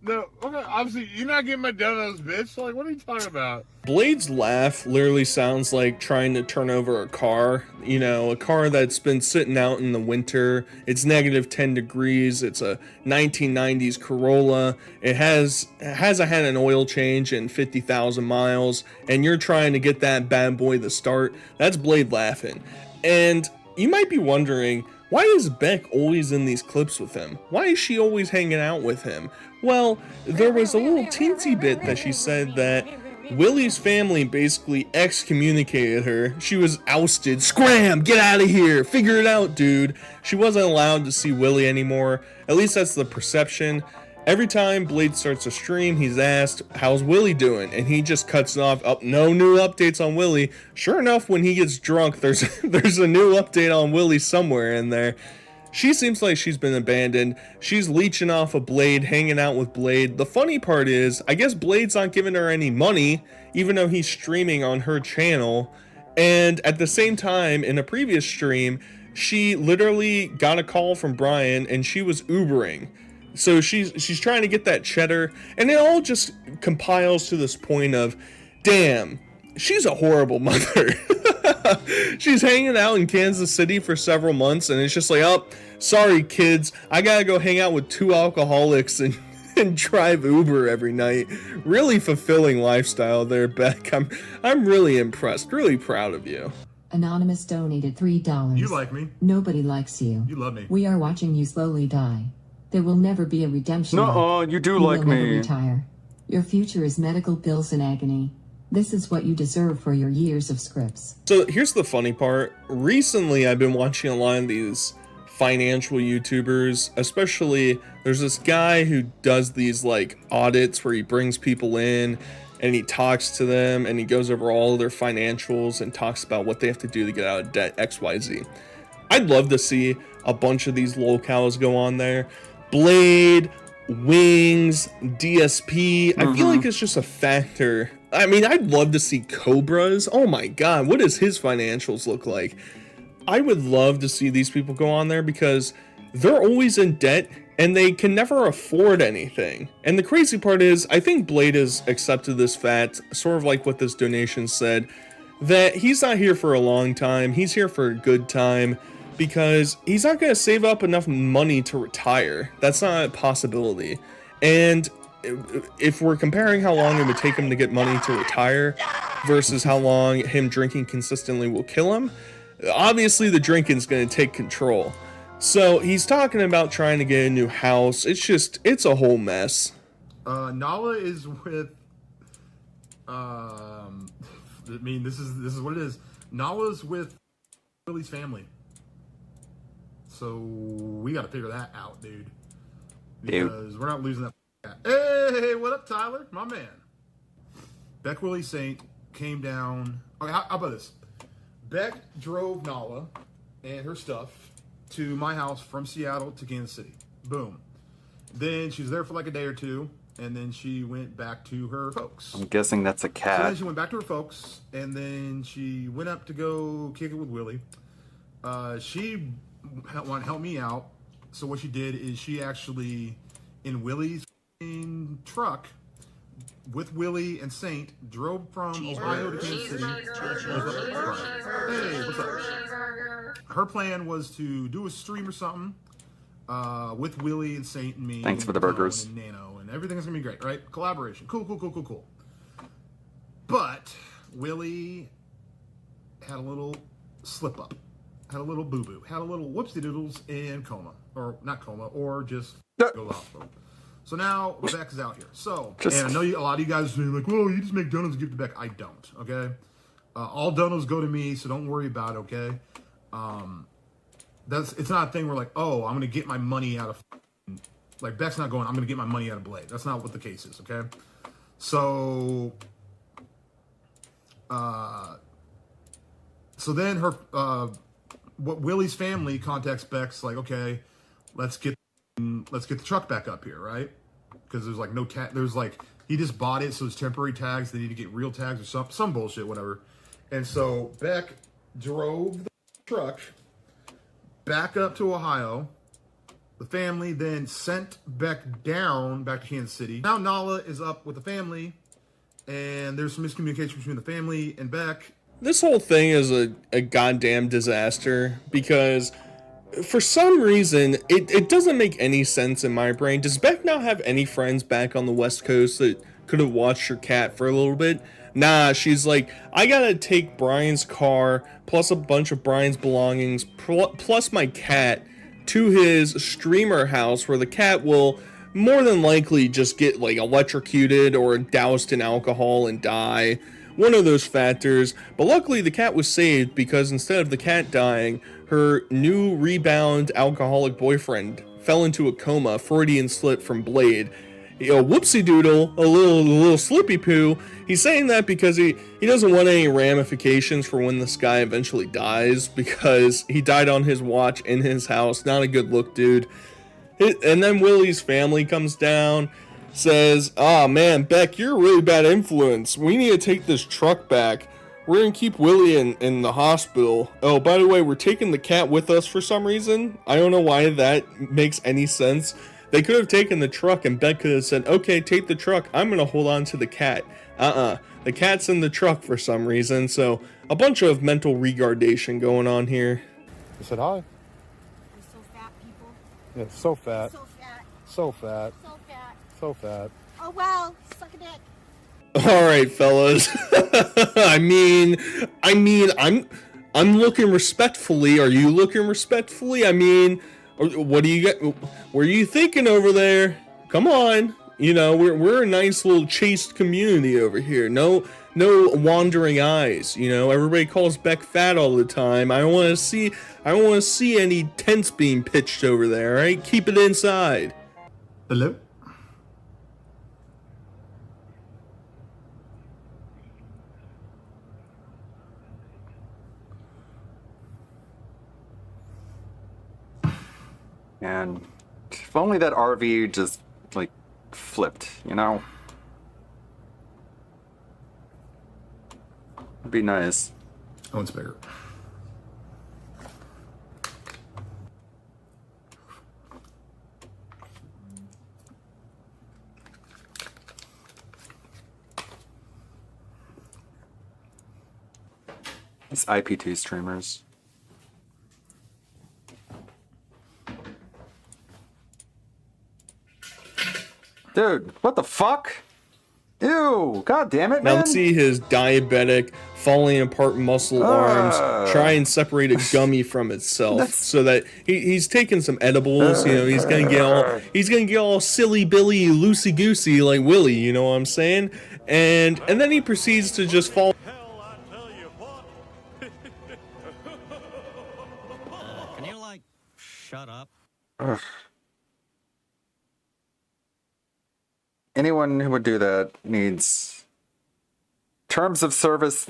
No, okay, obviously, you're not getting my donuts, bitch. Like, what are you talking about? Blade's laugh literally sounds like trying to turn over a car. You know, a car that's been sitting out in the winter. It's negative 10 degrees. It's a 1990s Corolla. It hasn't had an oil change in 50,000 miles. And you're trying to get that bad boy to start. That's Blade laughing. And you might be wondering, why is Beck always in these clips with him? Why is she always hanging out with him? Well, there was a little teensy bit that she said that Willie's family basically excommunicated her. She was ousted. Scram! Get out of here! Figure it out, dude! She wasn't allowed to see Willie anymore. At least that's the perception. Every time Blade starts a stream, he's asked, how's Willie doing? And he just cuts it off. Oh, no new updates on Willie. Sure enough, when he gets drunk, there's a new update on Willie somewhere in there. She seems like she's been abandoned. She's leeching off of Blade, hanging out with Blade. The funny part is, I guess Blade's not giving her any money, even though he's streaming on her channel. And at the same time, in a previous stream, she literally got a call from Brian and she was Ubering. So she's trying to get that cheddar, and it all just compiles to this point of, damn, she's a horrible mother. She's hanging out in Kansas City for several months, and it's just like, oh, sorry kids, I gotta go hang out with 2 alcoholics and drive Uber every night. Really fulfilling lifestyle there, Beck. I'm really impressed, really proud of you. Anonymous donated $3. You like me. Nobody likes you. You love me. We are watching you slowly die. There will never be a redemption. No, you do like me. You will never retire. Your future is medical bills and agony. This is what you deserve for your years of scripts. So here's the funny part. Recently, I've been watching a lot of these financial YouTubers, especially there's this guy who does these like audits where he brings people in and he talks to them and he goes over all of their financials and talks about what they have to do to get out of debt, XYZ. I'd love to see a bunch of these locals go on there. Blade, Wings, DSP. I feel like it's just a factor. I mean, I'd love to see Cobras. Oh my god, what does his financials look like? I would love to see these people go on there because they're always in debt and they can never afford anything. And the crazy part is, I think Blade has accepted this fact, sort of like what this donation said, that he's not here for a long time, he's here for a good time, because he's not going to save up enough money to retire. That's not a possibility. And if we're comparing how long it would take him to get money to retire versus how long him drinking consistently will kill him, obviously the drinking's going to take control. So he's talking about trying to get a new house. It's a whole mess. Nala is with, I mean, this is what it is. Nala's with Willie's family. So we got to figure that out, dude. Because we're not losing that. Hey, what up, Tyler? My man. Beck Willie Saint came down. Okay, how about this? Beck drove Nala and her stuff to my house from Seattle to Kansas City. Boom. Then she was there for like a day or two, and then she went back to her folks. I'm guessing that's a cat. So then she went back to her folks, and then she went up to go kick it with Willie. She wanted to help me out. So what she did is she actually, in Willie's truck, with Willie and Saint, drove from Ohio to Kansas City. Hey, what's up? Her plan was to do a stream or something with Willie and Saint and me. Thanks for the burgers. And Nano, and everything's gonna be great, right? Collaboration. Cool. But Willie had a little slip up, had a little boo boo, had a little whoopsie doodles in coma, or not coma, or just go to the hospital. So now Beck is out here. So, and I know a lot of you guys are like, "Well, you just make donuts and give to Beck." I don't. Okay, all donuts go to me, so don't worry about it. Okay, it's not a thing where like, oh, I'm gonna get my money out of like Beck's not going. I'm gonna get my money out of Blade. That's not what the case is. Okay, so, so then her, what Willie's family contacts Beck's like, okay, let's get the truck back up here, right? Because there's like no tag. There's like he just bought it, so it's temporary tags. They need to get real tags or some bullshit, whatever. And so Beck drove the truck back up to Ohio. The family then sent Beck down back to Kansas City. Now Nala is up with the family, and there's some miscommunication between the family and Beck. This whole thing is a goddamn disaster because for some reason, it doesn't make any sense in my brain. Does Beck not have any friends back on the West Coast that could have watched her cat for a little bit? Nah, she's like, I gotta take Brian's car, plus a bunch of Brian's belongings, plus my cat, to his streamer house where the cat will more than likely just get like electrocuted or doused in alcohol and die. One of those factors. But luckily the cat was saved because instead of the cat dying, her new rebound alcoholic boyfriend fell into a coma, Freudian slip from Blade. Whoopsie doodle, a little slippy poo. He's saying that because he doesn't want any ramifications for when this guy eventually dies, because he died on his watch in his house. Not a good look, dude. And then Willie's family comes down, says, "Oh man, Beck, you're a really bad influence. We need to take this truck back. We're gonna keep Willie in the hospital. Oh, by the way, we're taking the cat with us for some reason. I don't know why that makes any sense. They could have taken the truck and Beck could have said, okay, take the truck. I'm gonna hold on to the cat. The cat's in the truck for some reason. So a bunch of mental retardation going on here." I said hi. You're so fat, people. Yeah, so fat. So fat. So fat. So fat. So fat. Oh well, suck a dick. All right, fellas. I mean, I'm looking respectfully. Are you looking respectfully? I mean, what do you get? What are you thinking over there? Come on. You know, we're a nice little chaste community over here. No wandering eyes. You know, everybody calls Beck fat all the time. I don't want to see any tents being pitched over there. All right, keep it inside. Hello. And if only that RV just, like, flipped, you know? It'd be nice. That one's bigger. These IP2 streamers. Dude, what the fuck? Ew, god damn it, man. Now let's see his diabetic, falling apart muscle arms try and separate a gummy from itself, so that he's taking some edibles. You know, he's gonna get all silly Billy, loosey goosey like Willie. You know what I'm saying? And then he proceeds to just fall. Can you like shut up? Ugh. Anyone who would do that needs terms of service.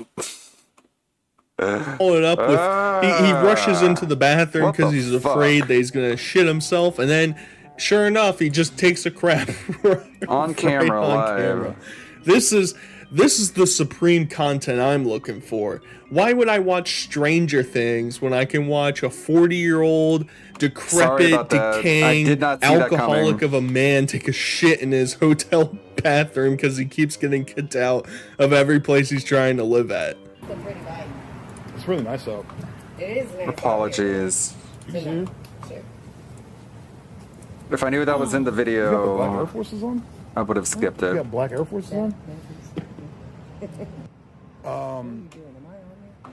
Follow it up with he rushes into the bathroom because he's afraid that he's gonna shit himself, and then sure enough he just takes a crap on camera, live. This is the supreme content I'm looking for. Why would I watch Stranger Things when I can watch a 40-year-old decrepit, decaying alcoholic of a man take a shit in his hotel bathroom because he keeps getting kicked out of every place he's trying to live at? It's a pretty bike. It's really nice out. It is nice. Apologies. Sure. If I knew that was in the You got the Black video, Air Forces on? I would have skipped You it. got Black Air Forces on?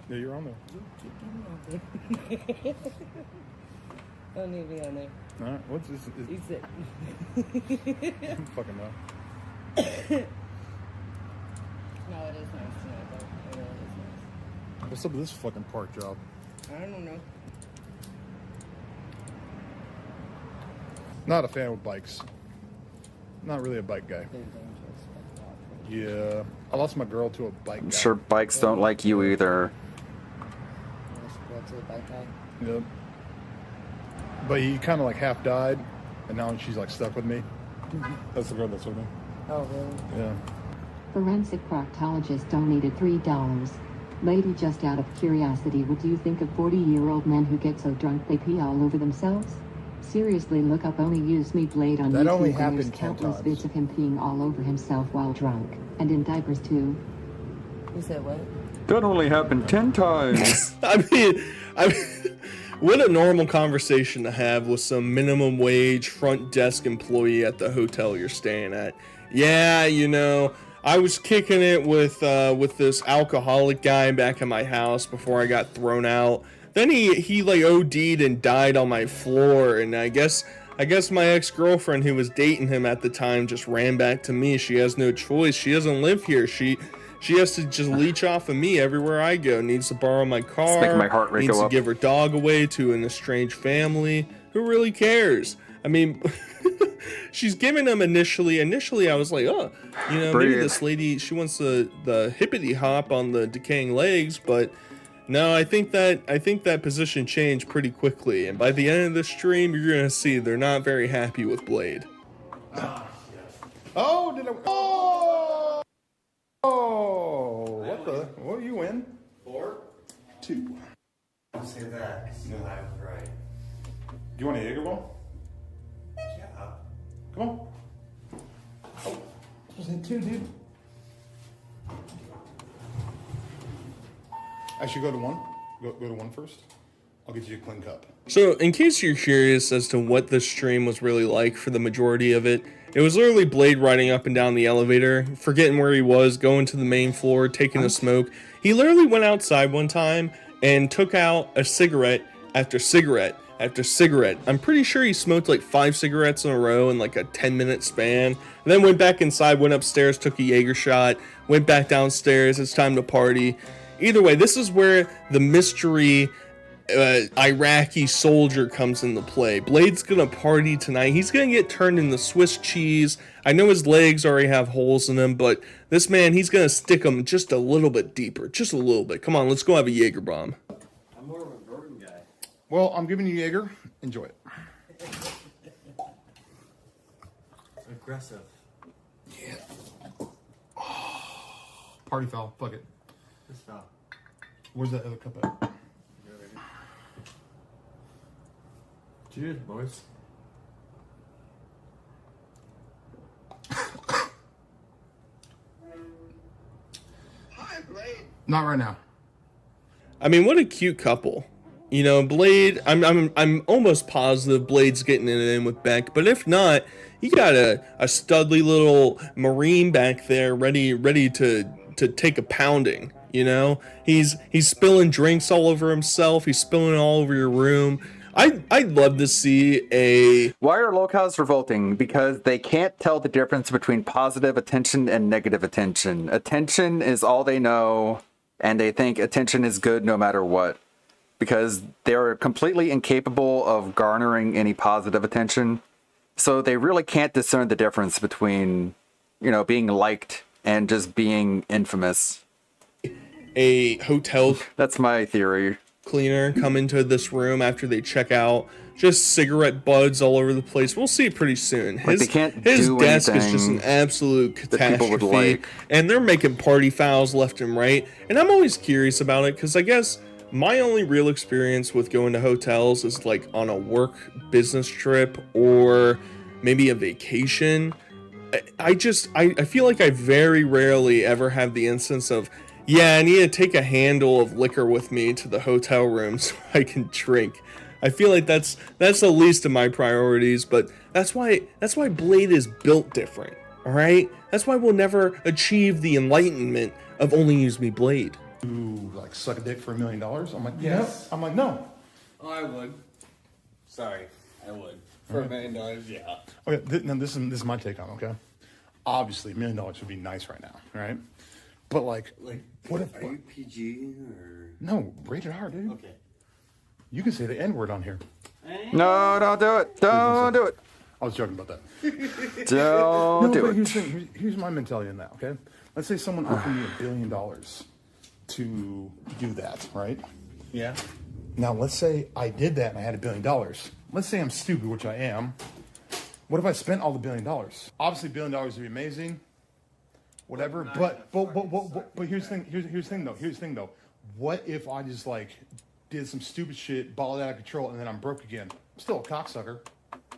Yeah, you're on there. Don't need me on there. All right, what's this? You sit. Fucking no. No, it is nice tonight, though. It really is nice. What's up with this fucking park job? I don't know. Not a fan with bikes. Not really a bike guy. Yeah, I lost my girl to a bike I'm guy. sure bikes don't like you either. Yep. But he kind of like half died, and now she's like stuck with me. That's the girl that's with me. Oh, really? Yeah. Forensic proctologist donated $3. Lady, just out of curiosity, what do you think of 40-year-old men who get so drunk they pee all over themselves? Seriously, look up Only Use Me Blade on That YouTube. only and happened there's 10 countless times. bits of him peeing all over himself while drunk. And in diapers too. You said what? That only happened 10 times. I mean, what a normal conversation to have with some minimum wage front desk employee at the hotel you're staying at. Yeah, you know, I was kicking it with this alcoholic guy back at my house before I got thrown out. Then he like OD'd and died on my floor, and I guess my ex-girlfriend who was dating him at the time just ran back to me. She has no choice. She doesn't live here. She has to just leech off of me everywhere I go. Needs to borrow my car. It's making my heart rate needs go to up. give her dog away to an estranged family. Who really cares? I mean, she's giving them initially. Initially, I was like, oh, you know, maybe Breathe. this lady, she wants the hippity hop on the decaying legs, but no, I think that position changed pretty quickly, and by the end of the stream, you're gonna see they're not very happy with Blade. Oh, did I? Oh! Oh! What the? What you win? 4? 2. Don't say that, 'cause I was right. Do you want a Jaeger ball? Yeah. Come on. Oh, just hit 2, dude. I should go to 1. Go to 1 first. I'll get you a clean cup. So, in case you're curious as to what this stream was really like for the majority of it, it was literally Blade riding up and down the elevator, forgetting where he was, going to the main floor, taking a smoke. He literally went outside one time and took out a cigarette after cigarette after cigarette. I'm pretty sure he smoked like 5 cigarettes in a row in like a 10-minute span. And then went back inside, went upstairs, took a Jaeger shot, went back downstairs. It's time to party. Either way, this is where the mystery Iraqi soldier comes into play. Blade's gonna party tonight. He's gonna get turned into Swiss cheese. I know his legs already have holes in them, but this man, he's gonna stick them just a little bit deeper. Just a little bit. Come on, let's go have a Jaeger bomb. I'm more of a bourbon guy. Well, I'm giving you Jaeger. Enjoy it. Aggressive. Yeah. Party foul. Fuck it. This foul. Where's that other cup at? Cheers, boys. Not right now. I mean, what a cute couple. You know, Blade, I'm almost positive Blade's getting it in with Beck, but if not, you got a studly little Marine back there ready to take a pounding, you know? He's spilling drinks all over himself, he's spilling it all over your room. I'd love to see a... Why are locals revolting? Because they can't tell the difference between positive attention and negative attention. Attention is all they know, and they think attention is good no matter what. because they're completely incapable of garnering any positive attention. So they really can't discern the difference between, being liked and just being infamous. A hotel That's my theory. Cleaner come into this room after they check out, just cigarette buds all over the place. We'll see it pretty soon. Like they can't his do desk is just an anything absolute that people would catastrophe, like. and they're making party fouls left and right. And I'm always curious about it because I guess my only real experience with going to hotels is like on a work business trip or maybe a vacation. I feel like I very rarely ever have the instance of, yeah, I need to take a handle of liquor with me to the hotel room so I can drink. I feel like that's the least of my priorities, but that's why Blade is built different, all right? That's why we'll never achieve the enlightenment of only use me Blade. Ooh, like suck a dick for $1 million? I'm like, Yes. no. I'm like, no. Oh, I would. Sorry, I would. For $1 million, yeah. Okay, now this is my take on it, okay? Obviously, $1 million would be nice right now, right? But like what if? Are you PG or? No, rated R, dude. Okay. You can say the N-word on here. No, don't do it. Don't do it. I was joking about that. Don't do but it. Here's my mentality on that, okay? Let's say someone offered me $1 billion to do that, right? Yeah. Now, let's say I did that and I had $1 billion. Let's say I'm stupid, which I am. What if I spent all the $1 billion? Obviously, $1 billion would be amazing. Whatever, but here's the thing. Here's the thing though. What if I just like did some stupid shit, balled out of control, and then I'm broke again? I'm still a cocksucker.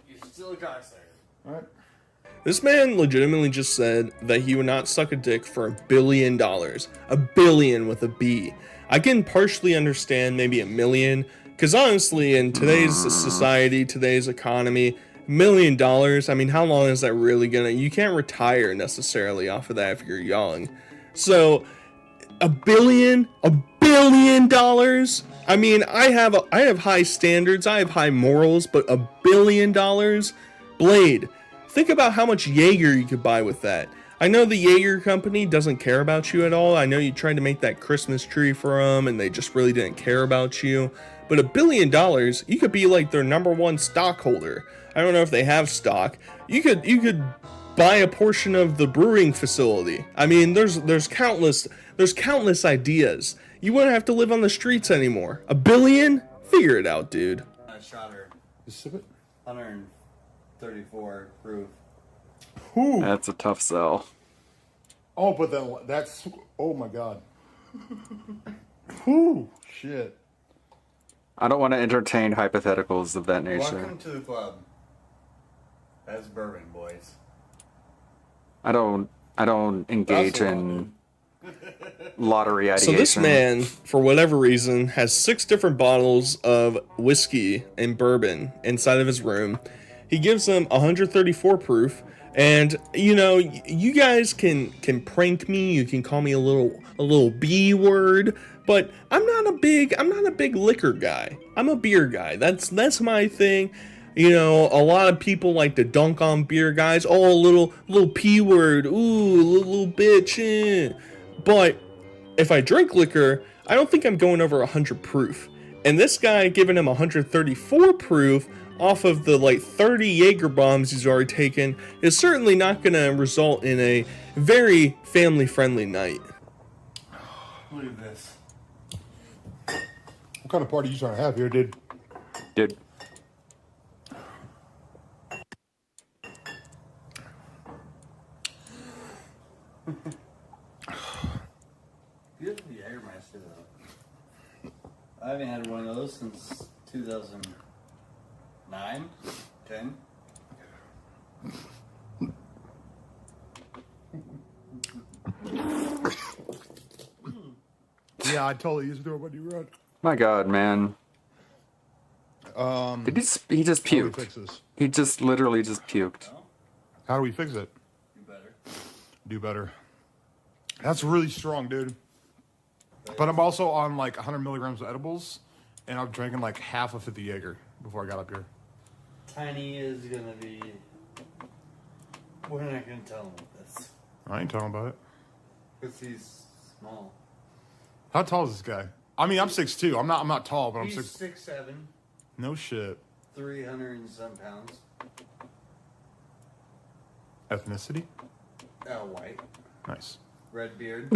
You're still a cocksucker. All right. This man legitimately just said that he would not suck a dick for $1 billion. $1 billion with a B. I can partially understand maybe $1 million, because honestly, in today's society, today's economy, $1 million, I mean, how long is that really gonna... You can't retire necessarily off of that if you're young. So, $1 billion? $1 billion? I mean, I have high standards, I have high morals, but $1 billion? Blade, think about how much Jaeger you could buy with that. I know the Jaeger company doesn't care about you at all. I know you tried to make that Christmas tree for them, and they just really didn't care about you. But $1 billion, you could be like their _1 stockholder. I don't know if they have stock. You could buy a portion of the brewing facility. I mean, there's countless ideas. You wouldn't have to live on the streets anymore. $1 billion? Figure it out, dude. I shot her. Just sip it. 134 proof. Who? That's a tough sell. Oh, but then that's. Oh my god. Whew. Shit. I don't want to entertain hypotheticals of that nature. Welcome to the club. That's bourbon, boys. I don't engage in lottery ideation. So this man, for whatever reason, has 6 different bottles of whiskey and bourbon inside of his room. He gives them 134 proof, and you guys can prank me. You can call me a little B word, but I'm not a big liquor guy. I'm a beer guy. That's my thing. A lot of people like to dunk on beer guys. Oh, a little P word. Ooh, little bitch. Eh. But if I drink liquor, I don't think I'm going over 100 proof. And this guy giving him 134 proof off of the 30 Jaeger bombs he's already taken is certainly not going to result in a very family-friendly night. Look at this. What kind of party you trying to have here, dude? Dude. Beautiful Jägermeister, though. I haven't had one of those since 2009, 10. Yeah, I totally used to throw what you wrote. My god, man. He just puked. He just literally just puked. How do we fix it? Do better. That's really strong, dude. But I'm also on 100 milligrams of edibles, and I'm drinking half of 50 Jaeger before I got up here. Tiny is gonna be. We're not gonna tell him this. I ain't talking about it. Because he's small. How tall is this guy? I mean, I'm 6'2". I'm not tall, but I'm He's 6. 6'7". No shit. 300 and some pounds. Ethnicity? White. Nice. Red beard.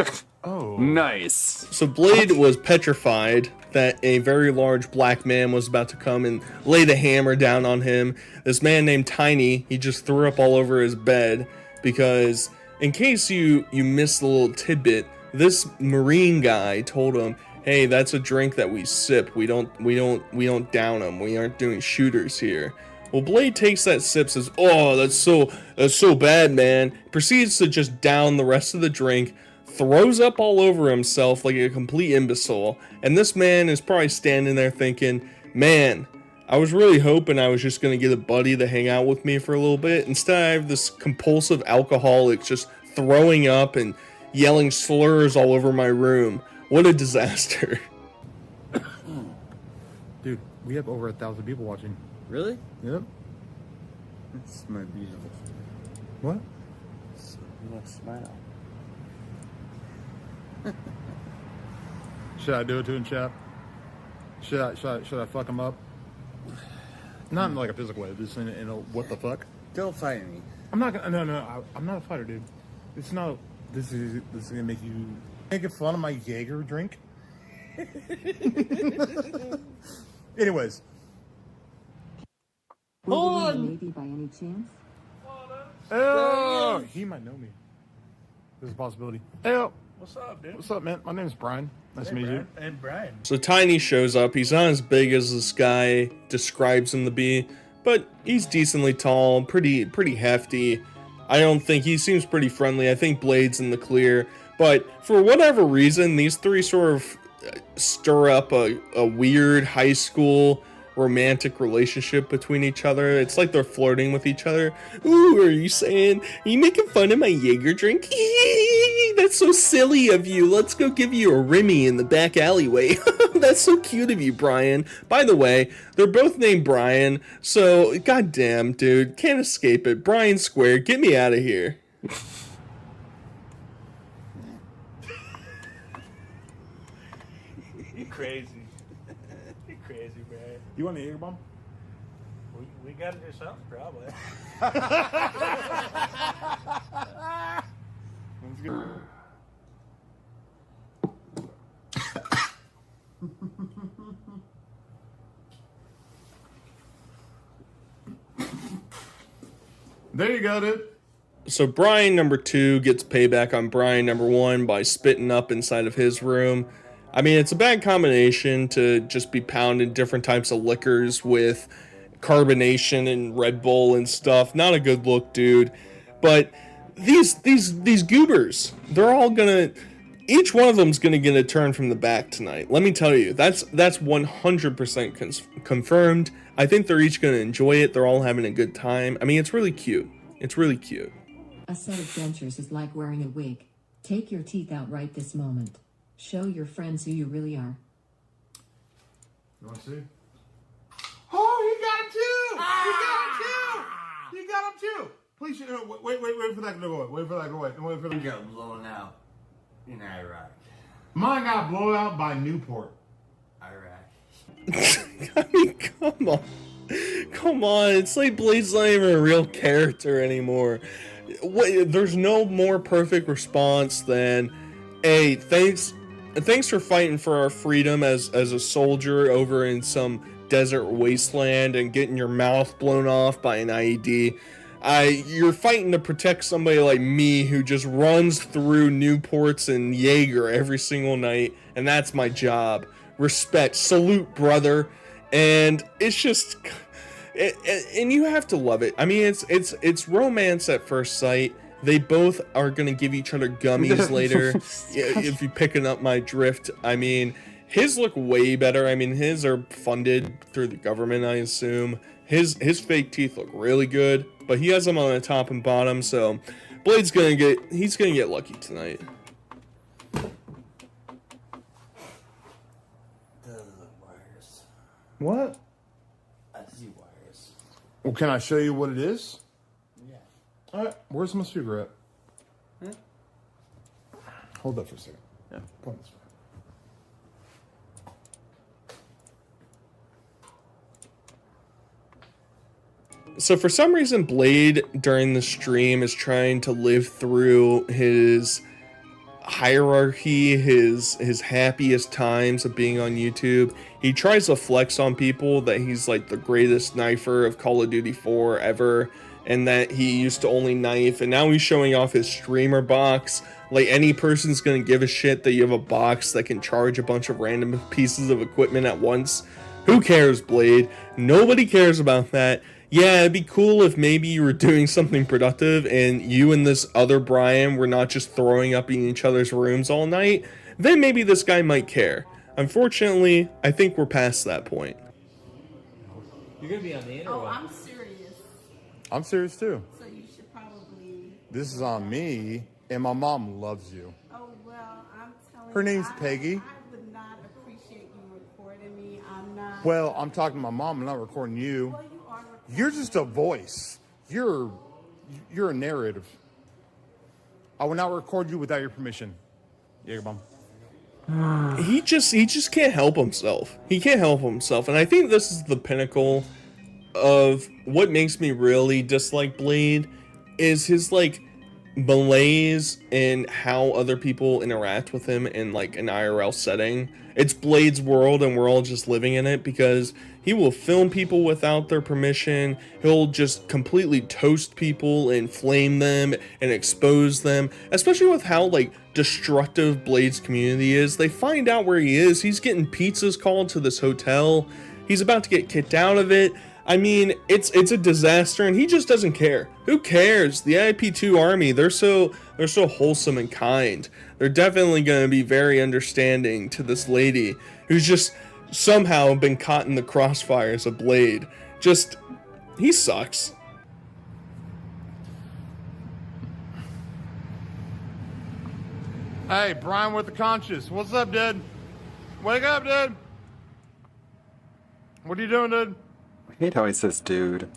Oh. Nice. So Blade was petrified that a very large black man was about to come and lay the hammer down on him. This man named Tiny, he just threw up all over his bed because, in case you missed the little tidbit, this Marine guy told him, "Hey, that's a drink that we sip. We don't down them. We aren't doing shooters here." Well, Blade takes that sip, says, "Oh, that's so bad, man." Proceeds to just down the rest of the drink, throws up all over himself like a complete imbecile. And this man is probably standing there thinking, "Man, I was really hoping I was just gonna get a buddy to hang out with me for a little bit. Instead, I have this compulsive alcoholic just throwing up and yelling slurs all over my room. What a disaster." Dude, we have over 1,000 people watching. Really? Yep. That's my beautiful. What? So much smile. Should I do it to him, chap? Should I fuck him up? Not in like a physical way, just in a what the fuck? Don't fight me. I'm not gonna. No, I'm not a fighter, dude. It's not. This is gonna make you making fun of my Jaeger drink. Anyways. Hold on. Maybe by any chance? Oh, he might know me. There's a possibility. Hey, What's up, dude? what's up, man? My name's Brian. Nice to meet you. Hey, Brian. So Tiny shows up. He's not as big as this guy describes him to be, but he's decently tall, pretty hefty. I don't think he seems pretty friendly. I think Blade's in the clear, but for whatever reason, these three sort of stir up a weird high school romantic relationship between each other. It's like they're flirting with each other. "Ooh, are you saying, are you making fun of my Jaeger drink? That's so silly of you. Let's go give you a Remy in the back alleyway." "That's so cute of you, Brian." By the way, they're both named Brian, so goddamn, dude, can't escape it. Brian Square, get me out of here. You crazy. You crazy, man. You want a Jaeger bomb? We got to do something, probably. Let's go. There you go, dude. So Brian number 2 gets payback on Brian number 1 by spitting up inside of his room. I mean, it's a bad combination to just be pounding different types of liquors with carbonation and Red Bull and stuff. Not a good look, dude. But these goobers, they're all gonna, each one of them's gonna get a turn from the back tonight. Let me tell you, that's 100% confirmed. I think they're each gonna enjoy it. They're all having a good time. I mean, it's really cute. It's really cute. A set of dentures is like wearing a wig. Take your teeth out right this moment. Show your friends who you really are. You want to see? Oh, you got him too! You got him too! Please, wait for that to go away. Wait for that to go away. Wait for that. You got blown out in Iraq. Mine got blown out by Newport. Iraq. I mean, come on. Come on, it's like Blade's not even a real character anymore. There's no more perfect response than, "Hey, thanks for fighting for our freedom as a soldier over in some desert wasteland and getting your mouth blown off by an IED. You're fighting to protect somebody like me who just runs through Newports and Jaeger every single night, and that's my job. Respect, salute, brother." And it's just, and you have to love it. I mean, it's romance at first sight. They both are gonna give each other gummies later. If you're picking up my drift, I mean, his look way better. I mean, his are funded through the government, I assume. His fake teeth look really good, but he has them on the top and bottom. So, Blade's he's gonna get lucky tonight. What? I see wires. Well, can I show you what it is? Yeah. All right. Where's my speaker at? Huh? Hold that for a second. Yeah. Point this way. So for some reason, Blade during the stream is trying to live through his hierarchy, his happiest times of being on YouTube. He tries to flex on people that he's like the greatest knifer of Call of Duty 4 ever, and that he used to only knife, and now he's showing off his streamer box. Like, any person's gonna give a shit that you have a box that can charge a bunch of random pieces of equipment at once. Who cares, Blade? Nobody cares about that. Yeah, it'd be cool if maybe you were doing something productive and you and this other Brian were not just throwing up in each other's rooms all night. Then maybe this guy might care. Unfortunately, I think we're past that point. You're gonna be on the internet. Oh, I'm serious. I'm serious too. So you should probably. This is on me, and my mom loves you. Oh well, I'm telling. Her name's Peggy. I would not appreciate you recording me. I'm not. Well, I'm talking to my mom. I'm not recording you. Well, you are recording. You're just a voice. You're a narrative. I will not record you without your permission. Yeah, mom. He just can't help himself. He can't help himself, and I think this is the pinnacle of what makes me really dislike Blade, is his like malaise and how other people interact with him in like an IRL setting. It's Blade's world and we're all just living in it, because he will film people without their permission. He'll just completely toast people and flame them and expose them, especially with how like destructive Blade's community is. They find out where he is. He's getting pizzas called to this hotel. He's about to get kicked out of it. I mean, it's a disaster, and he just doesn't care. Who cares? The IP2 army, they're so wholesome and kind. They're definitely going to be very understanding to this lady who's just somehow been caught in the crossfires of Blade. Just, he sucks. Hey, Brian with the conscious. What's up, dude? Wake up, dude. What are you doing, dude? I hate how he says dude.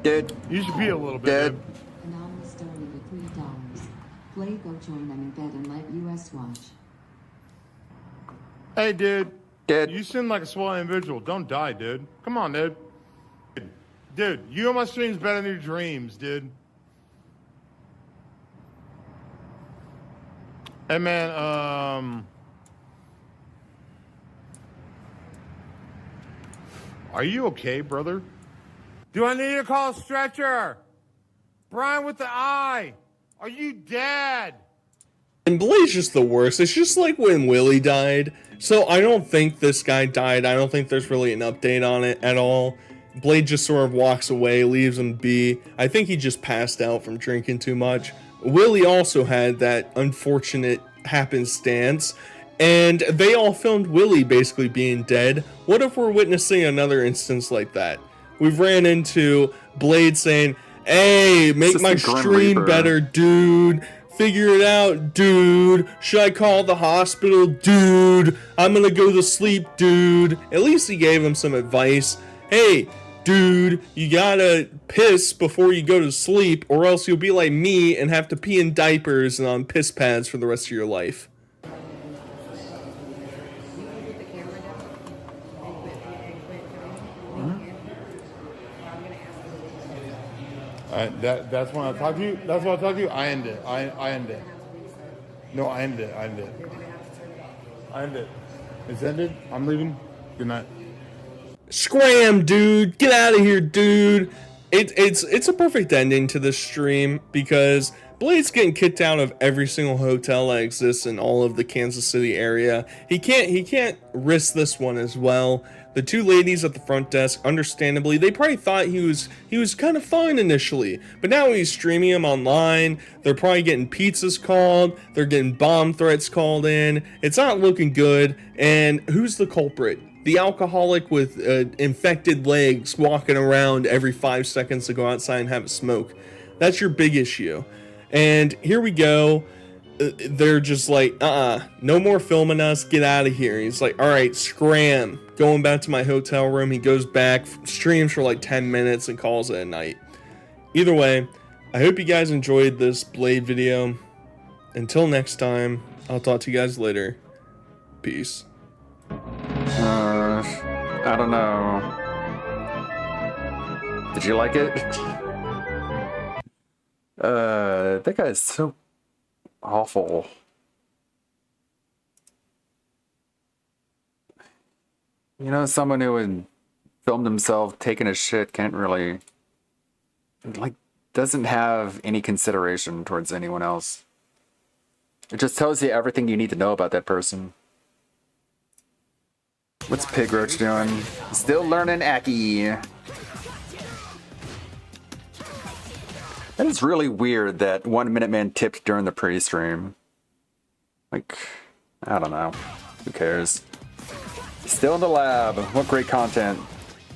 Dude. You should pee a little bit, dude. Anonymous donated $3. Blade, go join them in bed and let US watch. Hey, dude. Dude. You seem like a swell individual. Don't die, dude. Come on, dude. Dude, you on my stream's better than your dreams, dude. Hey, man, are you okay, brother? Do I need to call a stretcher? Brian with the eye. Are you dead? And Blade's just the worst. It's just like when Willie died. So I don't think this guy died. I don't think there's really an update on it at all. Blade just sort of walks away, leaves him be. I think he just passed out from drinking too much. Willie also had that unfortunate happenstance, and they all filmed Willie basically being dead. What if we're witnessing another instance like that? We've ran into Blade saying, "Hey, make my stream better, dude. Figure it out, dude. Should I call the hospital, dude? I'm gonna go to sleep, dude." At least he gave him some advice. Hey, dude, you gotta piss before you go to sleep, or else you'll be like me and have to pee in diapers and on piss pads for the rest of your life. That's when I talk to you. That's when I talk to you. I end it. I end it. No, I end it. I end it. I end it. It's ended. I'm leaving. Good night. Scram, dude. Get out of here, dude. It's a perfect ending to this stream, because Blade's getting kicked out of every single hotel that exists in all of the Kansas City area. He can't risk this one as well. The two ladies at the front desk, understandably, they probably thought he was kind of fine initially, but now he's streaming him online. They're probably getting pizzas called. They're getting bomb threats called in. It's not looking good. And who's the culprit? The alcoholic with infected legs walking around every 5 seconds to go outside and have a smoke. That's your big issue. And here we go. They're just like, no more filming us, get out of here. He's like, all right, scram. Going back to my hotel room. He goes back, streams for like 10 minutes and calls it a night. Either way, I hope you guys enjoyed this Blade video. Until next time, I'll talk to you guys later. Peace. I don't know. Did you like it? That guy is so awful. You know, someone who would film himself taking a shit can't really, like, doesn't have any consideration towards anyone else. It just tells you everything you need to know about that person. What's Pig Roach doing? Still learning Aki. That is really weird that 1 Minute Man tipped during the pre-stream. Like, I don't know. Who cares? Still in the lab. What great content.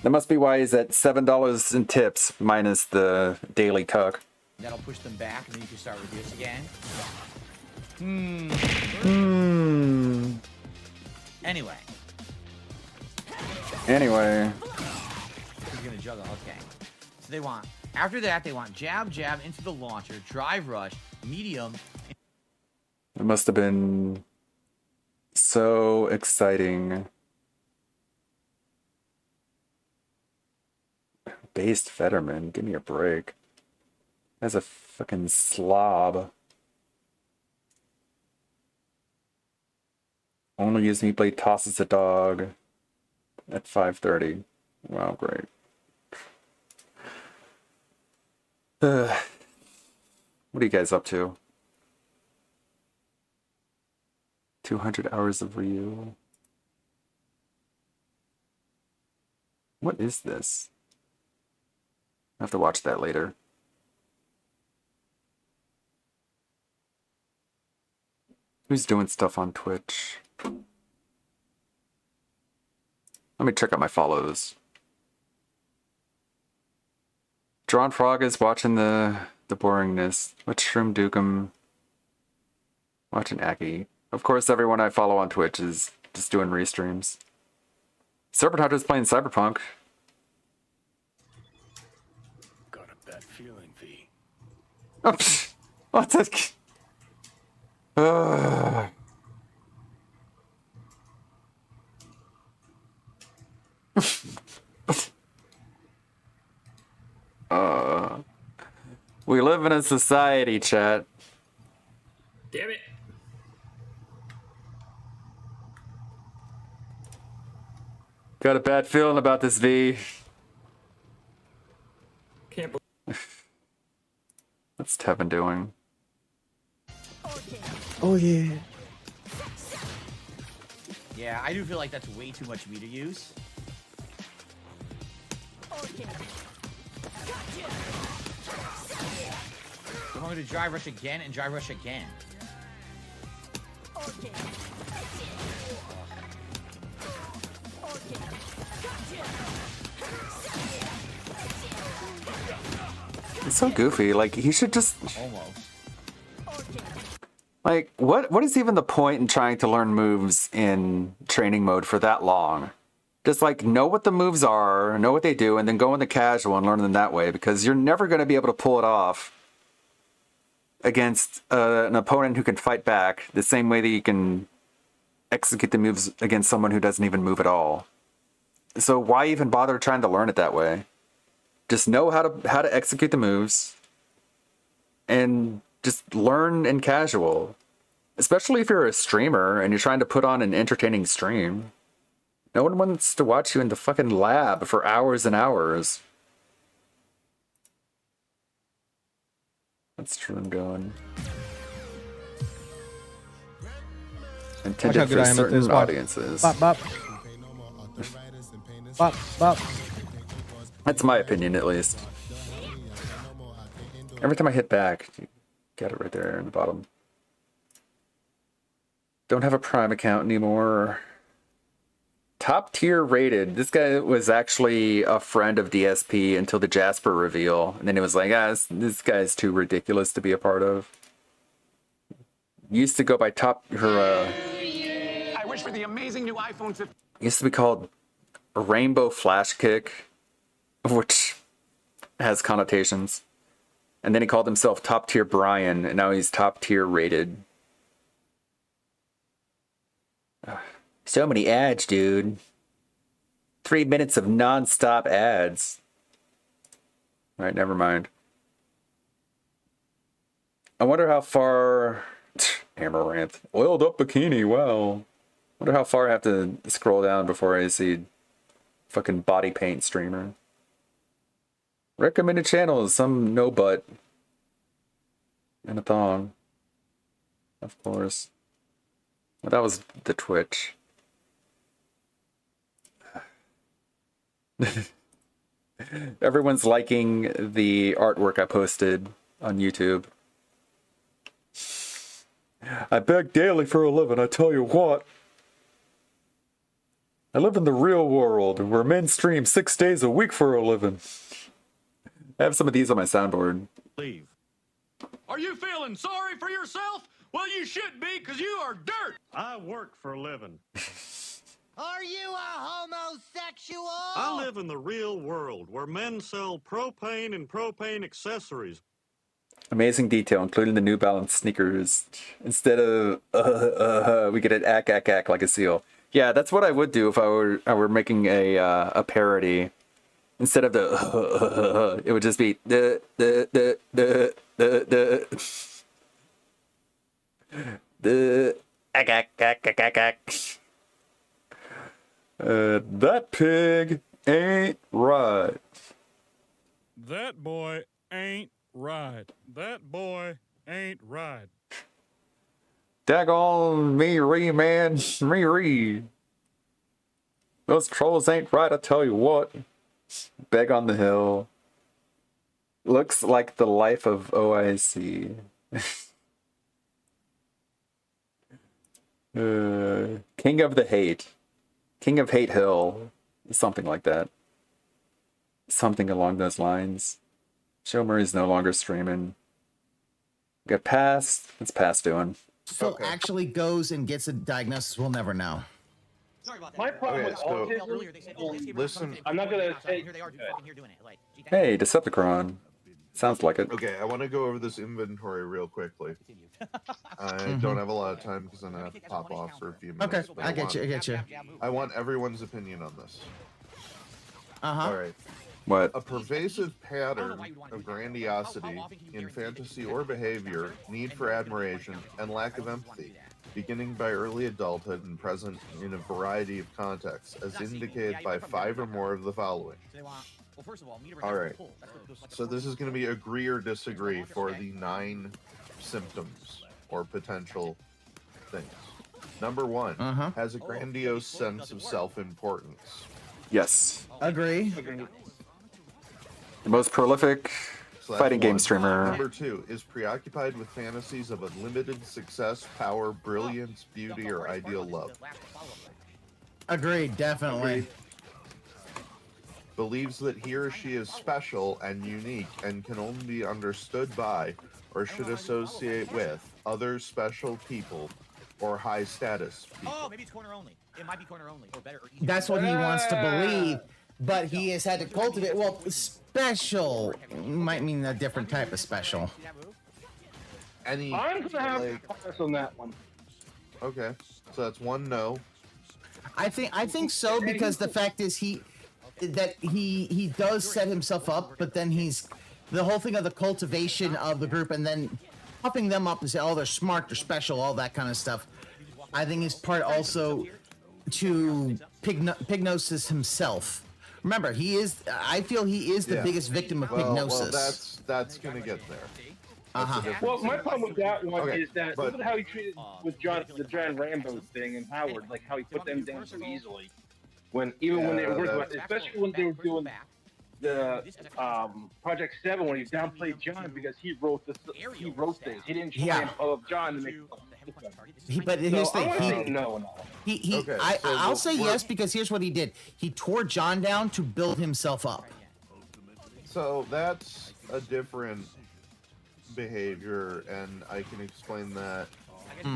That must be why he's at $7 in tips minus the daily cuck. That'll push them back, and then you can start with this again. Anyway. He's gonna juggle. Okay. So they want. After that, they want jab, jab into the launcher, drive rush, medium. It must have been so exciting. Based Fetterman, give me a break. That's a fucking slob. Only use me blade tosses a dog at 5:30. Wow, great. What are you guys up to? 200 hours of Ryu. What is this? I have to watch that later. Who's doing stuff on Twitch? Let me check out my follows. Drawn Frog is watching the boringness. What's Shroom Dukem? Watching Aki. Of course, everyone I follow on Twitch is just doing restreams. Serpent Hunter's playing Cyberpunk. Got a bad feeling, V. Oh, psh, what's that? We live in a society, chat. Damn it. Got a bad feeling about this, V. Can't believe. What's Tevin doing? Oh yeah. Yeah, I do feel like that's way too much meter use. I'm going to drive rush again and drive rush again. It's so goofy. Like, he should just... Almost. Like, what is even the point in trying to learn moves in training mode for that long? Just, like, know what the moves are, know what they do, and then go into casual and learn them that way, because you're never going to be able to pull it off against an opponent who can fight back the same way that you can execute the moves against someone who doesn't even move at all. So why even bother trying to learn it that way? Just know how to execute the moves and just learn in casual. Especially if you're a streamer and you're trying to put on an entertaining stream. No one wants to watch you in the fucking lab for hours and hours. That's true and going. Intended for certain audiences. Bop, bop. Bop, bop. That's my opinion, at least. Every time I hit back, you got it right there in the bottom. Don't have a Prime account anymore. Top tier rated. This guy was actually a friend of DSP until the Jasper reveal. And then it was like, this guy's too ridiculous to be a part of. Used to go by I wish for the amazing new iPhone 15. Used to be called Rainbow Flash Kick, which has connotations. And then he called himself Top Tier Brian, and now he's Top Tier Rated. So many ads, dude. 3 minutes of non-stop ads. Right, never mind. I wonder how far... Amaranth. Oiled up bikini, wow. Wonder how far I have to scroll down before I see fucking body paint streamer. Recommended channel is some no butt. And a thong. Of course. Well, that was the Twitch. Everyone's liking the artwork I posted on YouTube. I beg daily for a living, I tell you what. I live in the real world, where men stream 6 days a week for a living. I have some of these on my soundboard. Leave. Are you feeling sorry for yourself? Well, you should be, because you are dirt. I work for a living. Are you a homosexual? I live in the real world, where men sell propane and propane accessories. Amazing detail, including the New Balance sneakers. Instead of we get an ack like a seal. Yeah, that's what I would do if I were making a parody. Instead of the it would just be the ack. That pig ain't right. That boy ain't right. That boy ain't right. Daggone me, man. Me. Those trolls ain't right, I tell you what. Beg on the hill. Looks like the life of OIC. King of the Hate. King of Hate Hill. Something like that. Something along those lines. Joe Murray's no longer streaming. Got past. What's past doing? Phil actually goes and gets a diagnosis, we'll never know. My problem with autism, listen, I'm not gonna say. Hey, Decepticon. Sounds like it. Okay, I want to go over this inventory real quickly. I don't have a lot of time because I'm gonna have to pop off for a few minutes. Okay, but I get you. I want everyone's opinion on this. Uh-huh. All right. What? A pervasive pattern of grandiosity in fantasy or behavior, need for admiration, and lack of empathy, beginning by early adulthood and present in a variety of contexts, as indicated by 5 or more of the following. All right. So this is going to be agree or disagree for the 9 symptoms or potential things. Number 1, has a grandiose sense of self-importance. Yes. Agree. The most prolific fighting game streamer. Number 2, is preoccupied with fantasies of unlimited success, power, brilliance, beauty, or ideal love. Agreed, definitely. Believes that he or she is special and unique and can only be understood by or should associate with other special people or high status people. Oh, maybe it's corner only. It might be corner only or better. Or easier. That's what he wants to believe, but he has had to cultivate. Well, special might mean a different type of special. Any, I'm gonna have to pass on that one. Okay, so that's 1 no. I think so, because the fact is he does set himself up, but then he's the whole thing of the cultivation of the group and then puffing them up and say, oh, they're smart, they're special, all that kind of stuff. I think is part also to Pignosis himself. Remember, I feel he is the biggest victim of Pignosis. Well, that's gonna get there. Well, my problem with that one is that look at how he treated with the John Rambo thing and Howard, like how he put them down so easily. When they were working about, especially when they were doing the Project 7, when he downplayed John because he wrote things. He didn't try and pull up John to make. But here's the thing. I'll say yes, because here's what he did. He tore John down to build himself up. So that's a different behavior, and I can explain that,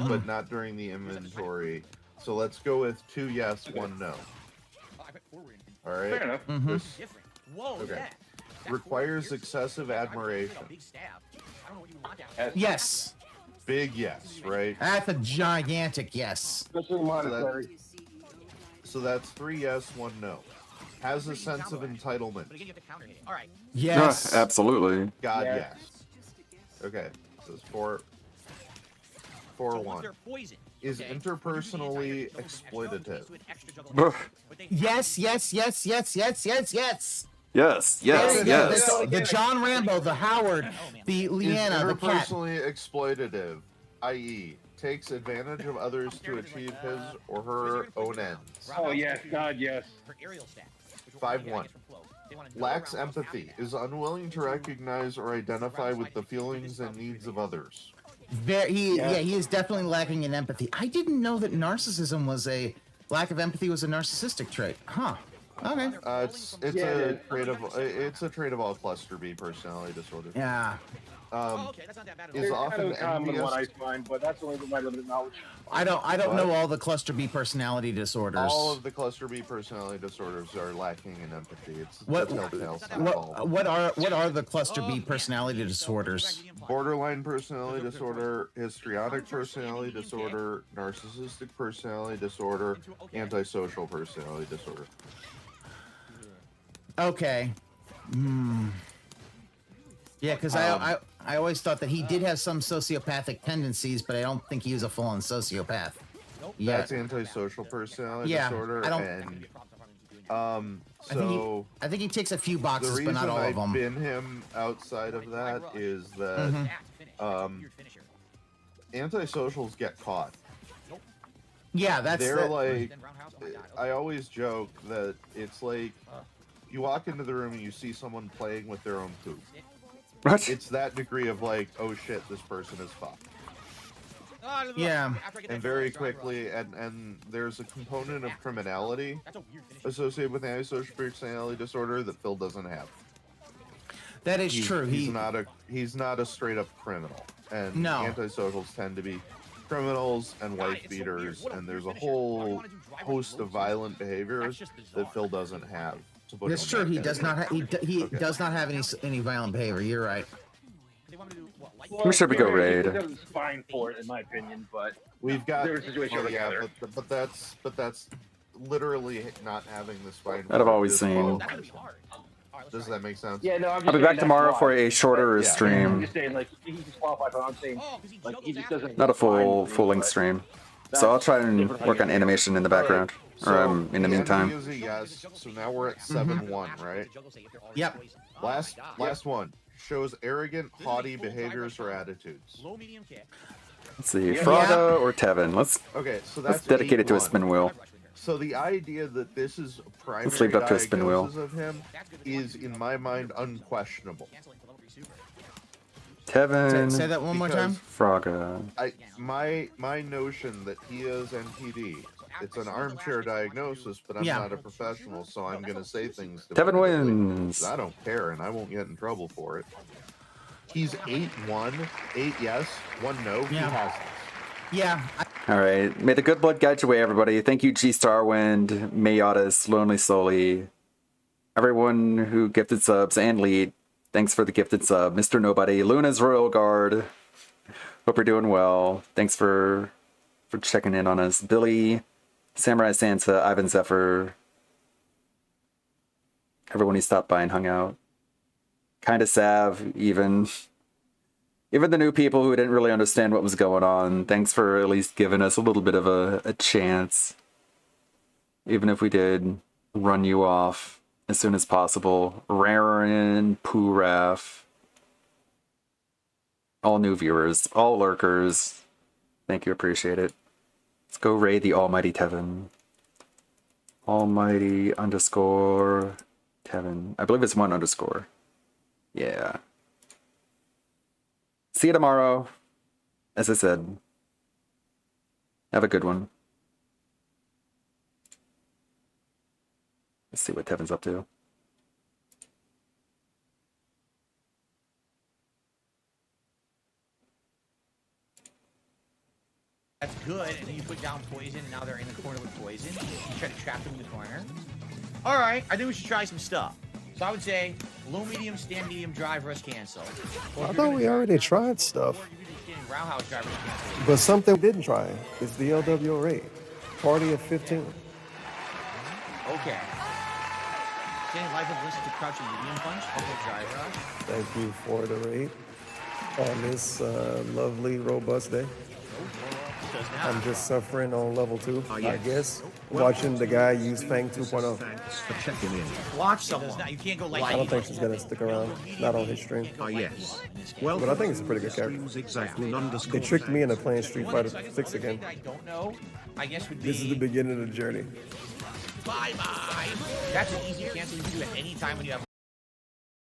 but not during the inventory. So let's go with 2 yes, 1 no. All right. Fair enough. Okay. Requires excessive admiration. Yes. Big yes, right? That's a gigantic yes. Especially monetary. So that's 3 yes, 1 no. has a sense of entitlement. Yes. Absolutely. God, yes. Okay, so it's 4-1. Is interpersonally exploitative. Yes, yes, yes, yes, yes, yes, yes. Yes, There you go. yes. The John Rambo, the Howard, the Is Leanna, the cat. interpersonally exploitative, i.e., takes advantage of others to achieve his or her own ends. Oh yes, God yes. 5-1. Lacks empathy, is unwilling to recognize or identify with the feelings and needs of others. He is definitely lacking in empathy. I didn't know that narcissism was lack of empathy was a narcissistic trait. Huh. Okay. It's a trait of all cluster B personality disorders. Yeah. Is often kind of a common envious. one I find, but that's only my limited knowledge. I don't know all the cluster B personality disorders. All of the cluster B personality disorders are lacking in empathy. It's What are the cluster B personality disorders? Borderline personality disorder, histrionic personality disorder, narcissistic personality disorder, antisocial personality disorder. Okay. Yeah, because I always thought that he did have some sociopathic tendencies, but I don't think he was a full-on sociopath. That's antisocial personality disorder. And I think he ticks a few boxes, but not all of them. The reason I bin him outside of that is that antisocials get caught. Yeah, they're like. I always joke that it's like you walk into the room and you see someone playing with their own poop. What? It's that degree of like, oh shit, this person is fucked. Yeah. And very quickly, and there's a component of criminality associated with antisocial personality disorder that Phil doesn't have. That is true. He's not a straight up criminal, and No. antisocials tend to be criminals and wife beaters, and there's a whole host of violent behaviors that Phil doesn't have. That's true. He does not. He does not have any violent behavior. You're right. Who should we go raid? There's fine for it, in my opinion, but we've got. there's a situation together. But that's literally not having the spine. That I've always seen. Does that make sense? Yeah, no, I'm just I'll be saying back tomorrow that's for why. a shorter I'm stream. just saying, like, he's disqualified, but I'm saying, like, he just doesn't. Not a full length stream. So I'll try and work on animation in the background, or in the meantime. Is a yes. So now we're at 7-1, right? Yep. Last one shows arrogant, haughty behaviors or attitudes. Let's see, Fraga or Tevin. Let's dedicate it to a 8-1. spin wheel. So the idea that this is a primary Let's leave it up to a spin wheel. diagnosis of him is, in my mind, unquestionable. Tevin. Say that one more time. Fraga. My notion that he is NPD. It's an armchair diagnosis, but I'm not a professional, so I'm going to say things. Tevin wins. I don't care, and I won't get in trouble for it. He's 8-1, 8 yes, 1 no. He has this. Yeah. All right. May the good blood guide your way, everybody. Thank you, G Starwind, Mayotis, Lonely Solely, everyone who gifted subs, and Lead. Thanks for the gifted sub. Mr. Nobody, Luna's Royal Guard. Hope you're doing well. Thanks for checking in on us. Billy, Samurai Santa, Ivan Zephyr, everyone who stopped by and hung out. Kinda Sav, even the new people who didn't really understand what was going on. Thanks for at least giving us a little bit of a chance. Even if we did run you off as soon as possible. Rarin, Pooraf, all new viewers, all lurkers. Thank you, appreciate it. Let's go raid the almighty Tevin. Almighty _ Tevin. I believe it's 1 _. Yeah. See you tomorrow. As I said, have a good one. Let's see what Tevin's up to. That's good, and then you put down poison, and now they're in the corner with poison. You try to trap them in the corner. All right, I think we should try some stuff. So I would say low, medium, stand, medium, drive, rest, cancel. I thought we already tried stuff. Roundhouse, drive, rest, cancel. But something we didn't try is the LWO raid. Party of 15. Okay. Extended life of listen to Crouching Medium Punch. Uncle Dry Rush. Thank you for the raid on this lovely, robust day. I'm just suffering on level 2, I guess. Watching the guy use Fang 2.0. Thanks for checking in. Watch someone. You can't go like I don't think she's gonna stick around. Not on his stream. Yes. Well, But I think it's a pretty good character. They tricked me into playing Street Fighter 6 again. I don't know. I guess would be. This is the beginning of the journey. Bye bye. That's an easy cancel you can do at any time when you have.